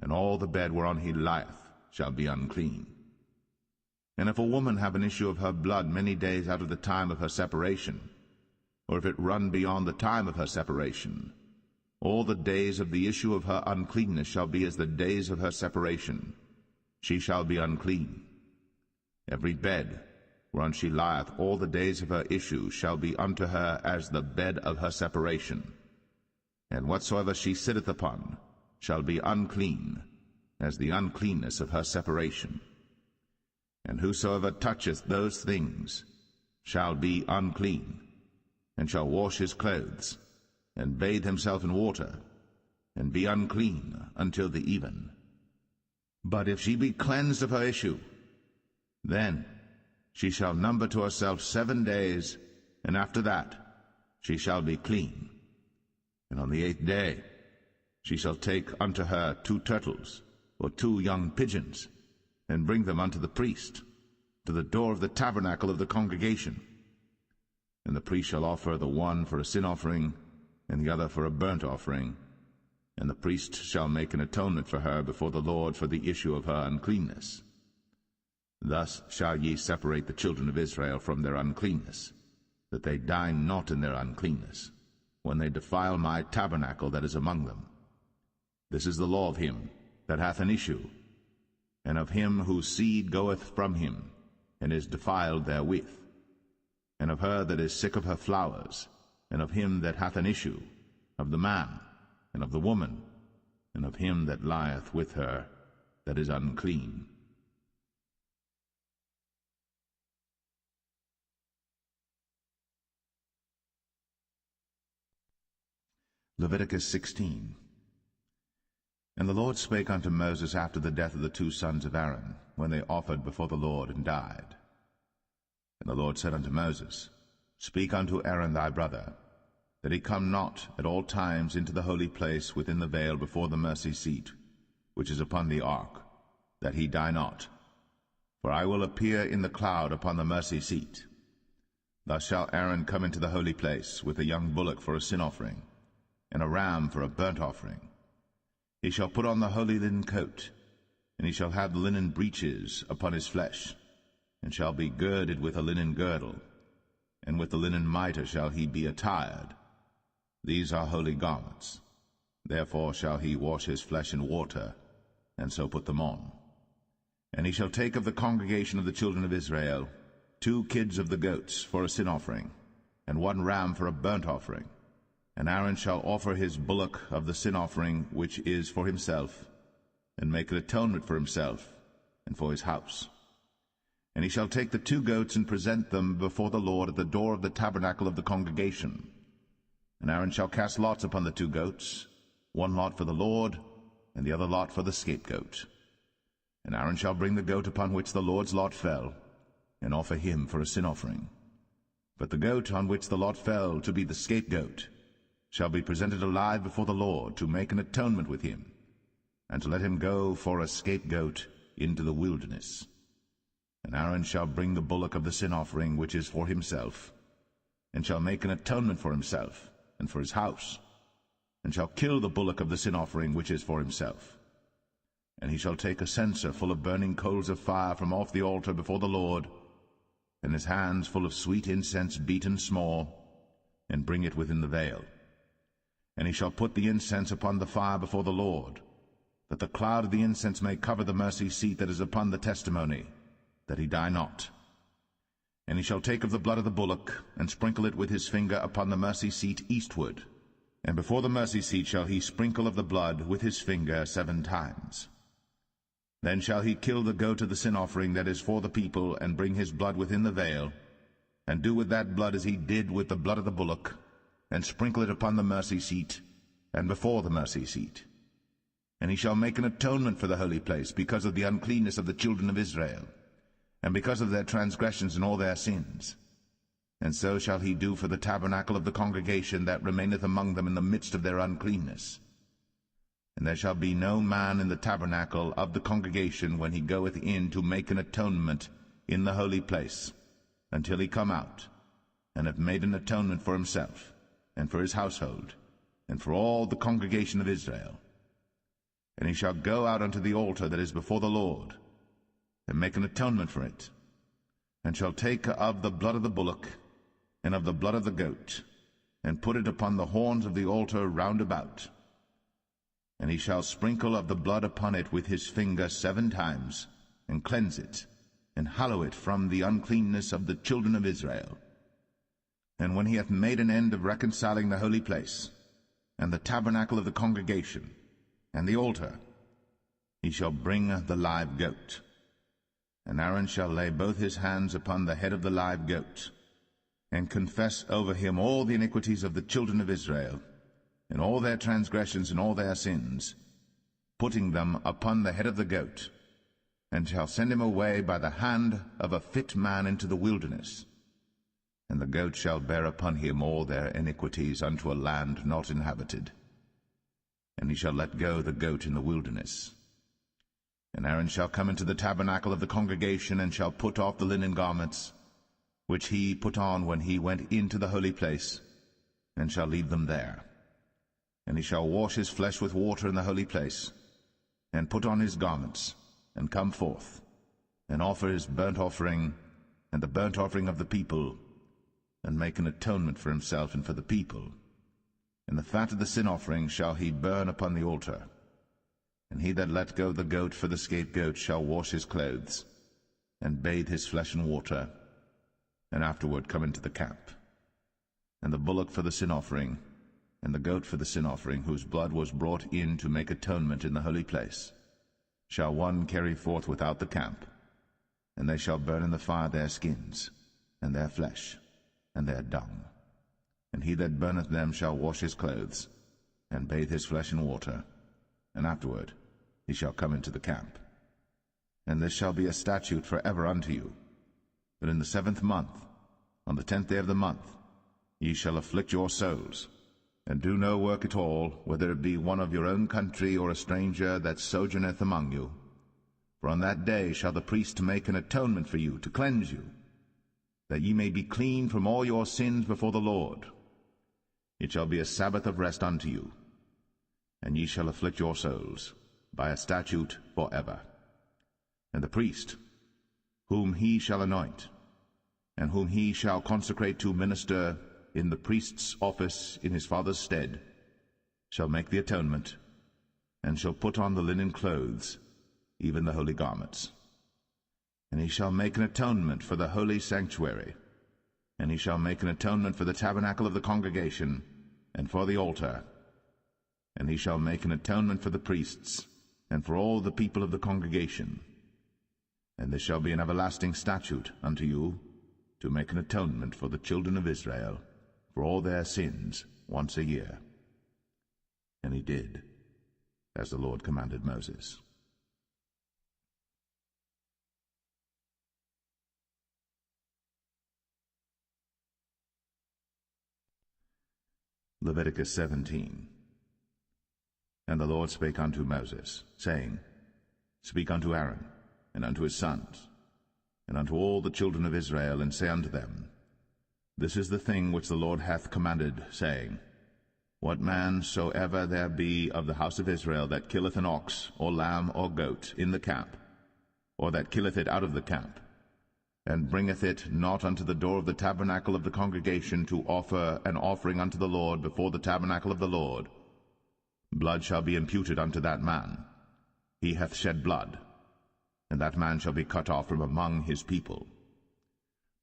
and all the bed whereon he lieth shall be unclean. And if a woman have an issue of her blood many days out of the time of her separation, or if it run beyond the time of her separation, all the days of the issue of her uncleanness shall be as the days of her separation. She shall be unclean. Every bed whereon she lieth all the days of her issue shall be unto her as the bed of her separation. And whatsoever she sitteth upon shall be unclean, as the uncleanness of her separation. And whosoever toucheth those things shall be unclean, and shall wash his clothes, and bathe himself in water, and be unclean until the even. But if she be cleansed of her issue, then she shall number to herself 7 days, and after that she shall be clean. And on the 8th day she shall take unto her 2 turtles, or 2 young pigeons, and bring them unto the priest, to the door of the tabernacle of the congregation. And the priest shall offer the one for a sin offering, and the other for a burnt offering, and the priest shall make an atonement for her before the Lord for the issue of her uncleanness. Thus shall ye separate the children of Israel from their uncleanness, that they die not in their uncleanness, when they defile my tabernacle that is among them. This is the law of him that hath an issue, and of him whose seed goeth from him, and is defiled therewith, and of her that is sick of her flowers, and of him that hath an issue, of the man, and of the woman, and of him that lieth with her that is unclean. Leviticus 16. And the Lord spake unto Moses after the death of the 2 sons of Aaron, when they offered before the Lord and died. And the Lord said unto Moses, Speak unto Aaron thy brother, that he come not at all times into the holy place within the veil before the mercy seat, which is upon the ark, that he die not. For I will appear in the cloud upon the mercy seat. Thus shall Aaron come into the holy place with a young bullock for a sin offering, and a ram for a burnt offering. He shall put on the holy linen coat, and he shall have the linen breeches upon his flesh, and shall be girded with a linen girdle, and with the linen mitre shall he be attired. These are holy garments. Therefore shall he wash his flesh in water, and so put them on. And he shall take of the congregation of the children of Israel 2 kids of the goats for a sin offering, and 1 ram for a burnt offering. And Aaron shall offer his bullock of the sin offering which is for himself, and make an atonement for himself and for his house. And he shall take the 2 goats and present them before the Lord at the door of the tabernacle of the congregation. And Aaron shall cast lots upon the 2 goats, 1 lot for the Lord, and the other lot for the scapegoat. And Aaron shall bring the goat upon which the Lord's lot fell, and offer him for a sin offering. But the goat on which the lot fell to be the scapegoat shall be presented alive before the Lord, to make an atonement with him, and to let him go for a scapegoat into the wilderness. And Aaron shall bring the bullock of the sin offering which is for himself, and shall make an atonement for himself and for his house, and shall kill the bullock of the sin offering which is for himself. And he shall take a censer full of burning coals of fire from off the altar before the Lord, and his hands full of sweet incense beaten small, and bring it within the veil. And he shall put the incense upon the fire before the Lord,
that the cloud of the incense may cover the mercy seat that is upon the testimony, that he die not. And he shall take of the blood of the bullock, and sprinkle it with his finger upon the mercy seat eastward, and before the mercy seat shall he sprinkle of the blood with his finger 7 times. Then shall he kill the goat of the sin offering that is for the people, and bring his blood within the veil, and do with that blood as he did with the blood of the bullock, and sprinkle it upon the mercy seat, and before the mercy seat. And he shall make an atonement for the holy place, because of the uncleanness of the children of Israel, and because of their transgressions and all their sins. And so shall he do for the tabernacle of the congregation that remaineth among them in the midst of their uncleanness. And there shall be no man in the tabernacle of the congregation when he goeth in to make an atonement in the holy place, until he come out, and have made an atonement for himself, and for his household, and for all the congregation of Israel. And he shall go out unto the altar that is before the Lord, and make an atonement for it, and shall take of the blood of the bullock, and of the blood of the goat, and put it upon the horns of the altar round about. And he shall sprinkle of the blood upon it with his finger 7 times, and cleanse it, and hallow it from the uncleanness of the children of Israel. And when he hath made an end of reconciling the holy place, and the tabernacle of the congregation, and the altar, he shall bring the live goat. And Aaron shall lay both his hands upon the head of the live goat, and confess over him all the iniquities of the children of Israel, and all their transgressions and all their sins, putting them upon the head of the goat, and shall send him away by the hand of a fit man into the wilderness. And the goat shall bear upon him all their iniquities unto a land not inhabited. And he shall let go the goat in the wilderness. And Aaron shall come into the tabernacle of the congregation, and shall put off the linen garments, which he put on when he went into the holy place, and shall leave them there. And he shall wash his flesh with water in the holy place, and put on his garments, and come forth, and offer his burnt offering, and the burnt offering of the people, and make an atonement for himself and for the people. And the fat of the sin offering shall he burn upon the altar. And he that let go the goat for the scapegoat shall wash his clothes, and bathe his flesh in water, and afterward come into the camp. And the bullock for the sin offering, and the goat for the sin offering, whose blood was brought in to make atonement in the holy place, shall one carry forth without the camp, and they shall burn in the fire their skins, and their flesh, and their dung. And he that burneth them shall wash his clothes, and bathe his flesh in water, and afterward he shall come into the camp. And this shall be a statute for ever unto you, that in the 7th month, on the 10th day of the month, ye shall afflict your souls, and do no work at all, whether it be one of your own country or a stranger that sojourneth among you. For on that day shall the priest make an atonement for you, to cleanse you, that ye may be clean from all your sins before the Lord. It shall be a Sabbath of rest unto you, and ye shall afflict your souls, by a statute for ever. And the priest, whom he shall anoint, and whom he shall consecrate to minister in the priest's office in his father's stead, shall make the atonement, and shall put on the linen clothes, even the holy garments. And he shall make an atonement for the holy sanctuary, and he shall make an atonement for the tabernacle of the congregation, and for the altar, and he shall make an atonement for the priests, and for all the people of the congregation. And this shall be an everlasting statute unto you, to make an atonement for the children of Israel, for all their sins, once a year. And he did, as the Lord commanded Moses. Leviticus 17. And the Lord spake unto Moses, saying, Speak unto Aaron, and unto his sons, and unto all the children of Israel, and say unto them, This is the thing which the Lord hath commanded, saying, What man soever there be of the house of Israel that killeth an ox, or lamb, or goat, in the camp, or that killeth it out of the camp, and bringeth it not unto the door of the tabernacle of the congregation to offer an offering unto the Lord before the tabernacle of the Lord, blood shall be imputed unto that man, he hath shed blood, and that man shall be cut off from among his people.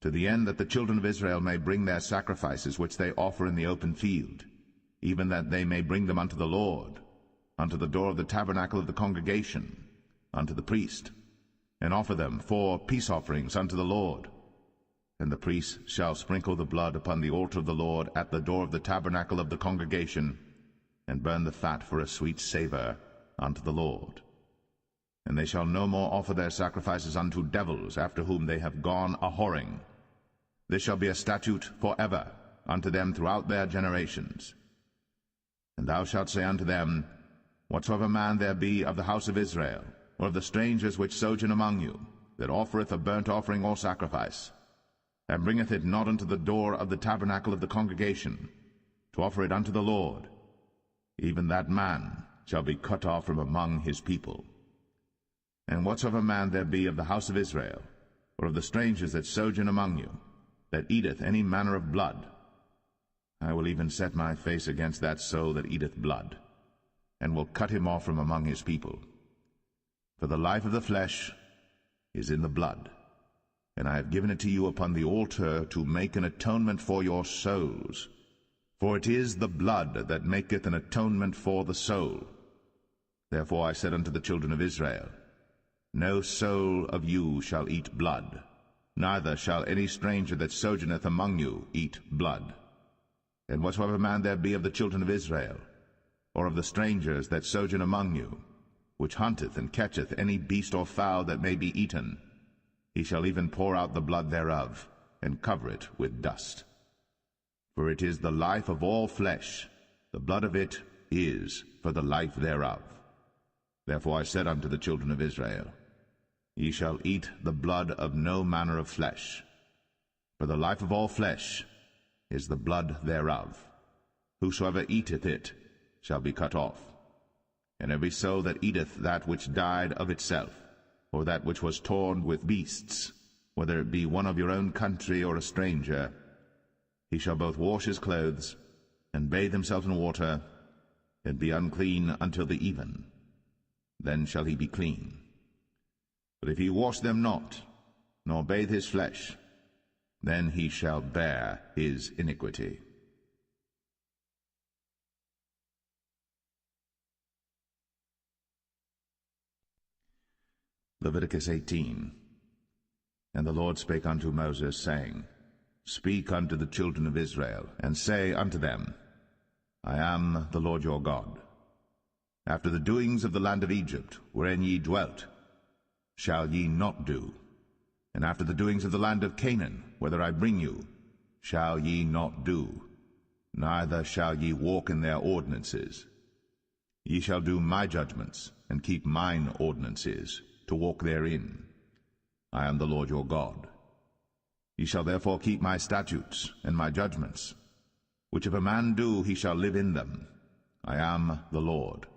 To the end that the children of Israel may bring their sacrifices which they offer in the open field, even that they may bring them unto the Lord, unto the door of the tabernacle of the congregation, unto the priest, and offer them for peace offerings unto the Lord. And the priest shall sprinkle the blood upon the altar of the Lord at the door of the tabernacle of the congregation, and burn the fat for a sweet savour unto the Lord. And they shall no more offer their sacrifices unto devils, after whom they have gone a-whoring. This shall be a statute for ever unto them throughout their generations. And thou shalt say unto them, Whatsoever man there be of the house of Israel, or of the strangers which sojourn among you, that offereth a burnt offering or sacrifice, and bringeth it not unto the door of the tabernacle of the congregation, to offer it unto the Lord, even that man shall be cut off from among his people. And whatsoever man there be of the house of Israel, or of the strangers that sojourn among you, that eateth any manner of blood, I will even set my face against that soul that eateth blood, and will cut him off from among his people. For the life of the flesh is in the blood, and I have given it to you upon the altar to make an atonement for your souls. For it is the blood that maketh an atonement for the soul. Therefore I said unto the children of Israel, No soul of you shall eat blood, neither shall any stranger that sojourneth among you eat blood. And whatsoever man there be of the children of Israel, or of the strangers that sojourn among you, which hunteth and catcheth any beast or fowl that may be eaten, he shall even pour out the blood thereof, and cover it with dust. For it is the life of all flesh, the blood of it is for the life thereof. Therefore I said unto the children of Israel, Ye shall eat the blood of no manner of flesh, for the life of all flesh is the blood thereof. Whosoever eateth it shall be cut off. And every soul that eateth that which died of itself, or that which was torn with beasts, whether it be one of your own country or a stranger, he shall both wash his clothes, and bathe himself in water, and be unclean until the even. Then shall he be clean. But if he wash them not, nor bathe his flesh, then he shall bear his iniquity. Leviticus 18. And the Lord spake unto Moses, saying, Speak unto the children of Israel, and say unto them, I am the Lord your God. After the doings of the land of Egypt, wherein ye dwelt, shall ye not do, and after the doings of the land of Canaan, whither I bring you, shall ye not do, neither shall ye walk in their ordinances. Ye shall do my judgments, and keep mine ordinances, to walk therein. I am the Lord your God. Ye shall therefore keep my statutes and my judgments, which if a man do, he shall live in them. I am the Lord.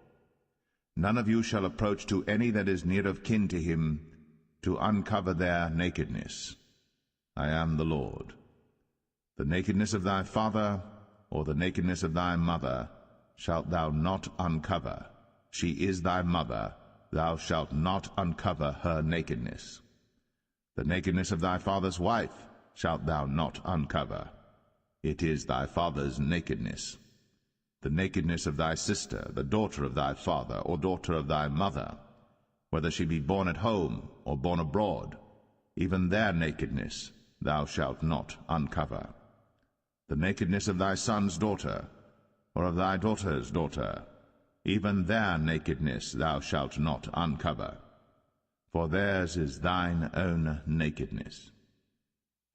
None of you shall approach to any that is near of kin to him, to uncover their nakedness. I am the Lord. The nakedness of thy father, or the nakedness of thy mother, shalt thou not uncover. She is thy mother, thou shalt not uncover her nakedness. The nakedness of thy father's wife shalt thou not uncover. It is thy father's nakedness. The nakedness of thy sister, the daughter of thy father, or daughter of thy mother, whether she be born at home or born abroad, even their nakedness thou shalt not uncover. The nakedness of thy son's daughter, or of thy daughter's daughter, even their nakedness thou shalt not uncover, for theirs is thine own nakedness.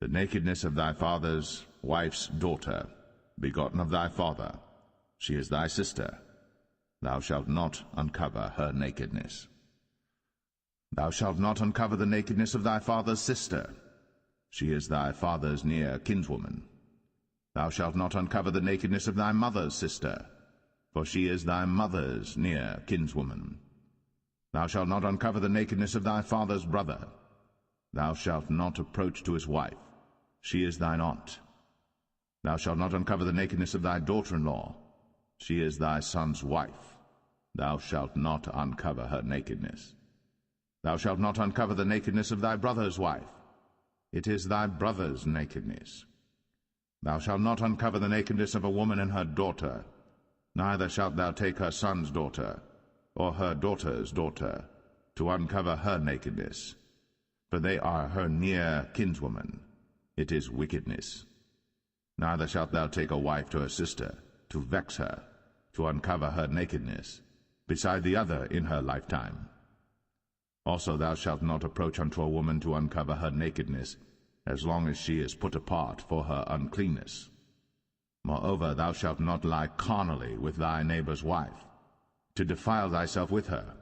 The nakedness of thy father's wife's daughter, begotten of thy father, she is thy sister. Thou shalt not uncover her nakedness. Thou shalt not uncover the nakedness of thy father's sister. She is thy father's near kinswoman. Thou shalt not uncover the nakedness of thy mother's sister, for she is thy mother's near kinswoman. Thou shalt not uncover the nakedness of thy father's brother. Thou shalt not approach to his wife. She is thine aunt. Thou shalt not uncover the nakedness of thy daughter-in-law. She is thy son's wife. thou shalt not uncover her nakedness. Thou shalt not uncover the nakedness of thy brother's wife. It is thy brother's nakedness. Thou shalt not uncover the nakedness of a woman and her daughter, neither shalt thou take her son's daughter, or her daughter's daughter, to uncover her nakedness, for they are her near kinswoman. It is wickedness. Neither shalt thou take a wife to her sister, to vex her, to uncover her nakedness, beside the other in her lifetime. Also thou shalt not approach unto a woman to uncover her nakedness, as long as she is put apart for her uncleanness. Moreover, thou shalt not lie carnally with thy neighbor's wife, to defile thyself with her.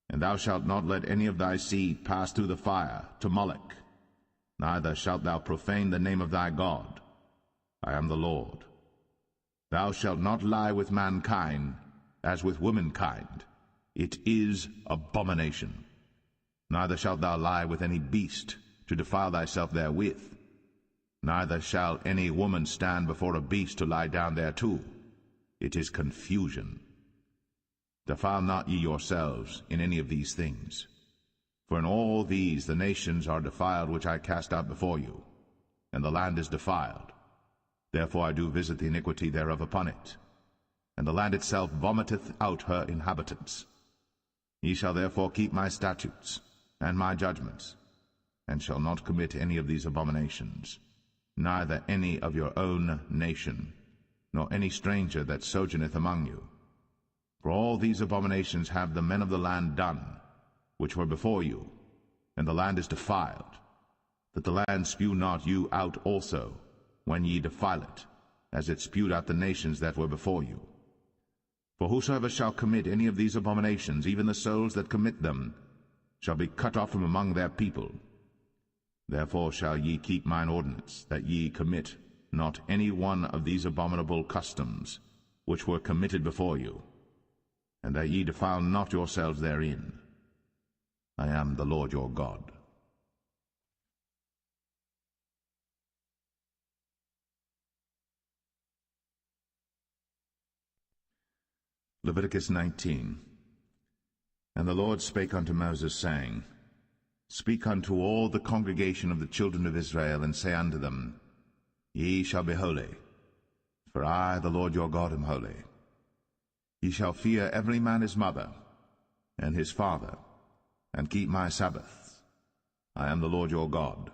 And thou shalt not let any of thy seed pass through the fire to Moloch, neither shalt thou profane the name of thy God. I am the Lord. Thou shalt not lie with mankind as with womankind. It is abomination. Neither shalt thou lie with any beast, to defile thyself therewith. Neither shall any woman stand before a beast to lie down thereto. It is confusion. Defile not ye yourselves in any of these things. For in all these the nations are defiled which I cast out before you, and the land is defiled. Therefore I do visit the iniquity thereof upon it, and the land itself vomiteth out her inhabitants. Ye shall therefore keep my statutes and my judgments, and shall not commit any of these abominations, neither any of your own nation, nor any stranger that sojourneth among you. For all these abominations have the men of the land done, which were before you, and the land is defiled, that the land spew not you out also, when ye defile it, as it spewed out the nations that were before you. For whosoever shall commit any of these abominations, even the souls that commit them, shall be cut off from among their people. Therefore shall ye keep mine ordinance, that ye commit not any one of these abominable customs, which were committed before you, and that ye defile not yourselves therein. I am the Lord your God. Leviticus 19. And the Lord spake unto Moses, saying, Speak unto all the congregation of the children of Israel, and say unto them, Ye shall be holy, for I, the Lord your God, am holy. Ye shall fear every man his mother, and his father, and keep my Sabbaths. I am the Lord your God.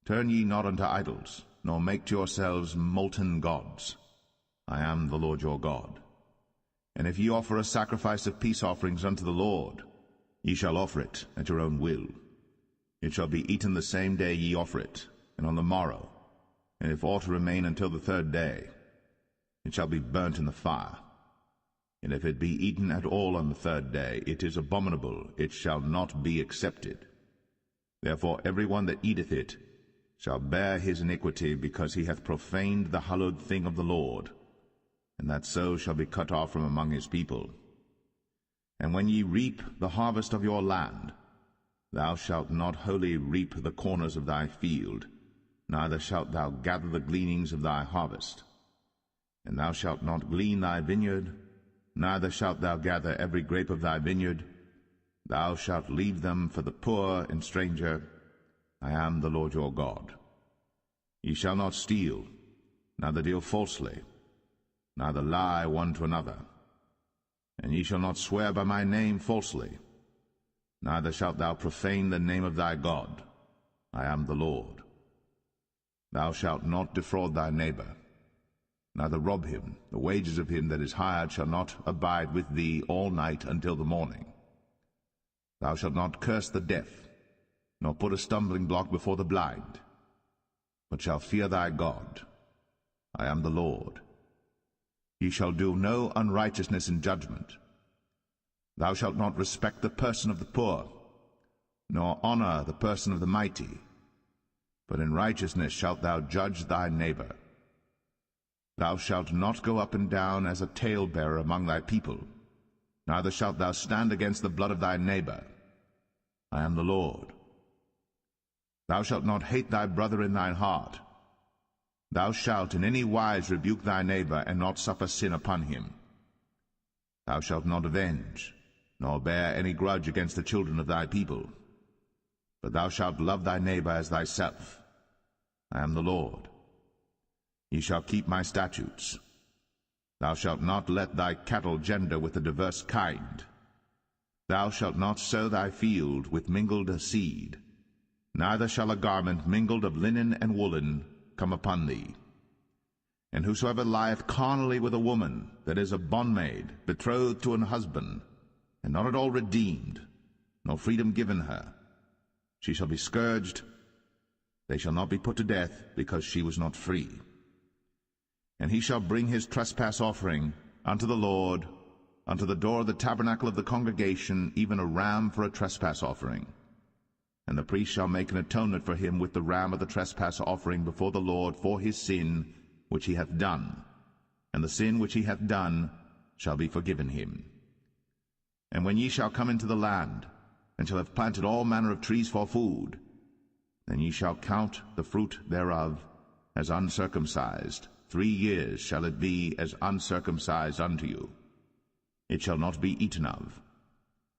Turn ye not unto idols, nor make to yourselves molten gods. I am the Lord your God. And if ye offer a sacrifice of peace offerings unto the Lord, ye shall offer it at your own will. It shall be eaten the same day ye offer it, and on the morrow. And if aught remain until the third day, it shall be burnt in the fire. And if it be eaten at all on the third day, it is abominable, it shall not be accepted. Therefore every one that eateth it shall bear his iniquity, because he hath profaned the hallowed thing of the Lord, and that so shall be cut off from among his people. And when ye reap the harvest of your land, thou shalt not wholly reap the corners of thy field, neither shalt thou gather the gleanings of thy harvest. And thou shalt not glean thy vineyard, neither shalt thou gather every grape of thy vineyard. Thou shalt leave them for the poor and stranger. I am the Lord your God. Ye shall not steal, neither deal falsely, neither lie one to another. And ye shall not swear by my name falsely, neither shalt thou profane the name of thy God. I am the Lord. Thou shalt not defraud thy neighbor, neither rob him. The wages of him that is hired shall not abide with thee all night until the morning. Thou shalt not curse the deaf, nor put a stumbling block before the blind, but shalt fear thy God. I am the Lord. Ye shall do no unrighteousness in judgment. Thou shalt not respect the person of the poor, nor honor the person of the mighty, but in righteousness shalt thou judge thy neighbor. Thou shalt not go up and down as a talebearer among thy people, neither shalt thou stand against the blood of thy neighbor. I am the Lord. Thou shalt not hate thy brother in thine heart. Thou shalt in any wise rebuke thy neighbor, and not suffer sin upon him. Thou shalt not avenge, nor bear any grudge against the children of thy people. But thou shalt love thy neighbor as thyself. I am the Lord. Ye shall keep my statutes. Thou shalt not let thy cattle gender with a diverse kind. Thou shalt not sow thy field with mingled seed, neither shall a garment mingled of linen and woolen come upon thee. And whosoever lieth carnally with a woman that is a bondmaid, betrothed to an husband, and not at all redeemed, nor freedom given her, she shall be scourged. They shall not be put to death, because she was not free. And he shall bring his trespass offering unto the Lord, unto the door of the tabernacle of the congregation, even a ram for a trespass offering. And the priest shall make an atonement for him with the ram of the trespass offering before the Lord for his sin which he hath done, and the sin which he hath done shall be forgiven him. And when ye shall come into the land, and shall have planted all manner of trees for food, then ye shall count the fruit thereof as uncircumcised. 3 years shall it be as uncircumcised unto you. It shall not be eaten of.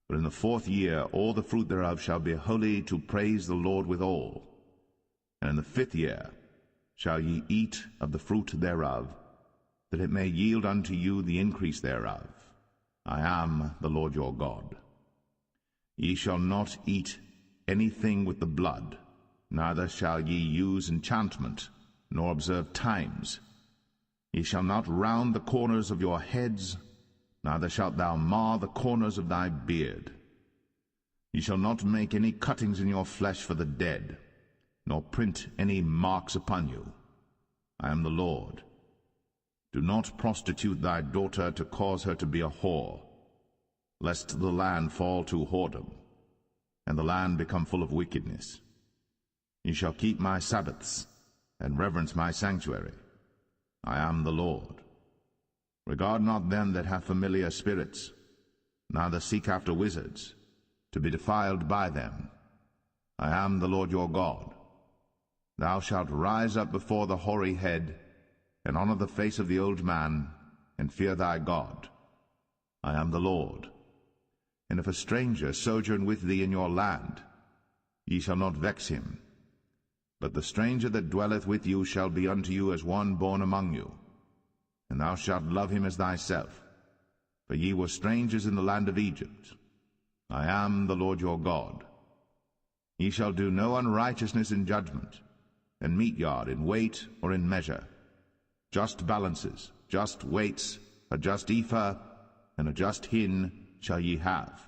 But in the 4th year all the fruit thereof shall be holy, to praise the Lord withal. And in the 5th year shall ye eat of the fruit thereof, that it may yield unto you the increase thereof. I am the Lord your God. Ye shall not eat anything with the blood, neither shall ye use enchantment, nor observe times. Ye shall not round the corners of your heads, neither shalt thou mar the corners of thy beard. Ye shall not make any cuttings in your flesh for the dead, nor print any marks upon you. I am the Lord. Do not prostitute thy daughter to cause her to be a whore, lest the land fall to whoredom, and the land become full of wickedness. Ye shall keep my Sabbaths, and reverence my sanctuary. I am the Lord. Regard not them that have familiar spirits, neither seek after wizards, to be defiled by them. I am the Lord your God. Thou shalt rise up before the hoary head, and honor the face of the old man, and fear thy God. I am the Lord. And if a stranger sojourn with thee in your land, ye shall not vex him. But the stranger that dwelleth with you shall be unto you as one born among you, and thou shalt love him as thyself. For ye were strangers in the land of Egypt. I am the Lord your God. Ye shall do no unrighteousness in judgment, and meat yard in weight or in measure. Just balances, just weights, a just ephah, and a just hin shall ye have.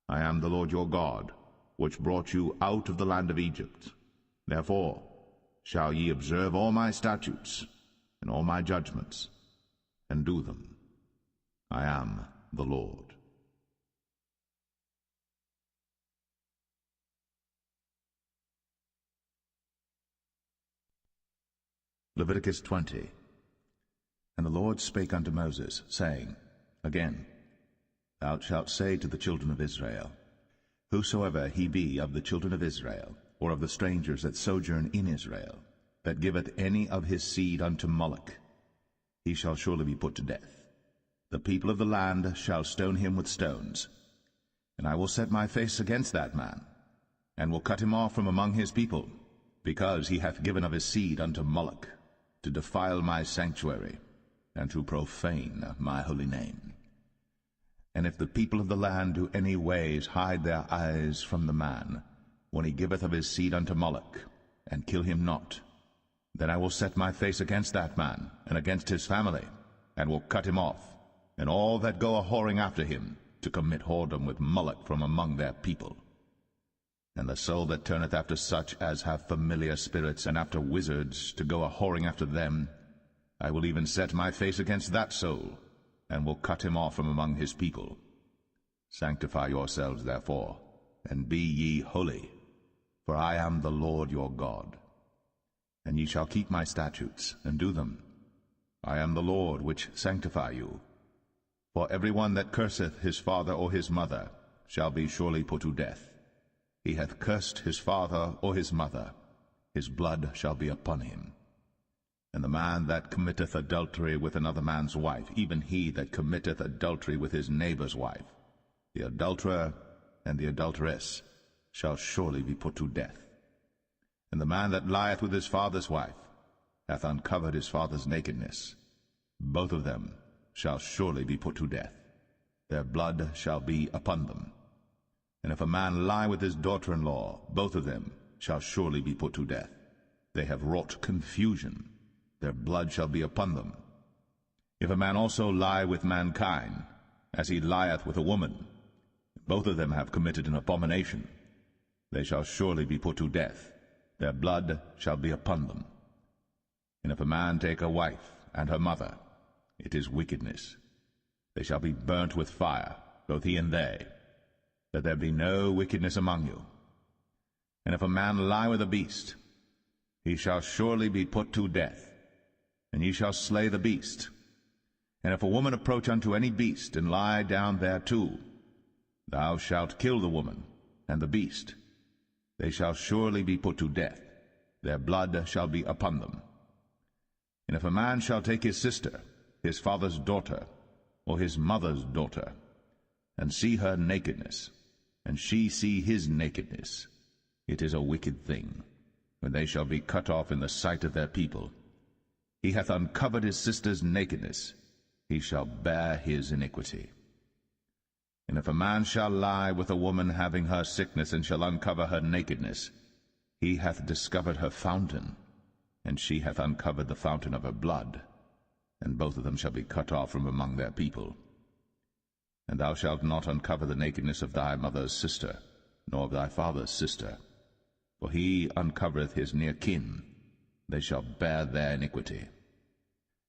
I am the Lord your God, which brought you out of the land of Egypt. Therefore shall ye observe all my statutes and all my judgments, and do them. I am the Lord.
Leviticus 20. And the Lord spake unto Moses, saying, Again, thou shalt say to the children of Israel, Whosoever he be of the children of Israel, or of the strangers that sojourn in Israel, that giveth any of his seed unto Moloch, he shall surely be put to death. The people of the land shall stone him with stones. And I will set my face against that man, and will cut him off from among his people, because he hath given of his seed unto Moloch, to defile my sanctuary, and to profane my holy name. And if the people of the land do any ways hide their eyes from the man, when he giveth of his seed unto Moloch, and kill him not, then I will set my face against that man, and against his family, and will cut him off, and all that go a-whoring after him, to commit whoredom with Moloch from among their people. And the soul that turneth after such as have familiar spirits, and after wizards, to go a-whoring after them, I will even set my face against that soul, and will cut him off from among his people. Sanctify yourselves therefore, and be ye holy, for I am the Lord your God. And ye shall keep my statutes, and do them. I am the Lord which sanctify you. For every one that curseth his father or his mother shall be surely put to death. He hath cursed his father or his mother, his blood shall be upon him.
And the man that committeth adultery with another man's wife, even he that committeth adultery with his neighbor's wife, the adulterer and the adulteress shall surely be put to death. And the man that lieth with his father's wife hath uncovered his father's nakedness. Both of them shall surely be put to death. Their blood shall be upon them. And if a man lie with his daughter-in-law, both of them shall surely be put to death. They have wrought confusion. Their blood shall be upon them. If a man also lie with mankind, as he lieth with a woman, both of them have committed an abomination. They shall surely be put to death. Their blood shall be upon them. And if a man take a wife and her mother, it is wickedness. They shall be burnt with fire, both he and they, that there be no wickedness among you. And if a man lie with a beast, he shall surely be put to death, and ye shall slay the beast. And if a woman approach unto any beast, and lie down thereto, thou shalt kill the woman and the beast. They shall surely be put to death. Their blood shall be upon them. And if a man shall take his sister, his father's daughter, or his mother's daughter, and see her nakedness, and she see his nakedness, it is a wicked thing, when they shall be cut off in the sight of their people. He hath uncovered his sister's nakedness, he shall bear his iniquity. And if a man shall lie with a woman having her sickness, and shall uncover her nakedness, he hath discovered her fountain, and she hath uncovered the fountain of her blood, and both of them shall be cut off from among their people. And thou shalt not uncover the nakedness of thy mother's sister, nor of thy father's sister, for he uncovereth his near kin, they shall bear their iniquity.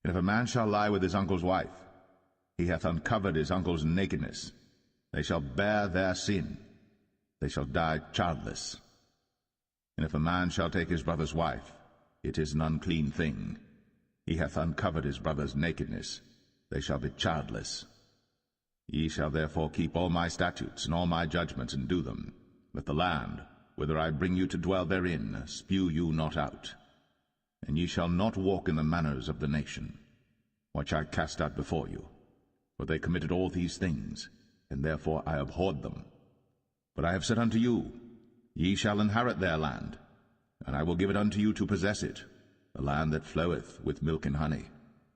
And if a man shall lie with his uncle's wife, he hath uncovered his uncle's nakedness, they shall bear their sin, they shall die childless. And if a man shall take his brother's wife, it is an unclean thing. He hath uncovered his brother's nakedness, they shall be childless. Ye shall therefore keep all my statutes and all my judgments, and do them, that the land, whither I bring you to dwell therein, spew you not out. And ye shall not walk in the manners of the nation, which I cast out before you, for they committed all these things, and therefore I abhorred them. But I have said unto you, ye shall inherit their land, and I will give it unto you to possess it, the land that floweth with milk and honey.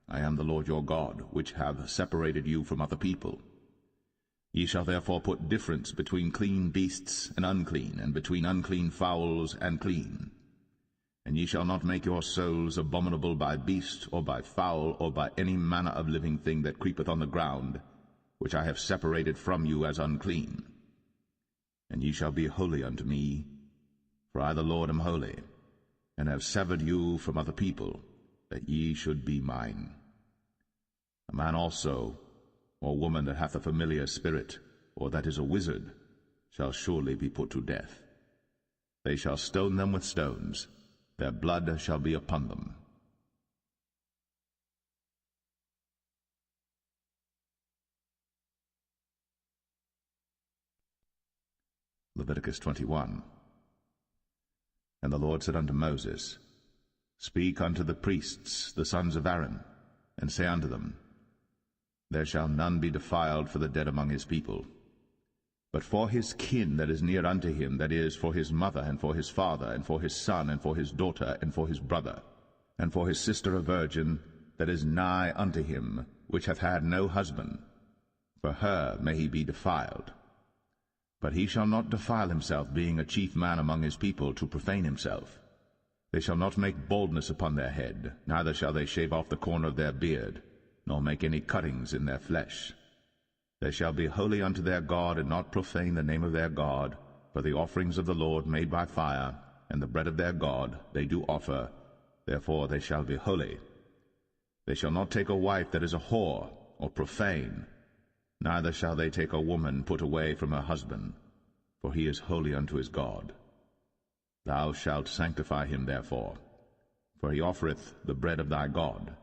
I am the Lord your God, which have separated you from other people. Ye shall therefore put difference between clean beasts and unclean, and between unclean fowls and clean. And ye shall not make your souls abominable by beast, or by fowl, or by any manner of living thing that creepeth on the ground, which I have separated from you as unclean. And ye shall be holy unto me, for I the Lord am holy, and have severed you from other people, that ye should be mine. A man also, or woman that hath a familiar spirit, or that is a wizard, shall surely be put to death. They shall stone them with stones, their blood shall be upon them. Leviticus 21. And the Lord said unto Moses, Speak unto the priests, the sons of Aaron, and say unto them, There shall none be defiled for the dead among his people. But for his kin that is near unto him, that is, for his mother, and for his father, and for his son, and for his daughter, and for his brother, and for his sister a virgin, that is nigh unto him, which hath had no husband, for her may he be defiled. But he shall not defile himself, being a chief man among his people, to profane himself. They shall not make baldness upon their head, neither shall they shave off the corner of their beard, nor make any cuttings in their flesh. They shall be holy unto their God, and not profane the name of their God, for the offerings of the Lord made by fire, and the bread of their God they do offer, therefore they shall be holy. They shall not take a wife that is a whore, or profane, neither shall they take a woman put away from her husband, for he is holy unto his God. Thou shalt sanctify him therefore, for he offereth the bread of thy God.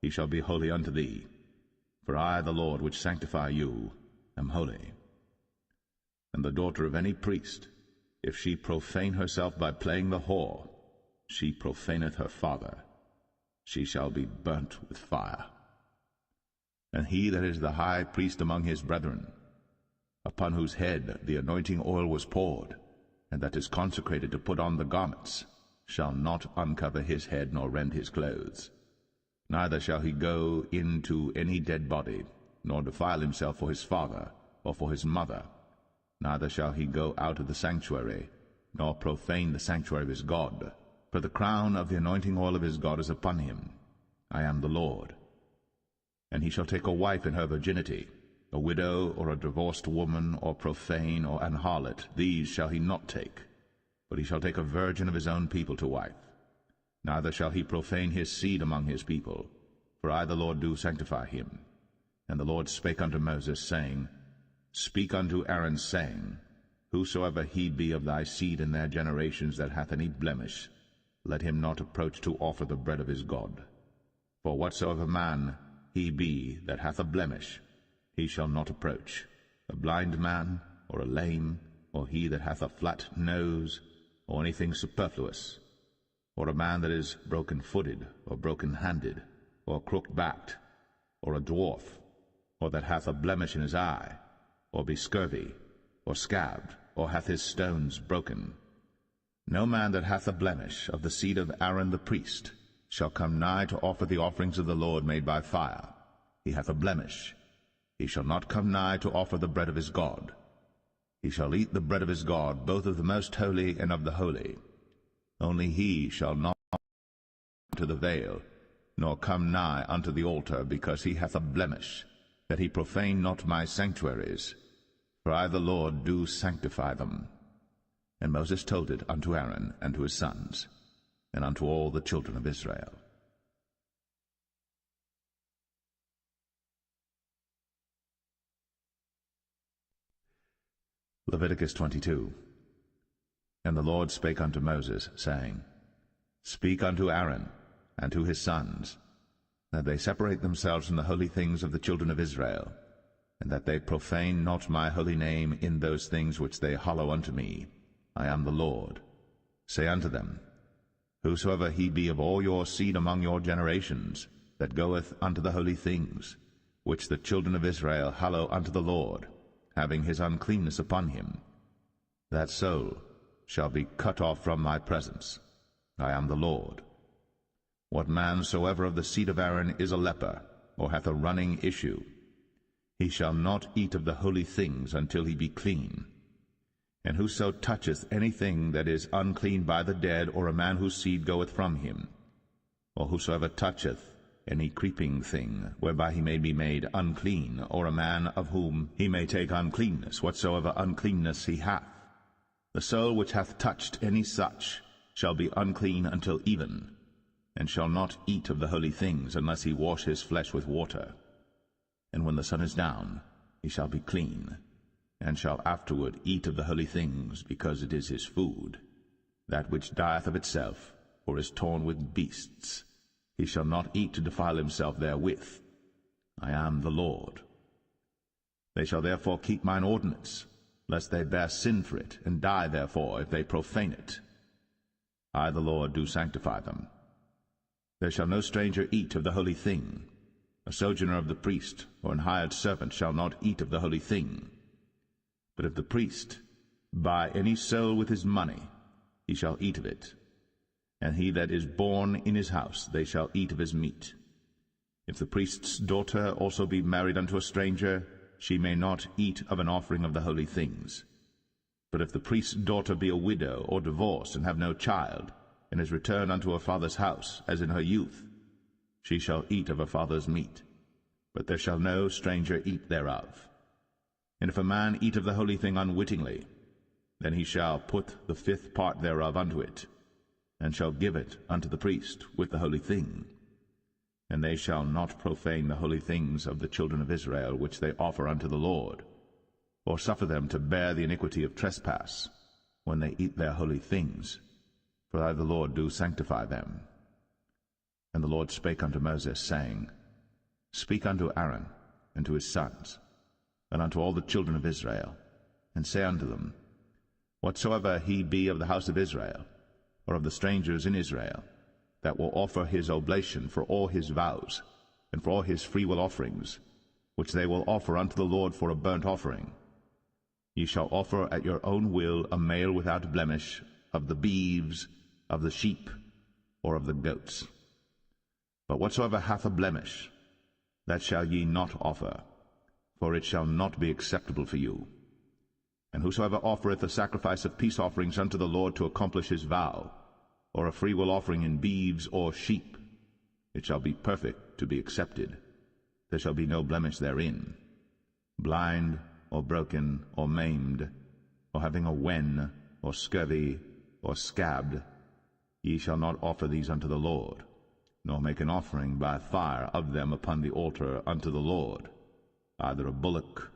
He shall be holy unto thee. For I, the Lord, which sanctify you, am holy. And the daughter of any priest, if she profane herself by playing the whore, she profaneth her father. she shall be burnt with fire. And he that is the high priest among his brethren, upon whose head the anointing oil was poured, and that is consecrated to put on the garments, shall not uncover his head nor rend his clothes. Neither shall he go into any dead body, nor defile himself for his father or for his mother. Neither shall he go out of the sanctuary, nor profane the sanctuary of his God. For the crown of the anointing oil of his God is upon him. I am the Lord. And he shall take a wife in her virginity, a widow or a divorced woman, or profane, or an harlot. These shall he not take, but he shall take a virgin of his own people to wife. Neither shall he profane his seed among his people, for I the Lord do sanctify him. And the Lord spake unto Moses, saying, Speak unto Aaron, saying, Whosoever he be of thy seed in their generations that hath any blemish, let him not approach to offer the bread of his God. For whatsoever man he be that hath a blemish, he shall not approach, a blind man, or a lame, or he that hath a flat nose, or anything superfluous, or a man that is broken-footed, or broken-handed, or crook-backed, or a dwarf, or that hath a blemish in his eye, or be scurvy, or scabbed, or hath his stones broken. No man that hath a blemish of the seed of Aaron the priest shall come nigh to offer the offerings of the Lord made by fire. He hath a blemish. He shall not come nigh to offer the bread of his God. He shall eat the bread of his God, both of the most holy and of the holy. Only he shall not to the veil, nor come nigh unto the altar, because he hath a blemish, that he profane not my sanctuaries. For I the Lord do sanctify them. And Moses told it unto Aaron and to his sons, and unto all the children of Israel. Leviticus 22. And the Lord spake unto Moses, saying, Speak unto Aaron and to his sons, that they separate themselves from the holy things of the children of Israel, and that they profane not my holy name in those things which they hallow unto me. I am the Lord. Say unto them, Whosoever he be of all your seed among your generations, that goeth unto the holy things, which the children of Israel hallow unto the Lord, having his uncleanness upon him, that soul shall be cut off from my presence. I am the Lord. What man soever of the seed of Aaron is a leper, or hath a running issue, he shall not eat of the holy things until he be clean. And whoso toucheth anything that is unclean by the dead, or a man whose seed goeth from him, or whosoever toucheth any creeping thing, whereby he may be made unclean, or a man of whom he may take uncleanness, whatsoever uncleanness he hath, the soul which hath touched any such shall be unclean until even, and shall not eat of the holy things, unless he wash his flesh with water. And when the sun is down, he shall be clean, and shall afterward eat of the holy things, because it is his food. That which dieth of itself, or is torn with beasts, he shall not eat to defile himself therewith. I am the Lord. They shall therefore keep mine ordinance, lest they bear sin for it, and die therefore, if they profane it. I the Lord do sanctify them. There shall no stranger eat of the holy thing. A sojourner of the priest, or an hired servant, shall not eat of the holy thing. But if the priest buy any soul with his money, he shall eat of it. And he that is born in his house, they shall eat of his meat. If the priest's daughter also be married unto a stranger, she may not eat of an offering of the holy things. But if the priest's daughter be a widow, or divorced, and have no child, and is returned unto her father's house, as in her youth, she shall eat of her father's meat, but there shall no stranger eat thereof. And if a man eat of the holy thing unwittingly, then he shall put the 5th part thereof unto it, and shall give it unto the priest with the holy thing. And they shall not profane the holy things of the children of Israel, which they offer unto the Lord, or suffer them to bear the iniquity of trespass, when they eat their holy things. For I the Lord do sanctify them. And the Lord spake unto Moses, saying, Speak unto Aaron and to his sons, and unto all the children of Israel, and say unto them, Whatsoever he be of the house of Israel, or of the strangers in Israel, that will offer his oblation for all his vows, and for all his freewill offerings, which they will offer unto the Lord for a burnt offering. Ye shall offer at your own will a male without blemish, of the beeves, of the sheep, or of the goats. But whatsoever hath a blemish, that shall ye not offer, for it shall not be acceptable for you. And whosoever offereth a sacrifice of peace offerings unto the Lord to accomplish his vow, or a freewill offering in beeves or sheep, it shall be perfect to be accepted. There shall be no blemish therein. Blind, or broken, or maimed, or having a wen, or scurvy, or scabbed, ye shall not offer these unto the Lord, nor make an offering by fire of them upon the altar unto the Lord, either a bullock,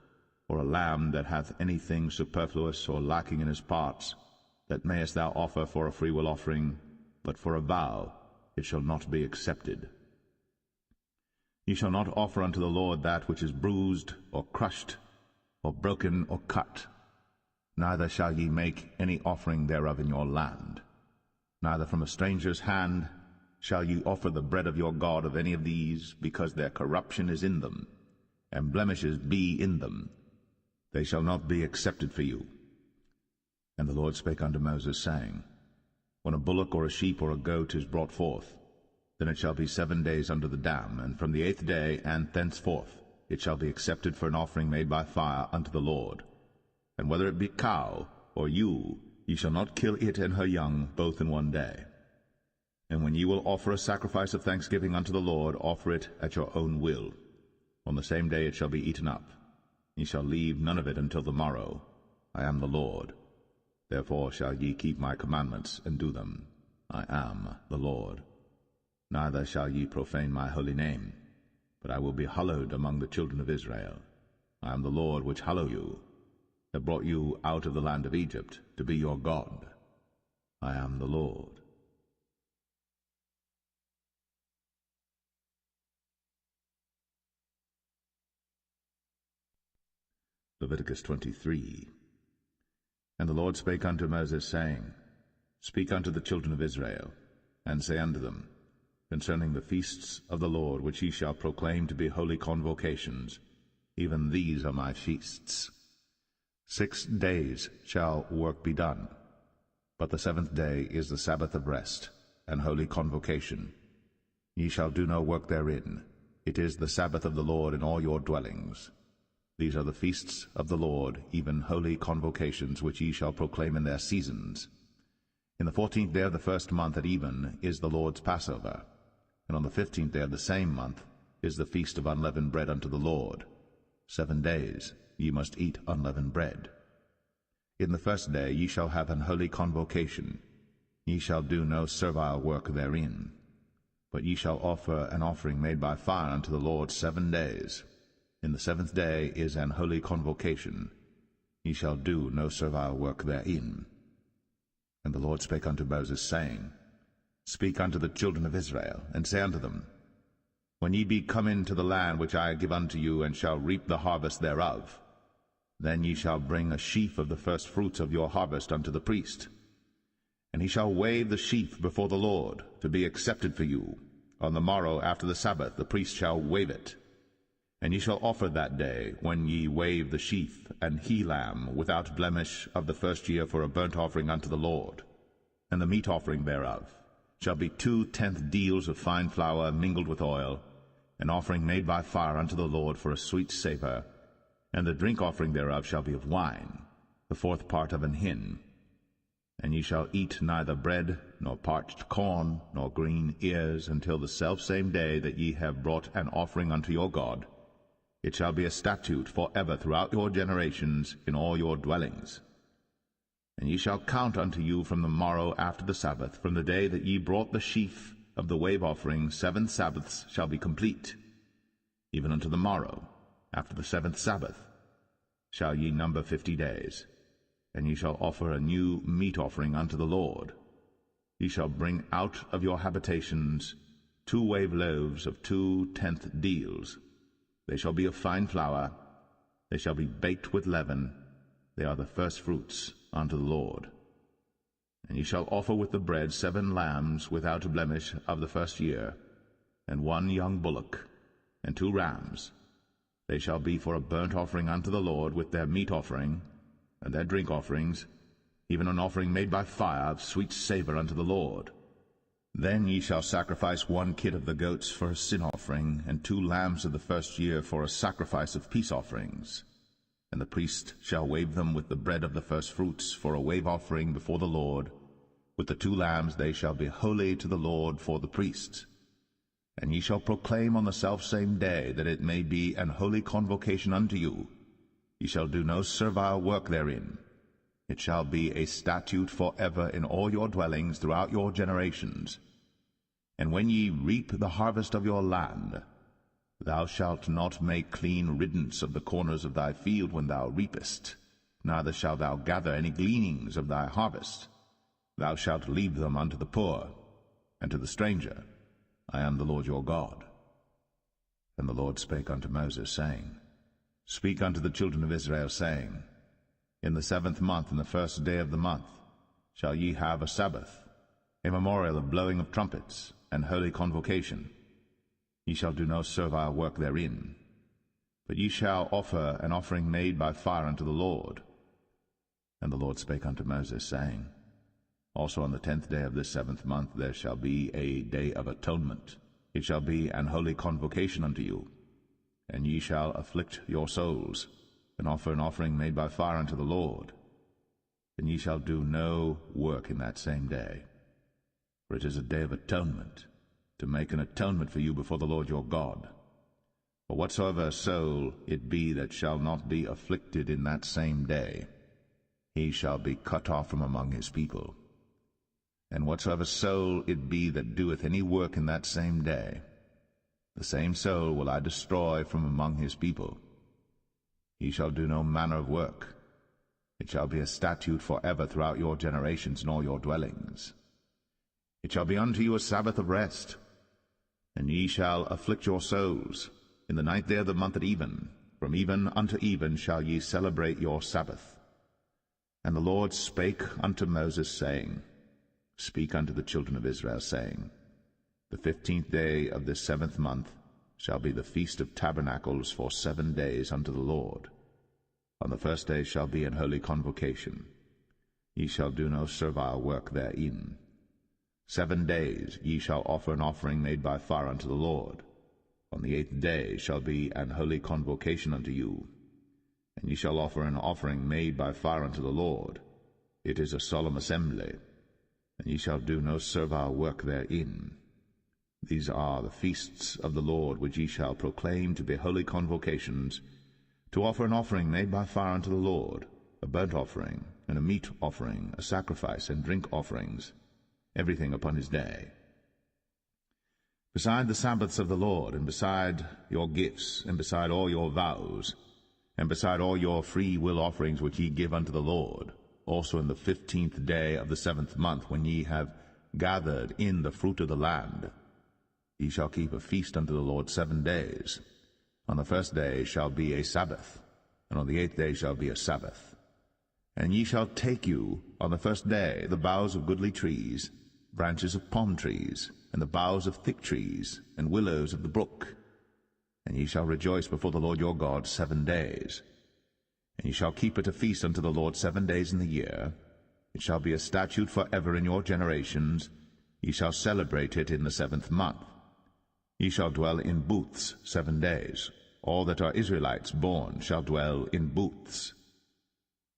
or a lamb that hath anything superfluous or lacking in his parts, that mayest thou offer for a freewill offering, but for a vow it shall not be accepted. Ye shall not offer unto the Lord that which is bruised, or crushed, or broken, or cut. Neither shall ye make any offering thereof in your land. Neither from a stranger's hand shall ye offer the bread of your God of any of these, because their corruption is in them, and blemishes be in them. They shall not be accepted for you. And the Lord spake unto Moses, saying, When a bullock or a sheep or a goat is brought forth, then it shall be 7 days under the dam, and from the 8th day and thenceforth it shall be accepted for an offering made by fire unto the Lord. And whether it be cow or ewe, ye shall not kill it and her young both in 1 day. And when ye will offer a sacrifice of thanksgiving unto the Lord, offer it at your own will. On the same day it shall be eaten up. Ye shall leave none of it until the morrow. I am the Lord. Therefore shall ye keep my commandments, and do them. I am the Lord. Neither shall ye profane my holy name, but I will be hallowed among the children of Israel. I am the Lord which hallow you, that brought you out of the land of Egypt, to be your God. I am the Lord. Leviticus 23. And the Lord spake unto Moses, saying, Speak unto the children of Israel, and say unto them, Concerning the feasts of the Lord, which ye shall proclaim to be holy convocations, even these are my feasts. 6 days shall work be done, but the 7th day is the Sabbath of rest, and holy convocation. Ye shall do no work therein. It is the Sabbath of the Lord in all your dwellings. These are the feasts of the Lord, even holy convocations, which ye shall proclaim in their seasons. In the 14th day of the 1st month at even is the Lord's Passover, and on the 15th day of the same month is the feast of unleavened bread unto the Lord. 7 days ye must eat unleavened bread. In the 1st day ye shall have an holy convocation. Ye shall do no servile work therein, but ye shall offer an offering made by fire unto the Lord 7 days. In the 7th day is an holy convocation. Ye shall do no servile work therein. And the Lord spake unto Moses, saying, Speak unto the children of Israel, and say unto them, When ye be come into the land which I give unto you, and shall reap the harvest thereof, then ye shall bring a sheaf of the first fruits of your harvest unto the priest. And he shall wave the sheaf before the Lord, to be accepted for you. On the morrow after the Sabbath the priest shall wave it. And ye shall offer that day, when ye wave the sheaf, an he-lamb without blemish of the 1st year for a burnt offering unto the Lord. And the meat offering thereof shall be 2/10 deals of fine flour mingled with oil, an offering made by fire unto the Lord for a sweet savour. And the drink offering thereof shall be of wine, the 4th part of an hin. And ye shall eat neither bread, nor parched corn, nor green ears, until the selfsame day that ye have brought an offering unto your God. It shall be a statute for ever throughout your generations in all your dwellings. And ye shall count unto you from the morrow after the Sabbath, from the day that ye brought the sheaf of the wave offering, 7 Sabbaths shall be complete. Even unto the morrow after the 7th Sabbath shall ye number 50 days. And ye shall offer a new meat offering unto the Lord. Ye shall bring out of your habitations 2 wave loaves of 2/10 deals. They shall be of fine flour. They shall be baked with leaven. They are the first fruits unto the Lord. And ye shall offer with the bread 7 lambs without blemish of the first year, and 1 young bullock, and 2 rams. They shall be for a burnt offering unto the Lord, with their meat offering, and their drink offerings, even an offering made by fire of sweet savour unto the Lord. Then ye shall sacrifice 1 kid of the goats for a sin offering, and 2 lambs of the first year for a sacrifice of peace offerings. And the priest shall wave them with the bread of the firstfruits for a wave offering before the Lord. With the 2 lambs they shall be holy to the Lord for the priests. And ye shall proclaim on the selfsame day, that it may be an holy convocation unto you. Ye shall do no servile work therein. It shall be a statute for ever in all your dwellings throughout your generations. And when ye reap the harvest of your land, thou shalt not make clean riddance of the corners of thy field when thou reapest, neither shalt thou gather any gleanings of thy harvest. Thou shalt leave them unto the poor, and to the stranger. I am the Lord your God. And the Lord spake unto Moses, saying, Speak unto the children of Israel, saying, In the 7th month, in the 1st day of the month, shall ye have a Sabbath, a memorial of blowing of trumpets, and holy convocation. Ye shall do no servile work therein, but ye shall offer an offering made by fire unto the Lord. And the Lord spake unto Moses, saying, Also on the 10th day of this 7th month there shall be a day of atonement. It shall be an holy convocation unto you. And ye shall afflict your souls, and offer an offering made by fire unto the Lord. And ye shall do no work in that same day. For it is a day of atonement, to make an atonement for you before the Lord your God. For whatsoever soul it be that shall not be afflicted in that same day, he shall be cut off from among his people. And whatsoever soul it be that doeth any work in that same day, the same soul will I destroy from among his people. He shall do no manner of work. It shall be a statute for ever throughout your generations in all your dwellings. It shall be unto you a Sabbath of rest, and ye shall afflict your souls. In the 9th day of the month at even, from even unto even shall ye celebrate your Sabbath. And the Lord spake unto Moses, saying, Speak unto the children of Israel, saying, The 15th day of this 7th month shall be the feast of tabernacles for 7 days unto the Lord. On the 1st day shall be an holy convocation. Ye shall do no servile work therein. 7 days ye shall offer an offering made by fire unto the Lord. On the 8th day shall be an holy convocation unto you. And ye shall offer an offering made by fire unto the Lord. It is a solemn assembly. And ye shall do no servile work therein. These are the feasts of the Lord, which ye shall proclaim to be holy convocations, to offer an offering made by fire unto the Lord, a burnt offering, and a meat offering, a sacrifice, and drink offerings, everything upon his day. Beside the Sabbaths of the Lord, and beside your gifts, and beside all your vows, and beside all your free will offerings which ye give unto the Lord, also in the 15th day of the 7th month, when ye have gathered in the fruit of the land, ye shall keep a feast unto the Lord 7 days. On the 1st day shall be a Sabbath, and on the 8th day shall be a Sabbath. And ye shall take you on the 1st day the boughs of goodly trees, branches of palm trees, and the boughs of thick trees, and willows of the brook. And ye shall rejoice before the Lord your God 7 days. And ye shall keep it a feast unto the Lord 7 days in the year. It shall be a statute for ever in your generations. Ye shall celebrate it in the 7th month. Ye shall dwell in booths 7 days. All that are Israelites born shall dwell in booths.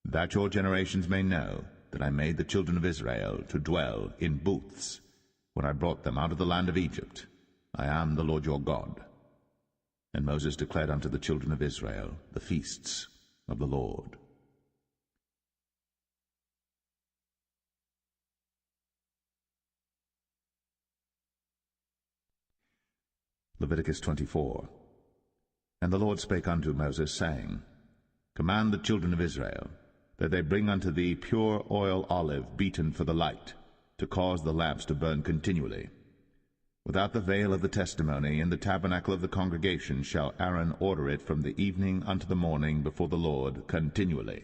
That your generations may know that I made the children of Israel to dwell in booths, when I brought them out of the land of Egypt. I am the Lord your God. And Moses declared unto the children of Israel the feasts of the Lord. Leviticus 24. And the Lord spake unto Moses, saying, Command the children of Israel, that they bring unto thee pure oil olive beaten for the light, to cause the lamps to burn continually. Without the veil of the testimony, in the tabernacle of the congregation, shall Aaron order it from the evening unto the morning before the Lord continually.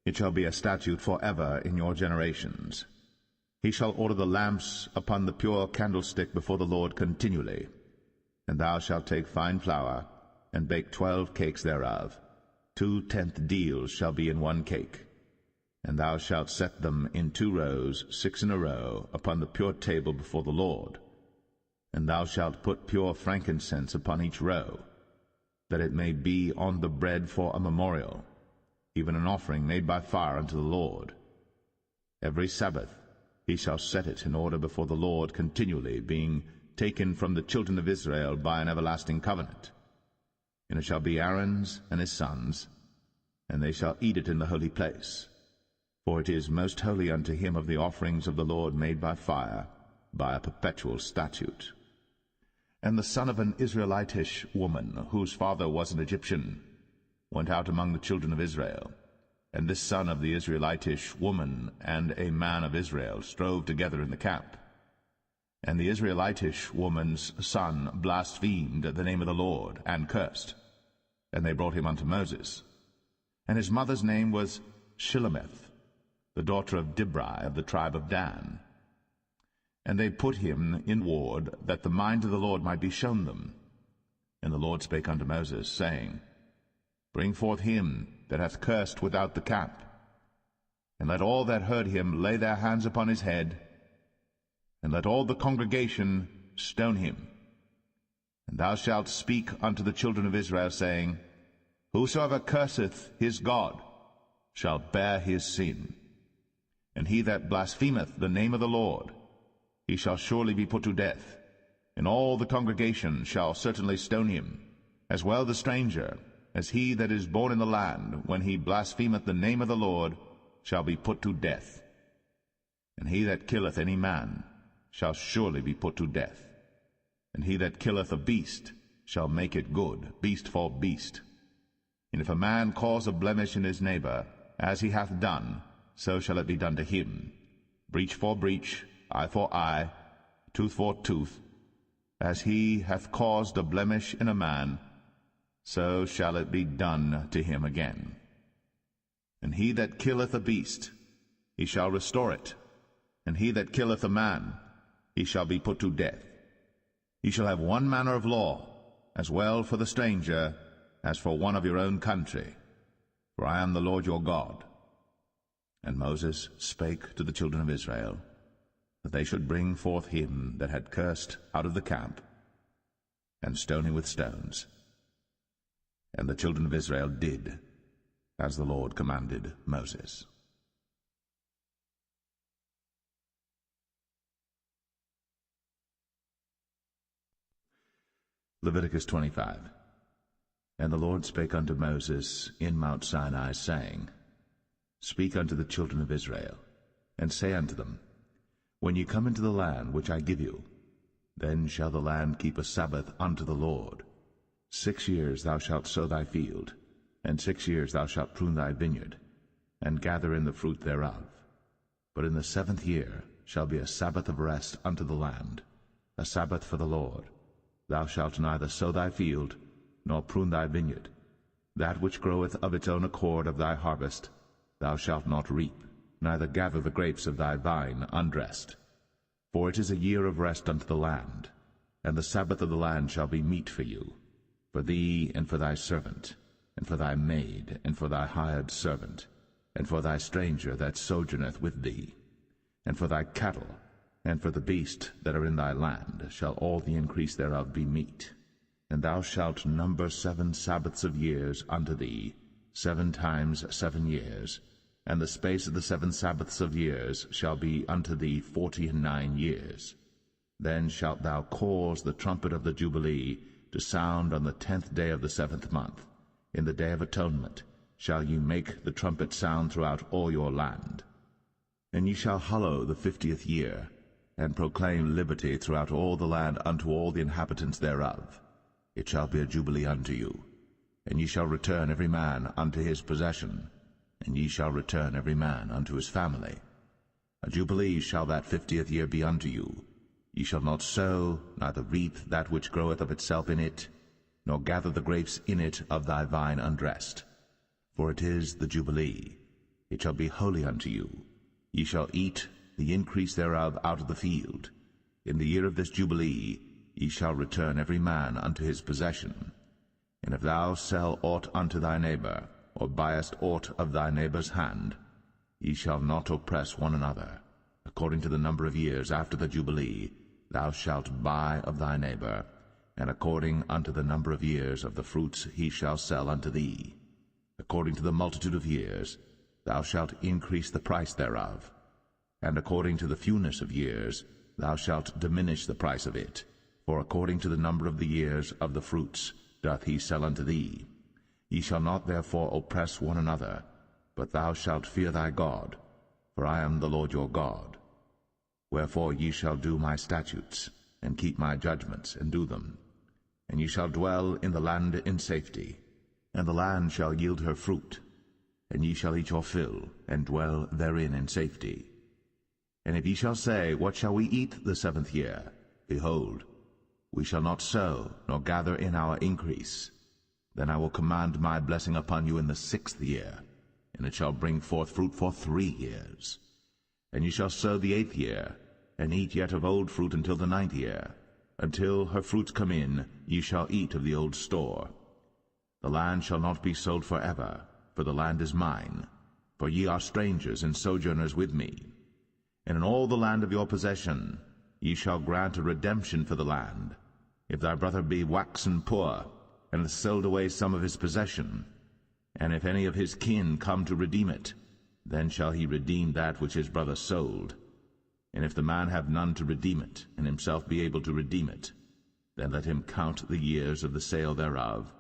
It shall be a statute for ever in your generations. He shall order the lamps upon the pure candlestick before the Lord continually. And thou shalt take fine flour, and bake 12 cakes thereof. 2/10 deals shall be in one cake. And thou shalt set them in 2 rows, 6 in a row, upon the pure table before the Lord. And thou shalt put pure frankincense upon each row, that it may be on the bread for a memorial, even an offering made by fire unto the Lord. Every Sabbath he shall set it in order before the Lord continually, being taken from the children of Israel by an everlasting covenant. And it shall be Aaron's and his sons, and they shall eat it in the holy place. For it is most holy unto him of the offerings of the Lord made by fire, by a perpetual statute. And the son of an Israelitish woman, whose father was an Egyptian, went out among the children of Israel. And this son of the Israelitish woman and a man of Israel strove together in the camp. And the Israelitish woman's son blasphemed the name of the Lord, and cursed. And they brought him unto Moses. And his mother's name was Shilemeth, the daughter of Dibri of the tribe of Dan. And they put him in ward, that the mind of the Lord might be shown them. And the Lord spake unto Moses, saying, Bring forth him that hath cursed without the camp, and let all that heard him lay their hands upon his head, and let all the congregation stone him. And thou shalt speak unto the children of Israel, saying, Whosoever curseth his God shall bear his sin. And he that blasphemeth the name of the Lord, he shall surely be put to death, and all the congregation shall certainly stone him, as well the stranger, as he that is born in the land, when he blasphemeth the name of the Lord, shall be put to death. And he that killeth any man shall surely be put to death. And he that killeth a beast shall make it good, beast for beast. And if a man cause a blemish in his neighbor, as he hath done, so shall it be done to him. Breach for breach, eye for eye, tooth for tooth. As he hath caused a blemish in a man, so shall it be done to him again. And he that killeth a beast, he shall restore it. And he that killeth a man, he shall be put to death. Ye shall have one manner of law, as well for the stranger as for one of your own country. For I am the Lord your God. And Moses spake to the children of Israel, that they should bring forth him that had cursed out of the camp, and stone him with stones. And the children of Israel did as the Lord commanded Moses. Leviticus 25. And the Lord spake unto Moses in Mount Sinai, saying, Speak unto the children of Israel, and say unto them, When ye come into the land which I give you, then shall the land keep a Sabbath unto the Lord. 6 years thou shalt sow thy field, and 6 years thou shalt prune thy vineyard, and gather in the fruit thereof. But in the 7th year shall be a Sabbath of rest unto the land, a Sabbath for the Lord. Thou shalt neither sow thy field, nor prune thy vineyard. That which groweth of its own accord of thy harvest thou shalt not reap, neither gather the grapes of thy vine undressed. For it is a year of rest unto the land, and the Sabbath of the land shall be meat for you, for thee and for thy servant, and for thy maid, and for thy hired servant, and for thy stranger that sojourneth with thee, and for thy cattle, and for the beast that are in thy land, shall all the increase thereof be meat. And thou shalt number 7 Sabbaths of years unto thee, 7 times 7 years, and the space of the 7 Sabbaths of years shall be unto thee 49 years. Then shalt thou cause the trumpet of the Jubilee to sound on the 10th day of the 7th month. In the day of atonement shall ye make the trumpet sound throughout all your land. And ye shall hallow the 50th year, and proclaim liberty throughout all the land unto all the inhabitants thereof. It shall be a jubilee unto you. And ye shall return every man unto his possession, and ye shall return every man unto his family. A jubilee shall that 50th year be unto you. Ye shall not sow, neither reap that which groweth of itself in it, nor gather the grapes in it of thy vine undressed. For it is the jubilee. It shall be holy unto you. Ye shall eat
the increase thereof out of the field. In the year of this Jubilee ye shall return every man unto his possession. And if thou sell aught unto thy neighbor, or buyest aught of thy neighbor's hand, ye shall not oppress one another. According to the number of years after the Jubilee thou shalt buy of thy neighbor, and according unto the number of years of the fruits he shall sell unto thee. According to the multitude of years thou shalt increase the price thereof, and according to the fewness of years thou shalt diminish the price of it, for according to the number of the years of the fruits doth he sell unto thee. Ye shall not therefore oppress one another, but thou shalt fear thy God, for I am the Lord your God. Wherefore ye shall do my statutes, and keep my judgments, and do them. And ye shall dwell in the land in safety, and the land shall yield her fruit, and ye shall eat your fill, and dwell therein in safety. And if ye shall say, What shall we eat the 7th year? Behold, we shall not sow, nor gather in our increase. Then I will command my blessing upon you in the 6th year, and it shall bring forth fruit for 3 years. And ye shall sow the 8th year, and eat yet of old fruit until the 9th year. Until her fruits come in, ye shall eat of the old store. The land shall not be sold forever, for the land is mine, for ye are strangers and sojourners with me. And in all the land of your possession ye shall grant a redemption for the land. If thy brother be waxen poor, and hath sold away some of his possession, and if any of his kin come to redeem it, then shall he redeem that which his brother sold. And if the man have none to redeem it, and himself be able to redeem it, then let him count the years of the sale thereof,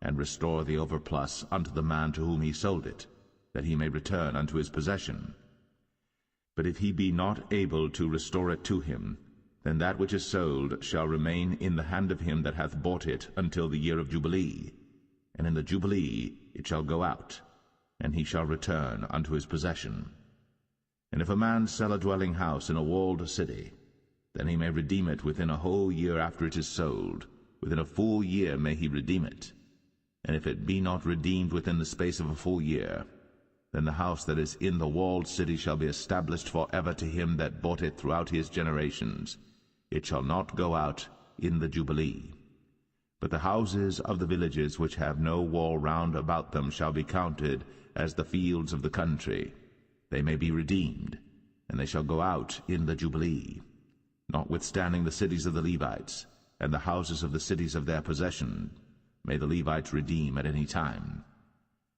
and restore the overplus unto the man to whom he sold it, that he may return unto his possession. But if he be not able to restore it to him, then that which is sold shall remain in the hand of him that hath bought it until the year of Jubilee, and in the Jubilee it shall go out, and he shall return unto his possession. And if a man sell a dwelling house in a walled city, then he may redeem it within a whole year after it is sold. Within a full year may he redeem it. And if it be not redeemed within the space of a full year, then the house that is in the walled city shall be established for ever to him that bought it throughout his generations. It shall not go out in the Jubilee. But the houses of the villages which have no wall round about them shall be counted as the fields of the country. They may be redeemed, and they shall go out in the Jubilee. Notwithstanding the cities of the Levites, and the houses of the cities of their possession, may the Levites redeem at any time.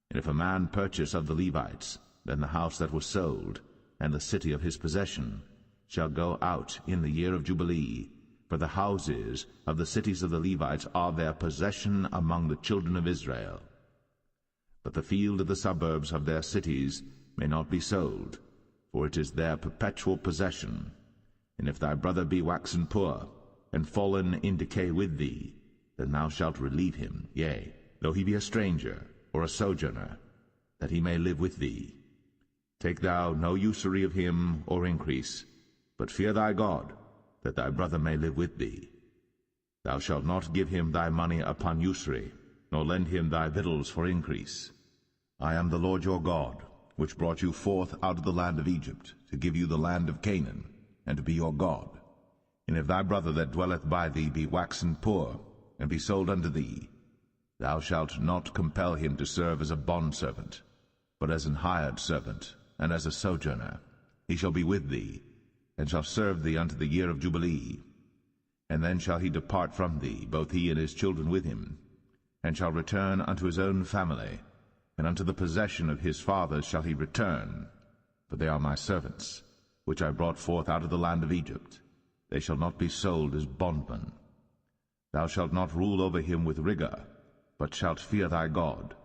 And if a man purchase of the Levites, then the house that was sold, and the city of his possession, shall go out in the year of Jubilee, for the houses of the cities of the Levites are their possession among the children of Israel. But the field of the suburbs of their cities may not be sold, for it is their perpetual possession. And if thy brother be waxen poor, and fallen in decay with thee, then thou shalt relieve him, yea, though he be a stranger, or a sojourner, that he may live with thee. Take thou no usury of him, or increase, but fear thy God, that thy brother may live with thee. Thou shalt not give him thy money upon usury, nor lend him thy victuals for increase. I am the Lord your God, which brought you forth out of the land of Egypt, to give you the land of Canaan, and to be your God. And if thy brother that dwelleth by thee be waxen poor, and be sold unto thee, thou shalt not compel him to serve as a bondservant, but as an hired servant, and as a sojourner. He shall be with thee, and shall serve thee unto the year of Jubilee. And then shall he depart from thee, both he and his children with him, and shall return unto his own family, and unto the possession of his fathers shall he return. For they are my servants, which I brought forth out of the land of Egypt. They shall not be sold as bondmen. Thou shalt not rule over him with rigor, but shalt fear thy God.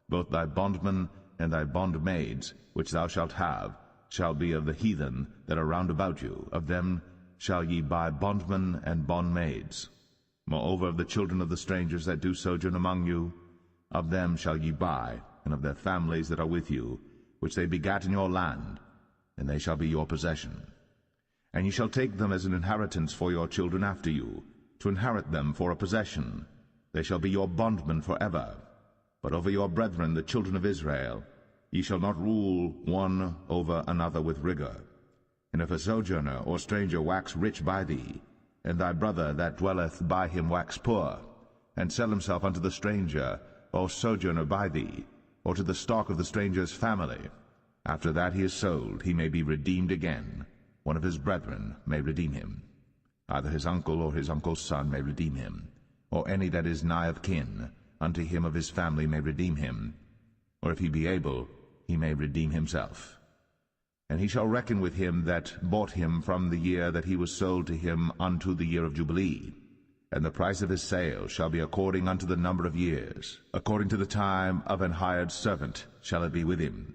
Both thy bondmen and thy bondmaids, which thou shalt have, shall be of the heathen that are round about you. Of them shall ye buy bondmen and bondmaids. Moreover, of the children of the strangers that do sojourn among you, of them shall ye buy, and of their families that are with you, which they begat in your land, and they shall be your possession. And ye shall take them as an inheritance for your children after you, to inherit them for a possession. They shall be your bondmen forever. But over your brethren, the children of Israel, ye shall not rule one over another with rigor.
And if a sojourner or stranger wax rich by thee, and thy brother that dwelleth by him wax poor, and sell himself unto the stranger or sojourner by thee, or to the stock of the stranger's family, after that he is sold, he may be redeemed again. One of his brethren may redeem him. Either his uncle or his uncle's son may redeem him, or any that is nigh of kin unto him of his family may redeem him, or if he be able, he may redeem himself. And he shall reckon with him that bought him from the year that he was sold to him unto the year of Jubilee. And the price of his sale shall be according unto the number of years. According to the time of an hired servant shall it be with him.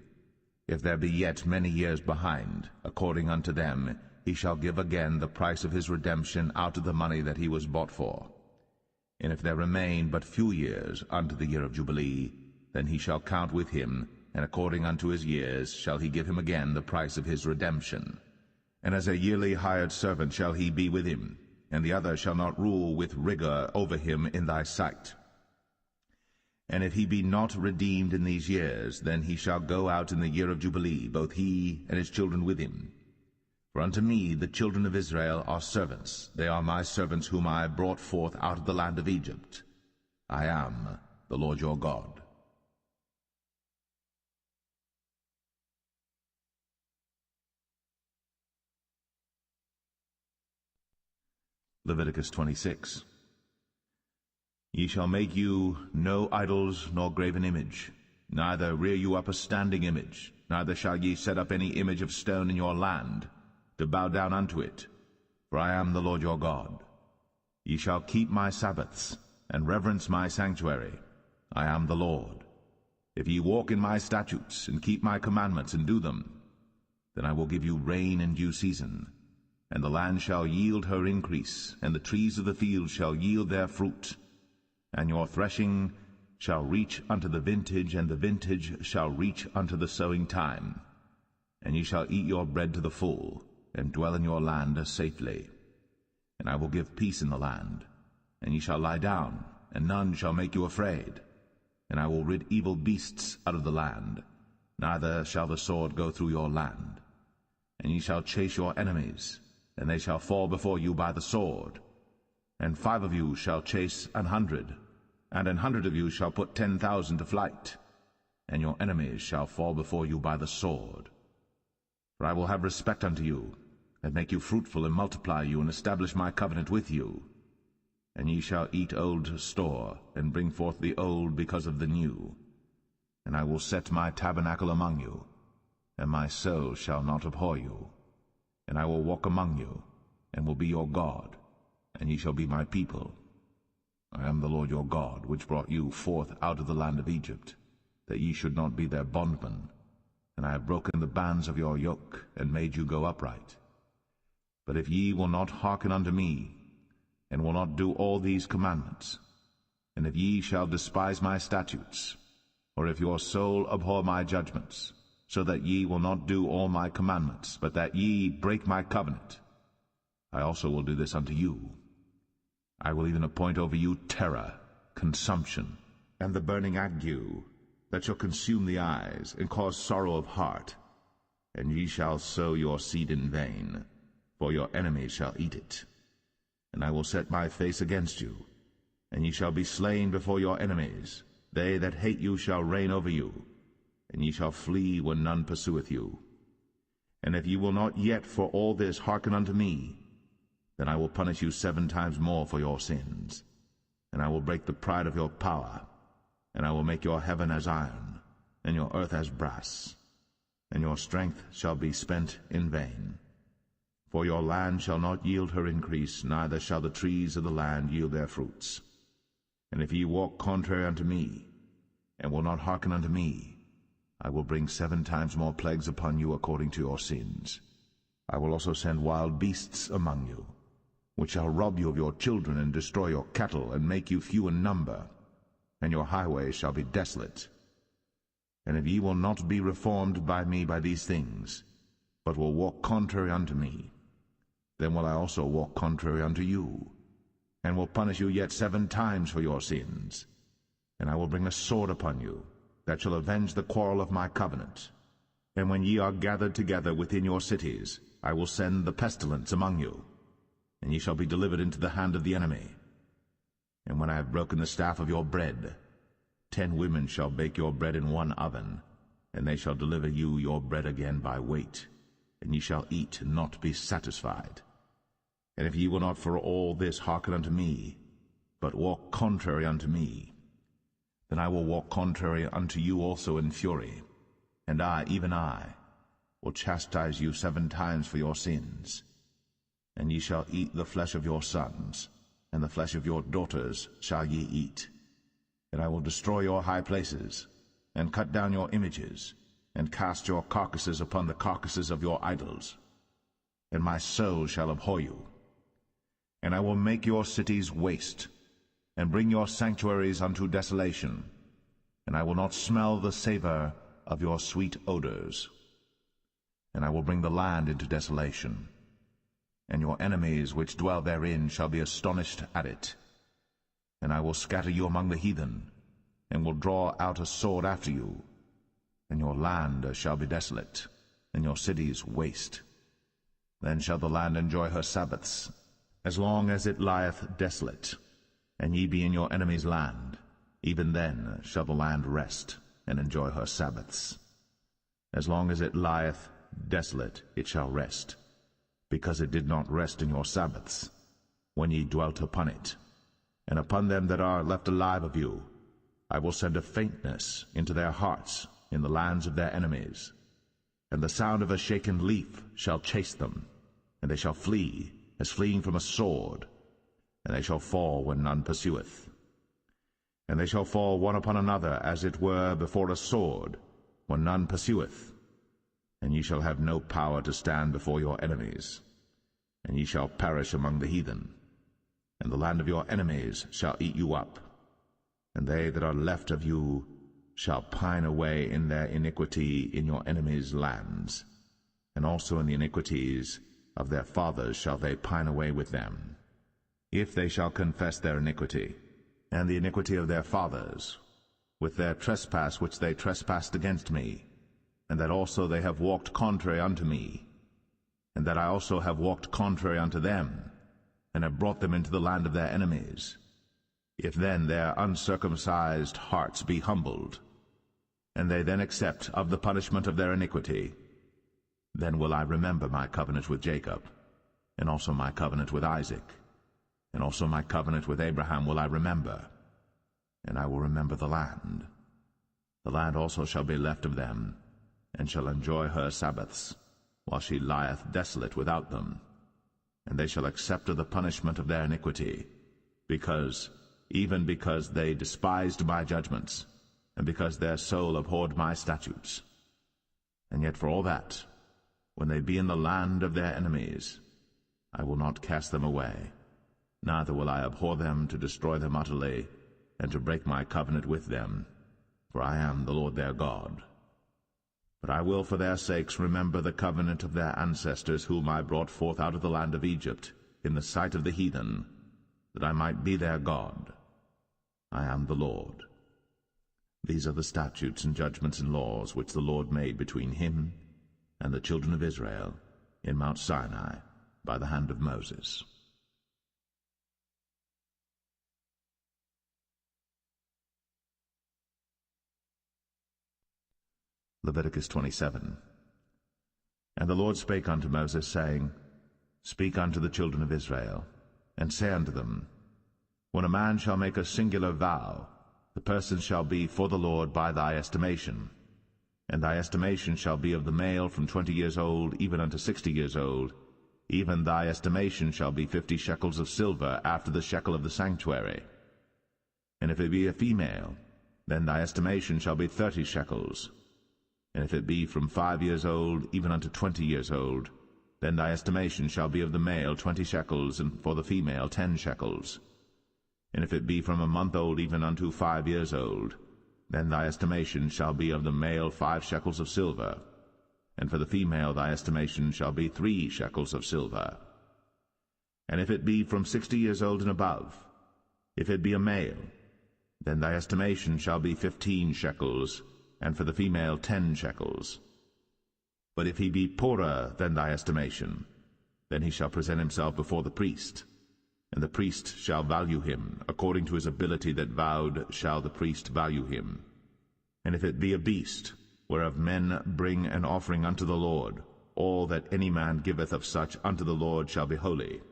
If there be yet many years behind, according unto them, he shall give again the price of his redemption out of the money that he was bought for. And if there remain but few years unto the year of Jubilee, then he shall count with him, and according unto his years shall he give him again the price of his redemption. And as a yearly hired servant shall he be with him, and the other shall not rule with rigor over him in thy sight. And if he be not redeemed in these years, then he shall go out in the year of Jubilee, both he and his children with him. For unto me the children of Israel are servants. They are my servants whom I brought forth out of the land of Egypt. I am the Lord your God. Leviticus 26. Ye shall make you no idols nor graven image, neither rear you up a standing image, neither shall ye set up any image of stone in your land, to bow down unto it, for I am the Lord your God. Ye shall keep my Sabbaths, and reverence my sanctuary. I am the Lord. If ye walk in my statutes, and keep my commandments, and do them, then I will give you rain in due season, and the land shall yield her increase, and the trees of the field shall yield their fruit. And your threshing shall reach unto the vintage, and the vintage shall reach unto the sowing time. And ye shall eat your bread to the full, and dwell in your land safely. And I will give peace in the land, and ye shall lie down, and none shall make you afraid. And I will rid evil beasts out of the land, neither shall the sword go through your land. And ye shall chase your enemies, and they shall fall before you by the sword. And 5 of you shall chase 100, and 100 of you shall put 10,000 to flight, and your enemies shall fall before you by the sword. For I will have respect unto you, and make you fruitful, and multiply you, and establish my covenant with you. And ye shall eat old store, and bring forth the old because of the new. And I will set my tabernacle among you, and my soul shall not abhor you. And I will walk among you, and will be your God, and ye shall be my people. I am the Lord your God, which brought you forth out of the land of Egypt, that ye should not be their bondmen. And I have broken the bands of your yoke, and made you go upright. But if ye will not hearken unto me, and will not do all these commandments, and if ye shall despise my statutes, or if your soul abhor my judgments, so that ye will not do all my commandments, but that ye break my covenant, I also will do this unto you. I will even appoint over you terror, consumption, and the burning ague, that shall consume the eyes, and cause sorrow of heart. And ye shall sow your seed in vain, for your enemies shall eat it. And I will set my face against you, and ye shall be slain before your enemies. They that hate you shall reign over you, and ye shall flee when none pursueth you. And if ye will not yet for all this hearken unto me, then I will punish you 7 times more for your sins. And I will break the pride of your power, and I will make your heaven as iron, and your earth as brass, and your strength shall be spent in vain. For your land shall not yield her increase, neither shall the trees of the land yield their fruits. And if ye walk contrary unto me, and will not hearken unto me, I will bring 7 times more plagues upon you according to your sins. I will also send wild beasts among you, which shall rob you of your children, and destroy your cattle, and make you few in number, and your highways shall be desolate. And if ye will not be reformed by me by these things, but will walk contrary unto me, then will I also walk contrary unto you, and will punish you yet 7 times for your sins. And I will bring a sword upon you, that shall avenge the quarrel of my covenant. And when ye are gathered together within your cities, I will send the pestilence among you, and ye shall be delivered into the hand of the enemy. And when I have broken the staff of your bread, 10 women shall bake your bread in one oven, and they shall deliver you your bread again by weight, and ye shall eat and not be satisfied. And if ye will not for all this hearken unto me, but walk contrary unto me, then I will walk contrary unto you also in fury, and I, even I, will chastise you 7 times for your sins. And ye shall eat the flesh of your sons, and the flesh of your daughters shall ye eat. And I will destroy your high places, and cut down your images, and cast your carcasses upon the carcasses of your idols. And my soul shall abhor you. And I will make your cities waste, and bring your sanctuaries unto desolation, and I will not smell the savor of your sweet odors. And I will bring the land into desolation, and your enemies which dwell therein shall be astonished at it. And I will scatter you among the heathen, and will draw out a sword after you, and your land shall be desolate, and your cities waste. Then shall the land enjoy her Sabbaths, as long as it lieth desolate, and ye be in your enemy's land. Even then shall the land rest, and enjoy her Sabbaths. As long as it lieth desolate it shall rest, because it did not rest in your Sabbaths, when ye dwelt upon it. And upon them that are left alive of you I will send a faintness into their hearts in the lands of their enemies. And the sound of a shaken leaf shall chase them, and they shall flee, as fleeing from a sword, and they shall fall when none pursueth. And they shall fall one upon another, as it were before a sword, when none pursueth. And ye shall have no power to stand before your enemies, and ye shall perish among the heathen. And the land of your enemies shall eat you up, and they that are left of you shall pine away in their iniquity in your enemies' lands, and also in the iniquities of their fathers shall they pine away with them. If they shall confess their iniquity, and the iniquity of their fathers, with their trespass which they trespassed against me, and that also they have walked contrary unto me, and that I also have walked contrary unto them, and have brought them into the land of their enemies, if then their uncircumcised hearts be humbled, and they then accept of the punishment of their iniquity, then will I remember my covenant with Jacob, and also my covenant with Isaac, and also my covenant with Abraham will I remember, and I will remember the land. The land also shall be left of them, and shall enjoy her Sabbaths, while she lieth desolate without them. And they shall accept of the punishment of their iniquity, even because they despised my judgments, and because their soul abhorred my statutes. And yet for all that, when they be in the land of their enemies, I will not cast them away, neither will I abhor them to destroy them utterly, and to break my covenant with them, for I am the Lord their God. But I will for their sakes remember the covenant of their ancestors, whom I brought forth out of the land of Egypt, in the sight of the heathen, that I might be their God. I am the Lord. These are the statutes and judgments and laws which the Lord made between him and the children of Israel in Mount Sinai by the hand of Moses. Leviticus 27. And the Lord spake unto Moses, saying, Speak unto the children of Israel, and say unto them, When a man shall make a singular vow, the person shall be for the Lord by thy estimation. And thy estimation shall be of the male from 20 years old even unto 60 years old. Even thy estimation shall be 50 shekels of silver after the shekel of the sanctuary. And if it be a female, then thy estimation shall be 30 shekels. And if it be from 5 years old even unto 20 years old, then thy estimation shall be of the male 20 shekels, and for the female 10 shekels. And if it be from a month old even unto 5 years old, then thy estimation shall be of the male 5 shekels of silver, and for the female thy estimation shall be 3 shekels of silver. And if it be from 60 years old and above, if it be a male, then thy estimation shall be 15 shekels, and for the female 10 shekels. But if he be poorer than thy estimation, then he shall present himself before the priest, and the priest shall value him. According to his ability that vowed shall the priest value him. And if it be a beast, whereof men bring an offering unto the Lord, all that any man giveth of such unto the Lord shall be holy.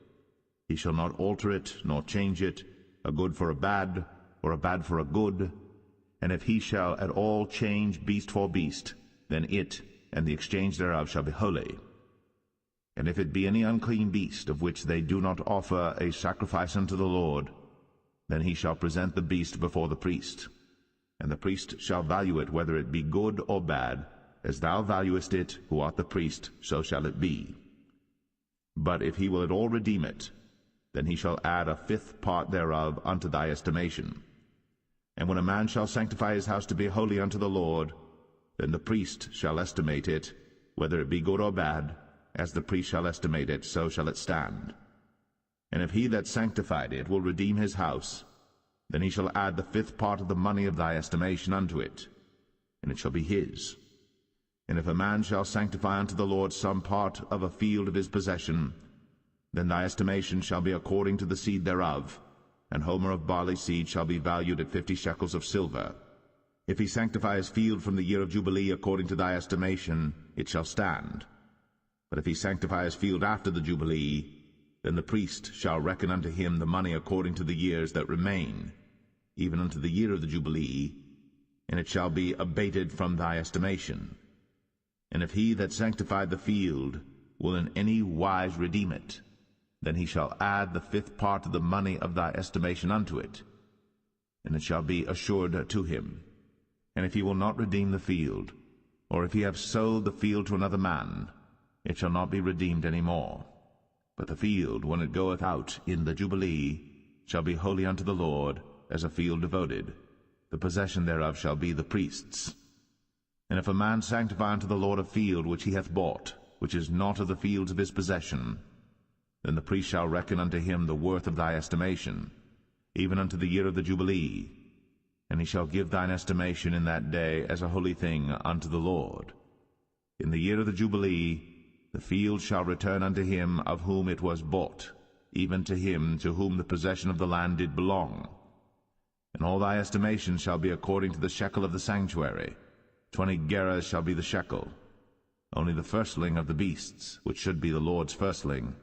He shall not alter it, nor change it, a good for a bad, or a bad for a good. And if he shall at all change beast for beast, then it and the exchange thereof shall be holy. And if it be any unclean beast, of which they do not offer a sacrifice unto the Lord, then he shall present the beast before the priest. And the priest shall value it, whether it be good or bad, as thou valuest it, who art the priest, so shall it be. But if he will at all redeem it, then he shall add a fifth part thereof unto thy estimation. And when a man shall sanctify his house to be holy unto the Lord, then the priest shall estimate it, whether it be good or bad, as the priest shall estimate it, so shall it stand. And if he that sanctified it will redeem his house, then he shall add the fifth part of the money of thy estimation unto it, and it shall be his. And if a man shall sanctify unto the Lord some part of a field of his possession, then thy estimation shall be according to the seed thereof. An homer of barley seed shall be valued at 50 shekels of silver. If he sanctify his field from the year of Jubilee according to thy estimation, it shall stand. But if he sanctify his field after the Jubilee, then the priest shall reckon unto him the money according to the years that remain, even unto the year of the Jubilee, and it shall be abated from thy estimation. And if he that sanctified the field will in any wise redeem it, then he shall add the fifth part of the money of thy estimation unto it, and it shall be assured to him. And if he will not redeem the field, or if he have sold the field to another man, it shall not be redeemed any more. But the field, when it goeth out in the Jubilee, shall be holy unto the Lord, as a field devoted. The possession thereof shall be the priest's. And if a man sanctify unto the Lord a field which he hath bought, which is not of the fields of his possession, then the priest shall reckon unto him the worth of thy estimation, even unto the year of the Jubilee, and he shall give thine estimation in that day as a holy thing unto the Lord. In the year of the Jubilee the field shall return unto him of whom it was bought, even to him to whom the possession of the land did belong. And all thy estimation shall be according to the shekel of the sanctuary. 20 gerahs shall be the shekel. Only the firstling of the beasts, which should be the Lord's firstling,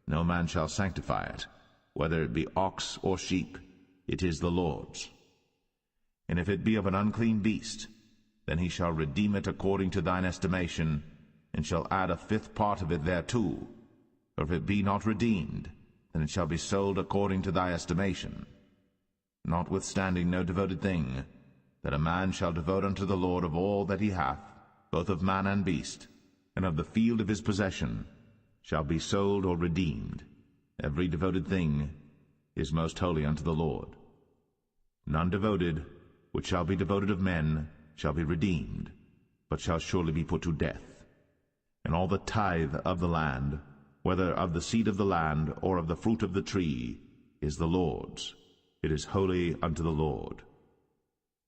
no man shall sanctify it, whether it be ox or sheep, it is the Lord's. And if it be of an unclean beast, then he shall redeem it according to thine estimation, and shall add a fifth part of it thereto. Or if it be not redeemed, then it shall be sold according to thy estimation. Notwithstanding no devoted thing, that a man shall devote unto the Lord of all that he hath, both of man and beast, and of the field of his possession, shall be sold or redeemed. Every devoted thing is most holy unto the Lord. None devoted, which shall be devoted of men, shall be redeemed, but shall surely be put to death. And all the tithe of the land, whether of the seed of the land or of the fruit of the tree, is the Lord's. It is holy unto the Lord.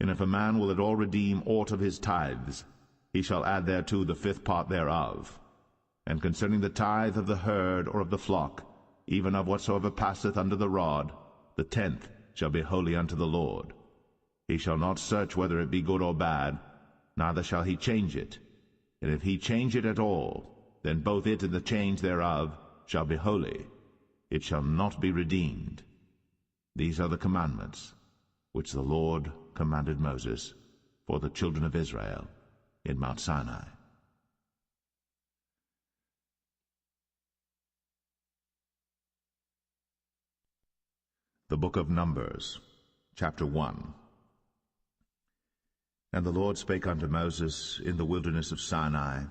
And if a man will at all redeem aught of his tithes, he shall add thereto the fifth part thereof. And concerning the tithe of the herd or of the flock, even of whatsoever passeth under the rod, the 10th shall be holy unto the Lord. He shall not search whether it be good or bad, neither shall he change it. And if he change it at all, then both it and the change thereof shall be holy. It shall not be redeemed. These are the commandments which the Lord commanded Moses for the children of Israel in Mount Sinai. The Book of Numbers, chapter 1. And the Lord spake unto Moses in the wilderness of Sinai,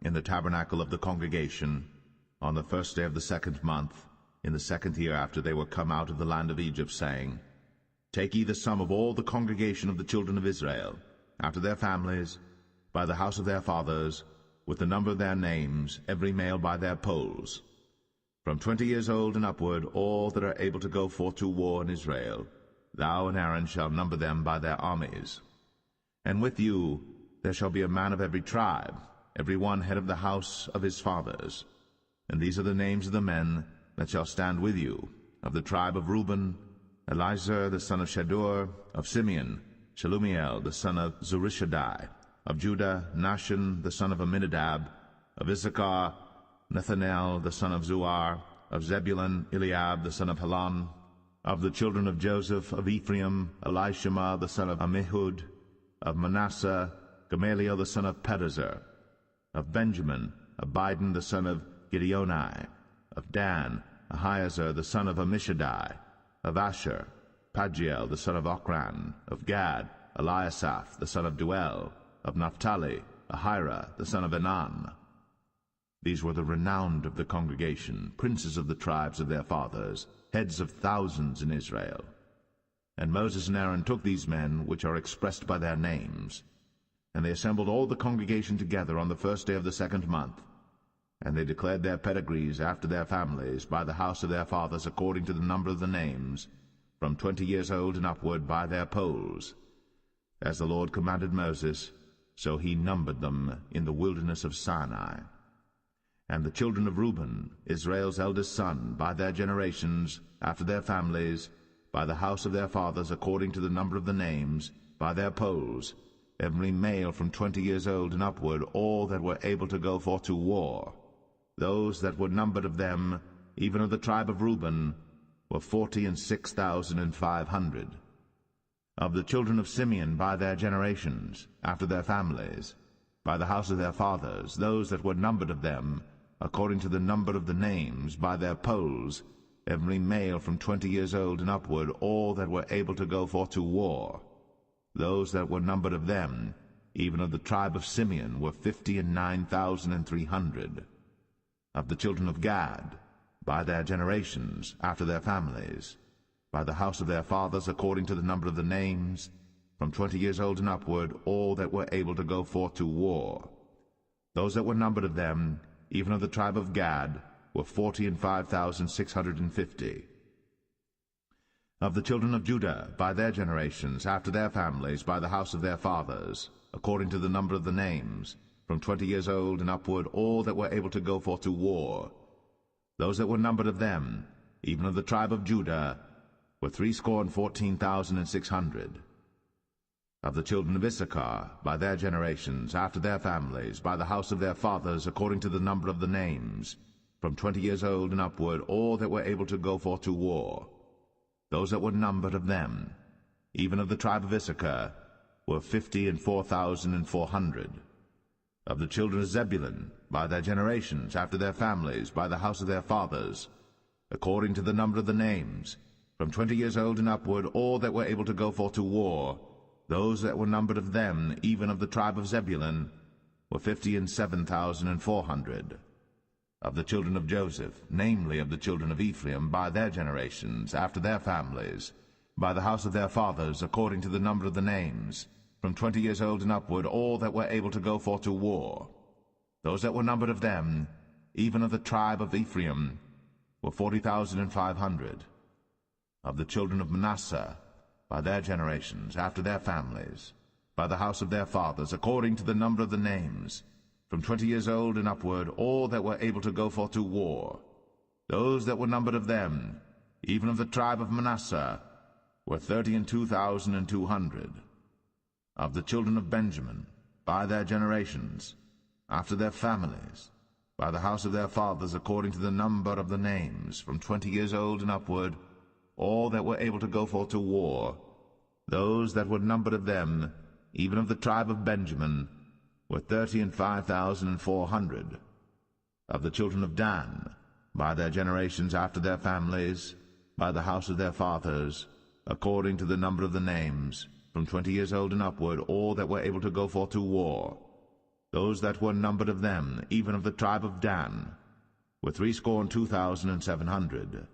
in the tabernacle of the congregation, on the first day of the 2nd month, in the 2nd year after they were come out of the land of Egypt, saying, Take ye the sum of all the congregation of the children of Israel, after their families, by the house of their fathers, with the number of their names, every male by their polls. From 20 years old and upward, all that are able to go forth to war in Israel, thou and Aaron shall number them by their armies. And with you there shall be a man of every tribe, every one head of the house of his fathers. And these are the names of the men that shall stand with you. Of the tribe of Reuben, Elizur the son of Shadur. Of Simeon, Shelumiel the son of Zurishaddai. Of Judah, Nahshon the son of Amminadab. Of Issachar, Nethanel the son of Zuar. Of Zebulun, Eliab the son of Helon. Of the children of Joseph, of Ephraim, Elishama the son of Ammihud. Of Manasseh, Gamaliel the son of Pedazur. Of Benjamin, Abidan the son of Gideoni. Of Dan, Ahiezer the son of Ammishaddai. Of Asher, Pagiel the son of Ochran. Of Gad, Eliasaph the son of Duel. Of Naphtali, Ahira the son of Enan. These were the renowned of the congregation, princes of the tribes of their fathers, heads of thousands in Israel. And Moses and Aaron took these men, which are expressed by their names, and they assembled all the congregation together on the first day of the 2nd month. And they declared their pedigrees after their families, by the house of their fathers, according to the number of the names, from 20 years old and upward, by their polls. As the Lord commanded Moses, so he numbered them in the wilderness of Sinai. And the children of Reuben, Israel's eldest son, by their generations, after their families, by the house of their fathers, according to the number of the names, by their polls, every male from 20 years old and upward, all that were able to go forth to war. Those that were numbered of them, even of the tribe of Reuben, were 46,500. Of the children of Simeon, by their generations, after their families, by the house of their fathers, those that were numbered of them, according to the number of the names, by their polls, every male from 20 years old and upward, all that were able to go forth to war. Those that were numbered of them, even of the tribe of Simeon, were 59,300. Of the children of Gad, by their generations, after their families, by the house of their fathers, according to the number of the names, from 20 years old and upward, all that were able to go forth to war. Those that were numbered of them, even of the tribe of Gad, were 45,650. Of the children of Judah, by their generations, after their families, by the house of their fathers, according to the number of the names, from 20 years old and upward, all that were able to go forth to war. Those that were numbered of them, even of the tribe of Judah, were 314,600. Of the children of Issachar, by their generations, after their families, by the house of their fathers, according to the number of the names, from 20 years old and upward, all that were able to go forth to war. Those that were numbered of them, even of the tribe of Issachar, were 54,400. Of the children of Zebulun, by their generations, after their families, by the house of their fathers, according to the number of the names, from 20 years old and upward, all that were able to go forth to war, those that were numbered of them, even of the tribe of Zebulun, were 57,400. Of the children of Joseph, namely of the children of Ephraim, by their generations, after their families, by the house of their fathers, according to the number of the names, from 20 years old and upward, all that were able to go forth to war. Those that were numbered of them, even of the tribe of Ephraim, were 40,500. Of the children of Manasseh, by their generations, after their families, by the house of their fathers, according to the number of the names, from 20 years old and upward, all that were able to go forth to war. Those that were numbered of them, even of the tribe of Manasseh, were 32,200. Of the children of Benjamin, by their generations, after their families, by the house of their fathers, according to the number of the names, from 20 years old and upward, all that were able to go forth to war. Those that were numbered of them, even of the tribe of Benjamin, were 35,400. Of the children of Dan, by their generations, after their families, by the house of their fathers, according to the number of the names, from 20 years old and upward, all that were able to go forth to war. Those that were numbered of them, even of the tribe of Dan, were 62,700.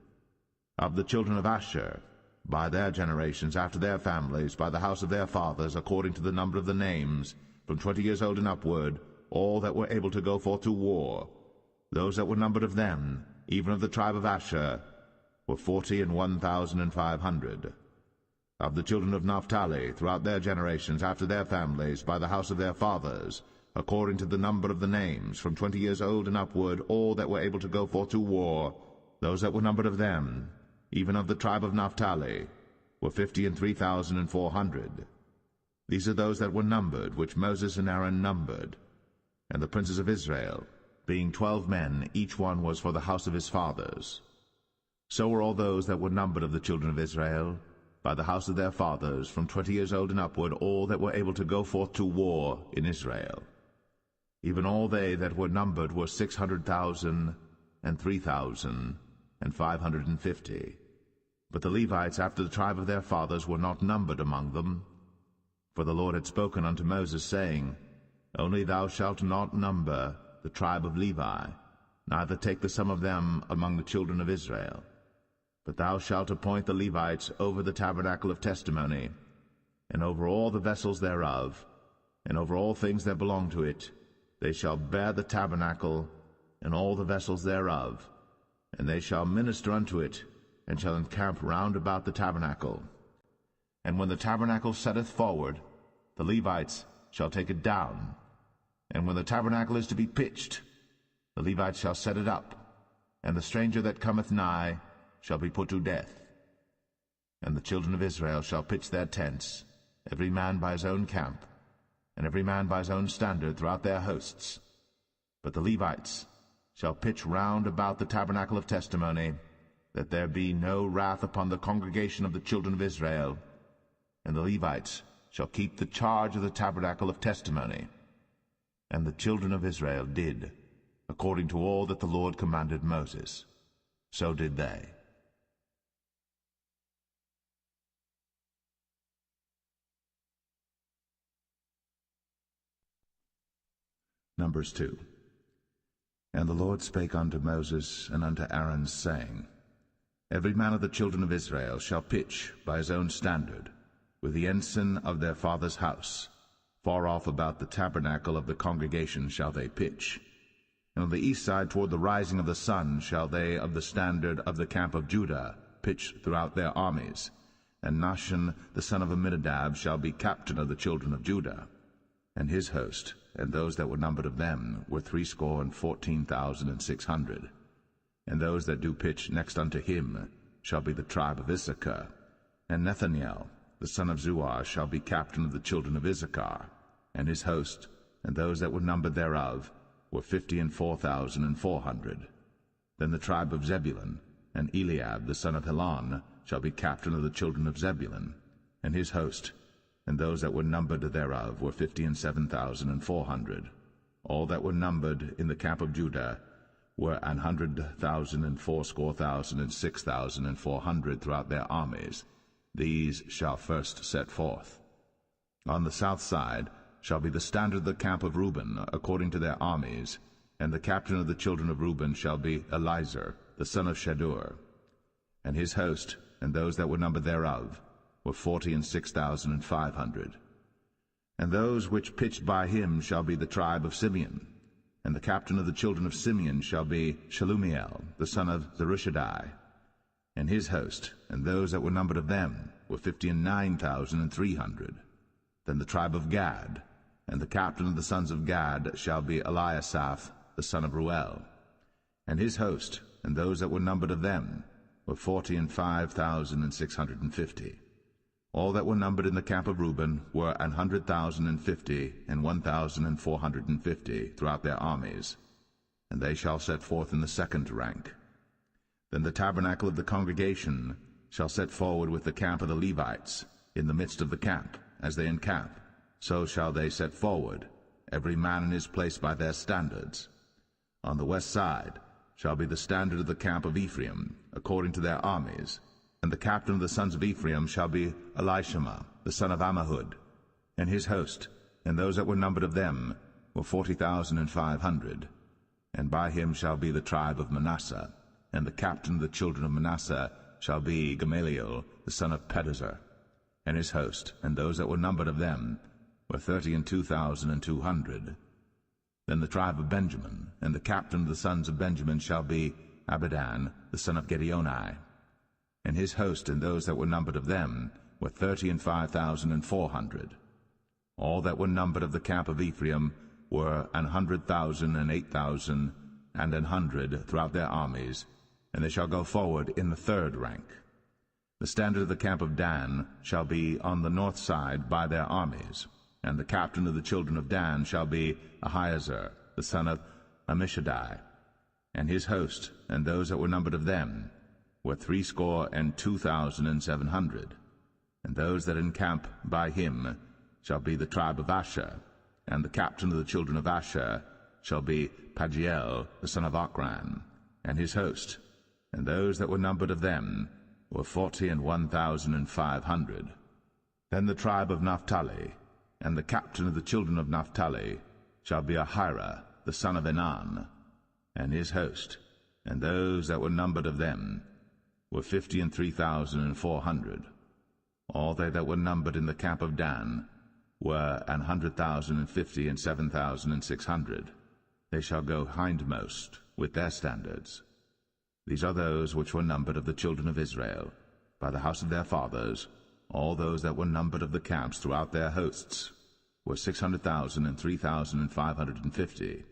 Of the children of Asher, by their generations, after their families, by the house of their fathers, according to the number of the names, from 20 years old and upward, all that were able to go forth to war. Those that were numbered of them, even of the tribe of Asher, were 41,500. Of the children of Naphtali, throughout their generations, after their families, by the house of their fathers, according to the number of the names, from 20 years old and upward, all that were able to go forth to war, those that were numbered of them, even of the tribe of Naphtali, were 53,400. These are those that were numbered, which Moses and Aaron numbered. And the princes of Israel, being 12 men, each one was for the house of his fathers. So were all those that were numbered of the children of Israel, by the house of their fathers, from 20 years old and upward, all that were able to go forth to war in Israel. Even all they that were numbered were 600,000 and 3,550. But the Levites after the tribe of their fathers were not numbered among them. For the Lord had spoken unto Moses, saying, Only thou shalt not number the tribe of Levi, neither take the sum of them among the children of Israel. But thou shalt appoint the Levites over the tabernacle of testimony, and over all the vessels thereof, and over all things that belong to it. They shall bear the tabernacle, and all the vessels thereof, and they shall minister unto it, and shall encamp round about the tabernacle. And when the tabernacle setteth forward, the Levites shall take it down. And when the tabernacle is to be pitched, the Levites shall set it up, and the stranger that cometh nigh shall be put to death. And the children of Israel shall pitch their tents, every man by his own camp, and every man by his own standard throughout their hosts. But the Levites shall pitch round about the tabernacle of testimony, that there be no wrath upon the congregation of the children of Israel. And the Levites shall keep the charge of the tabernacle of testimony. And the children of Israel did, according to all that the Lord commanded Moses. So did they.
Numbers 2. And the Lord spake unto Moses and unto Aaron, saying, Every man of the children of Israel shall pitch by his own standard, with the ensign of their father's house. Far off about the tabernacle of the congregation shall they pitch. And on the east side toward the rising of the sun shall they of the standard of the camp of Judah pitch throughout their armies. And Nahshon the son of Amminadab shall be captain of the children of Judah. And his host, and those that were numbered of them, were 314,600. And those that do pitch next unto him shall be the tribe of Issachar. And Nethaniel the son of Zuar shall be captain of the children of Issachar. And his host, and those that were numbered thereof, were 54,400. Then the tribe of Zebulun, and Eliab the son of Helon, shall be captain of the children of Zebulun. And his host, and those that were numbered thereof, were 57,400. All that were numbered in the camp of Judah were 100,000 and 80,000 and 6,400 throughout their armies. These shall first set forth. On the south side shall be the standard of the camp of Reuben, according to their armies, and the captain of the children of Reuben shall be Elizur, the son of Shedeur. And his host, and those that were numbered thereof, were 46,500. And those which pitched by him shall be the tribe of Simeon. And the captain of the children of Simeon shall be Shelumiel, the son of Zerushadai. And his host, and those that were numbered of them, were 59,300. Then the tribe of Gad, and the captain of the sons of Gad shall be Eliasaph, the son of Ruel. And his host, and those that were numbered of them, were 45,650. All that were numbered in the camp of Reuben were 100,050 and 1,450 throughout their armies, and they shall set forth in the second rank. Then the tabernacle of the congregation shall set forward with the camp of the Levites, in the midst of the camp, as they encamp. So shall they set forward, every man in his place by their standards. On the west side shall be the standard of the camp of Ephraim, according to their armies. And the captain of the sons of Ephraim shall be Elishama, the son of Ammihud. And his host, and those that were numbered of them, were 40,500. And by him shall be the tribe of Manasseh. And the captain of the children of Manasseh shall be Gamaliel, the son of Pedazur. And his host, and those that were numbered of them, were 32,200. Then the tribe of Benjamin, and the captain of the sons of Benjamin shall be Abidan, the son of Gideoni. And his host, and those that were numbered of them, were 35,400. All that were numbered of the camp of Ephraim
were 100,000 and 8,000 and 100 throughout their armies, and they shall go forward in the third rank. The standard of the camp of Dan shall be on the north side by their armies, and the captain of the children of Dan shall be Ahiezer, the son of Ammishaddai, and his host, and those that were numbered of them were 62,700. And those that encamp by him shall be the tribe of Asher, and the captain of the children of Asher shall be Pagiel, the son of Ochran, and his host, and those that were numbered of them were 41,500. Then the tribe of Naphtali, and the captain of the children of Naphtali shall be Ahira, the son of Enan, and his host, and those that were numbered of them were 53,400. All they that were numbered in the camp of Dan were 100,050 and 7,600. They shall go hindmost with their standards. These are those which were numbered of the children of Israel, by the house of their fathers. All those that were numbered of the camps throughout their hosts were 600,000 and 3,550.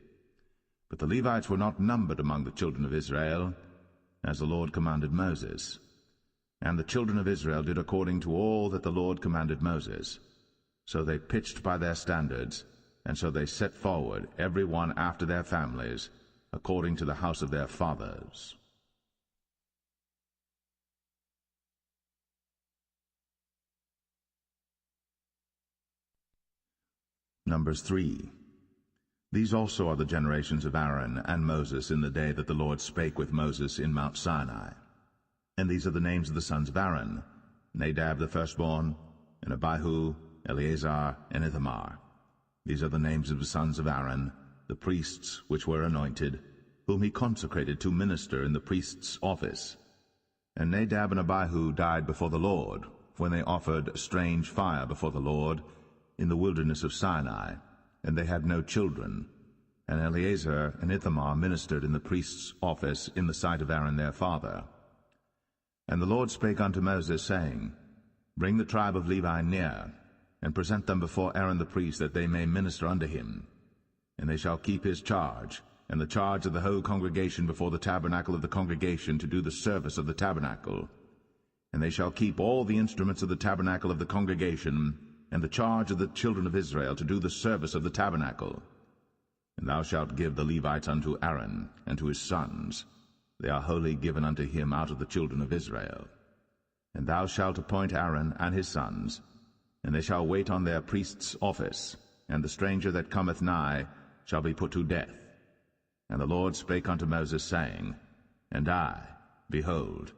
But the Levites were not numbered among the children of Israel, as the Lord commanded Moses. And the children of Israel did according to all that the Lord commanded Moses. So they pitched by their standards, and so they set forward, every one after their families, according to the house of their fathers. Numbers 3. These also are the generations of Aaron and Moses in the day that the Lord spake with Moses in Mount Sinai. And these are the names of the sons of Aaron: Nadab the firstborn, and Abihu, Eleazar, and Ithamar. These are the names of the sons of Aaron, the priests which were anointed, whom he consecrated to minister in the priest's office. And Nadab and Abihu died before the Lord, when they offered strange fire before the Lord in the wilderness of Sinai, and they had no children. And Eleazar and Ithamar ministered in the priest's office in the sight of Aaron their father. And the Lord spake unto Moses, saying, Bring the tribe of Levi near, and present them before Aaron the priest, that they may minister unto him. And they shall keep his charge, and the charge of the whole congregation before the tabernacle of the congregation, to do the service of the tabernacle. And they shall keep all the instruments of the tabernacle of the congregation, and the charge of the children of Israel, to do the service of the tabernacle. And thou shalt give the Levites unto Aaron and to his sons. They are wholly given unto him out of the children of Israel. And thou shalt appoint Aaron and his sons, and they shall wait on their priest's office, and the stranger that cometh nigh shall be put to death. And the Lord spake unto Moses, saying, And I, behold,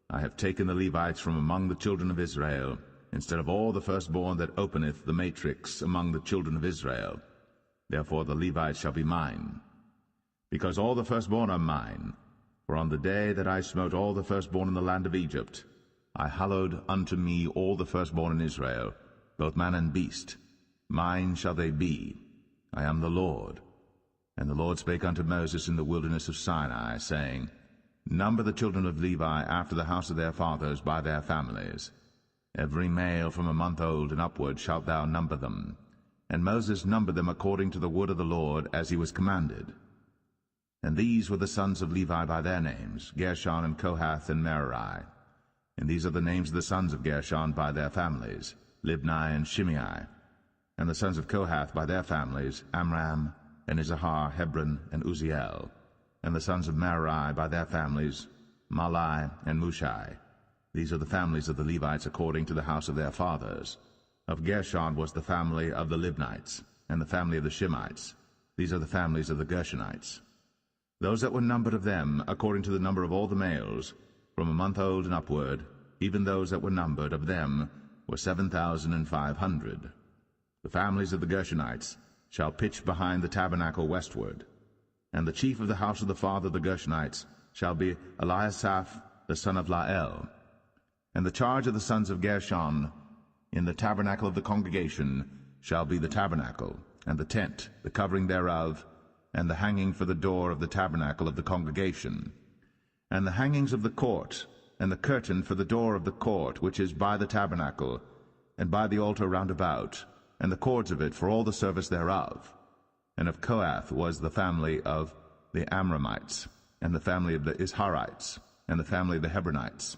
I have taken the Levites from among the children of Israel, instead of all the firstborn that openeth the matrix among the children of Israel. Therefore the Levites shall be mine. Because all the firstborn are mine, for on the day that I smote all the firstborn in the land of Egypt, I hallowed unto me all the firstborn in Israel, both man and beast. Mine shall they be. I am the Lord. And the Lord spake unto Moses in the wilderness of Sinai, saying, Number the children of Levi after the house of their fathers by their families. Every male from a month old and upward shalt thou number them. And Moses numbered them according to the word of the Lord, as he was commanded. And these were the sons of Levi by their names, Gershon and Kohath and Merari. And these are the names of the sons of Gershon by their families, Libni and Shimei. And the sons of Kohath by their families, Amram and Izahar, Hebron and Uzziel. And the sons of Merari by their families, Malai and Mushai. These are the families of the Levites according to the house of their fathers. Of Gershon was the family of the Libnites, and the family of the Shimites. These are the families of the Gershonites. Those that were numbered of them, according to the number of all the males, from a month old and upward, even those that were numbered of them, were 7,500. The families of the Gershonites shall pitch behind the tabernacle westward. And the chief of the house of the father of the Gershonites shall be Eliasaph the son of Lael. And the charge of the sons of Gershon in the tabernacle of the congregation shall be the tabernacle, and the tent, the covering thereof, and the hanging for the door of the tabernacle of the congregation, and the hangings of the court, and the curtain for the door of the court which is by the tabernacle, and by the altar round about, and the cords of it for all the service thereof. And of Kohath was the family of the Amramites, and the family of the Isharites, and the family of the Hebronites,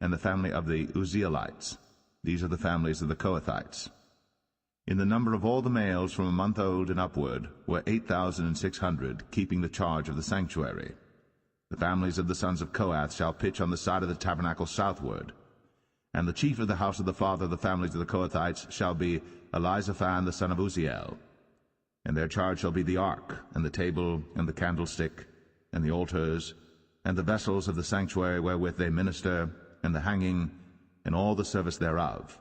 and the family of the Uzzielites. These are the families of the Kohathites. In the number of all the males from a month old and upward were 8,600, keeping the charge of the sanctuary. The families of the sons of Kohath shall pitch on the side of the tabernacle southward. And the chief of the house of the father of the families of the Kohathites shall be Elizaphan the son of Uzziel. And their charge shall be the ark, and the table, and the candlestick, and the altars, and the vessels of the sanctuary wherewith they minister, and the hanging, and all the service thereof.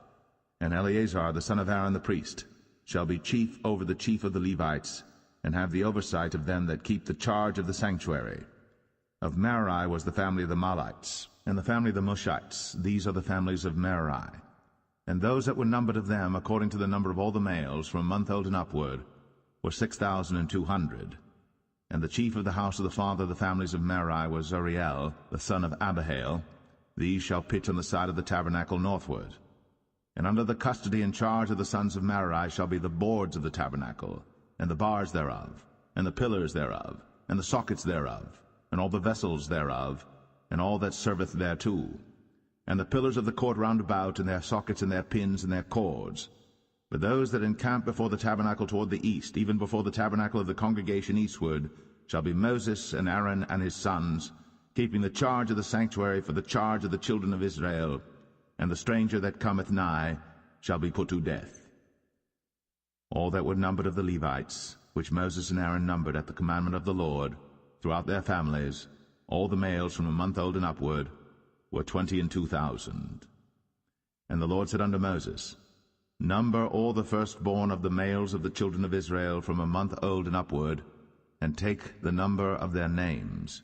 And Eleazar the son of Aaron the priest shall be chief over the chief of the Levites, and have the oversight of them that keep the charge of the sanctuary. Of Merari was the family of the Mahlites, and the family of the Mushites. These are the families of Merari. And those that were numbered of them, according to the number of all the males, from a month old and upward, were 6,200. And the chief of the house of the father of the families of Merari was Zuriel, the son of Abihail. These shall pitch on the side of the tabernacle northward. And under the custody and charge of the sons of Merari shall be the boards of the tabernacle, and the bars thereof, and the pillars thereof, and the sockets thereof, and all the vessels thereof, and all that serveth thereto, and the pillars of the court round about, and their sockets, and their pins, and their cords. But those that encamp before the tabernacle toward the east, even before the tabernacle of the congregation eastward, shall be Moses and Aaron and his sons, keeping the charge of the sanctuary for the charge of the children of Israel, and the stranger that cometh nigh shall be put to death. All that were numbered of the Levites, which Moses and Aaron numbered at the commandment of the Lord, throughout their families, all the males from a month old and upward, were 22,000. And the Lord said unto Moses, Number all the firstborn of the males of the children of Israel from a month old and upward, and take the number of their names.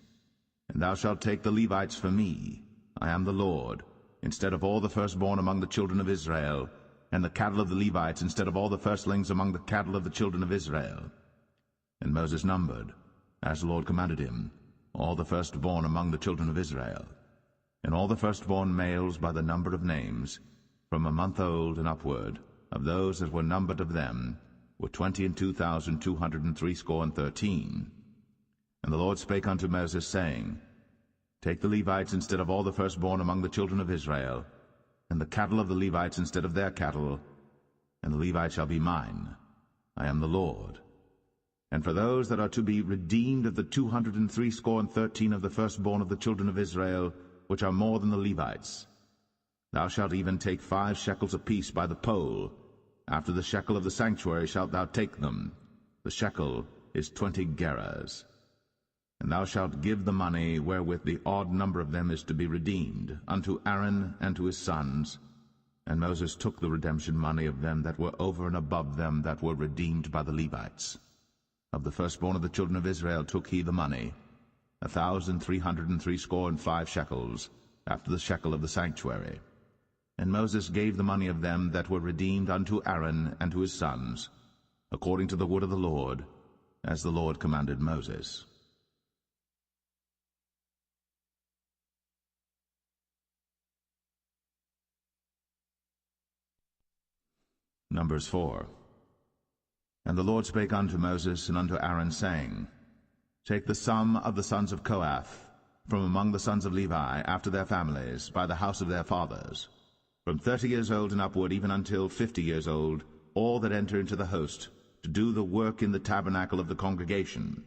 And thou shalt take the Levites for me, I am the Lord, instead of all the firstborn among the children of Israel, and the cattle of the Levites instead of all the firstlings among the cattle of the children of Israel. And Moses numbered, as the Lord commanded him, all the firstborn among the children of Israel, and all the firstborn males by the number of names, from a month old and upward, of those that were numbered of them, were 22,213. And the Lord spake unto Moses, saying, Take the Levites instead of all the firstborn among the children of Israel, and the cattle of the Levites instead of their cattle, and the Levites shall be mine. I am the Lord. And for those that are to be redeemed of the 213 of the firstborn of the children of Israel, which are more than the Levites, thou shalt even take 5 shekels apiece by the poll. After the shekel of the sanctuary shalt thou take them. The shekel is 20 gerahs. And thou shalt give the money wherewith the odd number of them is to be redeemed, unto Aaron and to his sons. And Moses took the redemption money of them that were over and above them that were redeemed by the Levites. Of the firstborn of the children of Israel took he the money, 1,365 shekels, after the shekel of the sanctuary. And Moses gave the money of them that were redeemed unto Aaron and to his sons, according to the word of the Lord, as the Lord commanded Moses. Numbers 4. And the Lord spake unto Moses and unto Aaron, saying, Take the sum of the sons of Kohath, from among the sons of Levi, after their families, by the house of their fathers, from 30 years old and upward, even until 50 years old, all that enter into the host, to do the work in the tabernacle of the congregation.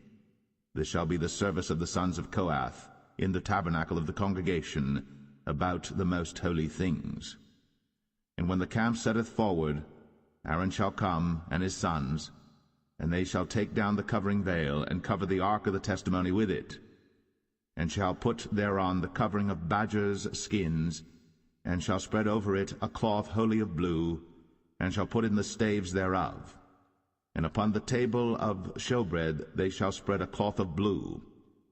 This shall be the service of the sons of Kohath, in the tabernacle of the congregation, about the most holy things. And when the camp setteth forward, Aaron shall come, and his sons, and they shall take down the covering veil, and cover the ark of the testimony with it, and shall put thereon the covering of badgers' skins, and shall spread over it a cloth wholly of blue, and shall put in the staves thereof. And upon the table of showbread they shall spread a cloth of blue,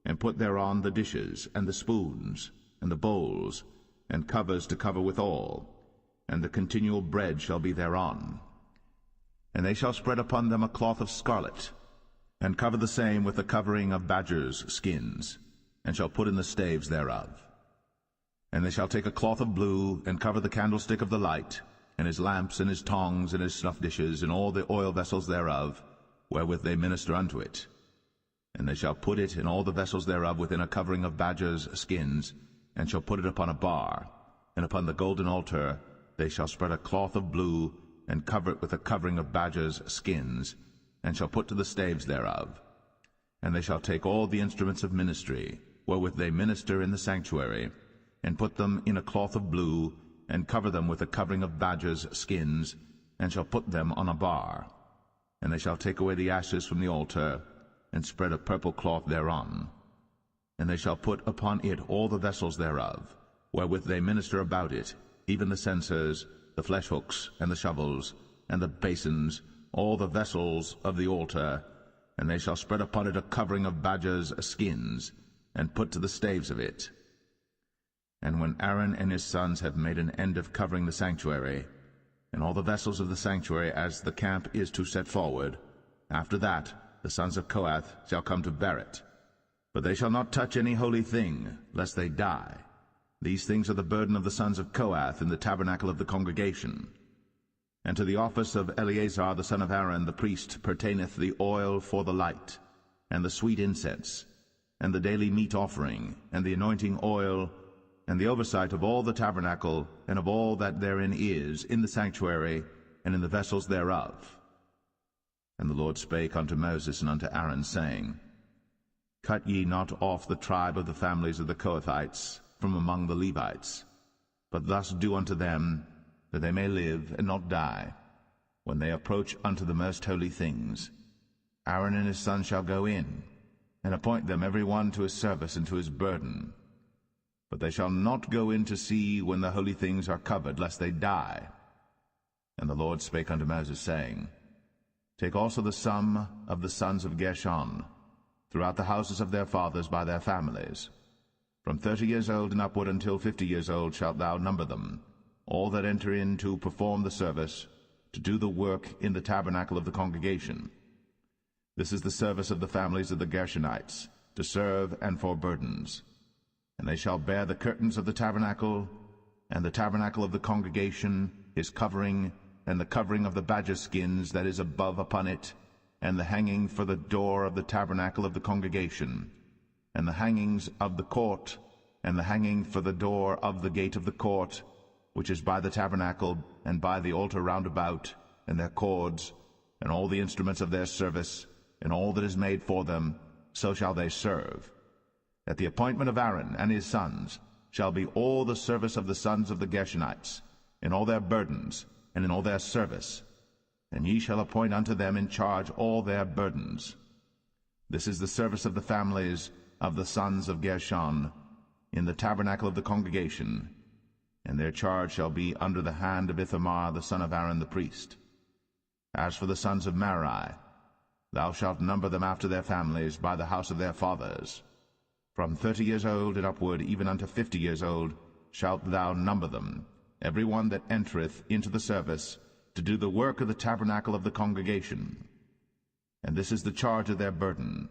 and put thereon the dishes, and the spoons, and the bowls, and covers to cover withal, and the continual bread shall be thereon. And they shall spread upon them a cloth of scarlet, and cover the same with the covering of badgers' skins, and shall put in the staves thereof. And they shall take a cloth of blue, and cover the candlestick of the light, and his lamps, and his tongs, and his snuff dishes, and all the oil vessels thereof, wherewith they minister unto it. And they shall put it in all the vessels thereof within a covering of badgers' skins, and shall put it upon a bar, and upon the golden altar they shall spread a cloth of blue, and cover it with a covering of badgers' skins, and shall put to the staves thereof. And they shall take all the instruments of ministry, wherewith they minister in the sanctuary, and put them in a cloth of blue, and cover them with a covering of badgers' skins, and shall put them on a bar. And they shall take away the ashes from the altar, and spread a purple cloth thereon. And they shall put upon it all the vessels thereof, wherewith they minister about it, even the censers, the flesh hooks, and the shovels, and the basins, all the vessels of the altar. And they shall spread upon it a covering of badgers' skins, and put to the staves of it. And when Aaron and his sons have made an end of covering the sanctuary, and all the vessels of the sanctuary as the camp is to set forward, after that the sons of Kohath shall come to bear it. But they shall not touch any holy thing, lest they die. These things are the burden of the sons of Kohath in the tabernacle of the congregation. And to the office of Eleazar the son of Aaron the priest pertaineth the oil for the light, and the sweet incense, and the daily meat offering, and the anointing oil, and the oversight of all the tabernacle, and of all that therein is, in the sanctuary, and in the vessels thereof. And the Lord spake unto Moses and unto Aaron, saying, Cut ye not off the tribe of the families of the Kohathites from among the Levites, but thus do unto them, that they may live and not die, when they approach unto the most holy things. Aaron and his sons shall go in, and appoint them every one to his service and to his burden. But they shall not go in to see when the holy things are covered, lest they die. And the Lord spake unto Moses, saying, Take also the sum of the sons of Gershon, throughout the houses of their fathers by their families. From 30 years old and upward until 50 years old shalt thou number them, all that enter in to perform the service, to do the work in the tabernacle of the congregation. This is the service of the families of the Gershonites, to serve and for burdens. And they shall bear the curtains of the tabernacle, and the tabernacle of the congregation, his covering, and the covering of the badger skins that is above upon it, and the hanging for the door of the tabernacle of the congregation, and the hangings of the court, and the hanging for the door of the gate of the court, which is by the tabernacle, and by the altar round about, and their cords, and all the instruments of their service, and all that is made for them, so shall they serve. At the appointment of Aaron and his sons shall be all the service of the sons of the Gershonites, in all their burdens, and in all their service. And ye shall appoint unto them in charge all their burdens. This is the service of the families of the sons of Gershon, in the tabernacle of the congregation, and their charge shall be under the hand of Ithamar the son of Aaron the priest. As for the sons of Merari, thou shalt number them after their families by the house of their fathers. From 30 years old and upward, even unto 50 years old, shalt thou number them, every one that entereth into the service, to do the work of the tabernacle of the congregation. And this is the charge of their burden,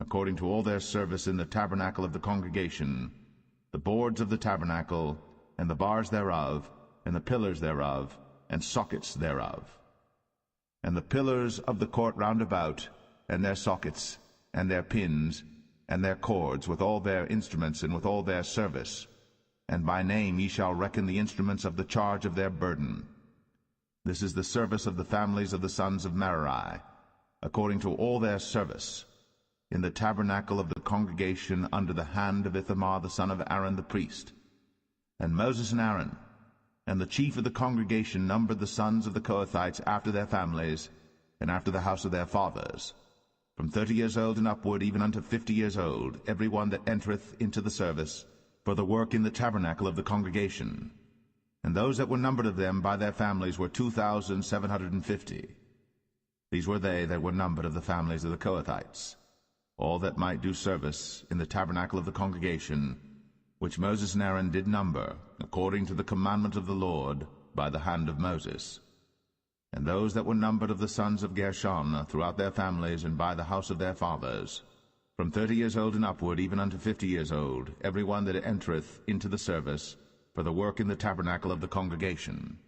according to all their service in the tabernacle of the congregation, the boards of the tabernacle, and the bars thereof, and the pillars thereof, and sockets thereof. And the pillars of the court round about, and their sockets, and their pins, and their cords, with all their instruments, and with all their service. And by name ye shall reckon the instruments of the charge of their burden. This is the service of the families of the sons of Merari, according to all their service, in the tabernacle of the congregation under the hand of Ithamar the son of Aaron the priest. And Moses and Aaron, and the chief of the congregation, numbered the sons of the Kohathites after their families, and after the house of their fathers, from 30 years old and upward, even unto 50 years old, every one that entereth into the service, for the work in the tabernacle of the congregation. And those that were numbered of them by their families were 2,750. These were they that were numbered of the families of the Kohathites, all that might do service in the tabernacle of the congregation, which Moses and Aaron did number, according to the commandment of the Lord, by the hand of Moses. And those that were numbered of the sons of Gershon throughout their families and by the house of their fathers, from 30 years old and upward, even unto 50 years old, every one that entereth into the service, for the work in the tabernacle of the congregation,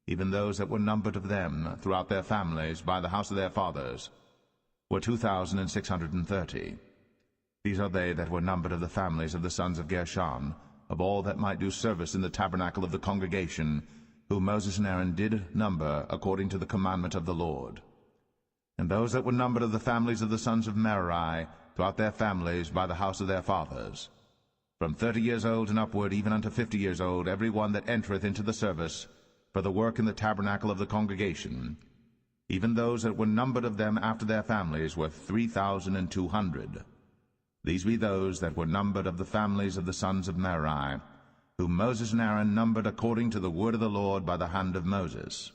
even those that were numbered of them throughout their families by the house of their fathers, were 2,630. These are they that were numbered of the families of the sons of Gershon, of all that might do service in the tabernacle of the congregation, whom Moses and Aaron did number according to the commandment of the Lord. And those that were numbered of the families of the sons of Merari, throughout their families by the house of their fathers, from 30 years old and upward, even unto 50 years old, every one that entereth into the service, for the work in the tabernacle of the congregation, even those that were numbered of them after their families were 3,200. These be those that were numbered of the families of the sons of Merari, whom Moses and Aaron numbered according to the word of the Lord by the hand of Moses.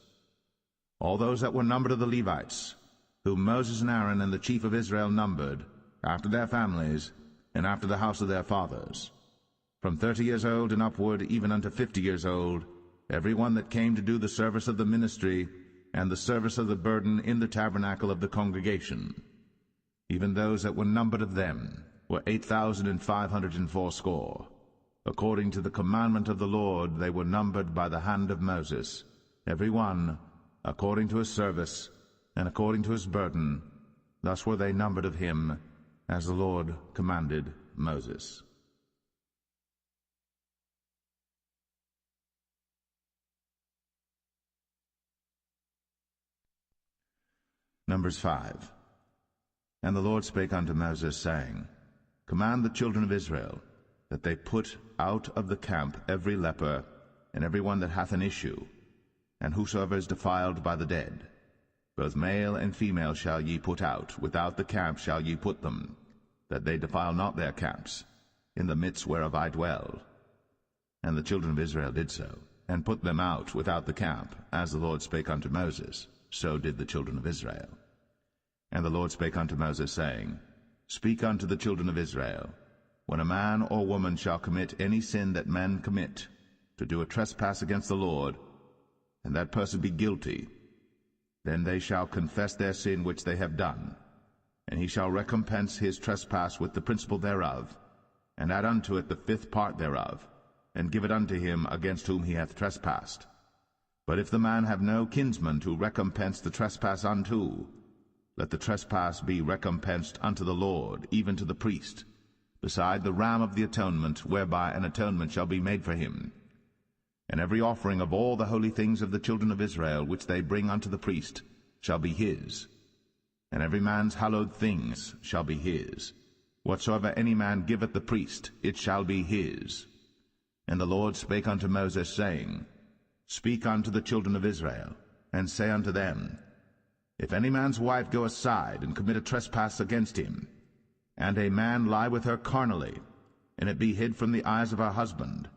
All those that were numbered of the Levites, whom Moses and Aaron and the chief of Israel numbered, after their families, and after the house of their fathers, from 30 years old and upward, even unto 50 years old, every one that came to do the service of the ministry, and the service of the burden in the tabernacle of the congregation. Even those that were numbered of them were 8,580. According to the commandment of the Lord they were numbered by the hand of Moses, every one according to his service, and according to his burden. Thus were they numbered of him, as the Lord commanded Moses. Numbers 5. And the Lord spake unto Moses, saying, Command the children of Israel, that they put out of the camp every leper, and every one that hath an issue, and whosoever is defiled by the dead. Both male and female shall ye put out, without the camp shall ye put them, that they defile not their camps, in the midst whereof I dwell. And the children of Israel did so, and put them out without the camp, as the Lord spake unto Moses, so did the children of Israel. And the Lord spake unto Moses, saying, Speak unto the children of Israel, when a man or woman shall commit any sin that men commit, to do a trespass against the Lord, and that person be guilty, then they shall confess their sin which they have done, and he shall recompense his trespass with the principal thereof, and add unto it the 5th part thereof, and give it unto him against whom he hath trespassed. But if the man have no kinsman to recompense the trespass unto, let the trespass be recompensed unto the Lord, even to the priest, beside the ram of the atonement, whereby an atonement shall be made for him. And every offering of all the holy things of the children of Israel, which they bring unto the priest, shall be his. And every man's hallowed things shall be his. Whatsoever any man giveth the priest, it shall be his. And the Lord spake unto Moses, saying, Speak unto the children of Israel, and say unto them, If any man's wife go aside, and commit a trespass against him, and a man lie with her carnally, and it be hid from the eyes of her husband,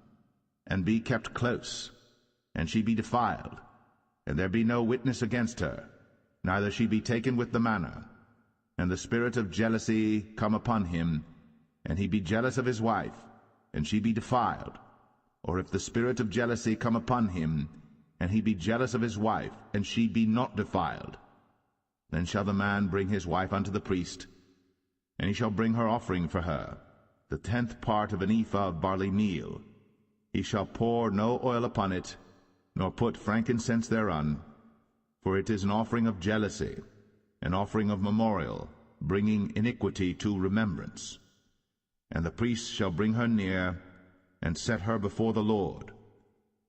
and be kept close, and she be defiled, and there be no witness against her, neither she be taken with the manner, and the spirit of jealousy come upon him, and he be jealous of his wife, and she be defiled, or if the spirit of jealousy come upon him, and he be jealous of his wife, and she be not defiled, then shall the man bring his wife unto the priest, and he shall bring her offering for her, the 10th part of an ephah of barley meal. He shall pour no oil upon it, nor put frankincense thereon, for it is an offering of jealousy, an offering of memorial, bringing iniquity to remembrance. And the priest shall bring her near, and set her before the Lord.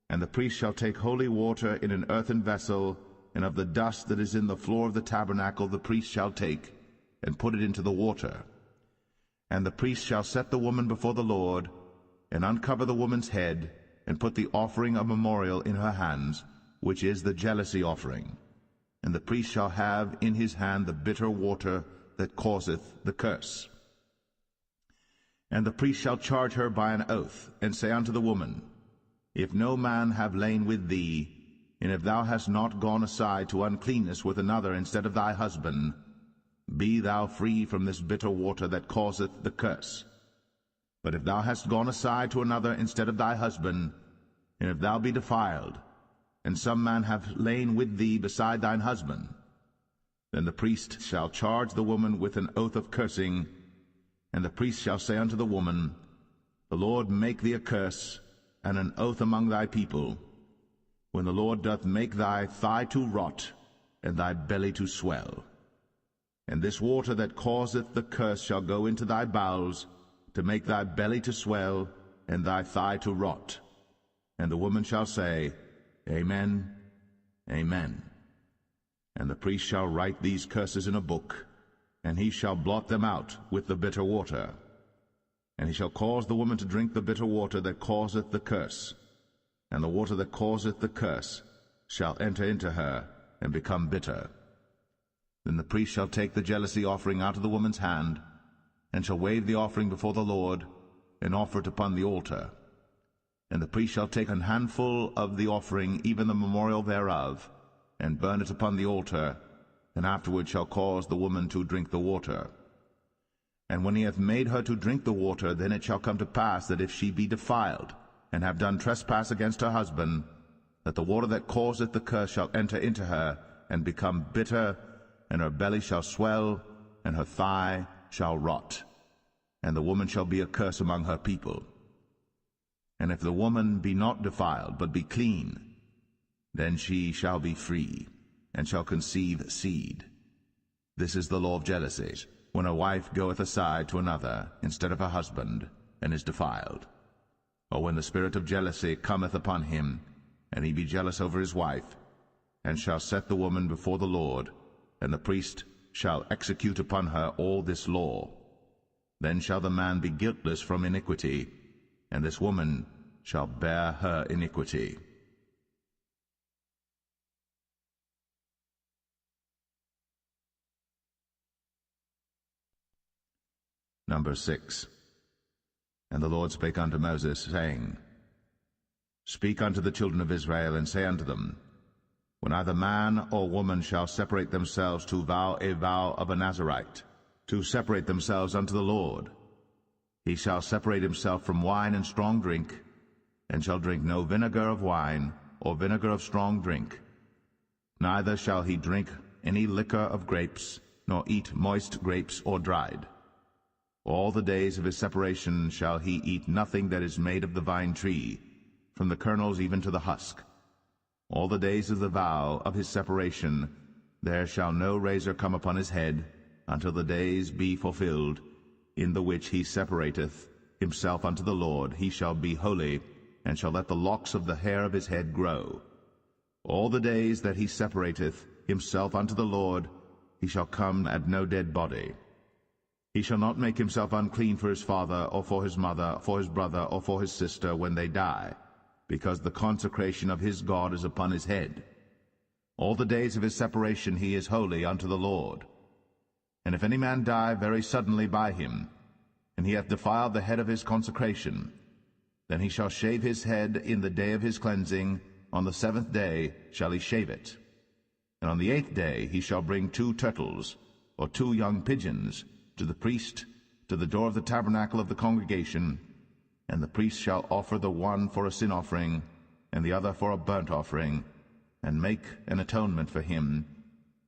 And the priest shall take holy water in an earthen vessel, and of the dust that is in the floor of the tabernacle the priest shall take, and put it into the water. And the priest shall set the woman before the Lord, and uncover the woman's head, and put the offering of memorial in her hands, which is the jealousy offering. And the priest shall have in his hand the bitter water that causeth the curse. And the priest shall charge her by an oath, and say unto the woman, If no man have lain with thee, and if thou hast not gone aside to uncleanness with another instead of thy husband, be thou free from this bitter water that causeth the curse. But if thou hast gone aside to another instead of thy husband, and if thou be defiled, and some man have lain with thee beside thine husband, then the priest shall charge the woman with an oath of cursing, and the priest shall say unto the woman, The Lord make thee a curse, and an oath among thy people, when the Lord doth make thy thigh to rot, and thy belly to swell. And this water that causeth the curse shall go into thy bowels, to make thy belly to swell, and thy thigh to rot. And the woman shall say, Amen, Amen. And the priest shall write these curses in a book, and he shall blot them out with the bitter water. And he shall cause the woman to drink the bitter water that causeth the curse, and the water that causeth the curse shall enter into her, and become bitter. Then the priest shall take the jealousy offering out of the woman's hand, and shall wave the offering before the Lord, and offer it upon the altar. And the priest shall take an handful of the offering, even the memorial thereof, and burn it upon the altar, and afterward shall cause the woman to drink the water. And when he hath made her to drink the water, then it shall come to pass that if she be defiled, and have done trespass against her husband, that the water that causeth the curse shall enter into her, and become bitter, and her belly shall swell, and her thigh shall rot, and the woman shall be a curse among her people. And if the woman be not defiled, but be clean, then she shall be free, and shall conceive seed. This is the law of jealousy, when a wife goeth aside to another instead of her husband, and is defiled. Or when the spirit of jealousy cometh upon him, and he be jealous over his wife, and shall set the woman before the Lord, and the priest shall execute upon her all this law. Then shall the man be guiltless from iniquity, and this woman shall bear her iniquity. Number 6. And the Lord spake unto Moses, saying, Speak unto the children of Israel, and say unto them, When either man or woman shall separate themselves to vow a vow of a Nazarite, to separate themselves unto the Lord, he shall separate himself from wine and strong drink, and shall drink no vinegar of wine, or vinegar of strong drink. Neither shall he drink any liquor of grapes, nor eat moist grapes or dried. All the days of his separation shall he eat nothing that is made of the vine tree, from the kernels even to the husk. All the days of the vow of his separation there shall no razor come upon his head, until the days be fulfilled, in the which he separateth himself unto the Lord. He shall be holy, and shall let the locks of the hair of his head grow. All the days that he separateth himself unto the Lord, he shall come at no dead body. He shall not make himself unclean for his father, or for his mother, for his brother, or for his sister, when they die, because the consecration of his God is upon his head. All the days of his separation he is holy unto the Lord. And if any man die very suddenly by him, and he hath defiled the head of his consecration, then he shall shave his head in the day of his cleansing. On the 7th day shall he shave it. And on the 8th day he shall bring 2 turtles, or 2 young pigeons, to the priest, to the door of the tabernacle of the congregation, and the priest shall offer the one for a sin offering, and the other for a burnt offering, and make an atonement for him,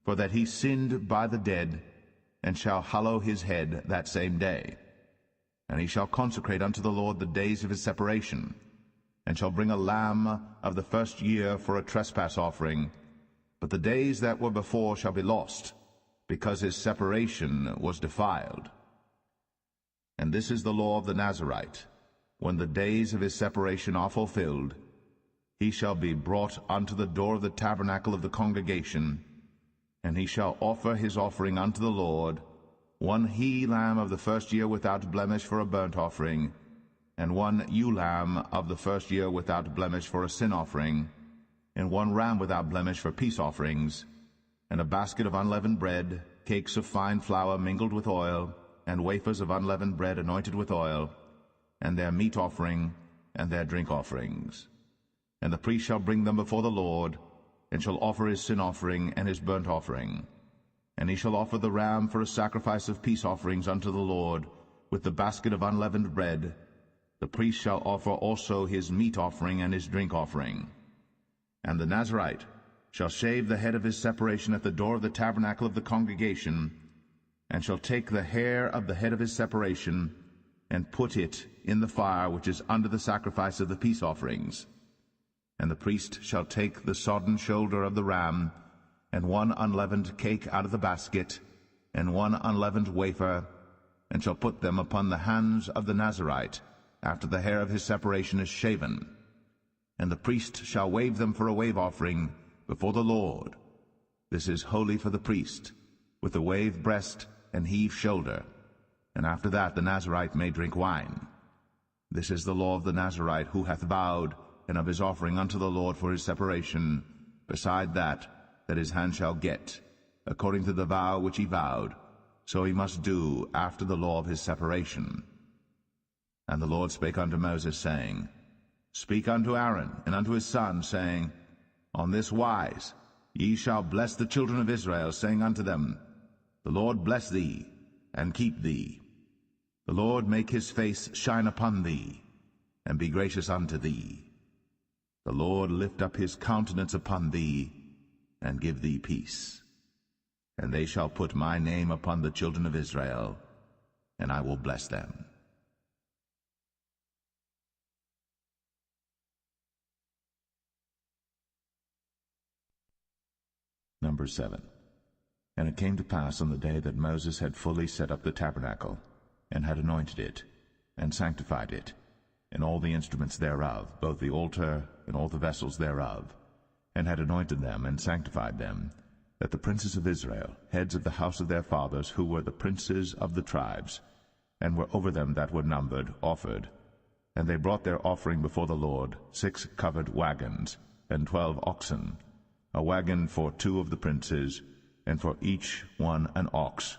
for that he sinned by the dead, and shall hallow his head that same day. And he shall consecrate unto the Lord the days of his separation, and shall bring a lamb of the first year for a trespass offering, but the days that were before shall be lost, because his separation was defiled. And this is the law of the Nazarite. When the days of his separation are fulfilled, he shall be brought unto the door of the tabernacle of the congregation, and he shall offer his offering unto the Lord, 1 he-lamb of the first year without blemish for a burnt offering, and 1 ewe-lamb of the first year without blemish for a sin offering, and 1 ram without blemish for peace offerings, and a basket of unleavened bread, cakes of fine flour mingled with oil, and wafers of unleavened bread anointed with oil, and their meat offering, and their drink offerings. And the priest shall bring them before the Lord, and shall offer his sin offering and his burnt offering. And he shall offer the ram for a sacrifice of peace offerings unto the Lord, with the basket of unleavened bread. The priest shall offer also his meat offering and his drink offering. And the Nazarite shall shave the head of his separation at the door of the tabernacle of the congregation, and shall take the hair of the head of his separation, and put it in the fire which is under the sacrifice of the peace offerings. And the priest shall take the sodden shoulder of the ram, and 1 unleavened cake out of the basket,
and 1 unleavened wafer, and shall put them upon the hands of the Nazarite, after the hair of his separation is shaven. And the priest shall wave them for a wave offering before the Lord. This is holy for the priest, with the wave breast and heave shoulder. And after that the Nazarite may drink wine. This is the law of the Nazarite who hath vowed, and of his offering unto the Lord for his separation, beside that his hand shall get, according to the vow which he vowed, so he must do after the law of his separation. And the Lord spake unto Moses, saying, Speak unto Aaron and unto his sons, saying, On this wise ye shall bless the children of Israel, saying unto them, The Lord bless thee, and keep thee. The Lord make his face shine upon thee, and be gracious unto thee. The Lord lift up his countenance upon thee, and give thee peace. And they shall put my name upon the children of Israel, and I will bless them. Number 7. And it came to pass on the day that Moses had fully set up the tabernacle, and had anointed it, and sanctified it, and all the instruments thereof, both the altar and all the vessels thereof, and had anointed them and sanctified them, that the princes of Israel, heads of the house of their fathers, who were the princes of the tribes, and were over them that were numbered, offered. And they brought their offering before the Lord, 6 covered wagons, and 12 oxen, a wagon for 2 of the princes, and for each one an ox.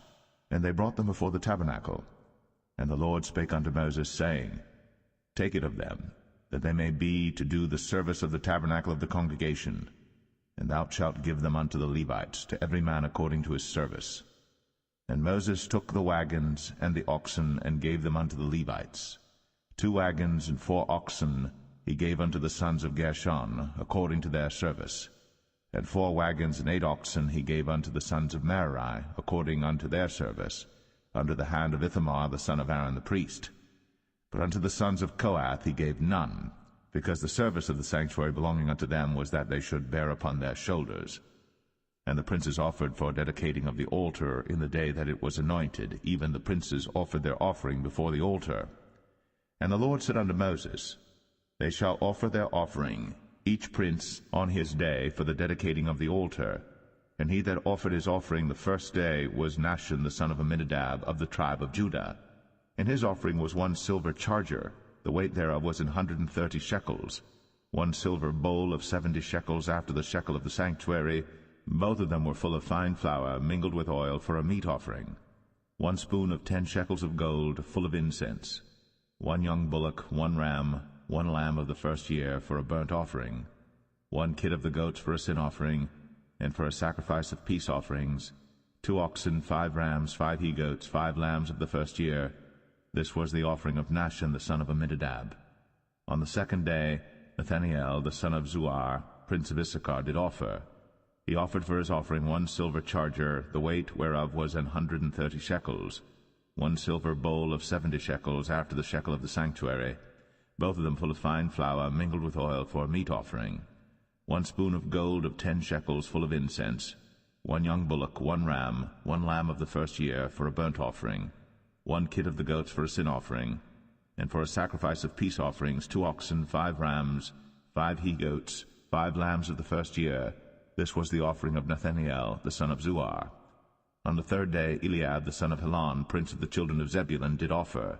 And they brought them before the tabernacle. And the Lord spake unto Moses, saying, Take it of them, that they may be to do the service of the tabernacle of the congregation, and thou shalt give them unto the Levites, to every man according to his service. And Moses took the wagons and the oxen, and gave them unto the Levites. 2 wagons and 4 oxen he gave unto the sons of Gershon, according to their service. And 4 wagons and 8 oxen he gave unto the sons of Merari, according unto their service, under the hand of Ithamar the son of Aaron the priest. But unto the sons of Kohath he gave none, because the service of the sanctuary belonging unto them was that they should bear upon their shoulders. And the princes offered for dedicating of the altar in the day that it was anointed, even the princes offered their offering before the altar. And the Lord said unto Moses, They shall offer their offering, each prince on his day, for the dedicating of the altar. And he that offered his offering the first day was Nahshon the son of Amminadab, of the tribe of Judah. And his offering was 1 silver charger, the weight thereof was 130 shekels, 1 silver bowl of 70 shekels after the shekel of the sanctuary. Both of them were full of fine flour, mingled with oil, for a meat offering. 1 spoon of 10 shekels of gold, full of incense. 1 young bullock, 1 ram, 1 lamb of the first year, for a burnt offering. 1 kid of the goats for a sin offering, and for a sacrifice of peace offerings. 2 oxen, 5 rams, 5 he-goats, 5 lambs of the first year. This was the offering of Nahshon the son of Amminadab. On the 2nd day, Nathanael the son of Zuar, prince of Issachar, did offer. He offered for his offering 1 silver charger, the weight whereof was 130 shekels, 1 silver bowl of 70 shekels after the shekel of the sanctuary, both of them full of fine flour, mingled with oil, for a meat offering. 1 spoon of gold of 10 shekels, full of incense. 1 young bullock, 1 ram, 1 lamb of the first year, for a burnt offering. 1 kid of the goats for a sin offering. And for a sacrifice of peace offerings, 2 oxen, 5 rams, 5 he-goats, 5 lambs of the first year. This was the offering of Nathanael the son of Zuar. On the 3rd day, Eliab the son of Helon, prince of the children of Zebulun, did offer.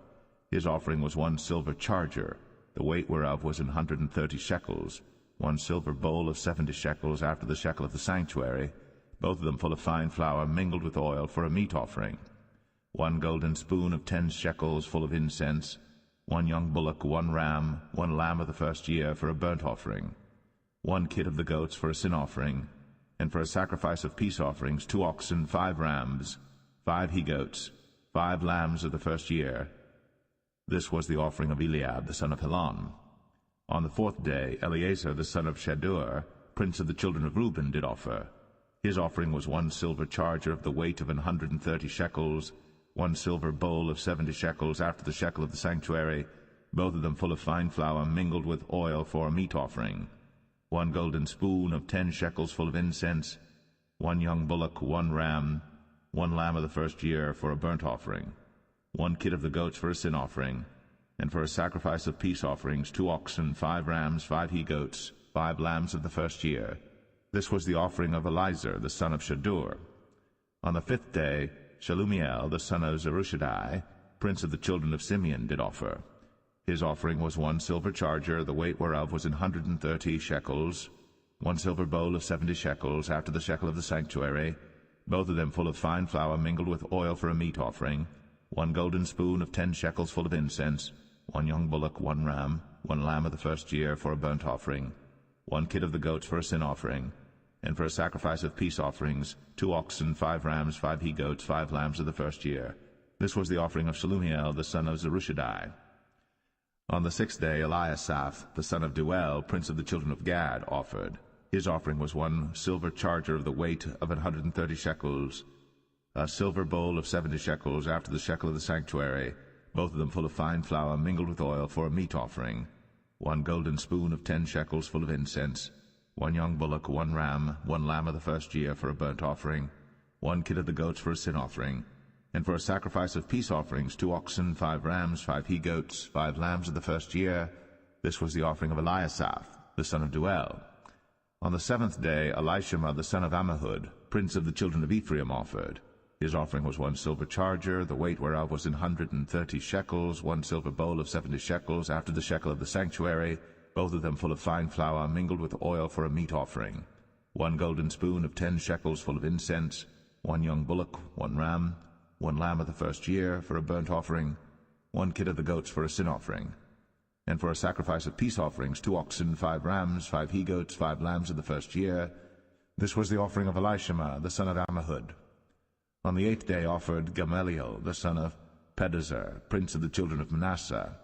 His offering was 1 silver charger, the weight whereof was 130 shekels, 1 silver bowl of 70 shekels after the shekel of the sanctuary, both of them full of fine flour, mingled with oil, for a meat offering. 1 golden spoon of 10 shekels, full of incense. 1 young bullock, 1 ram, 1 lamb of the first year, for a burnt offering. 1 kid of the goats for a sin offering. And for a sacrifice of peace offerings, 2 oxen, 5 rams, 5 he-goats, 5 lambs of the first year. This was the offering of Eliab the son of Helon. On the 4th day, Eleazar the son of Shadur, prince of the children of Reuben, did offer. His offering was 1 silver charger of the weight of 130 shekels, 1 silver bowl of 70 shekels after the shekel of the sanctuary, both of them full of fine flour, mingled with oil, for a meat offering. 1 golden spoon of 10 shekels, full of incense. 1 young bullock, 1 ram,
one lamb of the first year for a burnt offering, one kid of the goats for a sin offering, and for a sacrifice of peace offerings 2 oxen, 5 rams, 5 he-goats, 5 lambs of the first year. This was the offering of Elizur the son of Shadur. On the 5th day, Shelumiel the son of Zerushadai, prince of the children of Simeon, did offer. His offering was 1 silver charger, the weight whereof was 130 shekels, 1 silver bowl of 70 shekels, after the shekel of the sanctuary, both of them full of fine flour mingled with oil for a meat offering, 1 golden spoon of 10 shekels full of incense, 1 young bullock, 1 ram, 1 lamb of the first year for a burnt offering, 1 kid of the goats for a sin offering, and for a sacrifice of peace offerings 2 oxen, 5 rams, 5 he-goats, 5 lambs of the first year. This was the offering of Shelumiel the son of Zerushadai. On the 6th day Eliasaph the son of Deuel, prince of the children of Gad, offered. His offering was 1 silver charger of the weight of 130 shekels, a silver bowl of 70 shekels, after the shekel of the sanctuary, both of them full of fine flour mingled with oil for a meat offering, 1 golden spoon of 10 shekels full of incense, 1 young bullock, 1 ram, 1 lamb of the first year for a burnt offering, 1 kid of the goats for a sin offering, and for a sacrifice of peace offerings 2 oxen, 5 rams, 5 he-goats, 5 lambs of the first year. This was the offering of Eliasaph the son of Deuel. On the 7th day Elishama the son of Ammihud, prince of the children of Ephraim, offered. His offering was 1 silver charger, the weight whereof was 130 shekels, 1 silver bowl of 70 shekels, after the shekel of the sanctuary, both of them full of fine flour mingled with oil for a meat offering, 1 golden spoon of 10 shekels full of incense, 1 young bullock, 1 ram, 1 lamb of the first year for a burnt offering, 1 kid of the goats for a sin offering, and for a sacrifice of peace offerings 2 oxen, 5 rams, 5 he-goats, 5 lambs of the first year. This was the offering of Elishama the son of Ammihud. On the 8th day offered Gamaliel the son of Pedahzur, prince of the children of Manasseh.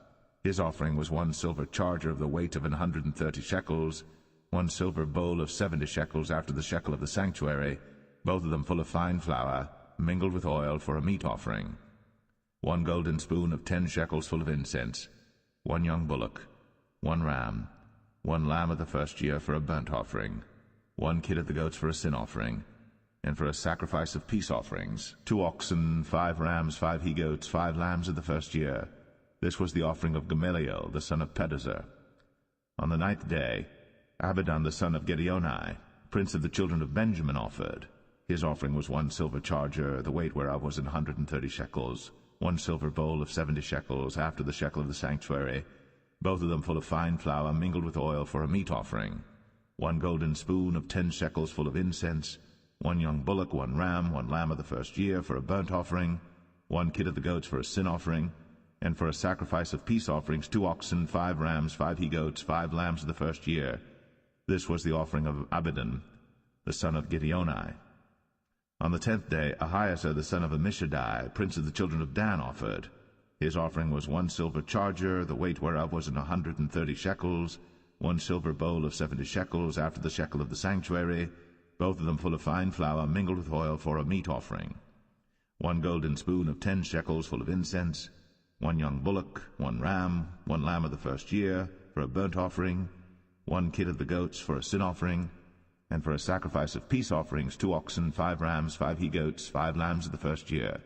His offering was 1 silver charger of the weight of 130 shekels, 1 silver bowl of 70 shekels, after the shekel of the sanctuary, both of them full of fine flour mingled with oil for a meat offering, 1 golden spoon of 10 shekels full of incense, 1 young bullock, 1 ram, 1 lamb of the first year for a burnt offering, 1 kid of the goats for a sin offering, and for a sacrifice of peace offerings 2 oxen, 5 rams, 5 he-goats, 5 lambs of the first year. This was the offering of Gamaliel the son of Pedahzur. On the 9th day Abidan the son of Gideoni, prince of the children of Benjamin, offered. His offering was 1 silver charger, the weight whereof was 130 shekels, 1 silver bowl of 70 shekels, after the shekel of the sanctuary, both of them full of fine flour mingled with oil for a meat offering, 1 golden spoon of 10 shekels full of incense, 1 young bullock, 1 ram, 1 lamb of the first year for a burnt offering, 1 kid of the goats for a sin offering, and for a sacrifice of peace offerings 2 oxen, 5 rams, 5 he-goats, 5 lambs of the first year. This was the offering of Abidan the son of Gideoni. On the 10th day Ahiezer the son of Ammishaddai, prince of the children of Dan, offered. His offering was 1 silver charger, the weight whereof was 130 shekels, 1 silver bowl of 70 shekels, after the shekel of the sanctuary, both of them full of fine flour mingled with oil for a meat offering, 1 golden spoon of 10 shekels full of incense, 1 young bullock, 1 ram, 1 lamb of the first year for a burnt offering, 1 kid of the goats for a sin offering, and for a sacrifice of peace offerings 2 oxen, 5 rams, 5 he-goats, 5 lambs of the first year.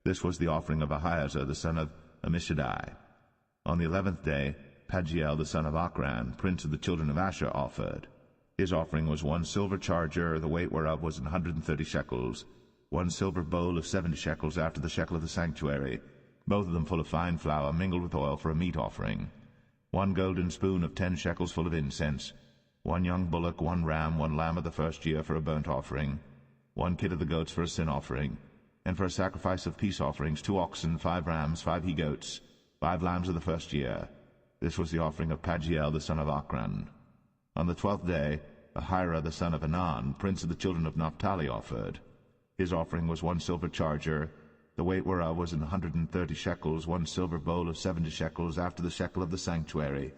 This was the offering of Ahiezer the son of Ammishaddai. On the 11th day Pagiel the son of Ochran, prince of the children of Asher, offered. His offering was 1 silver charger, the weight whereof was 130 shekels, 1 silver bowl of 70 shekels, after the shekel of the sanctuary, both of them full of fine flour mingled with oil for a meat offering, 1 golden spoon of 10 shekels full of incense, 1 young bullock, 1 ram, 1 lamb of the first year for a burnt offering, 1 kid of the goats for a sin offering, and for a sacrifice of peace offerings 2 oxen, 5 rams, 5 he-goats, 5 lambs of the first year. This was the offering of Pagiel the son of Ochran. On the 12th day Ahira the son of Anan, prince of the children of Naphtali, offered. His offering was 1 silver charger, the weight whereof was 130 shekels, 1 silver bowl of 70 shekels, after the shekel of the sanctuary,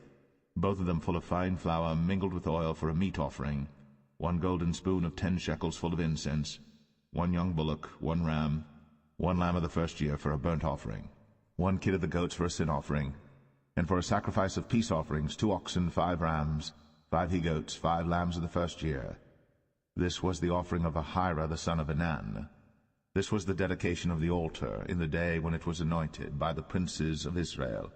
both of them full of fine flour mingled with oil for a meat offering, 1 golden spoon of 10 shekels full of incense, 1 young bullock, 1 ram, 1 lamb of the first year for a burnt offering, 1 kid of the goats for a sin offering, and for a sacrifice of peace offerings 2 oxen, 5 rams, 5 he-goats, 5 lambs of the first year. This was the offering of Ahira the son of Anan. This was the dedication of the altar in the day when it was anointed by the princes of Israel.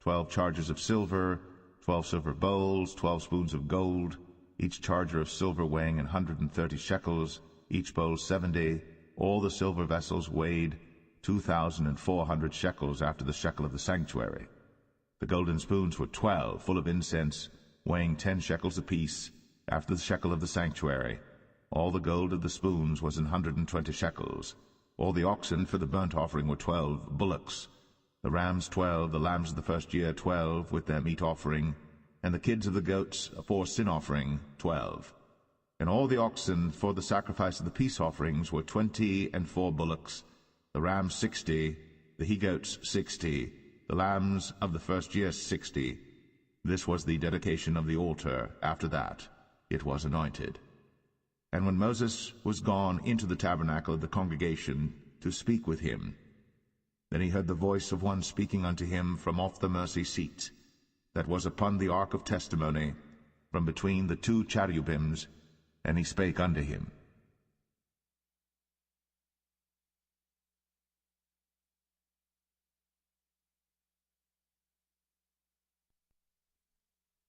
12 chargers of silver, 12 silver bowls, 12 spoons of gold, each charger of silver weighing 130 shekels, each bowl 70. All the silver vessels weighed 2,400 shekels after the shekel of the sanctuary. The golden spoons were 12, full of incense, weighing 10 shekels apiece, after the shekel of the sanctuary. All the gold of the spoons was 120 shekels. All the oxen for the burnt offering were 12 bullocks, the rams 12, the lambs of the first year 12, with their meat offering, and the kids of the goats for sin offering 12. And all the oxen for the sacrifice of the peace offerings were 24 bullocks, the rams 60, the he-goats 60, the lambs of the first year 60. This was the dedication of the altar. After that it was anointed. And when Moses was gone into the tabernacle of the congregation to speak with him, then he heard the voice of one speaking unto him from off the mercy seat, that was upon the ark of testimony, from between the 2 cherubims, and he spake unto him.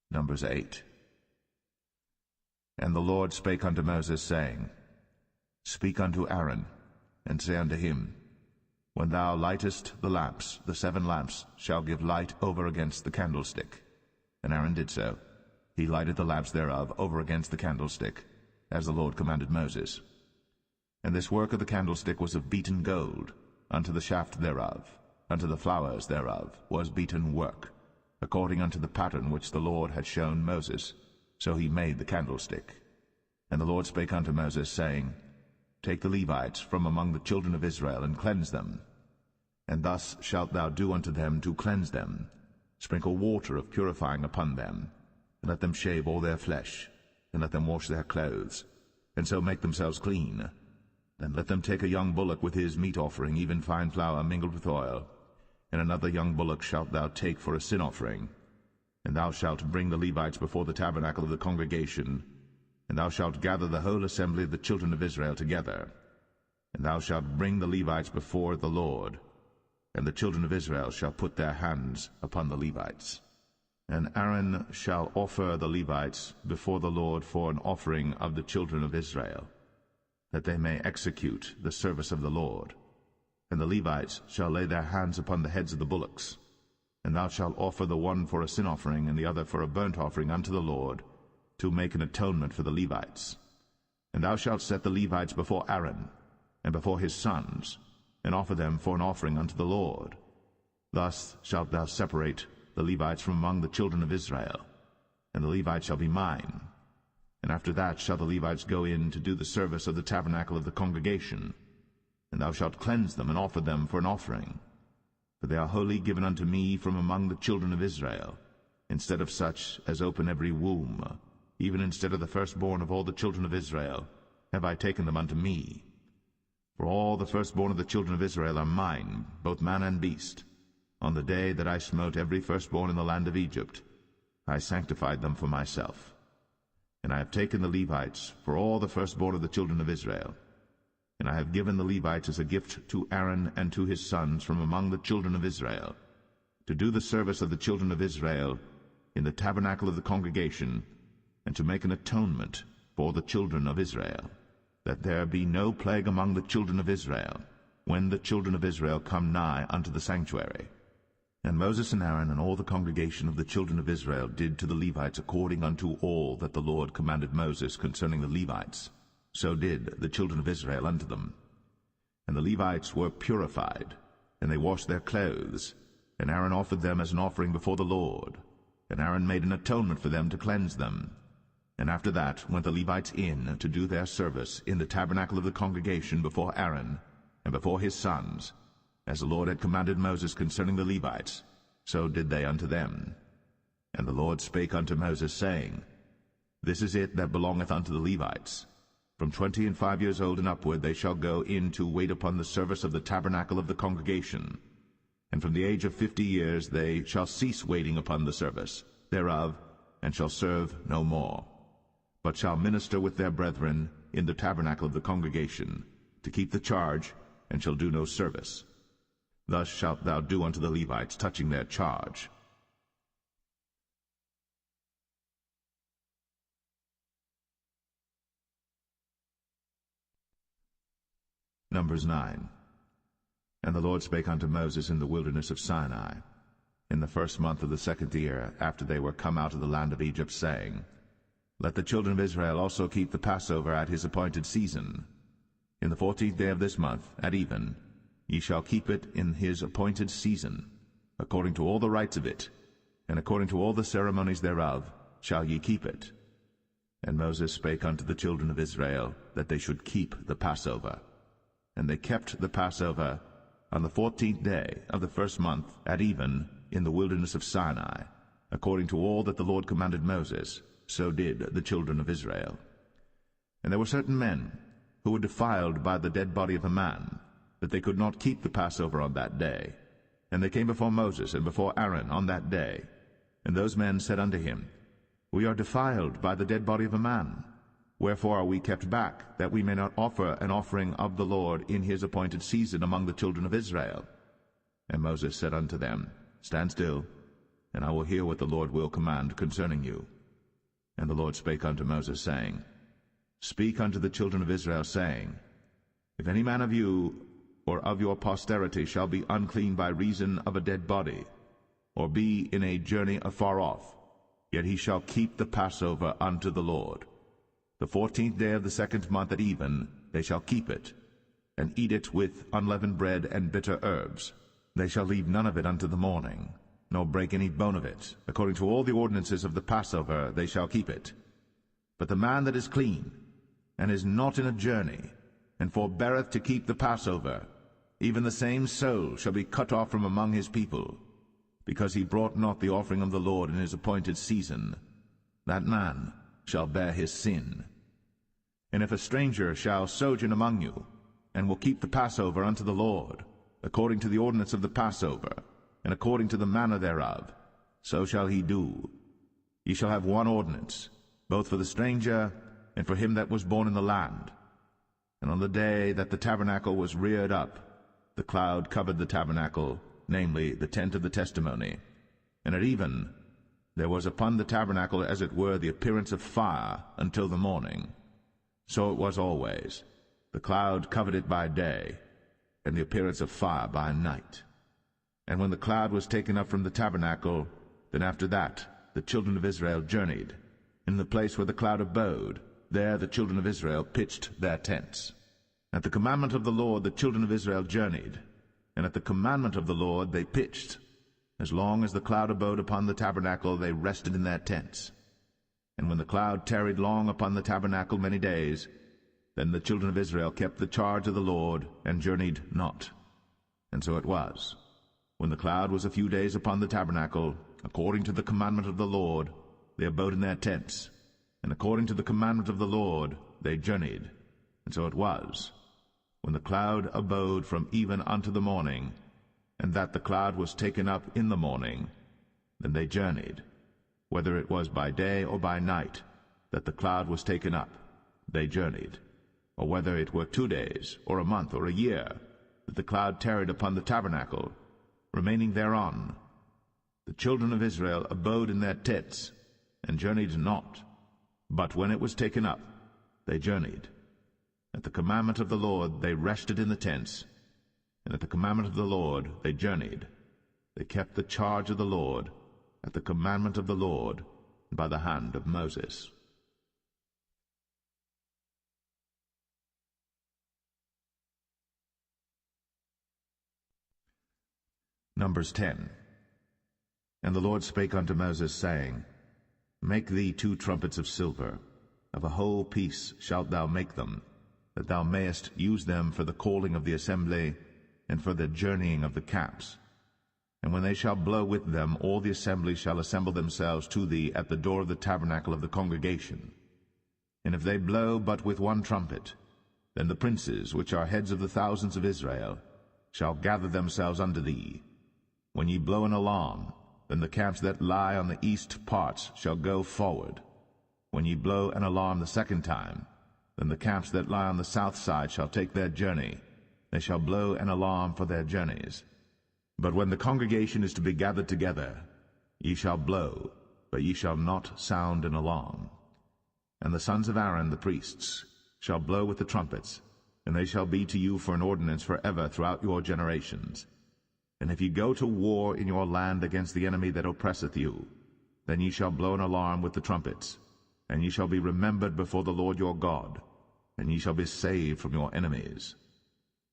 Numbers 8. And the Lord spake unto Moses, saying, Speak unto Aaron, and say unto him, When thou lightest the lamps, the 7 lamps shall give light over against the candlestick. And Aaron did so. He lighted the lamps thereof over against the candlestick, as the Lord commanded Moses. And this work of the candlestick was of beaten gold, unto the shaft thereof, unto the flowers thereof was beaten work, according unto the pattern which the Lord had shown Moses. So he made the candlestick. And the Lord spake unto Moses, saying, Take the Levites from among the children of Israel, and cleanse them. And thus shalt thou do unto them to cleanse them. Sprinkle water of purifying upon them, and let them shave all their flesh, and let them wash their clothes, and so make themselves clean. Then let them take a young bullock with his meat offering, even fine flour mingled with oil, and another young bullock shalt thou take for a sin offering. And thou shalt bring the Levites before the tabernacle of the congregation, and thou shalt gather the whole assembly of the children of Israel together. And thou shalt bring the Levites before the Lord, and the children of Israel shall put their hands upon the Levites. And Aaron shall offer the Levites before the Lord for an offering of the children of Israel, that they may execute the service of the Lord. And the Levites shall lay their hands upon the heads of the bullocks. And thou shalt offer the one for a sin offering, and the other for a burnt offering unto the Lord, to make an atonement for the Levites. And thou shalt set the Levites before Aaron, and before his sons, and offer them for an offering unto the Lord. Thus shalt thou separate the Levites from among the children of Israel, and the Levites shall be mine. And after that shall the Levites go in to do the service of the tabernacle of the congregation. And thou shalt cleanse them, and offer them for an offering. For they are wholly given unto me from among the children of Israel, instead of such as open every womb, even instead of the firstborn of all the children of Israel, have I taken them unto me. For all the firstborn of the children of Israel are mine, both man and beast. On the day that I smote every firstborn in the land of Egypt, I sanctified them for myself. And I have taken the Levites for all the firstborn of the children of Israel. And I have given the Levites as a gift to Aaron and to his sons from among the children of Israel, to do the service of the children of Israel in the tabernacle of the congregation, and to make an atonement for the children of Israel, that there be no plague among the children of Israel, when the children of Israel come nigh unto the sanctuary. And Moses and Aaron and all the congregation of the children of Israel did to the Levites according unto all that the Lord commanded Moses concerning the Levites. So did the children of Israel unto them. And the Levites were purified, and they washed their clothes, and Aaron offered them as an offering before the Lord. And Aaron made an atonement for them to cleanse them. And after that went the Levites in to do their service in the tabernacle of the congregation before Aaron and before his sons, as the Lord had commanded Moses concerning the Levites, so did they unto them. And the Lord spake unto Moses, saying, This is it that belongeth unto the Levites. From 25 years old and upward they shall go in to wait upon the service of the tabernacle of the congregation. And from the age of 50 years they shall cease waiting upon the service thereof, and shall serve no more, but shall minister with their brethren in the tabernacle of the congregation, to keep the charge, and shall do no service. Thus shalt thou do unto the Levites touching their charge. Numbers 9. And the Lord spake unto Moses in the wilderness of Sinai, in the 1st month of the 2nd year, after they were come out of the land of Egypt, saying, Let the children of Israel also keep the Passover at his appointed season. In the 14th day of this month, at even, ye shall keep it in his appointed season, according to all the rites of it, and according to all the ceremonies thereof shall ye keep it. And Moses spake unto the children of Israel, that they should keep the Passover. And they kept the Passover on the 14th day of the 1st month, at even, in the wilderness of Sinai, according to all that the Lord commanded Moses, so did the children of Israel. And there were certain men who were defiled by the dead body of a man, that they could not keep the Passover on that day. And they came before Moses and before Aaron on that day. And those men said unto him, We are defiled by the dead body of a man. Wherefore are we kept back, that we may not offer an offering of the Lord in his appointed season among the children of Israel? And Moses said unto them, Stand still, and I will hear what the Lord will command concerning you. And the Lord spake unto Moses, saying, Speak unto the children of Israel, saying, If any man of you or of your posterity shall be unclean by reason of a dead body, or be in a journey afar off, yet he shall keep the Passover unto the Lord. The 14th day of the 2nd month at even they shall keep it, and eat it with unleavened bread and bitter herbs. They shall leave none of it unto the morning, nor break any bone of it. According to all the ordinances of the Passover they shall keep it. But the man that is clean, and is not in a journey, and forbeareth to keep the Passover, even the same soul shall be cut off from among his people, because he brought not the offering of the Lord in his appointed season. That man shall bear his sin. And if a stranger shall sojourn among you, and will keep the Passover unto the Lord, according to the ordinance of the Passover, and according to the manner thereof, so shall he do. Ye shall have one ordinance, both for the stranger and for him that was born in the land. And on the day that the tabernacle was reared up, the cloud covered the tabernacle, namely the tent of the testimony. And at even there was upon the tabernacle as it were the appearance of fire until the morning. So it was always. The cloud covered it by day, and the appearance of fire by night. And when the cloud was taken up from the tabernacle, then after that the children of Israel journeyed. In the place where the cloud abode, there the children of Israel pitched their tents. At the commandment of the Lord the children of Israel journeyed, and at the commandment of the Lord they pitched. As long as the cloud abode upon the tabernacle, they rested in their tents. And when the cloud tarried long upon the tabernacle many days, then the children of Israel kept the charge of the Lord, and journeyed not. And so it was, when the cloud was a few days upon the tabernacle, according to the commandment of the Lord, they abode in their tents, and according to the commandment of the Lord they journeyed. And so it was, when the cloud abode from even unto the morning, and that the cloud was taken up in the morning, then they journeyed. Whether it was by day or by night that the cloud was taken up, they journeyed. Or whether it were 2 days, or a month, or a year, that the cloud tarried upon the tabernacle, remaining thereon, the children of Israel abode in their tents, and journeyed not. But when it was taken up, they journeyed. At the commandment of the Lord they rested in the tents, and at the commandment of the Lord they journeyed. They kept the charge of the Lord, at the commandment of the Lord, by the hand of Moses. Numbers 10. And the Lord spake unto Moses, saying, Make thee 2 trumpets of silver, of a whole piece shalt thou make them, that thou mayest use them for the calling of the assembly, and for the journeying of the camps. And when they shall blow with them, all the assembly shall assemble themselves to thee at the door of the tabernacle of the congregation. And if they blow but with 1 trumpet, then the princes, which are heads of the thousands of Israel, shall gather themselves unto thee. When ye blow an alarm, then the camps that lie on the east parts shall go forward. When ye blow an alarm the 2nd time, then the camps that lie on the south side shall take their journey, they shall blow an alarm for their journeys. But when the congregation is to be gathered together, ye shall blow, but ye shall not sound an alarm. And the sons of Aaron the priests shall blow with the trumpets, and they shall be to you for an ordinance forever throughout your generations. And if ye go to war in your land against the enemy that oppresseth you, then ye shall blow an alarm with the trumpets, and ye shall be remembered before the Lord your God, and ye shall be saved from your enemies.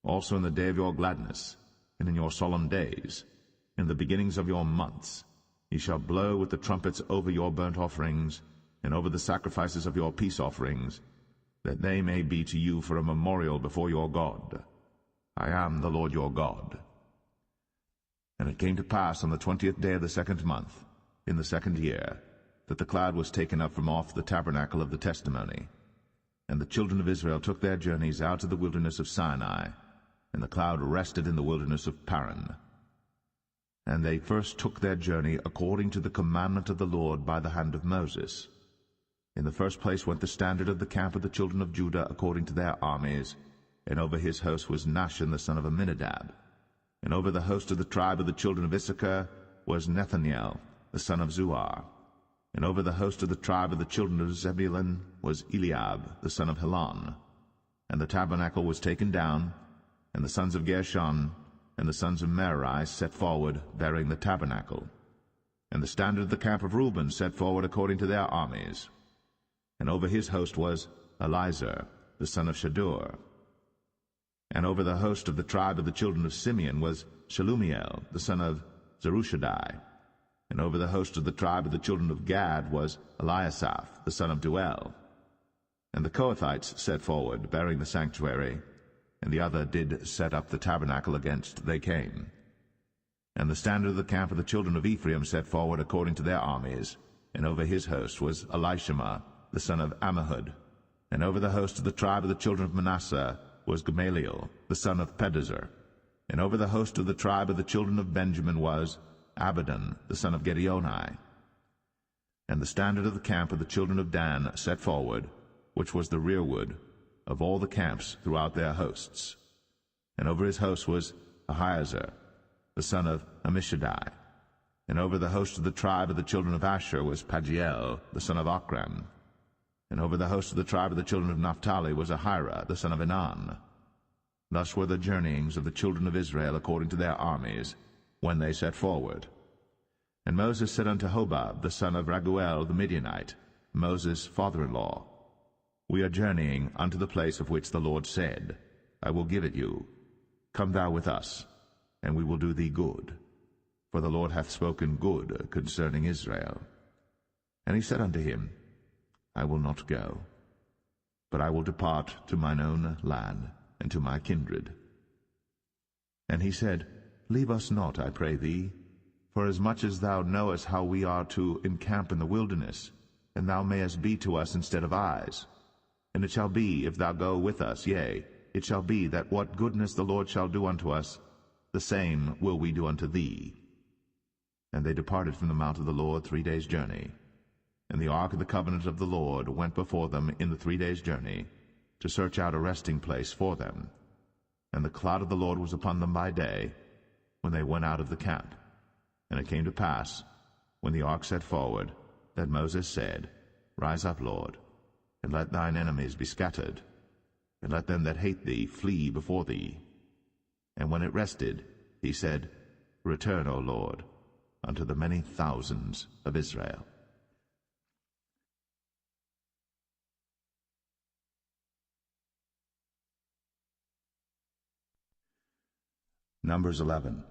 Also in the day of your gladness, and in your solemn days, in the beginnings of your months, ye shall blow with the trumpets over your burnt offerings, and over the sacrifices of your peace offerings, that they may be to you for a memorial before your God. I am the Lord your God. And it came to pass on the 20th day of the 2nd month, in the 2nd year, that the cloud was taken up from off the tabernacle of the testimony. And the children of Israel took their journeys out of the wilderness of Sinai, and the cloud rested in the wilderness of Paran. And they first took their journey according to the commandment of the Lord by the hand of Moses. In the first place went the standard of the camp of the children of Judah according to their armies, and over his host was Nahshon the son of Amminadab. And over the host of the tribe of the children of Issachar was Nethanel the son of Zuar. And over the host of the tribe of the children of Zebulun was Eliab the son of Helon. And the tabernacle was taken down, and the sons of Gershon and the sons of Merari set forward, bearing the tabernacle. And the standard of the camp of Reuben set forward according to their armies. And over his host was Elizur the son of Shadur. And over the host of the tribe of the children of Simeon was Shelumiel the son of Zerushadai. And over the host of the tribe of the children of Gad was Eliasaph the son of Duel. And the Kohathites set forward, bearing the sanctuary, and the other did set up the tabernacle against they came. And the standard of the camp of the children of Ephraim set forward according to their armies, and over his host was Elishama the son of Ammihud. And over the host of the tribe of the children of Manasseh was Gamaliel the son of Pedazur. And over the host of the tribe of the children of Benjamin was Abidan the son of Gideoni. And the standard of the camp of the children of Dan set forward, which was the rearward of all the camps throughout their hosts. And over his host was Ahiezer the son of Ammishaddai. And over the host of the tribe of the children of Asher was Pagiel the son of Ochran. And over the host of the tribe of the children of Naphtali was Ahira the son of Enan. Thus were the journeyings of the children of Israel according to their armies, when they set forward. And Moses said unto Hobab the son of Raguel the Midianite, Moses' father-in-law, We are journeying unto the place of which the Lord said, I will give it you. Come thou with us, and we will do thee good. For the Lord hath spoken good concerning Israel. And he said unto him, I will not go, but I will depart to mine own land and to my kindred. And he said, Leave us not, I pray thee, for as much as thou knowest how we are to encamp in the wilderness, and thou mayest be to us instead of eyes. And it shall be, if thou go with us, yea, it shall be that what goodness the Lord shall do unto us, the same will we do unto thee. And they departed from the mount of the Lord 3 days' journey. And the ark of the covenant of the Lord went before them in the 3 days' journey, to search out a resting place for them. And the cloud of the Lord was upon them by day, when they went out of the camp. And it came to pass, when the ark set forward, that Moses said, Rise up, Lord, and let thine enemies be scattered, and let them that hate thee flee before thee. And when it rested, he said, Return, O Lord, unto the many thousands of Israel.
Numbers 11.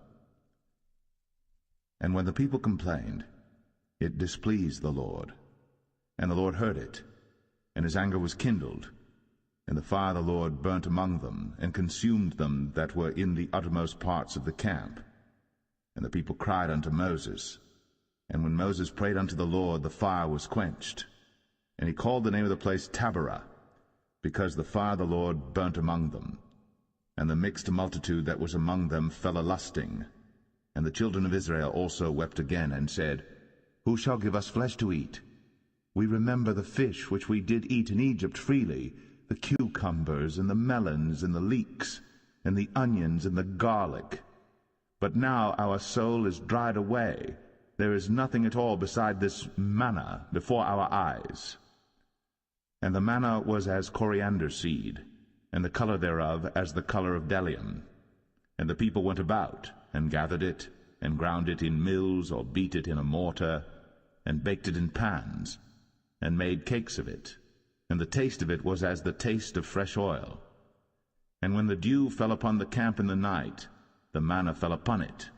And when the people complained, it displeased the Lord. And the Lord heard it, and his anger was kindled. And the fire of the Lord burnt among them, and consumed them that were in the uttermost parts of the camp. And the people cried unto Moses. And when Moses prayed unto the Lord, the fire was quenched. And he called the name of the place Taberah, because the fire of the Lord burnt among them. And the mixed multitude that was among them fell a-lusting. And the children of Israel also wept again, and said, Who shall give us flesh to eat? We remember the fish which we did eat in Egypt freely, the cucumbers, and the melons, and the leeks, and the onions, and the garlic. But now our soul is dried away. There is nothing at all beside this manna before our eyes. And the manna was as coriander seed, and the color thereof as the color of bdellium. And the people went about, and gathered it, and ground it in mills, or beat it in a mortar, and baked it in pans, and made cakes of it. And the taste of it was as the taste of fresh oil. And when the dew fell upon the camp in the night, the manna fell upon it.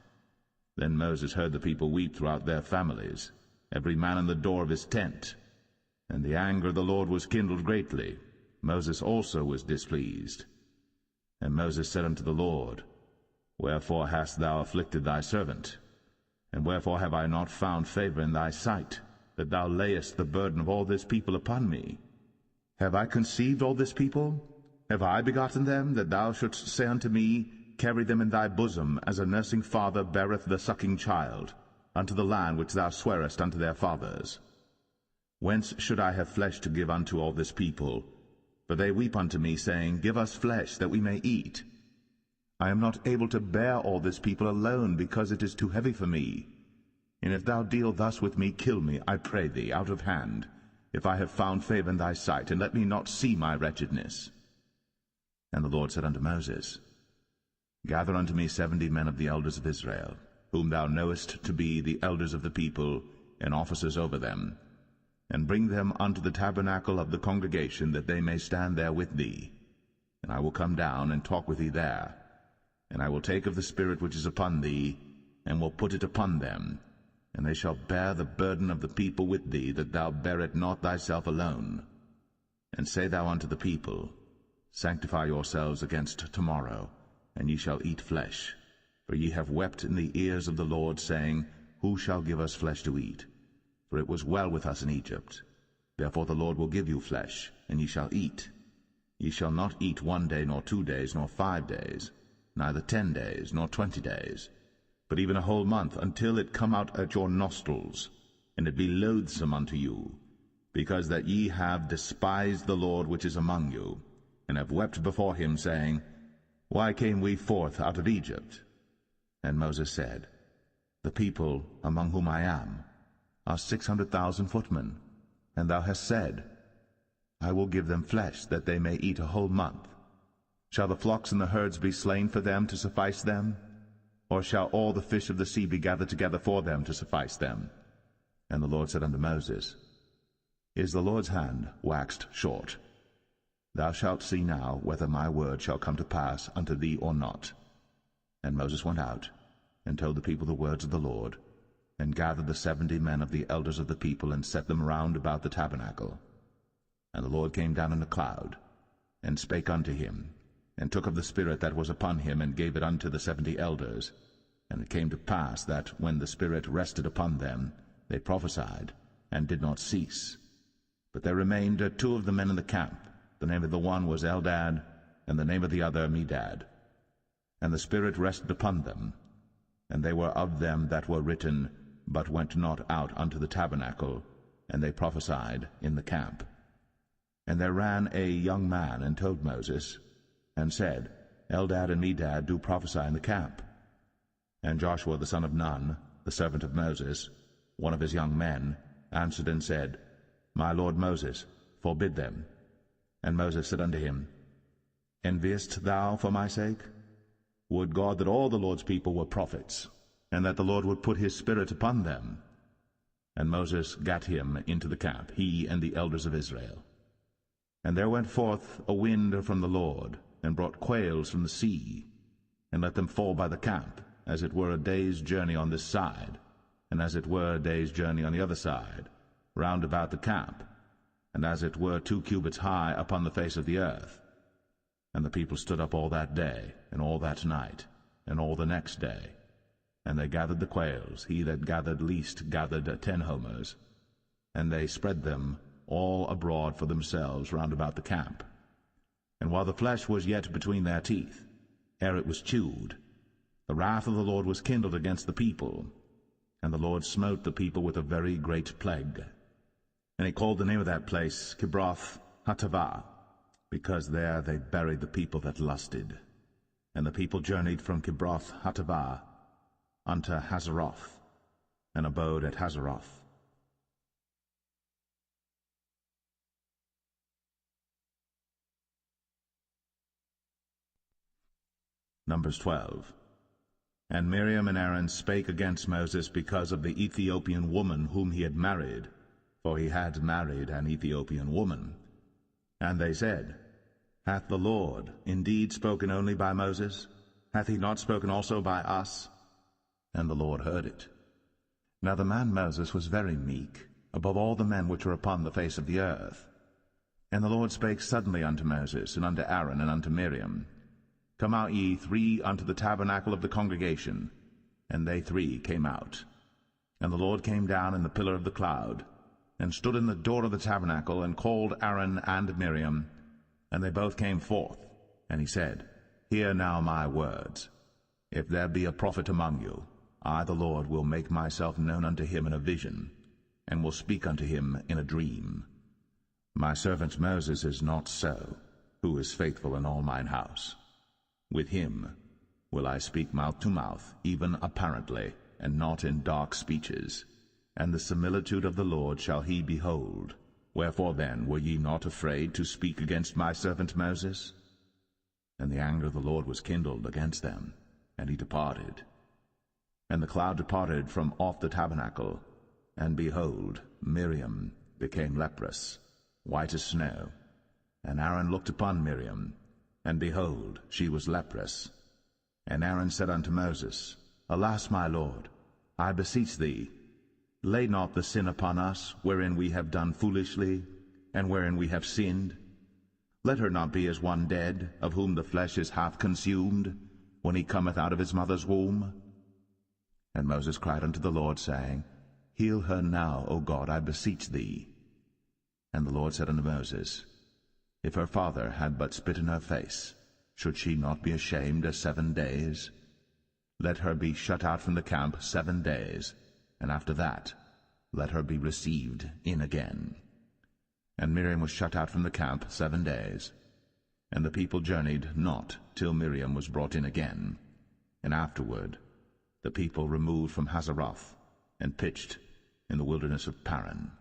Then Moses heard the people weep throughout their families, every man in the door of his tent. And the anger of the Lord was kindled greatly. Moses also was displeased. And Moses said unto the Lord, Wherefore hast thou afflicted thy servant? And wherefore have I not found favor in thy sight, that thou layest the burden of all this people upon me? Have I conceived all this people? Have I begotten them, that thou shouldst say unto me, Carry them in thy bosom, as a nursing father beareth the sucking child, unto the land which thou swarest unto their fathers? Whence should I have flesh to give unto all this people? For they weep unto me, saying, Give us flesh, that we may eat. I am not able to bear all this people alone, because it is too heavy for me. And if thou deal thus with me, kill me, I pray thee, out of hand, if I have found favor in thy sight, and let me not see my wretchedness. And the Lord said unto Moses, Gather unto me 70 men of the elders of Israel, whom thou knowest to be the elders of the people, and officers over them, and bring them unto the tabernacle of the congregation, that they may stand there with thee. And I will come down and talk with thee there. And I will take of the Spirit which is upon thee, and will put it upon them, and they shall bear the burden of the people with thee, that thou bear it not thyself alone. And say thou unto the people, Sanctify yourselves against tomorrow, and ye shall eat flesh. For ye have wept in the ears of the Lord, saying, Who shall give us flesh to eat? For it was well with us in Egypt. Therefore the Lord will give you flesh, and ye shall eat. Ye shall not eat 1 day, nor 2 days, nor 5 days, neither 10 days, nor 20 days, but even a whole month, until it come out at your nostrils, and it be loathsome unto you, because that ye have despised the Lord which is among you, and have wept before him, saying, Why came we forth out of Egypt? And Moses said, The people among whom I am are 600,000 footmen, and thou hast said, I will give them flesh, that they may eat a whole month. Shall the flocks and the herds be slain for them to suffice them? Or shall all the fish of the sea be gathered together for them to suffice them? And the Lord said unto Moses, Is the Lord's hand waxed short? Thou shalt see now whether my word shall come to pass unto thee or not. And Moses went out, and told the people the words of the Lord, and gathered the 70 men of the elders of the people, and set them round about the tabernacle. And the Lord came down in a cloud, and spake unto him, and took of the Spirit that was upon him, and gave it unto the 70 elders. And it came to pass that, when the Spirit rested upon them, they prophesied, and did not cease. But there remained 2 of the men in the camp. The name of the one was Eldad, and the name of the other Medad. And the Spirit rested upon them, and they were of them that were written, but went not out unto the tabernacle, and they prophesied in the camp. And there ran a young man, and told Moses, and said, Eldad and Medad do prophesy in the camp. And Joshua the son of Nun, the servant of Moses, one of his young men, answered and said, My lord Moses, forbid them. And Moses said unto him, Enviest thou for my sake? Would God that all the Lord's people were prophets, and that the Lord would put his Spirit upon them. And Moses gat him into the camp, he and the elders of Israel. And there went forth a wind from the Lord, and brought quails from the sea, and let them fall by the camp, as it were a day's journey on this side, and as it were a day's journey on the other side, round about the camp, and as it were 2 cubits high upon the face of the earth. And the people stood up all that day, and all that night, and all the next day. And they gathered the quails. He that gathered least gathered 10 homers. And they spread them all abroad for themselves round about the camp. And while the flesh was yet between their teeth, ere it was chewed, the wrath of the Lord was kindled against the people, and the Lord smote the people with a very great plague. And he called the name of that place Kibroth Hattaavah, because there they buried the people that lusted.
And the people journeyed from Kibroth Hattaavah unto Hazeroth, and abode at Hazeroth. Numbers 12. And Miriam and Aaron spake against Moses because of the Ethiopian woman whom he had married, for he had married an Ethiopian woman. And they said, Hath the Lord indeed spoken only by Moses? Hath he not spoken also by us? And the Lord heard it. Now the man Moses was very meek, above all the men which were upon the face of the earth. And the Lord spake suddenly unto Moses, and unto Aaron, and unto Miriam, Come out ye three unto the tabernacle of the congregation. And they three came out. And the Lord came down in the pillar of the cloud, and stood in the door of the tabernacle, and called Aaron and Miriam. And they both came forth. And he said, Hear now my words. If there be a prophet among you, I the Lord will make myself known unto him in a vision, and will speak unto him in a dream. My servant Moses is not so, who is faithful in all mine house. With him will I speak mouth to mouth, even apparently, and not in dark speeches. And the similitude of the Lord shall he behold. Wherefore then were ye not afraid to speak against my servant Moses? And the anger of the Lord was kindled against them, and he departed. And the cloud departed from off the tabernacle, and behold, Miriam became leprous, white as snow. And Aaron looked upon Miriam, and behold, she was leprous. And Aaron said unto Moses, Alas, my Lord, I beseech thee, lay not the sin upon us, wherein we have done foolishly, and wherein we have sinned. Let her not be as one dead, of whom the flesh is half consumed, when he cometh out of his mother's womb. And Moses cried unto the Lord, saying, Heal her now, O God, I beseech thee. And the Lord said unto Moses, If her father had but spit in her face, should she not be ashamed 7 days? Let her be shut out from the camp 7 days, and after that let her be received in again. And Miriam was shut out from the camp 7 days. And the people journeyed not till Miriam was brought in again. And afterward the people removed from Hazeroth, and pitched in the wilderness of Paran.